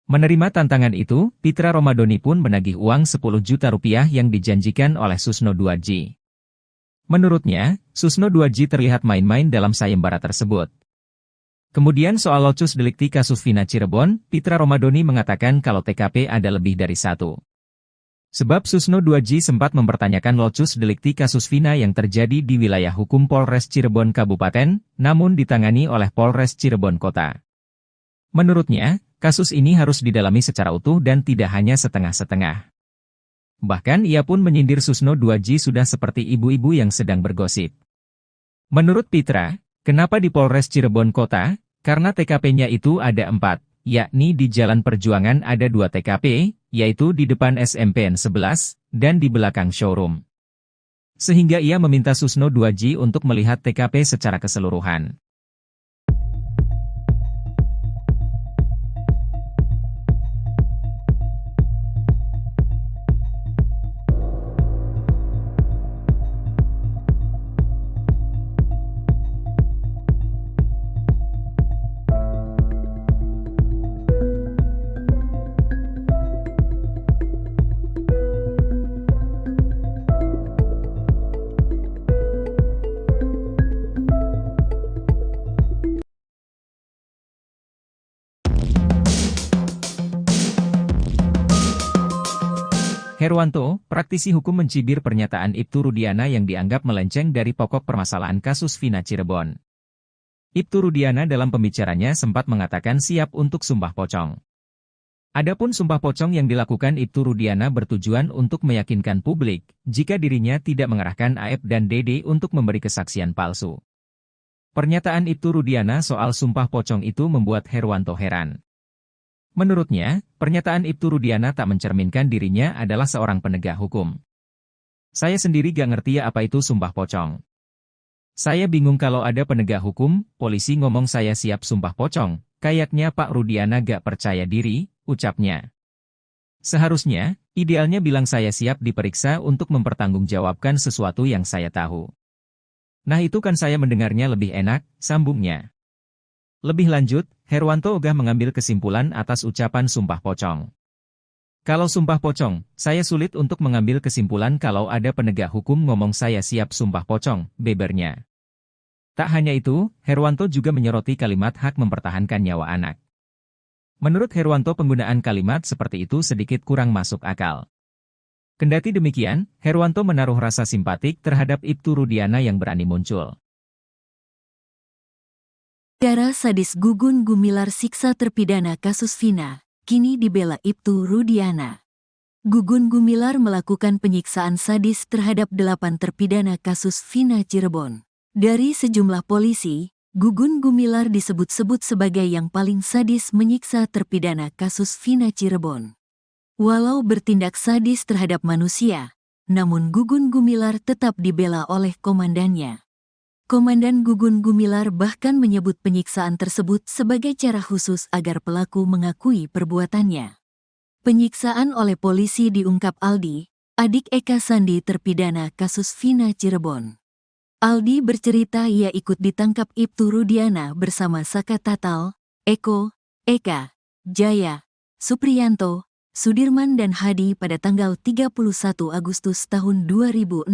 Menerima tantangan itu, Pitra Romadoni pun menagih uang 10 juta rupiah yang dijanjikan oleh Susno Duaji. Menurutnya, Susno Duaji terlihat main-main dalam sayembara tersebut. Kemudian soal locus delikti kasus Vina Cirebon, Pitra Romadoni mengatakan kalau TKP ada lebih dari 1. Sebab Susno Duaji sempat mempertanyakan locus delikti kasus Vina yang terjadi di wilayah hukum Polres Cirebon Kabupaten, namun ditangani oleh Polres Cirebon Kota. Menurutnya, kasus ini harus didalami secara utuh dan tidak hanya setengah-setengah. Bahkan ia pun menyindir Susno Duaji sudah seperti ibu-ibu yang sedang bergosip. Menurut Pitra, kenapa di Polres Cirebon Kota? Karena TKP-nya itu ada 4, yakni di Jalan Perjuangan ada 2 TKP, yaitu di depan SMPN 11, dan di belakang showroom. Sehingga ia meminta Susno Duaji untuk melihat TKP secara keseluruhan. Herwanto, praktisi hukum mencibir pernyataan Ibtu Rudiana yang dianggap melenceng dari pokok permasalahan kasus Vina Cirebon. Ibtu Rudiana dalam pembicaranya sempat mengatakan siap untuk sumpah pocong. Adapun sumpah pocong yang dilakukan Ibtu Rudiana bertujuan untuk meyakinkan publik jika dirinya tidak mengerahkan Aep dan Dede untuk memberi kesaksian palsu. Pernyataan Ibtu Rudiana soal sumpah pocong itu membuat Herwanto heran. Menurutnya, pernyataan Ibtu Rudiana tak mencerminkan dirinya adalah seorang penegak hukum. Saya sendiri gak ngerti ya apa itu sumpah pocong. Saya bingung kalau ada penegak hukum, polisi ngomong saya siap sumpah pocong, kayaknya Pak Rudiana gak percaya diri, ucapnya. Seharusnya, Idealnya bilang saya siap diperiksa untuk mempertanggungjawabkan sesuatu yang saya tahu. Nah itu kan saya mendengarnya lebih enak, sambungnya. Lebih lanjut, Herwanto ogah mengambil kesimpulan atas ucapan sumpah pocong. Kalau sumpah pocong, saya sulit untuk mengambil kesimpulan kalau ada penegak hukum ngomong saya siap sumpah pocong, bebernya. Tak hanya itu, Herwanto juga menyoroti kalimat hak mempertahankan nyawa anak. Menurut Herwanto penggunaan kalimat seperti itu sedikit kurang masuk akal. Kendati demikian, Herwanto menaruh rasa simpatik terhadap Ibtu Rudiana yang berani muncul. Cara sadis Gugun Gumilar siksa terpidana kasus Vina, kini dibela Ibtu Rudiana. Gugun Gumilar melakukan penyiksaan sadis terhadap 8 terpidana kasus Vina Cirebon. Dari sejumlah polisi, Gugun Gumilar disebut-sebut sebagai yang paling sadis menyiksa terpidana kasus Vina Cirebon. Walau bertindak sadis terhadap manusia, namun Gugun Gumilar tetap dibela oleh komandannya. Komandan Gugun Gumilar bahkan menyebut penyiksaan tersebut sebagai cara khusus agar pelaku mengakui perbuatannya. Penyiksaan oleh polisi diungkap Aldi, adik Eka Sandi terpidana kasus Vina Cirebon. Aldi bercerita ia ikut ditangkap Ibtu Rudiana bersama Saka Tatal, Eko, Eka, Jaya, Supriyanto, Sudirman dan Hadi pada tanggal 31 Agustus tahun 2016.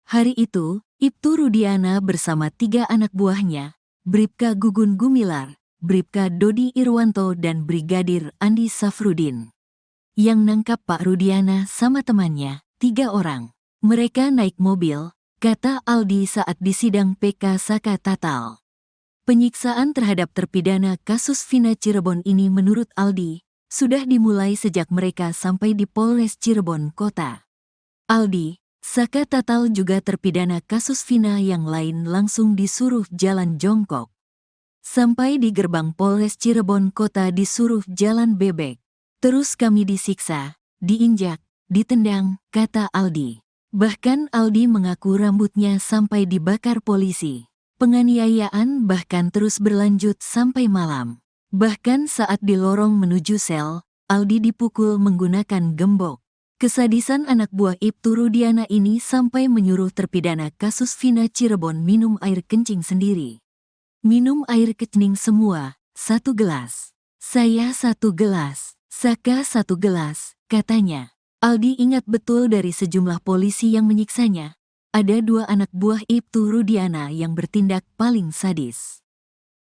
Hari itu, Ibtu Rudiana bersama 3 anak buahnya, Bribka Gugun Gumilar, Bribka Dodi Irwanto dan Brigadir Andi Safrudin. Yang nangkap Pak Rudiana sama temannya, 3 orang. Mereka naik mobil, kata Aldi saat di sidang PK Saka Tatal. Penyiksaan terhadap terpidana kasus Vina Cirebon ini menurut Aldi, sudah dimulai sejak mereka sampai di Polres Cirebon Kota. Aldi, Saka Tatal juga terpidana kasus Vina yang lain langsung disuruh jalan jongkok. Sampai di gerbang Polres Cirebon Kota disuruh jalan bebek. Terus kami disiksa, diinjak, ditendang, kata Aldi. Bahkan Aldi mengaku rambutnya sampai dibakar polisi. Penganiayaan bahkan terus berlanjut sampai malam. Bahkan saat di lorong menuju sel, Aldi dipukul menggunakan gembok. Kesadisan anak buah Ibtu Rudiana ini sampai menyuruh terpidana kasus Vina Cirebon minum air kencing sendiri. Minum air kencing semua, 1 gelas. Saya 1 gelas, Saka 1 gelas, katanya. Aldi ingat betul dari sejumlah polisi yang menyiksanya. Ada 2 anak buah Ibtu Rudiana yang bertindak paling sadis.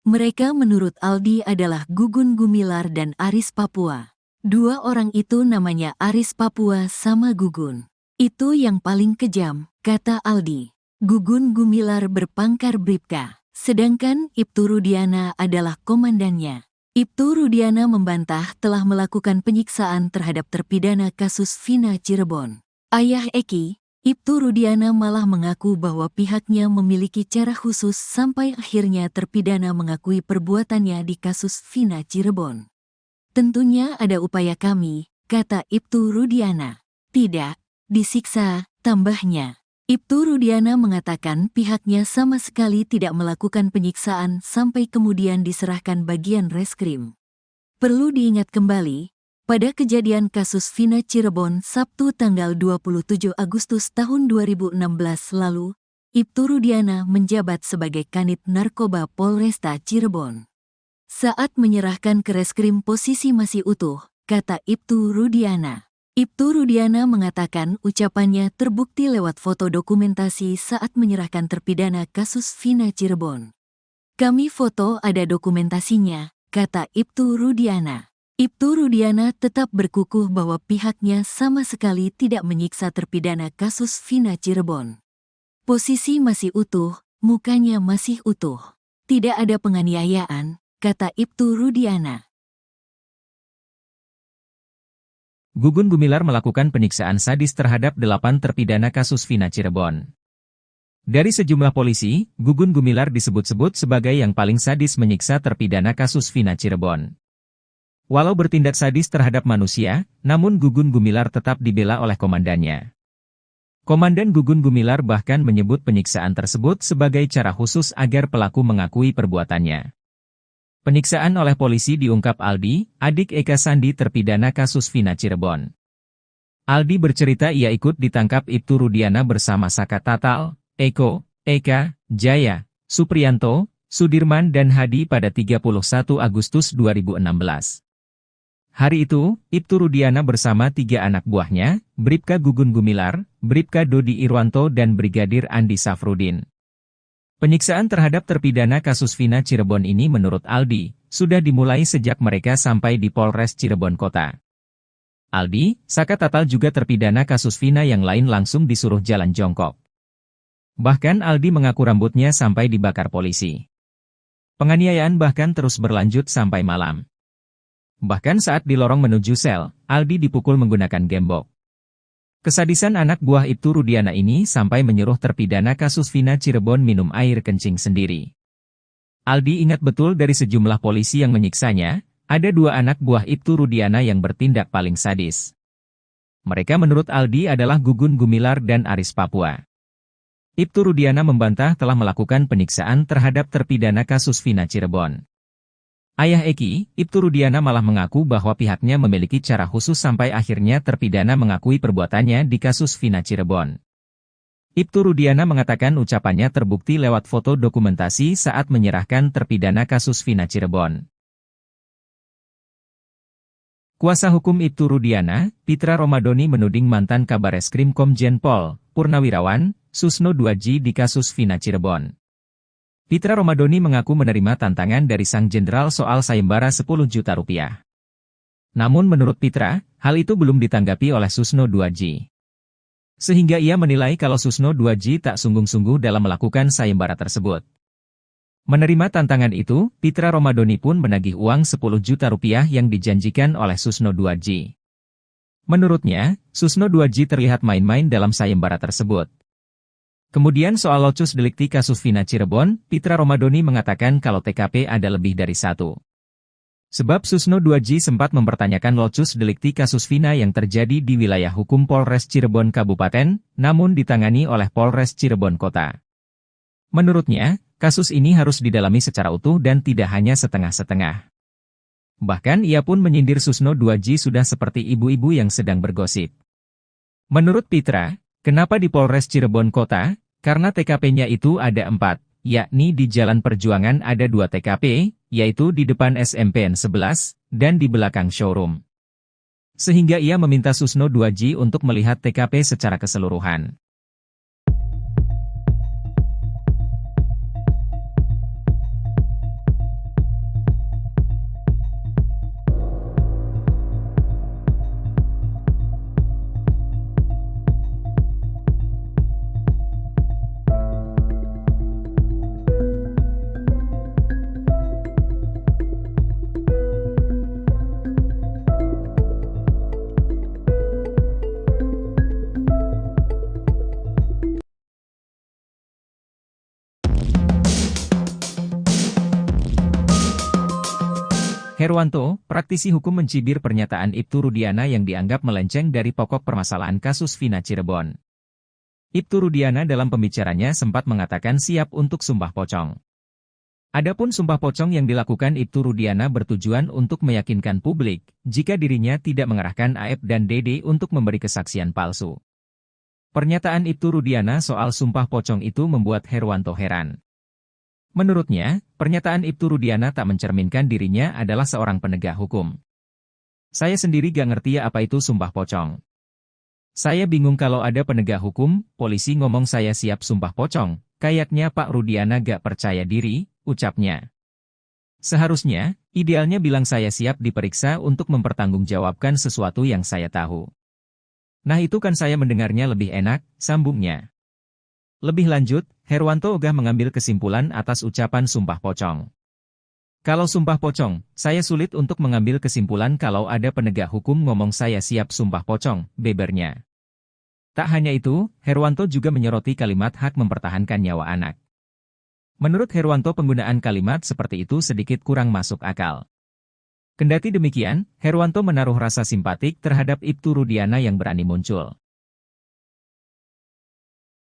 Mereka menurut Aldi adalah Gugun Gumilar dan Aris Papua. 2 orang itu namanya Aris Papua sama Gugun. Itu yang paling kejam, kata Aldi. Gugun Gumilar berpangkat Bribka, sedangkan Ibtu Rudiana adalah komandannya. Ibtu Rudiana membantah telah melakukan penyiksaan terhadap terpidana kasus Vina Cirebon. Ayah Eki, Ibtu Rudiana malah mengaku bahwa pihaknya memiliki cara khusus sampai akhirnya terpidana mengakui perbuatannya di kasus Vina Cirebon. Tentunya ada upaya kami, kata Ibtu Rudiana. Tidak, disiksa, tambahnya. Ibtu Rudiana mengatakan pihaknya sama sekali tidak melakukan penyiksaan sampai kemudian diserahkan bagian reskrim. Perlu diingat kembali, pada kejadian kasus Vina Cirebon Sabtu tanggal 27 Agustus tahun 2016 lalu, Ibtu Rudiana menjabat sebagai Kanit Narkoba Polresta Cirebon. Saat menyerahkan ke reskrim posisi masih utuh, kata Ibtu Rudiana. Ibtu Rudiana mengatakan ucapannya terbukti lewat foto dokumentasi saat menyerahkan terpidana kasus Vina Cirebon. Kami foto ada dokumentasinya, kata Ibtu Rudiana. Ibtu Rudiana tetap berkukuh bahwa pihaknya sama sekali tidak menyiksa terpidana kasus Vina Cirebon. Posisi masih utuh, mukanya masih utuh. Tidak ada penganiayaan, kata Ibtu Rudiana. Gugun Gumilar melakukan penyiksaan sadis terhadap 8 terpidana kasus Vina Cirebon. Dari sejumlah polisi, Gugun Gumilar disebut-sebut sebagai yang paling sadis menyiksa terpidana kasus Vina Cirebon. Walau bertindak sadis terhadap manusia, namun Gugun Gumilar tetap dibela oleh komandannya. Komandan Gugun Gumilar bahkan menyebut penyiksaan tersebut sebagai cara khusus agar pelaku mengakui perbuatannya. Penyiksaan oleh polisi diungkap Aldi, adik Eka Sandi terpidana kasus Vina Cirebon. Aldi bercerita ia ikut ditangkap Ibtu Rudiana bersama Saka Tatal, Eko, Eka, Jaya, Supriyanto, Sudirman dan Hadi pada 31 Agustus 2016. Hari itu, Ibtu Rudiana bersama 3 anak buahnya, Bribka Gugun Gumilar, Bribka Dodi Irwanto dan Brigadir Andi Safrudin. Penyiksaan terhadap terpidana kasus Vina Cirebon ini menurut Aldi, sudah dimulai sejak mereka sampai di Polres Cirebon Kota. Aldi, Saka Tatal juga terpidana kasus Vina yang lain langsung disuruh jalan jongkok. Bahkan Aldi mengaku rambutnya sampai dibakar polisi. Penganiayaan bahkan terus berlanjut sampai malam. Bahkan saat di lorong menuju sel, Aldi dipukul menggunakan gembok. Kesadisan anak buah Ibtu Rudiana ini sampai menyuruh terpidana kasus Vina Cirebon minum air kencing sendiri. Aldi ingat betul dari sejumlah polisi yang menyiksanya, ada 2 anak buah Ibtu Rudiana yang bertindak paling sadis. Mereka menurut Aldi adalah Gugun Gumilar dan Aris Papua. Ibtu Rudiana membantah telah melakukan penyiksaan terhadap terpidana kasus Vina Cirebon. Ayah Eki, Ibtu Rudiana malah mengaku bahwa pihaknya memiliki cara khusus sampai akhirnya terpidana mengakui perbuatannya di kasus Vina Cirebon. Ibtu Rudiana mengatakan ucapannya terbukti lewat foto dokumentasi saat menyerahkan terpidana kasus Vina Cirebon. Kuasa hukum Ibtu Rudiana, Pitra Romadoni menuding mantan Kabareskrim Komjen Pol, Purnawirawan, Susno Duaji di kasus Vina Cirebon. Pitra Romadoni mengaku menerima tantangan dari sang jenderal soal sayembara 10 juta rupiah. Namun menurut Pitra, hal itu belum ditanggapi oleh Susno Duaji. Sehingga ia menilai kalau Susno Duaji tak sungguh-sungguh dalam melakukan sayembara tersebut. Menerima tantangan itu, Pitra Romadoni pun menagih uang 10 juta rupiah yang dijanjikan oleh Susno Duaji. Menurutnya, Susno Duaji terlihat main-main dalam sayembara tersebut. Kemudian soal locus delikti kasus Vina Cirebon, Pitra Romadoni mengatakan kalau TKP ada lebih dari 1. Sebab Susno Duaji sempat mempertanyakan locus delikti kasus Vina yang terjadi di wilayah hukum Polres Cirebon Kabupaten, namun ditangani oleh Polres Cirebon Kota. Menurutnya, kasus ini harus didalami secara utuh dan tidak hanya setengah-setengah. Bahkan ia pun menyindir Susno Duaji sudah seperti ibu-ibu yang sedang bergosip. Menurut Pitra, kenapa di Polres Cirebon Kota? Karena TKP-nya itu ada 4, yakni di Jalan Perjuangan ada 2 TKP, yaitu di depan SMPN 11, dan di belakang showroom. Sehingga ia meminta Susno Duaji untuk melihat TKP secara keseluruhan. Herwanto, praktisi hukum mencibir pernyataan Ibtu Rudiana yang dianggap melenceng dari pokok permasalahan kasus Vina Cirebon. Ibtu Rudiana dalam pembicaranya sempat mengatakan siap untuk sumpah pocong. Adapun sumpah pocong yang dilakukan Ibtu Rudiana bertujuan untuk meyakinkan publik, jika dirinya tidak mengerahkan Aep dan Dede untuk memberi kesaksian palsu. Pernyataan Ibtu Rudiana soal sumpah pocong itu membuat Herwanto heran. Menurutnya, pernyataan Ibtu Rudiana tak mencerminkan dirinya adalah seorang penegak hukum. Saya sendiri gak ngerti apa itu sumpah pocong. Saya bingung kalau ada penegak hukum, polisi ngomong saya siap sumpah pocong, kayaknya Pak Rudiana gak percaya diri, ucapnya. Seharusnya, idealnya bilang saya siap diperiksa untuk mempertanggungjawabkan sesuatu yang saya tahu. Nah itu kan saya mendengarnya lebih enak, sambungnya. Lebih lanjut, Herwanto ogah mengambil kesimpulan atas ucapan sumpah pocong. Kalau sumpah pocong, saya sulit untuk mengambil kesimpulan kalau ada penegak hukum ngomong saya siap sumpah pocong, bebernya. Tak hanya itu, Herwanto juga menyoroti kalimat hak mempertahankan nyawa anak. Menurut Herwanto penggunaan kalimat seperti itu sedikit kurang masuk akal. Kendati demikian, Herwanto menaruh rasa simpatik terhadap Ibtu Rudiana yang berani muncul.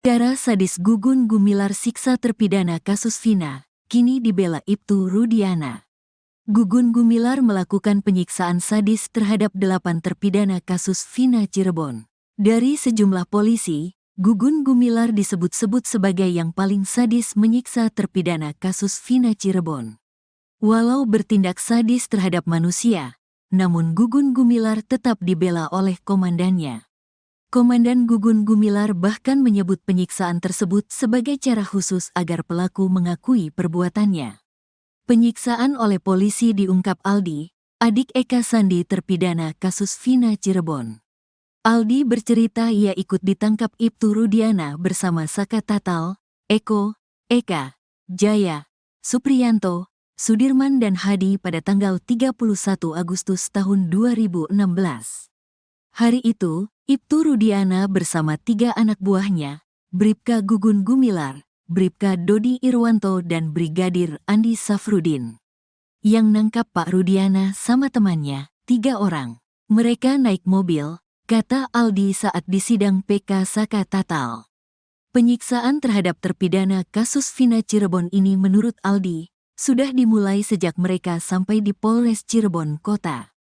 Cara sadis Gugun Gumilar siksa terpidana kasus Vina, kini dibela Ibtu Rudiana. Gugun Gumilar melakukan penyiksaan sadis terhadap 8 terpidana kasus Vina Cirebon. Dari sejumlah polisi, Gugun Gumilar disebut-sebut sebagai yang paling sadis menyiksa terpidana kasus Vina Cirebon. Walau bertindak sadis terhadap manusia, namun Gugun Gumilar tetap dibela oleh komandannya. Komandan Gugun Gumilar bahkan menyebut penyiksaan tersebut sebagai cara khusus agar pelaku mengakui perbuatannya. Penyiksaan oleh polisi diungkap Aldi, adik Eka Sandi terpidana kasus Vina Cirebon. Aldi bercerita ia ikut ditangkap Ibtu Rudiana bersama Saka Tatal, Eko, Eka, Jaya, Supriyanto, Sudirman dan Hadi pada tanggal 31 Agustus tahun 2016. Hari itu, Ibtu Rudiana bersama 3 anak buahnya, Bribka Gugun Gumilar, Bribka Dodi Irwanto dan Brigadir Andi Safrudin. Yang nangkap Pak Rudiana sama temannya, 3 orang. Mereka naik mobil, kata Aldi saat disidang PK Saka Tatal. Penyiksaan terhadap terpidana kasus Vina Cirebon ini menurut Aldi, sudah dimulai sejak mereka sampai di Polres Cirebon Kota.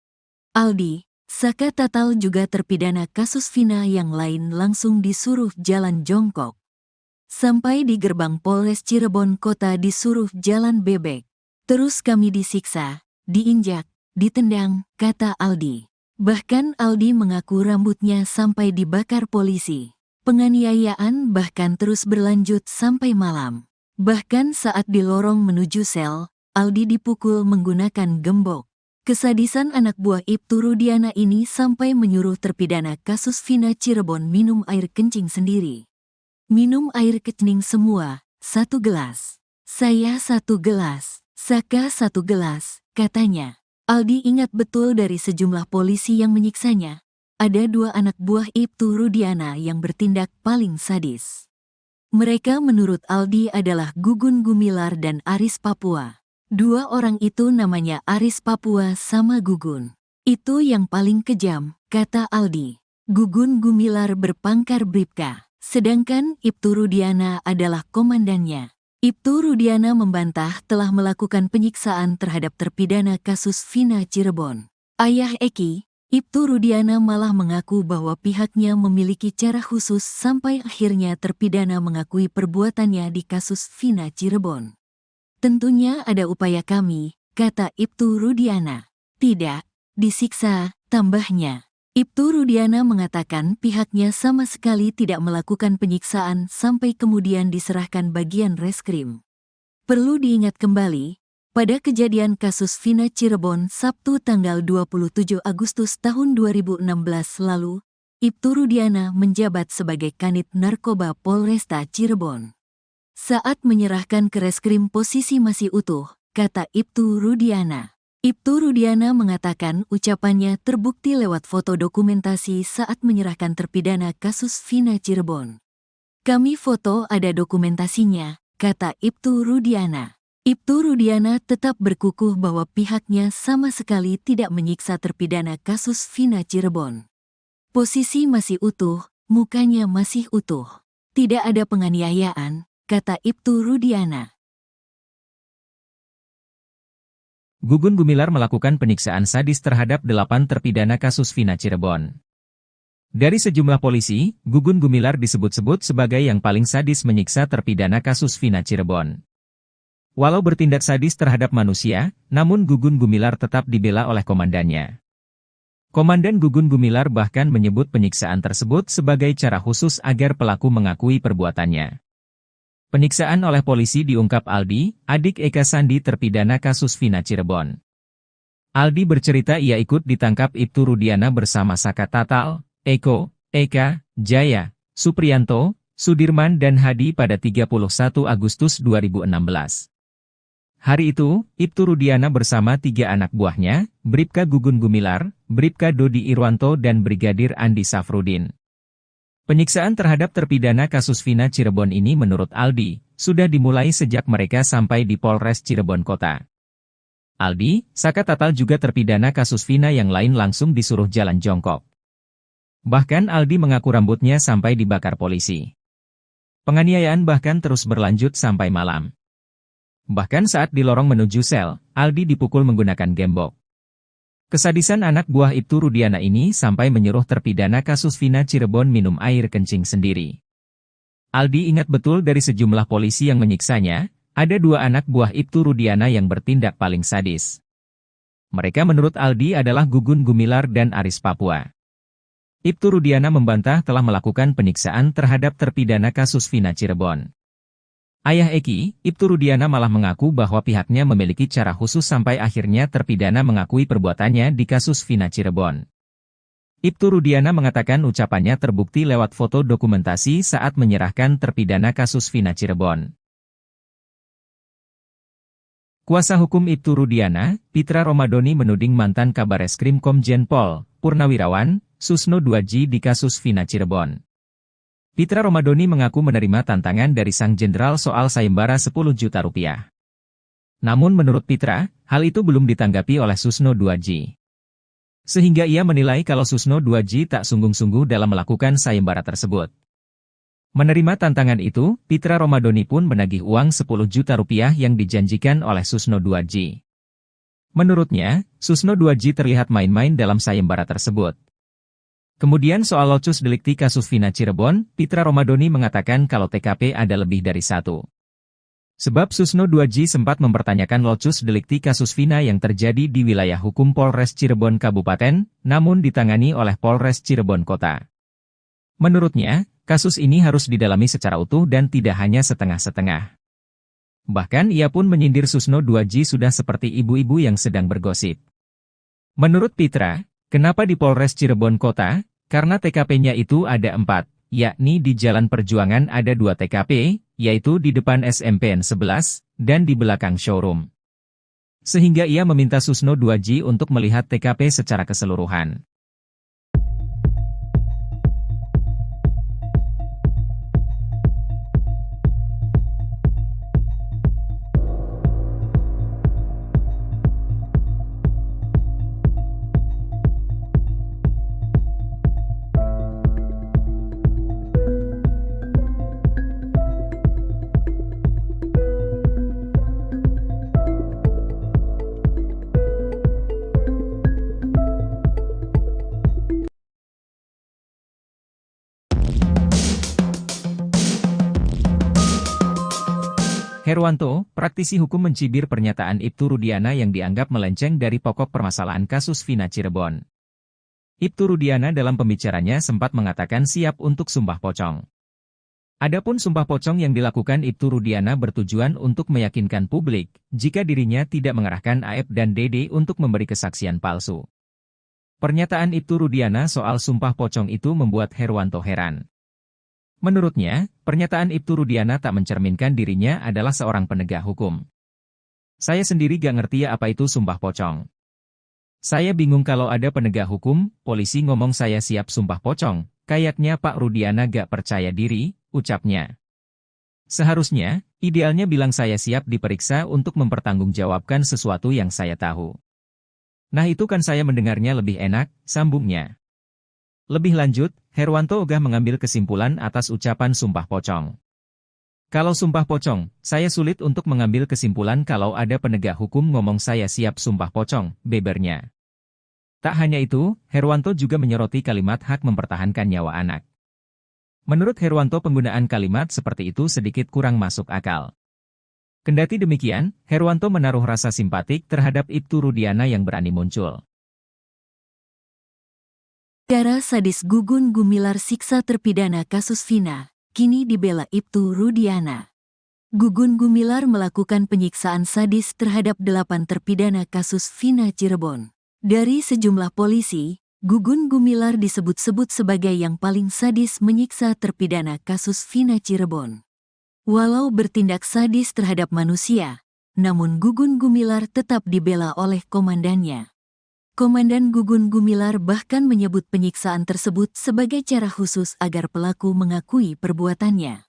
Aldi, Saka Tatal juga terpidana kasus Vina yang lain langsung disuruh jalan jongkok. Sampai di gerbang Polres Cirebon Kota disuruh jalan bebek. Terus kami disiksa, diinjak, ditendang, kata Aldi. Bahkan Aldi mengaku rambutnya sampai dibakar polisi. Penganiayaan bahkan terus berlanjut sampai malam. Bahkan saat di lorong menuju sel, Aldi dipukul menggunakan gembok. Kesadisan anak buah Ibtu Rudiana ini sampai menyuruh terpidana kasus Vina Cirebon minum air kencing sendiri. Minum air kencing semua, 1 gelas. Saya 1 gelas, Saka 1 gelas, katanya. Aldi ingat betul dari sejumlah polisi yang menyiksanya. Ada 2 anak buah Ibtu Rudiana yang bertindak paling sadis. Mereka menurut Aldi adalah Gugun Gumilar dan Aris Papua. 2 orang itu namanya Aris Papua sama Gugun. Itu yang paling kejam, kata Aldi. Gugun Gumilar berpangkat Bribka. Sedangkan Ibtu Rudiana adalah komandannya. Ibtu Rudiana membantah telah melakukan penyiksaan terhadap terpidana kasus Vina Cirebon. Ayah Eki, Ibtu Rudiana malah mengaku bahwa pihaknya memiliki cara khusus sampai akhirnya terpidana mengakui perbuatannya di kasus Vina Cirebon. Tentunya ada upaya kami, kata Ibtu Rudiana. Tidak, disiksa, tambahnya. Ibtu Rudiana mengatakan pihaknya sama sekali tidak melakukan penyiksaan sampai kemudian diserahkan bagian reskrim. Perlu diingat kembali, pada kejadian kasus Vina Cirebon Sabtu tanggal 27 Agustus tahun 2016 lalu, Ibtu Rudiana menjabat sebagai Kanit Narkoba Polresta Cirebon. Saat menyerahkan ke reskrim posisi masih utuh, kata Ibtu Rudiana. Ibtu Rudiana mengatakan ucapannya terbukti lewat foto dokumentasi saat menyerahkan terpidana kasus Vina Cirebon. Kami foto ada dokumentasinya, kata Ibtu Rudiana. Ibtu Rudiana tetap berkukuh bahwa pihaknya sama sekali tidak menyiksa terpidana kasus Vina Cirebon. Posisi masih utuh, mukanya masih utuh. Tidak ada penganiayaan, kata Ibtu Rudiana. Gugun Gumilar melakukan penyiksaan sadis terhadap 8 terpidana kasus Vina Cirebon. Dari sejumlah polisi, Gugun Gumilar disebut-sebut sebagai yang paling sadis menyiksa terpidana kasus Vina Cirebon. Walau bertindak sadis terhadap manusia, namun Gugun Gumilar tetap dibela oleh komandannya. Komandan Gugun Gumilar bahkan menyebut penyiksaan tersebut sebagai cara khusus agar pelaku mengakui perbuatannya. Penyiksaan oleh polisi diungkap Aldi, adik Eka Sandi terpidana kasus Vina Cirebon. Aldi bercerita ia ikut ditangkap Ibtu Rudiana bersama Saka Tatal, Eko, Eka, Jaya, Supriyanto, Sudirman dan Hadi pada 31 Agustus 2016. Hari itu, Ibtu Rudiana bersama 3 anak buahnya, Bribka Gugun Gumilar, Bribka Dodi Irwanto dan Brigadir Andi Safrudin. Penyiksaan terhadap terpidana kasus Vina Cirebon ini menurut Aldi, sudah dimulai sejak mereka sampai di Polres Cirebon Kota. Aldi, Saka Tatal juga terpidana kasus Vina yang lain langsung disuruh jalan jongkok. Bahkan Aldi mengaku rambutnya sampai dibakar polisi. Penganiayaan bahkan terus berlanjut sampai malam. Bahkan saat di lorong menuju sel, Aldi dipukul menggunakan gembok. Kesadisan anak buah Ibtu Rudiana ini sampai menyuruh terpidana kasus Vina Cirebon minum air kencing sendiri. Aldi ingat betul dari sejumlah polisi yang menyiksanya, ada 2 anak buah Ibtu Rudiana yang bertindak paling sadis. Mereka menurut Aldi adalah Gugun Gumilar dan Aris Papua. Ibtu Rudiana membantah telah melakukan penyiksaan terhadap terpidana kasus Vina Cirebon. Ayah Eki, Ibtu Rudiana malah mengaku bahwa pihaknya memiliki cara khusus sampai akhirnya terpidana mengakui perbuatannya di kasus Vina Cirebon. Ibtu Rudiana mengatakan ucapannya terbukti lewat foto dokumentasi saat menyerahkan terpidana kasus Vina Cirebon. Kuasa hukum Ibtu Rudiana, Pitra Romadoni menuding mantan Kabareskrim Komjen Pol Purnawirawan Susno Duaji di kasus Vina Cirebon. Pitra Romadoni mengaku menerima tantangan dari sang jenderal soal sayembara 10 juta rupiah. Namun menurut Pitra, hal itu belum ditanggapi oleh Susno Duaji. Sehingga ia menilai kalau Susno Duaji tak sungguh-sungguh dalam melakukan sayembara tersebut. Menerima tantangan itu, Pitra Romadoni pun menagih uang 10 juta rupiah yang dijanjikan oleh Susno Duaji. Menurutnya, Susno Duaji terlihat main-main dalam sayembara tersebut. Kemudian soal locus delikti kasus Vina Cirebon, Pitra Romadoni mengatakan kalau TKP ada lebih dari 1. Sebab Susno Duaji sempat mempertanyakan locus delikti kasus Vina yang terjadi di wilayah hukum Polres Cirebon Kabupaten, namun ditangani oleh Polres Cirebon Kota. Menurutnya, kasus ini harus didalami secara utuh dan tidak hanya setengah-setengah. Bahkan ia pun menyindir Susno Duaji sudah seperti ibu-ibu yang sedang bergosip. Menurut Pitra, kenapa di Polres Cirebon Kota? Karena TKP-nya itu ada 4, yakni di Jalan Perjuangan ada 2 TKP, yaitu di depan SMPN 11, dan di belakang showroom. Sehingga ia meminta Susno Duaji untuk melihat TKP secara keseluruhan. Herwanto, praktisi hukum mencibir pernyataan Ibtu Rudiana yang dianggap melenceng dari pokok permasalahan kasus Vina Cirebon. Ibtu Rudiana dalam pembicaranya sempat mengatakan siap untuk sumpah pocong. Adapun sumpah pocong yang dilakukan Ibtu Rudiana bertujuan untuk meyakinkan publik jika dirinya tidak mengerahkan Aep dan Dede untuk memberi kesaksian palsu. Pernyataan Ibtu Rudiana soal sumpah pocong itu membuat Herwanto heran. Menurutnya, pernyataan Ibtu Rudiana tak mencerminkan dirinya adalah seorang penegak hukum. Saya sendiri gak ngerti apa itu sumpah pocong. Saya bingung kalau ada penegak hukum, polisi ngomong saya siap sumpah pocong, kayaknya Pak Rudiana gak percaya diri, ucapnya. Seharusnya, idealnya bilang saya siap diperiksa untuk mempertanggungjawabkan sesuatu yang saya tahu. Nah itu kan saya mendengarnya lebih enak, sambungnya. Lebih lanjut, Herwanto ogah mengambil kesimpulan atas ucapan sumpah pocong. Kalau sumpah pocong, saya sulit untuk mengambil kesimpulan kalau ada penegak hukum ngomong saya siap sumpah pocong, bebernya. Tak hanya itu, Herwanto juga menyoroti kalimat hak mempertahankan nyawa anak. Menurut Herwanto penggunaan kalimat seperti itu sedikit kurang masuk akal. Kendati demikian, Herwanto menaruh rasa simpatik terhadap Ibtu Rudiana yang berani muncul. Cara sadis Gugun Gumilar siksa terpidana kasus Vina, kini dibela Ibtu Rudiana. Gugun Gumilar melakukan penyiksaan sadis terhadap 8 terpidana kasus Vina Cirebon. Dari sejumlah polisi, Gugun Gumilar disebut-sebut sebagai yang paling sadis menyiksa terpidana kasus Vina Cirebon. Walau bertindak sadis terhadap manusia, namun Gugun Gumilar tetap dibela oleh komandannya. Komandan Gugun Gumilar bahkan menyebut penyiksaan tersebut sebagai cara khusus agar pelaku mengakui perbuatannya.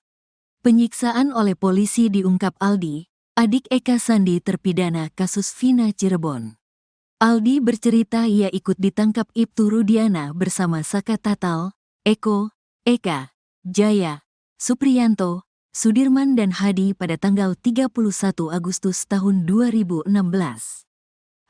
Penyiksaan oleh polisi diungkap Aldi, adik Eka Sandi terpidana kasus Vina Cirebon. Aldi bercerita ia ikut ditangkap Ibtu Rudiana bersama Saka Tatal, Eko, Eka, Jaya, Supriyanto, Sudirman dan Hadi pada tanggal 31 Agustus tahun 2016.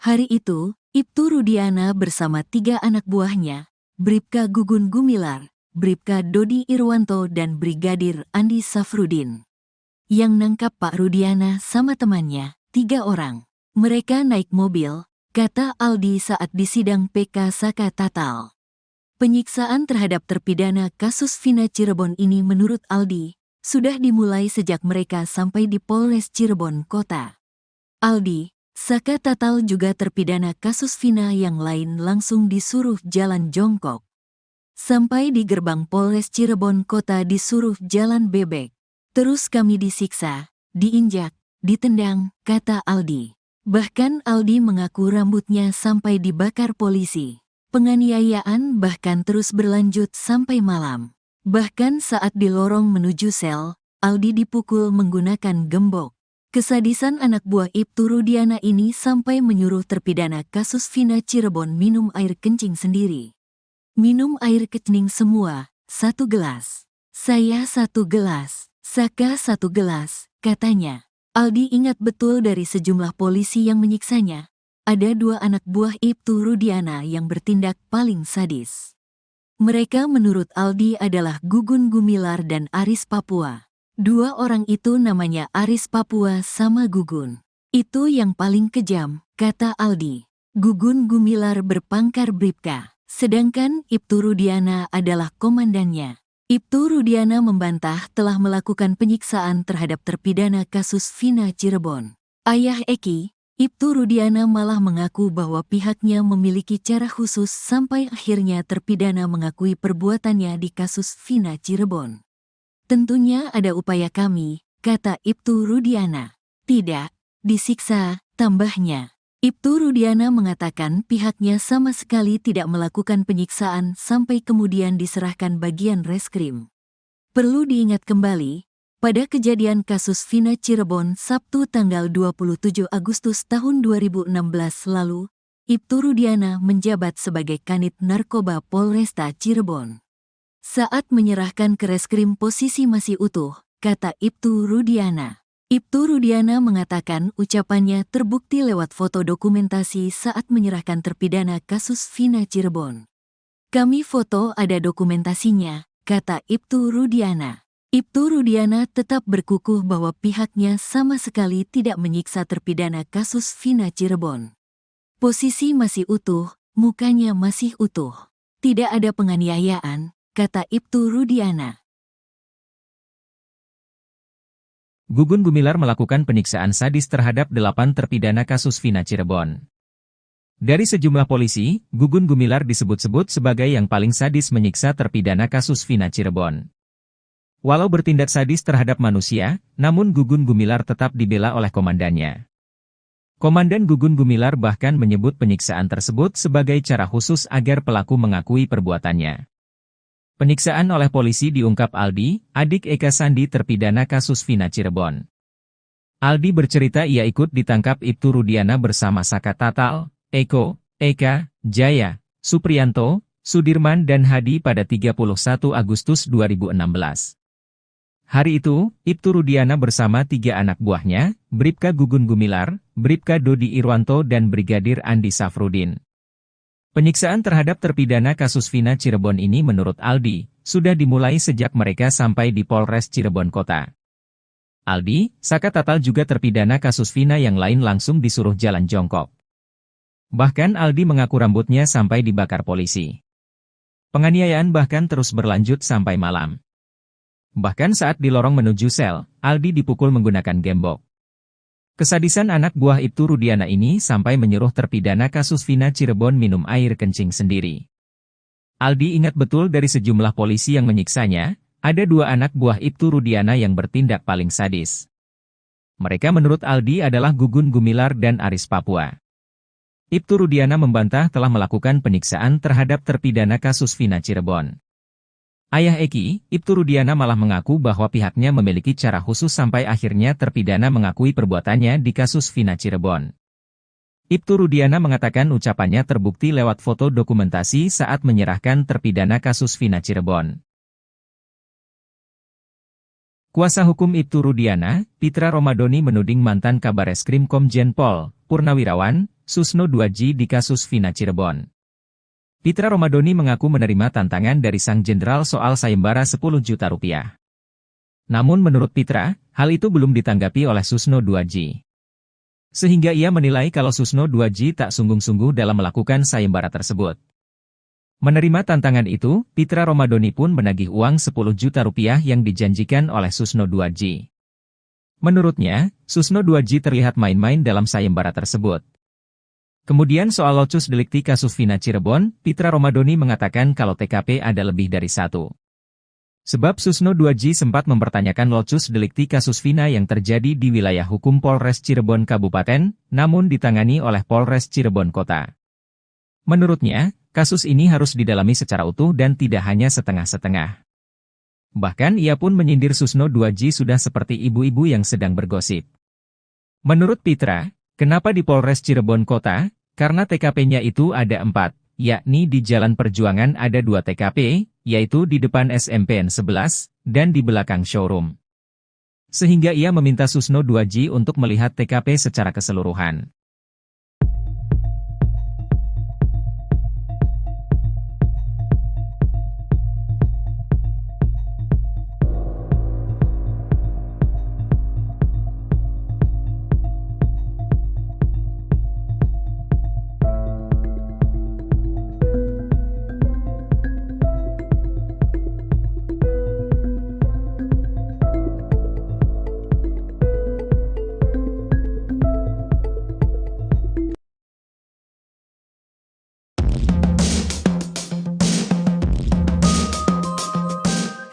Hari itu, Ibtu Rudiana bersama 3 anak buahnya, Bribka Gugun Gumilar, Bribka Dodi Irwanto dan Brigadir Andi Safrudin, yang nangkap Pak Rudiana sama temannya, 3 orang. Mereka naik mobil, kata Aldi saat di sidang PK Saka Tatal. Penyiksaan terhadap terpidana kasus Vina Cirebon ini menurut Aldi, sudah dimulai sejak mereka sampai di Polres Cirebon Kota. Aldi, Saka Tatal juga terpidana kasus Vina yang lain langsung disuruh jalan jongkok. Sampai di gerbang Polres Cirebon Kota disuruh jalan bebek. Terus kami disiksa, diinjak, ditendang, kata Aldi. Bahkan Aldi mengaku rambutnya sampai dibakar polisi. Penganiayaan bahkan terus berlanjut sampai malam. Bahkan saat di lorong menuju sel, Aldi dipukul menggunakan gembok. Kesadisan anak buah Ibtu Rudiana ini sampai menyuruh terpidana kasus Vina Cirebon minum air kencing sendiri. Minum air kencing semua, 1 gelas. Saya 1 gelas, Saka 1 gelas, katanya. Aldi ingat betul dari sejumlah polisi yang menyiksanya, ada 2 anak buah Ibtu Rudiana yang bertindak paling sadis. Mereka menurut Aldi adalah Gugun Gumilar dan Aris Papua. 2 orang itu namanya Aris Papua sama Gugun. Itu yang paling kejam, kata Aldi. Gugun Gumilar berpangkat Bribka, sedangkan Ibtu Rudiana adalah komandannya. Ibtu Rudiana membantah telah melakukan penyiksaan terhadap terpidana kasus Vina Cirebon. Ayah Eki, Ibtu Rudiana malah mengaku bahwa pihaknya memiliki cara khusus sampai akhirnya terpidana mengakui perbuatannya di kasus Vina Cirebon. Tentunya ada upaya kami, kata Ibtu Rudiana. Tidak, disiksa, tambahnya. Ibtu Rudiana mengatakan pihaknya sama sekali tidak melakukan penyiksaan sampai kemudian diserahkan bagian reskrim. Perlu diingat kembali, pada kejadian kasus Vina Cirebon Sabtu tanggal 27 Agustus tahun 2016 lalu, Ibtu Rudiana menjabat sebagai Kanit Narkoba Polresta Cirebon. Saat menyerahkan ke reskrim posisi masih utuh, kata Ibtu Rudiana. Ibtu Rudiana mengatakan ucapannya terbukti lewat foto dokumentasi saat menyerahkan terpidana kasus Vina Cirebon. Kami foto ada dokumentasinya, kata Ibtu Rudiana. Ibtu Rudiana tetap berkukuh bahwa pihaknya sama sekali tidak menyiksa terpidana kasus Vina Cirebon. Posisi masih utuh, mukanya masih utuh. Tidak ada penganiayaan, kata Ibtu Rudiana. Gugun Gumilar melakukan penyiksaan sadis terhadap 8 terpidana kasus Vina Cirebon. Dari sejumlah polisi, Gugun Gumilar disebut-sebut sebagai yang paling sadis menyiksa terpidana kasus Vina Cirebon. Walau bertindak sadis terhadap manusia, namun Gugun Gumilar tetap dibela oleh komandannya. Komandan Gugun Gumilar bahkan menyebut penyiksaan tersebut sebagai cara khusus agar pelaku mengakui perbuatannya. Penyiksaan oleh polisi diungkap Aldi, adik Eka Sandi terpidana kasus Vina Cirebon. Aldi bercerita ia ikut ditangkap Ibtu Rudiana bersama Saka Tatal, Eko, Eka, Jaya, Supriyanto, Sudirman dan Hadi pada 31 Agustus 2016. Hari itu, Ibtu Rudiana bersama 3 anak buahnya, Bribka Gugun Gumilar, Bribka Dodi Irwanto dan Brigadir Andi Safrudin. Penyiksaan terhadap terpidana kasus Vina Cirebon ini menurut Aldi, sudah dimulai sejak mereka sampai di Polres Cirebon Kota. Aldi, Saka Tatal juga terpidana kasus Vina yang lain langsung disuruh jalan jongkok. Bahkan Aldi mengaku rambutnya sampai dibakar polisi. Penganiayaan bahkan terus berlanjut sampai malam. Bahkan saat di lorong menuju sel, Aldi dipukul menggunakan gembok. Kesadisan anak buah Ibtu Rudiana ini sampai menyuruh terpidana kasus Vina Cirebon minum air kencing sendiri. Aldi ingat betul dari sejumlah polisi yang menyiksanya, ada 2 anak buah Ibtu Rudiana yang bertindak paling sadis. Mereka menurut Aldi adalah Gugun Gumilar dan Aris Papua. Ibtu Rudiana membantah telah melakukan penyiksaan terhadap terpidana kasus Vina Cirebon. Ayah Eki, Ibtu Rudiana malah mengaku bahwa pihaknya memiliki cara khusus sampai akhirnya terpidana mengakui perbuatannya di kasus Vina Cirebon. Ibtu Rudiana mengatakan ucapannya terbukti lewat foto dokumentasi saat menyerahkan terpidana kasus Vina Cirebon. Kuasa hukum Ibtu Rudiana, Pitra Romadoni menuding mantan Kabareskrim Komjen Pol, Purnawirawan, Susno 2J di kasus Vina Cirebon. Pitra Romadoni mengaku menerima tantangan dari sang jenderal soal sayembara 10 juta rupiah. Namun menurut Pitra, hal itu belum ditanggapi oleh Susno 2J. Sehingga ia menilai kalau Susno 2J tak sungguh-sungguh dalam melakukan sayembara tersebut. Menerima tantangan itu, Pitra Romadoni pun menagih uang 10 juta rupiah yang dijanjikan oleh Susno 2J. Menurutnya, Susno 2J terlihat main-main dalam sayembara tersebut. Kemudian soal locus delikti kasus Vina Cirebon, Pitra Romadoni mengatakan kalau TKP ada lebih dari satu. Sebab Susno 2J sempat mempertanyakan locus delikti kasus Vina yang terjadi di wilayah hukum Polres Cirebon Kabupaten, namun ditangani oleh Polres Cirebon Kota. Menurutnya, kasus ini harus didalami secara utuh dan tidak hanya setengah-setengah. Bahkan ia pun menyindir Susno 2J sudah seperti ibu-ibu yang sedang bergosip. Menurut Pitra, kenapa di Polres Cirebon Kota? Karena TKP-nya itu ada 4, yakni di Jalan Perjuangan ada 2 TKP, yaitu di depan SMPN 11, dan di belakang showroom. Sehingga ia meminta Susno 2J untuk melihat TKP secara keseluruhan.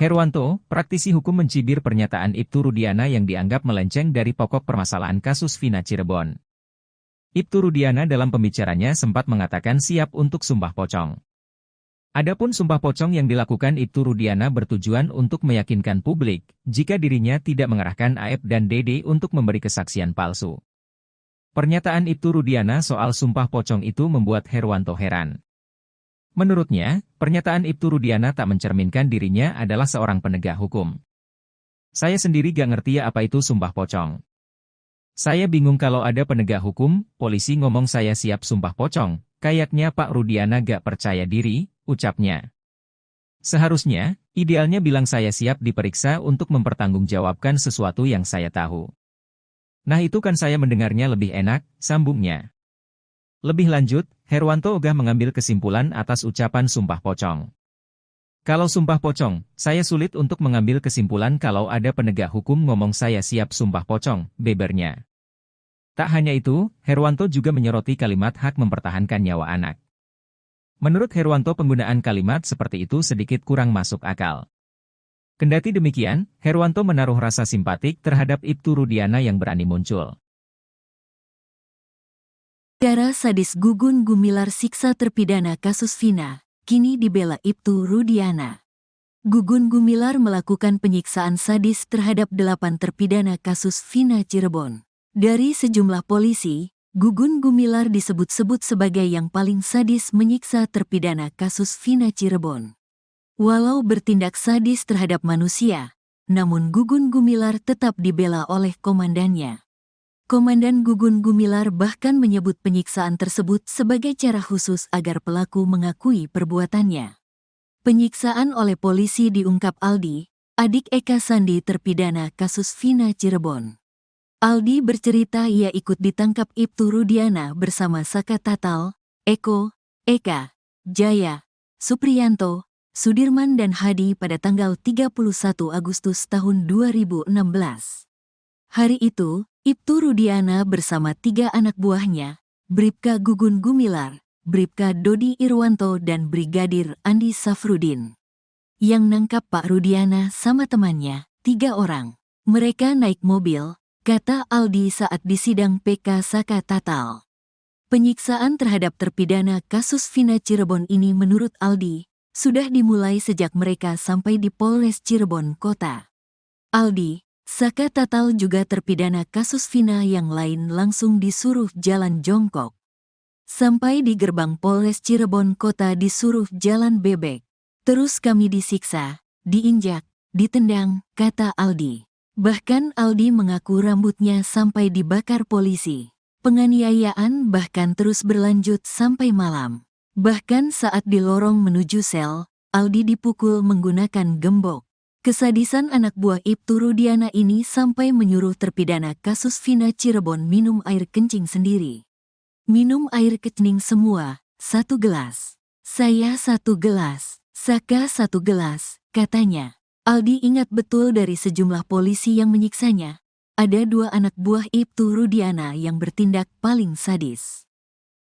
Herwanto, praktisi hukum mencibir pernyataan Ibtu Rudiana yang dianggap melenceng dari pokok permasalahan kasus Vina Cirebon. Ibtu Rudiana dalam pembicaranya sempat mengatakan siap untuk sumpah pocong. Adapun sumpah pocong yang dilakukan Ibtu Rudiana bertujuan untuk meyakinkan publik jika dirinya tidak mengerahkan Aep dan Dede untuk memberi kesaksian palsu. Pernyataan Ibtu Rudiana soal sumpah pocong itu membuat Herwanto heran. Menurutnya, pernyataan Ibtu Rudiana tak mencerminkan dirinya adalah seorang penegak hukum. Saya sendiri gak ngerti apa itu sumpah pocong. Saya bingung kalau ada penegak hukum, polisi ngomong saya siap sumpah pocong, kayaknya Pak Rudiana gak percaya diri, ucapnya. Seharusnya, idealnya bilang saya siap diperiksa untuk mempertanggungjawabkan sesuatu yang saya tahu. Nah itu kan saya mendengarnya lebih enak, sambungnya. Lebih lanjut, Herwanto ogah mengambil kesimpulan atas ucapan sumpah pocong. Kalau sumpah pocong, saya sulit untuk mengambil kesimpulan kalau ada penegak hukum ngomong saya siap sumpah pocong, bebernya. Tak hanya itu, Herwanto juga menyoroti kalimat hak mempertahankan nyawa anak. Menurut Herwanto penggunaan kalimat seperti itu sedikit kurang masuk akal. Kendati demikian, Herwanto menaruh rasa simpatik terhadap Ibtu Rudiana yang berani muncul. Cara sadis Gugun Gumilar siksa terpidana kasus Vina, kini dibela Ibtu Rudiana. Gugun Gumilar melakukan penyiksaan sadis terhadap 8 terpidana kasus Vina Cirebon. Dari sejumlah polisi, Gugun Gumilar disebut-sebut sebagai yang paling sadis menyiksa terpidana kasus Vina Cirebon. Walau bertindak sadis terhadap manusia, namun Gugun Gumilar tetap dibela oleh komandannya. Komandan Gugun Gumilar bahkan menyebut penyiksaan tersebut sebagai cara khusus agar pelaku mengakui perbuatannya. Penyiksaan oleh polisi diungkap Aldi, adik Eka Sandi terpidana kasus Vina Cirebon. Aldi bercerita ia ikut ditangkap Ibtu Rudiana bersama Saka Tatal, Eko, Eka, Jaya, Supriyanto, Sudirman dan Hadi pada tanggal 31 Agustus tahun 2016. Hari itu, Ibtu Rudiana bersama 3 anak buahnya, Bribka Gugun Gumilar, Bribka Dodi Irwanto dan Brigadir Andi Safrudin. Yang nangkap Pak Rudiana sama temannya, 3 orang. Mereka naik mobil, kata Aldi saat disidang PK Saka Tatal. Penyiksaan terhadap terpidana kasus Vina Cirebon ini menurut Aldi, sudah dimulai sejak mereka sampai di Polres Cirebon Kota. Aldi, Saka Tatal juga terpidana kasus Vina yang lain langsung disuruh jalan jongkok. Sampai di gerbang Polres Cirebon Kota disuruh jalan bebek. Terus kami disiksa, diinjak, ditendang, kata Aldi. Bahkan Aldi mengaku rambutnya sampai dibakar polisi. Penganiayaan bahkan terus berlanjut sampai malam. Bahkan saat di lorong menuju sel, Aldi dipukul menggunakan gembok. Kesadisan anak buah Ibtu Rudiana ini sampai menyuruh terpidana kasus Vina Cirebon minum air kencing sendiri. Minum air kencing semua, 1 gelas. Saya 1 gelas, Saka 1 gelas, katanya. Aldi ingat betul dari sejumlah polisi yang menyiksanya. Ada 2 anak buah Ibtu Rudiana yang bertindak paling sadis.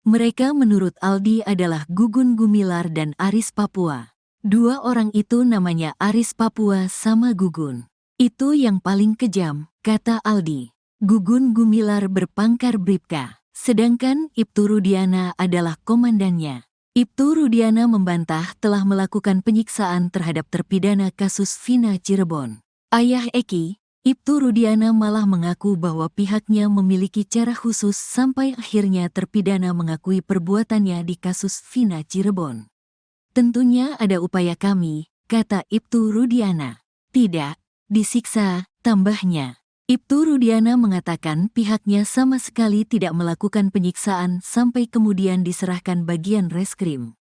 Mereka menurut Aldi adalah Gugun Gumilar dan Aris Papua. 2 orang itu namanya Aris Papua sama Gugun. Itu yang paling kejam, kata Aldi. Gugun Gumilar berpangkat Bribka, sedangkan Ibtu Rudiana adalah komandannya. Ibtu Rudiana membantah telah melakukan penyiksaan terhadap terpidana kasus Vina Cirebon. Ayah Eki, Ibtu Rudiana malah mengaku bahwa pihaknya memiliki cara khusus sampai akhirnya terpidana mengakui perbuatannya di kasus Vina Cirebon. Tentunya ada upaya kami, kata Ibtu Rudiana. Tidak, disiksa, tambahnya. Ibtu Rudiana mengatakan pihaknya sama sekali tidak melakukan penyiksaan sampai kemudian diserahkan bagian reskrim.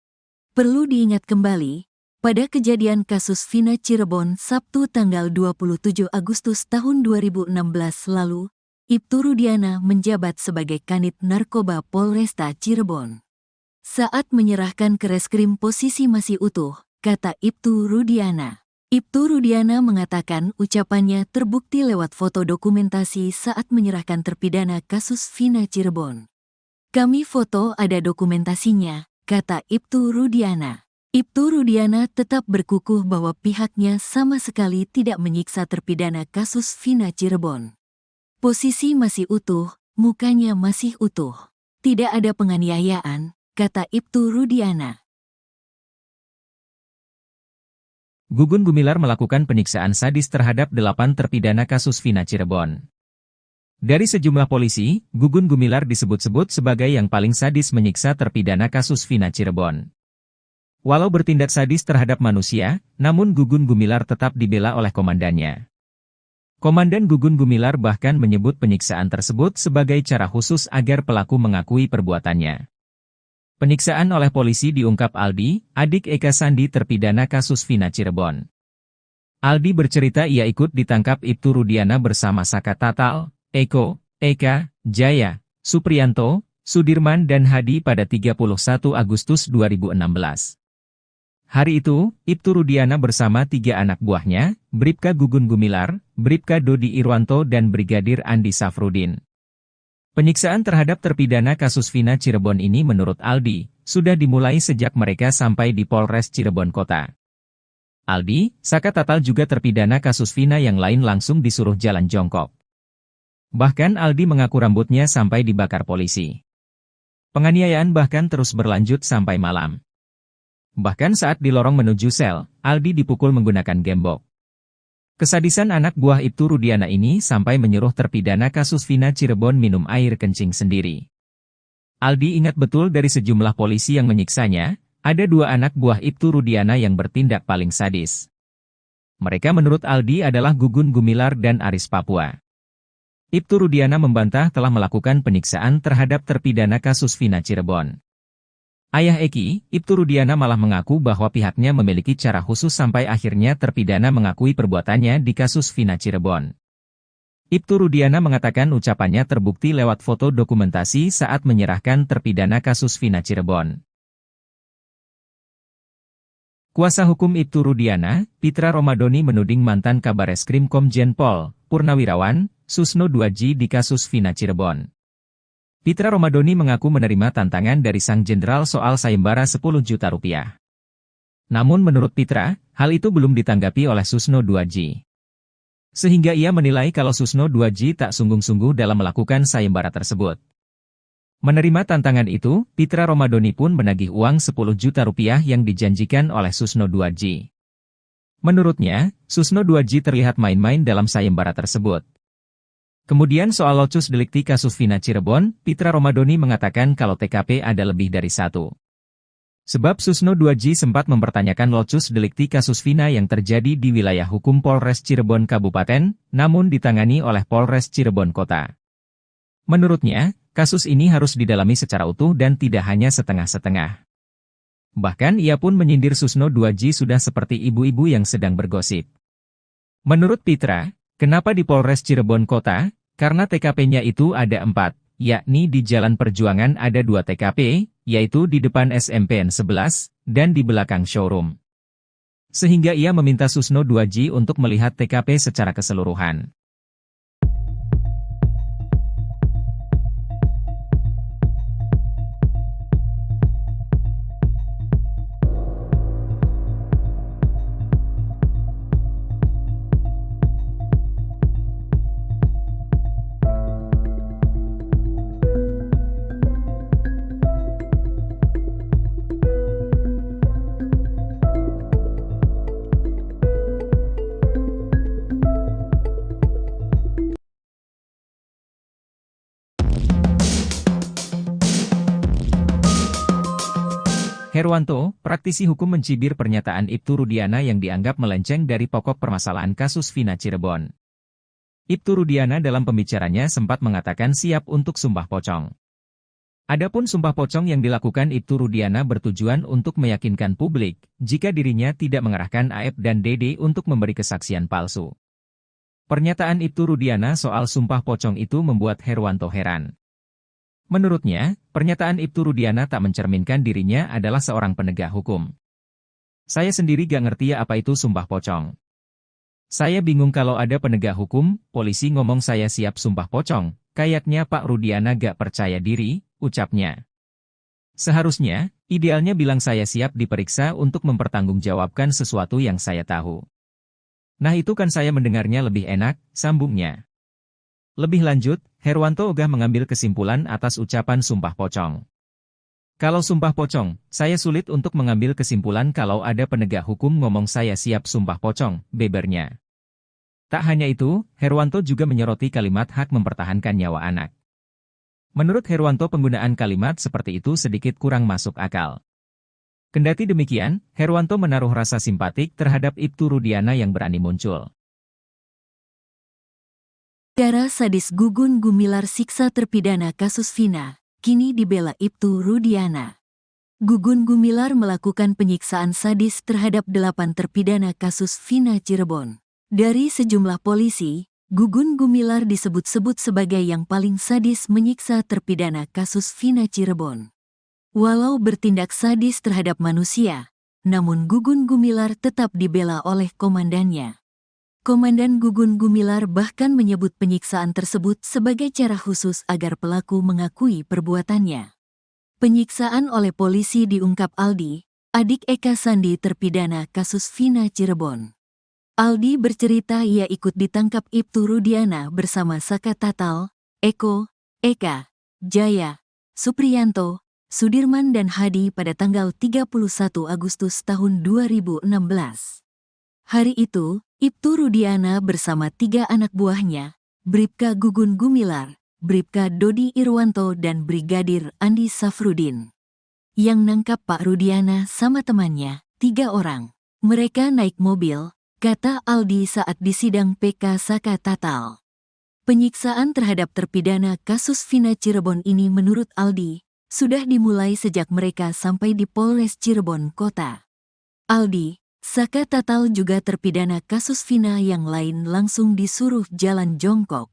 Perlu diingat kembali, pada kejadian kasus Vina Cirebon Sabtu tanggal 27 Agustus tahun 2016 lalu, Ibtu Rudiana menjabat sebagai Kanit Narkoba Polresta Cirebon. Saat menyerahkan ke reskrim posisi masih utuh, kata Ibtu Rudiana. Ibtu Rudiana mengatakan ucapannya terbukti lewat foto dokumentasi saat menyerahkan terpidana kasus Vina Cirebon. Kami foto ada dokumentasinya, kata Ibtu Rudiana. Ibtu Rudiana tetap berkukuh bahwa pihaknya sama sekali tidak menyiksa terpidana kasus Vina Cirebon. Posisi masih utuh, mukanya masih utuh. Tidak ada penganiayaan, kata Ibtu Rudiana. Gugun Gumilar melakukan penyiksaan sadis terhadap 8 terpidana kasus Vina Cirebon. Dari sejumlah polisi, Gugun Gumilar disebut-sebut sebagai yang paling sadis menyiksa terpidana kasus Vina Cirebon. Walau bertindak sadis terhadap manusia, namun Gugun Gumilar tetap dibela oleh komandannya. Komandan Gugun Gumilar bahkan menyebut penyiksaan tersebut sebagai cara khusus agar pelaku mengakui perbuatannya. Penyiksaan oleh polisi diungkap Aldi, adik Eka Sandi terpidana kasus Vina Cirebon. Aldi bercerita ia ikut ditangkap Ibtu Rudiana bersama Saka Tatal, Eko, Eka, Jaya, Supriyanto, Sudirman dan Hadi pada 31 Agustus 2016. Hari itu, Ibtu Rudiana bersama 3 anak buahnya, Bribka Gugun Gumilar, Bribka Dodi Irwanto dan Brigadir Andi Safrudin. Penyiksaan terhadap terpidana kasus Vina Cirebon ini menurut Aldi, sudah dimulai sejak mereka sampai di Polres Cirebon Kota. Aldi, Saka Tatal juga terpidana kasus Vina yang lain langsung disuruh jalan jongkok. Bahkan Aldi mengaku rambutnya sampai dibakar polisi. Penganiayaan bahkan terus berlanjut sampai malam. Bahkan saat di lorong menuju sel, Aldi dipukul menggunakan gembok. Kesadisan anak buah Ibtu Rudiana ini sampai menyuruh terpidana kasus Vina Cirebon minum air kencing sendiri. Aldi ingat betul dari sejumlah polisi yang menyiksanya, ada 2 anak buah Ibtu Rudiana yang bertindak paling sadis. Mereka menurut Aldi adalah Gugun Gumilar dan Aris Papua. Ibtu Rudiana membantah telah melakukan penyiksaan terhadap terpidana kasus Vina Cirebon. Ayah Eki, Ibtu Rudiana malah mengaku bahwa pihaknya memiliki cara khusus sampai akhirnya terpidana mengakui perbuatannya di kasus Vina Cirebon. Ibtu Rudiana mengatakan ucapannya terbukti lewat foto dokumentasi saat menyerahkan terpidana kasus Vina Cirebon. Kuasa hukum Ibtu Rudiana, Pitra Romadoni menuding mantan Kabareskrim Komjen Pol, Purnawirawan, Susno Duaji di kasus Vina Cirebon. Pitra Romadoni mengaku menerima tantangan dari sang jenderal soal sayembara 10 juta rupiah. Namun menurut Pitra, hal itu belum ditanggapi oleh Susno Duaji. Sehingga ia menilai kalau Susno Duaji tak sungguh-sungguh dalam melakukan sayembara tersebut. Menerima tantangan itu, Pitra Romadoni pun menagih uang 10 juta rupiah yang dijanjikan oleh Susno Duaji. Menurutnya, Susno Duaji terlihat main-main dalam sayembara tersebut. Kemudian soal locus delikti kasus Vina Cirebon, Pitra Romadoni mengatakan kalau TKP ada lebih dari 1. Sebab Susno 2J sempat mempertanyakan locus delikti kasus Vina yang terjadi di wilayah hukum Polres Cirebon Kabupaten, namun ditangani oleh Polres Cirebon Kota. Menurutnya, kasus ini harus didalami secara utuh dan tidak hanya setengah-setengah. Bahkan ia pun menyindir Susno 2J sudah seperti ibu-ibu yang sedang bergosip. Menurut Pitra, kenapa di Polres Cirebon Kota? Karena TKP-nya itu ada 4, yakni di Jalan Perjuangan ada 2 TKP, yaitu di depan SMPN 11, dan di belakang showroom. Sehingga ia meminta Susno 2J untuk melihat TKP secara keseluruhan. Herwanto, praktisi hukum mencibir pernyataan Ibtu Rudiana yang dianggap melenceng dari pokok permasalahan kasus Vina Cirebon. Ibtu Rudiana dalam pembicaranya sempat mengatakan siap untuk sumpah pocong. Adapun sumpah pocong yang dilakukan Ibtu Rudiana bertujuan untuk meyakinkan publik jika dirinya tidak mengerahkan Aep dan Dede untuk memberi kesaksian palsu. Pernyataan Ibtu Rudiana soal sumpah pocong itu membuat Herwanto heran. Menurutnya, pernyataan Ibtu Rudiana tak mencerminkan dirinya adalah seorang penegak hukum. Saya sendiri gak ngerti ya apa itu sumpah pocong. Saya bingung kalau ada penegak hukum, polisi ngomong saya siap sumpah pocong, kayaknya Pak Rudiana gak percaya diri, ucapnya. Seharusnya, idealnya bilang saya siap diperiksa untuk mempertanggungjawabkan sesuatu yang saya tahu. Nah itu kan saya mendengarnya lebih enak, sambungnya. Lebih lanjut, Herwanto ogah mengambil kesimpulan atas ucapan sumpah pocong. Kalau sumpah pocong, saya sulit untuk mengambil kesimpulan kalau ada penegak hukum ngomong saya siap sumpah pocong, bebernya. Tak hanya itu, Herwanto juga menyoroti kalimat hak mempertahankan nyawa anak. Menurut Herwanto penggunaan kalimat seperti itu sedikit kurang masuk akal. Kendati demikian, Herwanto menaruh rasa simpatik terhadap Ibtu Rudiana yang berani muncul. Cara sadis Gugun Gumilar siksa terpidana kasus Vina, kini dibela Ibtu Rudiana. Gugun Gumilar melakukan penyiksaan sadis terhadap 8 terpidana kasus Vina Cirebon. Dari sejumlah polisi, Gugun Gumilar disebut-sebut sebagai yang paling sadis menyiksa terpidana kasus Vina Cirebon. Walau bertindak sadis terhadap manusia, namun Gugun Gumilar tetap dibela oleh komandannya. Komandan Gugun Gumilar bahkan menyebut penyiksaan tersebut sebagai cara khusus agar pelaku mengakui perbuatannya. Penyiksaan oleh polisi diungkap Aldi, adik Eka Sandi terpidana kasus Vina Cirebon. Aldi bercerita ia ikut ditangkap Ibtu Rudiana bersama Saka Tatal, Eko, Eka, Jaya, Supriyanto, Sudirman dan Hadi pada tanggal 31 Agustus tahun 2016. Hari itu, Ibtu Rudiana bersama 3 anak buahnya, Bribka Gugun Gumilar, Bribka Dodi Irwanto dan Brigadir Andi Safrudin. Yang nangkap Pak Rudiana sama temannya, 3 orang. Mereka naik mobil, kata Aldi saat disidang PK Saka Tatal. Penyiksaan terhadap terpidana kasus Vina Cirebon ini menurut Aldi, sudah dimulai sejak mereka sampai di Polres Cirebon Kota. Aldi, Saka Tatal juga terpidana kasus Vina yang lain langsung disuruh jalan jongkok.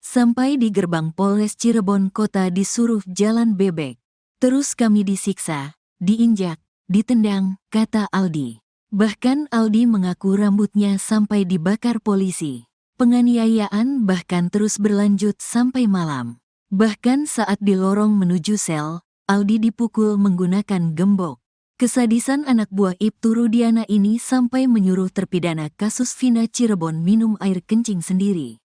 Sampai di gerbang Polres Cirebon Kota disuruh jalan bebek. Terus kami disiksa, diinjak, ditendang, kata Aldi. Bahkan Aldi mengaku rambutnya sampai dibakar polisi. Penganiayaan bahkan terus berlanjut sampai malam. Bahkan saat di lorong menuju sel, Aldi dipukul menggunakan gembok. Kesadisan anak buah Ibtu Rudiana ini sampai menyuruh terpidana kasus Vina Cirebon minum air kencing sendiri.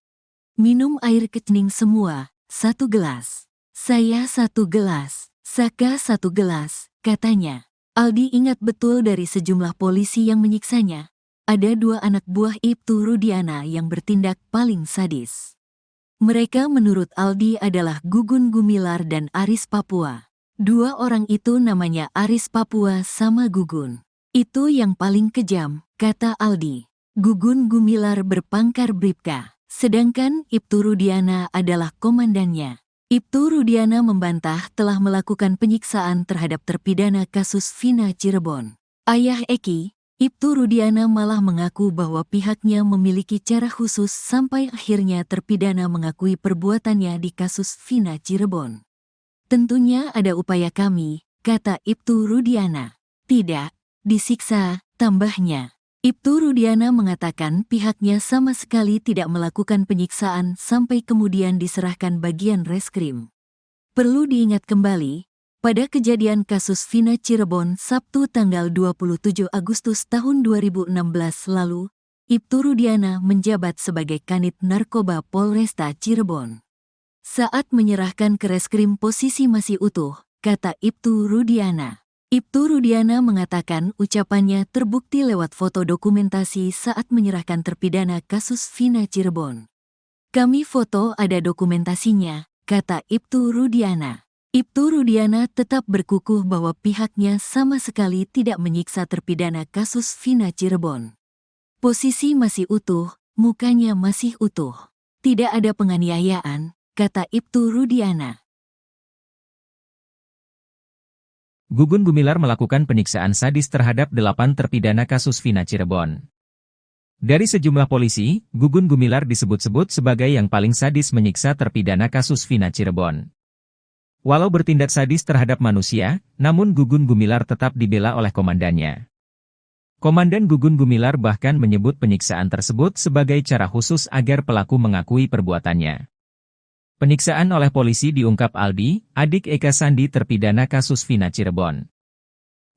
Minum air kencing semua, 1 gelas. Saya 1 gelas, Saka 1 gelas, katanya. Aldi ingat betul dari sejumlah polisi yang menyiksanya. Ada 2 anak buah Ibtu Rudiana yang bertindak paling sadis. Mereka menurut Aldi adalah Gugun Gumilar dan Aris Papua. Dua orang itu namanya Aris Papua sama Gugun. Itu yang paling kejam, kata Aldi. Gugun Gumilar berpangkat Bribka, sedangkan Ibtu Rudiana adalah komandannya. Ibtu Rudiana membantah telah melakukan penyiksaan terhadap terpidana kasus Vina Cirebon. Ayah Eki, Ibtu Rudiana malah mengaku bahwa pihaknya memiliki cara khusus sampai akhirnya terpidana mengakui perbuatannya di kasus Vina Cirebon. Tentunya ada upaya kami, kata Ibtu Rudiana. Tidak, disiksa, tambahnya. Ibtu Rudiana mengatakan pihaknya sama sekali tidak melakukan penyiksaan sampai kemudian diserahkan bagian reskrim. Perlu diingat kembali, pada kejadian kasus Vina Cirebon Sabtu tanggal 27 Agustus tahun 2016 lalu, Ibtu Rudiana menjabat sebagai Kanit Narkoba Polresta Cirebon. Saat menyerahkan ke reskrim posisi masih utuh, kata Ibtu Rudiana. Ibtu Rudiana mengatakan ucapannya terbukti lewat foto dokumentasi saat menyerahkan terpidana kasus Vina Cirebon. Kami foto ada dokumentasinya, kata Ibtu Rudiana. Ibtu Rudiana tetap berkukuh bahwa pihaknya sama sekali tidak menyiksa terpidana kasus Vina Cirebon. Posisi masih utuh, mukanya masih utuh. Tidak ada penganiayaan, kata Ibtu Rudiana. Gugun Gumilar melakukan penyiksaan sadis terhadap 8 terpidana kasus Vina Cirebon. Dari sejumlah polisi, Gugun Gumilar disebut-sebut sebagai yang paling sadis menyiksa terpidana kasus Vina Cirebon. Walau bertindak sadis terhadap manusia, namun Gugun Gumilar tetap dibela oleh komandannya. Komandan Gugun Gumilar bahkan menyebut penyiksaan tersebut sebagai cara khusus agar pelaku mengakui perbuatannya. Penyiksaan oleh polisi diungkap Aldi, adik Eka Sandi terpidana kasus Vina Cirebon.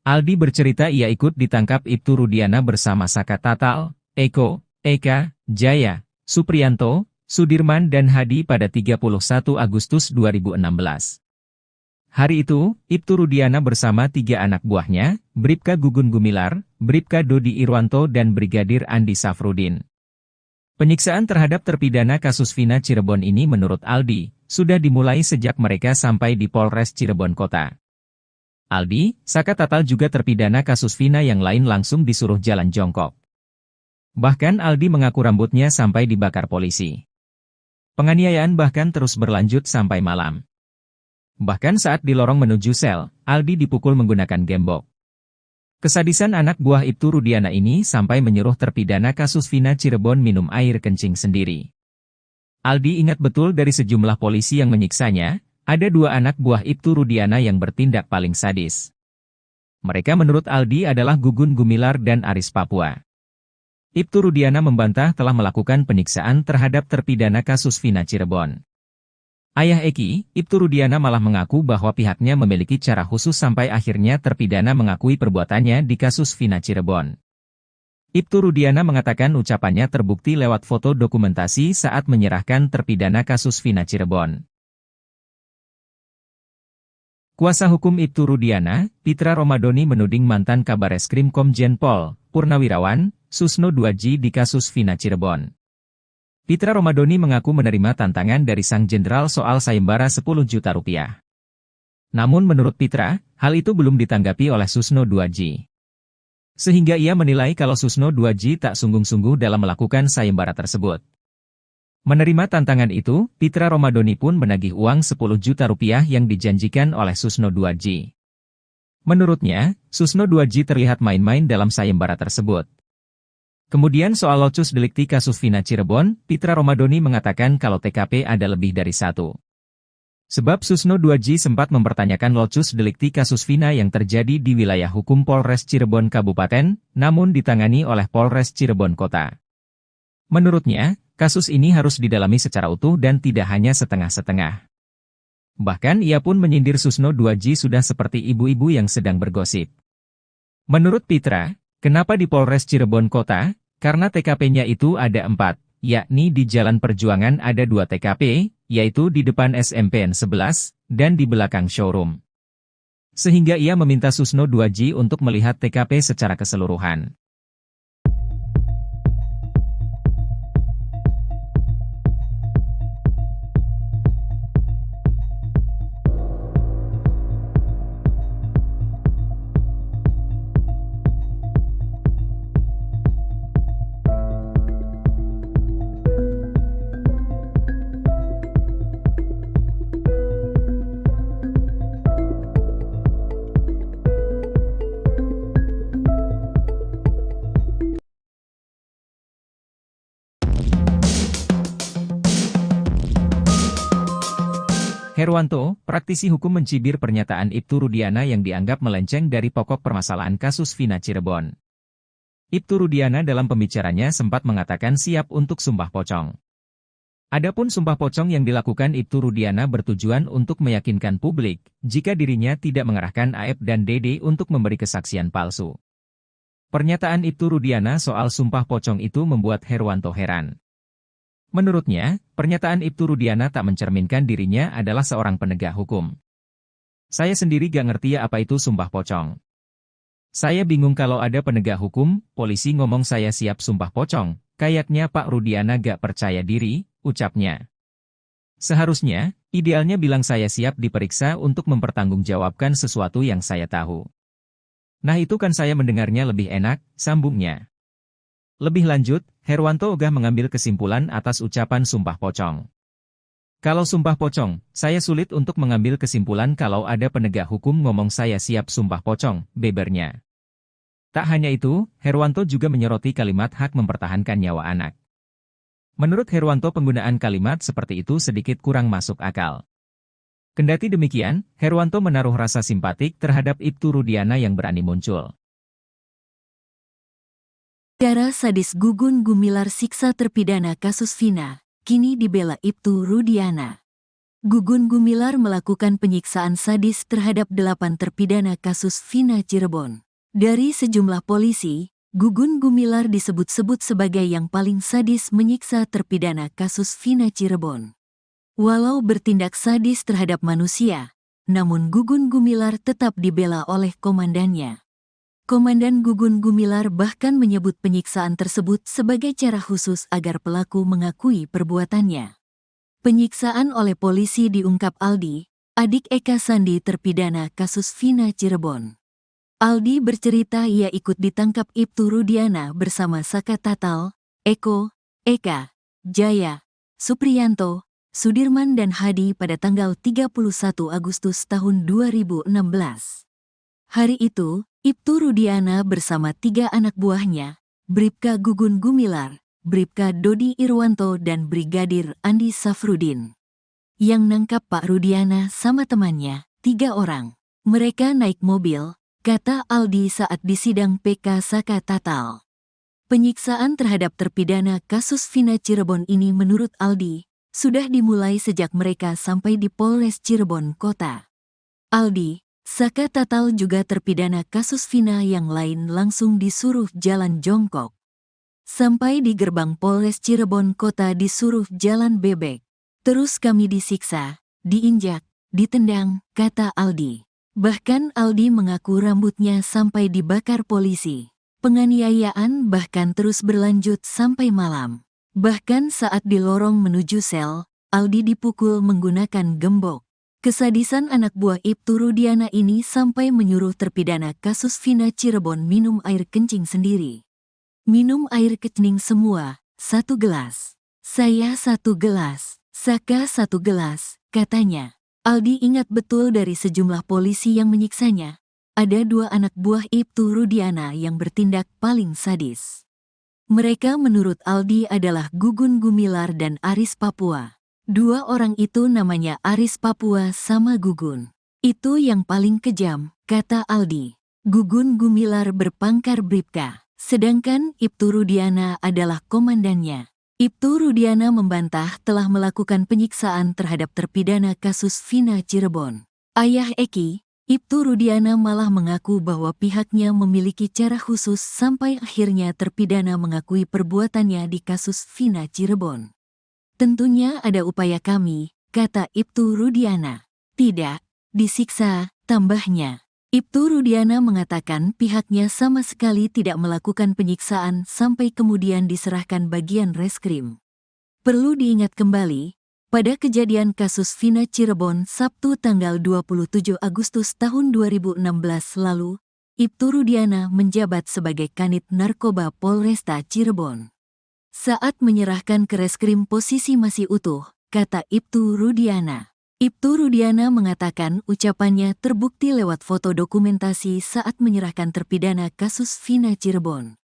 Aldi bercerita ia ikut ditangkap Ibtu Rudiana bersama Saka Tatal, Eko, Eka, Jaya, Supriyanto, Sudirman dan Hadi pada 31 Agustus 2016. Hari itu, Ibtu Rudiana bersama 3 anak buahnya, Bribka Gugun Gumilar, Bribka Dodi Irwanto dan Brigadir Andi Safrudin. Penyiksaan terhadap terpidana kasus Vina Cirebon ini menurut Aldi, sudah dimulai sejak mereka sampai di Polres Cirebon Kota. Aldi, Saka Tatal juga terpidana kasus Vina yang lain langsung disuruh jalan jongkok. Bahkan Aldi mengaku rambutnya sampai dibakar polisi. Penganiayaan bahkan terus berlanjut sampai malam. Bahkan saat di lorong menuju sel, Aldi dipukul menggunakan gembok. Kesadisan anak buah Ibtu Rudiana ini sampai menyuruh terpidana kasus Vina Cirebon minum air kencing sendiri. Aldi ingat betul dari sejumlah polisi yang menyiksanya, ada 2 anak buah Ibtu Rudiana yang bertindak paling sadis. Mereka menurut Aldi adalah Gugun Gumilar dan Aris Papua. Ibtu Rudiana membantah telah melakukan penyiksaan terhadap terpidana kasus Vina Cirebon. Ayah Eki, Ibtu Rudiana malah mengaku bahwa pihaknya memiliki cara khusus sampai akhirnya terpidana mengakui perbuatannya di kasus Vina Cirebon. Ibtu Rudiana mengatakan ucapannya terbukti lewat foto dokumentasi saat menyerahkan terpidana kasus Vina Cirebon. Kuasa hukum Ibtu Rudiana, Pitra Romadoni menuding mantan Kabareskrim Komjen Pol, Purnawirawan, Susno 2J di kasus Vina Cirebon. Pitra Romadoni mengaku menerima tantangan dari sang jenderal soal sayembara 10 juta rupiah. Namun menurut Pitra, hal itu belum ditanggapi oleh Susno 2J. Sehingga ia menilai kalau Susno 2J tak sungguh-sungguh dalam melakukan sayembara tersebut. Menerima tantangan itu, Pitra Romadoni pun menagih uang 10 juta rupiah yang dijanjikan oleh Susno 2J. Menurutnya, Susno 2J terlihat main-main dalam sayembara tersebut. Kemudian soal locus delikti kasus Vina Cirebon, Pitra Romadoni mengatakan kalau TKP ada lebih dari 1. Sebab Susno 2J sempat mempertanyakan locus delikti kasus Vina yang terjadi di wilayah hukum Polres Cirebon Kabupaten, namun ditangani oleh Polres Cirebon Kota. Menurutnya, kasus ini harus didalami secara utuh dan tidak hanya setengah-setengah. Bahkan ia pun menyindir Susno 2J sudah seperti ibu-ibu yang sedang bergosip. Menurut Pitra, kenapa di Polres Cirebon Kota? Karena TKP-nya itu ada 4, yakni di Jalan Perjuangan ada 2 TKP, yaitu di depan SMPN 11, dan di belakang showroom. Sehingga ia meminta Susno 2J untuk melihat TKP secara keseluruhan. Herwanto, praktisi hukum mencibir pernyataan Ibtu Rudiana yang dianggap melenceng dari pokok permasalahan kasus Vina Cirebon. Ibtu Rudiana dalam pembicaranya sempat mengatakan siap untuk sumpah pocong. Adapun sumpah pocong yang dilakukan Ibtu Rudiana bertujuan untuk meyakinkan publik jika dirinya tidak mengerahkan Aep dan Dede untuk memberi kesaksian palsu. Pernyataan Ibtu Rudiana soal sumpah pocong itu membuat Herwanto heran. Menurutnya, pernyataan Ibtu Rudiana tak mencerminkan dirinya adalah seorang penegak hukum. Saya sendiri gak ngerti ya apa itu sumpah pocong. Saya bingung kalau ada penegak hukum, polisi ngomong saya siap sumpah pocong, kayaknya Pak Rudiana gak percaya diri, ucapnya. Seharusnya, idealnya bilang saya siap diperiksa untuk mempertanggungjawabkan sesuatu yang saya tahu. Nah itu kan saya mendengarnya lebih enak, sambungnya. Lebih lanjut, Herwanto ogah mengambil kesimpulan atas ucapan sumpah pocong. Kalau sumpah pocong, saya sulit untuk mengambil kesimpulan kalau ada penegak hukum ngomong saya siap sumpah pocong, bebernya. Tak hanya itu, Herwanto juga menyoroti kalimat hak mempertahankan nyawa anak. Menurut Herwanto penggunaan kalimat seperti itu sedikit kurang masuk akal. Kendati demikian, Herwanto menaruh rasa simpatik terhadap Ibtu Rudiana yang berani muncul. Cara sadis Gugun Gumilar siksa terpidana kasus Vina, kini dibela Ibtu Rudiana. Gugun Gumilar melakukan penyiksaan sadis terhadap 8 terpidana kasus Vina Cirebon. Dari sejumlah polisi, Gugun Gumilar disebut-sebut sebagai yang paling sadis menyiksa terpidana kasus Vina Cirebon. Walau bertindak sadis terhadap manusia, namun Gugun Gumilar tetap dibela oleh komandannya. Komandan Gugun Gumilar bahkan menyebut penyiksaan tersebut sebagai cara khusus agar pelaku mengakui perbuatannya. Penyiksaan oleh polisi diungkap Aldi, adik Eka Sandi terpidana kasus Vina Cirebon. Aldi bercerita ia ikut ditangkap Ibtu Rudiana bersama Saka Tatal, Eko, Eka, Jaya, Supriyanto, Sudirman dan Hadi pada tanggal 31 Agustus tahun 2016. Hari itu, Ibtu Rudiana bersama 3 anak buahnya, Bribka Gugun Gumilar, Bribka Dodi Irwanto dan Brigadir Andi Safrudin. Yang nangkap Pak Rudiana sama temannya, 3 orang. Mereka naik mobil, kata Aldi saat disidang PK Saka Tatal. Penyiksaan terhadap terpidana kasus Vina Cirebon ini menurut Aldi, sudah dimulai sejak mereka sampai di Polres Cirebon Kota. Aldi, Saka Tatal juga terpidana kasus Vina yang lain langsung disuruh jalan jongkok. Sampai di gerbang Polres Cirebon Kota disuruh jalan bebek. Terus kami disiksa, diinjak, ditendang, kata Aldi. Bahkan Aldi mengaku rambutnya sampai dibakar polisi. Penganiayaan bahkan terus berlanjut sampai malam. Bahkan saat di lorong menuju sel, Aldi dipukul menggunakan gembok. Kesadisan anak buah Ibtu Rudiana ini sampai menyuruh terpidana kasus Vina Cirebon minum air kencing sendiri. Minum air kencing semua, 1 gelas. Saya 1 gelas, Saka 1 gelas, katanya. Aldi ingat betul dari sejumlah polisi yang menyiksanya. Ada 2 anak buah Ibtu Rudiana yang bertindak paling sadis. Mereka menurut Aldi adalah Gugun Gumilar dan Aris Papua. 2 orang itu namanya Aris Papua sama Gugun. Itu yang paling kejam, kata Aldi. Gugun Gumilar berpangkat Bribka, sedangkan Ibtu Rudiana adalah komandannya. Ibtu Rudiana membantah telah melakukan penyiksaan terhadap terpidana kasus Vina Cirebon. Ayah Eki, Ibtu Rudiana malah mengaku bahwa pihaknya memiliki cara khusus sampai akhirnya terpidana mengakui perbuatannya di kasus Vina Cirebon. Tentunya ada upaya kami, kata Ibtu Rudiana. Tidak, disiksa, tambahnya. Ibtu Rudiana mengatakan pihaknya sama sekali tidak melakukan penyiksaan sampai kemudian diserahkan bagian reskrim. Perlu diingat kembali, pada kejadian kasus Vina Cirebon Sabtu tanggal 27 Agustus tahun 2016 lalu, Ibtu Rudiana menjabat sebagai Kanit Narkoba Polresta Cirebon. Saat menyerahkan ke reskrim posisi masih utuh, kata Ibtu Rudiana. Ibtu Rudiana mengatakan ucapannya terbukti lewat foto dokumentasi saat menyerahkan terpidana kasus Vina Cirebon.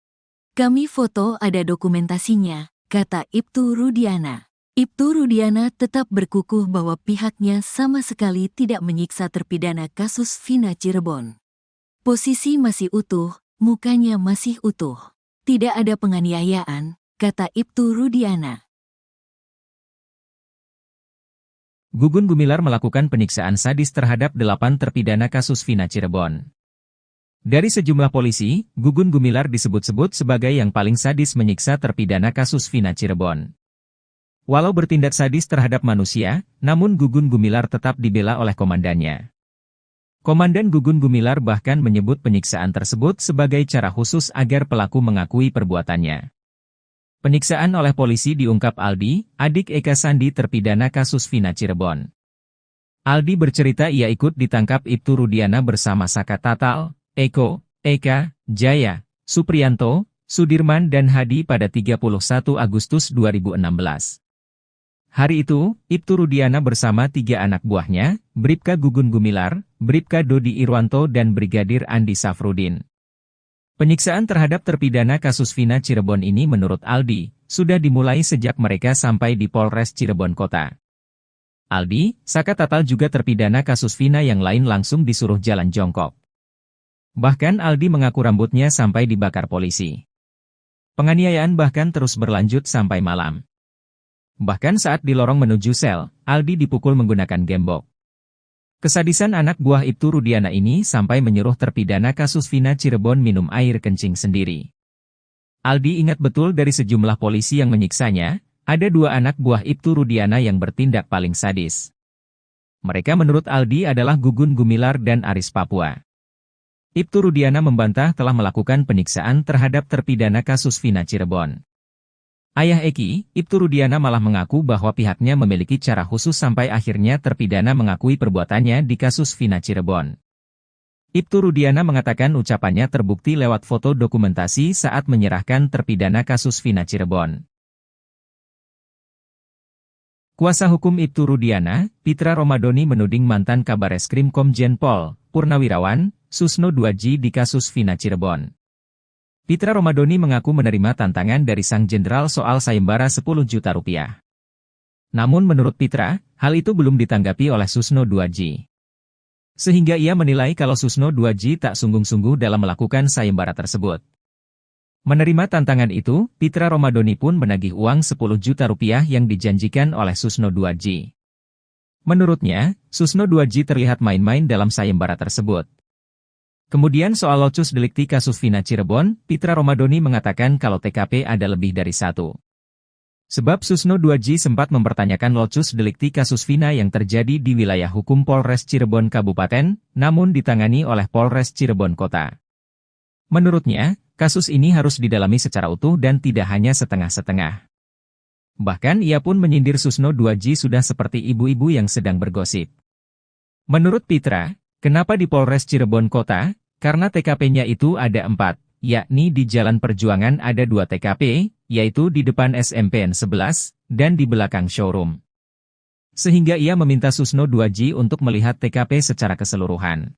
Kami foto ada dokumentasinya, kata Ibtu Rudiana. Ibtu Rudiana tetap berkukuh bahwa pihaknya sama sekali tidak menyiksa terpidana kasus Vina Cirebon. Posisi masih utuh, mukanya masih utuh. Tidak ada penganiayaan, kata Ibtu Rudiana. Gugun Gumilar melakukan penyiksaan sadis terhadap 8 terpidana kasus Vina Cirebon. Dari sejumlah polisi, Gugun Gumilar disebut-sebut sebagai yang paling sadis menyiksa terpidana kasus Vina Cirebon. Walau bertindak sadis terhadap manusia, namun Gugun Gumilar tetap dibela oleh komandannya. Komandan Gugun Gumilar bahkan menyebut penyiksaan tersebut sebagai cara khusus agar pelaku mengakui perbuatannya. Penyiksaan oleh polisi diungkap Aldi, adik Eka Sandi terpidana kasus Vina Cirebon. Aldi bercerita ia ikut ditangkap Ibtu Rudiana bersama Saka Tatal, Eko, Eka, Jaya, Supriyanto, Sudirman dan Hadi pada 31 Agustus 2016. Hari itu, Ibtu Rudiana bersama 3 anak buahnya, Bribka Gugun Gumilar, Bribka Dodi Irwanto dan Brigadir Andi Safrudin. Penyiksaan terhadap terpidana kasus Vina Cirebon ini menurut Aldi, sudah dimulai sejak mereka sampai di Polres Cirebon Kota. Aldi, Saka Tatal juga terpidana kasus Vina yang lain langsung disuruh jalan jongkok. Bahkan Aldi mengaku rambutnya sampai dibakar polisi. Penganiayaan bahkan terus berlanjut sampai malam. Bahkan saat di lorong menuju sel, Aldi dipukul menggunakan gembok. Kesadisan anak buah Ibtu Rudiana ini sampai menyuruh terpidana kasus Vina Cirebon minum air kencing sendiri. Aldi ingat betul dari sejumlah polisi yang menyiksanya, ada 2 anak buah Ibtu Rudiana yang bertindak paling sadis. Mereka menurut Aldi adalah Gugun Gumilar dan Aris Papua. Ibtu Rudiana membantah telah melakukan penyiksaan terhadap terpidana kasus Vina Cirebon. Ayah Eki, Ibtu Rudiana malah mengaku bahwa pihaknya memiliki cara khusus sampai akhirnya terpidana mengakui perbuatannya di kasus Vina Cirebon. Ibtu Rudiana mengatakan ucapannya terbukti lewat foto dokumentasi saat menyerahkan terpidana kasus Vina Cirebon. Kuasa hukum Ibtu Rudiana, Pitra Romadoni menuding mantan Kabareskrim Komjen Pol, Purnawirawan, Susno Duaji di kasus Vina Cirebon. Pitra Romadoni mengaku menerima tantangan dari sang jenderal soal sayembara 10 juta rupiah. Namun menurut Pitra, hal itu belum ditanggapi oleh Susno Duaji. Sehingga ia menilai kalau Susno Duaji tak sungguh-sungguh dalam melakukan sayembara tersebut. Menerima tantangan itu, Pitra Romadoni pun menagih uang 10 juta rupiah yang dijanjikan oleh Susno Duaji. Menurutnya, Susno Duaji terlihat main-main dalam sayembara tersebut. Kemudian soal locus delikti kasus Vina Cirebon, Pitra Romadoni mengatakan kalau TKP ada lebih dari 1. Sebab Susno Duaji sempat mempertanyakan locus delikti kasus Vina yang terjadi di wilayah hukum Polres Cirebon Kabupaten, namun ditangani oleh Polres Cirebon Kota. Menurutnya, kasus ini harus didalami secara utuh dan tidak hanya setengah-setengah. Bahkan ia pun menyindir Susno Duaji sudah seperti ibu-ibu yang sedang bergosip. Menurut Pitra, kenapa di Polres Cirebon Kota? Karena TKP-nya itu ada 4, yakni di Jalan Perjuangan ada 2 TKP, yaitu di depan SMPN 11, dan di belakang showroom. Sehingga ia meminta Susno Duaji untuk melihat TKP secara keseluruhan.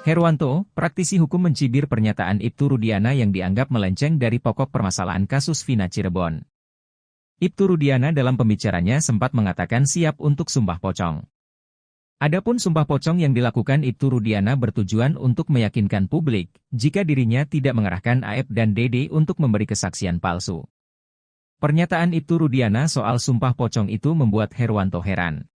Herwanto, praktisi hukum mencibir pernyataan Ibtu Rudiana yang dianggap melenceng dari pokok permasalahan kasus Vina Cirebon. Ibtu Rudiana dalam pembicaranya sempat mengatakan siap untuk sumpah pocong. Adapun sumpah pocong yang dilakukan Ibtu Rudiana bertujuan untuk meyakinkan publik, jika dirinya tidak mengerahkan Aep dan Dede untuk memberi kesaksian palsu. Pernyataan Ibtu Rudiana soal sumpah pocong itu membuat Herwanto heran.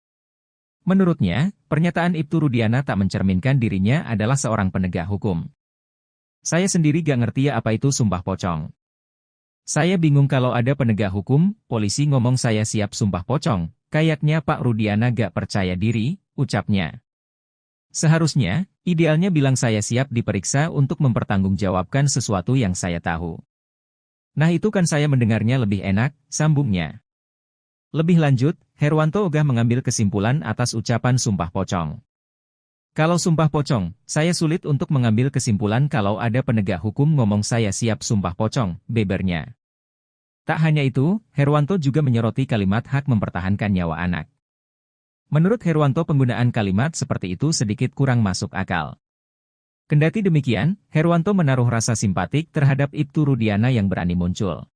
Menurutnya, pernyataan Ibtu Rudiana tak mencerminkan dirinya adalah seorang penegak hukum. Saya sendiri gak ngerti apa itu sumpah pocong. Saya bingung kalau ada penegak hukum, polisi ngomong saya siap sumpah pocong, kayaknya Pak Rudiana gak percaya diri, ucapnya. Seharusnya, Idealnya bilang saya siap diperiksa untuk mempertanggungjawabkan sesuatu yang saya tahu. Nah itu kan saya mendengarnya lebih enak, sambungnya. Lebih lanjut, Herwanto ogah mengambil kesimpulan atas ucapan sumpah pocong. Kalau sumpah pocong, saya sulit untuk mengambil kesimpulan kalau ada penegak hukum ngomong saya siap sumpah pocong, bebernya. Tak hanya itu, Herwanto juga menyoroti kalimat hak mempertahankan nyawa anak. Menurut Herwanto penggunaan kalimat seperti itu sedikit kurang masuk akal. Kendati demikian, Herwanto menaruh rasa simpatik terhadap Ibtu Rudiana yang berani muncul.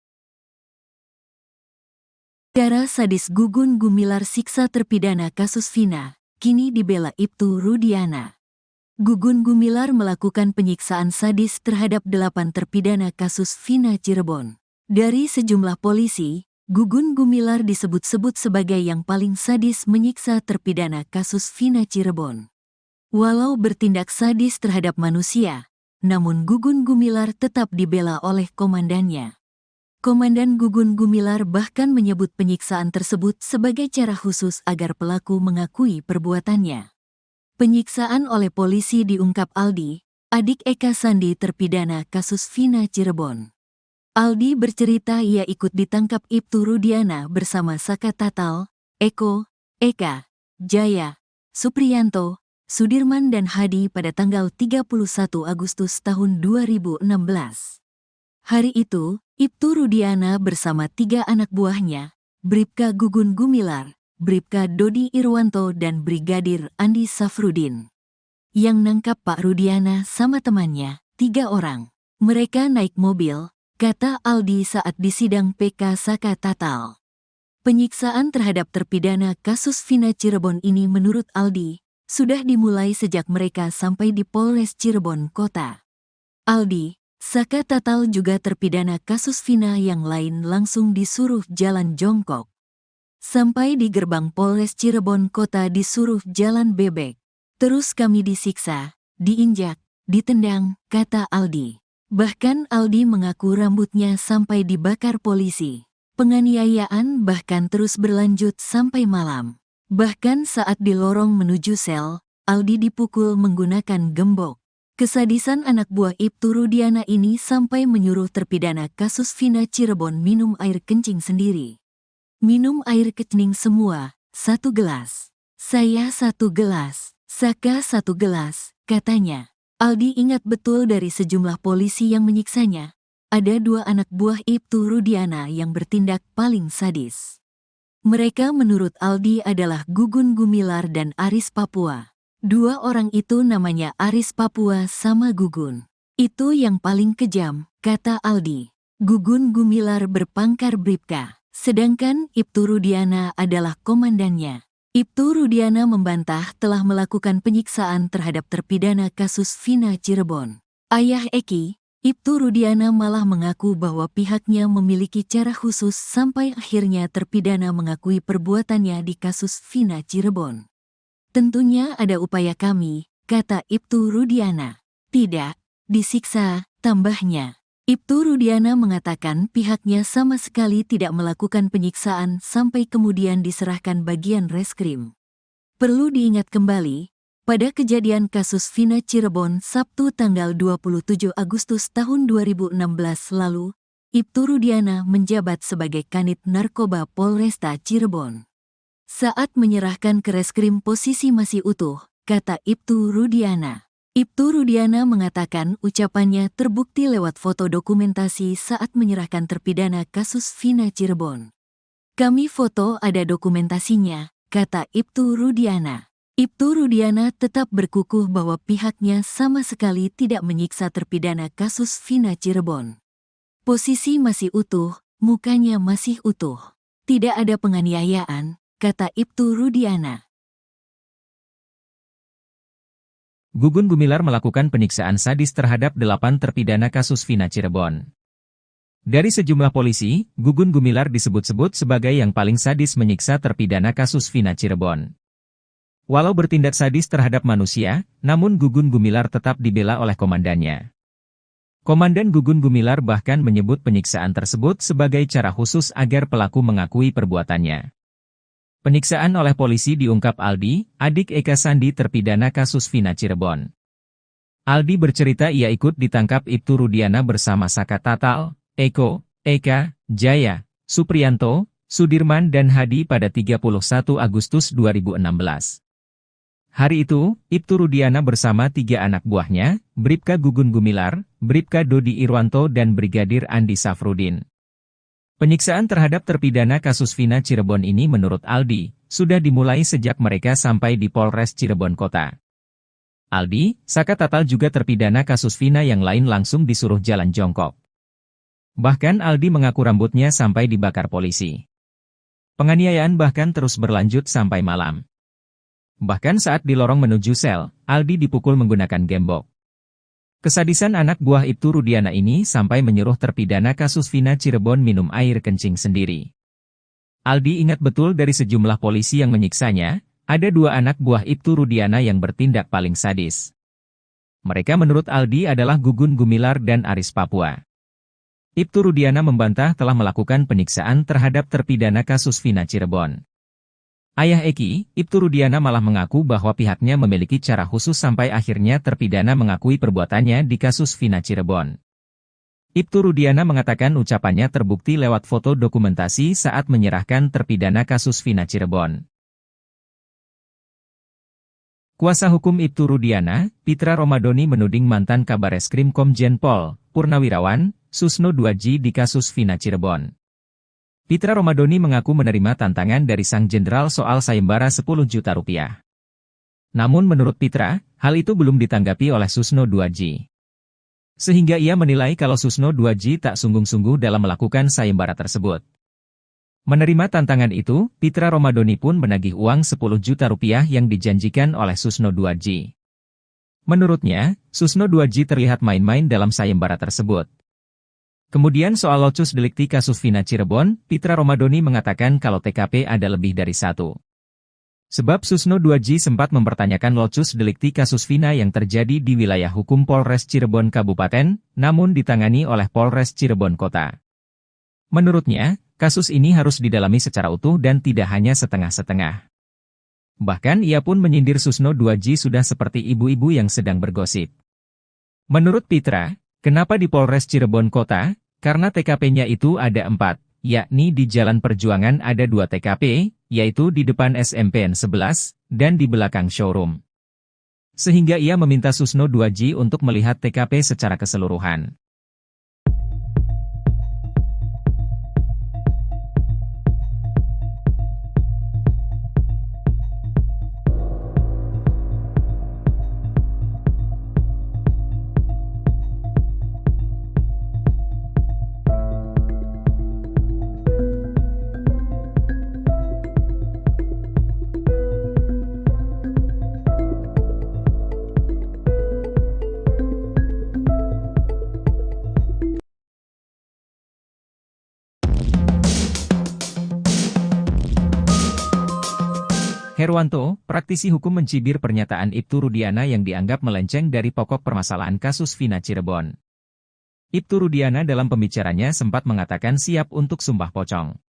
Cara sadis Gugun Gumilar siksa terpidana kasus Vina, kini dibela Ibtu Rudiana. Gugun Gumilar melakukan penyiksaan sadis terhadap 8 terpidana kasus Vina Cirebon. Dari sejumlah polisi, Gugun Gumilar disebut-sebut sebagai yang paling sadis menyiksa terpidana kasus Vina Cirebon. Walau bertindak sadis terhadap manusia, namun Gugun Gumilar tetap dibela oleh komandannya. Komandan Gugun Gumilar bahkan menyebut penyiksaan tersebut sebagai cara khusus agar pelaku mengakui perbuatannya. Penyiksaan oleh polisi diungkap Aldi, adik Eka Sandi terpidana kasus Vina Cirebon. Aldi bercerita ia ikut ditangkap Ibtu Rudiana bersama Saka Tatal, Eko, Eka, Jaya, Supriyanto, Sudirman dan Hadi pada tanggal 31 Agustus tahun 2016. Hari itu, Ibtu Rudiana bersama 3 anak buahnya, Bribka Gugun Gumilar, Bribka Dodi Irwanto dan Brigadir Andi Safrudin. Yang nangkap Pak Rudiana sama temannya, 3 orang. Mereka naik mobil, kata Aldi saat di sidang PK Saka Tatal. Penyiksaan terhadap terpidana kasus Vina Cirebon ini menurut Aldi, sudah dimulai sejak mereka sampai di Polres Cirebon Kota. Aldi, Saka Tatal juga terpidana kasus Vina yang lain langsung disuruh jalan jongkok. Sampai di gerbang Polres Cirebon Kota disuruh jalan bebek. Terus kami disiksa, diinjak, ditendang, kata Aldi. Bahkan Aldi mengaku rambutnya sampai dibakar polisi. Penganiayaan bahkan terus berlanjut sampai malam. Bahkan saat di lorong menuju sel, Aldi dipukul menggunakan gembok. Kesadisan anak buah Ibtu Rudiana ini sampai menyuruh terpidana kasus Vina Cirebon minum air kencing sendiri. Minum air kencing semua, 1 gelas. Saya 1 gelas, Saka 1 gelas, katanya. Aldi ingat betul dari sejumlah polisi yang menyiksanya. Ada 2 anak buah Ibtu Rudiana yang bertindak paling sadis. Mereka menurut Aldi adalah Gugun Gumilar dan Aris Papua. 2 orang itu namanya Aris Papua sama Gugun. Itu yang paling kejam, kata Aldi. Gugun Gumilar berpangkat Bribka, sedangkan Ibtu Rudiana adalah komandannya. Ibtu Rudiana membantah telah melakukan penyiksaan terhadap terpidana kasus Vina Cirebon. Ayah Eki, Ibtu Rudiana malah mengaku bahwa pihaknya memiliki cara khusus sampai akhirnya terpidana mengakui perbuatannya di kasus Vina Cirebon. Tentunya ada upaya kami, kata Ibtu Rudiana. Tidak, disiksa, tambahnya. Ibtu Rudiana mengatakan pihaknya sama sekali tidak melakukan penyiksaan sampai kemudian diserahkan bagian reskrim. Perlu diingat kembali, pada kejadian kasus Vina Cirebon Sabtu tanggal 27 Agustus tahun 2016 lalu, Ibtu Rudiana menjabat sebagai Kanit Narkoba Polresta Cirebon. Saat menyerahkan ke reskrim posisi masih utuh, kata Ibtu Rudiana. Ibtu Rudiana mengatakan ucapannya terbukti lewat foto dokumentasi saat menyerahkan terpidana kasus Vina Cirebon. Kami foto ada dokumentasinya, kata Ibtu Rudiana. Ibtu Rudiana tetap berkukuh bahwa pihaknya sama sekali tidak menyiksa terpidana kasus Vina Cirebon. Posisi masih utuh, mukanya masih utuh. Tidak ada penganiayaan, kata Ibtu Rudiana. Gugun Gumilar melakukan penyiksaan sadis terhadap 8 terpidana kasus Vina Cirebon. Dari sejumlah polisi, Gugun Gumilar disebut-sebut sebagai yang paling sadis menyiksa terpidana kasus Vina Cirebon. Walau bertindak sadis terhadap manusia, namun Gugun Gumilar tetap dibela oleh komandannya. Komandan Gugun Gumilar bahkan menyebut penyiksaan tersebut sebagai cara khusus agar pelaku mengakui perbuatannya. Penyiksaan oleh polisi diungkap Aldi, adik Eka Sandi terpidana kasus Vina Cirebon. Aldi bercerita ia ikut ditangkap Ibtu Rudiana bersama Saka Tatal, Eko, Eka, Jaya, Supriyanto, Sudirman dan Hadi pada 31 Agustus 2016. Hari itu, Ibtu Rudiana bersama 3 anak buahnya, Bribka Gugun Gumilar, Bribka Dodi Irwanto dan Brigadir Andi Safrudin. Penyiksaan terhadap terpidana kasus Vina Cirebon ini menurut Aldi, sudah dimulai sejak mereka sampai di Polres Cirebon Kota. Aldi, Saka Tatal juga terpidana kasus Vina yang lain langsung disuruh jalan jongkok. Bahkan Aldi mengaku rambutnya sampai dibakar polisi. Penganiayaan bahkan terus berlanjut sampai malam. Bahkan saat di lorong menuju sel, Aldi dipukul menggunakan gembok. Kesadisan anak buah Ibtu Rudiana ini sampai menyuruh terpidana kasus Vina Cirebon minum air kencing sendiri. Aldi ingat betul dari sejumlah polisi yang menyiksanya, ada 2 anak buah Ibtu Rudiana yang bertindak paling sadis. Mereka menurut Aldi adalah Gugun Gumilar dan Aris Papua. Ibtu Rudiana membantah telah melakukan penyiksaan terhadap terpidana kasus Vina Cirebon. Ayah Eki, Ibtu Rudiana malah mengaku bahwa pihaknya memiliki cara khusus sampai akhirnya terpidana mengakui perbuatannya di kasus Vina Cirebon. Ibtu Rudiana mengatakan ucapannya terbukti lewat foto dokumentasi saat menyerahkan terpidana kasus Vina Cirebon. Kuasa hukum Ibtu Rudiana, Pitra Romadoni menuding mantan Kabareskrim Komjen Pol, Purnawirawan, Susno 2J di kasus Vina Cirebon. Pitra Romadoni mengaku menerima tantangan dari sang jenderal soal sayembara 10 juta rupiah. Namun menurut Pitra, hal itu belum ditanggapi oleh Susno 2J. Sehingga ia menilai kalau Susno 2J tak sungguh-sungguh dalam melakukan sayembara tersebut. Menerima tantangan itu, Pitra Romadoni pun menagih uang 10 juta rupiah yang dijanjikan oleh Susno 2J. Menurutnya, Susno 2J terlihat main-main dalam sayembara tersebut. Kemudian soal locus delikti kasus Vina Cirebon, Pitra Romadoni mengatakan kalau TKP ada lebih dari 1. Sebab Susno 2J sempat mempertanyakan locus delikti kasus Vina yang terjadi di wilayah hukum Polres Cirebon Kabupaten, namun ditangani oleh Polres Cirebon Kota. Menurutnya, kasus ini harus didalami secara utuh dan tidak hanya setengah-setengah. Bahkan ia pun menyindir Susno 2J sudah seperti ibu-ibu yang sedang bergosip. Menurut Pitra, kenapa di Polres Cirebon Kota? Karena TKP-nya itu ada 4, yakni di Jalan Perjuangan ada 2 TKP, yaitu di depan SMPN 11, dan di belakang showroom. Sehingga ia meminta Susno 2J untuk melihat TKP secara keseluruhan. Herwanto, praktisi hukum mencibir pernyataan Ibtu Rudiana yang dianggap melenceng dari pokok permasalahan kasus Vina Cirebon. Ibtu Rudiana dalam pembicaranya sempat mengatakan siap untuk sumpah pocong.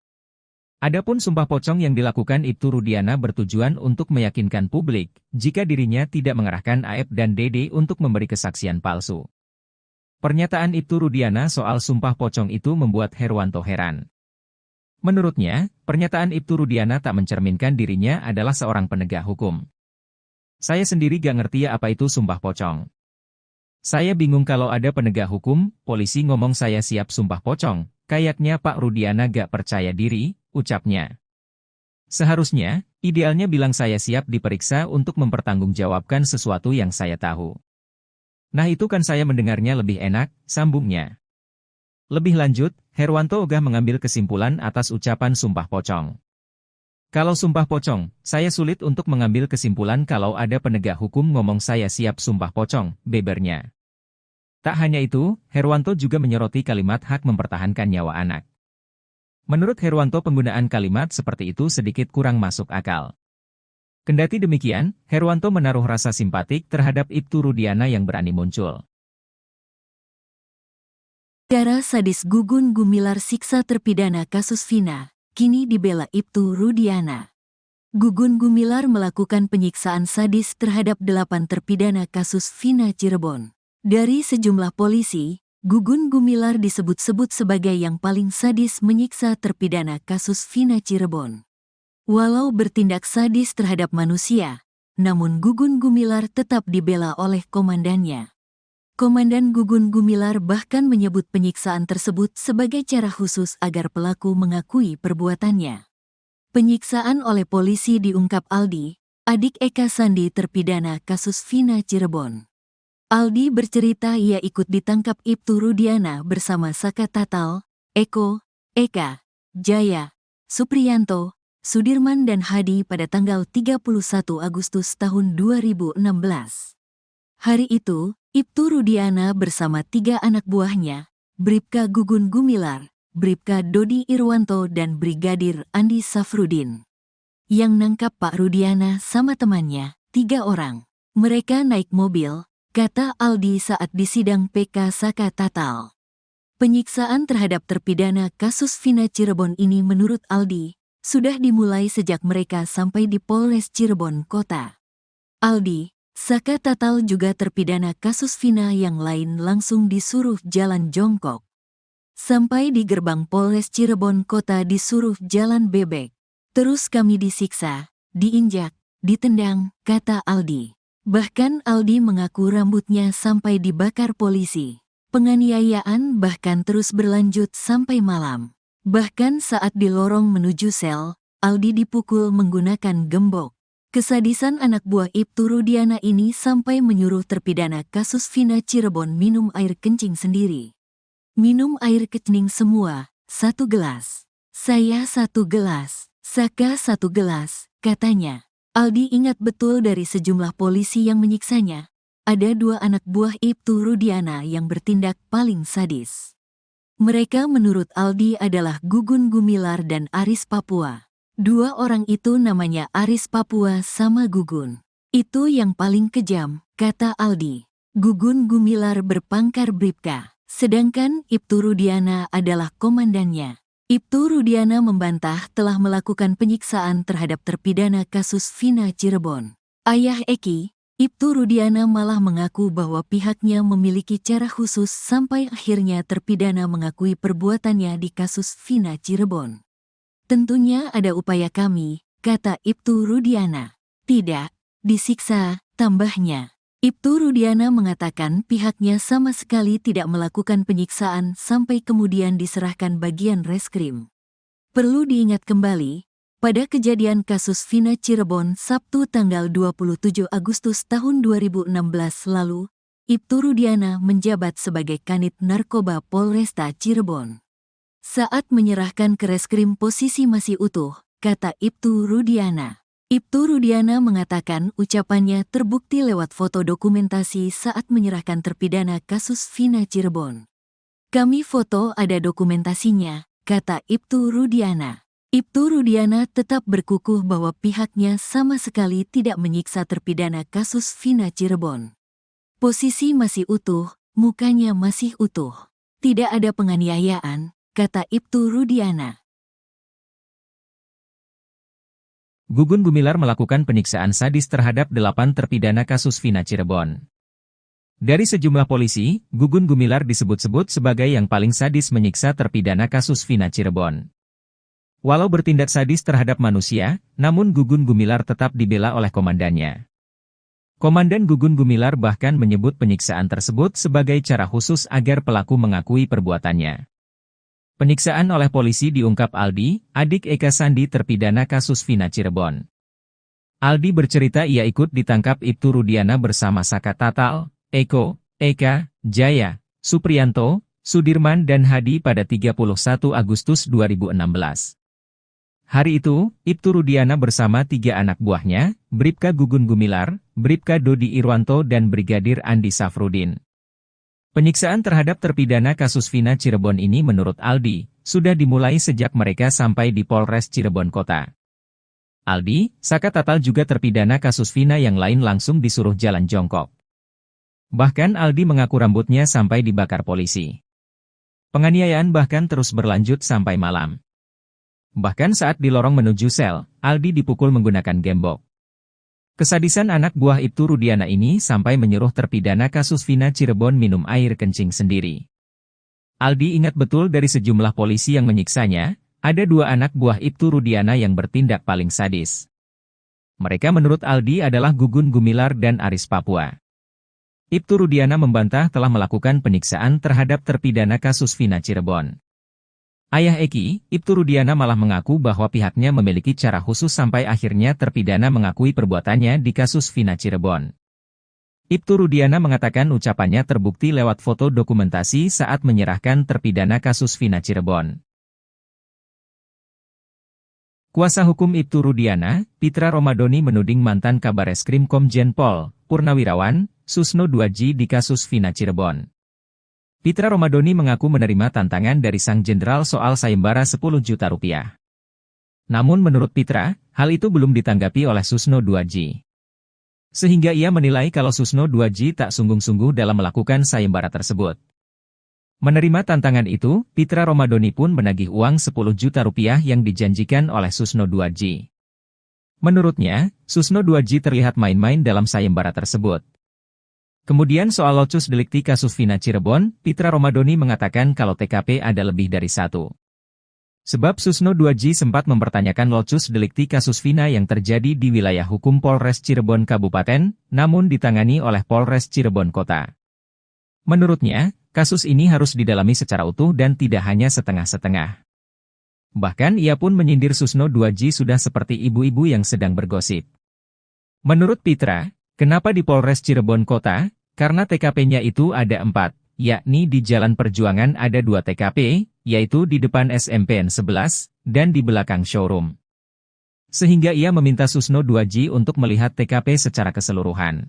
Adapun sumpah pocong yang dilakukan Ibtu Rudiana bertujuan untuk meyakinkan publik jika dirinya tidak mengerahkan Aep dan Dede untuk memberi kesaksian palsu. Pernyataan Ibtu Rudiana soal sumpah pocong itu membuat Herwanto heran. Menurutnya, pernyataan Ibtu Rudiana tak mencerminkan dirinya adalah seorang penegak hukum. Saya sendiri gak ngerti apa itu sumpah pocong. Saya bingung kalau ada penegak hukum, polisi ngomong saya siap sumpah pocong, kayaknya Pak Rudiana gak percaya diri, ucapnya. Seharusnya, idealnya bilang saya siap diperiksa untuk mempertanggungjawabkan sesuatu yang saya tahu. Nah itu kan saya mendengarnya lebih enak, sambungnya. Lebih lanjut, Herwanto ogah mengambil kesimpulan atas ucapan sumpah pocong. Kalau sumpah pocong, saya sulit untuk mengambil kesimpulan kalau ada penegak hukum ngomong saya siap sumpah pocong, bebernya. Tak hanya itu, Herwanto juga menyoroti kalimat hak mempertahankan nyawa anak. Menurut Herwanto penggunaan kalimat seperti itu sedikit kurang masuk akal. Kendati demikian, Herwanto menaruh rasa simpatik terhadap Ibtu Rudiana yang berani muncul. Cara sadis Gugun Gumilar siksa terpidana kasus Vina, kini dibela Ibtu Rudiana. Gugun Gumilar melakukan penyiksaan sadis terhadap 8 terpidana kasus Vina Cirebon. Dari sejumlah polisi, Gugun Gumilar disebut-sebut sebagai yang paling sadis menyiksa terpidana kasus Vina Cirebon. Walau bertindak sadis terhadap manusia, namun Gugun Gumilar tetap dibela oleh komandannya. Komandan Gugun Gumilar bahkan menyebut penyiksaan tersebut sebagai cara khusus agar pelaku mengakui perbuatannya. Penyiksaan oleh polisi diungkap Aldi, adik Eka Sandi terpidana kasus Vina Cirebon. Aldi bercerita ia ikut ditangkap Ibtu Rudiana bersama Saka Tatal, Eko, Eka, Jaya, Supriyanto, Sudirman dan Hadi pada tanggal 31 Agustus tahun 2016. Hari itu, Ibtu Rudiana bersama 3 anak buahnya, Bribka Gugun Gumilar, Bribka Dodi Irwanto dan Brigadir Andi Safrudin. Yang nangkap Pak Rudiana sama temannya, 3 orang. Mereka naik mobil, kata Aldi saat disidang PK Saka Tatal. Penyiksaan terhadap terpidana kasus Vina Cirebon ini menurut Aldi, sudah dimulai sejak mereka sampai di Polres Cirebon Kota. Aldi, Saka Tatal juga terpidana kasus Vina yang lain langsung disuruh jalan jongkok. Sampai di gerbang Polres Cirebon Kota disuruh jalan bebek. Terus kami disiksa, diinjak, ditendang, kata Aldi. Bahkan Aldi mengaku rambutnya sampai dibakar polisi. Penganiayaan bahkan terus berlanjut sampai malam. Bahkan saat di lorong menuju sel, Aldi dipukul menggunakan gembok. Kesadisan anak buah Ibtu Rudiana ini sampai menyuruh terpidana kasus Vina Cirebon minum air kencing sendiri. Minum air kencing semua, 1 gelas. Saya 1 gelas, Saka 1 gelas, katanya. Aldi ingat betul dari sejumlah polisi yang menyiksanya. Ada 2 anak buah Ibtu Rudiana yang bertindak paling sadis. Mereka menurut Aldi adalah Gugun Gumilar dan Aris Papua. 2 orang itu namanya Aris Papua sama Gugun. Itu yang paling kejam, kata Aldi. Gugun Gumilar berpangkat Bribka. Sedangkan Ibtu Rudiana adalah komandannya. Ibtu Rudiana membantah telah melakukan penyiksaan terhadap terpidana kasus Vina Cirebon. Ayah Eki, Ibtu Rudiana malah mengaku bahwa pihaknya memiliki cara khusus sampai akhirnya terpidana mengakui perbuatannya di kasus Vina Cirebon. Tentunya ada upaya kami, kata Ibtu Rudiana. Tidak, disiksa, tambahnya. Ibtu Rudiana mengatakan pihaknya sama sekali tidak melakukan penyiksaan sampai kemudian diserahkan bagian reskrim. Perlu diingat kembali, pada kejadian kasus Vina Cirebon Sabtu tanggal 27 Agustus tahun 2016 lalu, Ibtu Rudiana menjabat sebagai Kanit Narkoba Polresta Cirebon. Saat menyerahkan ke reskrim posisi masih utuh, kata Ibtu Rudiana. Ibtu Rudiana mengatakan ucapannya terbukti lewat foto dokumentasi saat menyerahkan terpidana kasus Vina Cirebon. Kami foto ada dokumentasinya, kata Ibtu Rudiana. Ibtu Rudiana tetap berkukuh bahwa pihaknya sama sekali tidak menyiksa terpidana kasus Vina Cirebon. Posisi masih utuh, mukanya masih utuh. Tidak ada penganiayaan, kata Ibtu Rudiana. Gugun Gumilar melakukan penyiksaan sadis terhadap 8 terpidana kasus Vina Cirebon. Dari sejumlah polisi, Gugun Gumilar disebut-sebut sebagai yang paling sadis menyiksa terpidana kasus Vina Cirebon. Walau bertindak sadis terhadap manusia, namun Gugun Gumilar tetap dibela oleh komandannya. Komandan Gugun Gumilar bahkan menyebut penyiksaan tersebut sebagai cara khusus agar pelaku mengakui perbuatannya. Penyiksaan oleh polisi diungkap Aldi, adik Eka Sandi terpidana kasus Vina Cirebon. Aldi bercerita ia ikut ditangkap Ibtu Rudiana bersama Saka Tatal, Eko, Eka, Jaya, Supriyanto, Sudirman dan Hadi pada 31 Agustus 2016. Hari itu, Ibtu Rudiana bersama 3 anak buahnya, Bribka Gugun Gumilar, Bribka Dodi Irwanto dan Brigadir Andi Safrudin. Penyiksaan terhadap terpidana kasus Vina Cirebon ini menurut Aldi, sudah dimulai sejak mereka sampai di Polres Cirebon Kota. Aldi, Saka Tatal juga terpidana kasus Vina yang lain langsung disuruh jalan jongkok. Bahkan Aldi mengaku rambutnya sampai dibakar polisi. Penganiayaan bahkan terus berlanjut sampai malam. Bahkan saat di lorong menuju sel, Aldi dipukul menggunakan gembok. Kesadisan anak buah Ibtu Rudiana ini sampai menyuruh terpidana kasus Vina Cirebon minum air kencing sendiri. Aldi ingat betul dari sejumlah polisi yang menyiksanya, ada 2 anak buah Ibtu Rudiana yang bertindak paling sadis. Mereka menurut Aldi adalah Gugun Gumilar dan Aris Papua. Ibtu Rudiana membantah telah melakukan penyiksaan terhadap terpidana kasus Vina Cirebon. Ayah Eki, Ibtu Rudiana malah mengaku bahwa pihaknya memiliki cara khusus sampai akhirnya terpidana mengakui perbuatannya di kasus Vina Cirebon. Ibtu Rudiana mengatakan ucapannya terbukti lewat foto dokumentasi saat menyerahkan terpidana kasus Vina Cirebon. Kuasa hukum Ibtu Rudiana, Pitra Romadoni menuding mantan Kabareskrim Komjen Pol, Purnawirawan, Susno Duaji di kasus Vina Cirebon. Pitra Romadoni mengaku menerima tantangan dari sang jenderal soal sayembara 10 juta rupiah. Namun menurut Pitra, hal itu belum ditanggapi oleh Susno Duaji. Sehingga ia menilai kalau Susno Duaji tak sungguh-sungguh dalam melakukan sayembara tersebut. Menerima tantangan itu, Pitra Romadoni pun menagih uang 10 juta rupiah yang dijanjikan oleh Susno Duaji. Menurutnya, Susno Duaji terlihat main-main dalam sayembara tersebut. Kemudian soal locus delikti kasus Vina Cirebon, Pitra Romadoni mengatakan kalau TKP ada lebih dari 1. Sebab Susno Duaji sempat mempertanyakan locus delikti kasus Vina yang terjadi di wilayah hukum Polres Cirebon Kabupaten, namun ditangani oleh Polres Cirebon Kota. Menurutnya, kasus ini harus didalami secara utuh dan tidak hanya setengah-setengah. Bahkan ia pun menyindir Susno Duaji sudah seperti ibu-ibu yang sedang bergosip. Menurut Pitra, kenapa di Polres Cirebon Kota? Karena TKP-nya itu ada 4, yakni di Jalan Perjuangan ada 2 TKP, yaitu di depan SMPN 11, dan di belakang showroom. Sehingga ia meminta Susno Duaji untuk melihat TKP secara keseluruhan.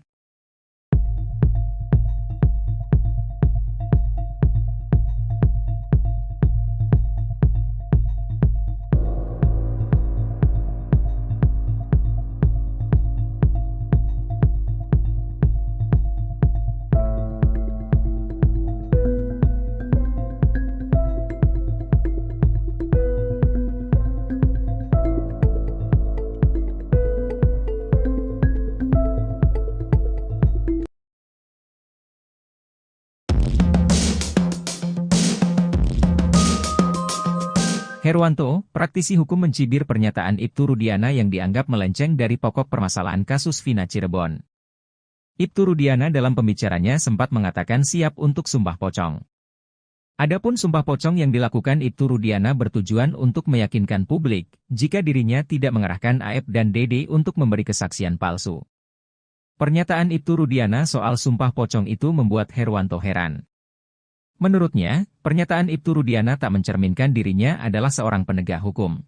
Herwanto, praktisi hukum mencibir pernyataan Ibtu Rudiana yang dianggap melenceng dari pokok permasalahan kasus Vina Cirebon. Ibtu Rudiana dalam pembicaranya sempat mengatakan siap untuk sumpah pocong. Adapun sumpah pocong yang dilakukan Ibtu Rudiana bertujuan untuk meyakinkan publik jika dirinya tidak mengerahkan Aep dan Dede untuk memberi kesaksian palsu. Pernyataan Ibtu Rudiana soal sumpah pocong itu membuat Herwanto heran. Menurutnya, pernyataan Ibtu Rudiana tak mencerminkan dirinya adalah seorang penegak hukum.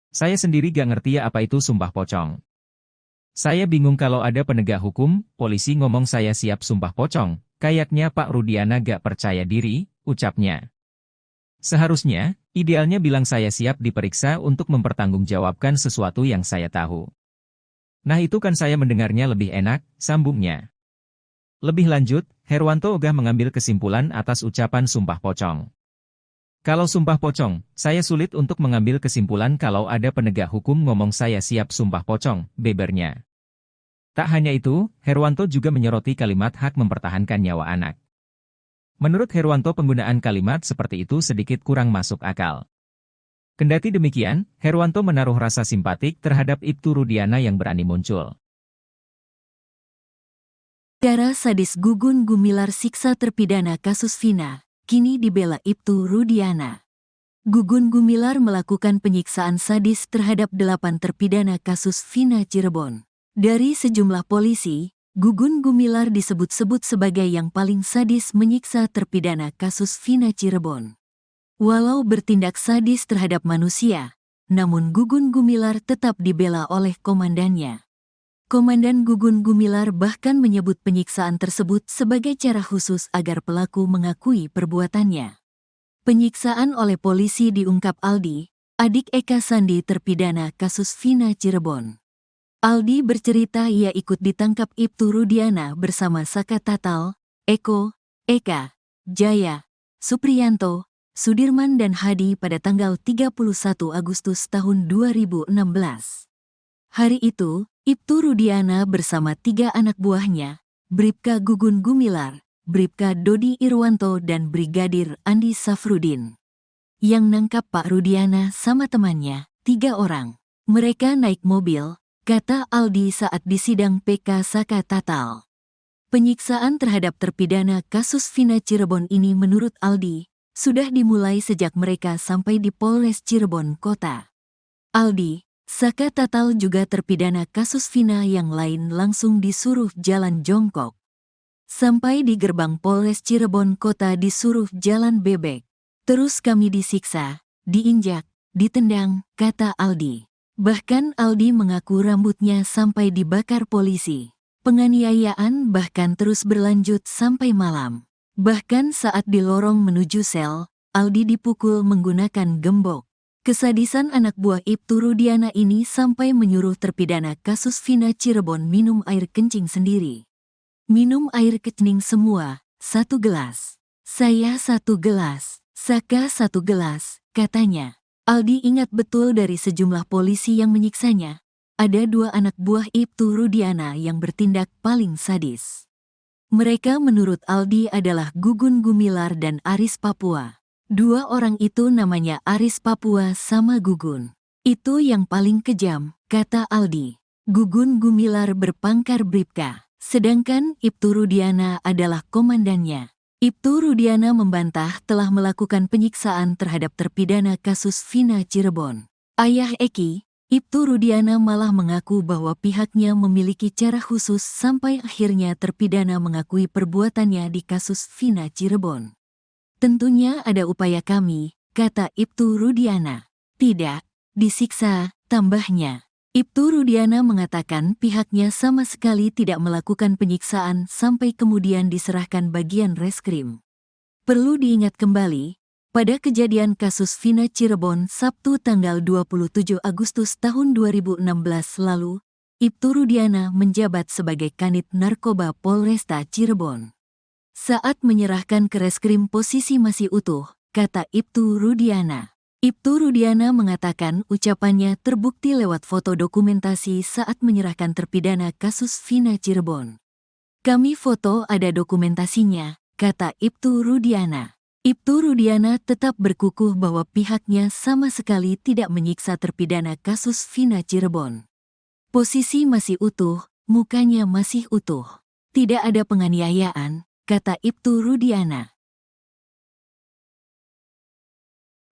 Saya sendiri gak ngerti apa itu sumpah pocong. Saya bingung kalau ada penegak hukum, polisi ngomong saya siap sumpah pocong, kayaknya Pak Rudiana gak percaya diri, ucapnya. Seharusnya, idealnya bilang saya siap diperiksa untuk mempertanggungjawabkan sesuatu yang saya tahu. Nah itu kan saya mendengarnya lebih enak, sambungnya. Lebih lanjut, Herwanto ogah mengambil kesimpulan atas ucapan sumpah pocong. Kalau sumpah pocong, saya sulit untuk mengambil kesimpulan kalau ada penegak hukum ngomong saya siap sumpah pocong, bebernya. Tak hanya itu, Herwanto juga menyoroti kalimat hak mempertahankan nyawa anak. Menurut Herwanto penggunaan kalimat seperti itu sedikit kurang masuk akal. Kendati demikian, Herwanto menaruh rasa simpatik terhadap Ibtu Rudiana yang berani muncul. Cara sadis Gugun Gumilar siksa terpidana kasus Vina, kini dibela Ibtu Rudiana. Gugun Gumilar melakukan penyiksaan sadis terhadap 8 terpidana kasus Vina Cirebon. Dari sejumlah polisi, Gugun Gumilar disebut-sebut sebagai yang paling sadis menyiksa terpidana kasus Vina Cirebon. Walau bertindak sadis terhadap manusia, namun Gugun Gumilar tetap dibela oleh komandannya. Komandan Gugun Gumilar bahkan menyebut penyiksaan tersebut sebagai cara khusus agar pelaku mengakui perbuatannya. Penyiksaan oleh polisi diungkap Aldi, adik Eka Sandi terpidana kasus Vina Cirebon. Aldi bercerita ia ikut ditangkap Ibtu Rudiana bersama Saka Tatal, Eko, Eka, Jaya, Supriyanto, Sudirman dan Hadi pada tanggal 31 Agustus tahun 2016. Hari itu, Ibtu Rudiana bersama 3 anak buahnya, Bribka Gugun Gumilar, Bribka Dodi Irwanto dan Brigadir Andi Safrudin, yang nangkap Pak Rudiana sama temannya, 3 orang. Mereka naik mobil, kata Aldi saat di sidang PK Saka Tatal. Penyiksaan terhadap terpidana kasus Vina Cirebon ini menurut Aldi, sudah dimulai sejak mereka sampai di Polres Cirebon Kota. Aldi, Saka Tatal juga terpidana kasus Vina yang lain langsung disuruh jalan jongkok. Sampai di gerbang Polres Cirebon Kota disuruh jalan bebek. Terus kami disiksa, diinjak, ditendang, kata Aldi. Bahkan Aldi mengaku rambutnya sampai dibakar polisi. Penganiayaan bahkan terus berlanjut sampai malam. Bahkan saat di lorong menuju sel, Aldi dipukul menggunakan gembok. Kesadisan anak buah Ibtu Rudiana ini sampai menyuruh terpidana kasus Vina Cirebon minum air kencing sendiri. Minum air kencing semua, 1 gelas. Saya 1 gelas, Saka 1 gelas, katanya. Aldi ingat betul dari sejumlah polisi yang menyiksanya. Ada 2 anak buah Ibtu Rudiana yang bertindak paling sadis. Mereka menurut Aldi adalah Gugun Gumilar dan Aris Papua. 2 orang itu namanya Aris Papua sama Gugun. Itu yang paling kejam, kata Aldi. Gugun Gumilar berpangkat Bribka, sedangkan Ibtu Rudiana adalah komandannya. Ibtu Rudiana membantah telah melakukan penyiksaan terhadap terpidana kasus Vina Cirebon. Ayah Eki, Ibtu Rudiana malah mengaku bahwa pihaknya memiliki cara khusus sampai akhirnya terpidana mengakui perbuatannya di kasus Vina Cirebon. Tentunya ada upaya kami, kata Ibtu Rudiana. Tidak, disiksa, tambahnya. Ibtu Rudiana mengatakan pihaknya sama sekali tidak melakukan penyiksaan sampai kemudian diserahkan bagian reskrim. Perlu diingat kembali, pada kejadian kasus Vina Cirebon Sabtu tanggal 27 Agustus tahun 2016 lalu, Ibtu Rudiana menjabat sebagai Kanit Narkoba Polresta Cirebon. Saat menyerahkan ke reskrim posisi masih utuh, kata Ibtu Rudiana. Ibtu Rudiana mengatakan ucapannya terbukti lewat foto dokumentasi saat menyerahkan terpidana kasus Vina Cirebon. Kami foto ada dokumentasinya, kata Ibtu Rudiana. Ibtu Rudiana tetap berkukuh bahwa pihaknya sama sekali tidak menyiksa terpidana kasus Vina Cirebon. Posisi masih utuh, mukanya masih utuh. Tidak ada penganiayaan, kata Ibtu Rudiana.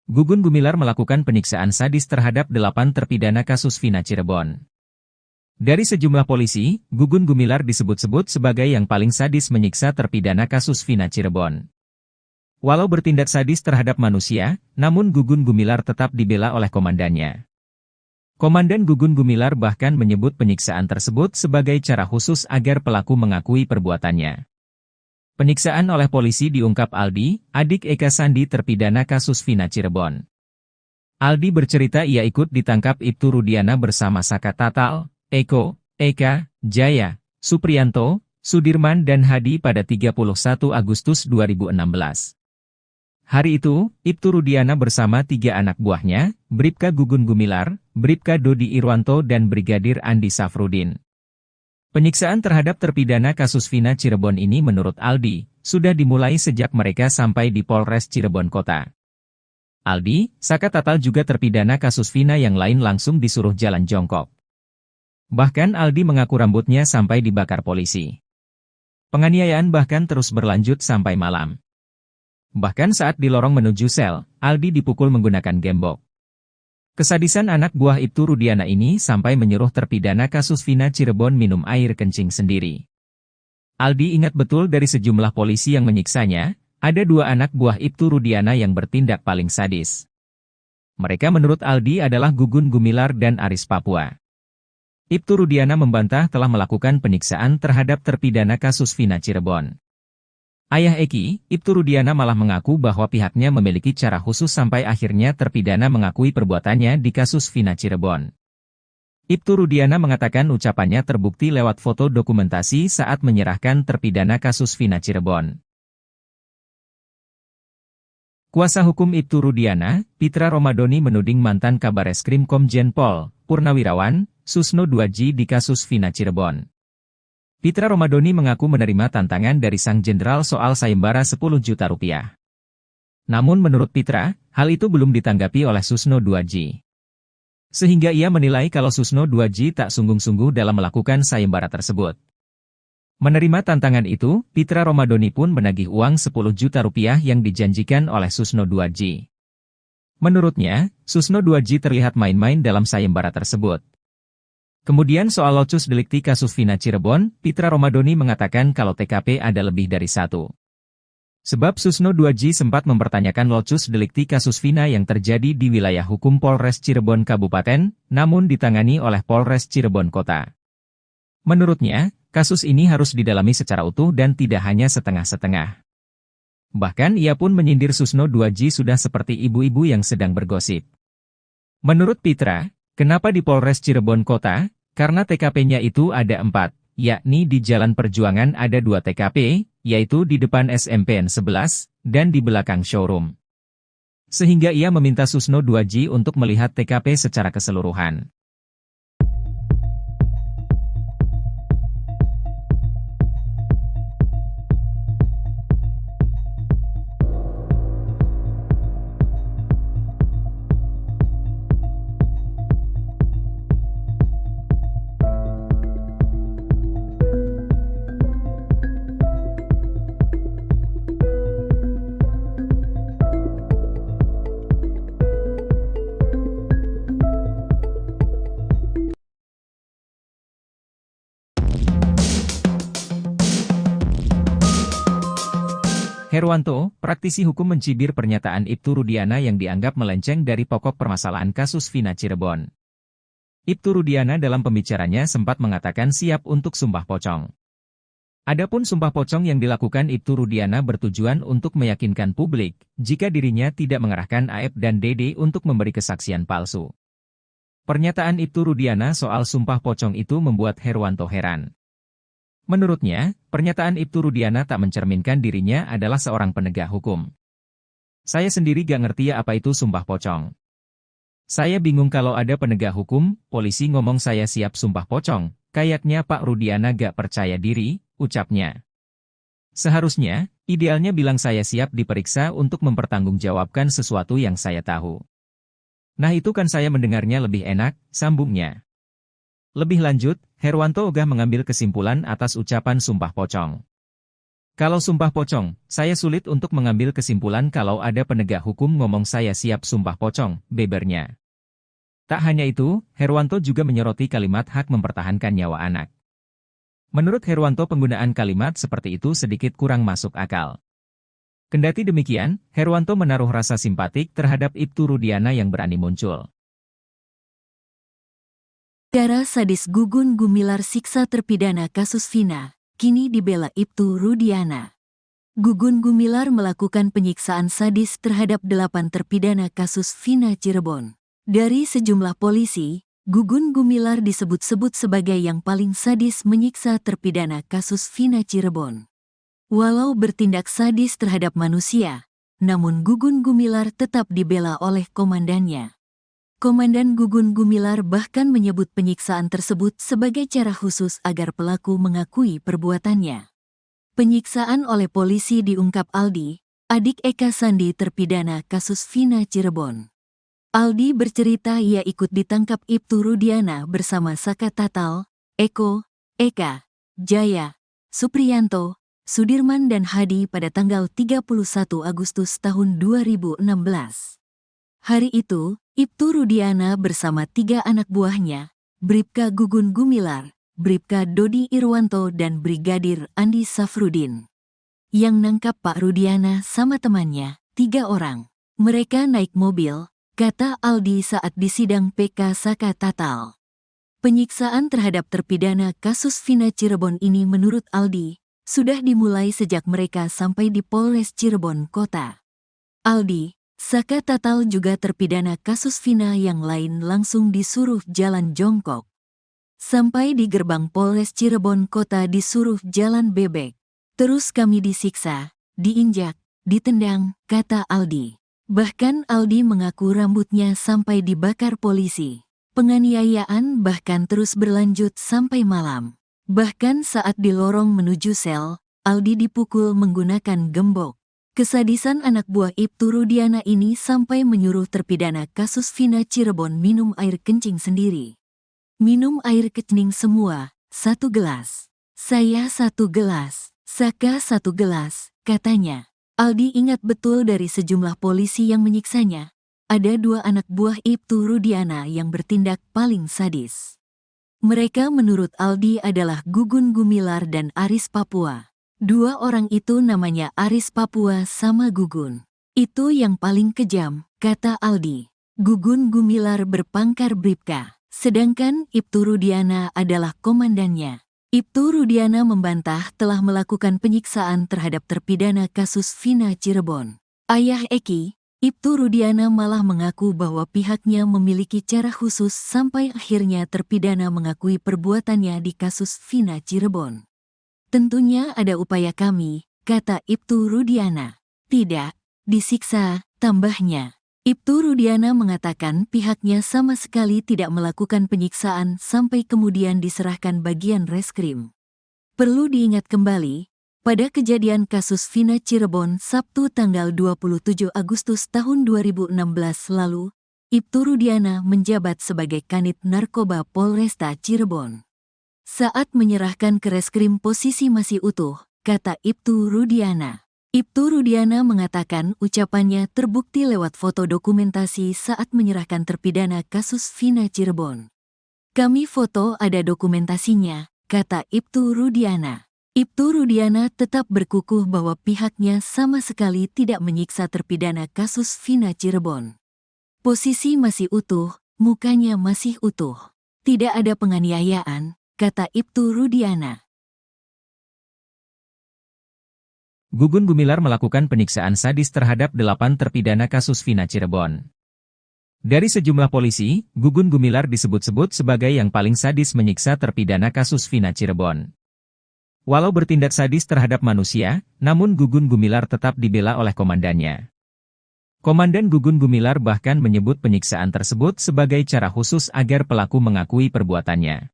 Gugun Gumilar melakukan penyiksaan sadis terhadap 8 terpidana kasus Vina Cirebon. Dari sejumlah polisi, Gugun Gumilar disebut-sebut sebagai yang paling sadis menyiksa terpidana kasus Vina Cirebon. Walau bertindak sadis terhadap manusia, namun Gugun Gumilar tetap dibela oleh komandannya. Komandan Gugun Gumilar bahkan menyebut penyiksaan tersebut sebagai cara khusus agar pelaku mengakui perbuatannya. Penyiksaan oleh polisi diungkap Aldi, adik Eka Sandi terpidana kasus Vina Cirebon. Aldi bercerita ia ikut ditangkap Ibtu Rudiana bersama Saka Tatal, Eko, Eka, Jaya, Supriyanto, Sudirman dan Hadi pada 31 Agustus 2016. Hari itu, Ibtu Rudiana bersama 3 anak buahnya, Bribka Gugun Gumilar, Bribka Dodi Irwanto dan Brigadir Andi Safrudin. Penyiksaan terhadap terpidana kasus Vina Cirebon ini menurut Aldi, sudah dimulai sejak mereka sampai di Polres Cirebon Kota. Aldi, Saka Tatal juga terpidana kasus Vina yang lain langsung disuruh jalan jongkok. Bahkan Aldi mengaku rambutnya sampai dibakar polisi. Penganiayaan bahkan terus berlanjut sampai malam. Bahkan saat di lorong menuju sel, Aldi dipukul menggunakan gembok. Kesadisan anak buah Ibtu Rudiana ini sampai menyuruh terpidana kasus Vina Cirebon minum air kencing sendiri. Aldi ingat betul dari sejumlah polisi yang menyiksanya, ada 2 anak buah Ibtu Rudiana yang bertindak paling sadis. Mereka menurut Aldi adalah Gugun Gumilar dan Aris Papua. Ibtu Rudiana membantah telah melakukan penyiksaan terhadap terpidana kasus Vina Cirebon. Ayah Eki, Ibtu Rudiana malah mengaku bahwa pihaknya memiliki cara khusus sampai akhirnya terpidana mengakui perbuatannya di kasus Vina Cirebon. Ibtu Rudiana mengatakan ucapannya terbukti lewat foto dokumentasi saat menyerahkan terpidana kasus Vina Cirebon. Kuasa hukum Ibtu Rudiana, Pitra Romadoni menuding mantan Kabareskrim Komjen Pol, Purnawirawan, Susno 2J di kasus Vina Cirebon. Pitra Romadoni mengaku menerima tantangan dari sang jenderal soal sayembara 10 juta rupiah. Namun menurut Pitra, hal itu belum ditanggapi oleh Susno 2J. Sehingga ia menilai kalau Susno 2J tak sungguh-sungguh dalam melakukan sayembara tersebut. Menerima tantangan itu, Pitra Romadoni pun menagih uang 10 juta rupiah yang dijanjikan oleh Susno 2J. Menurutnya, Susno 2J terlihat main-main dalam sayembara tersebut. Kemudian soal locus delikti kasus Vina Cirebon, Pitra Romadoni mengatakan kalau TKP ada lebih dari satu. Sebab Susno 2J sempat mempertanyakan locus delikti kasus Vina yang terjadi di wilayah hukum Polres Cirebon Kabupaten, namun ditangani oleh Polres Cirebon Kota. Menurutnya, kasus ini harus didalami secara utuh dan tidak hanya setengah-setengah. Bahkan ia pun menyindir Susno 2J sudah seperti ibu-ibu yang sedang bergosip. Menurut Pitra, kenapa di Polres Cirebon Kota? Karena TKP-nya itu ada 4, yakni di Jalan Perjuangan ada 2 TKP, yaitu di depan SMPN 11, dan di belakang showroom. Sehingga ia meminta Susno 2J untuk melihat TKP secara keseluruhan. Herwanto, praktisi hukum mencibir pernyataan Ibtu Rudiana yang dianggap melenceng dari pokok permasalahan kasus Vina Cirebon. Ibtu Rudiana dalam pembicaranya sempat mengatakan siap untuk sumpah pocong. Adapun sumpah pocong yang dilakukan Ibtu Rudiana bertujuan untuk meyakinkan publik, jika dirinya tidak mengerahkan AF dan DD untuk memberi kesaksian palsu. Pernyataan Ibtu Rudiana soal sumpah pocong itu membuat Herwanto heran. Menurutnya, pernyataan Ibtu Rudiana tak mencerminkan dirinya adalah seorang penegak hukum. Saya sendiri gak ngerti apa itu sumpah pocong. Saya bingung kalau ada penegak hukum, polisi ngomong saya siap sumpah pocong, kayaknya Pak Rudiana gak percaya diri, ucapnya. Seharusnya, idealnya bilang saya siap diperiksa untuk mempertanggungjawabkan sesuatu yang saya tahu. Nah itu kan saya mendengarnya lebih enak, sambungnya. Lebih lanjut, Herwanto ogah mengambil kesimpulan atas ucapan sumpah pocong. Kalau sumpah pocong, saya sulit untuk mengambil kesimpulan kalau ada penegak hukum ngomong saya siap sumpah pocong, bebernya. Tak hanya itu, Herwanto juga menyoroti kalimat hak mempertahankan nyawa anak. Menurut Herwanto penggunaan kalimat seperti itu sedikit kurang masuk akal. Kendati demikian, Herwanto menaruh rasa simpatik terhadap Ibtu Rudiana yang berani muncul. Darah sadis Gugun Gumilar siksa terpidana kasus Vina, kini dibela Ibtu Rudiana. Gugun Gumilar melakukan penyiksaan sadis terhadap 8 terpidana kasus Vina Cirebon. Dari sejumlah polisi, Gugun Gumilar disebut-sebut sebagai yang paling sadis menyiksa terpidana kasus Vina Cirebon. Walau bertindak sadis terhadap manusia, namun Gugun Gumilar tetap dibela oleh komandannya. Komandan Gugun Gumilar bahkan menyebut penyiksaan tersebut sebagai cara khusus agar pelaku mengakui perbuatannya. Penyiksaan oleh polisi diungkap Aldi, adik Eka Sandi terpidana kasus Vina Cirebon. Aldi bercerita ia ikut ditangkap Ibtu Rudiana bersama Saka Tatal, Eko, Eka, Jaya, Supriyanto, Sudirman dan Hadi pada tanggal 31 Agustus tahun 2016. Hari itu, Ibtu Rudiana bersama 3 anak buahnya, Bribka Gugun Gumilar, Bribka Dodi Irwanto dan Brigadir Andi Safrudin. Yang nangkap Pak Rudiana sama temannya, 3 orang. Mereka naik mobil, kata Aldi saat disidang PK Saka Tatal. Penyiksaan terhadap terpidana kasus Vina Cirebon ini menurut Aldi, sudah dimulai sejak mereka sampai di Polres Cirebon Kota. Aldi, Saka Tatal juga terpidana kasus Vina yang lain langsung disuruh jalan jongkok. Sampai di gerbang Polres Cirebon Kota disuruh jalan bebek. Terus kami disiksa, diinjak, ditendang, kata Aldi. Bahkan Aldi mengaku rambutnya sampai dibakar polisi. Penganiayaan bahkan terus berlanjut sampai malam. Bahkan saat di lorong menuju sel, Aldi dipukul menggunakan gembok. Kesadisan anak buah Ibtu Rudiana ini sampai menyuruh terpidana kasus Vina Cirebon minum air kencing sendiri. Minum air kencing semua, 1 gelas. Saya 1 gelas, Saka 1 gelas, katanya. Aldi ingat betul dari sejumlah polisi yang menyiksanya. Ada 2 anak buah Ibtu Rudiana yang bertindak paling sadis. Mereka menurut Aldi adalah Gugun Gumilar dan Aris Papua. 2 orang itu namanya Aris Papua sama Gugun. Itu yang paling kejam, kata Aldi. Gugun Gumilar berpangkat Bribka, sedangkan Ibtu Rudiana adalah komandannya. Ibtu Rudiana membantah telah melakukan penyiksaan terhadap terpidana kasus Vina Cirebon. Ayah Eki, Ibtu Rudiana malah mengaku bahwa pihaknya memiliki cara khusus sampai akhirnya terpidana mengakui perbuatannya di kasus Vina Cirebon. Tentunya ada upaya kami, kata Ibtu Rudiana. Tidak, disiksa, tambahnya. Ibtu Rudiana mengatakan pihaknya sama sekali tidak melakukan penyiksaan sampai kemudian diserahkan bagian reskrim. Perlu diingat kembali, pada kejadian kasus Vina Cirebon Sabtu tanggal 27 Agustus tahun 2016 lalu, Ibtu Rudiana menjabat sebagai Kanit Narkoba Polresta Cirebon. Saat menyerahkan ke reskrim posisi masih utuh, kata Ibtu Rudiana. Ibtu Rudiana mengatakan ucapannya terbukti lewat foto dokumentasi saat menyerahkan terpidana kasus Vina Cirebon. Kami foto ada dokumentasinya, kata Ibtu Rudiana. Ibtu Rudiana tetap berkukuh bahwa pihaknya sama sekali tidak menyiksa terpidana kasus Vina Cirebon. Posisi masih utuh, mukanya masih utuh. Tidak ada penganiayaan, kata Ibtu Rudiana. Gugun Gumilar melakukan penyiksaan sadis terhadap 8 terpidana kasus Vina Cirebon. Dari sejumlah polisi, Gugun Gumilar disebut-sebut sebagai yang paling sadis menyiksa terpidana kasus Vina Cirebon. Walau bertindak sadis terhadap manusia, namun Gugun Gumilar tetap dibela oleh komandannya. Komandan Gugun Gumilar bahkan menyebut penyiksaan tersebut sebagai cara khusus agar pelaku mengakui perbuatannya.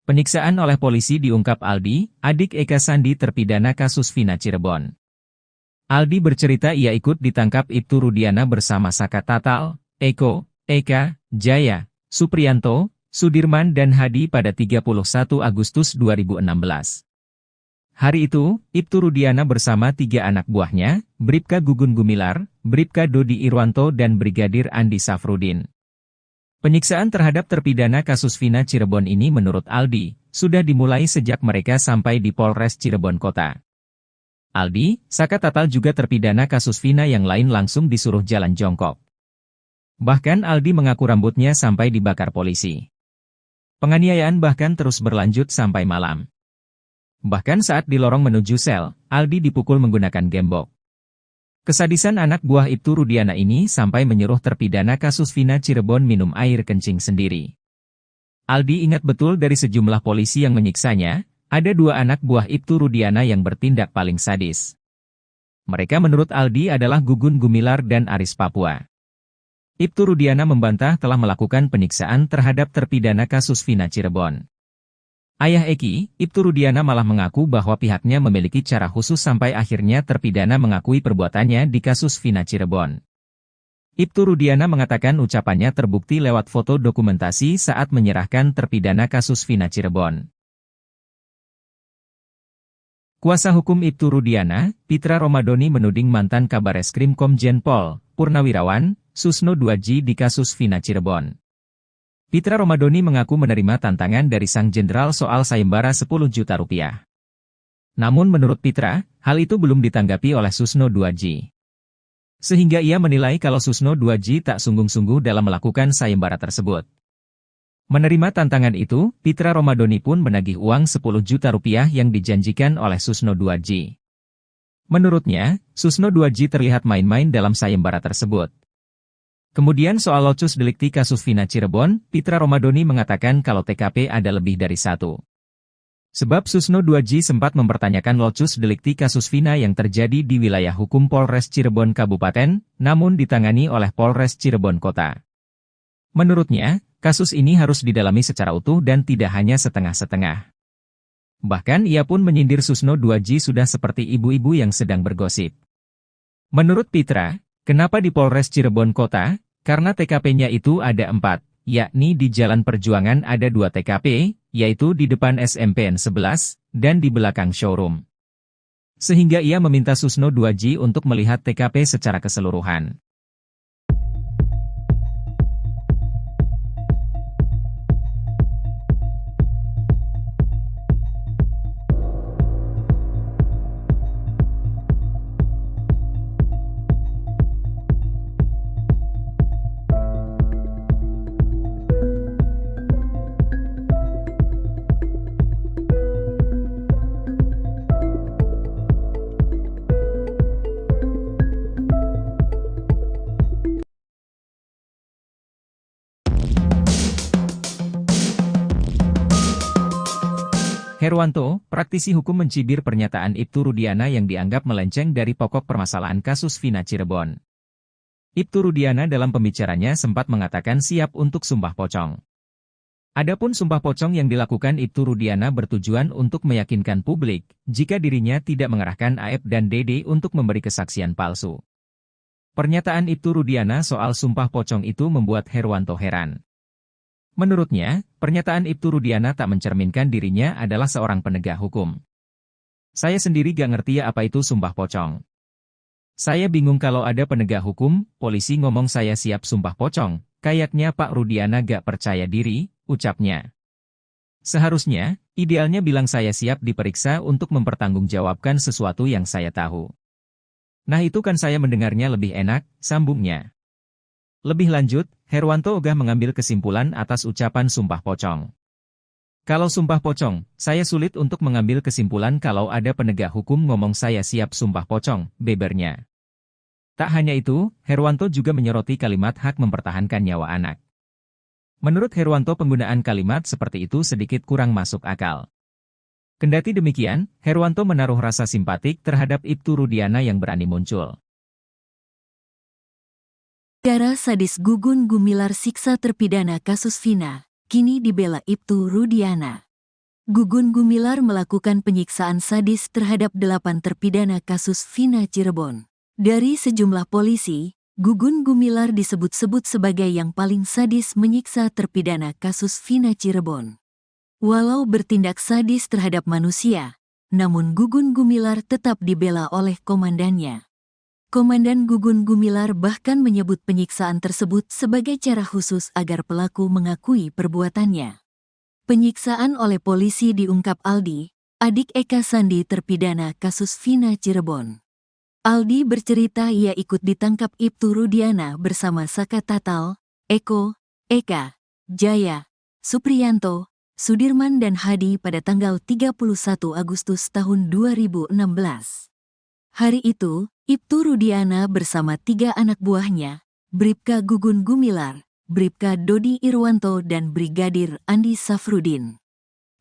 Penyiksaan oleh polisi diungkap Aldi, adik Eka Sandi terpidana kasus Vina Cirebon. Aldi bercerita ia ikut ditangkap Ibtu Rudiana bersama Saka Tatal, Eko, Eka, Jaya, Supriyanto, Sudirman dan Hadi pada 31 Agustus 2016. Hari itu, Ibtu Rudiana bersama 3 anak buahnya, Bribka Gugun Gumilar, Bribka Dodi Irwanto dan Brigadir Andi Safrudin. Penyiksaan terhadap terpidana kasus Vina Cirebon ini menurut Aldi, sudah dimulai sejak mereka sampai di Polres Cirebon Kota. Aldi, Saka Tatal juga terpidana kasus Vina yang lain langsung disuruh jalan jongkok. Bahkan Aldi mengaku rambutnya sampai dibakar polisi. Penganiayaan bahkan terus berlanjut sampai malam. Bahkan saat di lorong menuju sel, Aldi dipukul menggunakan gembok. Kesadisan anak buah Ibtu Rudiana ini sampai menyuruh terpidana kasus Vina Cirebon minum air kencing sendiri. Aldi ingat betul dari sejumlah polisi yang menyiksanya, ada 2 anak buah Ibtu Rudiana yang bertindak paling sadis. Mereka menurut Aldi adalah Gugun Gumilar dan Aris Papua. Ibtu Rudiana membantah telah melakukan penyiksaan terhadap terpidana kasus Vina Cirebon. Ayah Eki, Ibtu Rudiana malah mengaku bahwa pihaknya memiliki cara khusus sampai akhirnya terpidana mengakui perbuatannya di kasus Vina Cirebon. Ibtu Rudiana mengatakan ucapannya terbukti lewat foto dokumentasi saat menyerahkan terpidana kasus Vina Cirebon. Kuasa hukum Ibtu Rudiana, Pitra Romadoni menuding mantan Kabareskrim Komjen Pol, Purnawirawan, Susno Duaji di kasus Vina Cirebon. Pitra Romadoni mengaku menerima tantangan dari sang jenderal soal sayembara 10 juta rupiah. Namun menurut Pitra, hal itu belum ditanggapi oleh Susno Duaji. Sehingga ia menilai kalau Susno Duaji tak sungguh-sungguh dalam melakukan sayembara tersebut. Menerima tantangan itu, Pitra Romadoni pun menagih uang 10 juta rupiah yang dijanjikan oleh Susno Duaji. Menurutnya, Susno Duaji terlihat main-main dalam sayembara tersebut. Kemudian soal locus delikti kasus Vina Cirebon, Pitra Romadoni mengatakan kalau TKP ada lebih dari 1. Sebab Susno 2J sempat mempertanyakan locus delikti kasus Vina yang terjadi di wilayah hukum Polres Cirebon Kabupaten, namun ditangani oleh Polres Cirebon Kota. Menurutnya, kasus ini harus didalami secara utuh dan tidak hanya setengah-setengah. Bahkan ia pun menyindir Susno 2J sudah seperti ibu-ibu yang sedang bergosip. Menurut Pitra, kenapa di Polres Cirebon Kota? Karena TKP-nya itu ada 4, yakni di Jalan Perjuangan ada 2 TKP, yaitu di depan SMPN 11, dan di belakang showroom. Sehingga ia meminta Susno 2J untuk melihat TKP secara keseluruhan. Herwanto, praktisi hukum mencibir pernyataan Ibtu Rudiana yang dianggap melenceng dari pokok permasalahan kasus Vina Cirebon. Ibtu Rudiana dalam pembicaranya sempat mengatakan siap untuk sumpah pocong. Adapun sumpah pocong yang dilakukan Ibtu Rudiana bertujuan untuk meyakinkan publik jika dirinya tidak mengerahkan Aep dan Dede untuk memberi kesaksian palsu. Pernyataan Ibtu Rudiana soal sumpah pocong itu membuat Herwanto heran. Menurutnya, pernyataan Ibtu Rudiana tak mencerminkan dirinya adalah seorang penegak hukum. Saya sendiri gak ngerti apa itu sumpah pocong. Saya bingung kalau ada penegak hukum, polisi ngomong saya siap sumpah pocong, kayaknya Pak Rudiana gak percaya diri, ucapnya. Seharusnya, idealnya bilang saya siap diperiksa untuk mempertanggungjawabkan sesuatu yang saya tahu. Nah itu kan saya mendengarnya lebih enak, sambungnya. Lebih lanjut, Herwanto ogah mengambil kesimpulan atas ucapan sumpah pocong. Kalau sumpah pocong, saya sulit untuk mengambil kesimpulan kalau ada penegak hukum ngomong saya siap sumpah pocong, bebernya. Tak hanya itu, Herwanto juga menyoroti kalimat hak mempertahankan nyawa anak. Menurut Herwanto penggunaan kalimat seperti itu sedikit kurang masuk akal. Kendati demikian, Herwanto menaruh rasa simpatik terhadap Ibtu Rudiana yang berani muncul. Cara sadis Gugun Gumilar siksa terpidana kasus Vina, kini dibela Ibtu Rudiana. Gugun Gumilar melakukan penyiksaan sadis terhadap 8 terpidana kasus Vina Cirebon. Dari sejumlah polisi, Gugun Gumilar disebut-sebut sebagai yang paling sadis menyiksa terpidana kasus Vina Cirebon. Walau bertindak sadis terhadap manusia, namun Gugun Gumilar tetap dibela oleh komandannya. Komandan Gugun Gumilar bahkan menyebut penyiksaan tersebut sebagai cara khusus agar pelaku mengakui perbuatannya. Penyiksaan oleh polisi diungkap Aldi, adik Eka Sandi terpidana kasus Vina Cirebon. Aldi bercerita ia ikut ditangkap Ibtu Rudiana bersama Saka Tatal, Eko, Eka, Jaya, Supriyanto, Sudirman dan Hadi pada tanggal 31 Agustus tahun 2016. Hari itu, Ibtu Rudiana bersama 3 anak buahnya, Bribka Gugun Gumilar, Bribka Dodi Irwanto dan Brigadir Andi Safrudin.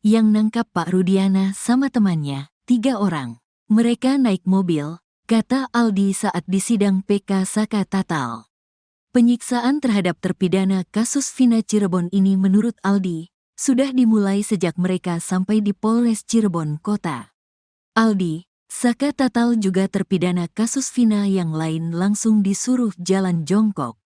Yang nangkap Pak Rudiana sama temannya, 3 orang. Mereka naik mobil, kata Aldi saat disidang PK Saka Tatal. Penyiksaan terhadap terpidana kasus Vina Cirebon ini menurut Aldi, sudah dimulai sejak mereka sampai di Polres Cirebon Kota. Aldi, Saka Tatal juga terpidana kasus Vina yang lain langsung disuruh jalan jongkok.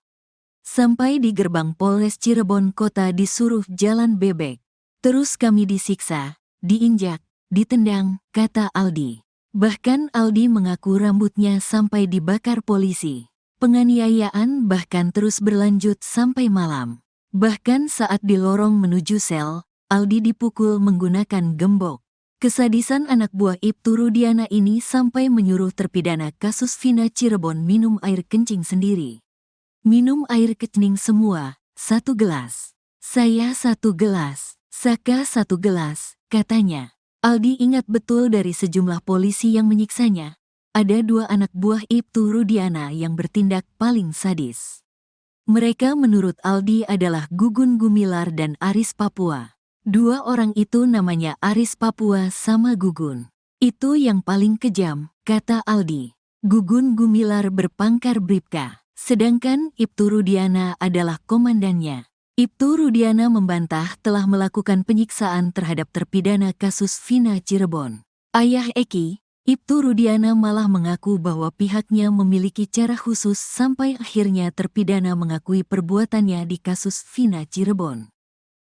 Sampai di gerbang Polres Cirebon Kota disuruh jalan bebek. Terus kami disiksa, diinjak, ditendang, kata Aldi. Bahkan Aldi mengaku rambutnya sampai dibakar polisi. Penganiayaan bahkan terus berlanjut sampai malam. Bahkan saat di lorong menuju sel, Aldi dipukul menggunakan gembok. Kesadisan anak buah Ibtu Rudiana ini sampai menyuruh terpidana kasus Vina Cirebon minum air kencing sendiri. Minum air kencing semua, 1 gelas. Saya 1 gelas, Saka 1 gelas, katanya. Aldi ingat betul dari sejumlah polisi yang menyiksanya. Ada 2 anak buah Ibtu Rudiana yang bertindak paling sadis. Mereka menurut Aldi adalah Gugun Gumilar dan Aris Papua. Dua orang itu namanya Aris Papua sama Gugun. Itu yang paling kejam, kata Aldi. Gugun Gumilar berpangkat Bribka, sedangkan Ibtu Rudiana adalah komandannya. Ibtu Rudiana membantah telah melakukan penyiksaan terhadap terpidana kasus Vina Cirebon. Ayah Eki, Ibtu Rudiana malah mengaku bahwa pihaknya memiliki cara khusus sampai akhirnya terpidana mengakui perbuatannya di kasus Vina Cirebon.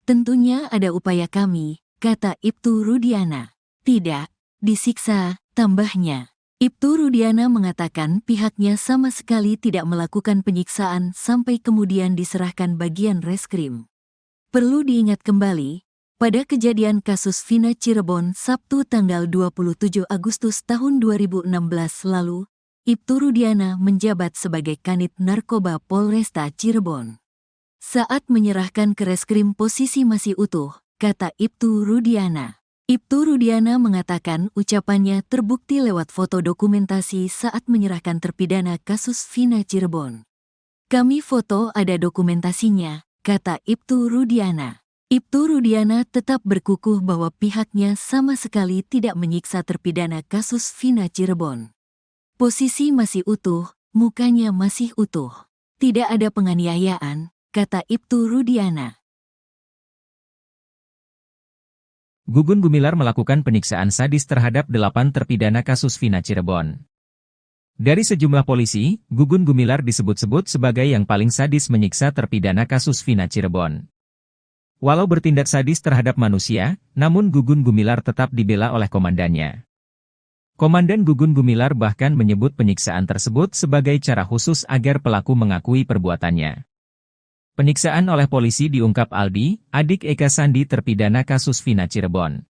Tentunya ada upaya kami, kata Ibtu Rudiana. Tidak, disiksa, tambahnya. Ibtu Rudiana mengatakan pihaknya sama sekali tidak melakukan penyiksaan sampai kemudian diserahkan bagian reskrim. Perlu diingat kembali, pada kejadian kasus Vina Cirebon Sabtu tanggal 27 Agustus tahun 2016 lalu, Ibtu Rudiana menjabat sebagai Kanit Narkoba Polresta Cirebon. Saat menyerahkan ke reskrim posisi masih utuh, kata Ibtu Rudiana. Ibtu Rudiana mengatakan ucapannya terbukti lewat foto dokumentasi saat menyerahkan terpidana kasus Vina Cirebon. Kami foto ada dokumentasinya, kata Ibtu Rudiana. Ibtu Rudiana tetap berkukuh bahwa pihaknya sama sekali tidak menyiksa terpidana kasus Vina Cirebon. Posisi masih utuh, mukanya masih utuh. Tidak ada penganiayaan, kata Ibtu Rudiana. Gugun Gumilar melakukan penyiksaan sadis terhadap 8 terpidana kasus Vina Cirebon. Dari sejumlah polisi, Gugun Gumilar disebut-sebut sebagai yang paling sadis menyiksa terpidana kasus Vina Cirebon. Walau bertindak sadis terhadap manusia, namun Gugun Gumilar tetap dibela oleh komandannya. Komandan Gugun Gumilar bahkan menyebut penyiksaan tersebut sebagai cara khusus agar pelaku mengakui perbuatannya. Penyiksaan oleh polisi diungkap Aldi, adik Eka Sandi terpidana kasus Vina Cirebon.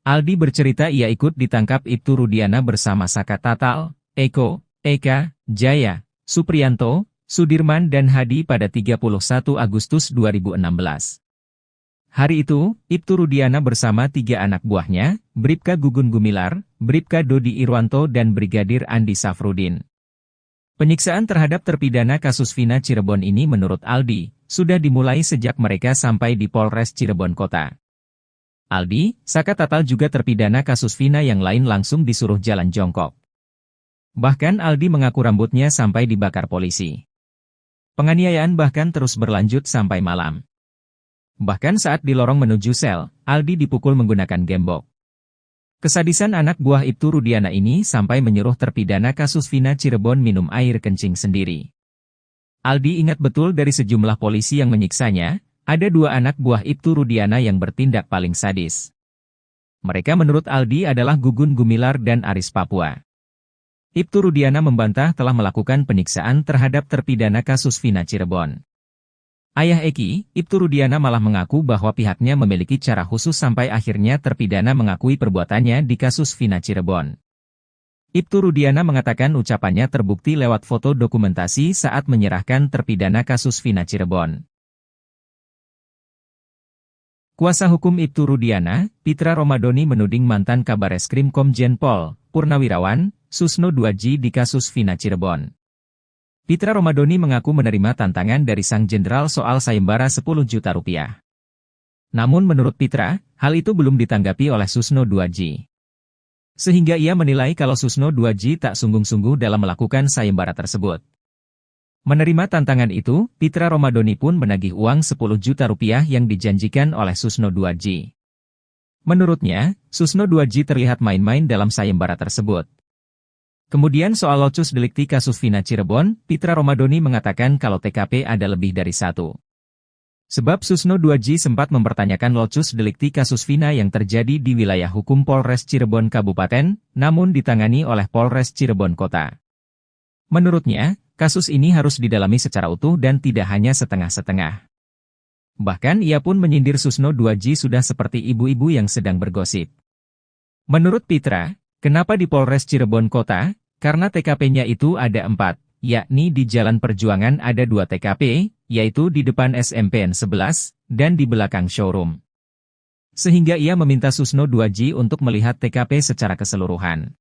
Aldi bercerita ia ikut ditangkap Ibtu Rudiana bersama Saka Tatal, Eko, Eka, Jaya, Supriyanto, Sudirman dan Hadi pada 31 Agustus 2016. Hari itu, Ibtu Rudiana bersama 3 anak buahnya, Bribka Gugun Gumilar, Bribka Dodi Irwanto dan Brigadir Andi Safrudin. Penyiksaan terhadap terpidana kasus Vina Cirebon ini menurut Aldi, sudah dimulai sejak mereka sampai di Polres Cirebon Kota. Aldi, Saka Tatal juga terpidana kasus Vina yang lain langsung disuruh jalan jongkok. Bahkan Aldi mengaku rambutnya sampai dibakar polisi. Penganiayaan bahkan terus berlanjut sampai malam. Bahkan saat di lorong menuju sel, Aldi dipukul menggunakan gembok. Kesadisan anak buah Ibtu Rudiana ini sampai menyuruh terpidana kasus Vina Cirebon minum air kencing sendiri. Aldi ingat betul dari sejumlah polisi yang menyiksanya, ada 2 anak buah Ibtu Rudiana yang bertindak paling sadis. Mereka menurut Aldi adalah Gugun Gumilar dan Aris Papua. Ibtu Rudiana membantah telah melakukan penyiksaan terhadap terpidana kasus Vina Cirebon. Ayah Eki, Ibtu Rudiana malah mengaku bahwa pihaknya memiliki cara khusus sampai akhirnya terpidana mengakui perbuatannya di kasus Vina Cirebon. Ibtu Rudiana mengatakan ucapannya terbukti lewat foto dokumentasi saat menyerahkan terpidana kasus Vina Cirebon. Kuasa hukum Ibtu Rudiana, Pitra Romadoni menuding mantan Kabareskrim Komjen Pol, Purnawirawan, Susno Duaji di kasus Vina Cirebon. Pitra Romadoni mengaku menerima tantangan dari sang jenderal soal sayembara 10 juta rupiah. Namun menurut Pitra, hal itu belum ditanggapi oleh Susno Duaji. Sehingga ia menilai kalau Susno Duaji tak sungguh-sungguh dalam melakukan sayembara tersebut. Menerima tantangan itu, Pitra Romadoni pun menagih uang 10 juta rupiah yang dijanjikan oleh Susno Duaji. Menurutnya, Susno Duaji terlihat main-main dalam sayembara tersebut. Kemudian soal locus delikti kasus Vina Cirebon, Pitra Romadoni mengatakan kalau TKP ada lebih dari 1. Sebab Susno Duaji sempat mempertanyakan locus delikti kasus Vina yang terjadi di wilayah hukum Polres Cirebon Kabupaten, namun ditangani oleh Polres Cirebon Kota. Menurutnya, kasus ini harus didalami secara utuh dan tidak hanya setengah-setengah. Bahkan ia pun menyindir Susno Duaji sudah seperti ibu-ibu yang sedang bergosip. Menurut Pitra, kenapa di Polres Cirebon Kota? Karena TKP-nya itu ada 4, yakni di Jalan Perjuangan ada 2 TKP, yaitu di depan SMPN 11, dan di belakang showroom. Sehingga ia meminta Susno Duaji untuk melihat TKP secara keseluruhan.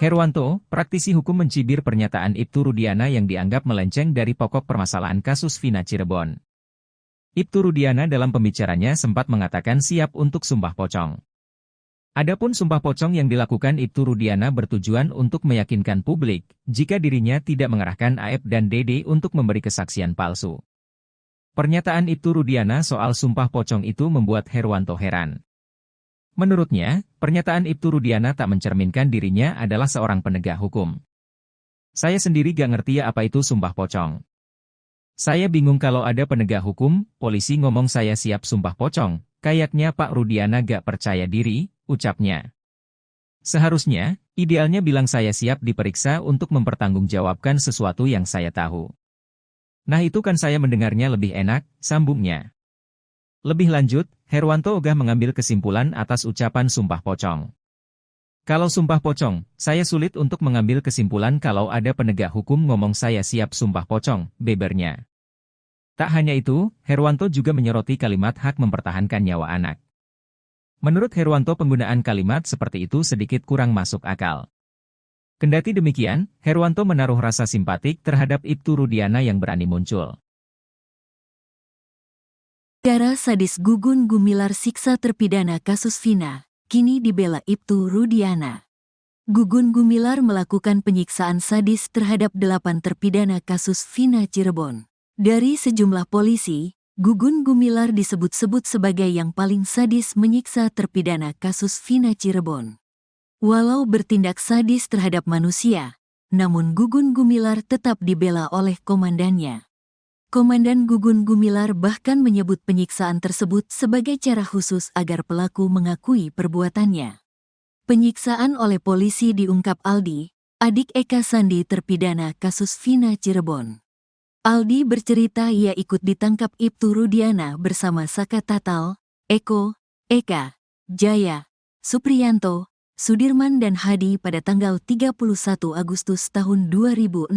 Herwanto, praktisi hukum mencibir pernyataan Ibtu Rudiana yang dianggap melenceng dari pokok permasalahan kasus Vina Cirebon. Ibtu Rudiana dalam pembicaranya sempat mengatakan siap untuk sumpah pocong. Adapun sumpah pocong yang dilakukan Ibtu Rudiana bertujuan untuk meyakinkan publik jika dirinya tidak mengerahkan AF dan DD untuk memberi kesaksian palsu. Pernyataan Ibtu Rudiana soal sumpah pocong itu membuat Herwanto heran. Menurutnya, pernyataan Ibtu Rudiana tak mencerminkan dirinya adalah seorang penegak hukum. Saya sendiri gak ngerti apa itu sumpah pocong. Saya bingung kalau ada penegak hukum, polisi ngomong saya siap sumpah pocong, kayaknya Pak Rudiana gak percaya diri, ucapnya. Seharusnya, idealnya bilang saya siap diperiksa untuk mempertanggungjawabkan sesuatu yang saya tahu. Nah itu kan saya mendengarnya lebih enak, sambungnya. Lebih lanjut, Herwanto ogah mengambil kesimpulan atas ucapan sumpah pocong. Kalau sumpah pocong, saya sulit untuk mengambil kesimpulan kalau ada penegak hukum ngomong saya siap sumpah pocong, bebernya. Tak hanya itu, Herwanto juga menyoroti kalimat hak mempertahankan nyawa anak. Menurut Herwanto penggunaan kalimat seperti itu sedikit kurang masuk akal. Kendati demikian, Herwanto menaruh rasa simpatik terhadap Ibtu Rudiana yang berani muncul. Cara sadis Gugun Gumilar siksa terpidana kasus Vina, kini dibela Ibtu Rudiana. Gugun Gumilar melakukan penyiksaan sadis terhadap 8 terpidana kasus Vina Cirebon. Dari sejumlah polisi, Gugun Gumilar disebut-sebut sebagai yang paling sadis menyiksa terpidana kasus Vina Cirebon. Walau bertindak sadis terhadap manusia, namun Gugun Gumilar tetap dibela oleh komandannya. Komandan Gugun Gumilar bahkan menyebut penyiksaan tersebut sebagai cara khusus agar pelaku mengakui perbuatannya. Penyiksaan oleh polisi diungkap Aldi, adik Eka Sandi terpidana kasus Vina Cirebon. Aldi bercerita ia ikut ditangkap Ibtu Rudiana bersama Saka Tatal, Eko, Eka, Jaya, Supriyanto, Sudirman dan Hadi pada tanggal 31 Agustus tahun 2016.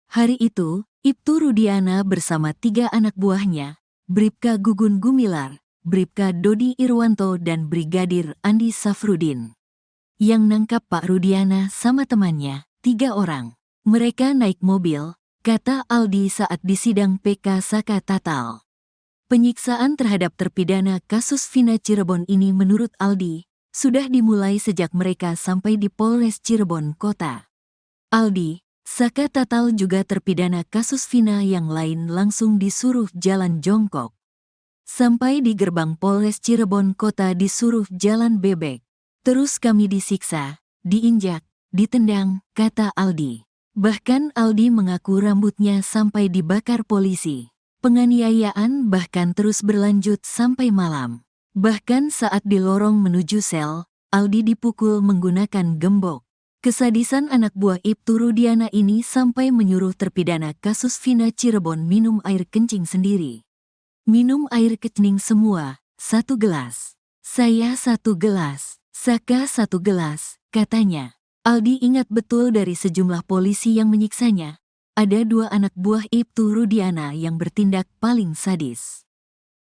Hari itu, Ibtu Rudiana bersama 3 anak buahnya, Bribka Gugun Gumilar, Bribka Dodi Irwanto dan Brigadir Andi Safrudin. Yang nangkap Pak Rudiana sama temannya, 3 orang. Mereka naik mobil, kata Aldi saat disidang PK Saka Tatal. Penyiksaan terhadap terpidana kasus Vina Cirebon ini menurut Aldi, sudah dimulai sejak mereka sampai di Polres Cirebon Kota. Aldi, Saka Tatal juga terpidana kasus Vina yang lain langsung disuruh jalan jongkok. Sampai di gerbang Polres Cirebon Kota disuruh jalan bebek. Terus kami disiksa, diinjak, ditendang, kata Aldi. Bahkan Aldi mengaku rambutnya sampai dibakar polisi. Penganiayaan bahkan terus berlanjut sampai malam. Bahkan saat di lorong menuju sel, Aldi dipukul menggunakan gembok. Kesadisan anak buah Ibtu Rudiana ini sampai menyuruh terpidana kasus Vina Cirebon minum air kencing sendiri. Minum air kencing semua, 1 gelas. Saya 1 gelas, Saka 1 gelas, katanya. Aldi ingat betul dari sejumlah polisi yang menyiksanya. Ada 2 anak buah Ibtu Rudiana yang bertindak paling sadis.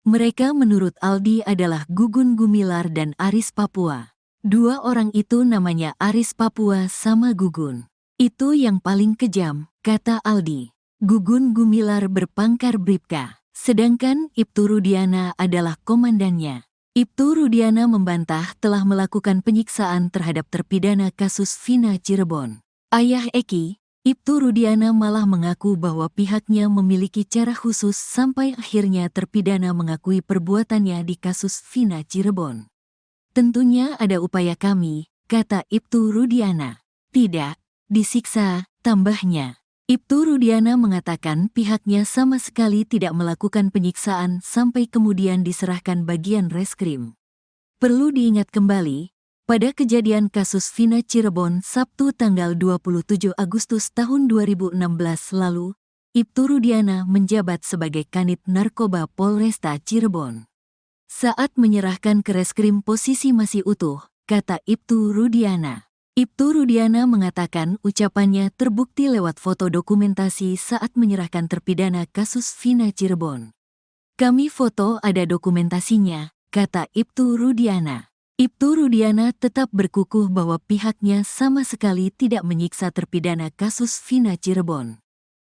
Mereka menurut Aldi adalah Gugun Gumilar dan Aris Papua. 2 orang itu namanya Aris Papua sama Gugun. Itu yang paling kejam, kata Aldi. Gugun Gumilar berpangkat Bribka, sedangkan Ibtu Rudiana adalah komandannya. Ibtu Rudiana membantah telah melakukan penyiksaan terhadap terpidana kasus Vina Cirebon. Ayah Eki, Ibtu Rudiana malah mengaku bahwa pihaknya memiliki cara khusus sampai akhirnya terpidana mengakui perbuatannya di kasus Vina Cirebon. Tentunya ada upaya kami, kata Ibtu Rudiana. Tidak, disiksa, tambahnya. Ibtu Rudiana mengatakan pihaknya sama sekali tidak melakukan penyiksaan sampai kemudian diserahkan bagian reskrim. Perlu diingat kembali, pada kejadian kasus Vina Cirebon Sabtu tanggal 27 Agustus tahun 2016 lalu, Ibtu Rudiana menjabat sebagai Kanit Narkoba Polresta Cirebon. Saat menyerahkan ke reskrim posisi masih utuh, kata Ibtu Rudiana. Ibtu Rudiana mengatakan ucapannya terbukti lewat foto dokumentasi saat menyerahkan terpidana kasus Vina Cirebon. Kami foto ada dokumentasinya, kata Ibtu Rudiana. Ibtu Rudiana tetap berkukuh bahwa pihaknya sama sekali tidak menyiksa terpidana kasus Vina Cirebon.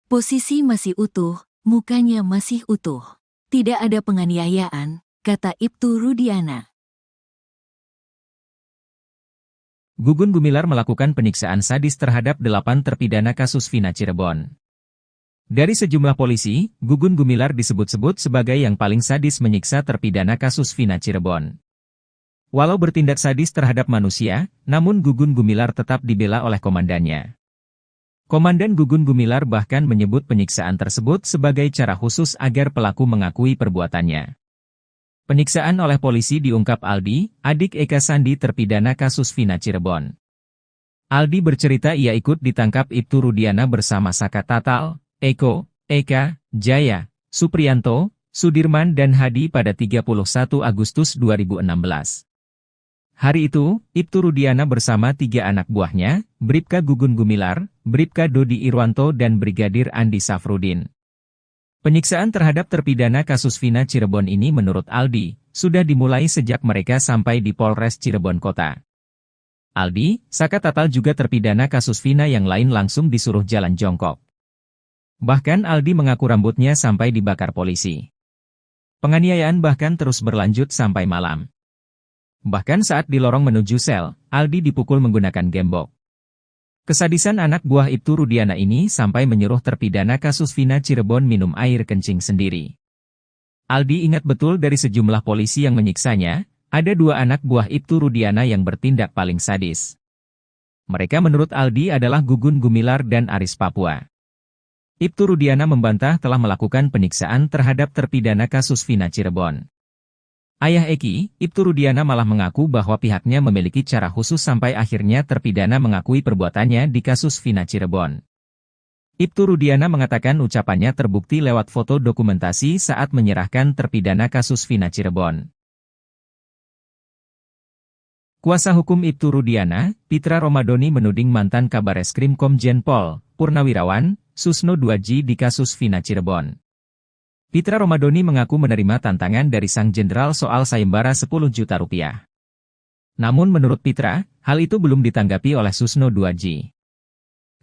Posisi masih utuh, mukanya masih utuh. Tidak ada penganiayaan, kata Ibtu Rudiana. Gugun Gumilar melakukan penyiksaan sadis terhadap 8 terpidana kasus Vina Cirebon. Dari sejumlah polisi, Gugun Gumilar disebut-sebut sebagai yang paling sadis menyiksa terpidana kasus Vina Cirebon. Walau bertindak sadis terhadap manusia, namun Gugun Gumilar tetap dibela oleh komandannya. Komandan Gugun Gumilar bahkan menyebut penyiksaan tersebut sebagai cara khusus agar pelaku mengakui perbuatannya. Penyiksaan oleh polisi diungkap Aldi, adik Eka Sandi terpidana kasus Vina Cirebon. Aldi bercerita ia ikut ditangkap Ibtu Rudiana bersama Saka Tatal, Eko, Eka, Jaya, Supriyanto, Sudirman dan Hadi pada 31 Agustus 2016. Hari itu, Ibtu Rudiana bersama 3 anak buahnya, Bribka Gugun Gumilar, Bribka Dodi Irwanto dan Brigadir Andi Safrudin. Penyiksaan terhadap terpidana kasus Vina Cirebon ini menurut Aldi, sudah dimulai sejak mereka sampai di Polres Cirebon Kota. Aldi, Saka Tatal juga terpidana kasus Vina yang lain langsung disuruh jalan jongkok. Bahkan Aldi mengaku rambutnya sampai dibakar polisi. Penganiayaan bahkan terus berlanjut sampai malam. Bahkan saat di lorong menuju sel, Aldi dipukul menggunakan gembok. Kesadisan anak buah Ibtu Rudiana ini sampai menyuruh terpidana kasus Vina Cirebon minum air kencing sendiri. Aldi ingat betul dari sejumlah polisi yang menyiksanya, ada 2 anak buah Ibtu Rudiana yang bertindak paling sadis. Mereka menurut Aldi adalah Gugun Gumilar dan Aris Papua. Ibtu Rudiana membantah telah melakukan penyiksaan terhadap terpidana kasus Vina Cirebon. Ayah Eki, Ibtu Rudiana malah mengaku bahwa pihaknya memiliki cara khusus sampai akhirnya terpidana mengakui perbuatannya di kasus Vina Cirebon. Ibtu Rudiana mengatakan ucapannya terbukti lewat foto dokumentasi saat menyerahkan terpidana kasus Vina Cirebon. Kuasa hukum Ibtu Rudiana, Pitra Romadoni menuding mantan Kabareskrim Komjen Pol, Purnawirawan, Susno Duaji di kasus Vina Cirebon. Pitra Romadoni mengaku menerima tantangan dari sang jenderal soal sayembara 10 juta rupiah. Namun menurut Pitra, hal itu belum ditanggapi oleh Susno Duaji.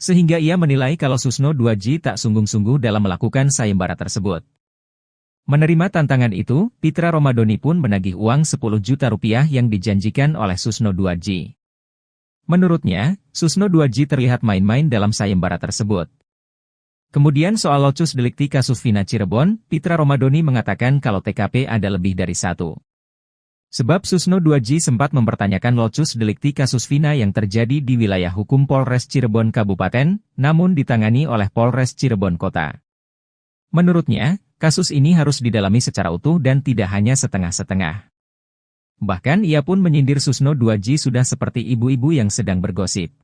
Sehingga ia menilai kalau Susno Duaji tak sungguh-sungguh dalam melakukan sayembara tersebut. Menerima tantangan itu, Pitra Romadoni pun menagih uang 10 juta rupiah yang dijanjikan oleh Susno Duaji. Menurutnya, Susno Duaji terlihat main-main dalam sayembara tersebut. Kemudian soal locus delikti kasus Vina Cirebon, Pitra Romadoni mengatakan kalau TKP ada lebih dari 1. Sebab Susno Duaji sempat mempertanyakan locus delikti kasus Vina yang terjadi di wilayah hukum Polres Cirebon Kabupaten, namun ditangani oleh Polres Cirebon Kota. Menurutnya, kasus ini harus didalami secara utuh dan tidak hanya setengah-setengah. Bahkan ia pun menyindir Susno Duaji sudah seperti ibu-ibu yang sedang bergosip.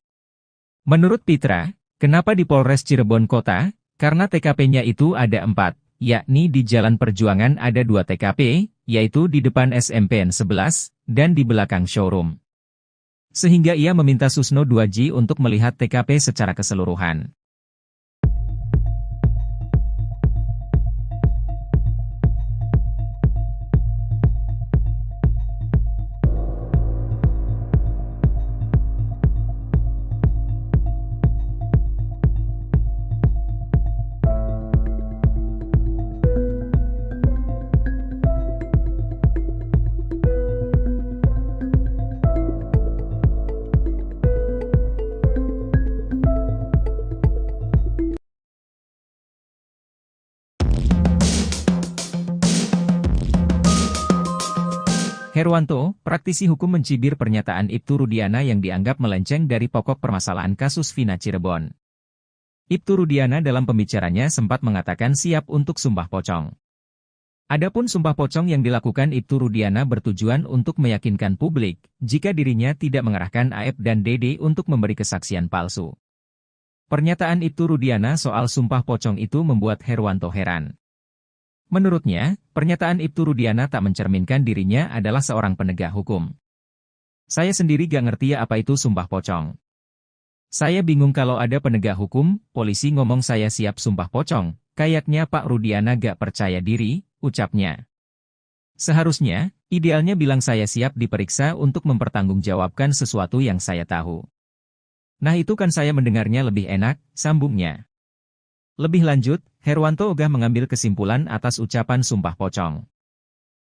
Menurut Pitra, kenapa di Polres Cirebon Kota? Karena TKP-nya itu ada 4, yakni di Jalan Perjuangan ada 2 TKP, yaitu di depan SMPN 11, dan di belakang showroom. Sehingga ia meminta Susno Duaji untuk melihat TKP secara keseluruhan. Herwanto, praktisi hukum mencibir pernyataan Ibtu Rudiana yang dianggap melenceng dari pokok permasalahan kasus Vina Cirebon. Ibtu Rudiana dalam pembicaranya sempat mengatakan siap untuk sumpah pocong. Adapun sumpah pocong yang dilakukan Ibtu Rudiana bertujuan untuk meyakinkan publik, jika dirinya tidak mengerahkan Aep dan Dede untuk memberi kesaksian palsu. Pernyataan Ibtu Rudiana soal sumpah pocong itu membuat Herwanto heran. Menurutnya, pernyataan Ibtu Rudiana tak mencerminkan dirinya adalah seorang penegak hukum. Saya sendiri gak ngerti apa itu sumpah pocong. Saya bingung kalau ada penegak hukum, polisi ngomong saya siap sumpah pocong, kayaknya Pak Rudiana gak percaya diri, ucapnya. Seharusnya, Idealnya bilang saya siap diperiksa untuk mempertanggungjawabkan sesuatu yang saya tahu. Nah itu kan saya mendengarnya lebih enak, sambungnya. Lebih lanjut, Herwanto ogah mengambil kesimpulan atas ucapan sumpah pocong.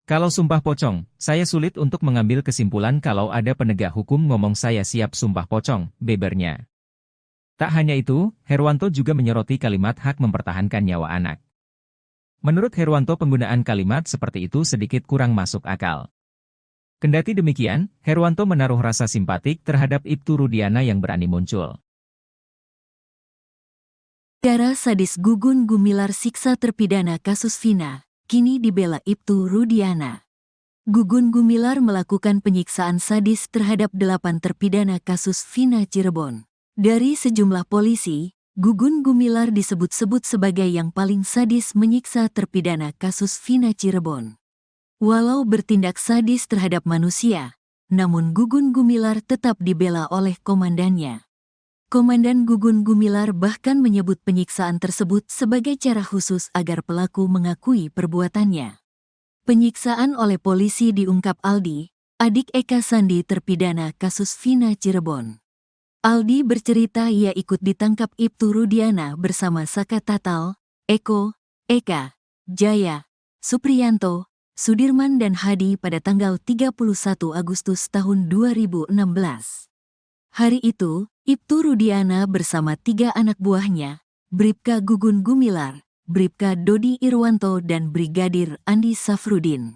Kalau sumpah pocong, saya sulit untuk mengambil kesimpulan kalau ada penegak hukum ngomong saya siap sumpah pocong, bebernya. Tak hanya itu, Herwanto juga menyoroti kalimat hak mempertahankan nyawa anak. Menurut Herwanto penggunaan kalimat seperti itu sedikit kurang masuk akal. Kendati demikian, Herwanto menaruh rasa simpatik terhadap Ibtu Rudiana yang berani muncul. Cara sadis Gugun Gumilar siksa terpidana kasus Vina, kini dibela Ibtu Rudiana. Gugun Gumilar melakukan penyiksaan sadis terhadap 8 terpidana kasus Vina Cirebon. Dari sejumlah polisi, Gugun Gumilar disebut-sebut sebagai yang paling sadis menyiksa terpidana kasus Vina Cirebon. Walau bertindak sadis terhadap manusia, namun Gugun Gumilar tetap dibela oleh komandannya. Komandan Gugun Gumilar bahkan menyebut penyiksaan tersebut sebagai cara khusus agar pelaku mengakui perbuatannya. Penyiksaan oleh polisi diungkap Aldi, adik Eka Sandi terpidana kasus Vina Cirebon. Aldi bercerita ia ikut ditangkap Ibtu Rudiana bersama Saka Tatal, Eko, Eka, Jaya, Supriyanto, Sudirman dan Hadi pada tanggal 31 Agustus tahun 2016. Hari itu, Ibtu Rudiana bersama 3 anak buahnya, Bribka Gugun Gumilar, Bribka Dodi Irwanto dan Brigadir Andi Safrudin.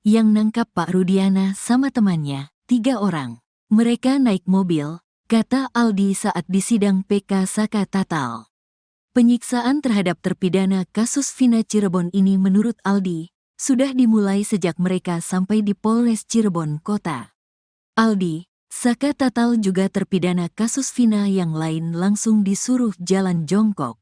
Yang nangkap Pak Rudiana sama temannya, 3 orang. Mereka naik mobil, kata Aldi saat disidang PK Saka Tatal. Penyiksaan terhadap terpidana kasus Vina Cirebon ini menurut Aldi, sudah dimulai sejak mereka sampai di Polres Cirebon Kota. Aldi, Saka Tatal juga terpidana kasus Vina yang lain langsung disuruh jalan jongkok.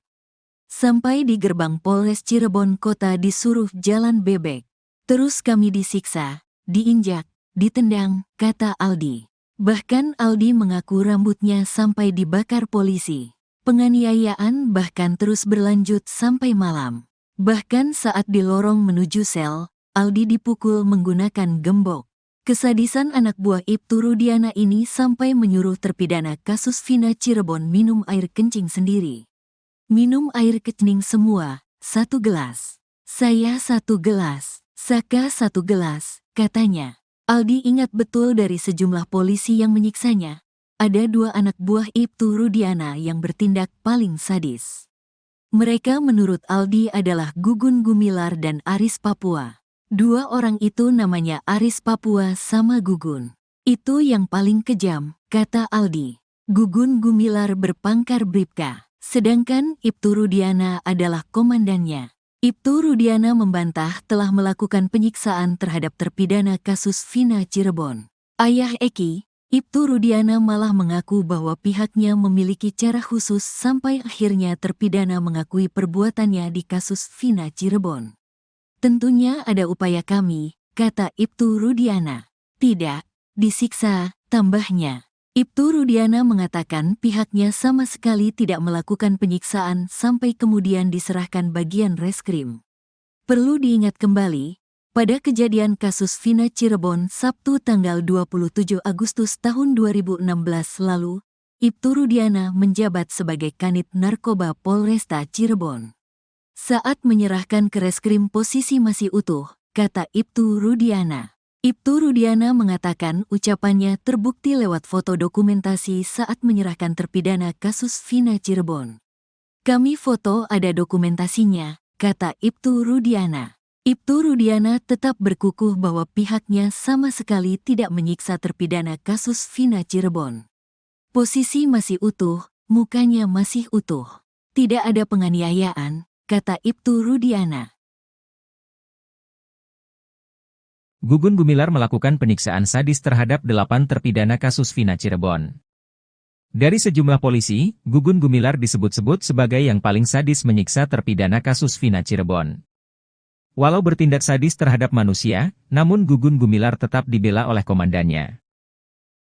Sampai di gerbang Polres Cirebon Kota disuruh jalan bebek. Terus kami disiksa, diinjak, ditendang, kata Aldi. Bahkan Aldi mengaku rambutnya sampai dibakar polisi. Penganiayaan bahkan terus berlanjut sampai malam. Bahkan saat di lorong menuju sel, Aldi dipukul menggunakan gembok. Kesadisan anak buah Ibtu Rudiana ini sampai menyuruh terpidana kasus Vina Cirebon minum air kencing sendiri. Minum air kencing semua, 1 gelas. Saya 1 gelas, Saka 1 gelas, katanya. Aldi ingat betul dari sejumlah polisi yang menyiksanya, ada 2 anak buah Ibtu Rudiana yang bertindak paling sadis. Mereka menurut Aldi adalah Gugun Gumilar dan Aris Papua. 2 orang itu namanya Aris Papua sama Gugun. Itu yang paling kejam, kata Aldi. Gugun Gumilar berpangkat Bribka, sedangkan Ibtu Rudiana adalah komandannya. Ibtu Rudiana membantah telah melakukan penyiksaan terhadap terpidana kasus Vina Cirebon. Ayah Eki, Ibtu Rudiana malah mengaku bahwa pihaknya memiliki cara khusus sampai akhirnya terpidana mengakui perbuatannya di kasus Vina Cirebon. Tentunya ada upaya kami, kata Ibtu Rudiana. Tidak, disiksa, tambahnya. Ibtu Rudiana mengatakan pihaknya sama sekali tidak melakukan penyiksaan sampai kemudian diserahkan bagian reskrim. Perlu diingat kembali, pada kejadian kasus Vina Cirebon Sabtu tanggal 27 Agustus tahun 2016 lalu, Ibtu Rudiana menjabat sebagai Kanit Narkoba Polresta Cirebon. Saat menyerahkan ke reskrim posisi masih utuh, kata Ibtu Rudiana. Ibtu Rudiana mengatakan ucapannya terbukti lewat foto dokumentasi saat menyerahkan terpidana kasus Vina Cirebon. Kami foto ada dokumentasinya, kata Ibtu Rudiana. Ibtu Rudiana tetap berkukuh bahwa pihaknya sama sekali tidak menyiksa terpidana kasus Vina Cirebon. Posisi masih utuh, mukanya masih utuh. Tidak ada penganiayaan, kata Ibtu Rudiana. Gugun Gumilar melakukan penyiksaan sadis terhadap 8 terpidana kasus Vina Cirebon. Dari sejumlah polisi, Gugun Gumilar disebut-sebut sebagai yang paling sadis menyiksa terpidana kasus Vina Cirebon. Walau bertindak sadis terhadap manusia, namun Gugun Gumilar tetap dibela oleh komandannya.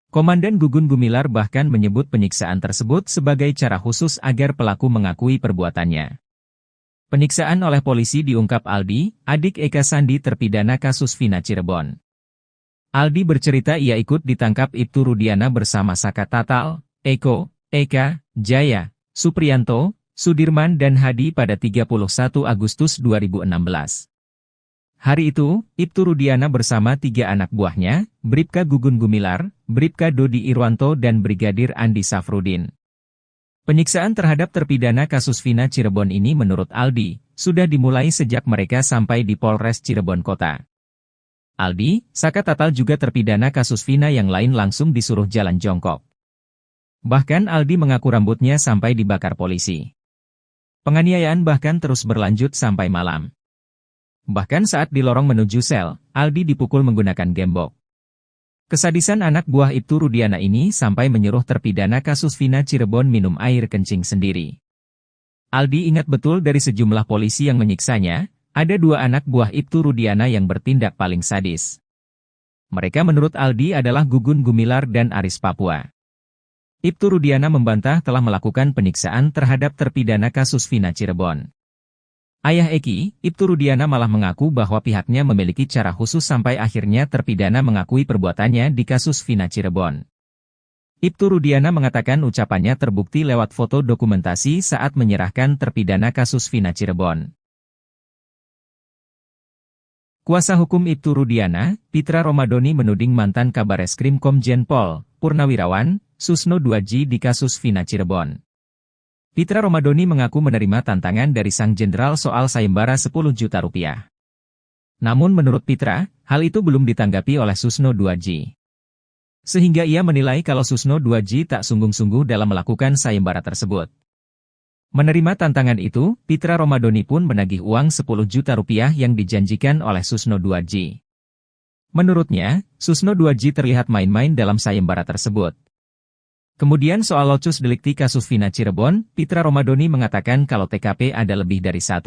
Komandan Gugun Gumilar bahkan menyebut penyiksaan tersebut sebagai cara khusus agar pelaku mengakui perbuatannya. Penyiksaan oleh polisi diungkap Aldi, adik Eka Sandi terpidana kasus Vina Cirebon. Aldi bercerita ia ikut ditangkap Ibtu Rudiana bersama Saka Tatal, Eko, Eka, Jaya, Supriyanto, Sudirman dan Hadi pada 31 Agustus 2016. Hari itu, Ibtu Rudiana bersama 3 anak buahnya, Bribka Gugun Gumilar, Bribka Dodi Irwanto dan Brigadir Andi Safrudin. Penyiksaan terhadap terpidana kasus Vina Cirebon ini menurut Aldi, sudah dimulai sejak mereka sampai di Polres Cirebon Kota. Aldi, Saka Tatal juga terpidana kasus Vina yang lain langsung disuruh jalan jongkok. Bahkan Aldi mengaku rambutnya sampai dibakar polisi. Penganiayaan bahkan terus berlanjut sampai malam. Bahkan saat di lorong menuju sel, Aldi dipukul menggunakan gembok. Kesadisan anak buah Ibtu Rudiana ini sampai menyuruh terpidana kasus Vina Cirebon minum air kencing sendiri. Aldi ingat betul dari sejumlah polisi yang menyiksanya, ada 2 anak buah Ibtu Rudiana yang bertindak paling sadis. Mereka menurut Aldi adalah Gugun Gumilar dan Aris Papua. Ibtu Rudiana membantah telah melakukan penyiksaan terhadap terpidana kasus Vina Cirebon. Ayah Eki, Ibtu Rudiana malah mengaku bahwa pihaknya memiliki cara khusus sampai akhirnya terpidana mengakui perbuatannya di kasus Vina Cirebon. Ibtu Rudiana mengatakan ucapannya terbukti lewat foto dokumentasi saat menyerahkan terpidana kasus Vina Cirebon. Kuasa hukum Ibtu Rudiana, Pitra Romadoni menuding mantan Kabareskrim Komjen Pol, Purnawirawan, Susno Duaji di kasus Vina Cirebon. Pitra Romadoni mengaku menerima tantangan dari sang jenderal soal sayembara 10 juta rupiah. Namun menurut Pitra, hal itu belum ditanggapi oleh Susno Duaji. Sehingga ia menilai kalau Susno Duaji tak sungguh-sungguh dalam melakukan sayembara tersebut. Menerima tantangan itu, Pitra Romadoni pun menagih uang 10 juta rupiah yang dijanjikan oleh Susno Duaji. Menurutnya, Susno Duaji terlihat main-main dalam sayembara tersebut. Kemudian soal locus delikti kasus Vina Cirebon, Pitra Romadoni mengatakan kalau TKP ada lebih dari 1.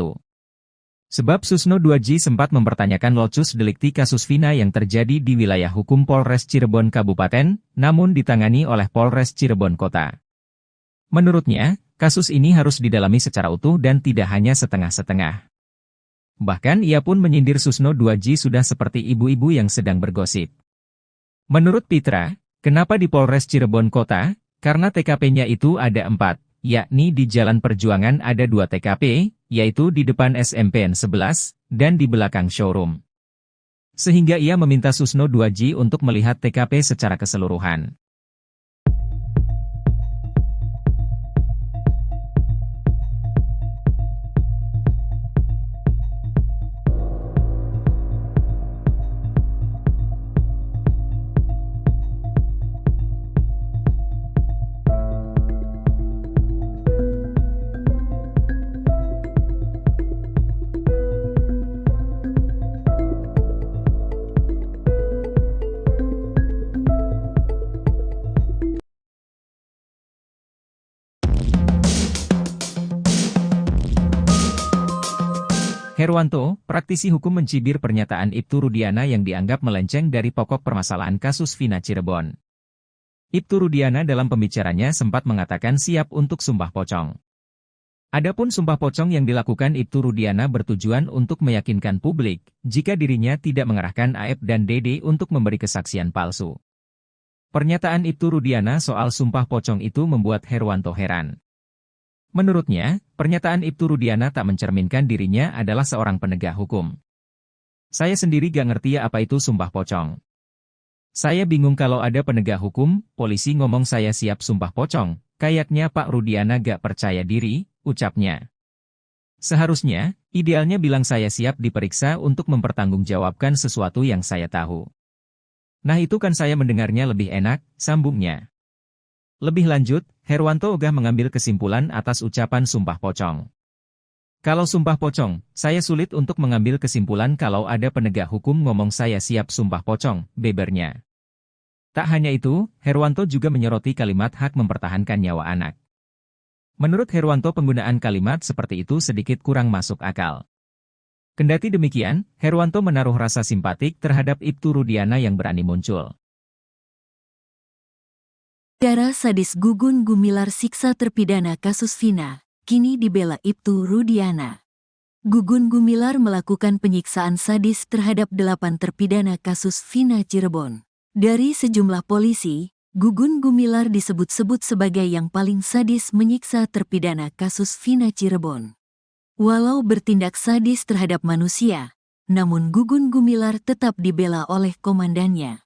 Sebab Susno Duaji sempat mempertanyakan locus delikti kasus Vina yang terjadi di wilayah hukum Polres Cirebon Kabupaten, namun ditangani oleh Polres Cirebon Kota. Menurutnya, kasus ini harus didalami secara utuh dan tidak hanya setengah-setengah. Bahkan ia pun menyindir Susno Duaji sudah seperti ibu-ibu yang sedang bergosip. Menurut Pitra, kenapa di Polres Cirebon Kota? Karena TKP-nya itu ada 4, yakni di Jalan Perjuangan ada 2 TKP, yaitu di depan SMPN 11, dan di belakang showroom. Sehingga ia meminta Susno Duaji untuk melihat TKP secara keseluruhan. Herwanto, praktisi hukum mencibir pernyataan Ibtu Rudiana yang dianggap melenceng dari pokok permasalahan kasus Vina Cirebon. Ibtu Rudiana dalam pembicaranya sempat mengatakan siap untuk sumpah pocong. Adapun sumpah pocong yang dilakukan Ibtu Rudiana bertujuan untuk meyakinkan publik, jika dirinya tidak mengerahkan AF dan DD untuk memberi kesaksian palsu. Pernyataan Ibtu Rudiana soal sumpah pocong itu membuat Herwanto heran. Menurutnya, pernyataan Ibtu Rudiana tak mencerminkan dirinya adalah seorang penegak hukum. Saya sendiri gak ngerti apa itu sumpah pocong. Saya bingung kalau ada penegak hukum, polisi ngomong saya siap sumpah pocong, kayaknya Pak Rudiana gak percaya diri, ucapnya. Seharusnya, idealnya bilang saya siap diperiksa untuk mempertanggungjawabkan sesuatu yang saya tahu. Nah itu kan saya mendengarnya lebih enak, sambungnya. Lebih lanjut, Herwanto ogah mengambil kesimpulan atas ucapan sumpah pocong. Kalau sumpah pocong, saya sulit untuk mengambil kesimpulan kalau ada penegak hukum ngomong saya siap sumpah pocong, bebernya. Tak hanya itu, Herwanto juga menyoroti kalimat hak mempertahankan nyawa anak. Menurut Herwanto penggunaan kalimat seperti itu sedikit kurang masuk akal. Kendati demikian, Herwanto menaruh rasa simpatik terhadap Ibtu Rudiana yang berani muncul. Cara sadis Gugun Gumilar siksa terpidana kasus Vina, kini dibela Ibtu Rudiana. Gugun Gumilar melakukan penyiksaan sadis terhadap 8 terpidana kasus Vina Cirebon. Dari sejumlah polisi, Gugun Gumilar disebut-sebut sebagai yang paling sadis menyiksa terpidana kasus Vina Cirebon. Walau bertindak sadis terhadap manusia, namun Gugun Gumilar tetap dibela oleh komandannya.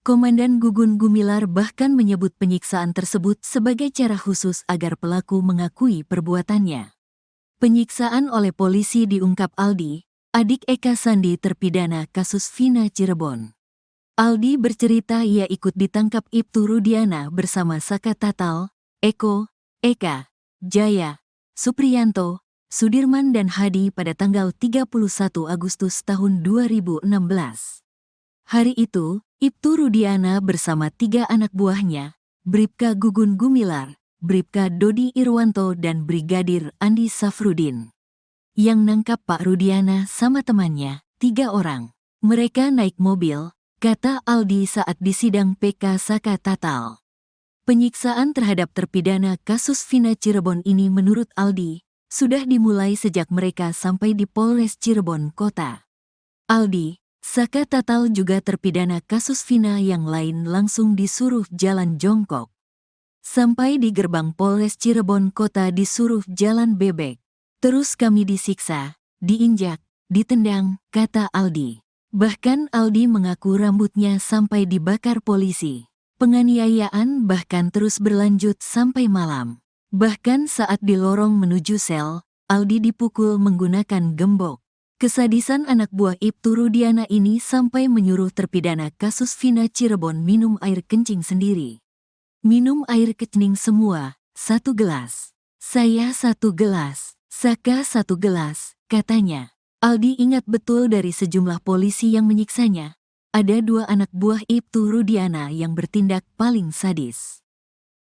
Komandan Gugun Gumilar bahkan menyebut penyiksaan tersebut sebagai cara khusus agar pelaku mengakui perbuatannya. Penyiksaan oleh polisi diungkap Aldi, adik Eka Sandi terpidana kasus Vina Cirebon. Aldi bercerita ia ikut ditangkap Ibtu Rudiana bersama Saka Tatal, Eko, Eka, Jaya, Supriyanto, Sudirman dan Hadi pada tanggal 31 Agustus tahun 2016. Hari itu, Ibtu Rudiana bersama 3 anak buahnya, Bribka Gugun Gumilar, Bribka Dodi Irwanto dan Brigadir Andi Safrudin. Yang nangkap Pak Rudiana sama temannya, 3 orang. Mereka naik mobil, kata Aldi saat di sidang PK Saka Tatal. Penyiksaan terhadap terpidana kasus Vina Cirebon ini menurut Aldi, sudah dimulai sejak mereka sampai di Polres Cirebon Kota. Aldi, Saka Tatal juga terpidana kasus Vina yang lain langsung disuruh jalan jongkok. Sampai di gerbang Polres Cirebon Kota disuruh jalan bebek. Terus kami disiksa, diinjak, ditendang, kata Aldi. Bahkan Aldi mengaku rambutnya sampai dibakar polisi. Penganiayaan bahkan terus berlanjut sampai malam. Bahkan saat di lorong menuju sel, Aldi dipukul menggunakan gembok. Kesadisan anak buah Ibtu Rudiana ini sampai menyuruh terpidana kasus Vina Cirebon minum air kencing sendiri. Minum air kencing semua, 1 gelas. Saya 1 gelas, Saka 1 gelas, katanya. Aldi ingat betul dari sejumlah polisi yang menyiksanya. Ada 2 anak buah Ibtu Rudiana yang bertindak paling sadis.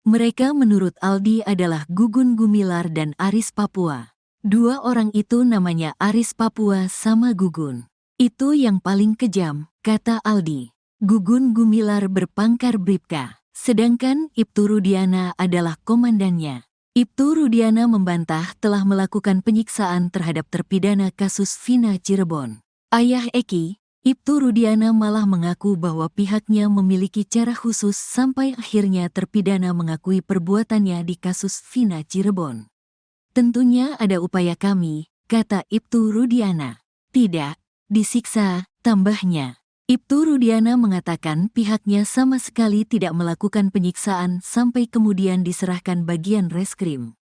Mereka menurut Aldi adalah Gugun Gumilar dan Aris Papua. 2 orang itu namanya Aris Papua sama Gugun. Itu yang paling kejam, kata Aldi. Gugun Gumilar berpangkat Bribka. Sedangkan Ibtu Rudiana adalah komandannya. Ibtu Rudiana membantah telah melakukan penyiksaan terhadap terpidana kasus Vina Cirebon. Ayah Eki, Ibtu Rudiana malah mengaku bahwa pihaknya memiliki cara khusus sampai akhirnya terpidana mengakui perbuatannya di kasus Vina Cirebon. Tentunya ada upaya kami, kata Ibtu Rudiana. Tidak, disiksa, tambahnya. Ibtu Rudiana mengatakan pihaknya sama sekali tidak melakukan penyiksaan sampai kemudian diserahkan bagian reskrim.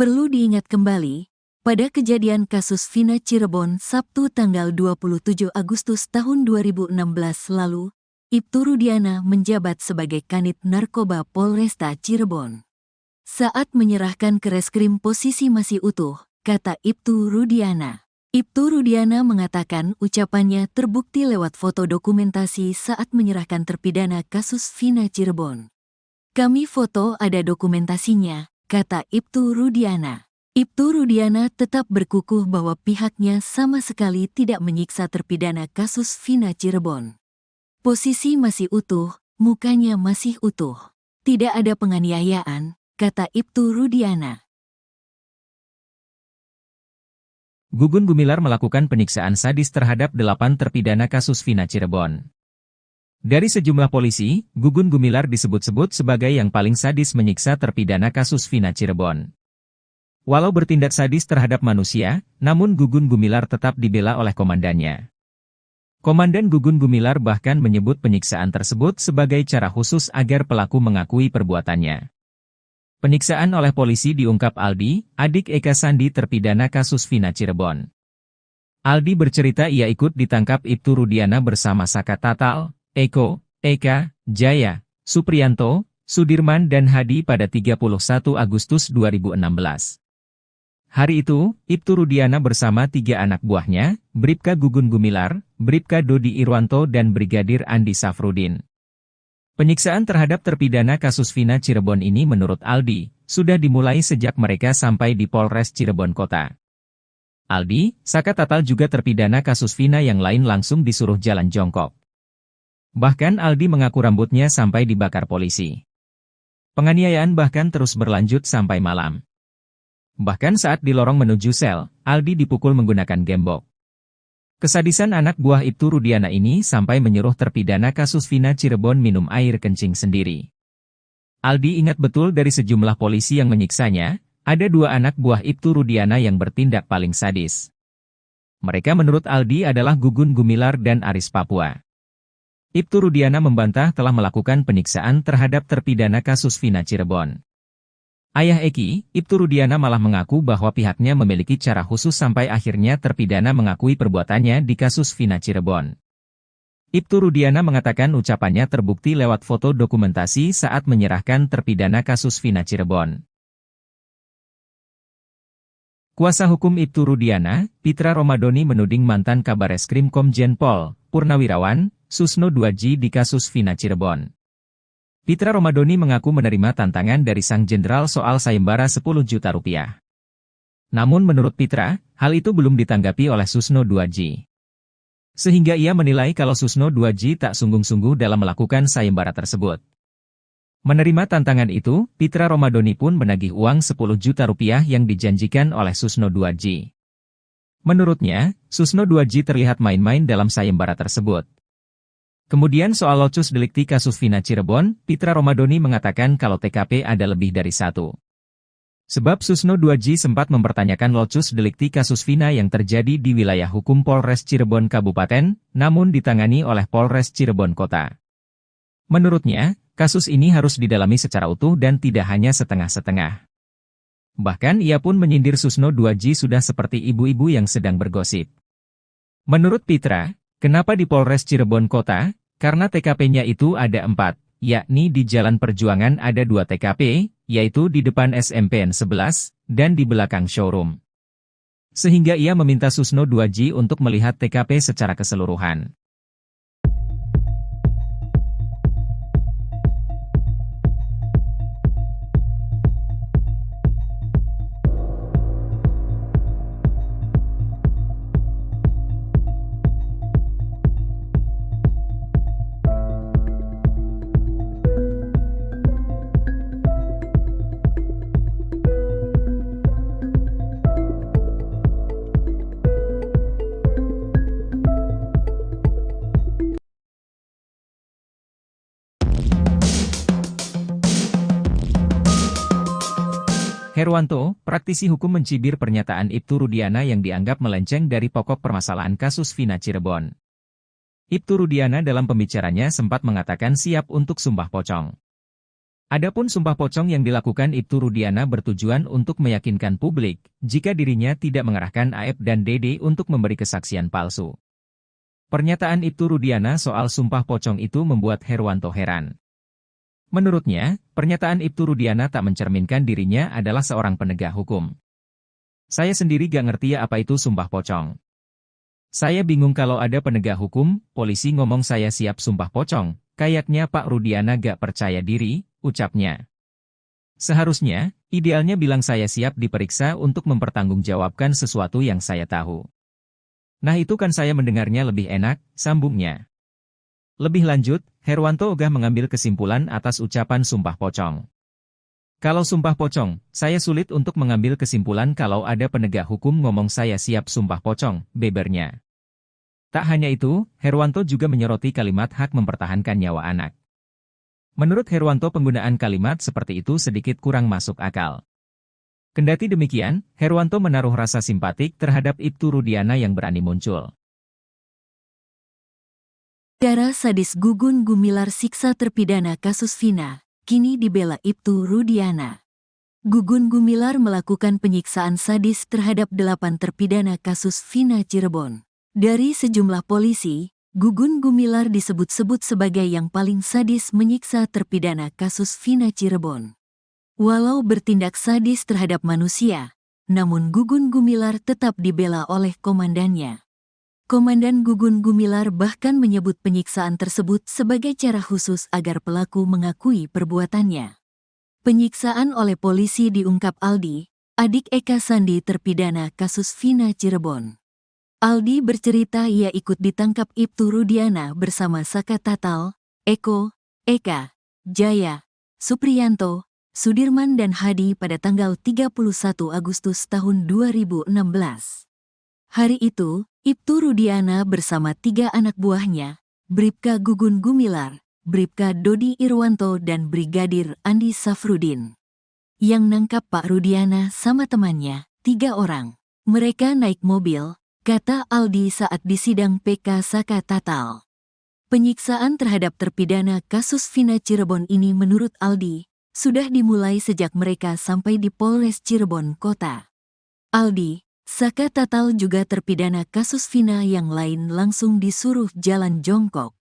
Perlu diingat kembali, pada kejadian kasus Vina Cirebon Sabtu tanggal 27 Agustus tahun 2016 lalu, Ibtu Rudiana menjabat sebagai Kanit Narkoba Polresta Cirebon. Saat menyerahkan ke reskrim posisi masih utuh, kata Ibtu Rudiana. Ibtu Rudiana mengatakan ucapannya terbukti lewat foto dokumentasi saat menyerahkan terpidana kasus Vina Cirebon. Kami foto ada dokumentasinya, kata Ibtu Rudiana. Ibtu Rudiana tetap berkukuh bahwa pihaknya sama sekali tidak menyiksa terpidana kasus Vina Cirebon. Posisi masih utuh, mukanya masih utuh. Tidak ada penganiayaan, kata Ibtu Rudiana. Gugun Gumilar melakukan penyiksaan sadis terhadap 8 terpidana kasus Vina Cirebon. Dari sejumlah polisi, Gugun Gumilar disebut-sebut sebagai yang paling sadis menyiksa terpidana kasus Vina Cirebon. Walau bertindak sadis terhadap manusia, namun Gugun Gumilar tetap dibela oleh komandannya. Komandan Gugun Gumilar bahkan menyebut penyiksaan tersebut sebagai cara khusus agar pelaku mengakui perbuatannya. Penyiksaan oleh polisi diungkap Aldi, adik Eka Sandi terpidana kasus Vina Cirebon. Aldi bercerita ia ikut ditangkap Ibtu Rudiana bersama Saka Tatal, Eko, Eka, Jaya, Supriyanto, Sudirman dan Hadi pada 31 Agustus 2016. Hari itu, Ibtu Rudiana bersama 3 anak buahnya, Bribka Gugun Gumilar, Bribka Dodi Irwanto dan Brigadir Andi Safrudin. Penyiksaan terhadap terpidana kasus Vina Cirebon ini menurut Aldi, sudah dimulai sejak mereka sampai di Polres Cirebon Kota. Aldi, Saka Tatal juga terpidana kasus Vina yang lain langsung disuruh jalan jongkok. Bahkan Aldi mengaku rambutnya sampai dibakar polisi. Penganiayaan bahkan terus berlanjut sampai malam. Bahkan saat di lorong menuju sel, Aldi dipukul menggunakan gembok. Kesadisan anak buah Ibtu Rudiana ini sampai menyuruh terpidana kasus Vina Cirebon minum air kencing sendiri. Aldi ingat betul dari sejumlah polisi yang menyiksanya, ada 2 anak buah Ibtu Rudiana yang bertindak paling sadis. Mereka menurut Aldi adalah Gugun Gumilar dan Aris Papua. Ibtu Rudiana membantah telah melakukan penyiksaan terhadap terpidana kasus Vina Cirebon. Ayah Eki, Ibtu Rudiana malah mengaku bahwa pihaknya memiliki cara khusus sampai akhirnya terpidana mengakui perbuatannya di kasus Vina Cirebon. Ibtu Rudiana mengatakan ucapannya terbukti lewat foto dokumentasi saat menyerahkan terpidana kasus Vina Cirebon. Kuasa hukum Ibtu Rudiana, Pitra Romadoni menuding mantan Kabareskrim Komjen Pol, Purnawirawan, Susno Duaji di kasus Vina Cirebon. Pitra Romadoni mengaku menerima tantangan dari sang jenderal soal sayembara 10 juta rupiah. Namun menurut Pitra, hal itu belum ditanggapi oleh Susno Duaji. Sehingga ia menilai kalau Susno Duaji tak sungguh-sungguh dalam melakukan sayembara tersebut. Menerima tantangan itu, Pitra Romadoni pun menagih uang 10 juta rupiah yang dijanjikan oleh Susno Duaji. Menurutnya, Susno Duaji terlihat main-main dalam sayembara tersebut. Kemudian soal locus delikti kasus Vina Cirebon, Pitra Romadoni mengatakan kalau TKP ada lebih dari 1. Sebab Susno Duaji sempat mempertanyakan locus delikti kasus Vina yang terjadi di wilayah hukum Polres Cirebon Kabupaten, namun ditangani oleh Polres Cirebon Kota. Menurutnya, kasus ini harus didalami secara utuh dan tidak hanya setengah-setengah. Bahkan ia pun menyindir Susno Duaji sudah seperti ibu-ibu yang sedang bergosip. Menurut Pitra, kenapa di Polres Cirebon Kota? Karena TKP-nya itu ada 4, yakni di Jalan Perjuangan ada 2 TKP, yaitu di depan SMPN 11, dan di belakang showroom. Sehingga ia meminta Susno Duaji untuk melihat TKP secara keseluruhan. Herwanto, praktisi hukum mencibir pernyataan Ibtu Rudiana yang dianggap melenceng dari pokok permasalahan kasus Vina Cirebon. Ibtu Rudiana dalam pembicaranya sempat mengatakan siap untuk sumpah pocong. Adapun sumpah pocong yang dilakukan Ibtu Rudiana bertujuan untuk meyakinkan publik jika dirinya tidak mengerahkan Aep dan Dede untuk memberi kesaksian palsu. Pernyataan Ibtu Rudiana soal sumpah pocong itu membuat Herwanto heran. Menurutnya, pernyataan Ibtu Rudiana tak mencerminkan dirinya adalah seorang penegak hukum. Saya sendiri gak ngerti apa itu sumpah pocong. Saya bingung kalau ada penegak hukum, polisi ngomong saya siap sumpah pocong, kayaknya Pak Rudiana gak percaya diri, ucapnya. Seharusnya, idealnya bilang saya siap diperiksa untuk mempertanggungjawabkan sesuatu yang saya tahu. Nah itu kan saya mendengarnya lebih enak, sambungnya. Lebih lanjut, Herwanto ogah mengambil kesimpulan atas ucapan sumpah pocong. Kalau sumpah pocong, saya sulit untuk mengambil kesimpulan kalau ada penegak hukum ngomong saya siap sumpah pocong, bebernya. Tak hanya itu, Herwanto juga menyoroti kalimat hak mempertahankan nyawa anak. Menurut Herwanto penggunaan kalimat seperti itu sedikit kurang masuk akal. Kendati demikian, Herwanto menaruh rasa simpatik terhadap Ibtu Rudiana yang berani muncul. Darah sadis Gugun Gumilar siksa terpidana kasus Vina, kini dibela Ibtu Rudiana. Gugun Gumilar melakukan penyiksaan sadis terhadap 8 terpidana kasus Vina Cirebon. Dari sejumlah polisi, Gugun Gumilar disebut-sebut sebagai yang paling sadis menyiksa terpidana kasus Vina Cirebon. Walau bertindak sadis terhadap manusia, namun Gugun Gumilar tetap dibela oleh komandannya. Komandan Gugun Gumilar bahkan menyebut penyiksaan tersebut sebagai cara khusus agar pelaku mengakui perbuatannya. Penyiksaan oleh polisi diungkap Aldi, adik Eka Sandi terpidana kasus Vina Cirebon. Aldi bercerita ia ikut ditangkap Ibtu Rudiana bersama Saka Tatal, Eko, Eka, Jaya, Supriyanto, Sudirman dan Hadi pada tanggal 31 Agustus tahun 2016. Hari itu, Ibtu Rudiana bersama 3 anak buahnya, Bribka Gugun Gumilar, Bribka Dodi Irwanto dan Brigadir Andi Safrudin, yang nangkap Pak Rudiana sama temannya, 3 orang. Mereka naik mobil, kata Aldi saat disidang PK Saka Tatal. Penyiksaan terhadap terpidana kasus Vina Cirebon ini menurut Aldi, sudah dimulai sejak mereka sampai di Polres Cirebon Kota. Aldi, Saka Tatal juga terpidana kasus Vina yang lain langsung disuruh jalan jongkok.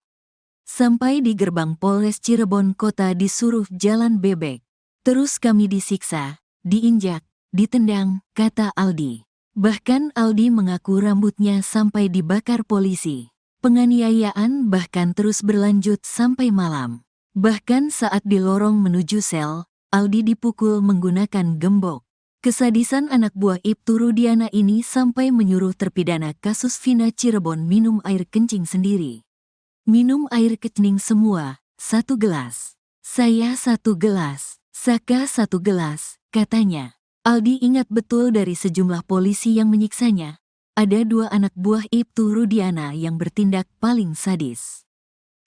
Sampai di gerbang Polres Cirebon Kota disuruh jalan bebek. Terus kami disiksa, diinjak, ditendang, kata Aldi. Bahkan Aldi mengaku rambutnya sampai dibakar polisi. Penganiayaan bahkan terus berlanjut sampai malam. Bahkan saat di lorong menuju sel, Aldi dipukul menggunakan gembok. Kesadisan anak buah Ibtu Rudiana ini sampai menyuruh terpidana kasus Vina Cirebon minum air kencing sendiri. Minum air kencing semua, 1 gelas. Saya 1 gelas, Saka 1 gelas, katanya. Aldi ingat betul dari sejumlah polisi yang menyiksanya. Ada 2 anak buah Ibtu Rudiana yang bertindak paling sadis.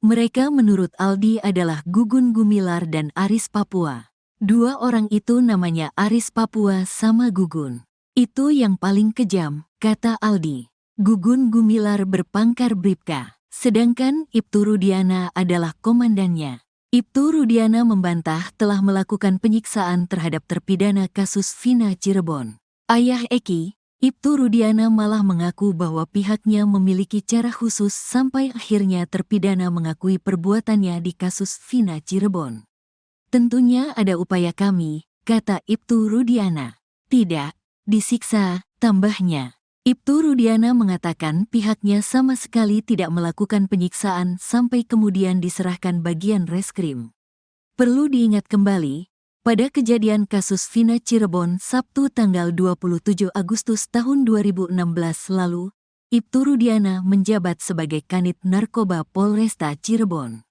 Mereka menurut Aldi adalah Gugun Gumilar dan Aris Papua. 2 orang itu namanya Aris Papua sama Gugun. Itu yang paling kejam, kata Aldi. Gugun Gumilar berpangkat Bribka, sedangkan Ibtu Rudiana adalah komandannya. Ibtu Rudiana membantah telah melakukan penyiksaan terhadap terpidana kasus Vina Cirebon. Ayah Eki, Ibtu Rudiana malah mengaku bahwa pihaknya memiliki cara khusus sampai akhirnya terpidana mengakui perbuatannya di kasus Vina Cirebon. Tentunya ada upaya kami, kata Ibtu Rudiana. Tidak, disiksa, tambahnya. Ibtu Rudiana mengatakan pihaknya sama sekali tidak melakukan penyiksaan sampai kemudian diserahkan bagian reskrim. Perlu diingat kembali, pada kejadian kasus Vina Cirebon Sabtu tanggal 27 Agustus tahun 2016 lalu, Ibtu Rudiana menjabat sebagai Kanit Narkoba Polresta Cirebon.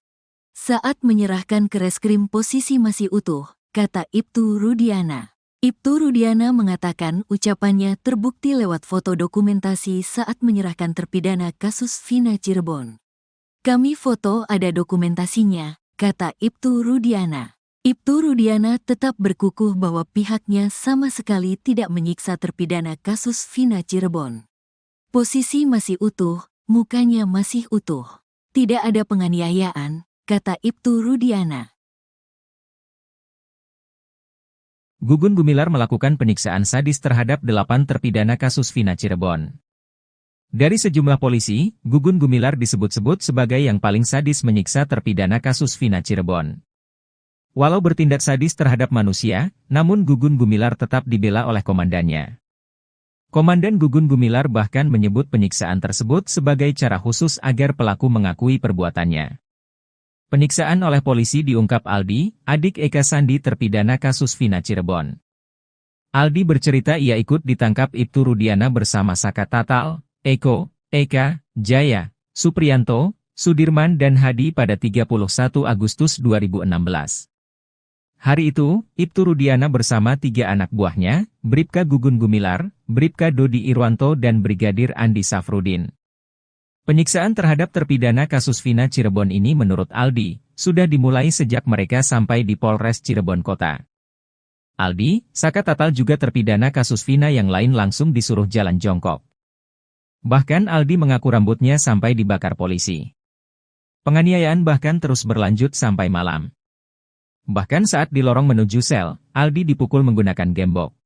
Saat menyerahkan ke reskrim posisi masih utuh, kata Ibtu Rudiana. Ibtu Rudiana mengatakan ucapannya terbukti lewat foto dokumentasi saat menyerahkan terpidana kasus Vina Cirebon. Kami foto ada dokumentasinya, kata Ibtu Rudiana. Ibtu Rudiana tetap berkukuh bahwa pihaknya sama sekali tidak menyiksa terpidana kasus Vina Cirebon. Posisi masih utuh, mukanya masih utuh. Tidak ada penganiayaan, kata Ibtu Rudiana. Gugun Gumilar melakukan penyiksaan sadis terhadap 8 terpidana kasus Vina Cirebon. Dari sejumlah polisi, Gugun Gumilar disebut-sebut sebagai yang paling sadis menyiksa terpidana kasus Vina Cirebon. Walau bertindak sadis terhadap manusia, namun Gugun Gumilar tetap dibela oleh komandannya. Komandan Gugun Gumilar bahkan menyebut penyiksaan tersebut sebagai cara khusus agar pelaku mengakui perbuatannya. Penyiksaan oleh polisi diungkap Aldi, adik Eka Sandi terpidana kasus Vina Cirebon. Aldi bercerita ia ikut ditangkap Ibtu Rudiana bersama Saka Tatal, Eko, Eka, Jaya, Supriyanto, Sudirman dan Hadi pada 31 Agustus 2016. Hari itu, Ibtu Rudiana bersama 3 anak buahnya, Bribka Gugun Gumilar, Bribka Dodi Irwanto dan Brigadir Andi Safrudin. Penyiksaan terhadap terpidana kasus Vina Cirebon ini menurut Aldi, sudah dimulai sejak mereka sampai di Polres Cirebon Kota. Aldi, Saka Tatal juga terpidana kasus Vina yang lain langsung disuruh jalan jongkok. Bahkan Aldi mengaku rambutnya sampai dibakar polisi. Penganiayaan bahkan terus berlanjut sampai malam. Bahkan saat di lorong menuju sel, Aldi dipukul menggunakan gembok.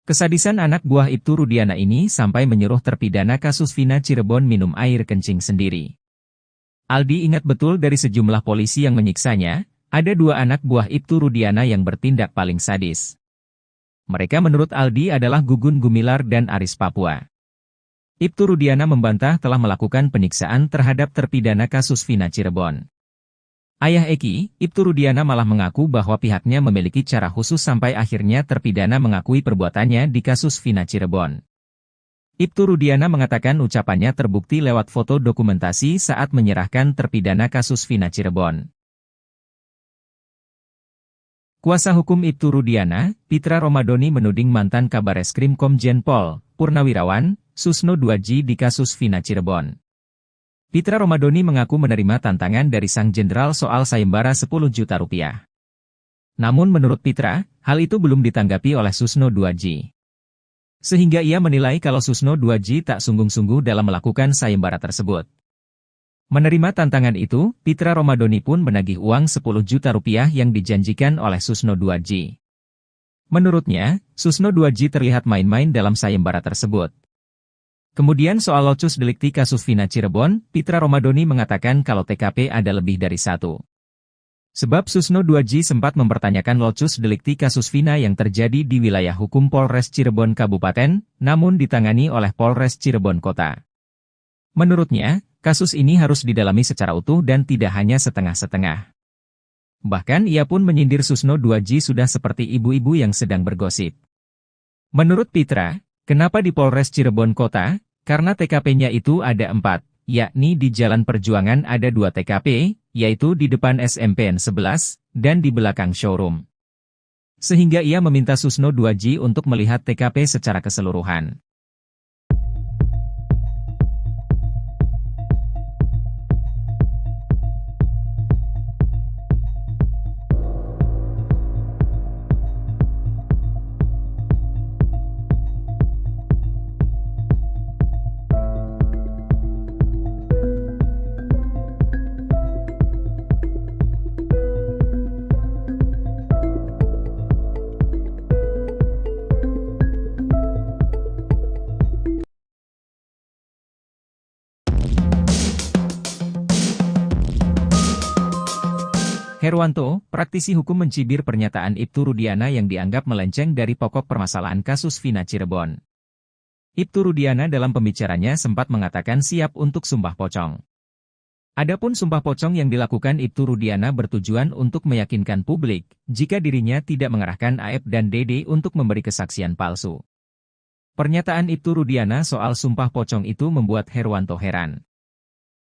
Kesadisan anak buah Ibtu Rudiana ini sampai menyuruh terpidana kasus Vina Cirebon minum air kencing sendiri. Aldi ingat betul dari sejumlah polisi yang menyiksanya, ada 2 anak buah Ibtu Rudiana yang bertindak paling sadis. Mereka menurut Aldi adalah Gugun Gumilar dan Aris Papua. Ibtu Rudiana membantah telah melakukan penyiksaan terhadap terpidana kasus Vina Cirebon. Ayah Eki, Ibtu Rudiana malah mengaku bahwa pihaknya memiliki cara khusus sampai akhirnya terpidana mengakui perbuatannya di kasus Vina Cirebon. Ibtu Rudiana mengatakan ucapannya terbukti lewat foto dokumentasi saat menyerahkan terpidana kasus Vina Cirebon. Kuasa hukum Ibtu Rudiana, Pitra Romadoni menuding mantan Kabareskrim Komjen Pol, Purnawirawan, Susno 2J di kasus Vina Cirebon. Pitra Romadoni mengaku menerima tantangan dari sang jenderal soal sayembara 10 juta rupiah. Namun menurut Pitra, hal itu belum ditanggapi oleh Susno 2J. Sehingga ia menilai kalau Susno 2J tak sungguh-sungguh dalam melakukan sayembara tersebut. Menerima tantangan itu, Pitra Romadoni pun menagih uang 10 juta rupiah yang dijanjikan oleh Susno 2J. Menurutnya, Susno 2J terlihat main-main dalam sayembara tersebut. Kemudian soal locus delikti kasus Vina Cirebon, Pitra Romadoni mengatakan kalau TKP ada lebih dari satu. Sebab Susno 2J sempat mempertanyakan locus delikti kasus Vina yang terjadi di wilayah hukum Polres Cirebon Kabupaten, namun ditangani oleh Polres Cirebon Kota. Menurutnya, kasus ini harus didalami secara utuh dan tidak hanya setengah-setengah. Bahkan ia pun menyindir Susno 2J sudah seperti ibu-ibu yang sedang bergosip. Menurut Pitra, kenapa di Polres Cirebon Kota? Karena TKP-nya itu ada 4, yakni di Jalan Perjuangan ada 2 TKP, yaitu di depan SMPN 11, dan di belakang showroom. Sehingga ia meminta Susno 2J untuk melihat TKP secara keseluruhan. Herwanto, praktisi hukum mencibir pernyataan Ibtu Rudiana yang dianggap melenceng dari pokok permasalahan kasus Vina Cirebon. Ibtu Rudiana dalam pembicaranya sempat mengatakan siap untuk sumpah pocong. Adapun sumpah pocong yang dilakukan Ibtu Rudiana bertujuan untuk meyakinkan publik jika dirinya tidak mengerahkan Aep dan Dede untuk memberi kesaksian palsu. Pernyataan Ibtu Rudiana soal sumpah pocong itu membuat Herwanto heran.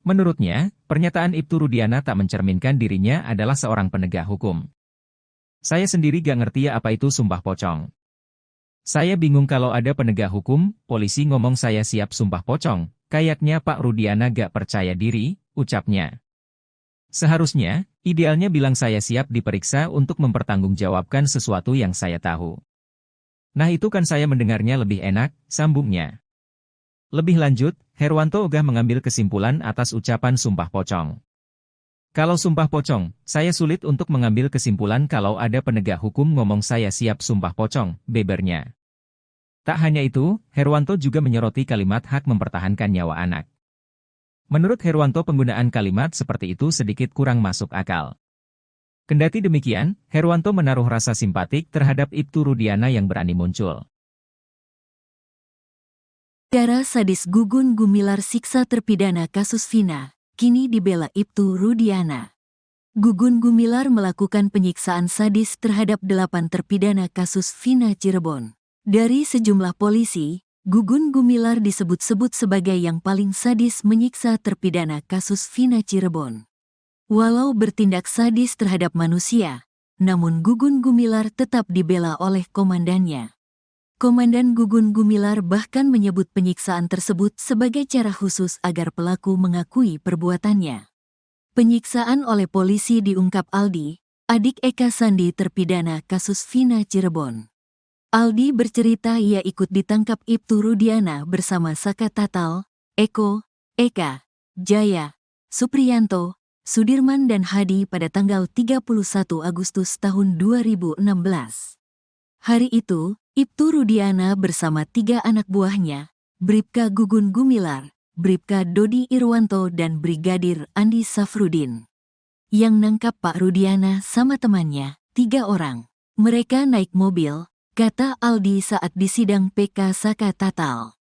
Menurutnya, pernyataan Ibtu Rudiana tak mencerminkan dirinya adalah seorang penegak hukum. Saya sendiri gak ngerti apa itu sumpah pocong. Saya bingung kalau ada penegak hukum, polisi ngomong saya siap sumpah pocong, kayaknya Pak Rudiana gak percaya diri, ucapnya. Seharusnya, idealnya bilang saya siap diperiksa untuk mempertanggungjawabkan sesuatu yang saya tahu. Nah itu kan saya mendengarnya lebih enak, sambungnya. Lebih lanjut, Herwanto ogah mengambil kesimpulan atas ucapan sumpah pocong. Kalau sumpah pocong, saya sulit untuk mengambil kesimpulan kalau ada penegak hukum ngomong saya siap sumpah pocong, bebernya. Tak hanya itu, Herwanto juga menyoroti kalimat hak mempertahankan nyawa anak. Menurut Herwanto penggunaan kalimat seperti itu sedikit kurang masuk akal. Kendati demikian, Herwanto menaruh rasa simpatik terhadap Ibtu Rudiana yang berani muncul. Cara sadis Gugun Gumilar siksa terpidana kasus Vina, kini dibela Ibtu Rudiana. Gugun Gumilar melakukan penyiksaan sadis terhadap 8 terpidana kasus Vina Cirebon. Dari sejumlah polisi, Gugun Gumilar disebut-sebut sebagai yang paling sadis menyiksa terpidana kasus Vina Cirebon. Walau bertindak sadis terhadap manusia, namun Gugun Gumilar tetap dibela oleh komandannya. Komandan Gugun Gumilar bahkan menyebut penyiksaan tersebut sebagai cara khusus agar pelaku mengakui perbuatannya. Penyiksaan oleh polisi diungkap Aldi, adik Eka Sandi terpidana kasus Vina Cirebon. Aldi bercerita ia ikut ditangkap Ibtu Rudiana bersama Saka Tatal, Eko, Eka, Jaya, Supriyanto, Sudirman dan Hadi pada tanggal 31 Agustus tahun 2016. Hari itu, Ibtu Rudiana bersama 3 anak buahnya, Bribka Gugun Gumilar, Bribka Dodi Irwanto dan Brigadir Andi Safrudin. Yang nangkap Pak Rudiana sama temannya, 3 orang. Mereka naik mobil, kata Aldi saat disidang PK Saka Tatal.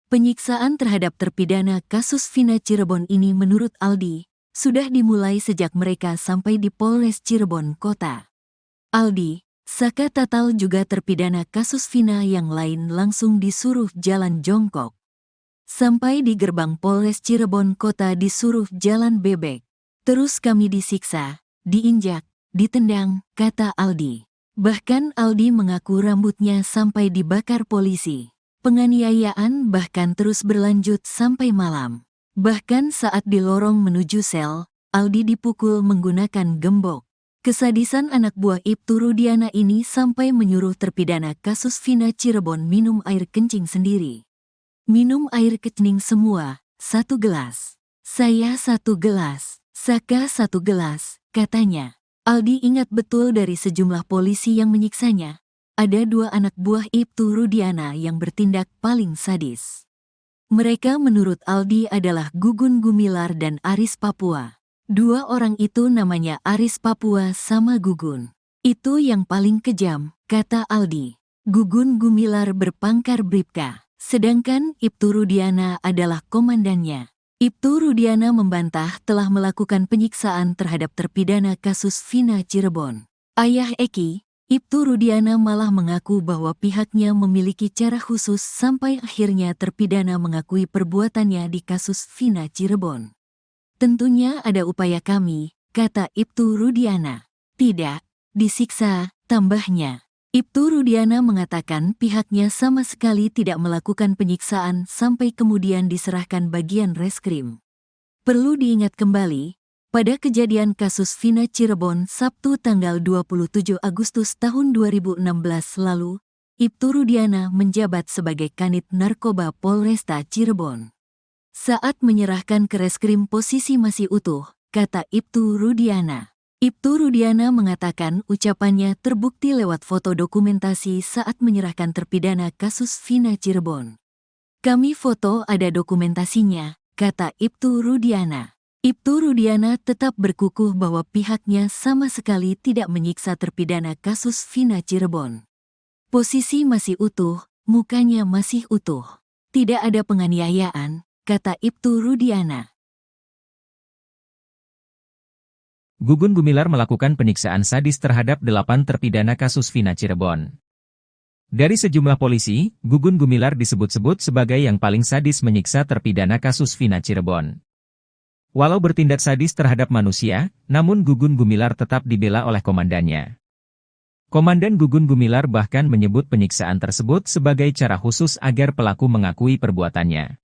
Penyiksaan terhadap terpidana kasus Vina Cirebon ini menurut Aldi, sudah dimulai sejak mereka sampai di Polres Cirebon Kota. Aldi, Saka Tatal juga terpidana kasus Vina yang lain langsung disuruh jalan jongkok. Sampai di gerbang Polres Cirebon Kota disuruh jalan bebek. Terus kami disiksa, diinjak, ditendang, kata Aldi. Bahkan Aldi mengaku rambutnya sampai dibakar polisi. Penganiayaan bahkan terus berlanjut sampai malam. Bahkan saat di lorong menuju sel, Aldi dipukul menggunakan gembok. Kesadisan anak buah Ibtu Rudiana ini sampai menyuruh terpidana kasus Vina Cirebon minum air kencing sendiri. Minum air kencing semua, 1 gelas. Saya 1 gelas, Saka 1 gelas, katanya. Aldi ingat betul dari sejumlah polisi yang menyiksanya. Ada 2 anak buah Ibtu Rudiana yang bertindak paling sadis. Mereka menurut Aldi adalah Gugun Gumilar dan Aris Papua. 2 orang itu namanya Aris Papua sama Gugun. Itu yang paling kejam, kata Aldi. Gugun Gumilar berpangkat Bribka, sedangkan Ibtu Rudiana adalah komandannya. Ibtu Rudiana membantah telah melakukan penyiksaan terhadap terpidana kasus Vina Cirebon. Ayah Eki, Ibtu Rudiana malah mengaku bahwa pihaknya memiliki cara khusus sampai akhirnya terpidana mengakui perbuatannya di kasus Vina Cirebon. Tentunya ada upaya kami, kata Ibtu Rudiana. Tidak, disiksa, tambahnya. Ibtu Rudiana mengatakan pihaknya sama sekali tidak melakukan penyiksaan sampai kemudian diserahkan bagian reskrim. Perlu diingat kembali, pada kejadian kasus Vina Cirebon Sabtu tanggal 27 Agustus tahun 2016 lalu, Ibtu Rudiana menjabat sebagai Kanit Narkoba Polresta Cirebon. Saat menyerahkan ke reskrim posisi masih utuh, kata Ibtu Rudiana. Ibtu Rudiana mengatakan ucapannya terbukti lewat foto dokumentasi saat menyerahkan terpidana kasus Vina Cirebon. Kami foto ada dokumentasinya, kata Ibtu Rudiana. Ibtu Rudiana tetap berkukuh bahwa pihaknya sama sekali tidak menyiksa terpidana kasus Vina Cirebon. Posisi masih utuh, mukanya masih utuh. Tidak ada penganiayaan, kata Ibtu Rudiana. Gugun Gumilar melakukan penyiksaan sadis terhadap 8 terpidana kasus Vina Cirebon. Dari sejumlah polisi, Gugun Gumilar disebut-sebut sebagai yang paling sadis menyiksa terpidana kasus Vina Cirebon. Walau bertindak sadis terhadap manusia, namun Gugun Gumilar tetap dibela oleh komandannya. Komandan Gugun Gumilar bahkan menyebut penyiksaan tersebut sebagai cara khusus agar pelaku mengakui perbuatannya.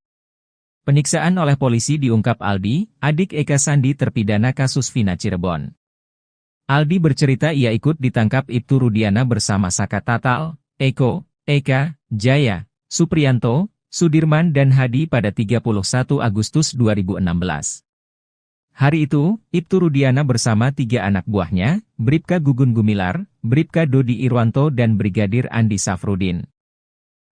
Penyiksaan oleh polisi diungkap Aldi, adik Eka Sandi terpidana kasus Vina Cirebon. Aldi bercerita ia ikut ditangkap Ibtu Rudiana bersama Saka Tatal, Eko, Eka, Jaya, Supriyanto, Sudirman dan Hadi pada 31 Agustus 2016. Hari itu, Ibtu Rudiana bersama 3 anak buahnya, Bribka Gugun Gumilar, Bribka Dodi Irwanto dan Brigadir Andi Safrudin.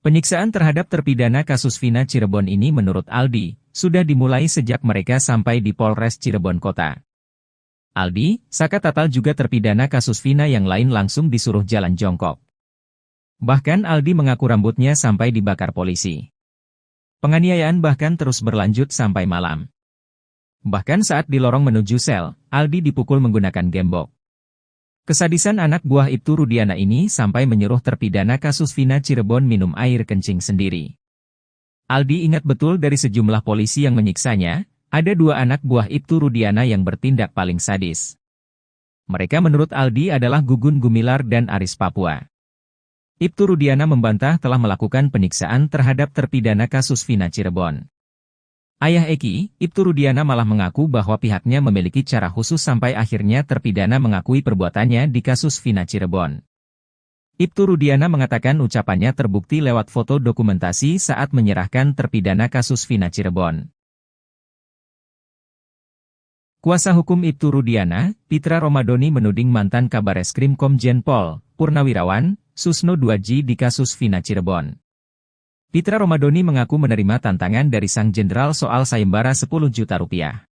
Penyiksaan terhadap terpidana kasus Vina Cirebon ini menurut Aldi, sudah dimulai sejak mereka sampai di Polres Cirebon Kota. Aldi, Saka Tatal juga terpidana kasus Vina yang lain langsung disuruh jalan jongkok. Bahkan Aldi mengaku rambutnya sampai dibakar polisi. Penganiayaan bahkan terus berlanjut sampai malam. Bahkan saat di lorong menuju sel, Aldi dipukul menggunakan gembok. Kesadisan anak buah Ibtu Rudiana ini sampai menyuruh terpidana kasus Vina Cirebon minum air kencing sendiri. Aldi ingat betul dari sejumlah polisi yang menyiksanya, ada 2 anak buah Ibtu Rudiana yang bertindak paling sadis. Mereka menurut Aldi adalah Gugun Gumilar dan Aris Papua. Ibtu Rudiana membantah telah melakukan penyiksaan terhadap terpidana kasus Vina Cirebon. Ayah Eki, Ibtu Rudiana malah mengaku bahwa pihaknya memiliki cara khusus sampai akhirnya terpidana mengakui perbuatannya di kasus Vina Cirebon. Ibtu Rudiana mengatakan ucapannya terbukti lewat foto dokumentasi saat menyerahkan terpidana kasus Vina Cirebon. Kuasa hukum Ibtu Rudiana, Pitra Romadoni menuding mantan Kabareskrim Komjen Pol, Purnawirawan, Susno Duaji di kasus Vina Cirebon. Pitra Romadoni mengaku menerima tantangan dari sang jenderal soal sayembara 10 juta rupiah.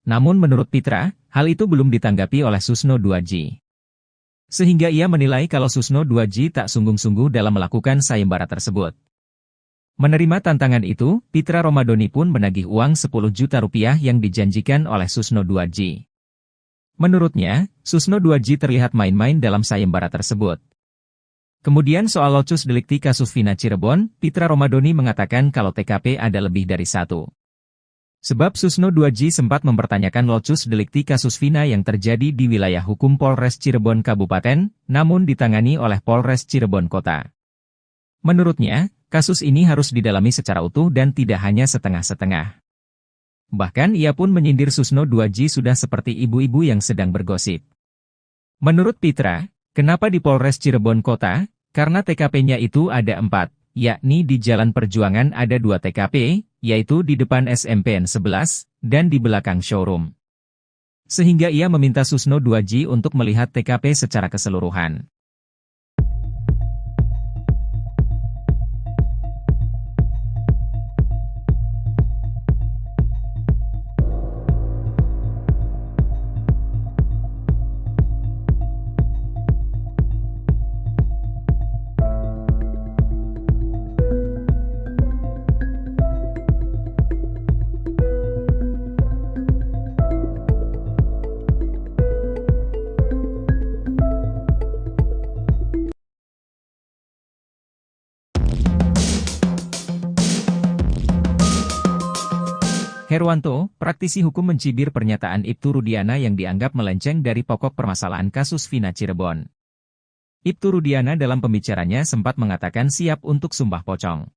Namun menurut Pitra, hal itu belum ditanggapi oleh Susno Duaji. Sehingga ia menilai kalau Susno Duaji tak sungguh-sungguh dalam melakukan sayembara tersebut. Menerima tantangan itu, Pitra Romadoni pun menagih uang 10 juta rupiah yang dijanjikan oleh Susno Duaji. Menurutnya, Susno Duaji terlihat main-main dalam sayembara tersebut. Kemudian soal locus delikti kasus Vina Cirebon, Pitra Romadoni mengatakan kalau TKP ada lebih dari 1. Sebab Susno 2J sempat mempertanyakan locus delikti kasus Vina yang terjadi di wilayah hukum Polres Cirebon Kabupaten, namun ditangani oleh Polres Cirebon Kota. Menurutnya, kasus ini harus didalami secara utuh dan tidak hanya setengah-setengah. Bahkan ia pun menyindir Susno 2J sudah seperti ibu-ibu yang sedang bergosip. Menurut Pitra, kenapa di Polres Cirebon Kota? Karena TKP-nya itu ada 4, yakni di Jalan Perjuangan ada 2 TKP, yaitu di depan SMPN 11, dan di belakang showroom. Sehingga ia meminta Susno 2J untuk melihat TKP secara keseluruhan. Herwanto, praktisi hukum mencibir pernyataan Ibtu Rudiana yang dianggap melenceng dari pokok permasalahan kasus Vina Cirebon. Ibtu Rudiana dalam pembicaranya sempat mengatakan siap untuk sumpah pocong.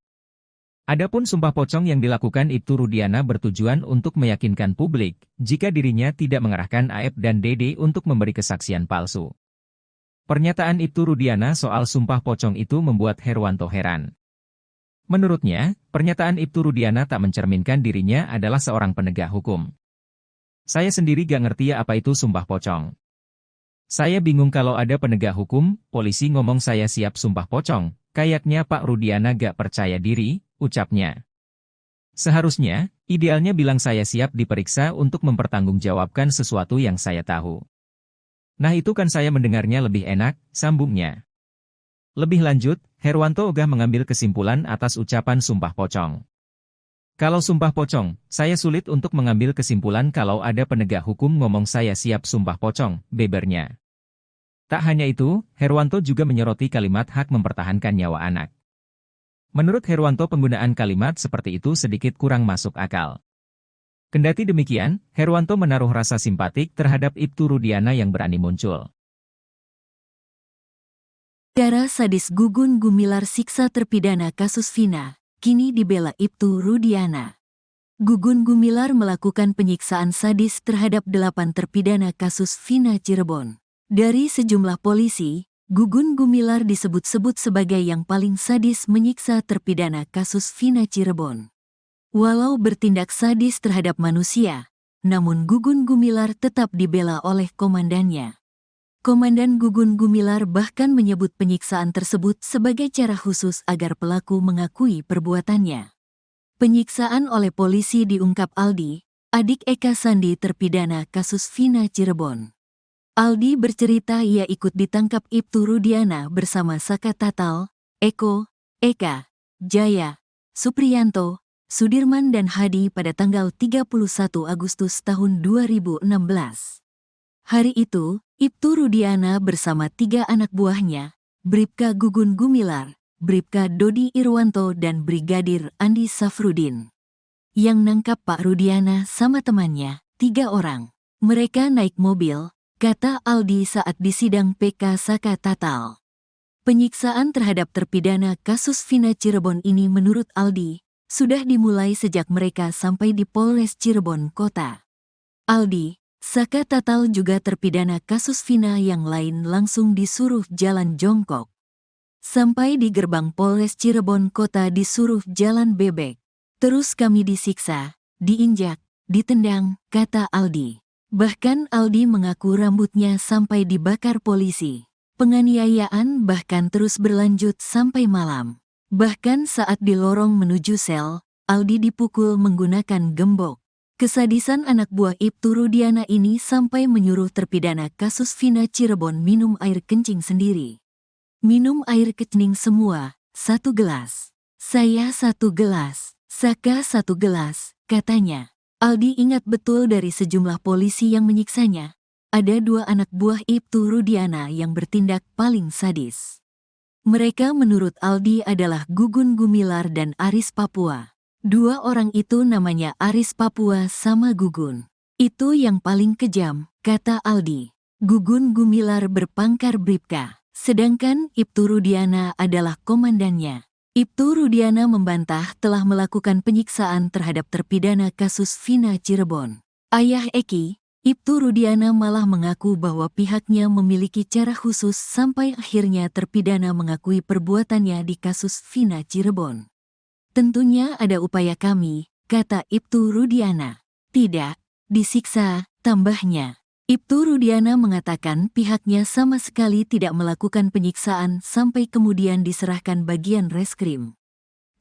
Adapun sumpah pocong yang dilakukan Ibtu Rudiana bertujuan untuk meyakinkan publik jika dirinya tidak mengerahkan AF dan DD untuk memberi kesaksian palsu. Pernyataan Ibtu Rudiana soal sumpah pocong itu membuat Herwanto heran. Menurutnya, pernyataan Ibtu Rudiana tak mencerminkan dirinya adalah seorang penegak hukum. Saya sendiri gak ngerti apa itu sumpah pocong. Saya bingung kalau ada penegak hukum, polisi ngomong saya siap sumpah pocong, kayaknya Pak Rudiana gak percaya diri, ucapnya. Seharusnya, idealnya bilang saya siap diperiksa untuk mempertanggungjawabkan sesuatu yang saya tahu. Nah itu kan saya mendengarnya lebih enak, sambungnya. Lebih lanjut, Herwanto ogah mengambil kesimpulan atas ucapan sumpah pocong. Kalau sumpah pocong, saya sulit untuk mengambil kesimpulan kalau ada penegak hukum ngomong saya siap sumpah pocong, bebernya. Tak hanya itu, Herwanto juga menyoroti kalimat hak mempertahankan nyawa anak. Menurut Herwanto penggunaan kalimat seperti itu sedikit kurang masuk akal. Kendati demikian, Herwanto menaruh rasa simpatik terhadap Ibtu Rudiana yang berani muncul. Cara sadis Gugun Gumilar siksa terpidana kasus Vina, kini dibela Ibtu Rudiana. Gugun Gumilar melakukan penyiksaan sadis terhadap 8 terpidana kasus Vina Cirebon. Dari sejumlah polisi, Gugun Gumilar disebut-sebut sebagai yang paling sadis menyiksa terpidana kasus Vina Cirebon. Walau bertindak sadis terhadap manusia, namun Gugun Gumilar tetap dibela oleh komandannya. Komandan Gugun Gumilar bahkan menyebut penyiksaan tersebut sebagai cara khusus agar pelaku mengakui perbuatannya. Penyiksaan oleh polisi diungkap Aldi, adik Eka Sandi terpidana kasus Vina Cirebon. Aldi bercerita ia ikut ditangkap Ibtu Rudiana bersama Saka Tatal, Eko, Eka, Jaya, Supriyanto, Sudirman dan Hadi pada tanggal 31 Agustus tahun 2016. Hari itu, Ibtu Rudiana bersama 3 anak buahnya, Bribka Gugun Gumilar, Bribka Dodi Irwanto dan Brigadir Andi Safrudin. Yang nangkap Pak Rudiana sama temannya, 3 orang. Mereka naik mobil, kata Aldi saat disidang PK Saka Tatal. Penyiksaan terhadap terpidana kasus Vina Cirebon ini menurut Aldi, sudah dimulai sejak mereka sampai di Polres Cirebon Kota. Aldi, Saka Tatal juga terpidana kasus Vina yang lain langsung disuruh jalan jongkok. Sampai di gerbang Polres Cirebon Kota disuruh jalan bebek. Terus kami disiksa, diinjak, ditendang, kata Aldi. Bahkan Aldi mengaku rambutnya sampai dibakar polisi. Penganiayaan bahkan terus berlanjut sampai malam. Bahkan saat di lorong menuju sel, Aldi dipukul menggunakan gembok. Kesadisan anak buah Ibtu Rudiana ini sampai menyuruh terpidana kasus Vina Cirebon minum air kencing sendiri. Minum air kencing semua, 1 gelas. Saya 1 gelas, Saka 1 gelas, katanya. Aldi ingat betul dari sejumlah polisi yang menyiksanya. Ada 2 anak buah Ibtu Rudiana yang bertindak paling sadis. Mereka menurut Aldi adalah Gugun Gumilar dan Aris Papua. Dua orang itu namanya Aris Papua sama Gugun. Itu yang paling kejam, kata Aldi. Gugun Gumilar berpangkat Bribka, sedangkan Ibtu Rudiana adalah komandannya. Ibtu Rudiana membantah telah melakukan penyiksaan terhadap terpidana kasus Vina Cirebon. Ayah Eki, Ibtu Rudiana malah mengaku bahwa pihaknya memiliki cara khusus sampai akhirnya terpidana mengakui perbuatannya di kasus Vina Cirebon. Tentunya ada upaya kami, kata Ibtu Rudiana. Tidak, disiksa, tambahnya. Ibtu Rudiana mengatakan pihaknya sama sekali tidak melakukan penyiksaan sampai kemudian diserahkan bagian reskrim.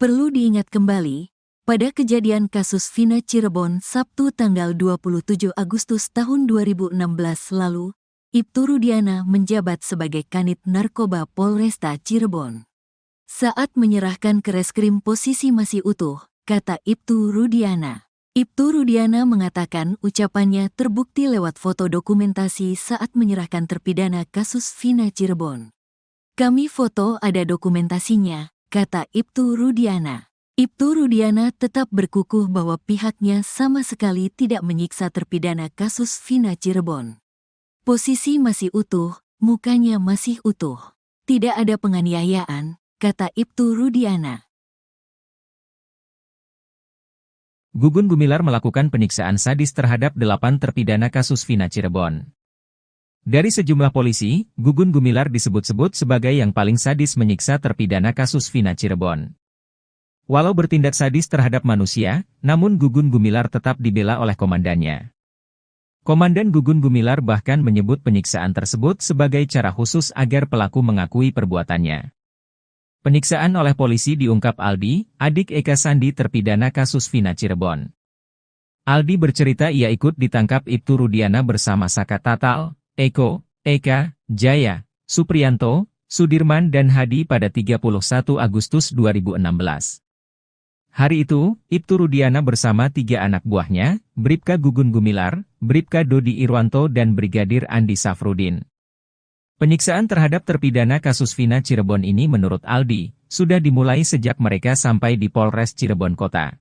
Perlu diingat kembali, pada kejadian kasus Vina Cirebon Sabtu tanggal 27 Agustus tahun 2016 lalu, Ibtu Rudiana menjabat sebagai Kanit Narkoba Polresta Cirebon. Saat menyerahkan ke reskrim posisi masih utuh, kata Ibtu Rudiana. Ibtu Rudiana mengatakan ucapannya terbukti lewat foto dokumentasi saat menyerahkan terpidana kasus Vina Cirebon. Kami foto ada dokumentasinya, kata Ibtu Rudiana. Ibtu Rudiana tetap berkukuh bahwa pihaknya sama sekali tidak menyiksa terpidana kasus Vina Cirebon. Posisi masih utuh, mukanya masih utuh. Tidak ada penganiayaan, kata Ibtu Rudiana. Gugun Gumilar melakukan penyiksaan sadis terhadap 8 terpidana kasus Vina Cirebon. Dari sejumlah polisi, Gugun Gumilar disebut-sebut sebagai yang paling sadis menyiksa terpidana kasus Vina Cirebon. Walau bertindak sadis terhadap manusia, namun Gugun Gumilar tetap dibela oleh komandannya. Komandan Gugun Gumilar bahkan menyebut penyiksaan tersebut sebagai cara khusus agar pelaku mengakui perbuatannya. Penyiksaan oleh polisi diungkap Aldi, adik Eka Sandi terpidana kasus Vina Cirebon. Aldi bercerita ia ikut ditangkap Ibtu Rudiana bersama Saka Tatal, Eko, Eka, Jaya, Supriyanto, Sudirman dan Hadi pada 31 Agustus 2016. Hari itu, Ibtu Rudiana bersama 3 anak buahnya, Bribka Gugun Gumilar, Bribka Dodi Irwanto dan Brigadir Andi Safrudin. Penyiksaan terhadap terpidana kasus Vina Cirebon ini menurut Aldi, sudah dimulai sejak mereka sampai di Polres Cirebon Kota.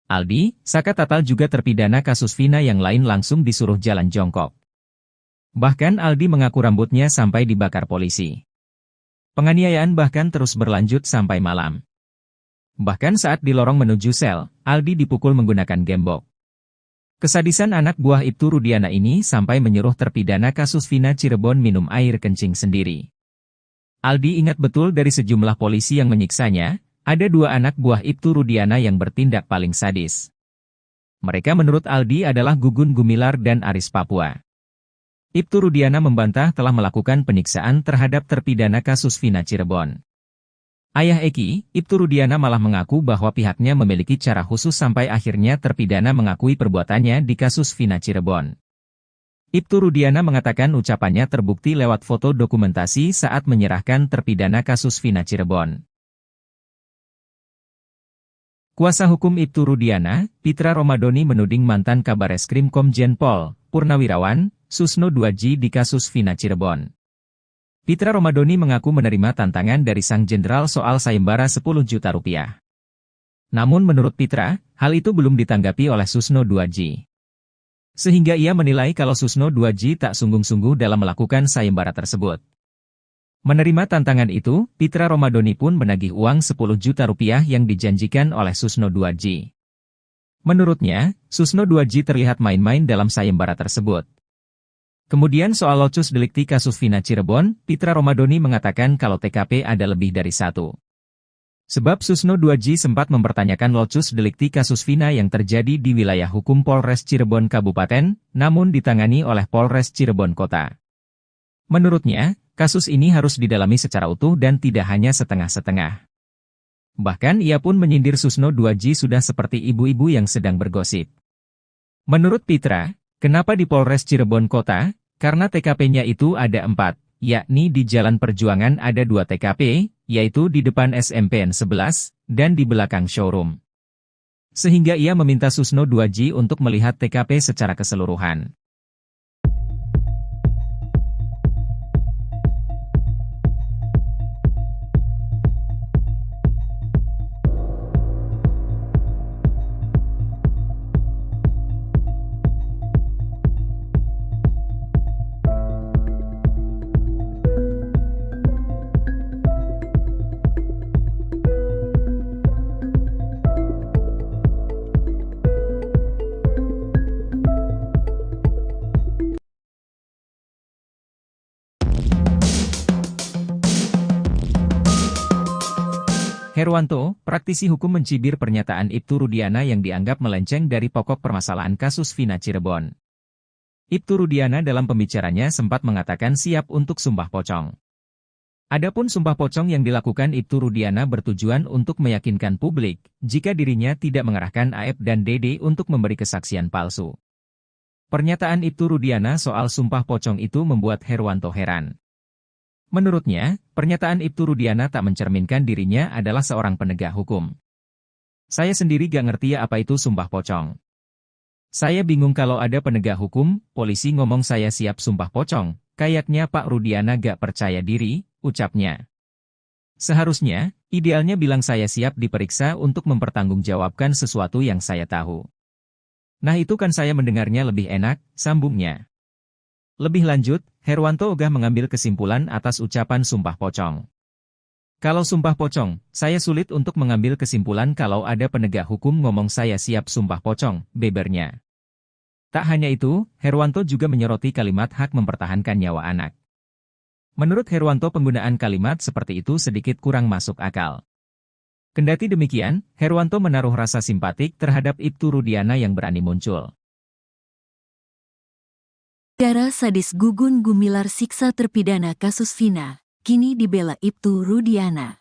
Aldi, Saka Tatal juga terpidana kasus Vina yang lain langsung disuruh jalan jongkok. Bahkan Aldi mengaku rambutnya sampai dibakar polisi. Penganiayaan bahkan terus berlanjut sampai malam. Bahkan saat di lorong menuju sel, Aldi dipukul menggunakan gembok. Kesadisan anak buah Ibtu Rudiana ini sampai menyuruh terpidana kasus Vina Cirebon minum air kencing sendiri. Aldi ingat betul dari sejumlah polisi yang menyiksanya, ada 2 anak buah Ibtu Rudiana yang bertindak paling sadis. Mereka menurut Aldi adalah Gugun Gumilar dan Aris Papua. Ibtu Rudiana membantah telah melakukan penyiksaan terhadap terpidana kasus Vina Cirebon. Ayah Eki, Ibtu Rudiana malah mengaku bahwa pihaknya memiliki cara khusus sampai akhirnya terpidana mengakui perbuatannya di kasus Vina Cirebon. Ibtu Rudiana mengatakan ucapannya terbukti lewat foto dokumentasi saat menyerahkan terpidana kasus Vina Cirebon. Kuasa hukum Ibtu Rudiana, Pitra Romadoni menuding mantan Kabareskrim Komjen Pol, Purnawirawan, Susno 2J di kasus Vina Cirebon. Pitra Romadoni mengaku menerima tantangan dari sang jenderal soal sayembara 10 juta rupiah. Namun menurut Pitra, hal itu belum ditanggapi oleh Susno 2J. Sehingga ia menilai kalau Susno 2J tak sungguh-sungguh dalam melakukan sayembara tersebut. Menerima tantangan itu, Pitra Romadoni pun menagih uang 10 juta rupiah yang dijanjikan oleh Susno 2J. Menurutnya, Susno 2J terlihat main-main dalam sayembara tersebut. Kemudian soal locus delikti kasus Vina Cirebon, Pitra Romadoni mengatakan kalau TKP ada lebih dari 1. Sebab Susno 2J sempat mempertanyakan locus delikti kasus Vina yang terjadi di wilayah hukum Polres Cirebon Kabupaten, namun ditangani oleh Polres Cirebon Kota. Menurutnya, kasus ini harus didalami secara utuh dan tidak hanya setengah-setengah. Bahkan ia pun menyindir Susno 2J sudah seperti ibu-ibu yang sedang bergosip. Menurut Pitra, kenapa di Polres Cirebon Kota? Karena TKP-nya itu ada 4, yakni di Jalan Perjuangan ada 2 TKP, yaitu di depan SMPN 11, dan di belakang showroom. Sehingga ia meminta Susno 2J untuk melihat TKP secara keseluruhan. Herwanto, praktisi hukum mencibir pernyataan Ibtu Rudiana yang dianggap melenceng dari pokok permasalahan kasus Vina Cirebon. Ibtu Rudiana dalam pembicaranya sempat mengatakan siap untuk sumpah pocong. Adapun sumpah pocong yang dilakukan Ibtu Rudiana bertujuan untuk meyakinkan publik jika dirinya tidak mengerahkan Aep dan Dede untuk memberi kesaksian palsu. Pernyataan Ibtu Rudiana soal sumpah pocong itu membuat Herwanto heran. Menurutnya, pernyataan Ibtu Rudiana tak mencerminkan dirinya adalah seorang penegak hukum. Saya sendiri gak ngerti apa itu sumpah pocong. Saya bingung kalau ada penegak hukum, polisi ngomong saya siap sumpah pocong, kayaknya Pak Rudiana gak percaya diri, ucapnya. Seharusnya, idealnya bilang saya siap diperiksa untuk mempertanggungjawabkan sesuatu yang saya tahu. Nah itu kan saya mendengarnya lebih enak, sambungnya. Lebih lanjut, Herwanto ogah mengambil kesimpulan atas ucapan sumpah pocong. Kalau sumpah pocong, saya sulit untuk mengambil kesimpulan kalau ada penegak hukum ngomong saya siap sumpah pocong, bebernya. Tak hanya itu, Herwanto juga menyoroti kalimat hak mempertahankan nyawa anak. Menurut Herwanto penggunaan kalimat seperti itu sedikit kurang masuk akal. Kendati demikian, Herwanto menaruh rasa simpatik terhadap Ibtu Rudiana yang berani muncul. Cara sadis Gugun Gumilar siksa terpidana kasus Vina, kini dibela Ibtu Rudiana.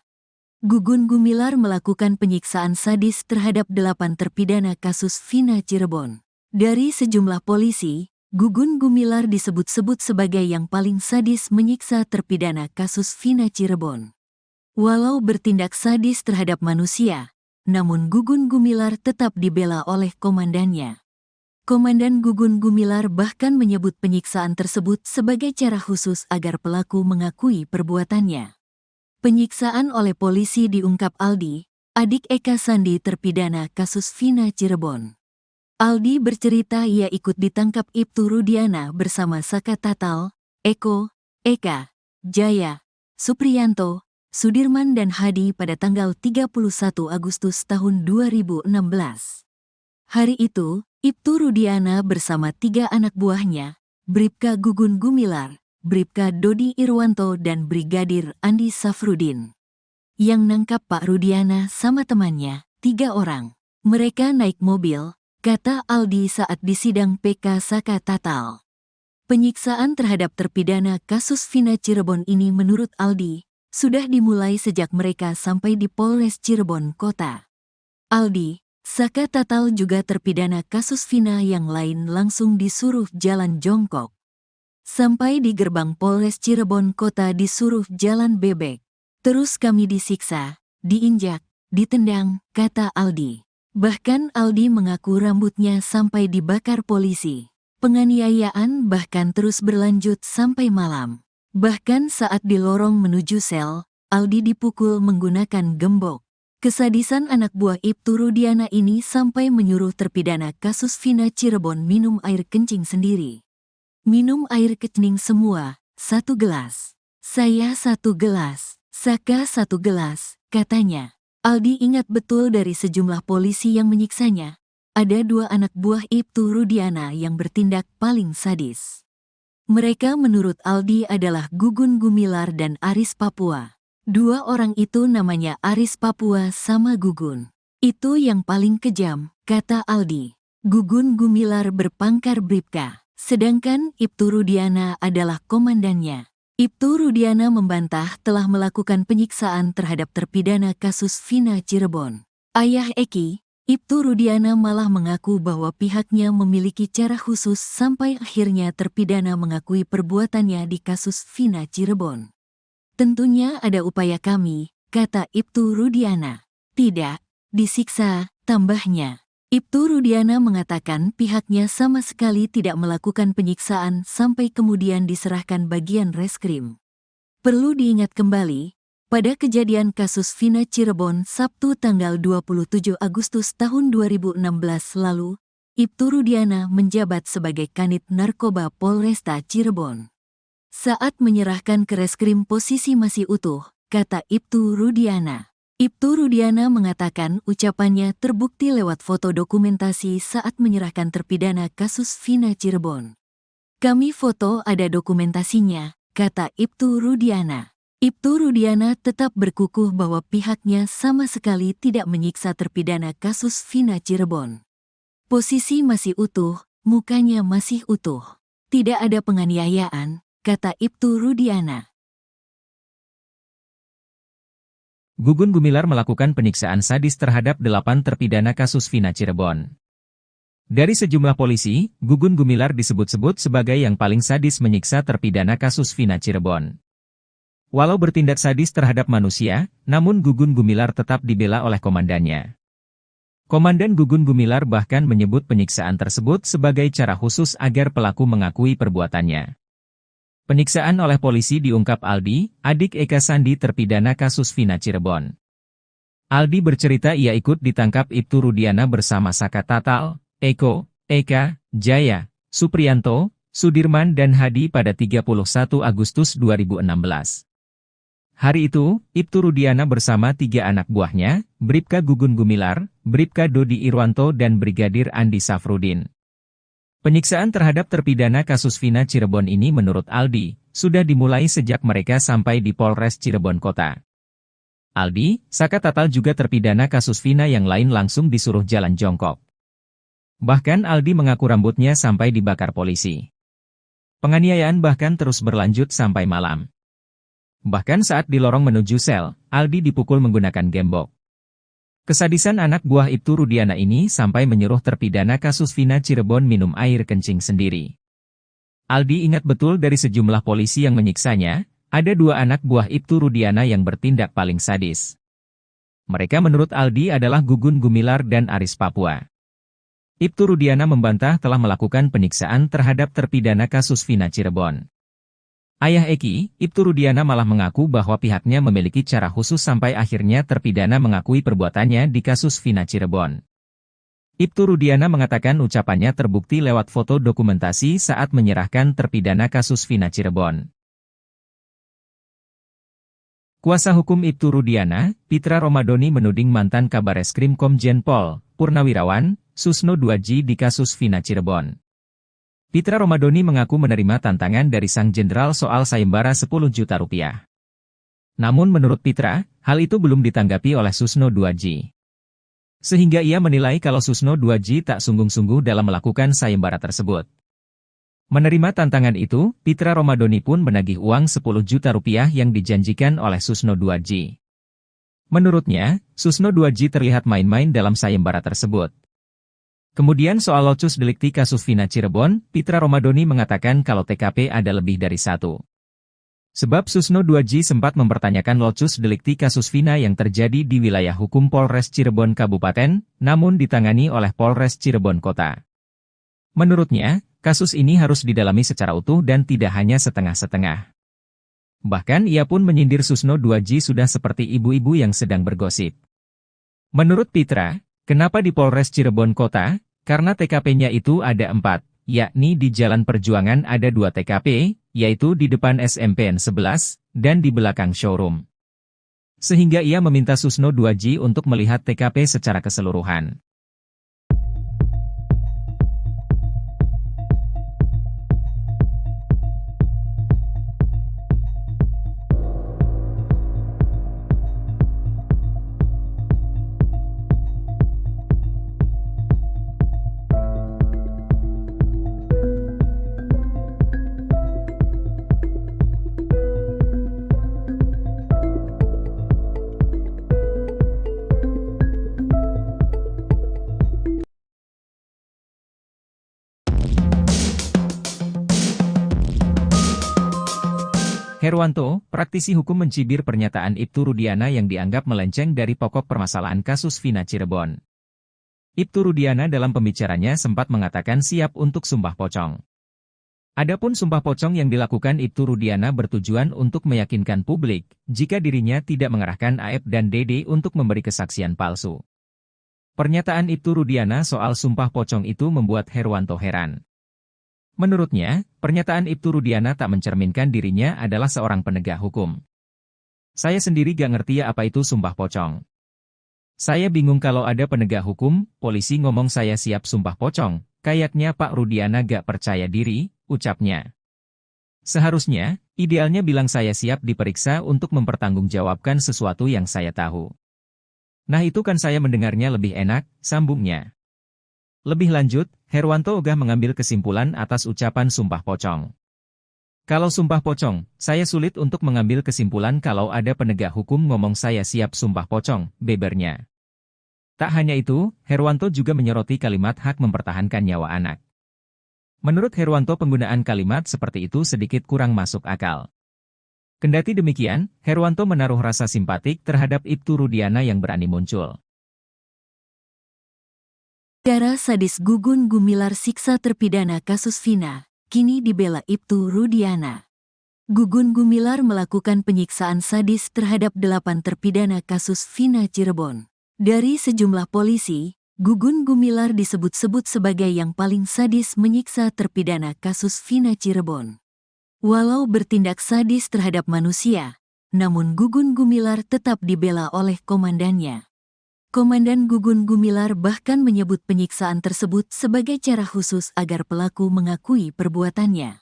Gugun Gumilar melakukan penyiksaan sadis terhadap 8 terpidana kasus Vina Cirebon. Dari sejumlah polisi, Gugun Gumilar disebut-sebut sebagai yang paling sadis menyiksa terpidana kasus Vina Cirebon. Walau bertindak sadis terhadap manusia, namun Gugun Gumilar tetap dibela oleh komandannya. Komandan Gugun Gumilar bahkan menyebut penyiksaan tersebut sebagai cara khusus agar pelaku mengakui perbuatannya. Penyiksaan oleh polisi diungkap Aldi, adik Eka Sandi terpidana kasus Vina Cirebon. Aldi bercerita ia ikut ditangkap Ibtu Rudiana bersama Saka Tatal, Eko, Eka, Jaya, Supriyanto, Sudirman dan Hadi pada tanggal 31 Agustus tahun 2016. Hari itu, Ibtu Rudiana bersama 3 anak buahnya, Bribka Gugun Gumilar, Bribka Dodi Irwanto dan Brigadir Andi Safrudin. Yang nangkap Pak Rudiana sama temannya, 3 orang. Mereka naik mobil, kata Aldi saat disidang PK Saka Tatal. Penyiksaan terhadap terpidana kasus Vina Cirebon ini menurut Aldi, sudah dimulai sejak mereka sampai di Polres Cirebon Kota. Aldi, Saka Tatal juga terpidana kasus Vina yang lain langsung disuruh jalan jongkok. Sampai di gerbang Polres Cirebon Kota disuruh jalan bebek. Terus kami disiksa, diinjak, ditendang, kata Aldi. Bahkan Aldi mengaku rambutnya sampai dibakar polisi. Penganiayaan bahkan terus berlanjut sampai malam. Bahkan saat di lorong menuju sel, Aldi dipukul menggunakan gembok. Kesadisan anak buah Ibtu Rudiana ini sampai menyuruh terpidana kasus Vina Cirebon minum air kencing sendiri. Minum air kencing semua, 1 gelas. Saya 1 gelas, Saka 1 gelas, katanya. Aldi ingat betul dari sejumlah polisi yang menyiksanya. Ada 2 anak buah Ibtu Rudiana yang bertindak paling sadis. Mereka menurut Aldi adalah Gugun Gumilar dan Aris Papua. 2 orang itu namanya Aris Papua sama Gugun. Itu yang paling kejam, kata Aldi. Gugun Gumilar berpangkat Bribka, sedangkan Ibtu Rudiana adalah komandannya. Ibtu Rudiana membantah telah melakukan penyiksaan terhadap terpidana kasus Vina Cirebon. Ayah Eki, Ibtu Rudiana malah mengaku bahwa pihaknya memiliki cara khusus sampai akhirnya terpidana mengakui perbuatannya di kasus Vina Cirebon. Tentunya ada upaya kami, kata Ibtu Rudiana. Tidak, disiksa, tambahnya. Ibtu Rudiana mengatakan pihaknya sama sekali tidak melakukan penyiksaan sampai kemudian diserahkan bagian reskrim. Perlu diingat kembali, pada kejadian kasus Vina Cirebon Sabtu tanggal 27 Agustus tahun 2016 lalu, Ibtu Rudiana menjabat sebagai Kanit Narkoba Polresta Cirebon. Saat menyerahkan ke reskrim posisi masih utuh, kata Ibtu Rudiana. Ibtu Rudiana mengatakan ucapannya terbukti lewat foto dokumentasi saat menyerahkan terpidana kasus Vina Cirebon. Kami foto ada dokumentasinya, kata Ibtu Rudiana. Ibtu Rudiana tetap berkukuh bahwa pihaknya sama sekali tidak menyiksa terpidana kasus Vina Cirebon. Posisi masih utuh, mukanya masih utuh. Tidak ada penganiayaan, kata Ibtu Rudiana. Gugun Gumilar melakukan penyiksaan sadis terhadap 8 terpidana kasus Vina Cirebon. Dari sejumlah polisi, Gugun Gumilar disebut-sebut sebagai yang paling sadis menyiksa terpidana kasus Vina Cirebon. Walau bertindak sadis terhadap manusia, namun Gugun Gumilar tetap dibela oleh komandannya. Komandan Gugun Gumilar bahkan menyebut penyiksaan tersebut sebagai cara khusus agar pelaku mengakui perbuatannya. Penyiksaan oleh polisi diungkap Aldi, adik Eka Sandi terpidana kasus Vina Cirebon. Aldi bercerita ia ikut ditangkap Ibtu Rudiana bersama Saka Tatal, Eko, Eka, Jaya, Supriyanto, Sudirman dan Hadi pada 31 Agustus 2016. Hari itu, Ibtu Rudiana bersama 3 anak buahnya, Bribka Gugun Gumilar, Bribka Dodi Irwanto dan Brigadir Andi Safrudin. Penyiksaan terhadap terpidana kasus Vina Cirebon ini menurut Aldi, sudah dimulai sejak mereka sampai di Polres Cirebon Kota. Aldi, Saka Tatal juga terpidana kasus Vina yang lain langsung disuruh jalan jongkok. Bahkan Aldi mengaku rambutnya sampai dibakar polisi. Penganiayaan bahkan terus berlanjut sampai malam. Bahkan saat di lorong menuju sel, Aldi dipukul menggunakan gembok. Kesadisan anak buah Ibtu Rudiana ini sampai menyuruh terpidana kasus Vina Cirebon minum air kencing sendiri. Aldi ingat betul dari sejumlah polisi yang menyiksanya, ada 2 anak buah Ibtu Rudiana yang bertindak paling sadis. Mereka menurut Aldi adalah Gugun Gumilar dan Aris Papua. Ibtu Rudiana membantah telah melakukan penyiksaan terhadap terpidana kasus Vina Cirebon. Ayah Eki, Ibtu Rudiana malah mengaku bahwa pihaknya memiliki cara khusus sampai akhirnya terpidana mengakui perbuatannya di kasus Vina Cirebon. Ibtu Rudiana mengatakan ucapannya terbukti lewat foto dokumentasi saat menyerahkan terpidana kasus Vina Cirebon. Kuasa hukum Ibtu Rudiana, Pitra Romadoni menuding mantan Kabareskrim Komjen Pol, Purnawirawan, Susno Duaji di kasus Vina Cirebon. Pitra Romadoni mengaku menerima tantangan dari sang jenderal soal sayembara 10 juta rupiah. Namun menurut Pitra, hal itu belum ditanggapi oleh Susno Duaji. Sehingga ia menilai kalau Susno Duaji tak sungguh-sungguh dalam melakukan sayembara tersebut. Menerima tantangan itu, Pitra Romadoni pun menagih uang 10 juta rupiah yang dijanjikan oleh Susno Duaji. Menurutnya, Susno Duaji terlihat main-main dalam sayembara tersebut. Kemudian soal locus delikti kasus Vina Cirebon, Pitra Romadoni mengatakan kalau TKP ada lebih dari 1. Sebab Susno Duaji sempat mempertanyakan locus delikti kasus Vina yang terjadi di wilayah hukum Polres Cirebon Kabupaten, namun ditangani oleh Polres Cirebon Kota. Menurutnya, kasus ini harus didalami secara utuh dan tidak hanya setengah-setengah. Bahkan ia pun menyindir Susno Duaji sudah seperti ibu-ibu yang sedang bergosip. Menurut Pitra, kenapa di Polres Cirebon Kota? Karena TKP-nya itu ada 4, yakni di Jalan Perjuangan ada 2 TKP, yaitu di depan SMPN 11, dan di belakang showroom. Sehingga ia meminta Susno Duaji untuk melihat TKP secara keseluruhan. Herwanto, praktisi hukum mencibir pernyataan Ibtu Rudiana yang dianggap melenceng dari pokok permasalahan kasus Vina Cirebon. Ibtu Rudiana dalam pembicaranya sempat mengatakan siap untuk sumpah pocong. Adapun sumpah pocong yang dilakukan Ibtu Rudiana bertujuan untuk meyakinkan publik jika dirinya tidak mengerahkan Aep dan Dede untuk memberi kesaksian palsu. Pernyataan Ibtu Rudiana soal sumpah pocong itu membuat Herwanto heran. Menurutnya, pernyataan Ibtu Rudiana tak mencerminkan dirinya adalah seorang penegak hukum. Saya sendiri gak ngerti ya apa itu sumpah pocong. Saya bingung kalau ada penegak hukum, polisi ngomong saya siap sumpah pocong, kayaknya Pak Rudiana gak percaya diri, ucapnya. Seharusnya, idealnya bilang saya siap diperiksa untuk mempertanggungjawabkan sesuatu yang saya tahu. Nah itu kan saya mendengarnya lebih enak, sambungnya. Lebih lanjut, Herwanto ogah mengambil kesimpulan atas ucapan sumpah pocong. Kalau sumpah pocong, saya sulit untuk mengambil kesimpulan kalau ada penegak hukum ngomong saya siap sumpah pocong, bebernya. Tak hanya itu, Herwanto juga menyoroti kalimat hak mempertahankan nyawa anak. Menurut Herwanto penggunaan kalimat seperti itu sedikit kurang masuk akal. Kendati demikian, Herwanto menaruh rasa simpatik terhadap Ibtu Rudiana yang berani muncul. Cara sadis Gugun Gumilar siksa terpidana kasus Vina, kini dibela Ibtu Rudiana. Gugun Gumilar melakukan penyiksaan sadis terhadap 8 terpidana kasus Vina Cirebon. Dari sejumlah polisi, Gugun Gumilar disebut-sebut sebagai yang paling sadis menyiksa terpidana kasus Vina Cirebon. Walau bertindak sadis terhadap manusia, namun Gugun Gumilar tetap dibela oleh komandannya. Komandan Gugun Gumilar bahkan menyebut penyiksaan tersebut sebagai cara khusus agar pelaku mengakui perbuatannya.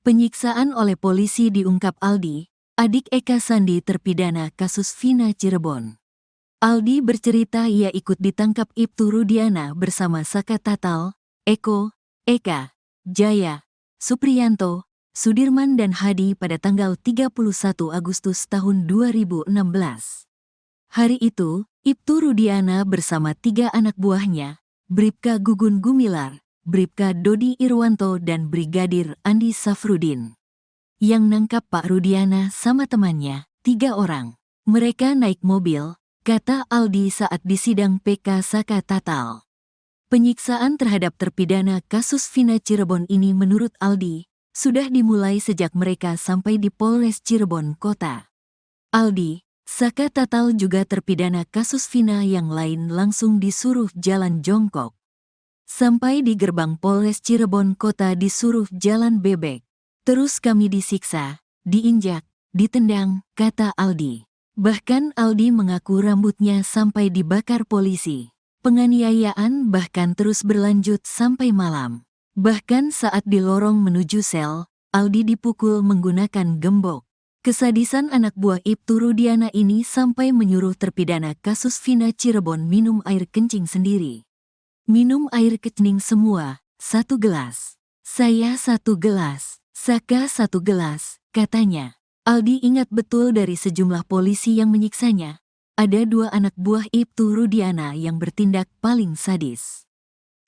Penyiksaan oleh polisi diungkap Aldi, adik Eka Sandi terpidana kasus Vina Cirebon. Aldi bercerita ia ikut ditangkap Ibtu Rudiana bersama Saka Tatal, Eko, Eka, Jaya, Supriyanto, Sudirman dan Hadi pada tanggal 31 Agustus tahun 2016. Hari itu, Ibtu Rudiana bersama 3 anak buahnya, Bribka Gugun Gumilar, Bribka Dodi Irwanto dan Brigadir Andi Safrudin. Yang nangkap Pak Rudiana sama temannya, 3 orang. Mereka naik mobil, kata Aldi saat disidang PK Saka Tatal. Penyiksaan terhadap terpidana kasus Vina Cirebon ini menurut Aldi, sudah dimulai sejak mereka sampai di Polres Cirebon Kota. Aldi, Saka Tatal juga terpidana kasus Vina yang lain langsung disuruh jalan jongkok. Sampai di gerbang Polres Cirebon Kota disuruh jalan bebek. Terus kami disiksa, diinjak, ditendang, kata Aldi. Bahkan Aldi mengaku rambutnya sampai dibakar polisi. Penganiayaan bahkan terus berlanjut sampai malam. Bahkan saat di lorong menuju sel, Aldi dipukul menggunakan gembok. Kesadisan anak buah Ibtu Rudiana ini sampai menyuruh terpidana kasus Vina Cirebon minum air kencing sendiri. Minum air kencing semua, 1 gelas. Saya 1 gelas, Saka 1 gelas, katanya. Aldi ingat betul dari sejumlah polisi yang menyiksanya. Ada 2 anak buah Ibtu Rudiana yang bertindak paling sadis.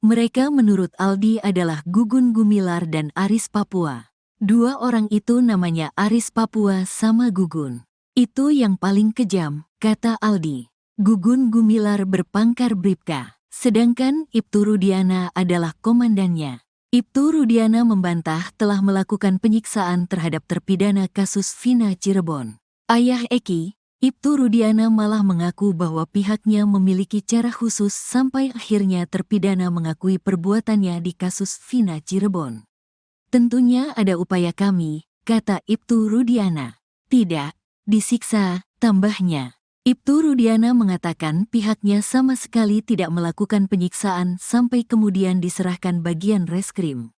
Mereka menurut Aldi adalah Gugun Gumilar dan Aris Papua. 2 orang itu namanya Aris Papua sama Gugun. Itu yang paling kejam, kata Aldi. Gugun Gumilar berpangkat Bribka, sedangkan Ibtu Rudiana adalah komandannya. Ibtu Rudiana membantah telah melakukan penyiksaan terhadap terpidana kasus Vina Cirebon. Ayah Eki, Ibtu Rudiana malah mengaku bahwa pihaknya memiliki cara khusus sampai akhirnya terpidana mengakui perbuatannya di kasus Vina Cirebon. Tentunya ada upaya kami, kata Ibtu Rudiana. Tidak, disiksa, tambahnya. Ibtu Rudiana mengatakan pihaknya sama sekali tidak melakukan penyiksaan sampai kemudian diserahkan bagian reskrim.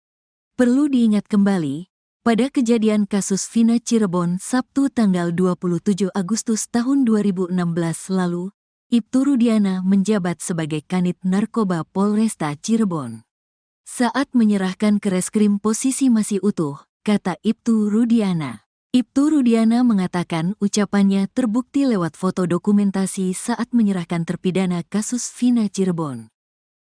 Perlu diingat kembali, pada kejadian kasus Vina Cirebon Sabtu tanggal 27 Agustus tahun 2016 lalu, Ibtu Rudiana menjabat sebagai Kanit Narkoba Polresta Cirebon. Saat menyerahkan ke reskrim posisi masih utuh, kata Ibtu Rudiana. Ibtu Rudiana mengatakan ucapannya terbukti lewat foto dokumentasi saat menyerahkan terpidana kasus Vina Cirebon.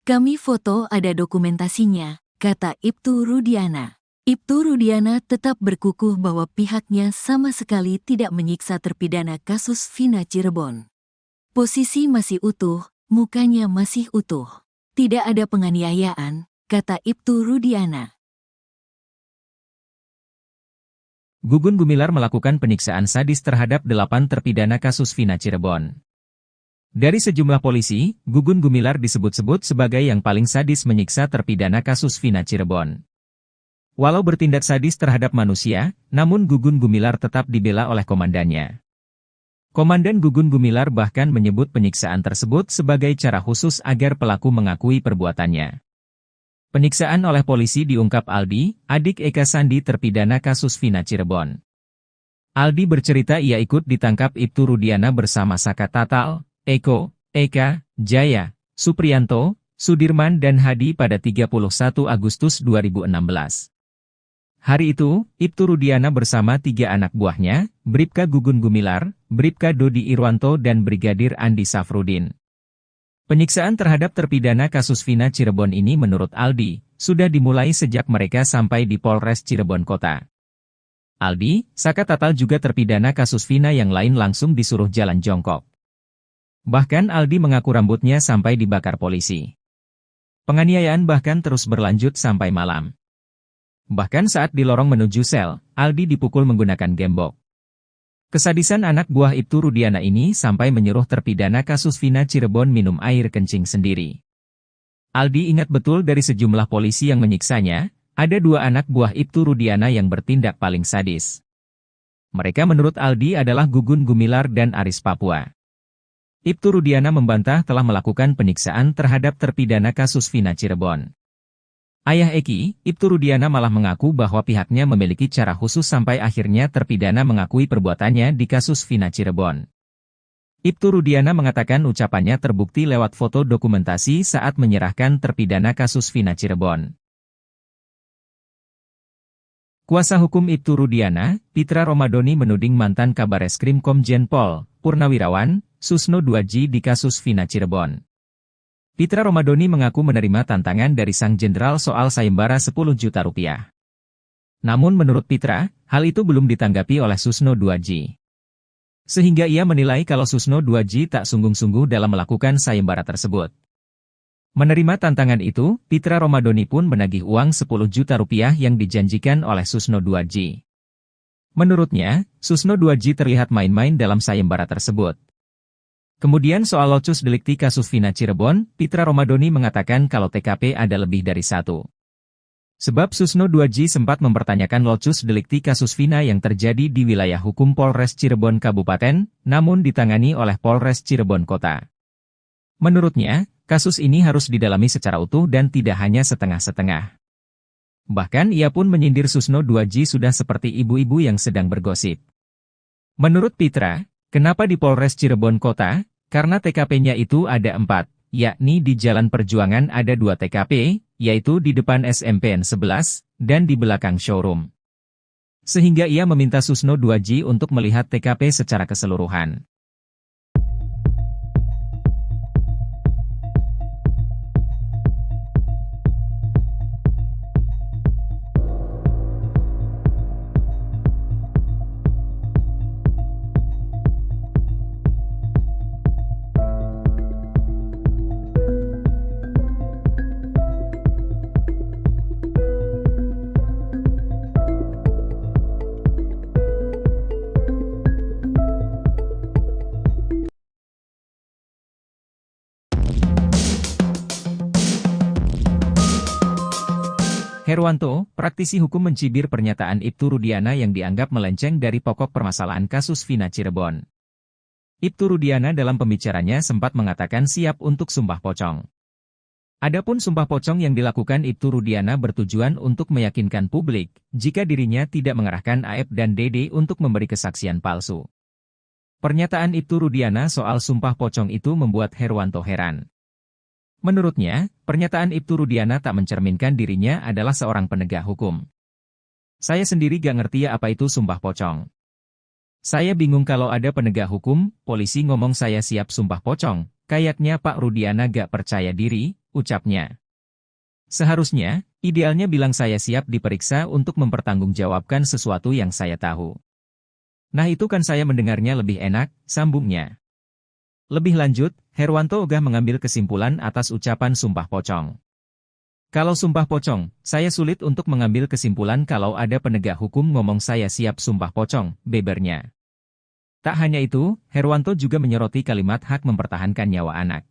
Kami foto ada dokumentasinya, kata Ibtu Rudiana. Ibtu Rudiana tetap berkukuh bahwa pihaknya sama sekali tidak menyiksa terpidana kasus Vina Cirebon. Posisi masih utuh, mukanya masih utuh. Tidak ada penganiayaan, kata Ibtu Rudiana. Gugun Gumilar melakukan penyiksaan sadis terhadap 8 terpidana kasus Vina Cirebon. Dari sejumlah polisi, Gugun Gumilar disebut-sebut sebagai yang paling sadis menyiksa terpidana kasus Vina Cirebon. Walau bertindak sadis terhadap manusia, namun Gugun Gumilar tetap dibela oleh komandannya. Komandan Gugun Gumilar bahkan menyebut penyiksaan tersebut sebagai cara khusus agar pelaku mengakui perbuatannya. Penyiksaan oleh polisi diungkap Aldi, adik Eka Sandi terpidana kasus Vina Cirebon. Aldi bercerita ia ikut ditangkap Ibtu Rudiana bersama Saka Tatal, Eko, Eka, Jaya, Supriyanto, Sudirman dan Hadi pada 31 Agustus 2016. Hari itu, Ibtu Rudiana bersama 3 anak buahnya, Bribka Gugun Gumilar, Bribka Dodi Irwanto dan Brigadir Andi Safrudin. Penyiksaan terhadap terpidana kasus Vina Cirebon ini menurut Aldi, sudah dimulai sejak mereka sampai di Polres Cirebon Kota. Aldi, Saka Tatal juga terpidana kasus Vina yang lain langsung disuruh jalan jongkok. Bahkan Aldi mengaku rambutnya sampai dibakar polisi. Penganiayaan bahkan terus berlanjut sampai malam. Bahkan saat di lorong menuju sel, Aldi dipukul menggunakan gembok. Kesadisan anak buah Ibtu Rudiana ini sampai menyuruh terpidana kasus Vina Cirebon minum air kencing sendiri. Aldi ingat betul dari sejumlah polisi yang menyiksanya, ada 2 anak buah Ibtu Rudiana yang bertindak paling sadis. Mereka menurut Aldi adalah Gugun Gumilar dan Aris Papua. Ibtu Rudiana membantah telah melakukan penyiksaan terhadap terpidana kasus Vina Cirebon. Ayah Eki, Ibtu Rudiana malah mengaku bahwa pihaknya memiliki cara khusus sampai akhirnya terpidana mengakui perbuatannya di kasus Vina Cirebon. Ibtu Rudiana mengatakan ucapannya terbukti lewat foto dokumentasi saat menyerahkan terpidana kasus Vina Cirebon. Kuasa hukum Ibtu Rudiana, Pitra Romadoni menuding mantan Kabareskrim Komjen Pol, Purnawirawan, Susno Duaji di kasus Vina Cirebon. Pitra Romadoni mengaku menerima tantangan dari sang jenderal soal sayembara 10 juta rupiah. Namun menurut Pitra, hal itu belum ditanggapi oleh Susno Duaji. Sehingga ia menilai kalau Susno Duaji tak sungguh-sungguh dalam melakukan sayembara tersebut. Menerima tantangan itu, Pitra Romadoni pun menagih uang 10 juta rupiah yang dijanjikan oleh Susno Duaji. Menurutnya, Susno Duaji terlihat main-main dalam sayembara tersebut. Kemudian soal locus delikti kasus Vina Cirebon, Pitra Romadoni mengatakan kalau TKP ada lebih dari 1. Sebab Susno Duaji sempat mempertanyakan locus delikti kasus Vina yang terjadi di wilayah hukum Polres Cirebon Kabupaten, namun ditangani oleh Polres Cirebon Kota. Menurutnya, kasus ini harus didalami secara utuh dan tidak hanya setengah-setengah. Bahkan ia pun menyindir Susno Duaji sudah seperti ibu-ibu yang sedang bergosip. Menurut Pitra, kenapa di Polres Cirebon Kota? Karena TKP-nya itu ada 4, yakni di Jalan Perjuangan ada 2 TKP, yaitu di depan SMPN 11, dan di belakang showroom. Sehingga ia meminta Susno Duaji untuk melihat TKP secara keseluruhan. Herwanto, praktisi hukum mencibir pernyataan Ibtu Rudiana yang dianggap melenceng dari pokok permasalahan kasus Vina Cirebon. Ibtu Rudiana dalam pembicaranya sempat mengatakan siap untuk sumpah pocong. Adapun sumpah pocong yang dilakukan Ibtu Rudiana bertujuan untuk meyakinkan publik jika dirinya tidak mengerahkan Aep dan Dede untuk memberi kesaksian palsu. Pernyataan Ibtu Rudiana soal sumpah pocong itu membuat Herwanto heran. Menurutnya, pernyataan Ibtu Rudiana tak mencerminkan dirinya adalah seorang penegak hukum. Saya sendiri gak ngerti apa itu sumpah pocong. Saya bingung kalau ada penegak hukum, polisi ngomong saya siap sumpah pocong, kayaknya Pak Rudiana gak percaya diri, ucapnya. Seharusnya, idealnya bilang saya siap diperiksa untuk mempertanggungjawabkan sesuatu yang saya tahu. Nah itu kan saya mendengarnya lebih enak, sambungnya. Lebih lanjut, Herwanto ogah mengambil kesimpulan atas ucapan sumpah pocong. Kalau sumpah pocong, saya sulit untuk mengambil kesimpulan kalau ada penegak hukum ngomong saya siap sumpah pocong, bebernya. Tak hanya itu, Herwanto juga menyoroti kalimat hak mempertahankan nyawa anak.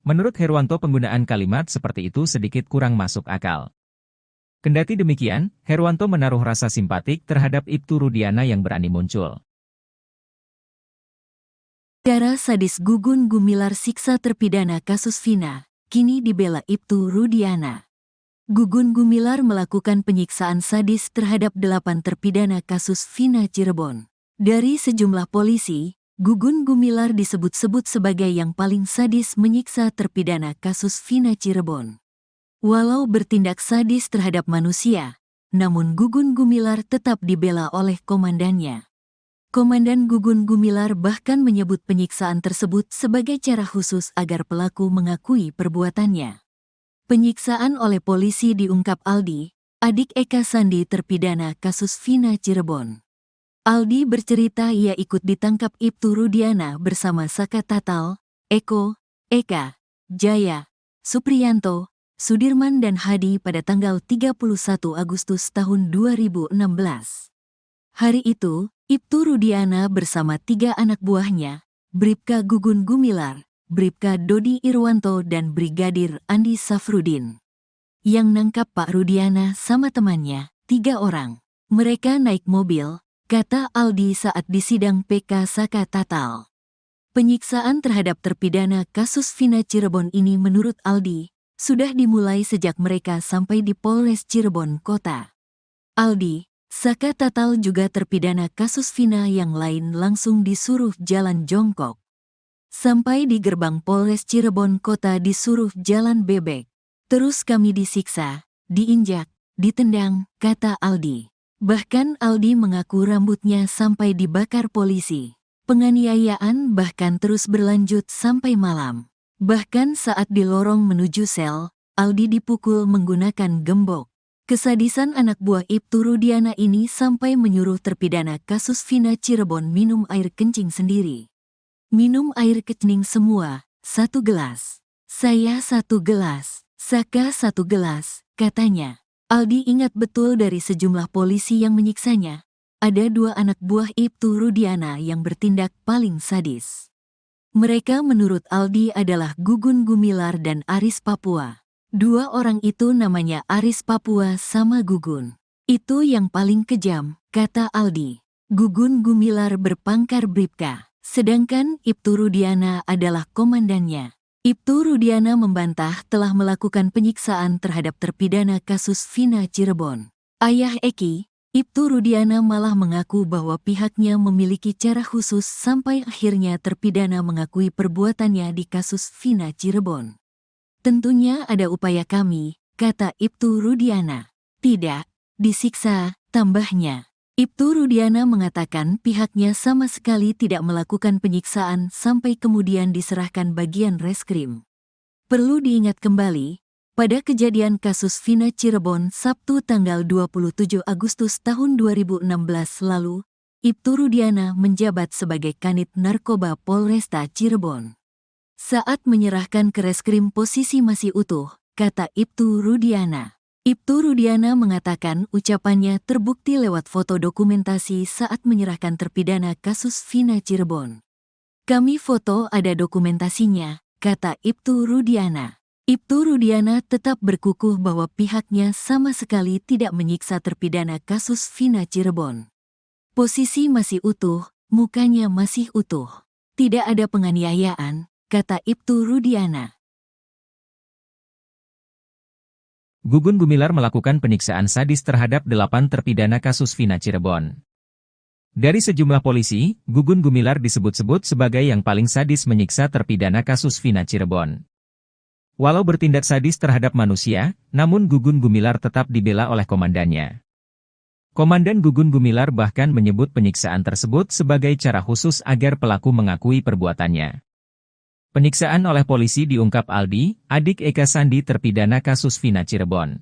Menurut Herwanto penggunaan kalimat seperti itu sedikit kurang masuk akal. Kendati demikian, Herwanto menaruh rasa simpatik terhadap Ibtu Rudiana yang berani muncul. Cara sadis Gugun Gumilar siksa terpidana kasus Vina, kini dibela Ibtu Rudiana. Gugun Gumilar melakukan penyiksaan sadis terhadap 8 terpidana kasus Vina Cirebon. Dari sejumlah polisi, Gugun Gumilar disebut-sebut sebagai yang paling sadis menyiksa terpidana kasus Vina Cirebon. Walau bertindak sadis terhadap manusia, namun Gugun Gumilar tetap dibela oleh komandannya. Komandan Gugun Gumilar bahkan menyebut penyiksaan tersebut sebagai cara khusus agar pelaku mengakui perbuatannya. Penyiksaan oleh polisi diungkap Aldi, adik Eka Sandi terpidana kasus Vina Cirebon. Aldi bercerita ia ikut ditangkap Ibtu Rudiana bersama Saka Tatal, Eko, Eka, Jaya, Supriyanto, Sudirman dan Hadi pada tanggal 31 Agustus tahun 2016. Hari itu, Ibtu Rudiana bersama 3 anak buahnya, Bribka Gugun Gumilar, Bribka Dodi Irwanto dan Brigadir Andi Safrudin. Yang nangkap Pak Rudiana sama temannya, 3 orang. Mereka naik mobil, kata Aldi saat disidang PK Saka Tatal. Penyiksaan terhadap terpidana kasus Vina Cirebon ini menurut Aldi, sudah dimulai sejak mereka sampai di Polres Cirebon Kota. Aldi, Saka Tatal juga terpidana kasus Vina yang lain langsung disuruh jalan jongkok. Sampai di gerbang Polres Cirebon Kota disuruh jalan bebek. Terus kami disiksa, diinjak, ditendang, kata Aldi. Bahkan Aldi mengaku rambutnya sampai dibakar polisi. Penganiayaan bahkan terus berlanjut sampai malam. Bahkan saat di lorong menuju sel, Aldi dipukul menggunakan gembok. Kesadisan anak buah Ibtu Rudiana ini sampai menyuruh terpidana kasus Vina Cirebon minum air kencing sendiri. Minum air kencing semua, 1 gelas. Saya 1 gelas, Saka 1 gelas, katanya. Aldi ingat betul dari sejumlah polisi yang menyiksanya. Ada 2 anak buah Ibtu Rudiana yang bertindak paling sadis. Mereka menurut Aldi adalah Gugun Gumilar dan Aris Papua. 2 orang itu namanya Aris Papua sama Gugun. Itu yang paling kejam, kata Aldi. Gugun Gumilar berpangkat Bribka. Sedangkan Ibtu Rudiana adalah komandannya. Ibtu Rudiana membantah telah melakukan penyiksaan terhadap terpidana kasus Vina Cirebon. Ayah Eki, Ibtu Rudiana malah mengaku bahwa pihaknya memiliki cara khusus sampai akhirnya terpidana mengakui perbuatannya di kasus Vina Cirebon. Tentunya ada upaya kami, kata Ibtu Rudiana. Tidak, disiksa, tambahnya. Ibtu Rudiana mengatakan pihaknya sama sekali tidak melakukan penyiksaan sampai kemudian diserahkan bagian reskrim. Perlu diingat kembali, pada kejadian kasus Vina Cirebon Sabtu tanggal 27 Agustus tahun 2016 lalu, Ibtu Rudiana menjabat sebagai Kanit Narkoba Polresta Cirebon. Saat menyerahkan ke reskrim posisi masih utuh, kata Ibtu Rudiana. Ibtu Rudiana mengatakan ucapannya terbukti lewat foto dokumentasi saat menyerahkan terpidana kasus Vina Cirebon. Kami foto ada dokumentasinya, kata Ibtu Rudiana. Ibtu Rudiana tetap berkukuh bahwa pihaknya sama sekali tidak menyiksa terpidana kasus Vina Cirebon. Posisi masih utuh, mukanya masih utuh. Tidak ada penganiayaan, kata Ibtu Rudiana. Gugun Gumilar melakukan penyiksaan sadis terhadap 8 terpidana kasus Vina Cirebon. Dari sejumlah polisi, Gugun Gumilar disebut-sebut sebagai yang paling sadis menyiksa terpidana kasus Vina Cirebon. Walau bertindak sadis terhadap manusia, namun Gugun Gumilar tetap dibela oleh komandannya. Komandan Gugun Gumilar bahkan menyebut penyiksaan tersebut sebagai cara khusus agar pelaku mengakui perbuatannya. Penyiksaan oleh polisi diungkap Aldi, adik Eka Sandi terpidana kasus Vina Cirebon.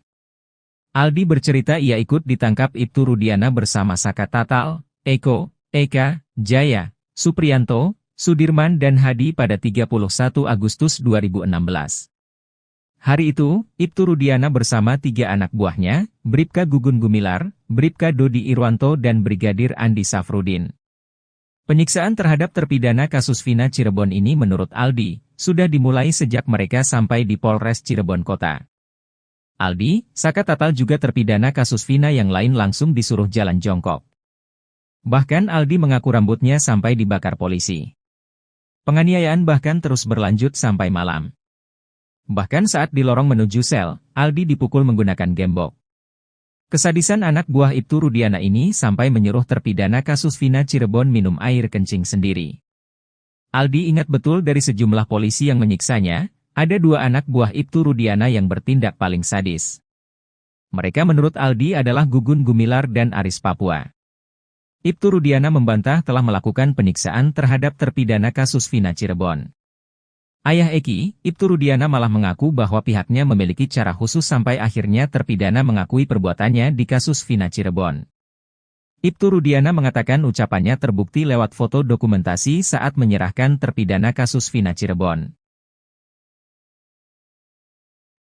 Aldi bercerita ia ikut ditangkap Ibtu Rudiana bersama Saka Tatal, Eko, Eka, Jaya, Supriyanto, Sudirman dan Hadi pada 31 Agustus 2016. Hari itu, Ibtu Rudiana bersama 3 anak buahnya, Bribka Gugun Gumilar, Bribka Dodi Irwanto dan Brigadir Andi Safrudin. Penyiksaan terhadap terpidana kasus Vina Cirebon ini menurut Aldi, sudah dimulai sejak mereka sampai di Polres Cirebon Kota. Aldi, Saka Tatal juga terpidana kasus Vina yang lain langsung disuruh jalan jongkok. Bahkan Aldi mengaku rambutnya sampai dibakar polisi. Penganiayaan bahkan terus berlanjut sampai malam. Bahkan saat di lorong menuju sel, Aldi dipukul menggunakan gembok. Kesadisan anak buah Ibtu Rudiana ini sampai menyuruh terpidana kasus Vina Cirebon minum air kencing sendiri. Aldi ingat betul dari sejumlah polisi yang menyiksanya, ada 2 anak buah Ibtu Rudiana yang bertindak paling sadis. Mereka menurut Aldi adalah Gugun Gumilar dan Aris Papua. Ibtu Rudiana membantah telah melakukan penyiksaan terhadap terpidana kasus Vina Cirebon. Ayah Eki, Ibtu Rudiana malah mengaku bahwa pihaknya memiliki cara khusus sampai akhirnya terpidana mengakui perbuatannya di kasus Vina Cirebon. Ibtu Rudiana mengatakan ucapannya terbukti lewat foto dokumentasi saat menyerahkan terpidana kasus Vina Cirebon.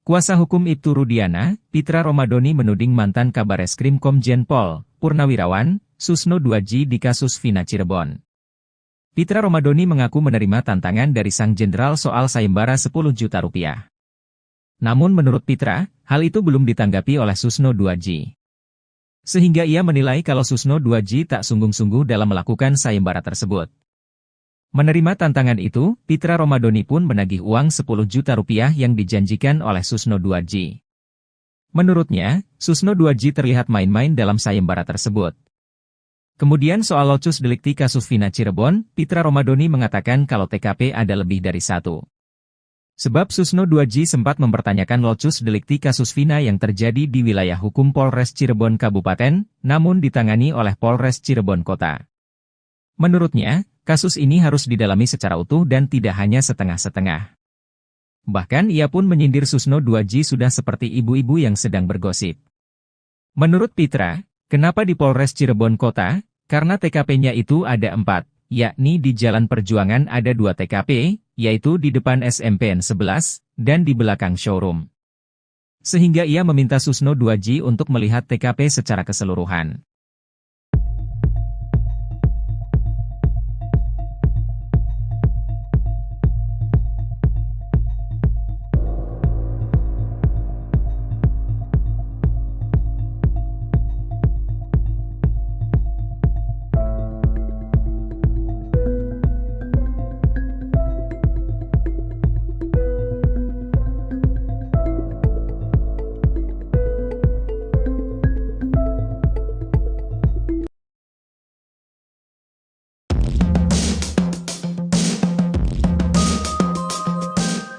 Kuasa hukum Ibtu Rudiana, Pitra Romadoni menuding mantan Kabareskrim Komjen Pol Purnawirawan Susno Duaji di kasus Vina Cirebon. Pitra Romadoni mengaku menerima tantangan dari sang jenderal soal sayembara 10 juta rupiah. Namun menurut Pitra, hal itu belum ditanggapi oleh Susno Duaji. Sehingga ia menilai kalau Susno Duaji tak sungguh-sungguh dalam melakukan sayembara tersebut. Menerima tantangan itu, Pitra Romadoni pun menagih uang 10 juta rupiah yang dijanjikan oleh Susno Duaji. Menurutnya, Susno Duaji terlihat main-main dalam sayembara tersebut. Kemudian soal locus delikti kasus Vina Cirebon, Pitra Romadoni mengatakan kalau TKP ada lebih dari 1. Sebab Susno Duaji sempat mempertanyakan locus delikti kasus Vina yang terjadi di wilayah hukum Polres Cirebon Kabupaten, namun ditangani oleh Polres Cirebon Kota. Menurutnya, kasus ini harus didalami secara utuh dan tidak hanya setengah-setengah. Bahkan ia pun menyindir Susno Duaji sudah seperti ibu-ibu yang sedang bergosip. Menurut Pitra, kenapa di Polres Cirebon Kota? Karena TKP-nya itu ada 4, yakni di Jalan Perjuangan ada 2 TKP, yaitu di depan SMPN 11, dan di belakang showroom. Sehingga ia meminta Susno Duaji untuk melihat TKP secara keseluruhan.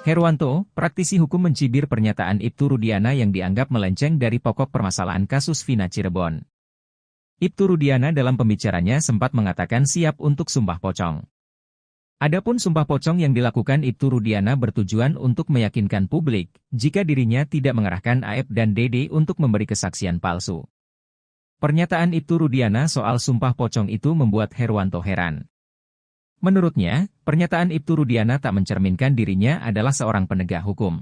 Herwanto, praktisi hukum mencibir pernyataan Ibtu Rudiana yang dianggap melenceng dari pokok permasalahan kasus Vina Cirebon. Ibtu Rudiana dalam pembicaranya sempat mengatakan siap untuk sumpah pocong. Adapun sumpah pocong yang dilakukan Ibtu Rudiana bertujuan untuk meyakinkan publik jika dirinya tidak mengerahkan Aep dan Dede untuk memberi kesaksian palsu. Pernyataan Ibtu Rudiana soal sumpah pocong itu membuat Herwanto heran. Menurutnya, pernyataan Ibtu Rudiana tak mencerminkan dirinya adalah seorang penegak hukum.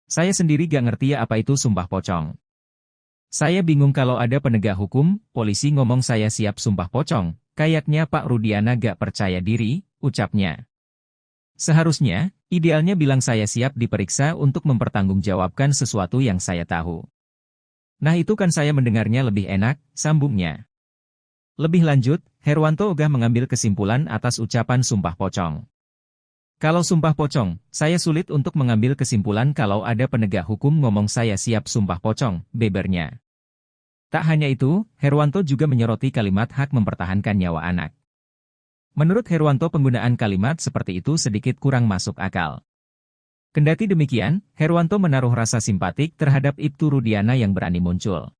Saya sendiri gak ngerti apa itu sumpah pocong. Saya bingung kalau ada penegak hukum, polisi ngomong saya siap sumpah pocong, kayaknya Pak Rudiana gak percaya diri, ucapnya. Seharusnya, idealnya bilang saya siap diperiksa untuk mempertanggungjawabkan sesuatu yang saya tahu. Nah itu kan saya mendengarnya lebih enak, sambungnya. Lebih lanjut, Herwanto ogah mengambil kesimpulan atas ucapan sumpah pocong. Kalau sumpah pocong, saya sulit untuk mengambil kesimpulan kalau ada penegak hukum ngomong saya siap sumpah pocong, bebernya. Tak hanya itu, Herwanto juga menyoroti kalimat hak mempertahankan nyawa anak. Menurut Herwanto penggunaan kalimat seperti itu sedikit kurang masuk akal. Kendati demikian, Herwanto menaruh rasa simpatik terhadap Ibtu Rudiana yang berani muncul.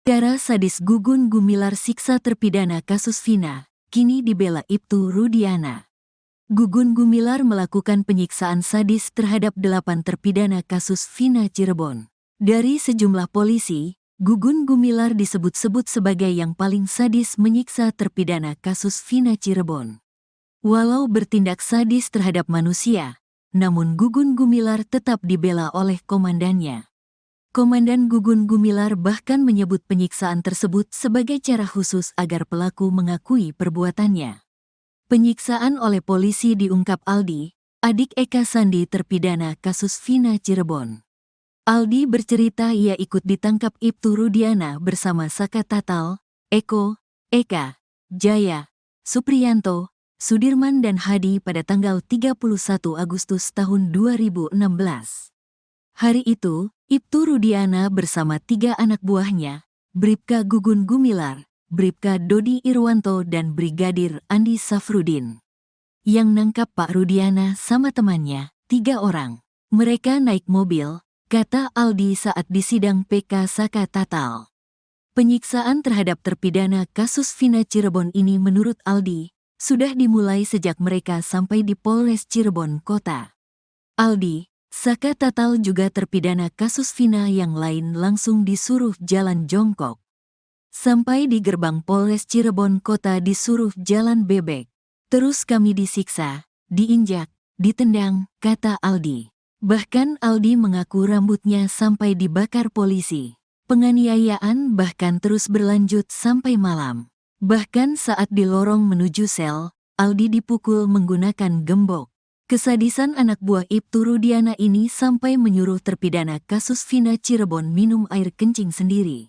Cara sadis Gugun Gumilar siksa terpidana kasus Vina, kini dibela Ibtu Rudiana. Gugun Gumilar melakukan penyiksaan sadis terhadap 8 terpidana kasus Vina Cirebon. Dari sejumlah polisi, Gugun Gumilar disebut-sebut sebagai yang paling sadis menyiksa terpidana kasus Vina Cirebon. Walau bertindak sadis terhadap manusia, namun Gugun Gumilar tetap dibela oleh komandannya. Komandan Gugun Gumilar bahkan menyebut penyiksaan tersebut sebagai cara khusus agar pelaku mengakui perbuatannya. Penyiksaan oleh polisi diungkap Aldi, adik Eka Sandi terpidana kasus Vina Cirebon. Aldi bercerita ia ikut ditangkap Ibtu Rudiana bersama Saka Tatal, Eko, Eka, Jaya, Supriyanto, Sudirman dan Hadi pada tanggal 31 Agustus tahun 2016. Hari itu, Ibtu Rudiana bersama 3 anak buahnya, Bribka Gugun Gumilar, Bribka Dodi Irwanto dan Brigadir Andi Safrudin. Yang nangkap Pak Rudiana sama temannya, 3 orang. Mereka naik mobil, kata Aldi saat di sidang PK Saka Tatal. Penyiksaan terhadap terpidana kasus Vina Cirebon ini menurut Aldi, sudah dimulai sejak mereka sampai di Polres Cirebon Kota. Aldi, Saka Tatal juga terpidana kasus Vina yang lain langsung disuruh jalan jongkok. Sampai di gerbang Polres Cirebon Kota disuruh jalan bebek. Terus kami disiksa, diinjak, ditendang, kata Aldi. Bahkan Aldi mengaku rambutnya sampai dibakar polisi. Penganiayaan bahkan terus berlanjut sampai malam. Bahkan saat di lorong menuju sel, Aldi dipukul menggunakan gembok. Kesadisan anak buah Ibtu Rudiana ini sampai menyuruh terpidana kasus Vina Cirebon minum air kencing sendiri.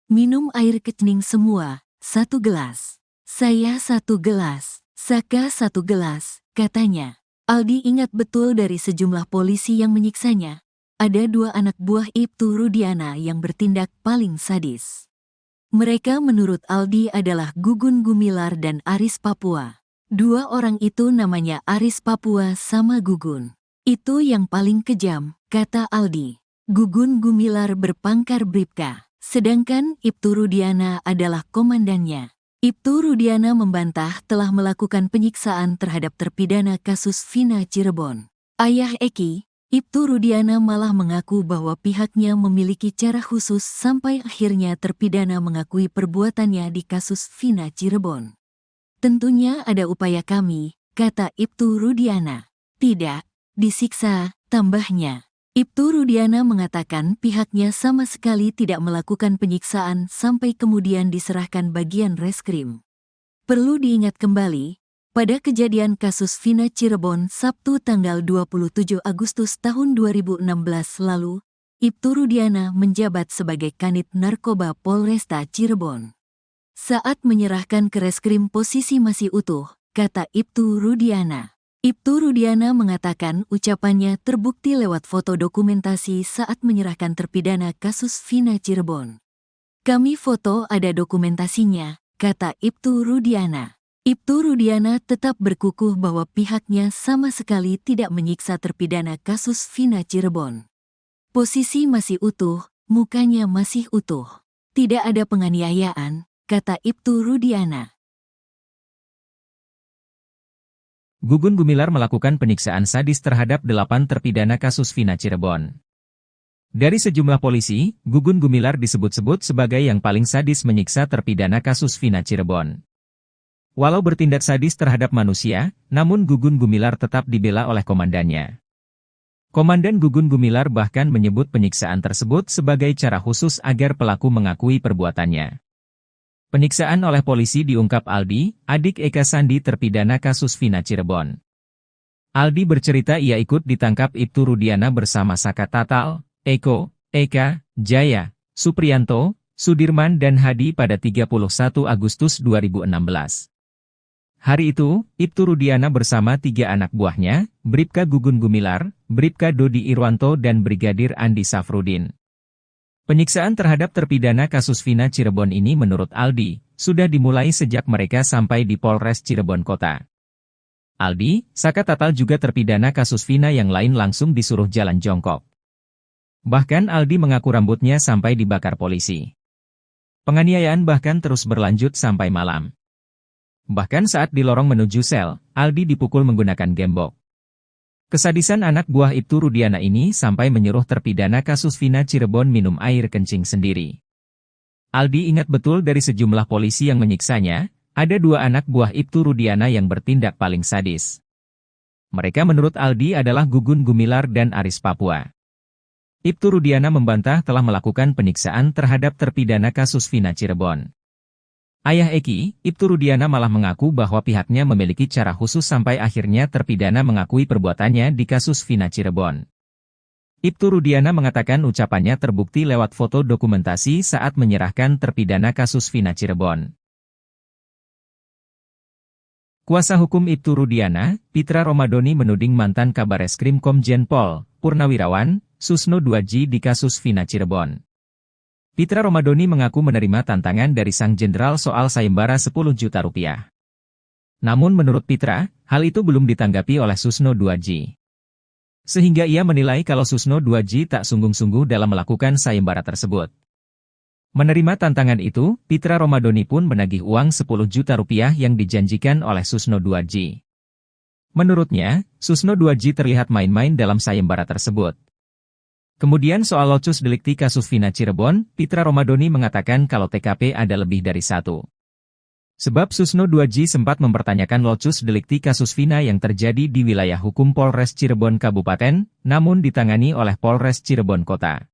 Minum air kencing semua, 1 gelas. Saya 1 gelas. Saka 1 gelas, katanya. Aldi ingat betul dari sejumlah polisi yang menyiksanya. Ada 2 anak buah Ibtu Rudiana yang bertindak paling sadis. Mereka menurut Aldi adalah Gugun Gumilar dan Aris Papua. 2 orang itu namanya Aris Papua sama Gugun. Itu yang paling kejam, kata Aldi. Gugun Gumilar berpangkat Bribka, sedangkan Ibtu Rudiana adalah komandannya. Ibtu Rudiana membantah telah melakukan penyiksaan terhadap terpidana kasus Vina Cirebon. Ayah Eki, Ibtu Rudiana malah mengaku bahwa pihaknya memiliki cara khusus sampai akhirnya terpidana mengakui perbuatannya di kasus Vina Cirebon. Tentunya ada upaya kami, kata Ibtu Rudiana. Tidak, disiksa, tambahnya. Ibtu Rudiana mengatakan pihaknya sama sekali tidak melakukan penyiksaan sampai kemudian diserahkan bagian reskrim. Perlu diingat kembali, pada kejadian kasus Vina Cirebon Sabtu tanggal 27 Agustus tahun 2016 lalu, Ibtu Rudiana menjabat sebagai Kanit Narkoba Polresta Cirebon. Saat menyerahkan ke reskrim posisi masih utuh, kata Ibtu Rudiana. Ibtu Rudiana mengatakan ucapannya terbukti lewat foto dokumentasi saat menyerahkan terpidana kasus Vina Cirebon. Kami foto ada dokumentasinya, kata Ibtu Rudiana. Ibtu Rudiana tetap berkukuh bahwa pihaknya sama sekali tidak menyiksa terpidana kasus Vina Cirebon. Posisi masih utuh, mukanya masih utuh. Tidak ada penganiayaan, kata Ibtu Rudiana. Gugun Gumilar melakukan penyiksaan sadis terhadap 8 terpidana kasus Vina Cirebon. Dari sejumlah polisi, Gugun Gumilar disebut-sebut sebagai yang paling sadis menyiksa terpidana kasus Vina Cirebon. Walau bertindak sadis terhadap manusia, namun Gugun Gumilar tetap dibela oleh komandannya. Komandan Gugun Gumilar bahkan menyebut penyiksaan tersebut sebagai cara khusus agar pelaku mengakui perbuatannya. Penyiksaan oleh polisi diungkap Aldi, adik Eka Sandi terpidana kasus Vina Cirebon. Aldi bercerita ia ikut ditangkap Ibtu Rudiana bersama Saka Tatal, Eko, Eka, Jaya, Supriyanto, Sudirman dan Hadi pada 31 Agustus 2016. Hari itu, Ibtu Rudiana bersama 3 anak buahnya, Bribka Gugun Gumilar, Bribka Dodi Irwanto dan Brigadir Andi Safrudin. Penyiksaan terhadap terpidana kasus Vina Cirebon ini menurut Aldi, sudah dimulai sejak mereka sampai di Polres Cirebon Kota. Aldi, Saka Tatal juga terpidana kasus Vina yang lain langsung disuruh jalan jongkok. Bahkan Aldi mengaku rambutnya sampai dibakar polisi. Penganiayaan bahkan terus berlanjut sampai malam. Bahkan saat di lorong menuju sel, Aldi dipukul menggunakan gembok. Kesadisan anak buah Ibtu Rudiana ini sampai menyuruh terpidana kasus Vina Cirebon minum air kencing sendiri. Aldi ingat betul dari sejumlah polisi yang menyiksanya, ada 2 anak buah Ibtu Rudiana yang bertindak paling sadis. Mereka menurut Aldi adalah Gugun Gumilar dan Aris Papua. Ibtu Rudiana membantah telah melakukan penyiksaan terhadap terpidana kasus Vina Cirebon. Ayah Eki, Ibtu Rudiana malah mengaku bahwa pihaknya memiliki cara khusus sampai akhirnya terpidana mengakui perbuatannya di kasus Vina Cirebon. Ibtu Rudiana mengatakan ucapannya terbukti lewat foto dokumentasi saat menyerahkan terpidana kasus Vina Cirebon. Kuasa hukum Ibtu Rudiana, Pitra Romadoni menuding mantan Kabareskrim Komjen Pol, Purnawirawan, Susno 2J di kasus Vina Cirebon. Pitra Romadoni mengaku menerima tantangan dari sang jenderal soal sayembara 10 juta rupiah. Namun menurut Pitra, hal itu belum ditanggapi oleh Susno 2J. Sehingga ia menilai kalau Susno 2J tak sungguh-sungguh dalam melakukan sayembara tersebut. Menerima tantangan itu, Pitra Romadoni pun menagih uang 10 juta rupiah yang dijanjikan oleh Susno 2J. Menurutnya, Susno 2J terlihat main-main dalam sayembara tersebut. Kemudian soal locus delikti kasus Vina Cirebon, Pitra Romadoni mengatakan kalau TKP ada lebih dari satu. Sebab Susno 2J sempat mempertanyakan locus delikti kasus Vina yang terjadi di wilayah hukum Polres Cirebon Kabupaten, namun ditangani oleh Polres Cirebon Kota.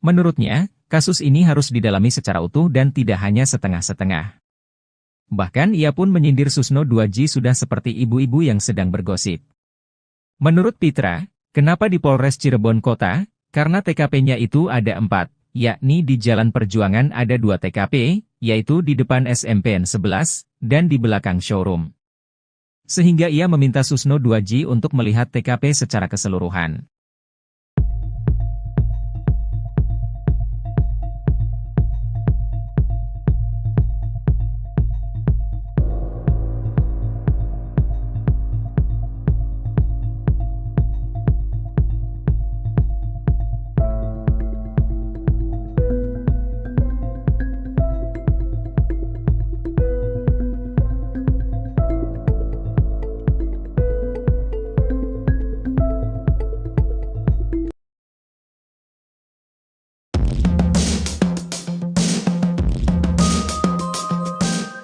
Menurutnya, kasus ini harus didalami secara utuh dan tidak hanya setengah-setengah. Bahkan ia pun menyindir Susno 2J sudah seperti ibu-ibu yang sedang bergosip. Menurut Pitra, kenapa di Polres Cirebon Kota? Karena TKP-nya itu ada 4, yakni di Jalan Perjuangan ada 2 TKP, yaitu di depan SMPN 11, dan di belakang showroom. Sehingga ia meminta Susno 2J untuk melihat TKP secara keseluruhan.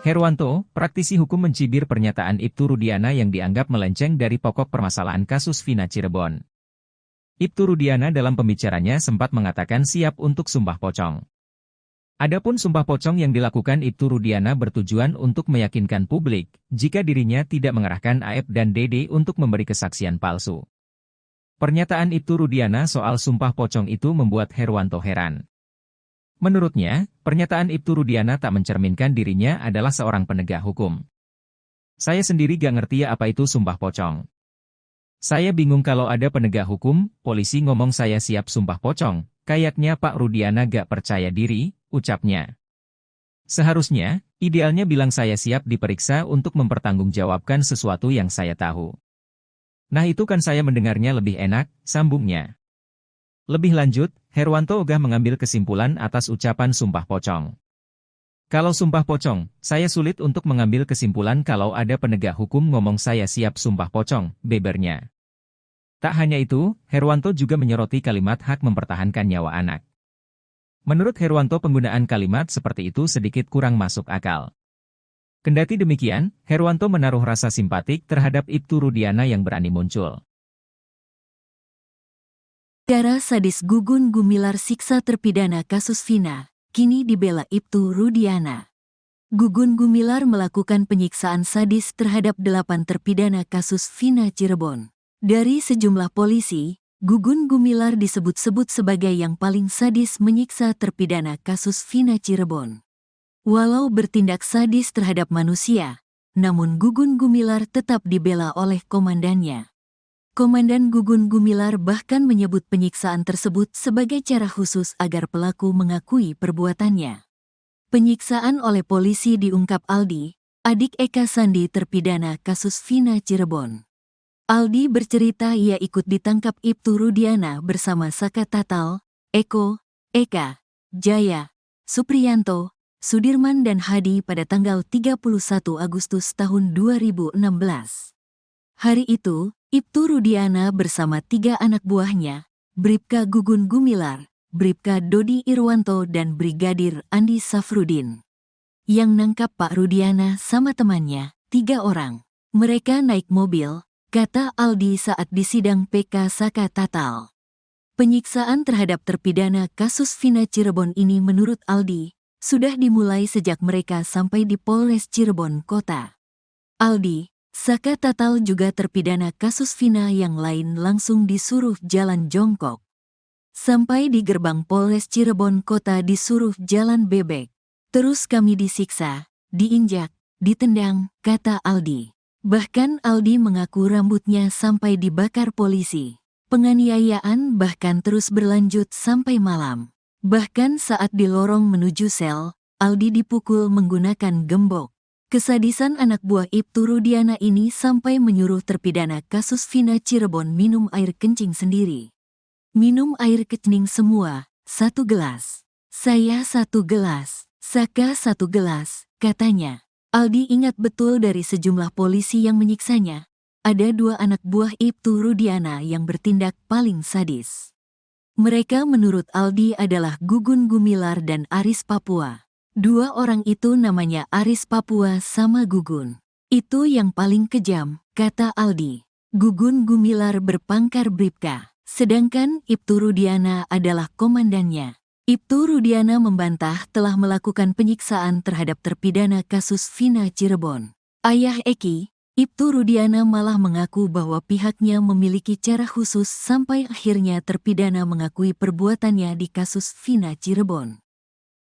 Herwanto, praktisi hukum mencibir pernyataan Ibtu Rudiana yang dianggap melenceng dari pokok permasalahan kasus Vina Cirebon. Ibtu Rudiana dalam pembicaranya sempat mengatakan siap untuk sumpah pocong. Adapun sumpah pocong yang dilakukan Ibtu Rudiana bertujuan untuk meyakinkan publik jika dirinya tidak mengerahkan Aep dan Dede untuk memberi kesaksian palsu. Pernyataan Ibtu Rudiana soal sumpah pocong itu membuat Herwanto heran. Menurutnya, pernyataan Ibtu Rudiana tak mencerminkan dirinya adalah seorang penegak hukum. Saya sendiri gak ngerti apa itu sumpah pocong. Saya bingung kalau ada penegak hukum, polisi ngomong saya siap sumpah pocong, kayaknya Pak Rudiana gak percaya diri, ucapnya. Seharusnya, idealnya bilang saya siap diperiksa untuk mempertanggungjawabkan sesuatu yang saya tahu. Nah itu kan saya mendengarnya lebih enak, sambungnya. Lebih lanjut, Herwanto ogah mengambil kesimpulan atas ucapan sumpah pocong. Kalau sumpah pocong, saya sulit untuk mengambil kesimpulan kalau ada penegak hukum ngomong saya siap sumpah pocong, bebernya. Tak hanya itu, Herwanto juga menyoroti kalimat hak mempertahankan nyawa anak. Menurut Herwanto penggunaan kalimat seperti itu sedikit kurang masuk akal. Kendati demikian, Herwanto menaruh rasa simpatik terhadap Ibtu Rudiana yang berani muncul. Cara sadis Gugun Gumilar siksa terpidana kasus Vina, kini dibela Ibtu Rudiana. Gugun Gumilar melakukan penyiksaan sadis terhadap 8 terpidana kasus Vina Cirebon. Dari sejumlah polisi, Gugun Gumilar disebut-sebut sebagai yang paling sadis menyiksa terpidana kasus Vina Cirebon. Walau bertindak sadis terhadap manusia, namun Gugun Gumilar tetap dibela oleh komandannya. Komandan Gugun Gumilar bahkan menyebut penyiksaan tersebut sebagai cara khusus agar pelaku mengakui perbuatannya. Penyiksaan oleh polisi diungkap Aldi, adik Eka Sandi terpidana kasus Vina Cirebon. Aldi bercerita ia ikut ditangkap Ibtu Rudiana bersama Saka Tatal, Eko, Eka, Jaya, Supriyanto, Sudirman dan Hadi pada tanggal 31 Agustus tahun 2016. Hari itu, Ibtu Rudiana bersama 3 anak buahnya, Bribka Gugun Gumilar, Bribka Dodi Irwanto dan Brigadir Andi Safrudin. Yang nangkap Pak Rudiana sama temannya, 3 orang. Mereka naik mobil, kata Aldi saat disidang PK Saka Tatal. Penyiksaan terhadap terpidana kasus Vina Cirebon ini menurut Aldi, sudah dimulai sejak mereka sampai di Polres Cirebon Kota. Aldi, Saka Tatal juga terpidana kasus Vina yang lain langsung disuruh jalan jongkok. Sampai di gerbang Polres Cirebon Kota disuruh jalan bebek. Terus kami disiksa, diinjak, ditendang, kata Aldi. Bahkan Aldi mengaku rambutnya sampai dibakar polisi. Penganiayaan bahkan terus berlanjut sampai malam. Bahkan saat di lorong menuju sel, Aldi dipukul menggunakan gembok. Kesadisan anak buah Ibtu Rudiana ini sampai menyuruh terpidana kasus Vina Cirebon minum air kencing sendiri. Minum air kencing semua, 1 gelas. Saya 1 gelas, Saka 1 gelas, katanya. Aldi ingat betul dari sejumlah polisi yang menyiksanya. Ada 2 anak buah Ibtu Rudiana yang bertindak paling sadis. Mereka menurut Aldi adalah Gugun Gumilar dan Aris Papua. 2 orang itu namanya Aris Papua sama Gugun. Itu yang paling kejam, kata Aldi. Gugun Gumilar berpangkat Bribka, sedangkan Ibtu Rudiana adalah komandannya. Ibtu Rudiana membantah telah melakukan penyiksaan terhadap terpidana kasus Vina Cirebon. Ayah Eki, Ibtu Rudiana malah mengaku bahwa pihaknya memiliki cara khusus sampai akhirnya terpidana mengakui perbuatannya di kasus Vina Cirebon.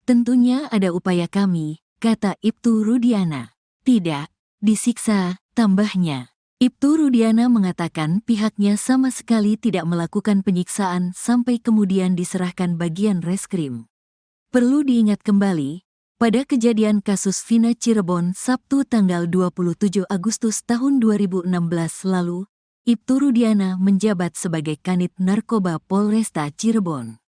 Tentunya ada upaya kami, kata Ibtu Rudiana. Tidak, disiksa, tambahnya. Ibtu Rudiana mengatakan pihaknya sama sekali tidak melakukan penyiksaan sampai kemudian diserahkan bagian reskrim. Perlu diingat kembali, pada kejadian kasus Vina Cirebon Sabtu tanggal 27 Agustus tahun 2016 lalu, Ibtu Rudiana menjabat sebagai Kanit Narkoba Polresta Cirebon.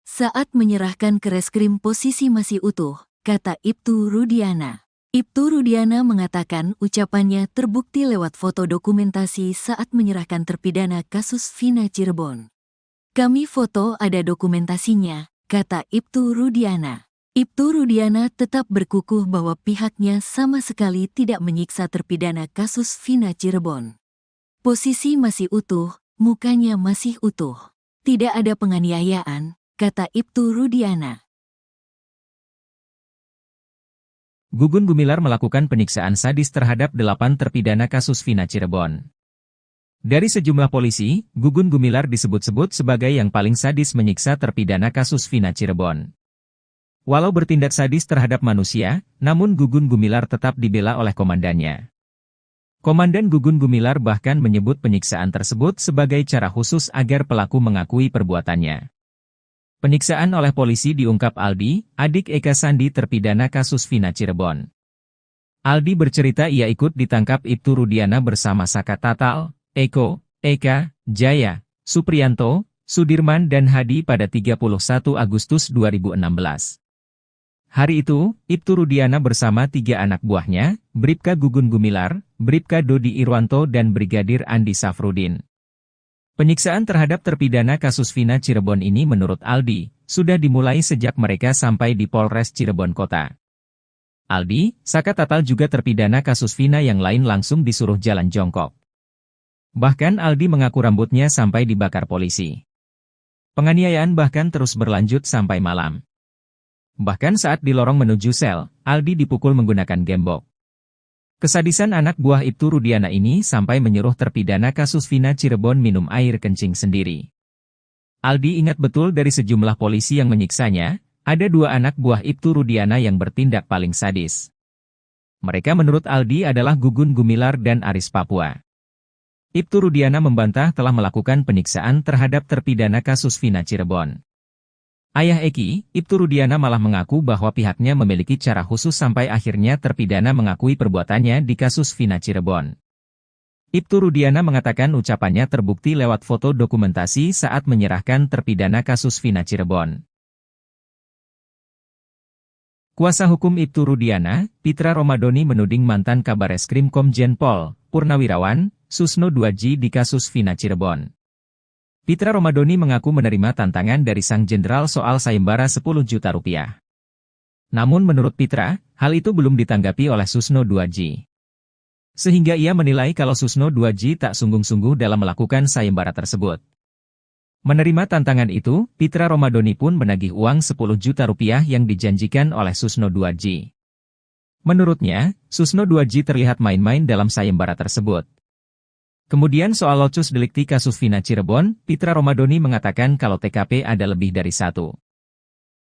Saat menyerahkan ke reskrim posisi masih utuh, kata Ibtu Rudiana. Ibtu Rudiana mengatakan ucapannya terbukti lewat foto dokumentasi saat menyerahkan terpidana kasus Vina Cirebon. Kami foto ada dokumentasinya, kata Ibtu Rudiana. Ibtu Rudiana tetap berkukuh bahwa pihaknya sama sekali tidak menyiksa terpidana kasus Vina Cirebon. Posisi masih utuh, mukanya masih utuh. Tidak ada penganiayaan, kata Ibtu Rudiana. Gugun Gumilar melakukan penyiksaan sadis terhadap 8 terpidana kasus Vina Cirebon. Dari sejumlah polisi, Gugun Gumilar disebut-sebut sebagai yang paling sadis menyiksa terpidana kasus Vina Cirebon. Walau bertindak sadis terhadap manusia, namun Gugun Gumilar tetap dibela oleh komandannya. Komandan Gugun Gumilar bahkan menyebut penyiksaan tersebut sebagai cara khusus agar pelaku mengakui perbuatannya. Penyiksaan oleh polisi diungkap Aldi, adik Eka Sandi terpidana kasus Vina Cirebon. Aldi bercerita ia ikut ditangkap Ibtu Rudiana bersama Saka Tatal, Eko, Eka, Jaya, Supriyanto, Sudirman dan Hadi pada 31 Agustus 2016. Hari itu, Ibtu Rudiana bersama 3 anak buahnya, Bribka Gugun Gumilar, Bribka Dodi Irwanto dan Brigadir Andi Safrudin. Penyiksaan terhadap terpidana kasus Vina Cirebon ini menurut Aldi, sudah dimulai sejak mereka sampai di Polres Cirebon Kota. Aldi, Saka Tatal juga terpidana kasus Vina yang lain langsung disuruh jalan jongkok. Bahkan Aldi mengaku rambutnya sampai dibakar polisi. Penganiayaan bahkan terus berlanjut sampai malam. Bahkan saat di lorong menuju sel, Aldi dipukul menggunakan gembok. Kesadisan anak buah Ibtu Rudiana ini sampai menyuruh terpidana kasus Vina Cirebon minum air kencing sendiri. Aldi ingat betul dari sejumlah polisi yang menyiksanya, ada 2 anak buah Ibtu Rudiana yang bertindak paling sadis. Mereka menurut Aldi adalah Gugun Gumilar dan Aris Papua. Ibtu Rudiana membantah telah melakukan penyiksaan terhadap terpidana kasus Vina Cirebon. Ayah Eki, Ibtu Rudiana malah mengaku bahwa pihaknya memiliki cara khusus sampai akhirnya terpidana mengakui perbuatannya di kasus Vina Cirebon. Ibtu Rudiana mengatakan ucapannya terbukti lewat foto dokumentasi saat menyerahkan terpidana kasus Vina Cirebon. Kuasa hukum Ibtu Rudiana, Pitra Romadoni menuding mantan Kabareskrim Komjen Pol, Purnawirawan, Susno Duaji di kasus Vina Cirebon. Pitra Romadoni mengaku menerima tantangan dari sang jenderal soal sayembara 10 juta rupiah. Namun menurut Pitra, hal itu belum ditanggapi oleh Susno Duaji. Sehingga ia menilai kalau Susno Duaji tak sungguh-sungguh dalam melakukan sayembara tersebut. Menerima tantangan itu, Pitra Romadoni pun menagih uang 10 juta rupiah yang dijanjikan oleh Susno Duaji. Menurutnya, Susno Duaji terlihat main-main dalam sayembara tersebut. Kemudian soal locus delikti kasus Vina Cirebon, Pitra Romadoni mengatakan kalau TKP ada lebih dari 1.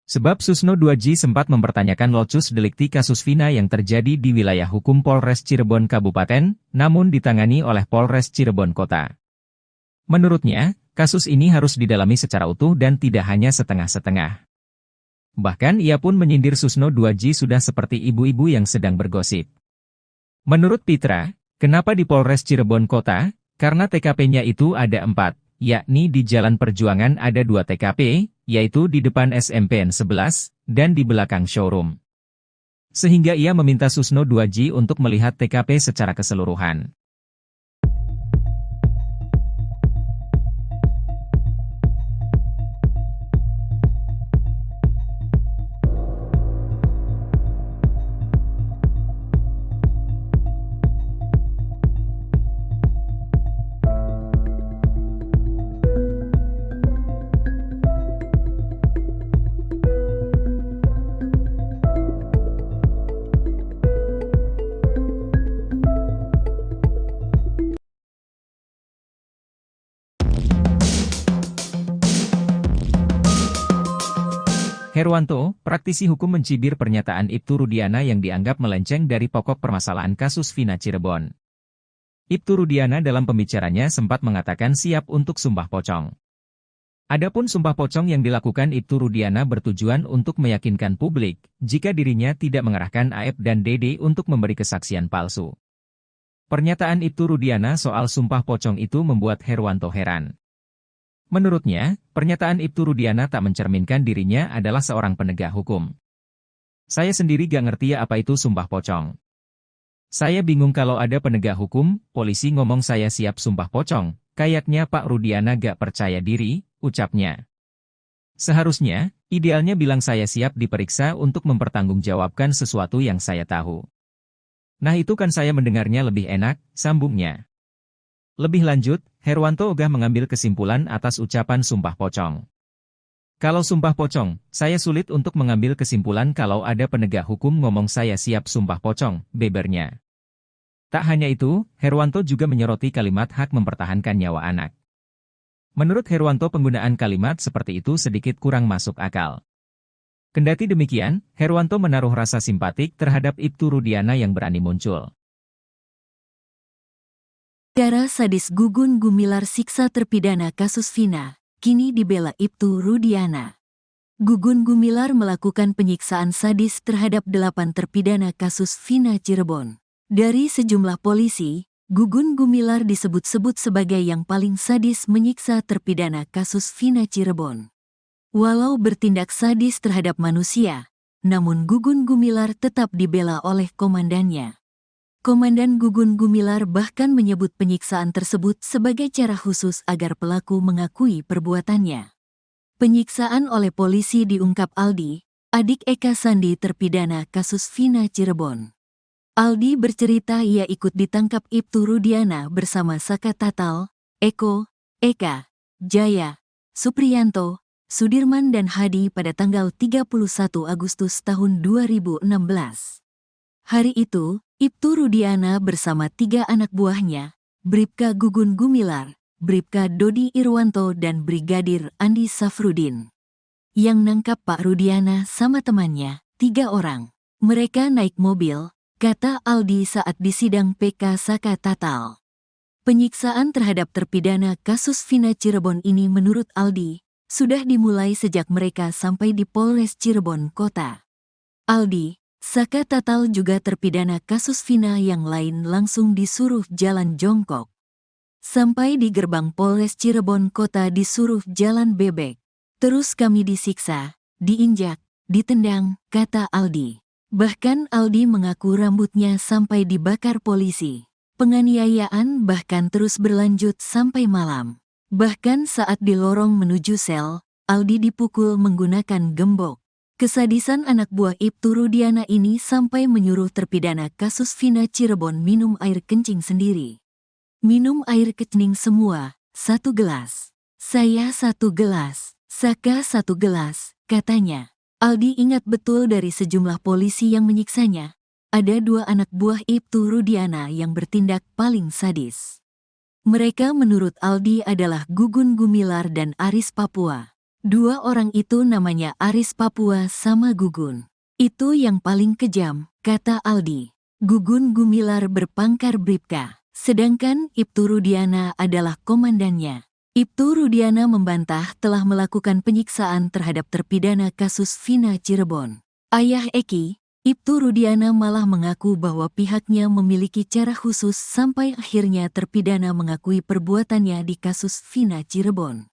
Sebab Susno 2J sempat mempertanyakan locus delikti kasus Vina yang terjadi di wilayah hukum Polres Cirebon Kabupaten, namun ditangani oleh Polres Cirebon Kota. Menurutnya, kasus ini harus didalami secara utuh dan tidak hanya setengah-setengah. Bahkan ia pun menyindir Susno 2J sudah seperti ibu-ibu yang sedang bergosip. Menurut Pitra, kenapa di Polres Cirebon Kota? Karena TKP-nya itu ada 4, yakni di Jalan Perjuangan ada 2 TKP, yaitu di depan SMPN 11, dan di belakang showroom. Sehingga ia meminta Susno 2J untuk melihat TKP secara keseluruhan. Herwanto, praktisi hukum mencibir pernyataan Ibtu Rudiana yang dianggap melenceng dari pokok permasalahan kasus Vina Cirebon. Ibtu Rudiana dalam pembicaranya sempat mengatakan siap untuk sumpah pocong. Adapun sumpah pocong yang dilakukan Ibtu Rudiana bertujuan untuk meyakinkan publik jika dirinya tidak mengerahkan Aep dan Dede untuk memberi kesaksian palsu. Pernyataan Ibtu Rudiana soal sumpah pocong itu membuat Herwanto heran. Menurutnya, pernyataan Ibtu Rudiana tak mencerminkan dirinya adalah seorang penegak hukum. Saya sendiri gak ngerti apa itu sumpah pocong. Saya bingung kalau ada penegak hukum, polisi ngomong saya siap sumpah pocong, kayaknya Pak Rudiana gak percaya diri, ucapnya. Seharusnya, idealnya bilang saya siap diperiksa untuk mempertanggungjawabkan sesuatu yang saya tahu. Nah itu kan saya mendengarnya lebih enak, sambungnya. Lebih lanjut, Herwanto ogah mengambil kesimpulan atas ucapan sumpah pocong. Kalau sumpah pocong, saya sulit untuk mengambil kesimpulan kalau ada penegak hukum ngomong saya siap sumpah pocong, bebernya. Tak hanya itu, Herwanto juga menyoroti kalimat hak mempertahankan nyawa anak. Menurut Herwanto penggunaan kalimat seperti itu sedikit kurang masuk akal. Kendati demikian, Herwanto menaruh rasa simpatik terhadap Ibtu Rudiana yang berani muncul. Cara sadis Gugun Gumilar siksa terpidana kasus Vina, kini dibela Ibtu Rudiana. Gugun Gumilar melakukan penyiksaan sadis terhadap 8 terpidana kasus Vina Cirebon. Dari sejumlah polisi, Gugun Gumilar disebut-sebut sebagai yang paling sadis menyiksa terpidana kasus Vina Cirebon. Walau bertindak sadis terhadap manusia, namun Gugun Gumilar tetap dibela oleh komandannya. Komandan Gugun Gumilar bahkan menyebut penyiksaan tersebut sebagai cara khusus agar pelaku mengakui perbuatannya. Penyiksaan oleh polisi diungkap Aldi, adik Eka Sandi terpidana kasus Vina Cirebon. Aldi bercerita ia ikut ditangkap Ibtu Rudiana bersama Saka Tatal, Eko, Eka, Jaya, Supriyanto, Sudirman dan Hadi pada tanggal 31 Agustus tahun 2016. Hari itu, Ibtu Rudiana bersama 3 anak buahnya, Bribka Gugun Gumilar, Bribka Dodi Irwanto dan Brigadir Andi Safrudin. Yang nangkap Pak Rudiana sama temannya, 3 orang. Mereka naik mobil, kata Aldi saat disidang PK Saka Tatal. Penyiksaan terhadap terpidana kasus Vina Cirebon ini menurut Aldi, sudah dimulai sejak mereka sampai di Polres Cirebon Kota. Aldi, Saka Tatal juga terpidana kasus Vina yang lain langsung disuruh jalan jongkok. Sampai di gerbang Polres Cirebon Kota disuruh jalan bebek. Terus kami disiksa, diinjak, ditendang, kata Aldi. Bahkan Aldi mengaku rambutnya sampai dibakar polisi. Penganiayaan bahkan terus berlanjut sampai malam. Bahkan saat di lorong menuju sel, Aldi dipukul menggunakan gembok. Kesadisan anak buah Ibtu Rudiana ini sampai menyuruh terpidana kasus Vina Cirebon minum air kencing sendiri. Minum air kencing semua, 1 gelas. Saya 1 gelas, Saka 1 gelas, katanya. Aldi ingat betul dari sejumlah polisi yang menyiksanya. Ada 2 anak buah Ibtu Rudiana yang bertindak paling sadis. Mereka menurut Aldi adalah Gugun Gumilar dan Aris Papua. Dua orang itu namanya Aris Papua sama Gugun. Itu yang paling kejam, kata Aldi. Gugun Gumilar berpangkat Bribka, sedangkan Ibtu Rudiana adalah komandannya. Ibtu Rudiana membantah telah melakukan penyiksaan terhadap terpidana kasus Vina Cirebon. Ayah Eki, Ibtu Rudiana malah mengaku bahwa pihaknya memiliki cara khusus sampai akhirnya terpidana mengakui perbuatannya di kasus Vina Cirebon.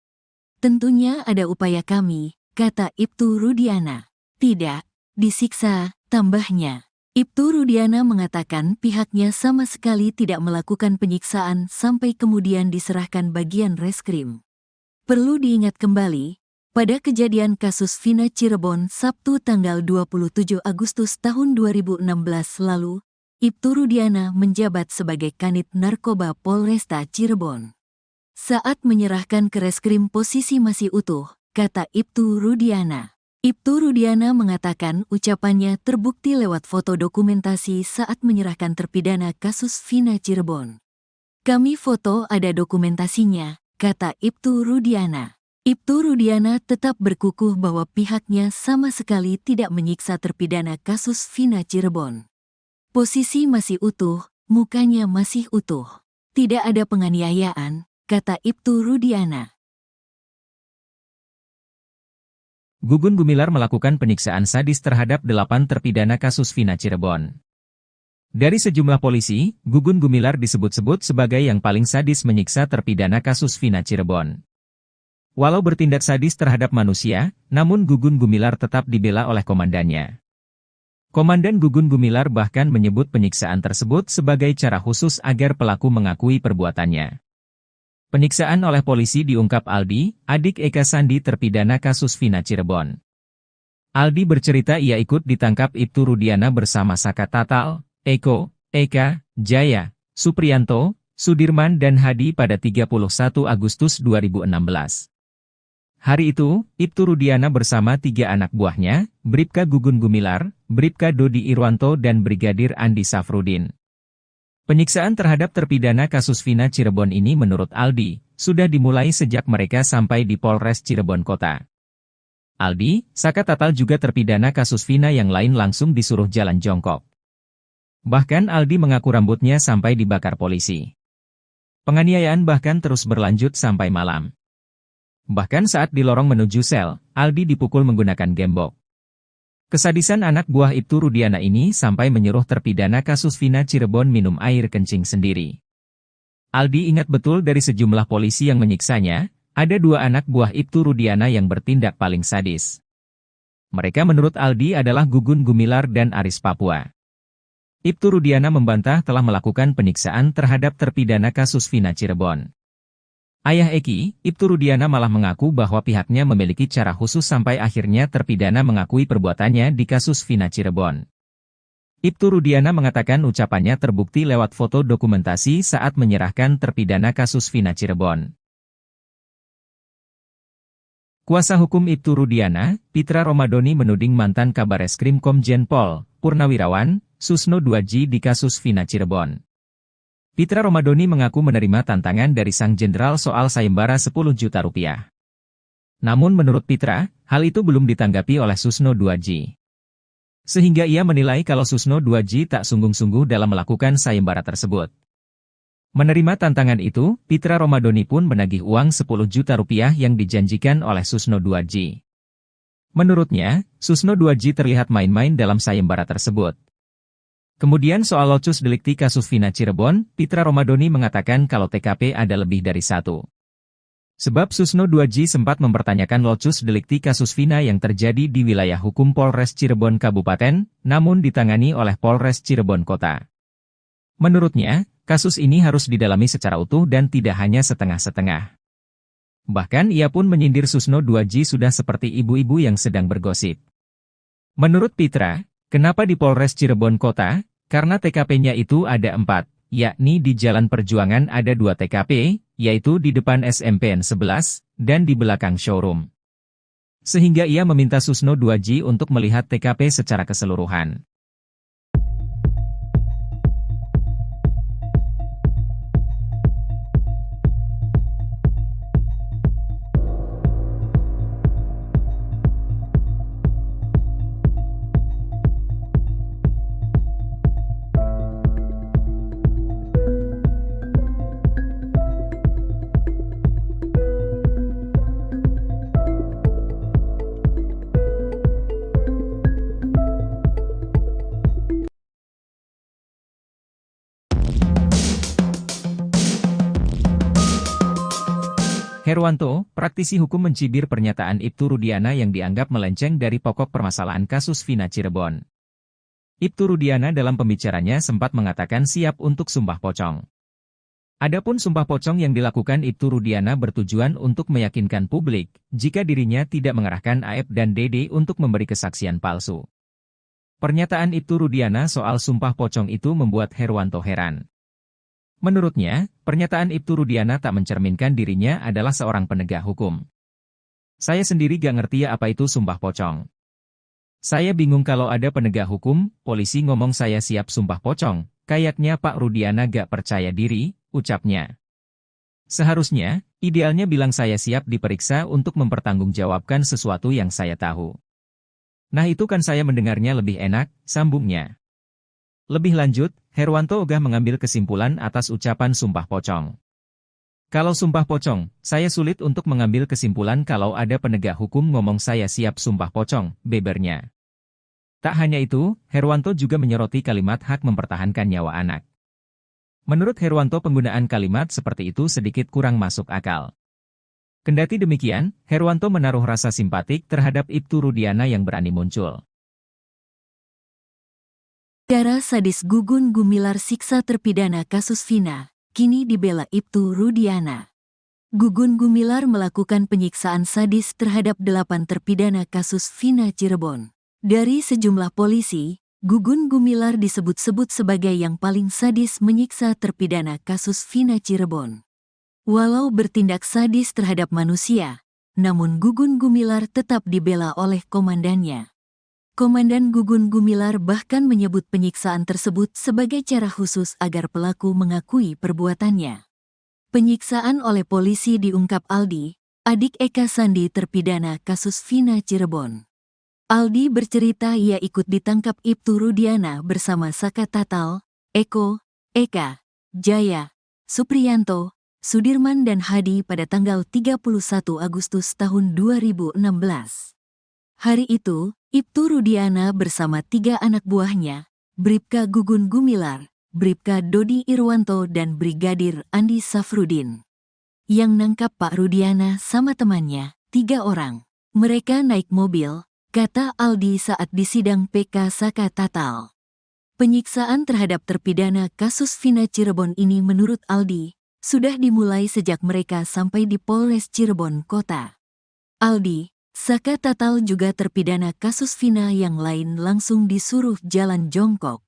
Tentunya ada upaya kami, kata Ibtu Rudiana. Tidak, disiksa, tambahnya. Ibtu Rudiana mengatakan pihaknya sama sekali tidak melakukan penyiksaan sampai kemudian diserahkan bagian reskrim. Perlu diingat kembali, pada kejadian kasus Vina Cirebon Sabtu tanggal 27 Agustus tahun 2016 lalu, Ibtu Rudiana menjabat sebagai Kanit Narkoba Polresta Cirebon. Saat menyerahkan ke reskrim posisi masih utuh, kata Ibtu Rudiana. Ibtu Rudiana mengatakan ucapannya terbukti lewat foto dokumentasi saat menyerahkan terpidana kasus Vina Cirebon. Kami foto ada dokumentasinya, kata Ibtu Rudiana. Ibtu Rudiana tetap berkukuh bahwa pihaknya sama sekali tidak menyiksa terpidana kasus Vina Cirebon. Posisi masih utuh, mukanya masih utuh. Tidak ada penganiayaan, kata Ibtu Rudiana. Gugun Gumilar melakukan penyiksaan sadis terhadap 8 terpidana kasus Vina Cirebon. Dari sejumlah polisi, Gugun Gumilar disebut-sebut sebagai yang paling sadis menyiksa terpidana kasus Vina Cirebon. Walau bertindak sadis terhadap manusia, namun Gugun Gumilar tetap dibela oleh komandannya. Komandan Gugun Gumilar bahkan menyebut penyiksaan tersebut sebagai cara khusus agar pelaku mengakui perbuatannya. Penyiksaan oleh polisi diungkap Aldi, adik Eka Sandi terpidana kasus Vina Cirebon. Aldi bercerita ia ikut ditangkap Ibtu Rudiana bersama Saka Tatal, Eko, Eka, Jaya, Supriyanto, Sudirman dan Hadi pada 31 Agustus 2016. Hari itu, Ibtu Rudiana bersama 3 anak buahnya, Bribka Gugun Gumilar, Bribka Dodi Irwanto dan Brigadir Andi Safrudin. Penyiksaan terhadap terpidana kasus Vina Cirebon ini menurut Aldi, sudah dimulai sejak mereka sampai di Polres Cirebon Kota. Aldi, Saka Tatal juga terpidana kasus Vina yang lain langsung disuruh jalan jongkok. Bahkan Aldi mengaku rambutnya sampai dibakar polisi. Penganiayaan bahkan terus berlanjut sampai malam. Bahkan saat di lorong menuju sel, Aldi dipukul menggunakan gembok. Kesadisan anak buah Ibtu Rudiana ini sampai menyuruh terpidana kasus Vina Cirebon minum air kencing sendiri. Aldi ingat betul dari sejumlah polisi yang menyiksanya, ada 2 anak buah Ibtu Rudiana yang bertindak paling sadis. Mereka menurut Aldi adalah Gugun Gumilar dan Aris Papua. Ibtu Rudiana membantah telah melakukan penyiksaan terhadap terpidana kasus Vina Cirebon. Ayah Eki, Ibtu Rudiana malah mengaku bahwa pihaknya memiliki cara khusus sampai akhirnya terpidana mengakui perbuatannya di kasus Vina Cirebon. Ibtu Rudiana mengatakan ucapannya terbukti lewat foto dokumentasi saat menyerahkan terpidana kasus Vina Cirebon. Kuasa hukum Ibtu Rudiana, Pitra Romadoni menuding mantan Kabareskrim Komjen Pol, Purnawirawan, Susno 2J di kasus Vina Cirebon. Pitra Romadoni mengaku menerima tantangan dari sang jenderal soal sayembara 10 juta rupiah. Namun menurut Pitra, hal itu belum ditanggapi oleh Susno 2J. Sehingga ia menilai kalau Susno 2J tak sungguh-sungguh dalam melakukan sayembara tersebut. Menerima tantangan itu, Pitra Romadoni pun menagih uang 10 juta rupiah yang dijanjikan oleh Susno 2J. Menurutnya, Susno 2J terlihat main-main dalam sayembara tersebut. Kemudian soal locus delikti kasus Vina Cirebon, Pitra Romadoni mengatakan kalau TKP ada lebih dari 1. Sebab Susno 2J sempat mempertanyakan locus delikti kasus Vina yang terjadi di wilayah hukum Polres Cirebon Kabupaten, namun ditangani oleh Polres Cirebon Kota. Menurutnya, kasus ini harus didalami secara utuh dan tidak hanya setengah-setengah. Bahkan ia pun menyindir Susno 2J sudah seperti ibu-ibu yang sedang bergosip. Menurut Pitra, kenapa di Polres Cirebon Kota? Karena TKP-nya itu ada 4, yakni di Jalan Perjuangan ada 2 TKP, yaitu di depan SMPN 11, dan di belakang showroom. Sehingga ia meminta Susno 2J untuk melihat TKP secara keseluruhan. Herwanto, praktisi hukum mencibir pernyataan Ibtu Rudiana yang dianggap melenceng dari pokok permasalahan kasus Vina Cirebon. Ibtu Rudiana dalam pembicaranya sempat mengatakan siap untuk sumpah pocong. Adapun sumpah pocong yang dilakukan Ibtu Rudiana bertujuan untuk meyakinkan publik jika dirinya tidak mengerahkan Aep dan Dede untuk memberi kesaksian palsu. Pernyataan Ibtu Rudiana soal sumpah pocong itu membuat Herwanto heran. Menurutnya, pernyataan Ibtu Rudiana tak mencerminkan dirinya adalah seorang penegak hukum. Saya sendiri gak ngerti apa itu sumpah pocong. Saya bingung kalau ada penegak hukum, polisi ngomong saya siap sumpah pocong, kayaknya Pak Rudiana gak percaya diri, ucapnya. Seharusnya, idealnya bilang saya siap diperiksa untuk mempertanggungjawabkan sesuatu yang saya tahu. Nah itu kan saya mendengarnya lebih enak, sambungnya. Lebih lanjut, Herwanto ogah mengambil kesimpulan atas ucapan sumpah pocong. Kalau sumpah pocong, saya sulit untuk mengambil kesimpulan kalau ada penegak hukum ngomong saya siap sumpah pocong, bebernya. Tak hanya itu, Herwanto juga menyoroti kalimat hak mempertahankan nyawa anak. Menurut Herwanto penggunaan kalimat seperti itu sedikit kurang masuk akal. Kendati demikian, Herwanto menaruh rasa simpatik terhadap Ibtu Rudiana yang berani muncul. Cara sadis Gugun Gumilar siksa terpidana kasus Vina, kini dibela Ibtu Rudiana. Gugun Gumilar melakukan penyiksaan sadis terhadap 8 terpidana kasus Vina Cirebon. Dari sejumlah polisi, Gugun Gumilar disebut-sebut sebagai yang paling sadis menyiksa terpidana kasus Vina Cirebon. Walau bertindak sadis terhadap manusia, namun Gugun Gumilar tetap dibela oleh komandannya. Komandan Gugun Gumilar bahkan menyebut penyiksaan tersebut sebagai cara khusus agar pelaku mengakui perbuatannya. Penyiksaan oleh polisi diungkap Aldi, adik Eka Sandi terpidana kasus Vina Cirebon. Aldi bercerita ia ikut ditangkap Ibtu Rudiana bersama Saka Tatal, Eko, Eka, Jaya, Supriyanto, Sudirman dan Hadi pada tanggal 31 Agustus tahun 2016. Hari itu, Ibtu Rudiana bersama 3 anak buahnya, Bribka Gugun Gumilar, Bribka Dodi Irwanto dan Brigadir Andi Safrudin. Yang nangkap Pak Rudiana sama temannya, 3 orang. Mereka naik mobil, kata Aldi saat disidang PK Saka Tatal. Penyiksaan terhadap terpidana kasus Vina Cirebon ini menurut Aldi, sudah dimulai sejak mereka sampai di Polres Cirebon Kota. Aldi, Saka Tatal juga terpidana kasus Vina yang lain langsung disuruh jalan jongkok.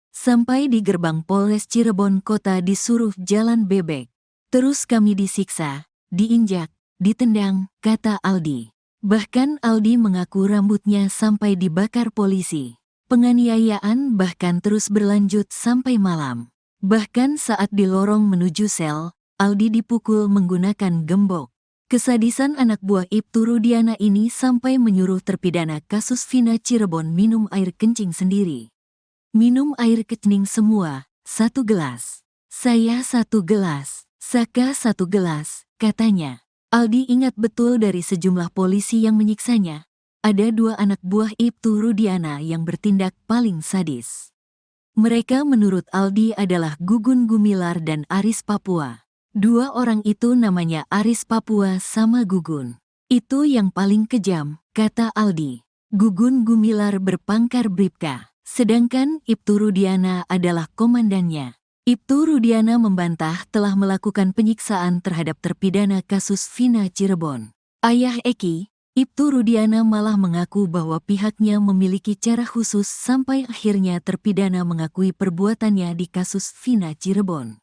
Sampai di gerbang Polres Cirebon Kota disuruh jalan bebek. Terus kami disiksa, diinjak, ditendang, kata Aldi. Bahkan Aldi mengaku rambutnya sampai dibakar polisi. Penganiayaan bahkan terus berlanjut sampai malam. Bahkan saat di lorong menuju sel, Aldi dipukul menggunakan gembok. Kesadisan anak buah Ibtu Rudiana ini sampai menyuruh terpidana kasus Vina Cirebon minum air kencing sendiri. Minum air kencing semua, 1 gelas. Saya 1 gelas, Saka 1 gelas, katanya. Aldi ingat betul dari sejumlah polisi yang menyiksanya. Ada 2 anak buah Ibtu Rudiana yang bertindak paling sadis. Mereka menurut Aldi adalah Gugun Gumilar dan Aris Papua. 2 orang itu namanya Aris Papua sama Gugun. Itu yang paling kejam, kata Aldi. Gugun Gumilar berpangkat Bribka, sedangkan Ibtu Rudiana adalah komandannya. Ibtu Rudiana membantah telah melakukan penyiksaan terhadap terpidana kasus Vina Cirebon. Ayah Eki, Ibtu Rudiana malah mengaku bahwa pihaknya memiliki cara khusus sampai akhirnya terpidana mengakui perbuatannya di kasus Vina Cirebon.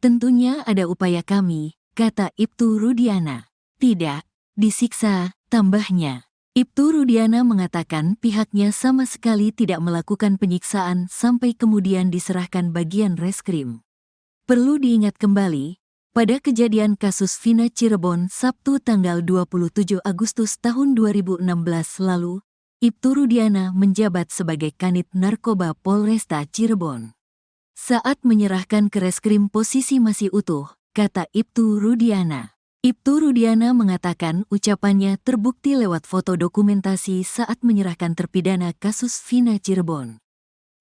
Tentunya ada upaya kami, kata Ibtu Rudiana. Tidak, disiksa, tambahnya. Ibtu Rudiana mengatakan pihaknya sama sekali tidak melakukan penyiksaan sampai kemudian diserahkan bagian reskrim. Perlu diingat kembali, pada kejadian kasus Vina Cirebon Sabtu tanggal 27 Agustus tahun 2016 lalu, Ibtu Rudiana menjabat sebagai Kanit Narkoba Polresta Cirebon. Saat menyerahkan ke reskrim posisi masih utuh, kata Ibtu Rudiana. Ibtu Rudiana mengatakan ucapannya terbukti lewat foto dokumentasi saat menyerahkan terpidana kasus Vina Cirebon.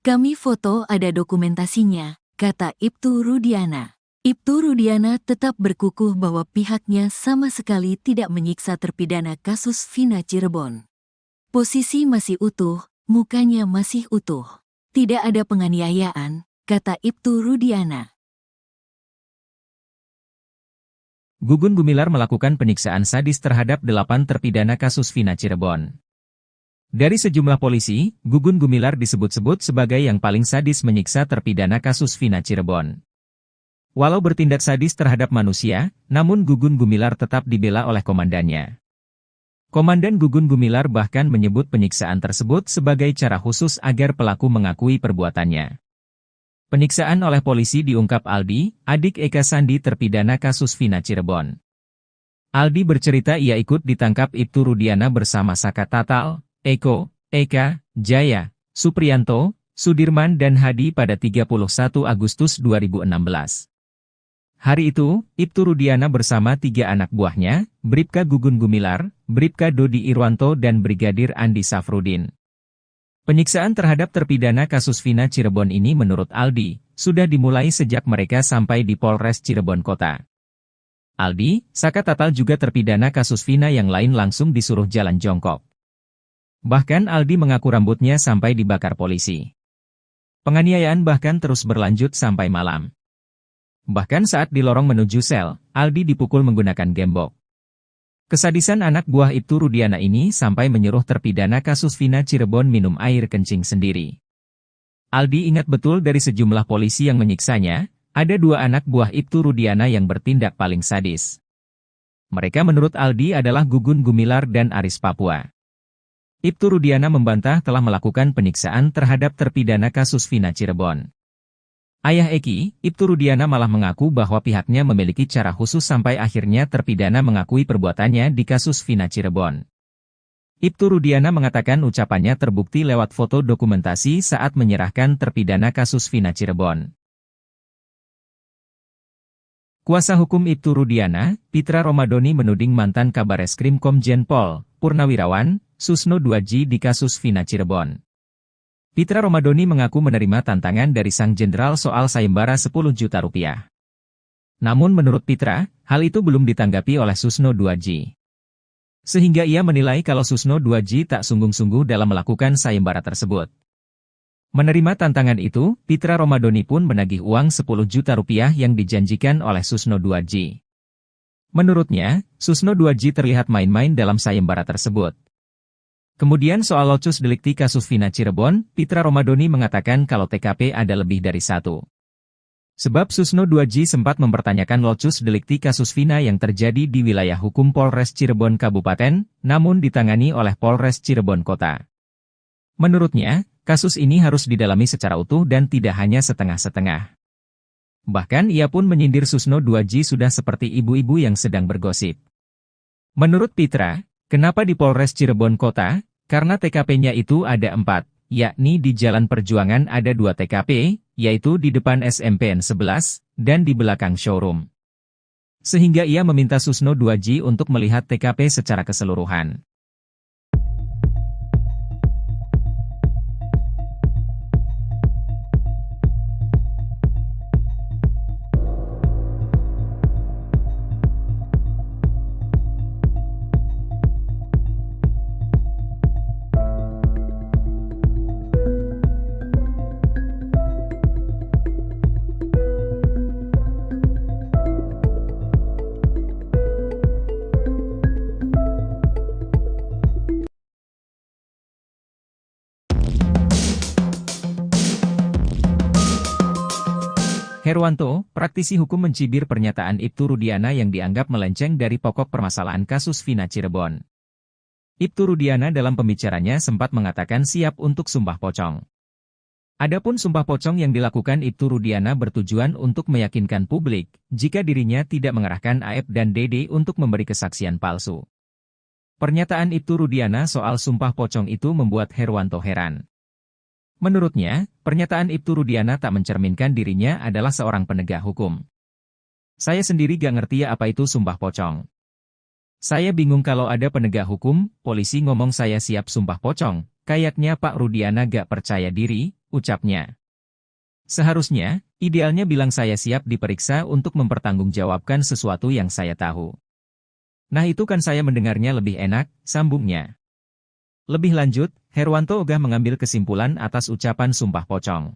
Kami foto ada dokumentasinya, kata Ibtu Rudiana. Ibtu Rudiana tetap berkukuh bahwa pihaknya sama sekali tidak menyiksa terpidana kasus Vina Cirebon. Posisi masih utuh, mukanya masih utuh. Tidak ada penganiayaan, kata Ibtu Rudiana. Gugun Gumilar melakukan penyiksaan sadis terhadap 8 terpidana kasus Vina Cirebon. Dari sejumlah polisi, Gugun Gumilar disebut-sebut sebagai yang paling sadis menyiksa terpidana kasus Vina Cirebon. Walau bertindak sadis terhadap manusia, namun Gugun Gumilar tetap dibela oleh komandannya. Komandan Gugun Gumilar bahkan menyebut penyiksaan tersebut sebagai cara khusus agar pelaku mengakui perbuatannya. Penyiksaan oleh polisi diungkap Aldi, adik Eka Sandi terpidana kasus Vina Cirebon. Aldi bercerita ia ikut ditangkap Ibtu Rudiana bersama Saka Tatal, Eko, Eka, Jaya, Supriyanto, Sudirman dan Hadi pada 31 Agustus 2016. Hari itu, Ibtu Rudiana bersama 3 anak buahnya, Bribka Gugun Gumilar, Bribka Dodi Irwanto dan Brigadir Andi Safrudin. Penyiksaan terhadap terpidana kasus Vina Cirebon ini menurut Aldi, sudah dimulai sejak mereka sampai di Polres Cirebon Kota. Aldi, Saka Tatal juga terpidana kasus Vina yang lain langsung disuruh jalan jongkok. Bahkan Aldi mengaku rambutnya sampai dibakar polisi. Penganiayaan bahkan terus berlanjut sampai malam. Bahkan saat di lorong menuju sel, Aldi dipukul menggunakan gembok. Kesadisan anak buah Ibtu Rudiana ini sampai menyuruh terpidana kasus Vina Cirebon minum air kencing sendiri. Aldi ingat betul dari sejumlah polisi yang menyiksanya, ada 2 anak buah Ibtu Rudiana yang bertindak paling sadis. Mereka menurut Aldi adalah Gugun Gumilar dan Aris Papua. Ibtu Rudiana membantah telah melakukan penyiksaan terhadap terpidana kasus Vina Cirebon. Ayah Eki, Ibtu Rudiana malah mengaku bahwa pihaknya memiliki cara khusus sampai akhirnya terpidana mengakui perbuatannya di kasus Vina Cirebon. Ibtu Rudiana mengatakan ucapannya terbukti lewat foto dokumentasi saat menyerahkan terpidana kasus Vina Cirebon. Kuasa hukum Ibtu Rudiana, Pitra Romadoni menuding mantan Kabareskrim Komjen Pol, Purnawirawan, Susno Duaji di kasus Vina Cirebon. Pitra Romadoni mengaku menerima tantangan dari sang jenderal soal sayembara 10 juta rupiah. Namun menurut Pitra, hal itu belum ditanggapi oleh Susno Duaji. Sehingga ia menilai kalau Susno Duaji tak sungguh-sungguh dalam melakukan sayembara tersebut. Menerima tantangan itu, Pitra Romadoni pun menagih uang 10 juta rupiah yang dijanjikan oleh Susno Duaji. Menurutnya, Susno Duaji terlihat main-main dalam sayembara tersebut. Kemudian soal locus delikti kasus Vina Cirebon, Pitra Romadoni mengatakan kalau TKP ada lebih dari 1. Sebab Susno Duaji sempat mempertanyakan locus delikti kasus Vina yang terjadi di wilayah hukum Polres Cirebon Kabupaten, namun ditangani oleh Polres Cirebon Kota. Menurutnya, kasus ini harus didalami secara utuh dan tidak hanya setengah-setengah. Bahkan ia pun menyindir Susno Duaji sudah seperti ibu-ibu yang sedang bergosip. Menurut Pitra, kenapa di Polres Cirebon Kota? Karena TKP-nya itu ada 4, yakni di Jalan Perjuangan ada 2 TKP, yaitu di depan SMPN 11, dan di belakang showroom. Sehingga ia meminta Susno Duaji untuk melihat TKP secara keseluruhan. Herwanto, praktisi hukum mencibir pernyataan Ibtu Rudiana yang dianggap melenceng dari pokok permasalahan kasus Vina Cirebon. Ibtu Rudiana dalam pembicaranya sempat mengatakan siap untuk sumpah pocong. Adapun sumpah pocong yang dilakukan Ibtu Rudiana bertujuan untuk meyakinkan publik, jika dirinya tidak mengerahkan Aep dan Dede untuk memberi kesaksian palsu. Pernyataan Ibtu Rudiana soal sumpah pocong itu membuat Herwanto heran. Menurutnya, pernyataan Ibtu Rudiana tak mencerminkan dirinya adalah seorang penegak hukum. Saya sendiri gak ngerti apa itu sumpah pocong. Saya bingung kalau ada penegak hukum, polisi ngomong saya siap sumpah pocong, kayaknya Pak Rudiana gak percaya diri, ucapnya. Seharusnya, idealnya bilang saya siap diperiksa untuk mempertanggungjawabkan sesuatu yang saya tahu. Nah itu kan saya mendengarnya lebih enak, sambungnya. Lebih lanjut, Herwanto ogah mengambil kesimpulan atas ucapan sumpah pocong.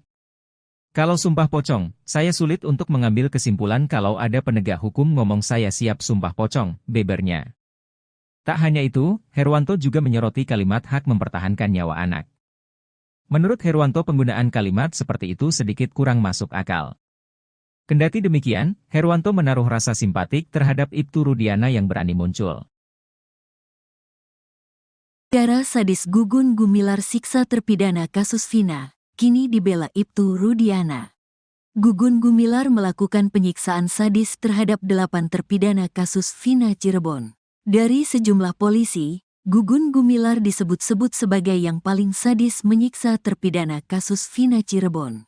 Kalau sumpah pocong, saya sulit untuk mengambil kesimpulan kalau ada penegak hukum ngomong saya siap sumpah pocong, bebernya. Tak hanya itu, Herwanto juga menyoroti kalimat hak mempertahankan nyawa anak. Menurut Herwanto penggunaan kalimat seperti itu sedikit kurang masuk akal. Kendati demikian, Herwanto menaruh rasa simpatik terhadap Ibtu Rudiana yang berani muncul. Cara sadis Gugun Gumilar siksa terpidana kasus Vina, kini dibela Ibtu Rudiana. Gugun Gumilar melakukan penyiksaan sadis terhadap 8 terpidana kasus Vina Cirebon. Dari sejumlah polisi, Gugun Gumilar disebut-sebut sebagai yang paling sadis menyiksa terpidana kasus Vina Cirebon.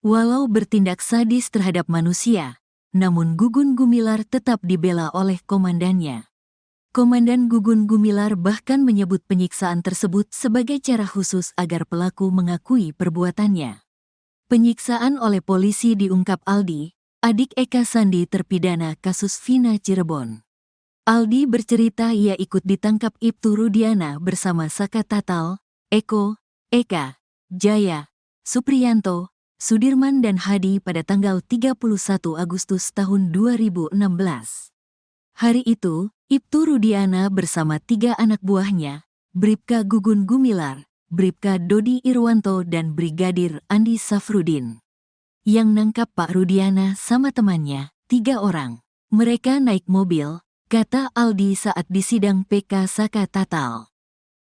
Walau bertindak sadis terhadap manusia, namun Gugun Gumilar tetap dibela oleh komandannya. Komandan Gugun Gumilar bahkan menyebut penyiksaan tersebut sebagai cara khusus agar pelaku mengakui perbuatannya. Penyiksaan oleh polisi diungkap Aldi, adik Eka Sandi terpidana kasus Vina Cirebon. Aldi bercerita ia ikut ditangkap Ibtu Rudiana bersama Saka Tatal, Eko, Eka, Jaya, Supriyanto, Sudirman dan Hadi pada tanggal 31 Agustus tahun 2016. Hari itu, Ibtu Rudiana bersama 3 anak buahnya, Bribka Gugun Gumilar, Bribka Dodi Irwanto dan Brigadir Andi Safrudin. Yang nangkap Pak Rudiana sama temannya, 3 orang. Mereka naik mobil, kata Aldi saat disidang PK Saka Tatal.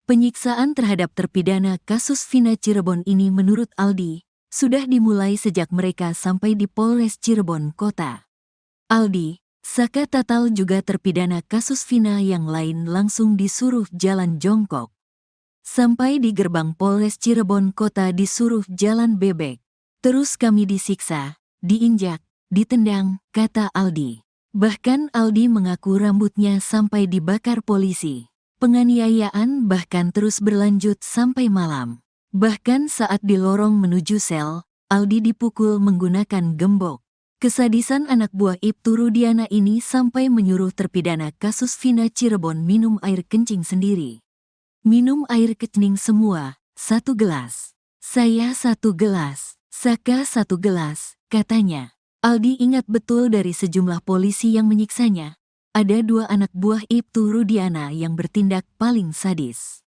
Penyiksaan terhadap terpidana kasus Vina Cirebon ini menurut Aldi, sudah dimulai sejak mereka sampai di Polres Cirebon Kota. Aldi, Saka Tatal juga terpidana kasus Vina yang lain langsung disuruh jalan jongkok. Sampai di gerbang Polres Cirebon Kota disuruh jalan bebek. Terus kami disiksa, diinjak, ditendang, kata Aldi. Bahkan Aldi mengaku rambutnya sampai dibakar polisi. Penganiayaan bahkan terus berlanjut sampai malam. Bahkan saat di lorong menuju sel, Aldi dipukul menggunakan gembok. Kesadisan anak buah Ibtu Rudiana ini sampai menyuruh terpidana kasus Vina Cirebon minum air kencing sendiri. Minum air kencing semua, 1 gelas. Saya 1 gelas, Saka 1 gelas, katanya. Aldi ingat betul dari sejumlah polisi yang menyiksanya. Ada 2 anak buah Ibtu Rudiana yang bertindak paling sadis.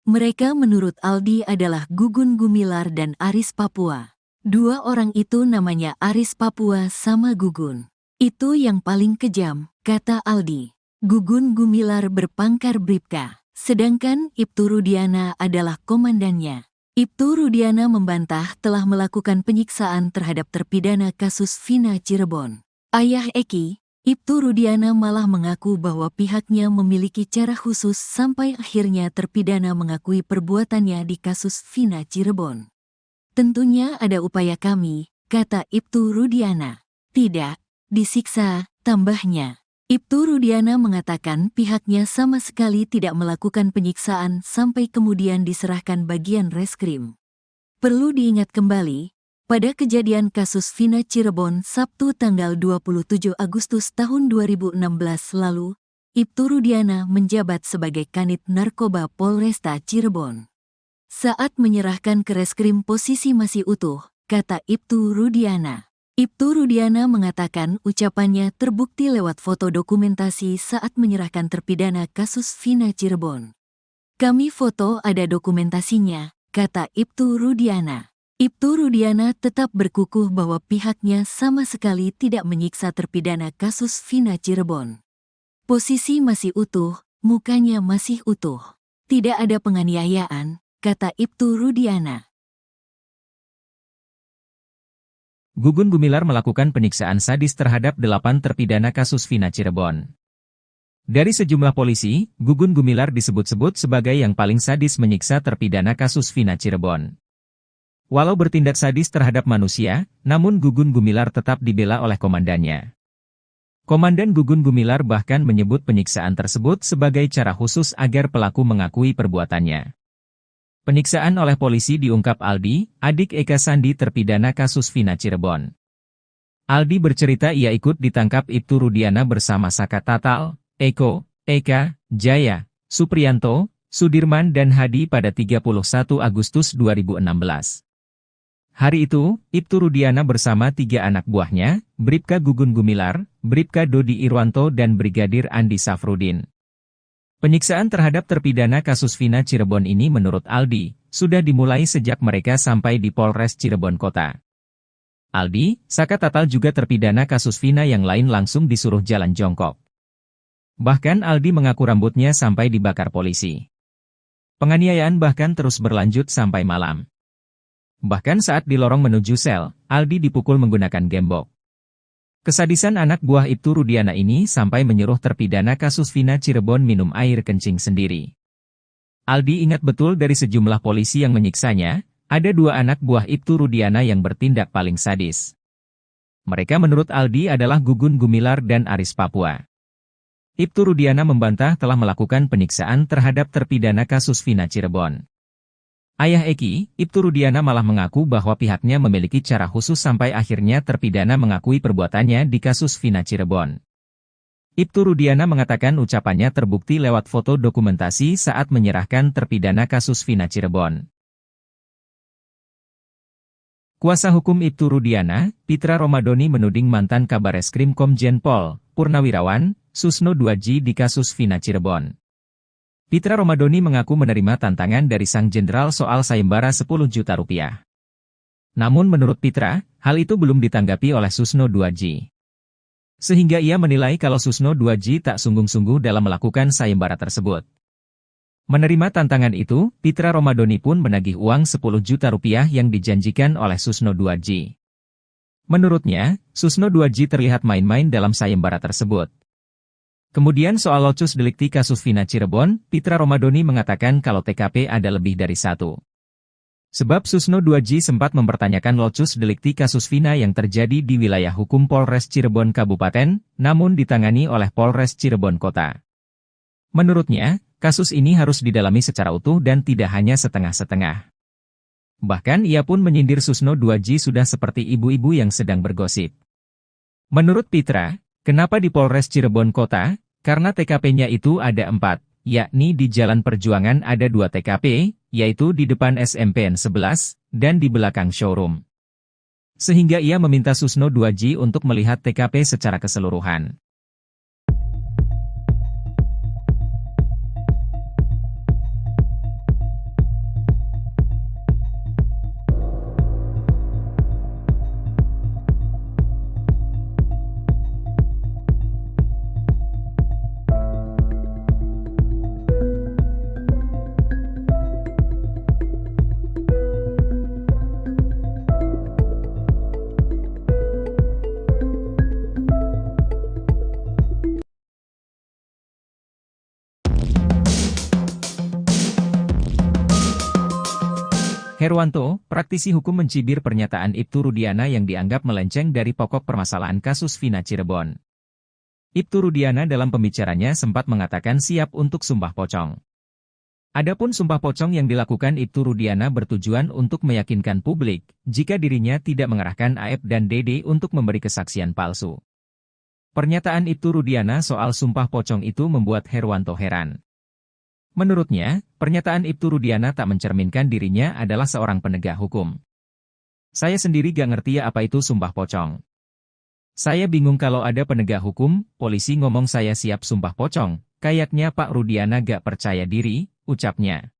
Mereka menurut Aldi adalah Gugun Gumilar dan Aris Papua. 2 orang itu namanya Aris Papua sama Gugun. Itu yang paling kejam, kata Aldi. Gugun Gumilar berpangkat Bribka, sedangkan Ibtu Rudiana adalah komandannya. Ibtu Rudiana membantah telah melakukan penyiksaan terhadap terpidana kasus Vina Cirebon. Ayah Eki, Ibtu Rudiana malah mengaku bahwa pihaknya memiliki cara khusus sampai akhirnya terpidana mengakui perbuatannya di kasus Vina Cirebon. Tentunya ada upaya kami, kata Ibtu Rudiana. Tidak, disiksa, tambahnya. Ibtu Rudiana mengatakan pihaknya sama sekali tidak melakukan penyiksaan sampai kemudian diserahkan bagian reskrim. Perlu diingat kembali, pada kejadian kasus Vina Cirebon Sabtu tanggal 27 Agustus tahun 2016 lalu, Ibtu Rudiana menjabat sebagai Kanit Narkoba Polresta Cirebon. Saat menyerahkan ke reskrim posisi masih utuh, kata Ibtu Rudiana. Ibtu Rudiana mengatakan ucapannya terbukti lewat foto dokumentasi saat menyerahkan terpidana kasus Vina Cirebon. Kami foto ada dokumentasinya, kata Ibtu Rudiana. Ibtu Rudiana tetap berkukuh bahwa pihaknya sama sekali tidak menyiksa terpidana kasus Vina Cirebon. Posisi masih utuh, mukanya masih utuh. Tidak ada penganiayaan, kata Ibtu Rudiana. Gugun Gumilar melakukan penyiksaan sadis terhadap 8 terpidana kasus Vina Cirebon. Dari sejumlah polisi, Gugun Gumilar disebut-sebut sebagai yang paling sadis menyiksa terpidana kasus Vina Cirebon. Walau bertindak sadis terhadap manusia, namun Gugun Gumilar tetap dibela oleh komandannya. Komandan Gugun Gumilar bahkan menyebut penyiksaan tersebut sebagai cara khusus agar pelaku mengakui perbuatannya. Penyiksaan oleh polisi diungkap Aldi, adik Eka Sandi terpidana kasus Vina Cirebon. Aldi bercerita ia ikut ditangkap Ibtu Rudiana bersama Saka Tatal, Eko, Eka, Jaya, Supriyanto, Sudirman dan Hadi pada 31 Agustus 2016. Hari itu, Ibtu Rudiana bersama 3 anak buahnya, Bribka Gugun Gumilar, Bribka Dodi Irwanto dan Brigadir Andi Safrudin. Penyiksaan terhadap terpidana kasus Vina Cirebon ini menurut Aldi, sudah dimulai sejak mereka sampai di Polres Cirebon Kota. Aldi, Saka Tatal juga terpidana kasus Vina yang lain langsung disuruh jalan jongkok. Bahkan Aldi mengaku rambutnya sampai dibakar polisi. Penganiayaan bahkan terus berlanjut sampai malam. Bahkan saat di lorong menuju sel, Aldi dipukul menggunakan gembok. Kesadisan anak buah Ibtu Rudiana ini sampai menyuruh terpidana kasus Vina Cirebon minum air kencing sendiri. Aldi ingat betul dari sejumlah polisi yang menyiksanya, ada 2 anak buah Ibtu Rudiana yang bertindak paling sadis. Mereka menurut Aldi adalah Gugun Gumilar dan Aris Papua. Ibtu Rudiana membantah telah melakukan penyiksaan terhadap terpidana kasus Vina Cirebon. Ayah Eki, Ibtu Rudiana malah mengaku bahwa pihaknya memiliki cara khusus sampai akhirnya terpidana mengakui perbuatannya di kasus Vina Cirebon. Ibtu Rudiana mengatakan ucapannya terbukti lewat foto dokumentasi saat menyerahkan terpidana kasus Vina Cirebon. Kuasa hukum Ibtu Rudiana, Pitra Romadoni menuding mantan Kabareskrim Komjen Pol, Purnawirawan, Susno Duaji di kasus Vina Cirebon. Pitra Romadoni mengaku menerima tantangan dari sang jenderal soal sayembara 10 juta rupiah. Namun menurut Pitra, hal itu belum ditanggapi oleh Susno Duaji. Sehingga ia menilai kalau Susno Duaji tak sungguh-sungguh dalam melakukan sayembara tersebut. Menerima tantangan itu, Pitra Romadoni pun menagih uang 10 juta rupiah yang dijanjikan oleh Susno Duaji. Menurutnya, Susno Duaji terlihat main-main dalam sayembara tersebut. Kemudian soal locus delikti kasus Vina Cirebon, Pitra Romadoni mengatakan kalau TKP ada lebih dari 1. Sebab Susno Duaji sempat mempertanyakan locus delikti kasus Vina yang terjadi di wilayah hukum Polres Cirebon Kabupaten, namun ditangani oleh Polres Cirebon Kota. Menurutnya, kasus ini harus didalami secara utuh dan tidak hanya setengah-setengah. Bahkan ia pun menyindir Susno Duaji sudah seperti ibu-ibu yang sedang bergosip. Menurut Pitra, kenapa di Polres Cirebon Kota? Karena TKP-nya itu ada 4, yakni di Jalan Perjuangan ada 2 TKP, yaitu di depan SMPN 11, dan di belakang showroom. Sehingga ia meminta Susno Duaji untuk melihat TKP secara keseluruhan. Herwanto, praktisi hukum mencibir pernyataan Ibtu Rudiana yang dianggap melenceng dari pokok permasalahan kasus Vina Cirebon. Ibtu Rudiana dalam pembicaranya sempat mengatakan siap untuk sumpah pocong. Adapun sumpah pocong yang dilakukan Ibtu Rudiana bertujuan untuk meyakinkan publik, jika dirinya tidak mengerahkan AF dan DD untuk memberi kesaksian palsu. Pernyataan Ibtu Rudiana soal sumpah pocong itu membuat Herwanto heran. Menurutnya, pernyataan Ibtu Rudiana tak mencerminkan dirinya adalah seorang penegak hukum. Saya sendiri gak ngerti apa itu sumpah pocong. Saya bingung kalau ada penegak hukum, polisi ngomong saya siap sumpah pocong, kayaknya Pak Rudiana gak percaya diri, ucapnya.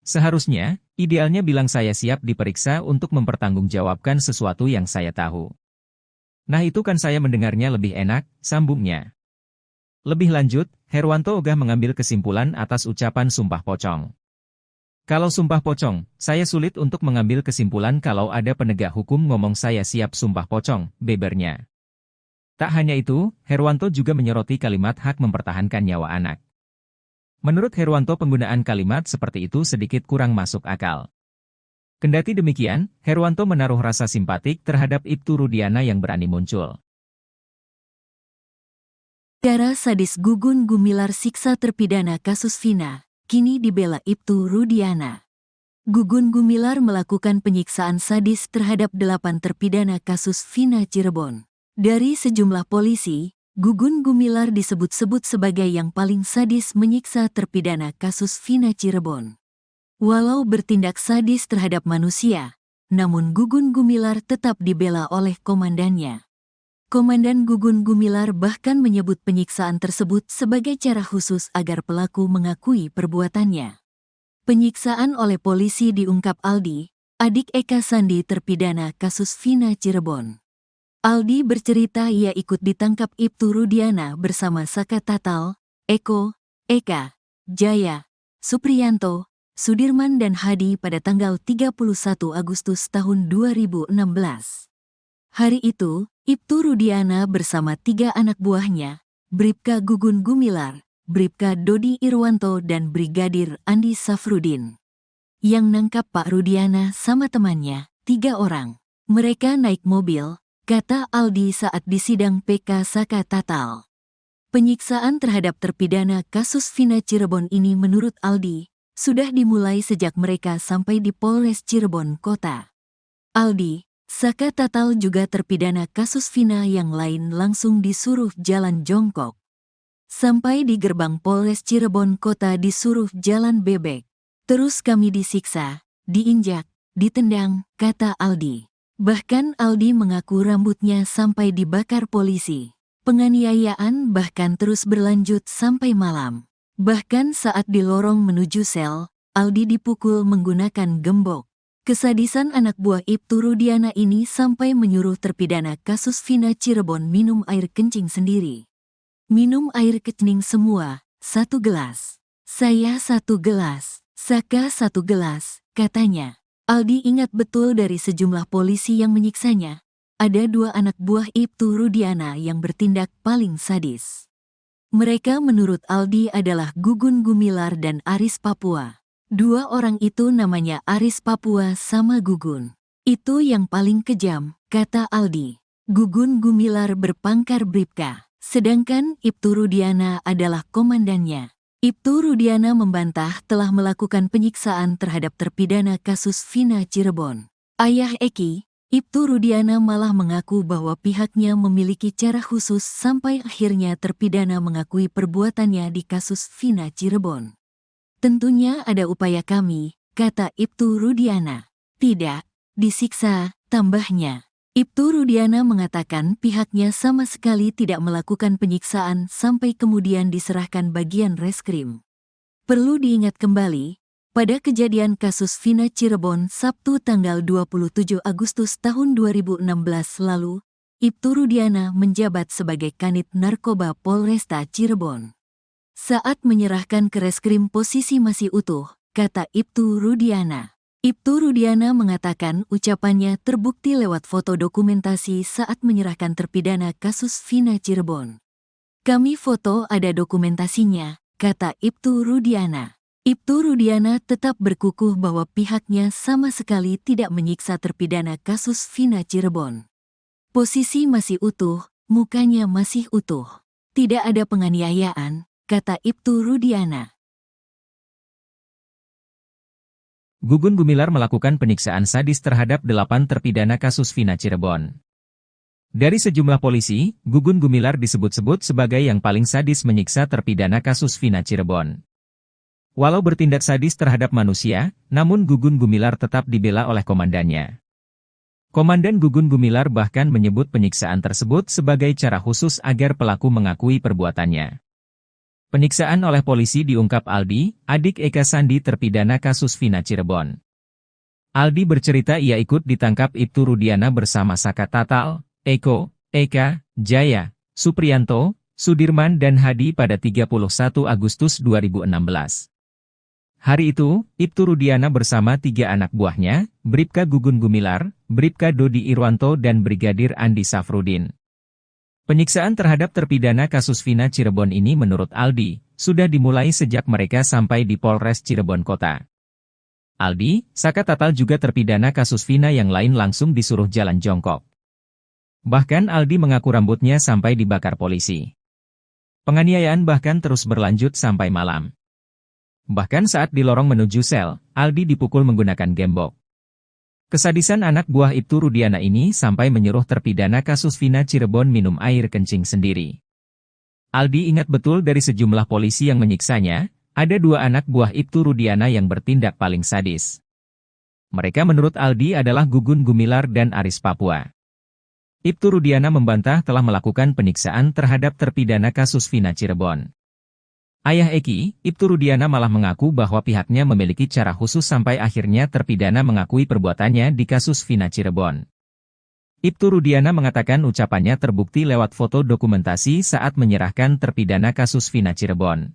Seharusnya, idealnya bilang saya siap diperiksa untuk mempertanggungjawabkan sesuatu yang saya tahu. Nah itu kan saya mendengarnya lebih enak, sambungnya. Lebih lanjut, Herwanto ogah mengambil kesimpulan atas ucapan sumpah pocong. Kalau sumpah pocong, saya sulit untuk mengambil kesimpulan kalau ada penegak hukum ngomong saya siap sumpah pocong, bebernya. Tak hanya itu, Herwanto juga menyoroti kalimat hak mempertahankan nyawa anak. Menurut Herwanto penggunaan kalimat seperti itu sedikit kurang masuk akal. Kendati demikian, Herwanto menaruh rasa simpatik terhadap Ibtu Rudiana yang berani muncul. Darah sadis Gugun Gumilar siksa terpidana kasus Vina, kini dibela Ibtu Rudiana. Gugun Gumilar melakukan penyiksaan sadis terhadap 8 terpidana kasus Vina Cirebon. Dari sejumlah polisi, Gugun Gumilar disebut-sebut sebagai yang paling sadis menyiksa terpidana kasus Vina Cirebon. Walau bertindak sadis terhadap manusia, namun Gugun Gumilar tetap dibela oleh komandannya. Komandan Gugun Gumilar bahkan menyebut penyiksaan tersebut sebagai cara khusus agar pelaku mengakui perbuatannya. Penyiksaan oleh polisi diungkap Aldi, adik Eka Sandi terpidana kasus Vina Cirebon. Aldi bercerita ia ikut ditangkap Ibtu Rudiana bersama Saka Tatal, Eko, Eka, Jaya, Supriyanto, Sudirman dan Hadi pada tanggal 31 Agustus tahun 2016. Hari itu, Ibtu Rudiana bersama 3 anak buahnya, Bribka Gugun Gumilar, Bribka Dodi Irwanto dan Brigadir Andi Safrudin. Yang nangkap Pak Rudiana sama temannya, 3 orang. Mereka naik mobil, kata Aldi saat disidang PK Saka Tatal. Penyiksaan terhadap terpidana kasus Vina Cirebon ini menurut Aldi, sudah dimulai sejak mereka sampai di Polres Cirebon Kota. Aldi, Saka Tatal juga terpidana kasus Vina yang lain langsung disuruh jalan jongkok. Sampai di gerbang Polres Cirebon Kota disuruh jalan bebek. Terus kami disiksa, diinjak, ditendang, kata Aldi. Bahkan Aldi mengaku rambutnya sampai dibakar polisi. Penganiayaan bahkan terus berlanjut sampai malam. Bahkan saat di lorong menuju sel, Aldi dipukul menggunakan gembok. Kesadisan anak buah Ibtu Rudiana ini sampai menyuruh terpidana kasus Vina Cirebon minum air kencing sendiri. Minum air kencing semua, 1 gelas. Saya 1 gelas, Saka 1 gelas, katanya. Aldi ingat betul dari sejumlah polisi yang menyiksanya. Ada 2 anak buah Ibtu Rudiana yang bertindak paling sadis. Mereka menurut Aldi adalah Gugun Gumilar dan Aris Papua. 2 orang itu namanya Aris Papua sama Gugun. Itu yang paling kejam, kata Aldi. Gugun Gumilar berpangkat Bribka. Sedangkan Ibtu Rudiana adalah komandannya. Ibtu Rudiana membantah telah melakukan penyiksaan terhadap terpidana kasus Vina Cirebon. Ayah Eki, Ibtu Rudiana malah mengaku bahwa pihaknya memiliki cara khusus sampai akhirnya terpidana mengakui perbuatannya di kasus Vina Cirebon. Tentunya ada upaya kami, kata Ibtu Rudiana. Tidak, disiksa, tambahnya. Ibtu Rudiana mengatakan pihaknya sama sekali tidak melakukan penyiksaan sampai kemudian diserahkan bagian reskrim. Perlu diingat kembali, pada kejadian kasus Vina Cirebon Sabtu tanggal 27 Agustus tahun 2016 lalu, Ibtu Rudiana menjabat sebagai Kanit Narkoba Polresta Cirebon. Saat menyerahkan ke reskrim posisi masih utuh, kata Ibtu Rudiana. Ibtu Rudiana mengatakan ucapannya terbukti lewat foto dokumentasi saat menyerahkan terpidana kasus Vina Cirebon. Kami foto ada dokumentasinya, kata Ibtu Rudiana. Ibtu Rudiana tetap berkukuh bahwa pihaknya sama sekali tidak menyiksa terpidana kasus Vina Cirebon. Posisi masih utuh, mukanya masih utuh. Tidak ada penganiayaan, kata Ibtu Rudiana. Gugun Gumilar melakukan penyiksaan sadis terhadap 8 terpidana kasus Vina Cirebon. Dari sejumlah polisi, Gugun Gumilar disebut-sebut sebagai yang paling sadis menyiksa terpidana kasus Vina Cirebon. Walau bertindak sadis terhadap manusia, namun Gugun Gumilar tetap dibela oleh komandannya. Komandan Gugun Gumilar bahkan menyebut penyiksaan tersebut sebagai cara khusus agar pelaku mengakui perbuatannya. Penyiksaan oleh polisi diungkap Aldi, adik Eka Sandi terpidana kasus Vina Cirebon. Aldi bercerita ia ikut ditangkap Ibtu Rudiana bersama Saka Tatal, Eko, Eka, Jaya, Supriyanto, Sudirman dan Hadi pada 31 Agustus 2016. Hari itu, Ibtu Rudiana bersama 3 anak buahnya, Bribka Gugun Gumilar, Bribka Dodi Irwanto dan Brigadir Andi Safrudin. Penyiksaan terhadap terpidana kasus Vina Cirebon ini menurut Aldi, sudah dimulai sejak mereka sampai di Polres Cirebon Kota. Aldi, Saka Tatal juga terpidana kasus Vina yang lain langsung disuruh jalan jongkok. Bahkan Aldi mengaku rambutnya sampai dibakar polisi. Penganiayaan bahkan terus berlanjut sampai malam. Bahkan saat di lorong menuju sel, Aldi dipukul menggunakan gembok. Kesadisan anak buah Ibtu Rudiana ini sampai menyuruh terpidana kasus Vina Cirebon minum air kencing sendiri. Aldi ingat betul dari sejumlah polisi yang menyiksanya, ada 2 anak buah Ibtu Rudiana yang bertindak paling sadis. Mereka menurut Aldi adalah Gugun Gumilar dan Aris Papua. Ibtu Rudiana membantah telah melakukan penyiksaan terhadap terpidana kasus Vina Cirebon. Ayah Eki, Ibtu Rudiana malah mengaku bahwa pihaknya memiliki cara khusus sampai akhirnya terpidana mengakui perbuatannya di kasus Vina Cirebon. Ibtu Rudiana mengatakan ucapannya terbukti lewat foto dokumentasi saat menyerahkan terpidana kasus Vina Cirebon.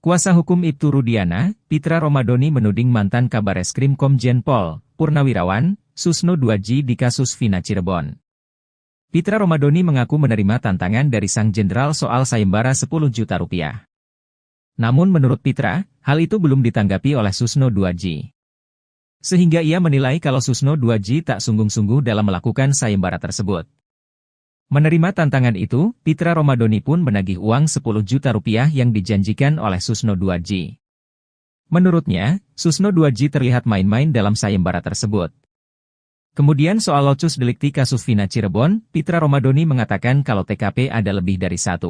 Kuasa hukum Ibtu Rudiana, Pitra Romadoni menuding mantan Kabareskrim Komjen Pol, Purnawirawan, Susno Duaji di kasus Vina Cirebon. Pitra Romadoni mengaku menerima tantangan dari sang jenderal soal sayembara 10 juta rupiah. Namun menurut Pitra, hal itu belum ditanggapi oleh Susno Duaji. Sehingga ia menilai kalau Susno Duaji tak sungguh-sungguh dalam melakukan sayembara tersebut. Menerima tantangan itu, Pitra Romadoni pun menagih uang 10 juta rupiah yang dijanjikan oleh Susno Duaji. Menurutnya, Susno Duaji terlihat main-main dalam sayembara tersebut. Kemudian soal locus delikti kasus Vina Cirebon, Pitra Romadoni mengatakan kalau TKP ada lebih dari 1.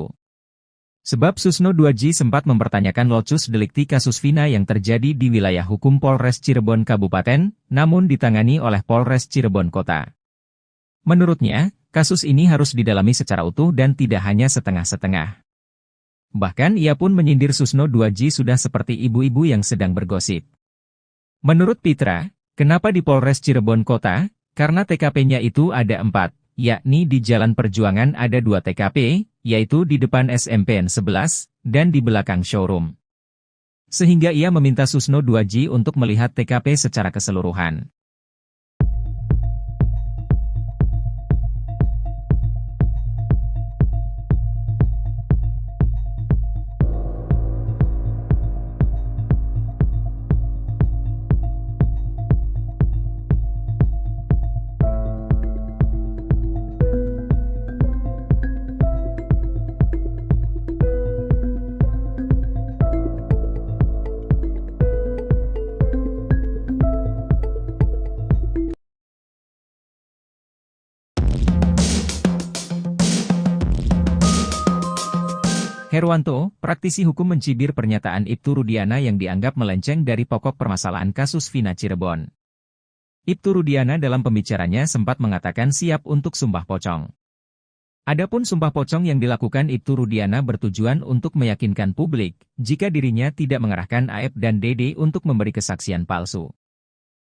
Sebab Susno Duaji sempat mempertanyakan locus delikti kasus Vina yang terjadi di wilayah hukum Polres Cirebon Kabupaten, namun ditangani oleh Polres Cirebon Kota. Menurutnya, kasus ini harus didalami secara utuh dan tidak hanya setengah-setengah. Bahkan ia pun menyindir Susno Duaji sudah seperti ibu-ibu yang sedang bergosip. Menurut Pitra, kenapa di Polres Cirebon Kota? Karena TKP-nya itu ada 4, yakni di Jalan Perjuangan ada 2 TKP, yaitu di depan SMPN 11, dan di belakang showroom. Sehingga ia meminta Susno Duaji untuk melihat TKP secara keseluruhan. Herwanto, praktisi hukum mencibir pernyataan Ibtu Rudiana yang dianggap melenceng dari pokok permasalahan kasus Vina Cirebon. Ibtu Rudiana dalam pembicaranya sempat mengatakan siap untuk sumpah pocong. Adapun sumpah pocong yang dilakukan Ibtu Rudiana bertujuan untuk meyakinkan publik, jika dirinya tidak mengerahkan Aep dan Dede untuk memberi kesaksian palsu.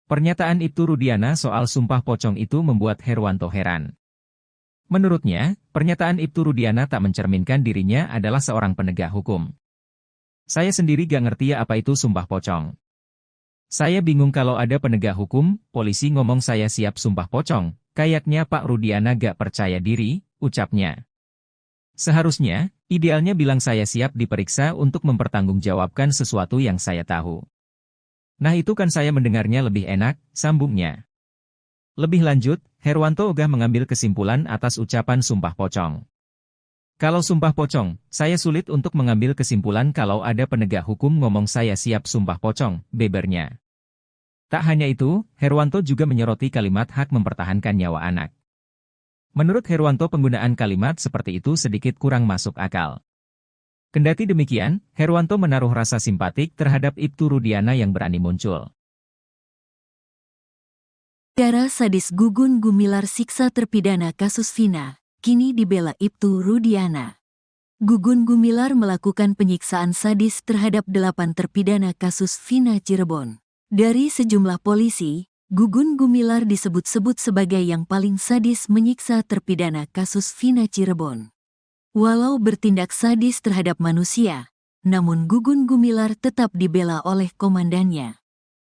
Pernyataan Ibtu Rudiana soal sumpah pocong itu membuat Herwanto heran. Menurutnya, pernyataan Ibtu Rudiana tak mencerminkan dirinya adalah seorang penegak hukum. Saya sendiri gak ngerti apa itu sumpah pocong. Saya bingung kalau ada penegak hukum, polisi ngomong saya siap sumpah pocong, kayaknya Pak Rudiana gak percaya diri, ucapnya. Seharusnya, idealnya bilang saya siap diperiksa untuk mempertanggungjawabkan sesuatu yang saya tahu. Nah itu kan saya mendengarnya lebih enak, sambungnya. Lebih lanjut, Herwanto ogah mengambil kesimpulan atas ucapan sumpah pocong. Kalau sumpah pocong, saya sulit untuk mengambil kesimpulan kalau ada penegak hukum ngomong saya siap sumpah pocong, bebernya. Tak hanya itu, Herwanto juga menyoroti kalimat hak mempertahankan nyawa anak. Menurut Herwanto penggunaan kalimat seperti itu sedikit kurang masuk akal. Kendati demikian, Herwanto menaruh rasa simpatik terhadap Ibtu Rudiana yang berani muncul. Cara sadis Gugun Gumilar siksa terpidana kasus Vina, kini dibela Ibtu Rudiana. Gugun Gumilar melakukan penyiksaan sadis terhadap 8 terpidana kasus Vina Cirebon. Dari sejumlah polisi, Gugun Gumilar disebut-sebut sebagai yang paling sadis menyiksa terpidana kasus Vina Cirebon. Walau bertindak sadis terhadap manusia, namun Gugun Gumilar tetap dibela oleh komandannya.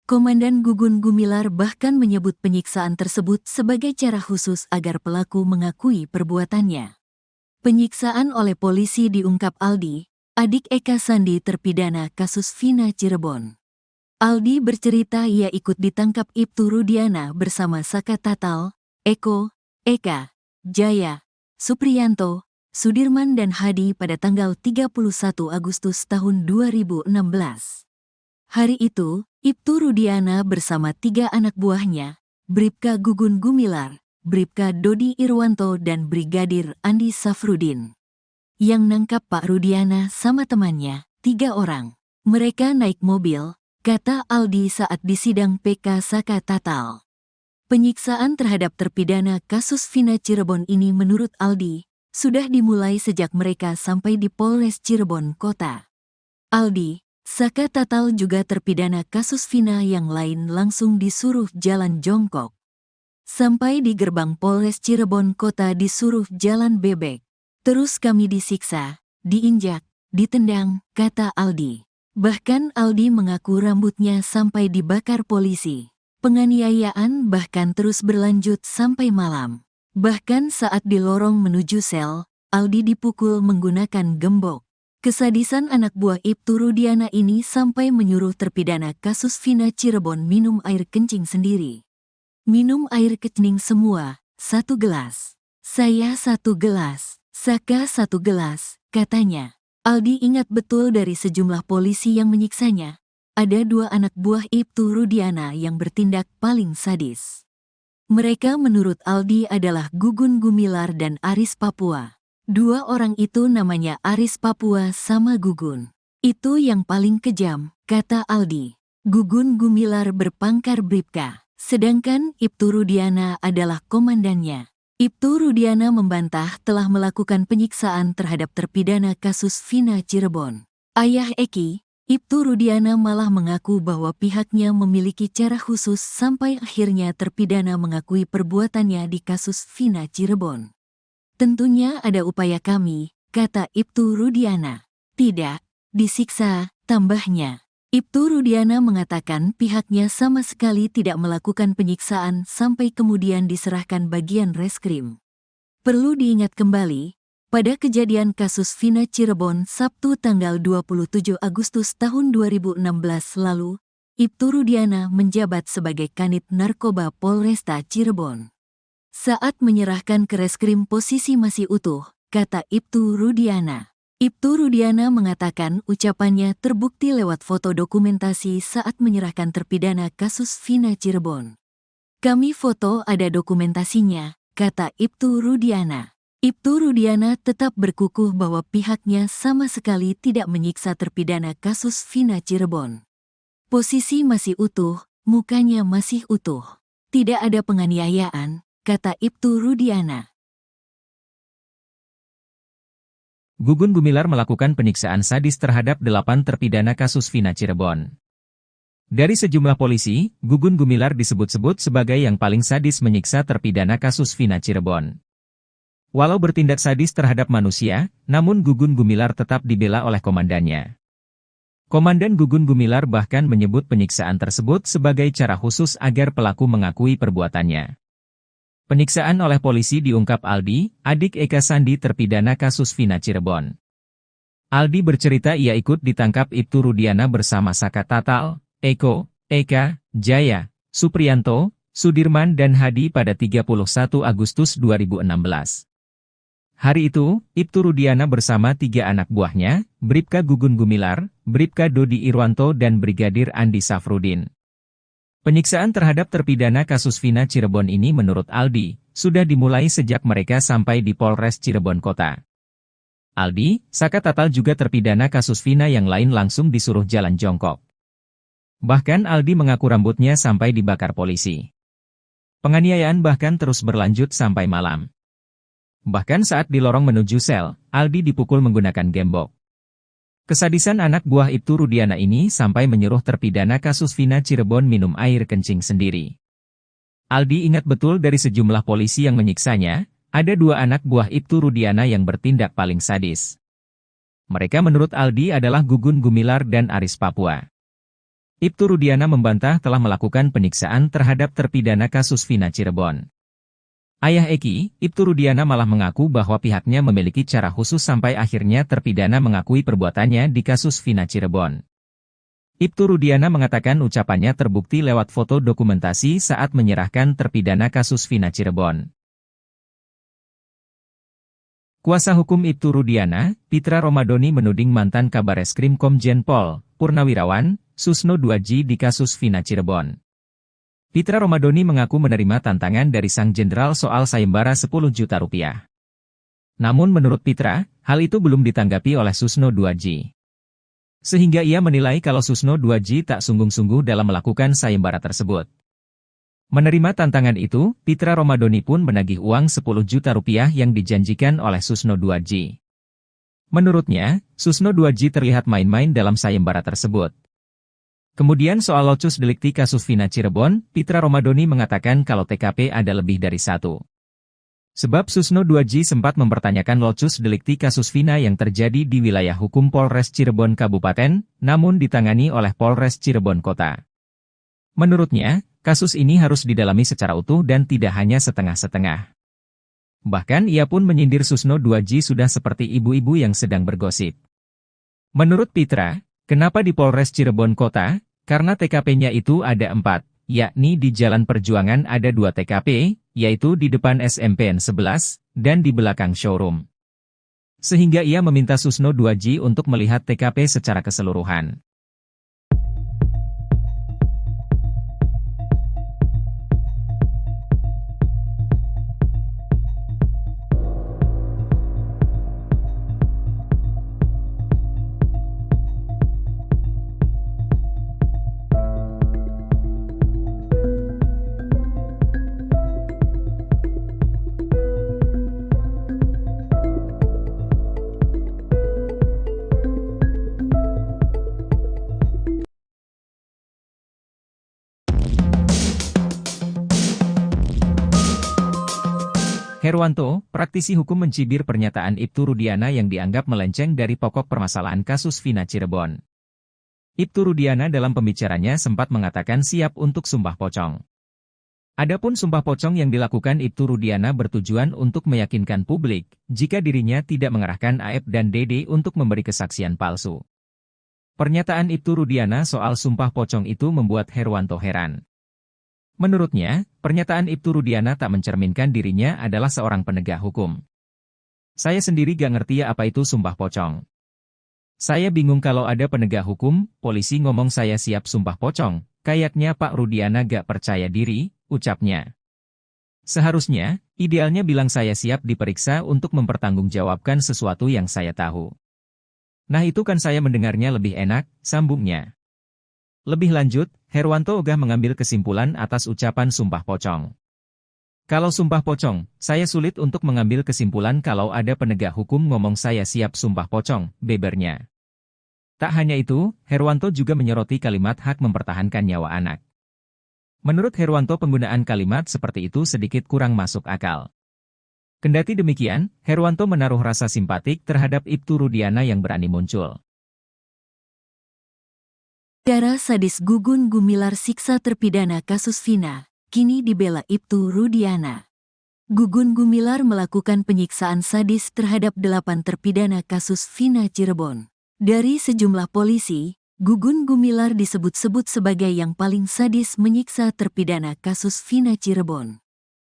Komandan Gugun Gumilar bahkan menyebut penyiksaan tersebut sebagai cara khusus agar pelaku mengakui perbuatannya. Penyiksaan oleh polisi diungkap Aldi, adik Eka Sandi terpidana kasus Vina Cirebon. Aldi bercerita ia ikut ditangkap Ibtu Rudiana bersama Saka Tatal, Eko, Eka, Jaya, Supriyanto, Sudirman dan Hadi pada tanggal 31 Agustus tahun 2016. Hari itu, Ibtu Rudiana bersama 3 anak buahnya, Bribka Gugun Gumilar, Bribka Dodi Irwanto dan Brigadir Andi Safrudin, yang nangkap Pak Rudiana sama temannya, 3 orang. Mereka naik mobil, kata Aldi saat di sidang PK Saka Tatal. Penyiksaan terhadap terpidana kasus Vina Cirebon ini menurut Aldi, sudah dimulai sejak mereka sampai di Polres Cirebon Kota. Aldi, Saka Tatal juga terpidana kasus Vina yang lain langsung disuruh jalan jongkok. Sampai di gerbang Polres Cirebon Kota disuruh jalan bebek. Terus kami disiksa, diinjak, ditendang, kata Aldi. Bahkan Aldi mengaku rambutnya sampai dibakar polisi. Penganiayaan bahkan terus berlanjut sampai malam. Bahkan saat di lorong menuju sel, Aldi dipukul menggunakan gembok. Kesadisan anak buah Ibtu Rudiana ini sampai menyuruh terpidana kasus Vina Cirebon minum air kencing sendiri. Minum air kencing semua, 1 gelas. Saya 1 gelas, Saka 1 gelas, katanya. Aldi ingat betul dari sejumlah polisi yang menyiksanya. Ada 2 anak buah Ibtu Rudiana yang bertindak paling sadis. Mereka menurut Aldi adalah Gugun Gumilar dan Aris Papua. 2 orang itu namanya Aris Papua sama Gugun. Itu yang paling kejam, kata Aldi. Gugun Gumilar berpangkat Bribka, sedangkan Ibtu Rudiana adalah komandannya. Ibtu Rudiana membantah telah melakukan penyiksaan terhadap terpidana kasus Vina Cirebon. Ayah Eki, Ibtu Rudiana malah mengaku bahwa pihaknya memiliki cara khusus sampai akhirnya terpidana mengakui perbuatannya di kasus Vina Cirebon. Tentunya ada upaya kami, kata Ibtu Rudiana. Tidak, disiksa, tambahnya. Ibtu Rudiana mengatakan pihaknya sama sekali tidak melakukan penyiksaan sampai kemudian diserahkan bagian reskrim. Perlu diingat kembali, pada kejadian kasus Vina Cirebon Sabtu tanggal 27 Agustus tahun 2016 lalu, Ibtu Rudiana menjabat sebagai Kanit Narkoba Polresta Cirebon. Saat menyerahkan ke reskrim posisi masih utuh, kata Ibtu Rudiana. Ibtu Rudiana mengatakan ucapannya terbukti lewat foto dokumentasi saat menyerahkan terpidana kasus Vina Cirebon. Kami foto ada dokumentasinya, kata Ibtu Rudiana. Ibtu Rudiana tetap berkukuh bahwa pihaknya sama sekali tidak menyiksa terpidana kasus Vina Cirebon. Posisi masih utuh, mukanya masih utuh. Tidak ada penganiayaan, kata Ibtu Rudiana. Gugun Gumilar melakukan penyiksaan sadis terhadap 8 terpidana kasus Vina Cirebon. Dari sejumlah polisi, Gugun Gumilar disebut-sebut sebagai yang paling sadis menyiksa terpidana kasus Vina Cirebon. Walau bertindak sadis terhadap manusia, namun Gugun Gumilar tetap dibela oleh komandannya. Komandan Gugun Gumilar bahkan menyebut penyiksaan tersebut sebagai cara khusus agar pelaku mengakui perbuatannya. Penyiksaan oleh polisi diungkap Aldi, adik Eka Sandi terpidana kasus Vina Cirebon. Aldi bercerita ia ikut ditangkap Ibtu Rudiana bersama Saka Tatal, Eko, Eka, Jaya, Supriyanto, Sudirman dan Hadi pada 31 Agustus 2016. Hari itu, Ibtu Rudiana bersama 3 anak buahnya, Bribka Gugun Gumilar, Bribka Dodi Irwanto dan Brigadir Andi Safrudin. Penyiksaan terhadap terpidana kasus Vina Cirebon ini menurut Aldi, sudah dimulai sejak mereka sampai di Polres Cirebon Kota. Aldi, Saka Tatal juga terpidana kasus Vina yang lain langsung disuruh jalan jongkok. Bahkan Aldi mengaku rambutnya sampai dibakar polisi. Penganiayaan bahkan terus berlanjut sampai malam. Bahkan saat di lorong menuju sel, Aldi dipukul menggunakan gembok. Kesadisan anak buah Ibtu Rudiana ini sampai menyuruh terpidana kasus Vina Cirebon minum air kencing sendiri. Aldi ingat betul dari sejumlah polisi yang menyiksanya, ada 2 anak buah Ibtu Rudiana yang bertindak paling sadis. Mereka menurut Aldi adalah Gugun Gumilar dan Aris Papua. Ibtu Rudiana membantah telah melakukan penyiksaan terhadap terpidana kasus Vina Cirebon. Ayah Eki, Ibtu Rudiana malah mengaku bahwa pihaknya memiliki cara khusus sampai akhirnya terpidana mengakui perbuatannya di kasus Vina Cirebon. Ibtu Rudiana mengatakan ucapannya terbukti lewat foto dokumentasi saat menyerahkan terpidana kasus Vina Cirebon. Kuasa hukum Ibtu Rudiana, Pitra Romadoni menuding mantan Kabareskrim Komjen Pol, Purnawirawan, Susno 2J di kasus Vina Cirebon. Pitra Romadoni mengaku menerima tantangan dari sang jenderal soal sayembara 10 juta rupiah. Namun menurut Pitra, hal itu belum ditanggapi oleh Susno 2J. Sehingga ia menilai kalau Susno 2J tak sungguh-sungguh dalam melakukan sayembara tersebut. Menerima tantangan itu, Pitra Romadoni pun menagih uang 10 juta rupiah yang dijanjikan oleh Susno 2J. Menurutnya, Susno 2J terlihat main-main dalam sayembara tersebut. Kemudian soal locus delikti kasus Vina Cirebon, Pitra Romadoni mengatakan kalau TKP ada lebih dari satu. Sebab Susno 2J sempat mempertanyakan locus delikti kasus Vina yang terjadi di wilayah hukum Polres Cirebon Kabupaten, namun ditangani oleh Polres Cirebon Kota. Menurutnya, kasus ini harus didalami secara utuh dan tidak hanya setengah-setengah. Bahkan ia pun menyindir Susno 2J sudah seperti ibu-ibu yang sedang bergosip. Menurut Pitra, kenapa di Polres Cirebon Kota? Karena TKP-nya itu ada 4, yakni di Jalan Perjuangan ada 2 TKP, yaitu di depan SMPN 11, dan di belakang showroom. Sehingga ia meminta Susno 2J untuk melihat TKP secara keseluruhan. Herwanto, praktisi hukum mencibir pernyataan Ibtu Rudiana yang dianggap melenceng dari pokok permasalahan kasus Vina Cirebon. Ibtu Rudiana dalam pembicaranya sempat mengatakan siap untuk sumpah pocong. Adapun sumpah pocong yang dilakukan Ibtu Rudiana bertujuan untuk meyakinkan publik, jika dirinya tidak mengerahkan AF dan DD untuk memberi kesaksian palsu. Pernyataan Ibtu Rudiana soal sumpah pocong itu membuat Herwanto heran. Menurutnya, pernyataan Ibtu Rudiana tak mencerminkan dirinya adalah seorang penegak hukum. Saya sendiri gak ngerti apa itu sumpah pocong. Saya bingung kalau ada penegak hukum, polisi ngomong saya siap sumpah pocong, kayaknya Pak Rudiana gak percaya diri, ucapnya. Seharusnya, idealnya bilang saya siap diperiksa untuk mempertanggungjawabkan sesuatu yang saya tahu. Nah itu kan saya mendengarnya lebih enak, sambungnya. Lebih lanjut, Herwanto ogah mengambil kesimpulan atas ucapan sumpah pocong. Kalau sumpah pocong, saya sulit untuk mengambil kesimpulan kalau ada penegak hukum ngomong saya siap sumpah pocong, bebernya. Tak hanya itu, Herwanto juga menyoroti kalimat hak mempertahankan nyawa anak. Menurut Herwanto penggunaan kalimat seperti itu sedikit kurang masuk akal. Kendati demikian, Herwanto menaruh rasa simpatik terhadap Ibtu Rudiana yang berani muncul. Darah sadis Gugun Gumilar siksa terpidana kasus Vina, kini dibela Ibtu Rudiana. Gugun Gumilar melakukan penyiksaan sadis terhadap 8 terpidana kasus Vina Cirebon. Dari sejumlah polisi, Gugun Gumilar disebut-sebut sebagai yang paling sadis menyiksa terpidana kasus Vina Cirebon.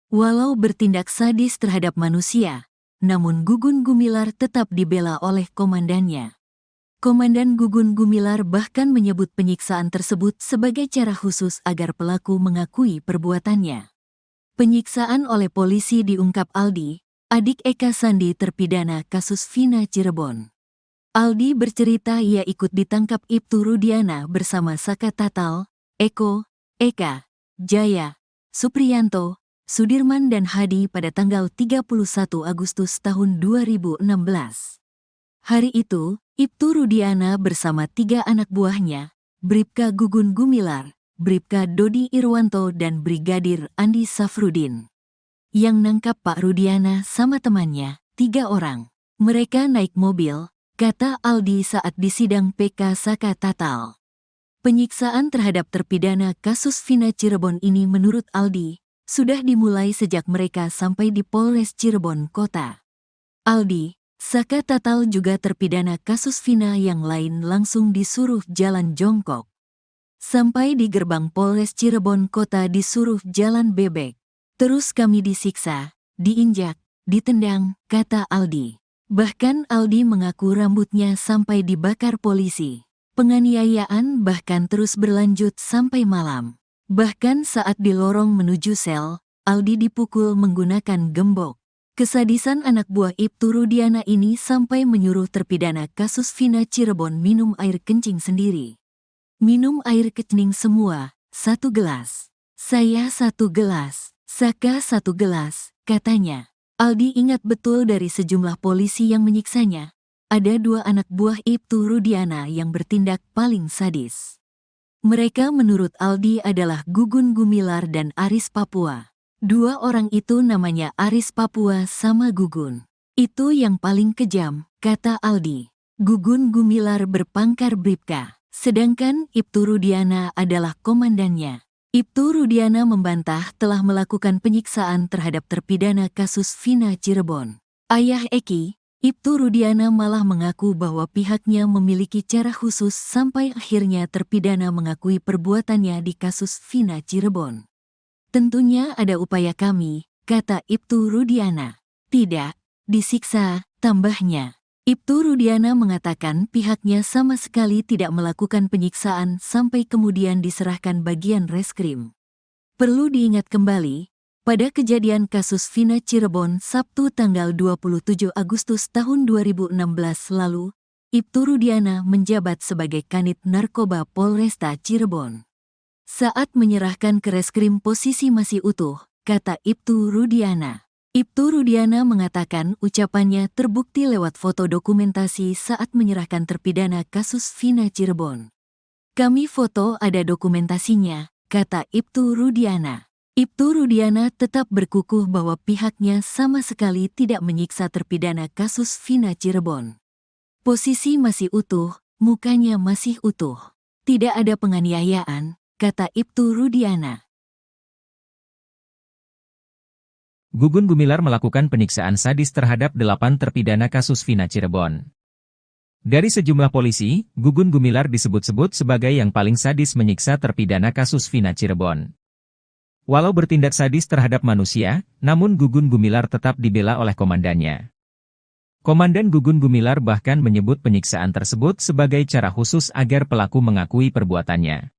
Walau bertindak sadis terhadap manusia, namun Gugun Gumilar tetap dibela oleh komandannya. Komandan Gugun Gumilar bahkan menyebut penyiksaan tersebut sebagai cara khusus agar pelaku mengakui perbuatannya. Penyiksaan oleh polisi diungkap Aldi, adik Eka Sandi terpidana kasus Vina Cirebon. Aldi bercerita ia ikut ditangkap Ibtu Rudiana bersama Saka Tatal, Eko, Eka, Jaya, Supriyanto, Sudirman dan Hadi pada tanggal 31 Agustus tahun 2016. Hari itu, Ibtu Rudiana bersama 3 anak buahnya, Bribka Gugun Gumilar, Bribka Dodi Irwanto dan Brigadir Andi Safrudin. Yang nangkap Pak Rudiana sama temannya, 3 orang. Mereka naik mobil, kata Aldi saat di sidang PK Saka Tatal. Penyiksaan terhadap terpidana kasus Vina Cirebon ini menurut Aldi, sudah dimulai sejak mereka sampai di Polres Cirebon Kota. Aldi, Saka Tatal juga terpidana kasus Vina yang lain langsung disuruh jalan jongkok. Sampai di gerbang Polres Cirebon Kota disuruh jalan bebek. Terus kami disiksa, diinjak, ditendang, kata Aldi. Bahkan Aldi mengaku rambutnya sampai dibakar polisi. Penganiayaan bahkan terus berlanjut sampai malam. Bahkan saat di lorong menuju sel, Aldi dipukul menggunakan gembok. Kesadisan anak buah Ibtu Rudiana ini sampai menyuruh terpidana kasus Vina Cirebon minum air kencing sendiri. Minum air kencing semua, 1 gelas. Saya 1 gelas, Saka 1 gelas, katanya. Aldi ingat betul dari sejumlah polisi yang menyiksanya. Ada 2 anak buah Ibtu Rudiana yang bertindak paling sadis. Mereka menurut Aldi adalah Gugun Gumilar dan Aris Papua. 2 orang itu namanya Aris Papua sama Gugun. Itu yang paling kejam, kata Aldi. Gugun Gumilar berpangkat Bribka, sedangkan Ibtu Rudiana adalah komandannya. Ibtu Rudiana membantah telah melakukan penyiksaan terhadap terpidana kasus Vina Cirebon. Ayah Eki, Ibtu Rudiana malah mengaku bahwa pihaknya memiliki cara khusus sampai akhirnya terpidana mengakui perbuatannya di kasus Vina Cirebon. Tentunya ada upaya kami, kata Ibtu Rudiana. Tidak, disiksa, tambahnya. Ibtu Rudiana mengatakan pihaknya sama sekali tidak melakukan penyiksaan sampai kemudian diserahkan bagian reskrim. Perlu diingat kembali, pada kejadian kasus Vina Cirebon Sabtu tanggal 27 Agustus tahun 2016 lalu, Ibtu Rudiana menjabat sebagai Kanit Narkoba Polresta Cirebon. Saat menyerahkan ke reskrim posisi masih utuh, kata Ibtu Rudiana. Ibtu Rudiana mengatakan ucapannya terbukti lewat foto dokumentasi saat menyerahkan terpidana kasus Vina Cirebon. Kami foto ada dokumentasinya, kata Ibtu Rudiana. Ibtu Rudiana tetap berkukuh bahwa pihaknya sama sekali tidak menyiksa terpidana kasus Vina Cirebon. Posisi masih utuh, mukanya masih utuh. Tidak ada penganiayaan, kata Ibtu Rudiana. Gugun Gumilar melakukan penyiksaan sadis terhadap 8 terpidana kasus Vina Cirebon. Dari sejumlah polisi, Gugun Gumilar disebut-sebut sebagai yang paling sadis menyiksa terpidana kasus Vina Cirebon. Walau bertindak sadis terhadap manusia, namun Gugun Gumilar tetap dibela oleh komandannya. Komandan Gugun Gumilar bahkan menyebut penyiksaan tersebut sebagai cara khusus agar pelaku mengakui perbuatannya.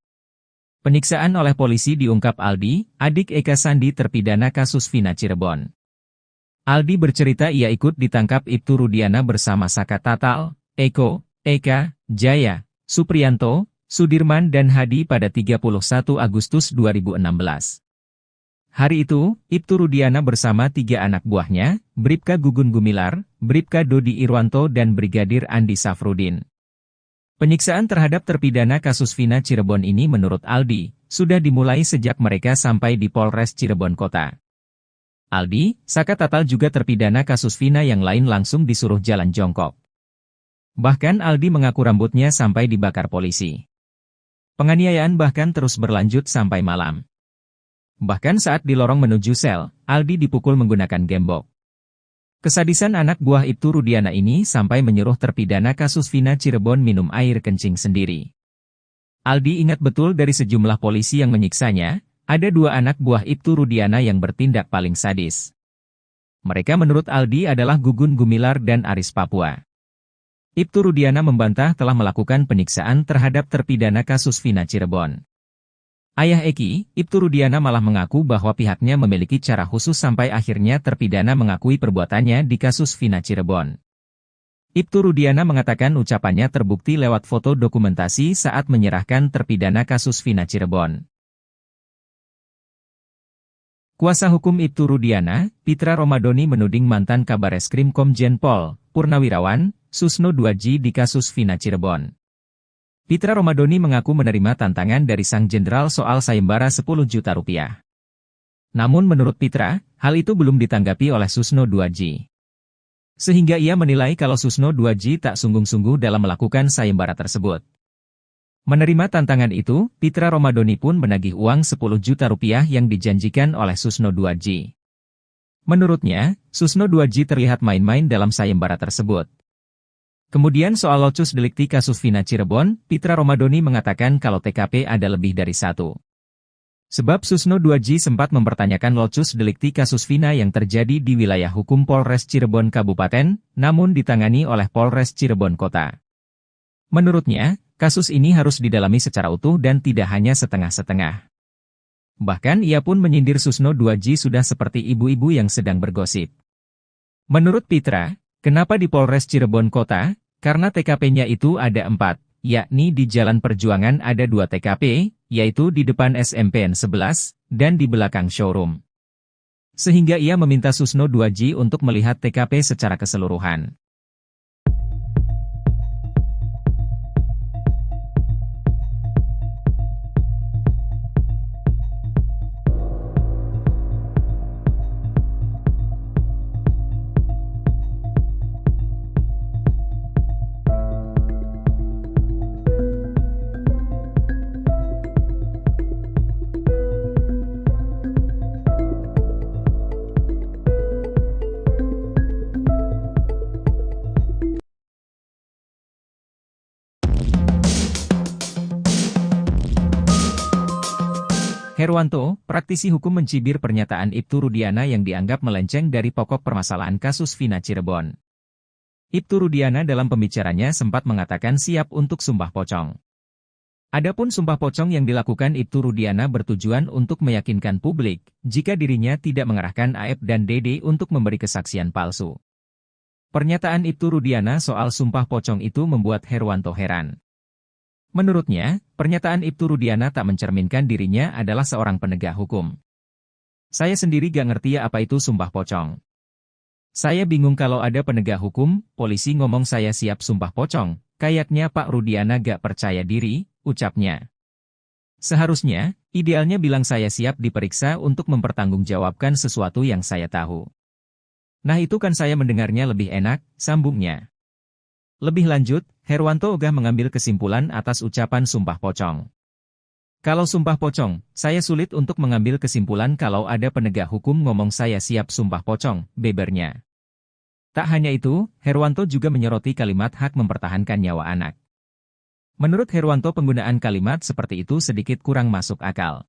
Penyiksaan oleh polisi diungkap Aldi, adik Eka Sandi terpidana kasus Vina Cirebon. Aldi bercerita ia ikut ditangkap Ibtu Rudiana bersama Saka Tatal, Eko, Eka, Jaya, Supriyanto, Sudirman dan Hadi pada 31 Agustus 2016. Hari itu, Ibtu Rudiana bersama 3 anak buahnya, Bribka Gugun Gumilar, Bribka Dodi Irwanto dan Brigadir Andi Safrudin. Penyiksaan terhadap terpidana kasus Vina Cirebon ini menurut Aldi, sudah dimulai sejak mereka sampai di Polres Cirebon Kota. Aldi, Saka Tatal juga terpidana kasus Vina yang lain langsung disuruh jalan jongkok. Bahkan Aldi mengaku rambutnya sampai dibakar polisi. Penganiayaan bahkan terus berlanjut sampai malam. Bahkan saat di lorong menuju sel, Aldi dipukul menggunakan gembok. Kesadisan anak buah Ibtu Rudiana ini sampai menyuruh terpidana kasus Vina Cirebon minum air kencing sendiri. Aldi ingat betul dari sejumlah polisi yang menyiksanya, ada 2 anak buah Ibtu Rudiana yang bertindak paling sadis. Mereka menurut Aldi adalah Gugun Gumilar dan Aris Papua. Ibtu Rudiana membantah telah melakukan penyiksaan terhadap terpidana kasus Vina Cirebon. Ayah Eki, Ibtu Rudiana malah mengaku bahwa pihaknya memiliki cara khusus sampai akhirnya terpidana mengakui perbuatannya di kasus Vina Cirebon. Ibtu Rudiana mengatakan ucapannya terbukti lewat foto dokumentasi saat menyerahkan terpidana kasus Vina Cirebon. Kuasa hukum Ibtu Rudiana, Pitra Romadoni menuding mantan Kabareskrim Komjen Pol, Purnawirawan, Susno 2J di kasus Vina Cirebon. Pitra Romadoni mengaku menerima tantangan dari sang jenderal soal sayembara 10 juta rupiah. Namun menurut Pitra, hal itu belum ditanggapi oleh Susno 2J. Sehingga ia menilai kalau Susno 2J tak sungguh-sungguh dalam melakukan sayembara tersebut. Menerima tantangan itu, Pitra Romadoni pun menagih uang 10 juta rupiah yang dijanjikan oleh Susno 2J. Menurutnya, Susno 2J terlihat main-main dalam sayembara tersebut. Kemudian soal locus delikti kasus Vina Cirebon, Pitra Romadoni mengatakan kalau TKP ada lebih dari 1. Sebab Susno 2J sempat mempertanyakan locus delikti kasus Vina yang terjadi di wilayah hukum Polres Cirebon Kabupaten, namun ditangani oleh Polres Cirebon Kota. Menurutnya, kasus ini harus didalami secara utuh dan tidak hanya setengah-setengah. Bahkan ia pun menyindir Susno 2J sudah seperti ibu-ibu yang sedang bergosip. Menurut Pitra, kenapa di Polres Cirebon Kota? Karena TKP-nya itu ada 4, yakni di Jalan Perjuangan ada 2 TKP, yaitu di depan SMPN 11, dan di belakang showroom. Sehingga ia meminta Susno 2J untuk melihat TKP secara keseluruhan. Herwanto, praktisi hukum mencibir pernyataan Ibtu Rudiana yang dianggap melenceng dari pokok permasalahan kasus Vina Cirebon. Ibtu Rudiana dalam pembicaranya sempat mengatakan siap untuk sumpah pocong. Adapun sumpah pocong yang dilakukan Ibtu Rudiana bertujuan untuk meyakinkan publik jika dirinya tidak mengerahkan Aep dan Dede untuk memberi kesaksian palsu. Pernyataan Ibtu Rudiana soal sumpah pocong itu membuat Herwanto heran. Menurutnya, pernyataan Ibtu Rudiana tak mencerminkan dirinya adalah seorang penegak hukum. Saya sendiri gak ngerti apa itu sumpah pocong. Saya bingung kalau ada penegak hukum, polisi ngomong saya siap sumpah pocong, kayaknya Pak Rudiana gak percaya diri, ucapnya. Seharusnya, idealnya bilang saya siap diperiksa untuk mempertanggungjawabkan sesuatu yang saya tahu. Nah itu kan saya mendengarnya lebih enak, sambungnya. Lebih lanjut, Herwanto ogah mengambil kesimpulan atas ucapan sumpah pocong. Kalau sumpah pocong, saya sulit untuk mengambil kesimpulan kalau ada penegak hukum ngomong saya siap sumpah pocong, bebernya. Tak hanya itu, Herwanto juga menyoroti kalimat hak mempertahankan nyawa anak. Menurut Herwanto penggunaan kalimat seperti itu sedikit kurang masuk akal.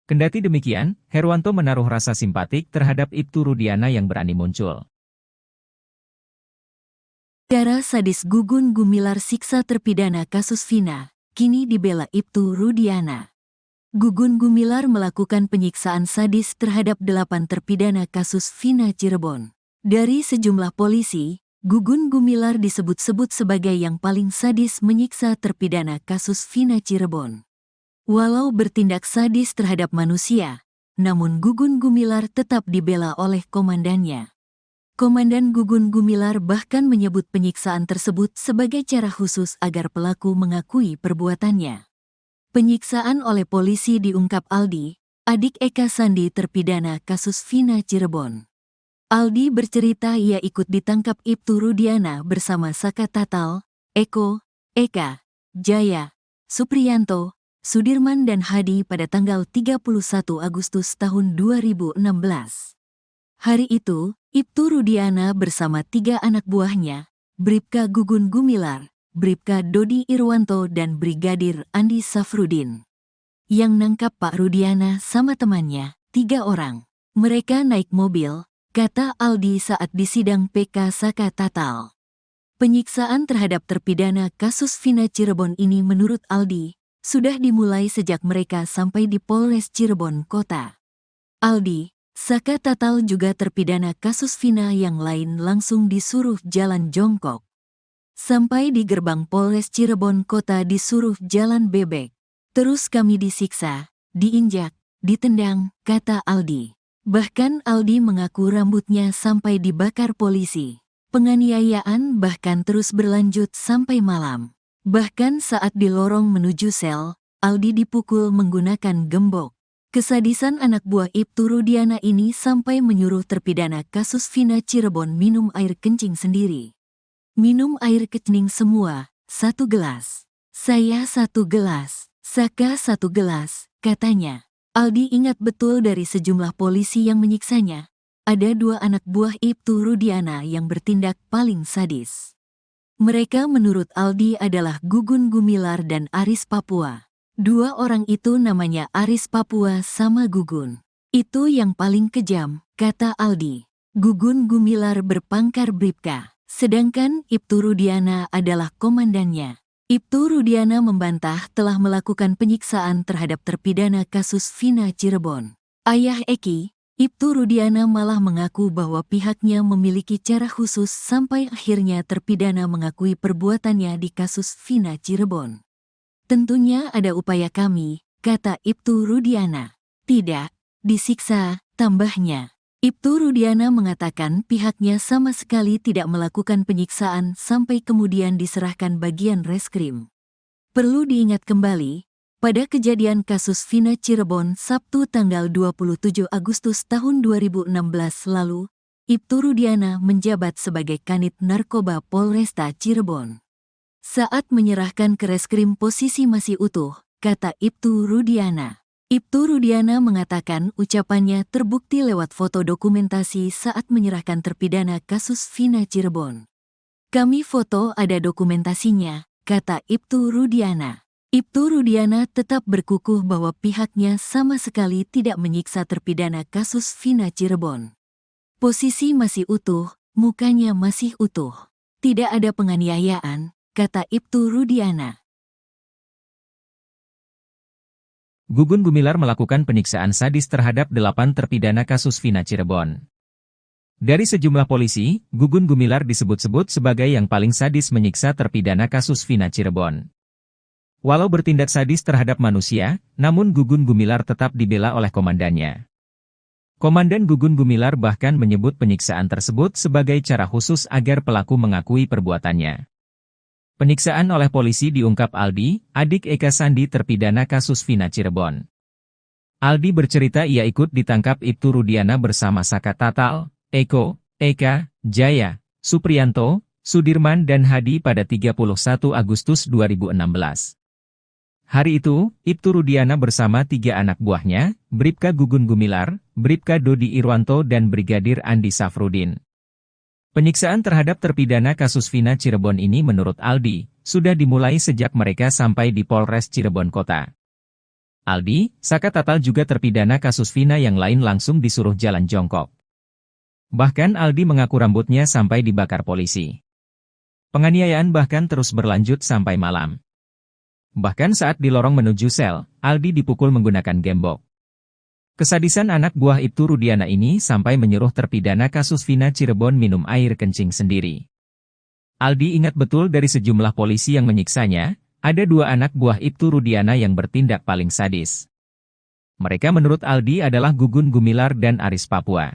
Kendati demikian, Herwanto menaruh rasa simpatik terhadap Ibtu Rudiana yang berani muncul. Cara sadis Gugun Gumilar siksa terpidana kasus Vina, kini dibela Ibtu Rudiana. Gugun Gumilar melakukan penyiksaan sadis terhadap 8 terpidana kasus Vina Cirebon. Dari sejumlah polisi, Gugun Gumilar disebut-sebut sebagai yang paling sadis menyiksa terpidana kasus Vina Cirebon. Walau bertindak sadis terhadap manusia, namun Gugun Gumilar tetap dibela oleh komandannya. Komandan Gugun Gumilar bahkan menyebut penyiksaan tersebut sebagai cara khusus agar pelaku mengakui perbuatannya. Penyiksaan oleh polisi diungkap Aldi, adik Eka Sandi terpidana kasus Vina Cirebon. Aldi bercerita ia ikut ditangkap Ibtu Rudiana bersama Saka Tatal, Eko, Eka, Jaya, Supriyanto, Sudirman dan Hadi pada tanggal 31 Agustus tahun 2016. Hari itu, Ibtu Rudiana bersama 3 anak buahnya, Bribka Gugun Gumilar, Bribka Dodi Irwanto dan Brigadir Andi Safrudin. Yang nangkap Pak Rudiana sama temannya, 3 orang. Mereka naik mobil, kata Aldi saat disidang PK Saka Tatal. Penyiksaan terhadap terpidana kasus Vina Cirebon ini menurut Aldi, sudah dimulai sejak mereka sampai di Polres Cirebon Kota. Aldi, Saka Tatal juga terpidana kasus Vina yang lain langsung disuruh jalan jongkok. Sampai di gerbang Polres Cirebon Kota disuruh jalan bebek. Terus kami disiksa, diinjak, ditendang, kata Aldi. Bahkan Aldi mengaku rambutnya sampai dibakar polisi. Penganiayaan bahkan terus berlanjut sampai malam. Bahkan saat di lorong menuju sel, Aldi dipukul menggunakan gembok. Kesadisan anak buah Ibtu Rudiana ini sampai menyuruh terpidana kasus Vina Cirebon minum air kencing sendiri. Minum air kencing semua, 1 gelas. Saya 1 gelas, Saka 1 gelas, katanya. Aldi ingat betul dari sejumlah polisi yang menyiksanya. Ada 2 anak buah Ibtu Rudiana yang bertindak paling sadis. Mereka menurut Aldi adalah Gugun Gumilar dan Aris Papua. Dua orang itu namanya Aris Papua sama Gugun. Itu yang paling kejam, kata Aldi. Gugun Gumilar berpangkat Bribka, sedangkan Ibtu Rudiana adalah komandannya. Ibtu Rudiana membantah telah melakukan penyiksaan terhadap terpidana kasus Vina Cirebon. Ayah Eki, Ibtu Rudiana malah mengaku bahwa pihaknya memiliki cara khusus sampai akhirnya terpidana mengakui perbuatannya di kasus Vina Cirebon. Tentunya ada upaya kami, kata Ibtu Rudiana. Tidak, disiksa, tambahnya. Ibtu Rudiana mengatakan pihaknya sama sekali tidak melakukan penyiksaan sampai kemudian diserahkan bagian reskrim. Perlu diingat kembali, pada kejadian kasus Vina Cirebon Sabtu tanggal 27 Agustus tahun 2016 lalu, Ibtu Rudiana menjabat sebagai Kanit Narkoba Polresta Cirebon. Saat menyerahkan ke reskrim posisi masih utuh, kata Ibtu Rudiana. Ibtu Rudiana mengatakan ucapannya terbukti lewat foto dokumentasi saat menyerahkan terpidana kasus Vina Cirebon. Kami foto ada dokumentasinya, kata Ibtu Rudiana. Ibtu Rudiana tetap berkukuh bahwa pihaknya sama sekali tidak menyiksa terpidana kasus Vina Cirebon. Posisi masih utuh, mukanya masih utuh. Tidak ada penganiayaan, kata Ibtu Rudiana. Gugun Gumilar melakukan penyiksaan sadis terhadap 8 terpidana kasus Vina Cirebon. Dari sejumlah polisi, Gugun Gumilar disebut-sebut sebagai yang paling sadis menyiksa terpidana kasus Vina Cirebon. Walau bertindak sadis terhadap manusia, namun Gugun Gumilar tetap dibela oleh komandannya. Komandan Gugun Gumilar bahkan menyebut penyiksaan tersebut sebagai cara khusus agar pelaku mengakui perbuatannya. Penyiksaan oleh polisi diungkap Aldi, adik Eka Sandi terpidana kasus Vina Cirebon. Aldi bercerita ia ikut ditangkap Ibtu Rudiana bersama Saka Tatal, Eko, Eka, Jaya, Supriyanto, Sudirman dan Hadi pada 31 Agustus 2016. Hari itu, Ibtu Rudiana bersama 3 anak buahnya, Bribka Gugun Gumilar, Bribka Dodi Irwanto dan Brigadir Andi Safrudin. Penyiksaan terhadap terpidana kasus Vina Cirebon ini menurut Aldi, sudah dimulai sejak mereka sampai di Polres Cirebon Kota. Aldi, Saka Tatal juga terpidana kasus Vina yang lain langsung disuruh jalan jongkok. Bahkan Aldi mengaku rambutnya sampai dibakar polisi. Penganiayaan bahkan terus berlanjut sampai malam. Bahkan saat di lorong menuju sel, Aldi dipukul menggunakan gembok. Kesadisan anak buah Ibtu Rudiana ini sampai menyuruh terpidana kasus Vina Cirebon minum air kencing sendiri. Aldi ingat betul dari sejumlah polisi yang menyiksanya, ada 2 anak buah Ibtu Rudiana yang bertindak paling sadis. Mereka menurut Aldi adalah Gugun Gumilar dan Aris Papua.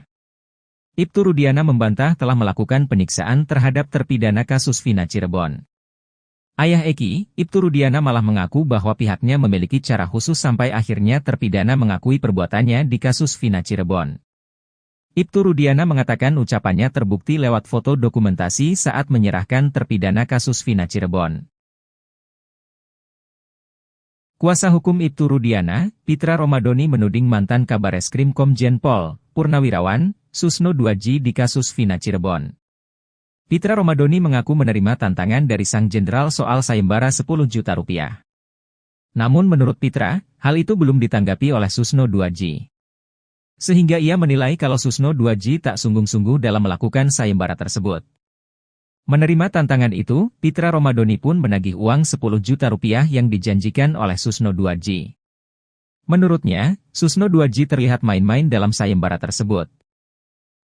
Ibtu Rudiana membantah telah melakukan penyiksaan terhadap terpidana kasus Vina Cirebon. Ayah Eki, Ibtu Rudiana malah mengaku bahwa pihaknya memiliki cara khusus sampai akhirnya terpidana mengakui perbuatannya di kasus Vina Cirebon. Ibtu Rudiana mengatakan ucapannya terbukti lewat foto dokumentasi saat menyerahkan terpidana kasus Vina Cirebon. Kuasa hukum Ibtu Rudiana, Pitra Romadoni menuding mantan Kabareskrim Komjen Pol, Purnawirawan, Susno Duaji di kasus Vina Cirebon. Pitra Romadoni mengaku menerima tantangan dari sang jenderal soal sayembara 10 juta rupiah. Namun menurut Pitra, hal itu belum ditanggapi oleh Susno Duaji. Sehingga ia menilai kalau Susno Duaji tak sungguh-sungguh dalam melakukan sayembara tersebut. Menerima tantangan itu, Pitra Romadoni pun menagih uang 10 juta rupiah yang dijanjikan oleh Susno Duaji. Menurutnya, Susno Duaji terlihat main-main dalam sayembara tersebut.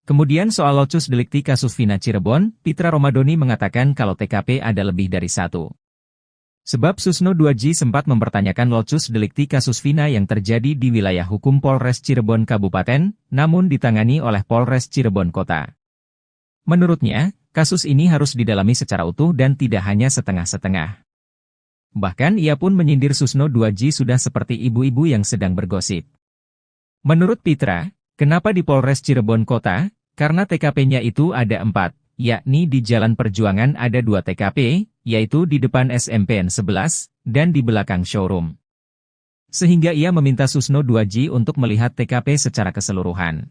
Kemudian soal locus delikti kasus Vina Cirebon, Pitra Romadoni mengatakan kalau TKP ada lebih dari 1. Sebab Susno Duaji sempat mempertanyakan locus delikti kasus Vina yang terjadi di wilayah hukum Polres Cirebon Kabupaten, namun ditangani oleh Polres Cirebon Kota. Menurutnya, kasus ini harus didalami secara utuh dan tidak hanya setengah-setengah. Bahkan ia pun menyindir Susno Duaji sudah seperti ibu-ibu yang sedang bergosip. Menurut Pitra, kenapa di Polres Cirebon Kota? Karena TKP-nya itu ada 4, yakni di Jalan Perjuangan ada 2 TKP, yaitu di depan SMPN 11, dan di belakang showroom. Sehingga ia meminta Susno Duaji untuk melihat TKP secara keseluruhan.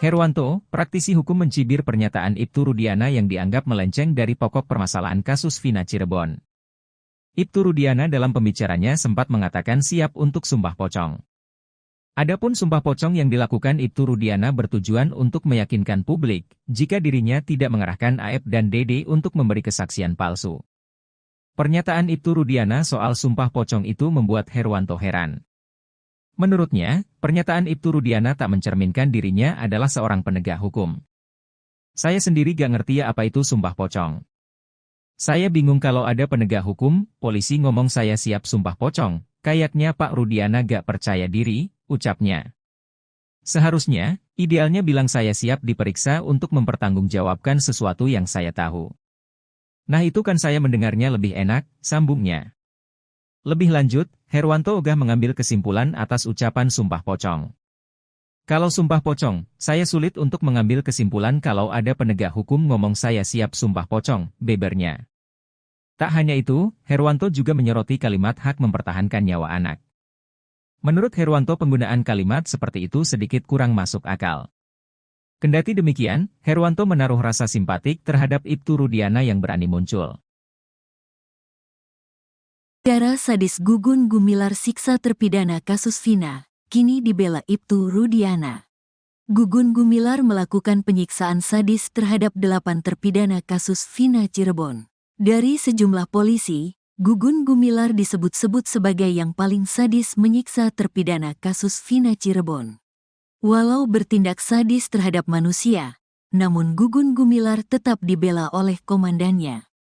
Herwanto, praktisi hukum mencibir pernyataan Ibtu Rudiana yang dianggap melenceng dari pokok permasalahan kasus Vina Cirebon. Ibtu Rudiana dalam pembicaranya sempat mengatakan siap untuk sumpah pocong. Adapun sumpah pocong yang dilakukan Ibtu Rudiana bertujuan untuk meyakinkan publik jika dirinya tidak mengarahkan AF dan DD untuk memberi kesaksian palsu. Pernyataan Ibtu Rudiana soal sumpah pocong itu membuat Herwanto heran. Menurutnya, pernyataan Ibtu Rudiana tak mencerminkan dirinya adalah seorang penegak hukum. Saya sendiri gak ngerti apa itu sumpah pocong. Saya bingung kalau ada penegak hukum, polisi ngomong saya siap sumpah pocong, kayaknya Pak Rudiana gak percaya diri, ucapnya. Seharusnya, idealnya bilang saya siap diperiksa untuk mempertanggungjawabkan sesuatu yang saya tahu. Nah itu kan saya mendengarnya lebih enak, sambungnya. Lebih lanjut, Herwanto ogah mengambil kesimpulan atas ucapan sumpah pocong. Kalau sumpah pocong, saya sulit untuk mengambil kesimpulan kalau ada penegak hukum ngomong saya siap sumpah pocong, bebernya. Tak hanya itu, Herwanto juga menyoroti kalimat hak mempertahankan nyawa anak. Menurut Herwanto penggunaan kalimat seperti itu sedikit kurang masuk akal. Kendati demikian, Herwanto menaruh rasa simpatik terhadap Ibtu Rudiana yang berani muncul. Cara sadis Gugun Gumilar siksa terpidana kasus Vina, kini dibela Ibtu Rudiana. Gugun Gumilar melakukan penyiksaan sadis terhadap 8 terpidana kasus Vina Cirebon. Dari sejumlah polisi, Gugun Gumilar disebut-sebut sebagai yang paling sadis menyiksa terpidana kasus Vina Cirebon. Walau bertindak sadis terhadap manusia, namun Gugun Gumilar tetap dibela oleh komandannya.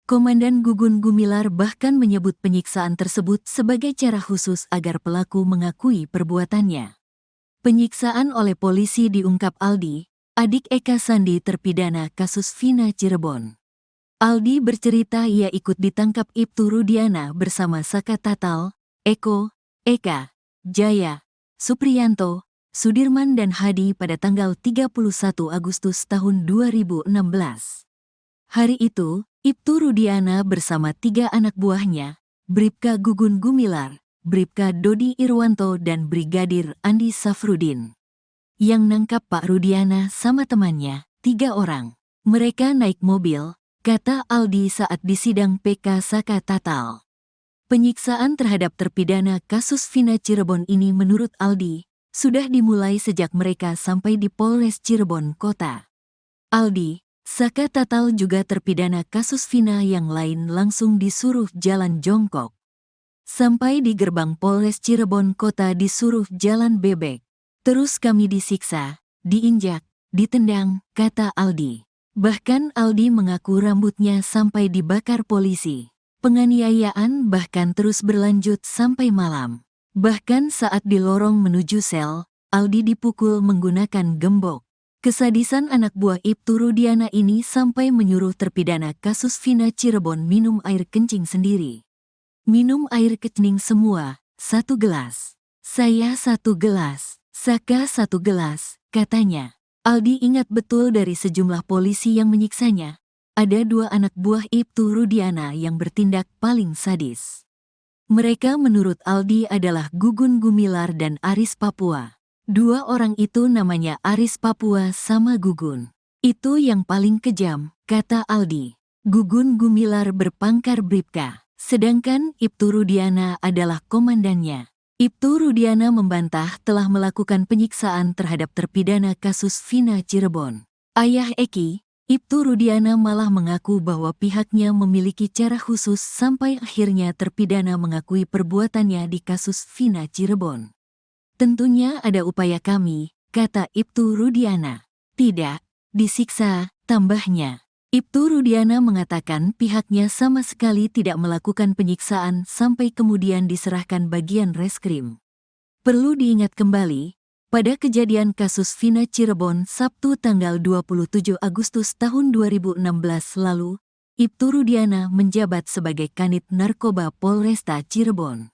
Komandan Gugun Gumilar bahkan menyebut penyiksaan tersebut sebagai cara khusus agar pelaku mengakui perbuatannya. Penyiksaan oleh polisi diungkap Aldi, adik Eka Sandi terpidana kasus Vina Cirebon. Aldi bercerita ia ikut ditangkap Ibtu Rudiana bersama Saka Tatal, Eko, Eka, Jaya, Supriyanto, Sudirman dan Hadi pada tanggal 31 Agustus tahun 2016. Hari itu, Ibtu Rudiana bersama 3 anak buahnya, Bribka Gugun Gumilar, Bribka Dodi Irwanto dan Brigadir Andi Safrudin. Yang nangkap Pak Rudiana sama temannya, 3 orang. Mereka naik mobil, kata Aldi saat di sidang PK Saka Tatal. Penyiksaan terhadap terpidana kasus Vina Cirebon ini menurut Aldi, sudah dimulai sejak mereka sampai di Polres Cirebon Kota. Aldi, Saka Tatal juga terpidana kasus Vina yang lain langsung disuruh jalan jongkok. Sampai di gerbang Polres Cirebon Kota disuruh jalan bebek. Terus kami disiksa, diinjak, ditendang, kata Aldi. Bahkan Aldi mengaku rambutnya sampai dibakar polisi. Penganiayaan bahkan terus berlanjut sampai malam. Bahkan saat di lorong menuju sel, Aldi dipukul menggunakan gembok. Kesadisan anak buah Ibtu Rudiana ini sampai menyuruh terpidana kasus Vina Cirebon minum air kencing sendiri. Minum air kencing semua, 1 gelas. Saya 1 gelas, Saka 1 gelas, katanya. Aldi ingat betul dari sejumlah polisi yang menyiksanya. Ada 2 anak buah Ibtu Rudiana yang bertindak paling sadis. Mereka menurut Aldi adalah Gugun Gumilar dan Aris Papua. 2 orang itu namanya Aris Papua sama Gugun. Itu yang paling kejam, kata Aldi. Gugun Gumilar berpangkat Bribka, sedangkan Ibtu Rudiana adalah komandannya. Ibtu Rudiana membantah telah melakukan penyiksaan terhadap terpidana kasus Vina Cirebon. Ayah Eki, Ibtu Rudiana malah mengaku bahwa pihaknya memiliki cara khusus sampai akhirnya terpidana mengakui perbuatannya di kasus Vina Cirebon. Tentunya ada upaya kami, kata Ibtu Rudiana. Tidak, disiksa, tambahnya. Ibtu Rudiana mengatakan pihaknya sama sekali tidak melakukan penyiksaan sampai kemudian diserahkan bagian reskrim. Perlu diingat kembali, pada kejadian kasus Vina Cirebon Sabtu tanggal 27 Agustus tahun 2016 lalu, Ibtu Rudiana menjabat sebagai Kanit Narkoba Polresta Cirebon.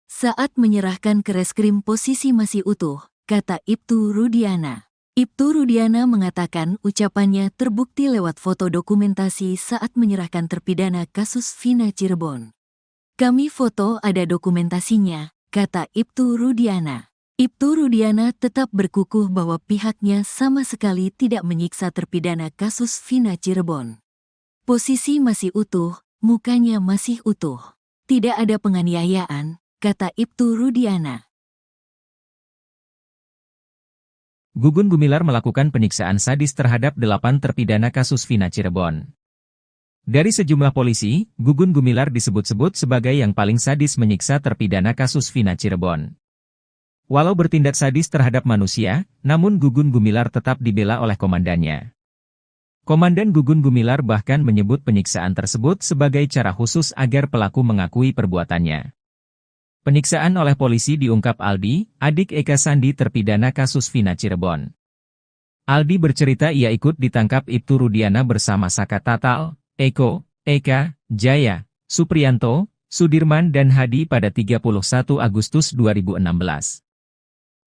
Saat menyerahkan ke reskrim posisi masih utuh, kata Ibtu Rudiana. Ibtu Rudiana mengatakan ucapannya terbukti lewat foto dokumentasi saat menyerahkan terpidana kasus Vina Cirebon. Kami foto ada dokumentasinya, kata Ibtu Rudiana. Ibtu Rudiana tetap berkukuh bahwa pihaknya sama sekali tidak menyiksa terpidana kasus Vina Cirebon. Posisi masih utuh, mukanya masih utuh. Tidak ada penganiayaan, kata Ibtu Rudiana. Gugun Gumilar melakukan penyiksaan sadis terhadap 8 terpidana kasus Vina Cirebon. Dari sejumlah polisi, Gugun Gumilar disebut-sebut sebagai yang paling sadis menyiksa terpidana kasus Vina Cirebon. Walau bertindak sadis terhadap manusia, namun Gugun Gumilar tetap dibela oleh komandannya. Komandan Gugun Gumilar bahkan menyebut penyiksaan tersebut sebagai cara khusus agar pelaku mengakui perbuatannya. Penyiksaan oleh polisi diungkap Aldi, adik Eka Sandi terpidana kasus Vina Cirebon. Aldi bercerita ia ikut ditangkap Ibtu Rudiana bersama Saka Tatal, Eko, Eka, Jaya, Supriyanto, Sudirman dan Hadi pada 31 Agustus 2016.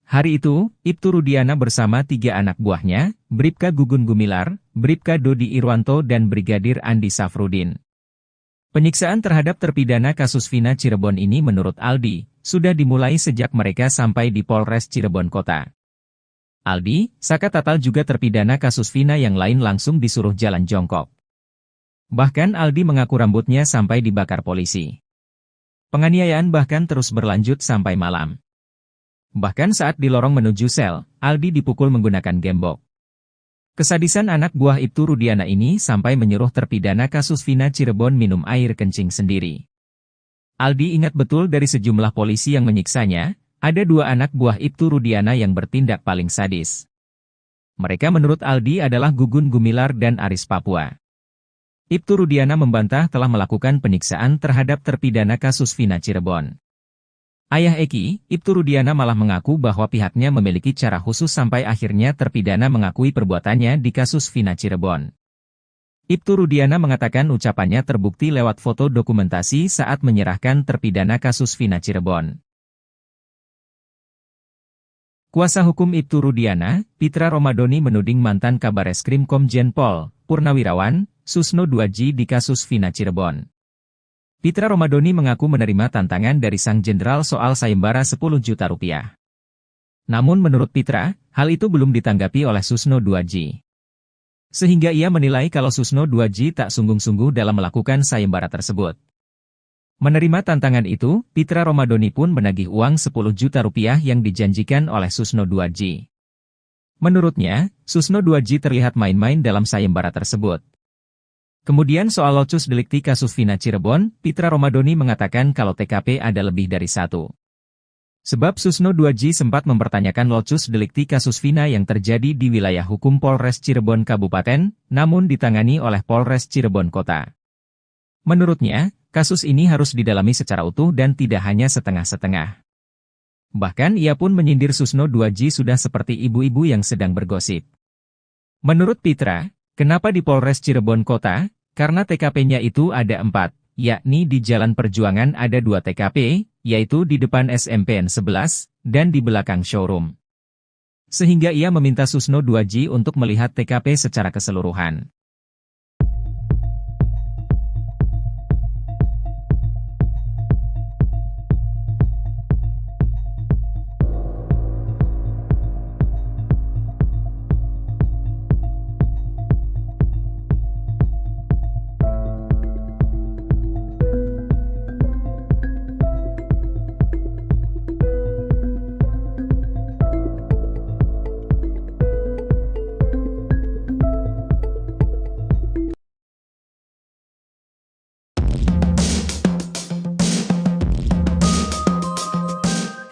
Hari itu, Ibtu Rudiana bersama 3 anak buahnya, Bribka Gugun Gumilar, Bribka Dodi Irwanto dan Brigadir Andi Safrudin. Penyiksaan terhadap terpidana kasus Vina Cirebon ini menurut Aldi, sudah dimulai sejak mereka sampai di Polres Cirebon Kota. Aldi, Saka Tatal juga terpidana kasus Vina yang lain langsung disuruh jalan jongkok. Bahkan Aldi mengaku rambutnya sampai dibakar polisi. Penganiayaan bahkan terus berlanjut sampai malam. Bahkan saat di lorong menuju sel, Aldi dipukul menggunakan gembok. Kesadisan anak buah Ibtu Rudiana ini sampai menyuruh terpidana kasus Vina Cirebon minum air kencing sendiri. Aldi ingat betul dari sejumlah polisi yang menyiksanya, ada 2 anak buah Ibtu Rudiana yang bertindak paling sadis. Mereka menurut Aldi adalah Gugun Gumilar dan Aris Papua. Ibtu Rudiana membantah telah melakukan penyiksaan terhadap terpidana kasus Vina Cirebon. Ayah Eki, Ibtu Rudiana malah mengaku bahwa pihaknya memiliki cara khusus sampai akhirnya terpidana mengakui perbuatannya di kasus Vina Cirebon. Ibtu Rudiana mengatakan ucapannya terbukti lewat foto dokumentasi saat menyerahkan terpidana kasus Vina Cirebon. Kuasa hukum Ibtu Rudiana, Pitra Romadoni menuding mantan Kabareskrim Komjen Pol, Purnawirawan, Susno Duaji di kasus Vina Cirebon. Pitra Romadoni mengaku menerima tantangan dari sang jenderal soal sayembara 10 juta rupiah. Namun menurut Pitra, hal itu belum ditanggapi oleh Susno Duaji. Sehingga ia menilai kalau Susno Duaji tak sungguh-sungguh dalam melakukan sayembara tersebut. Menerima tantangan itu, Pitra Romadoni pun menagih uang 10 juta rupiah yang dijanjikan oleh Susno Duaji. Menurutnya, Susno Duaji terlihat main-main dalam sayembara tersebut. Kemudian soal locus delikti kasus Vina Cirebon, Pitra Romadoni mengatakan kalau TKP ada lebih dari 1. Sebab Susno Duaji sempat mempertanyakan locus delikti kasus Vina yang terjadi di wilayah hukum Polres Cirebon Kabupaten, namun ditangani oleh Polres Cirebon Kota. Menurutnya, kasus ini harus didalami secara utuh dan tidak hanya setengah-setengah. Bahkan ia pun menyindir Susno Duaji sudah seperti ibu-ibu yang sedang bergosip. Menurut Pitra, kenapa di Polres Cirebon Kota? Karena TKP-nya itu ada 4, yakni di Jalan Perjuangan ada 2 TKP, yaitu di depan SMPN 11, dan di belakang showroom. Sehingga ia meminta Susno Duaji untuk melihat TKP secara keseluruhan.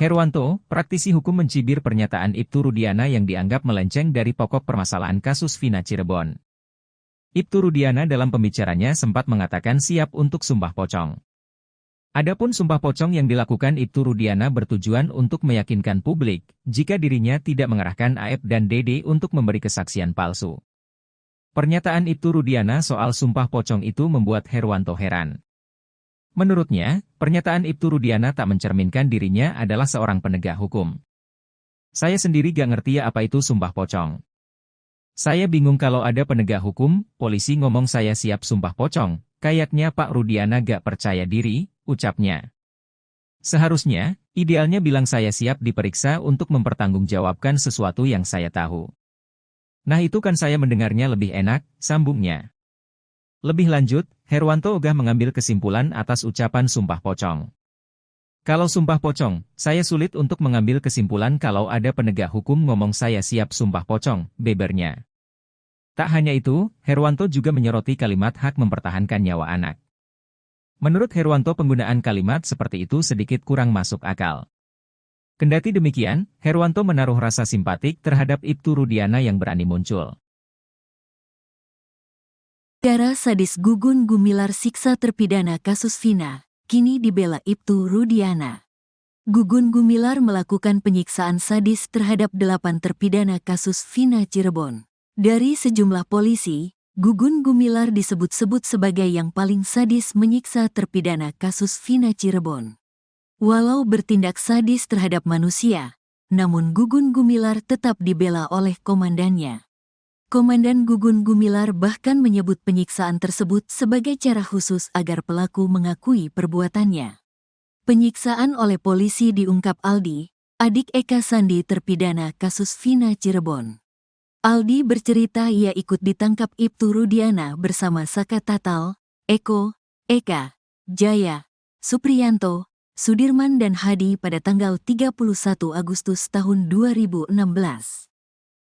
Herwanto, praktisi hukum mencibir pernyataan Ibtu Rudiana yang dianggap melenceng dari pokok permasalahan kasus Vina Cirebon. Ibtu Rudiana dalam pembicaranya sempat mengatakan siap untuk sumpah pocong. Adapun sumpah pocong yang dilakukan Ibtu Rudiana bertujuan untuk meyakinkan publik, jika dirinya tidak mengerahkan Aep dan Dede untuk memberi kesaksian palsu. Pernyataan Ibtu Rudiana soal sumpah pocong itu membuat Herwanto heran. Menurutnya, pernyataan Ibtu Rudiana tak mencerminkan dirinya adalah seorang penegak hukum. Saya sendiri gak ngerti apa itu sumpah pocong. Saya bingung kalau ada penegak hukum, polisi ngomong saya siap sumpah pocong, kayaknya Pak Rudiana gak percaya diri, ucapnya. Seharusnya, idealnya bilang saya siap diperiksa untuk mempertanggungjawabkan sesuatu yang saya tahu. Nah itu kan saya mendengarnya lebih enak, sambungnya. Lebih lanjut, Herwanto ogah mengambil kesimpulan atas ucapan sumpah pocong. Kalau sumpah pocong, saya sulit untuk mengambil kesimpulan kalau ada penegak hukum ngomong saya siap sumpah pocong, bebernya. Tak hanya itu, Herwanto juga menyoroti kalimat hak mempertahankan nyawa anak. Menurut Herwanto penggunaan kalimat seperti itu sedikit kurang masuk akal. Kendati demikian, Herwanto menaruh rasa simpatik terhadap Ibtu Rudiana yang berani muncul. Cara sadis Gugun Gumilar siksa terpidana kasus Vina, kini dibela Ibtu Rudiana. Gugun Gumilar melakukan penyiksaan sadis terhadap 8 terpidana kasus Vina Cirebon. Dari sejumlah polisi, Gugun Gumilar disebut-sebut sebagai yang paling sadis menyiksa terpidana kasus Vina Cirebon. Walau bertindak sadis terhadap manusia, namun Gugun Gumilar tetap dibela oleh komandannya. Komandan Gugun Gumilar bahkan menyebut penyiksaan tersebut sebagai cara khusus agar pelaku mengakui perbuatannya. Penyiksaan oleh polisi diungkap Aldi, adik Eka Sandi terpidana kasus Vina Cirebon. Aldi bercerita ia ikut ditangkap Ibtu Rudiana bersama Saka Tatal, Eko, Eka, Jaya, Supriyanto, Sudirman dan Hadi pada tanggal 31 Agustus tahun 2016.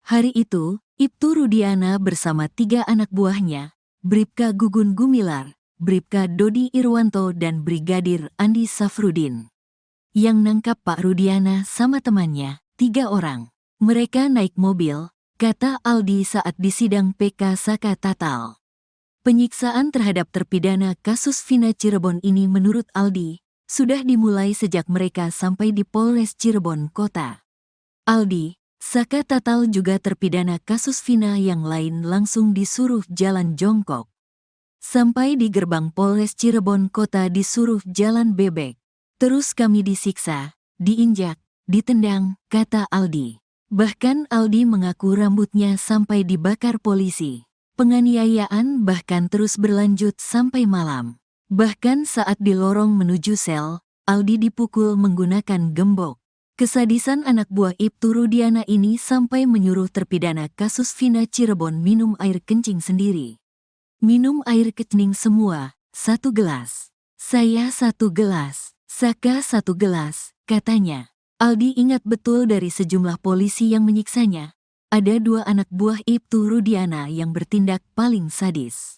Hari itu, Ibtu Rudiana bersama 3 anak buahnya, Bribka Gugun Gumilar, Bribka Dodi Irwanto dan Brigadir Andi Safrudin. Yang nangkap Pak Rudiana sama temannya, 3 orang. Mereka naik mobil, kata Aldi saat disidang PK Saka Tatal. Penyiksaan terhadap terpidana kasus Vina Cirebon ini menurut Aldi, sudah dimulai sejak mereka sampai di Polres Cirebon Kota. Aldi, Saka Tatal juga terpidana kasus Vina yang lain langsung disuruh jalan jongkok. Sampai di gerbang Polres Cirebon Kota disuruh jalan bebek. Terus kami disiksa, diinjak, ditendang, kata Aldi. Bahkan Aldi mengaku rambutnya sampai dibakar polisi. Penganiayaan bahkan terus berlanjut sampai malam. Bahkan saat di lorong menuju sel, Aldi dipukul menggunakan gembok. Kesadisan anak buah Ibtu Rudiana ini sampai menyuruh terpidana kasus Vina Cirebon minum air kencing sendiri. Minum air kencing semua, 1 gelas. Saya 1 gelas, Saka 1 gelas, katanya. Aldi ingat betul dari sejumlah polisi yang menyiksanya. Ada 2 anak buah Ibtu Rudiana yang bertindak paling sadis.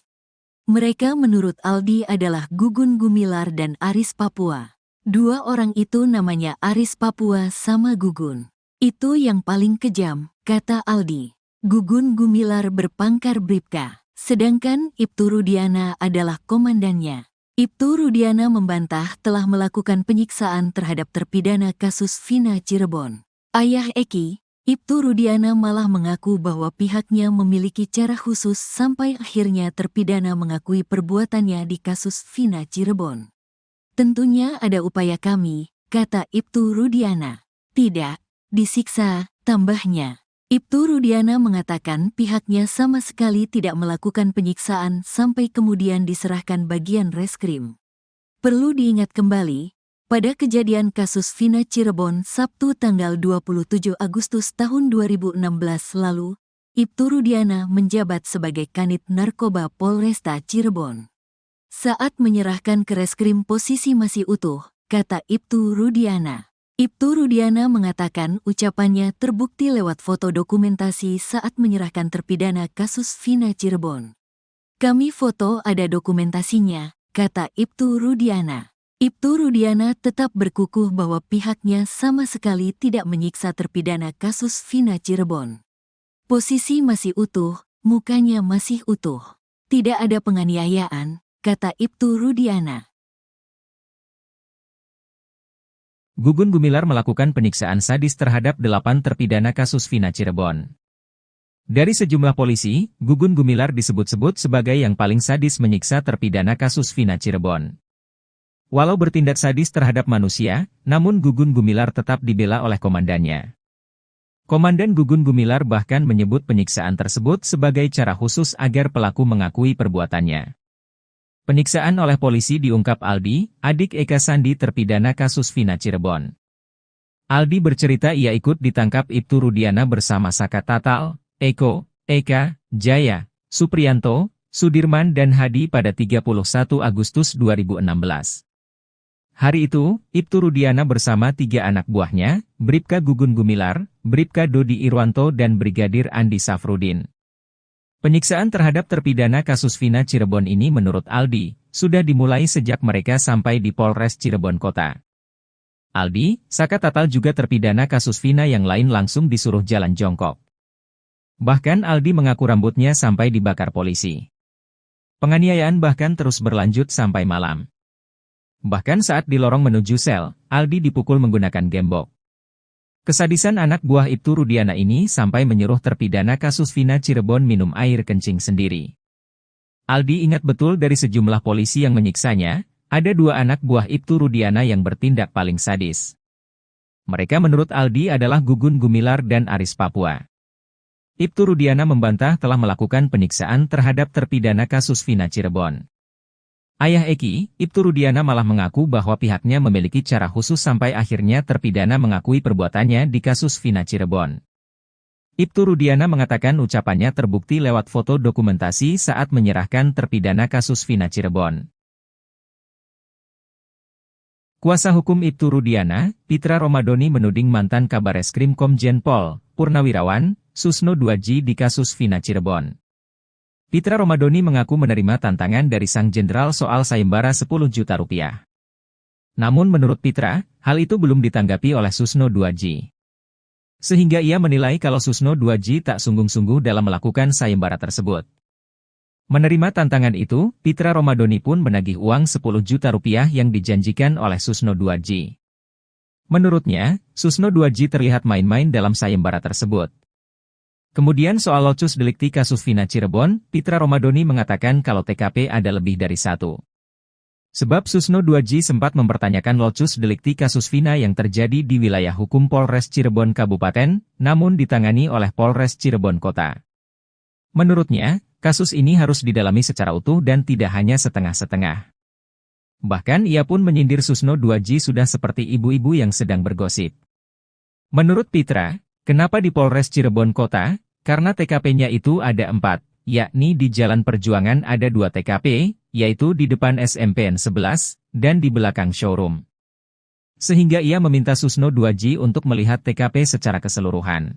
Mereka menurut Aldi adalah Gugun Gumilar dan Aris Papua. 2 orang itu namanya Aris Papua sama Gugun. Itu yang paling kejam, kata Aldi. Gugun Gumilar berpangkat Bribka, sedangkan Ibtu Rudiana adalah komandannya. Ibtu Rudiana membantah telah melakukan penyiksaan terhadap terpidana kasus Vina Cirebon. Ayah Eki, Ibtu Rudiana malah mengaku bahwa pihaknya memiliki cara khusus sampai akhirnya terpidana mengakui perbuatannya di kasus Vina Cirebon. Tentunya ada upaya kami, kata Ibtu Rudiana. Tidak, disiksa, tambahnya. Ibtu Rudiana mengatakan pihaknya sama sekali tidak melakukan penyiksaan sampai kemudian diserahkan bagian reskrim. Perlu diingat kembali, pada kejadian kasus Vina Cirebon Sabtu tanggal 27 Agustus tahun 2016 lalu, Ibtu Rudiana menjabat sebagai Kanit Narkoba Polresta Cirebon. Saat menyerahkan ke reskrim posisi masih utuh, kata Ibtu Rudiana. Ibtu Rudiana mengatakan ucapannya terbukti lewat foto dokumentasi saat menyerahkan terpidana kasus Vina Cirebon. Kami foto ada dokumentasinya, kata Ibtu Rudiana. Ibtu Rudiana tetap berkukuh bahwa pihaknya sama sekali tidak menyiksa terpidana kasus Vina Cirebon. Posisi masih utuh, mukanya masih utuh. Tidak ada penganiayaan, kata Ibtu Rudiana. Gugun Gumilar melakukan penyiksaan sadis terhadap 8 terpidana kasus Vina Cirebon. Dari sejumlah polisi, Gugun Gumilar disebut-sebut sebagai yang paling sadis menyiksa terpidana kasus Vina Cirebon. Walau bertindak sadis terhadap manusia, namun Gugun Gumilar tetap dibela oleh komandannya. Komandan Gugun Gumilar bahkan menyebut penyiksaan tersebut sebagai cara khusus agar pelaku mengakui perbuatannya. Penyiksaan oleh polisi diungkap Aldi, adik Eka Sandi terpidana kasus Vina Cirebon. Aldi bercerita ia ikut ditangkap Ibtu Rudiana bersama Saka Tatal, Eko, Eka, Jaya, Supriyanto, Sudirman dan Hadi pada 31 Agustus 2016. Hari itu, Ibtu Rudiana bersama 3 anak buahnya, Bribka Gugun Gumilar, Bribka Dodi Irwanto dan Brigadir Andi Safrudin. Penyiksaan terhadap terpidana kasus Vina Cirebon ini menurut Aldi, sudah dimulai sejak mereka sampai di Polres Cirebon Kota. Aldi, Saka Tatal juga terpidana kasus Vina yang lain langsung disuruh jalan jongkok. Bahkan Aldi mengaku rambutnya sampai dibakar polisi. Penganiayaan bahkan terus berlanjut sampai malam. Bahkan saat di lorong menuju sel, Aldi dipukul menggunakan gembok. Kesadisan anak buah Ibtu Rudiana ini sampai menyuruh terpidana kasus Vina Cirebon minum air kencing sendiri. Aldi ingat betul dari sejumlah polisi yang menyiksanya, ada 2 anak buah Ibtu Rudiana yang bertindak paling sadis. Mereka menurut Aldi adalah Gugun Gumilar dan Aris Papua. Ibtu Rudiana membantah telah melakukan penyiksaan terhadap terpidana kasus Vina Cirebon. Ayah Eki, Ibtu Rudiana malah mengaku bahwa pihaknya memiliki cara khusus sampai akhirnya terpidana mengakui perbuatannya di kasus Vina Cirebon. Ibtu Rudiana mengatakan ucapannya terbukti lewat foto dokumentasi saat menyerahkan terpidana kasus Vina Cirebon. Kuasa hukum Ibtu Rudiana, Pitra Romadoni menuding mantan Kabareskrim Komjen Pol, Purnawirawan, Susno Duaji di kasus Vina Cirebon. Pitra Romadoni mengaku menerima tantangan dari sang jenderal soal sayembara 10 juta rupiah. Namun menurut Pitra, hal itu belum ditanggapi oleh Susno Duaji. Sehingga ia menilai kalau Susno Duaji tak sungguh-sungguh dalam melakukan sayembara tersebut. Menerima tantangan itu, Pitra Romadoni pun menagih uang 10 juta rupiah yang dijanjikan oleh Susno Duaji. Menurutnya, Susno Duaji terlihat main-main dalam sayembara tersebut. Kemudian soal locus delikti kasus Vina Cirebon, Pitra Romadoni mengatakan kalau TKP ada lebih dari 1. Sebab Susno Duaji sempat mempertanyakan locus delikti kasus Vina yang terjadi di wilayah hukum Polres Cirebon Kabupaten, namun ditangani oleh Polres Cirebon Kota. Menurutnya, kasus ini harus didalami secara utuh dan tidak hanya setengah-setengah. Bahkan ia pun menyindir Susno Duaji sudah seperti ibu-ibu yang sedang bergosip. Menurut Pitra, kenapa di Polres Cirebon Kota? Karena TKP-nya itu ada 4, yakni di Jalan Perjuangan ada 2 TKP, yaitu di depan SMPN 11, dan di belakang showroom. Sehingga ia meminta Susno Duaji untuk melihat TKP secara keseluruhan.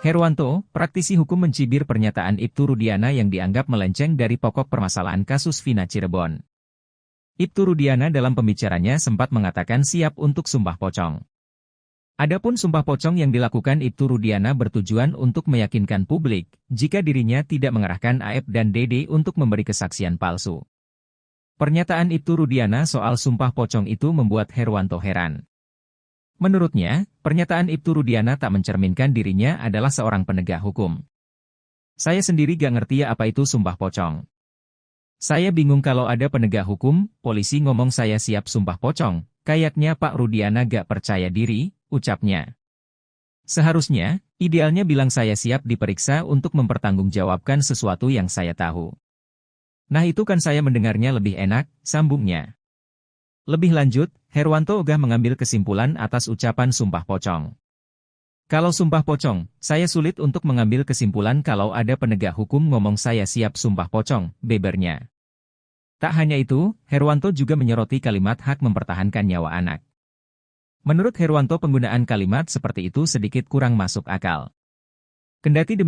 Herwanto, praktisi hukum mencibir pernyataan Ibtu Rudiana yang dianggap melenceng dari pokok permasalahan kasus Vina Cirebon. Ibtu Rudiana dalam pembicaranya sempat mengatakan siap untuk sumpah pocong. Adapun sumpah pocong yang dilakukan Ibtu Rudiana bertujuan untuk meyakinkan publik, jika dirinya tidak mengerahkan AF dan DD untuk memberi kesaksian palsu. Pernyataan Ibtu Rudiana soal sumpah pocong itu membuat Herwanto heran. Menurutnya, pernyataan Ibtu Rudiana tak mencerminkan dirinya adalah seorang penegak hukum. Saya sendiri gak ngerti ya apa itu sumpah pocong. Saya bingung kalau ada penegak hukum, polisi ngomong saya siap sumpah pocong, kayaknya Pak Rudiana gak percaya diri, ucapnya. Seharusnya, idealnya bilang saya siap diperiksa untuk mempertanggungjawabkan sesuatu yang saya tahu. Nah itu kan saya mendengarnya lebih enak, sambungnya. Lebih lanjut, Herwanto ogah mengambil kesimpulan atas ucapan sumpah pocong. Kalau sumpah pocong, saya sulit untuk mengambil kesimpulan kalau ada penegak hukum ngomong saya siap sumpah pocong, bebernya. Tak hanya itu, Herwanto juga menyoroti kalimat hak mempertahankan nyawa anak. Menurut Herwanto penggunaan kalimat seperti itu sedikit kurang masuk akal. Kendati demikian,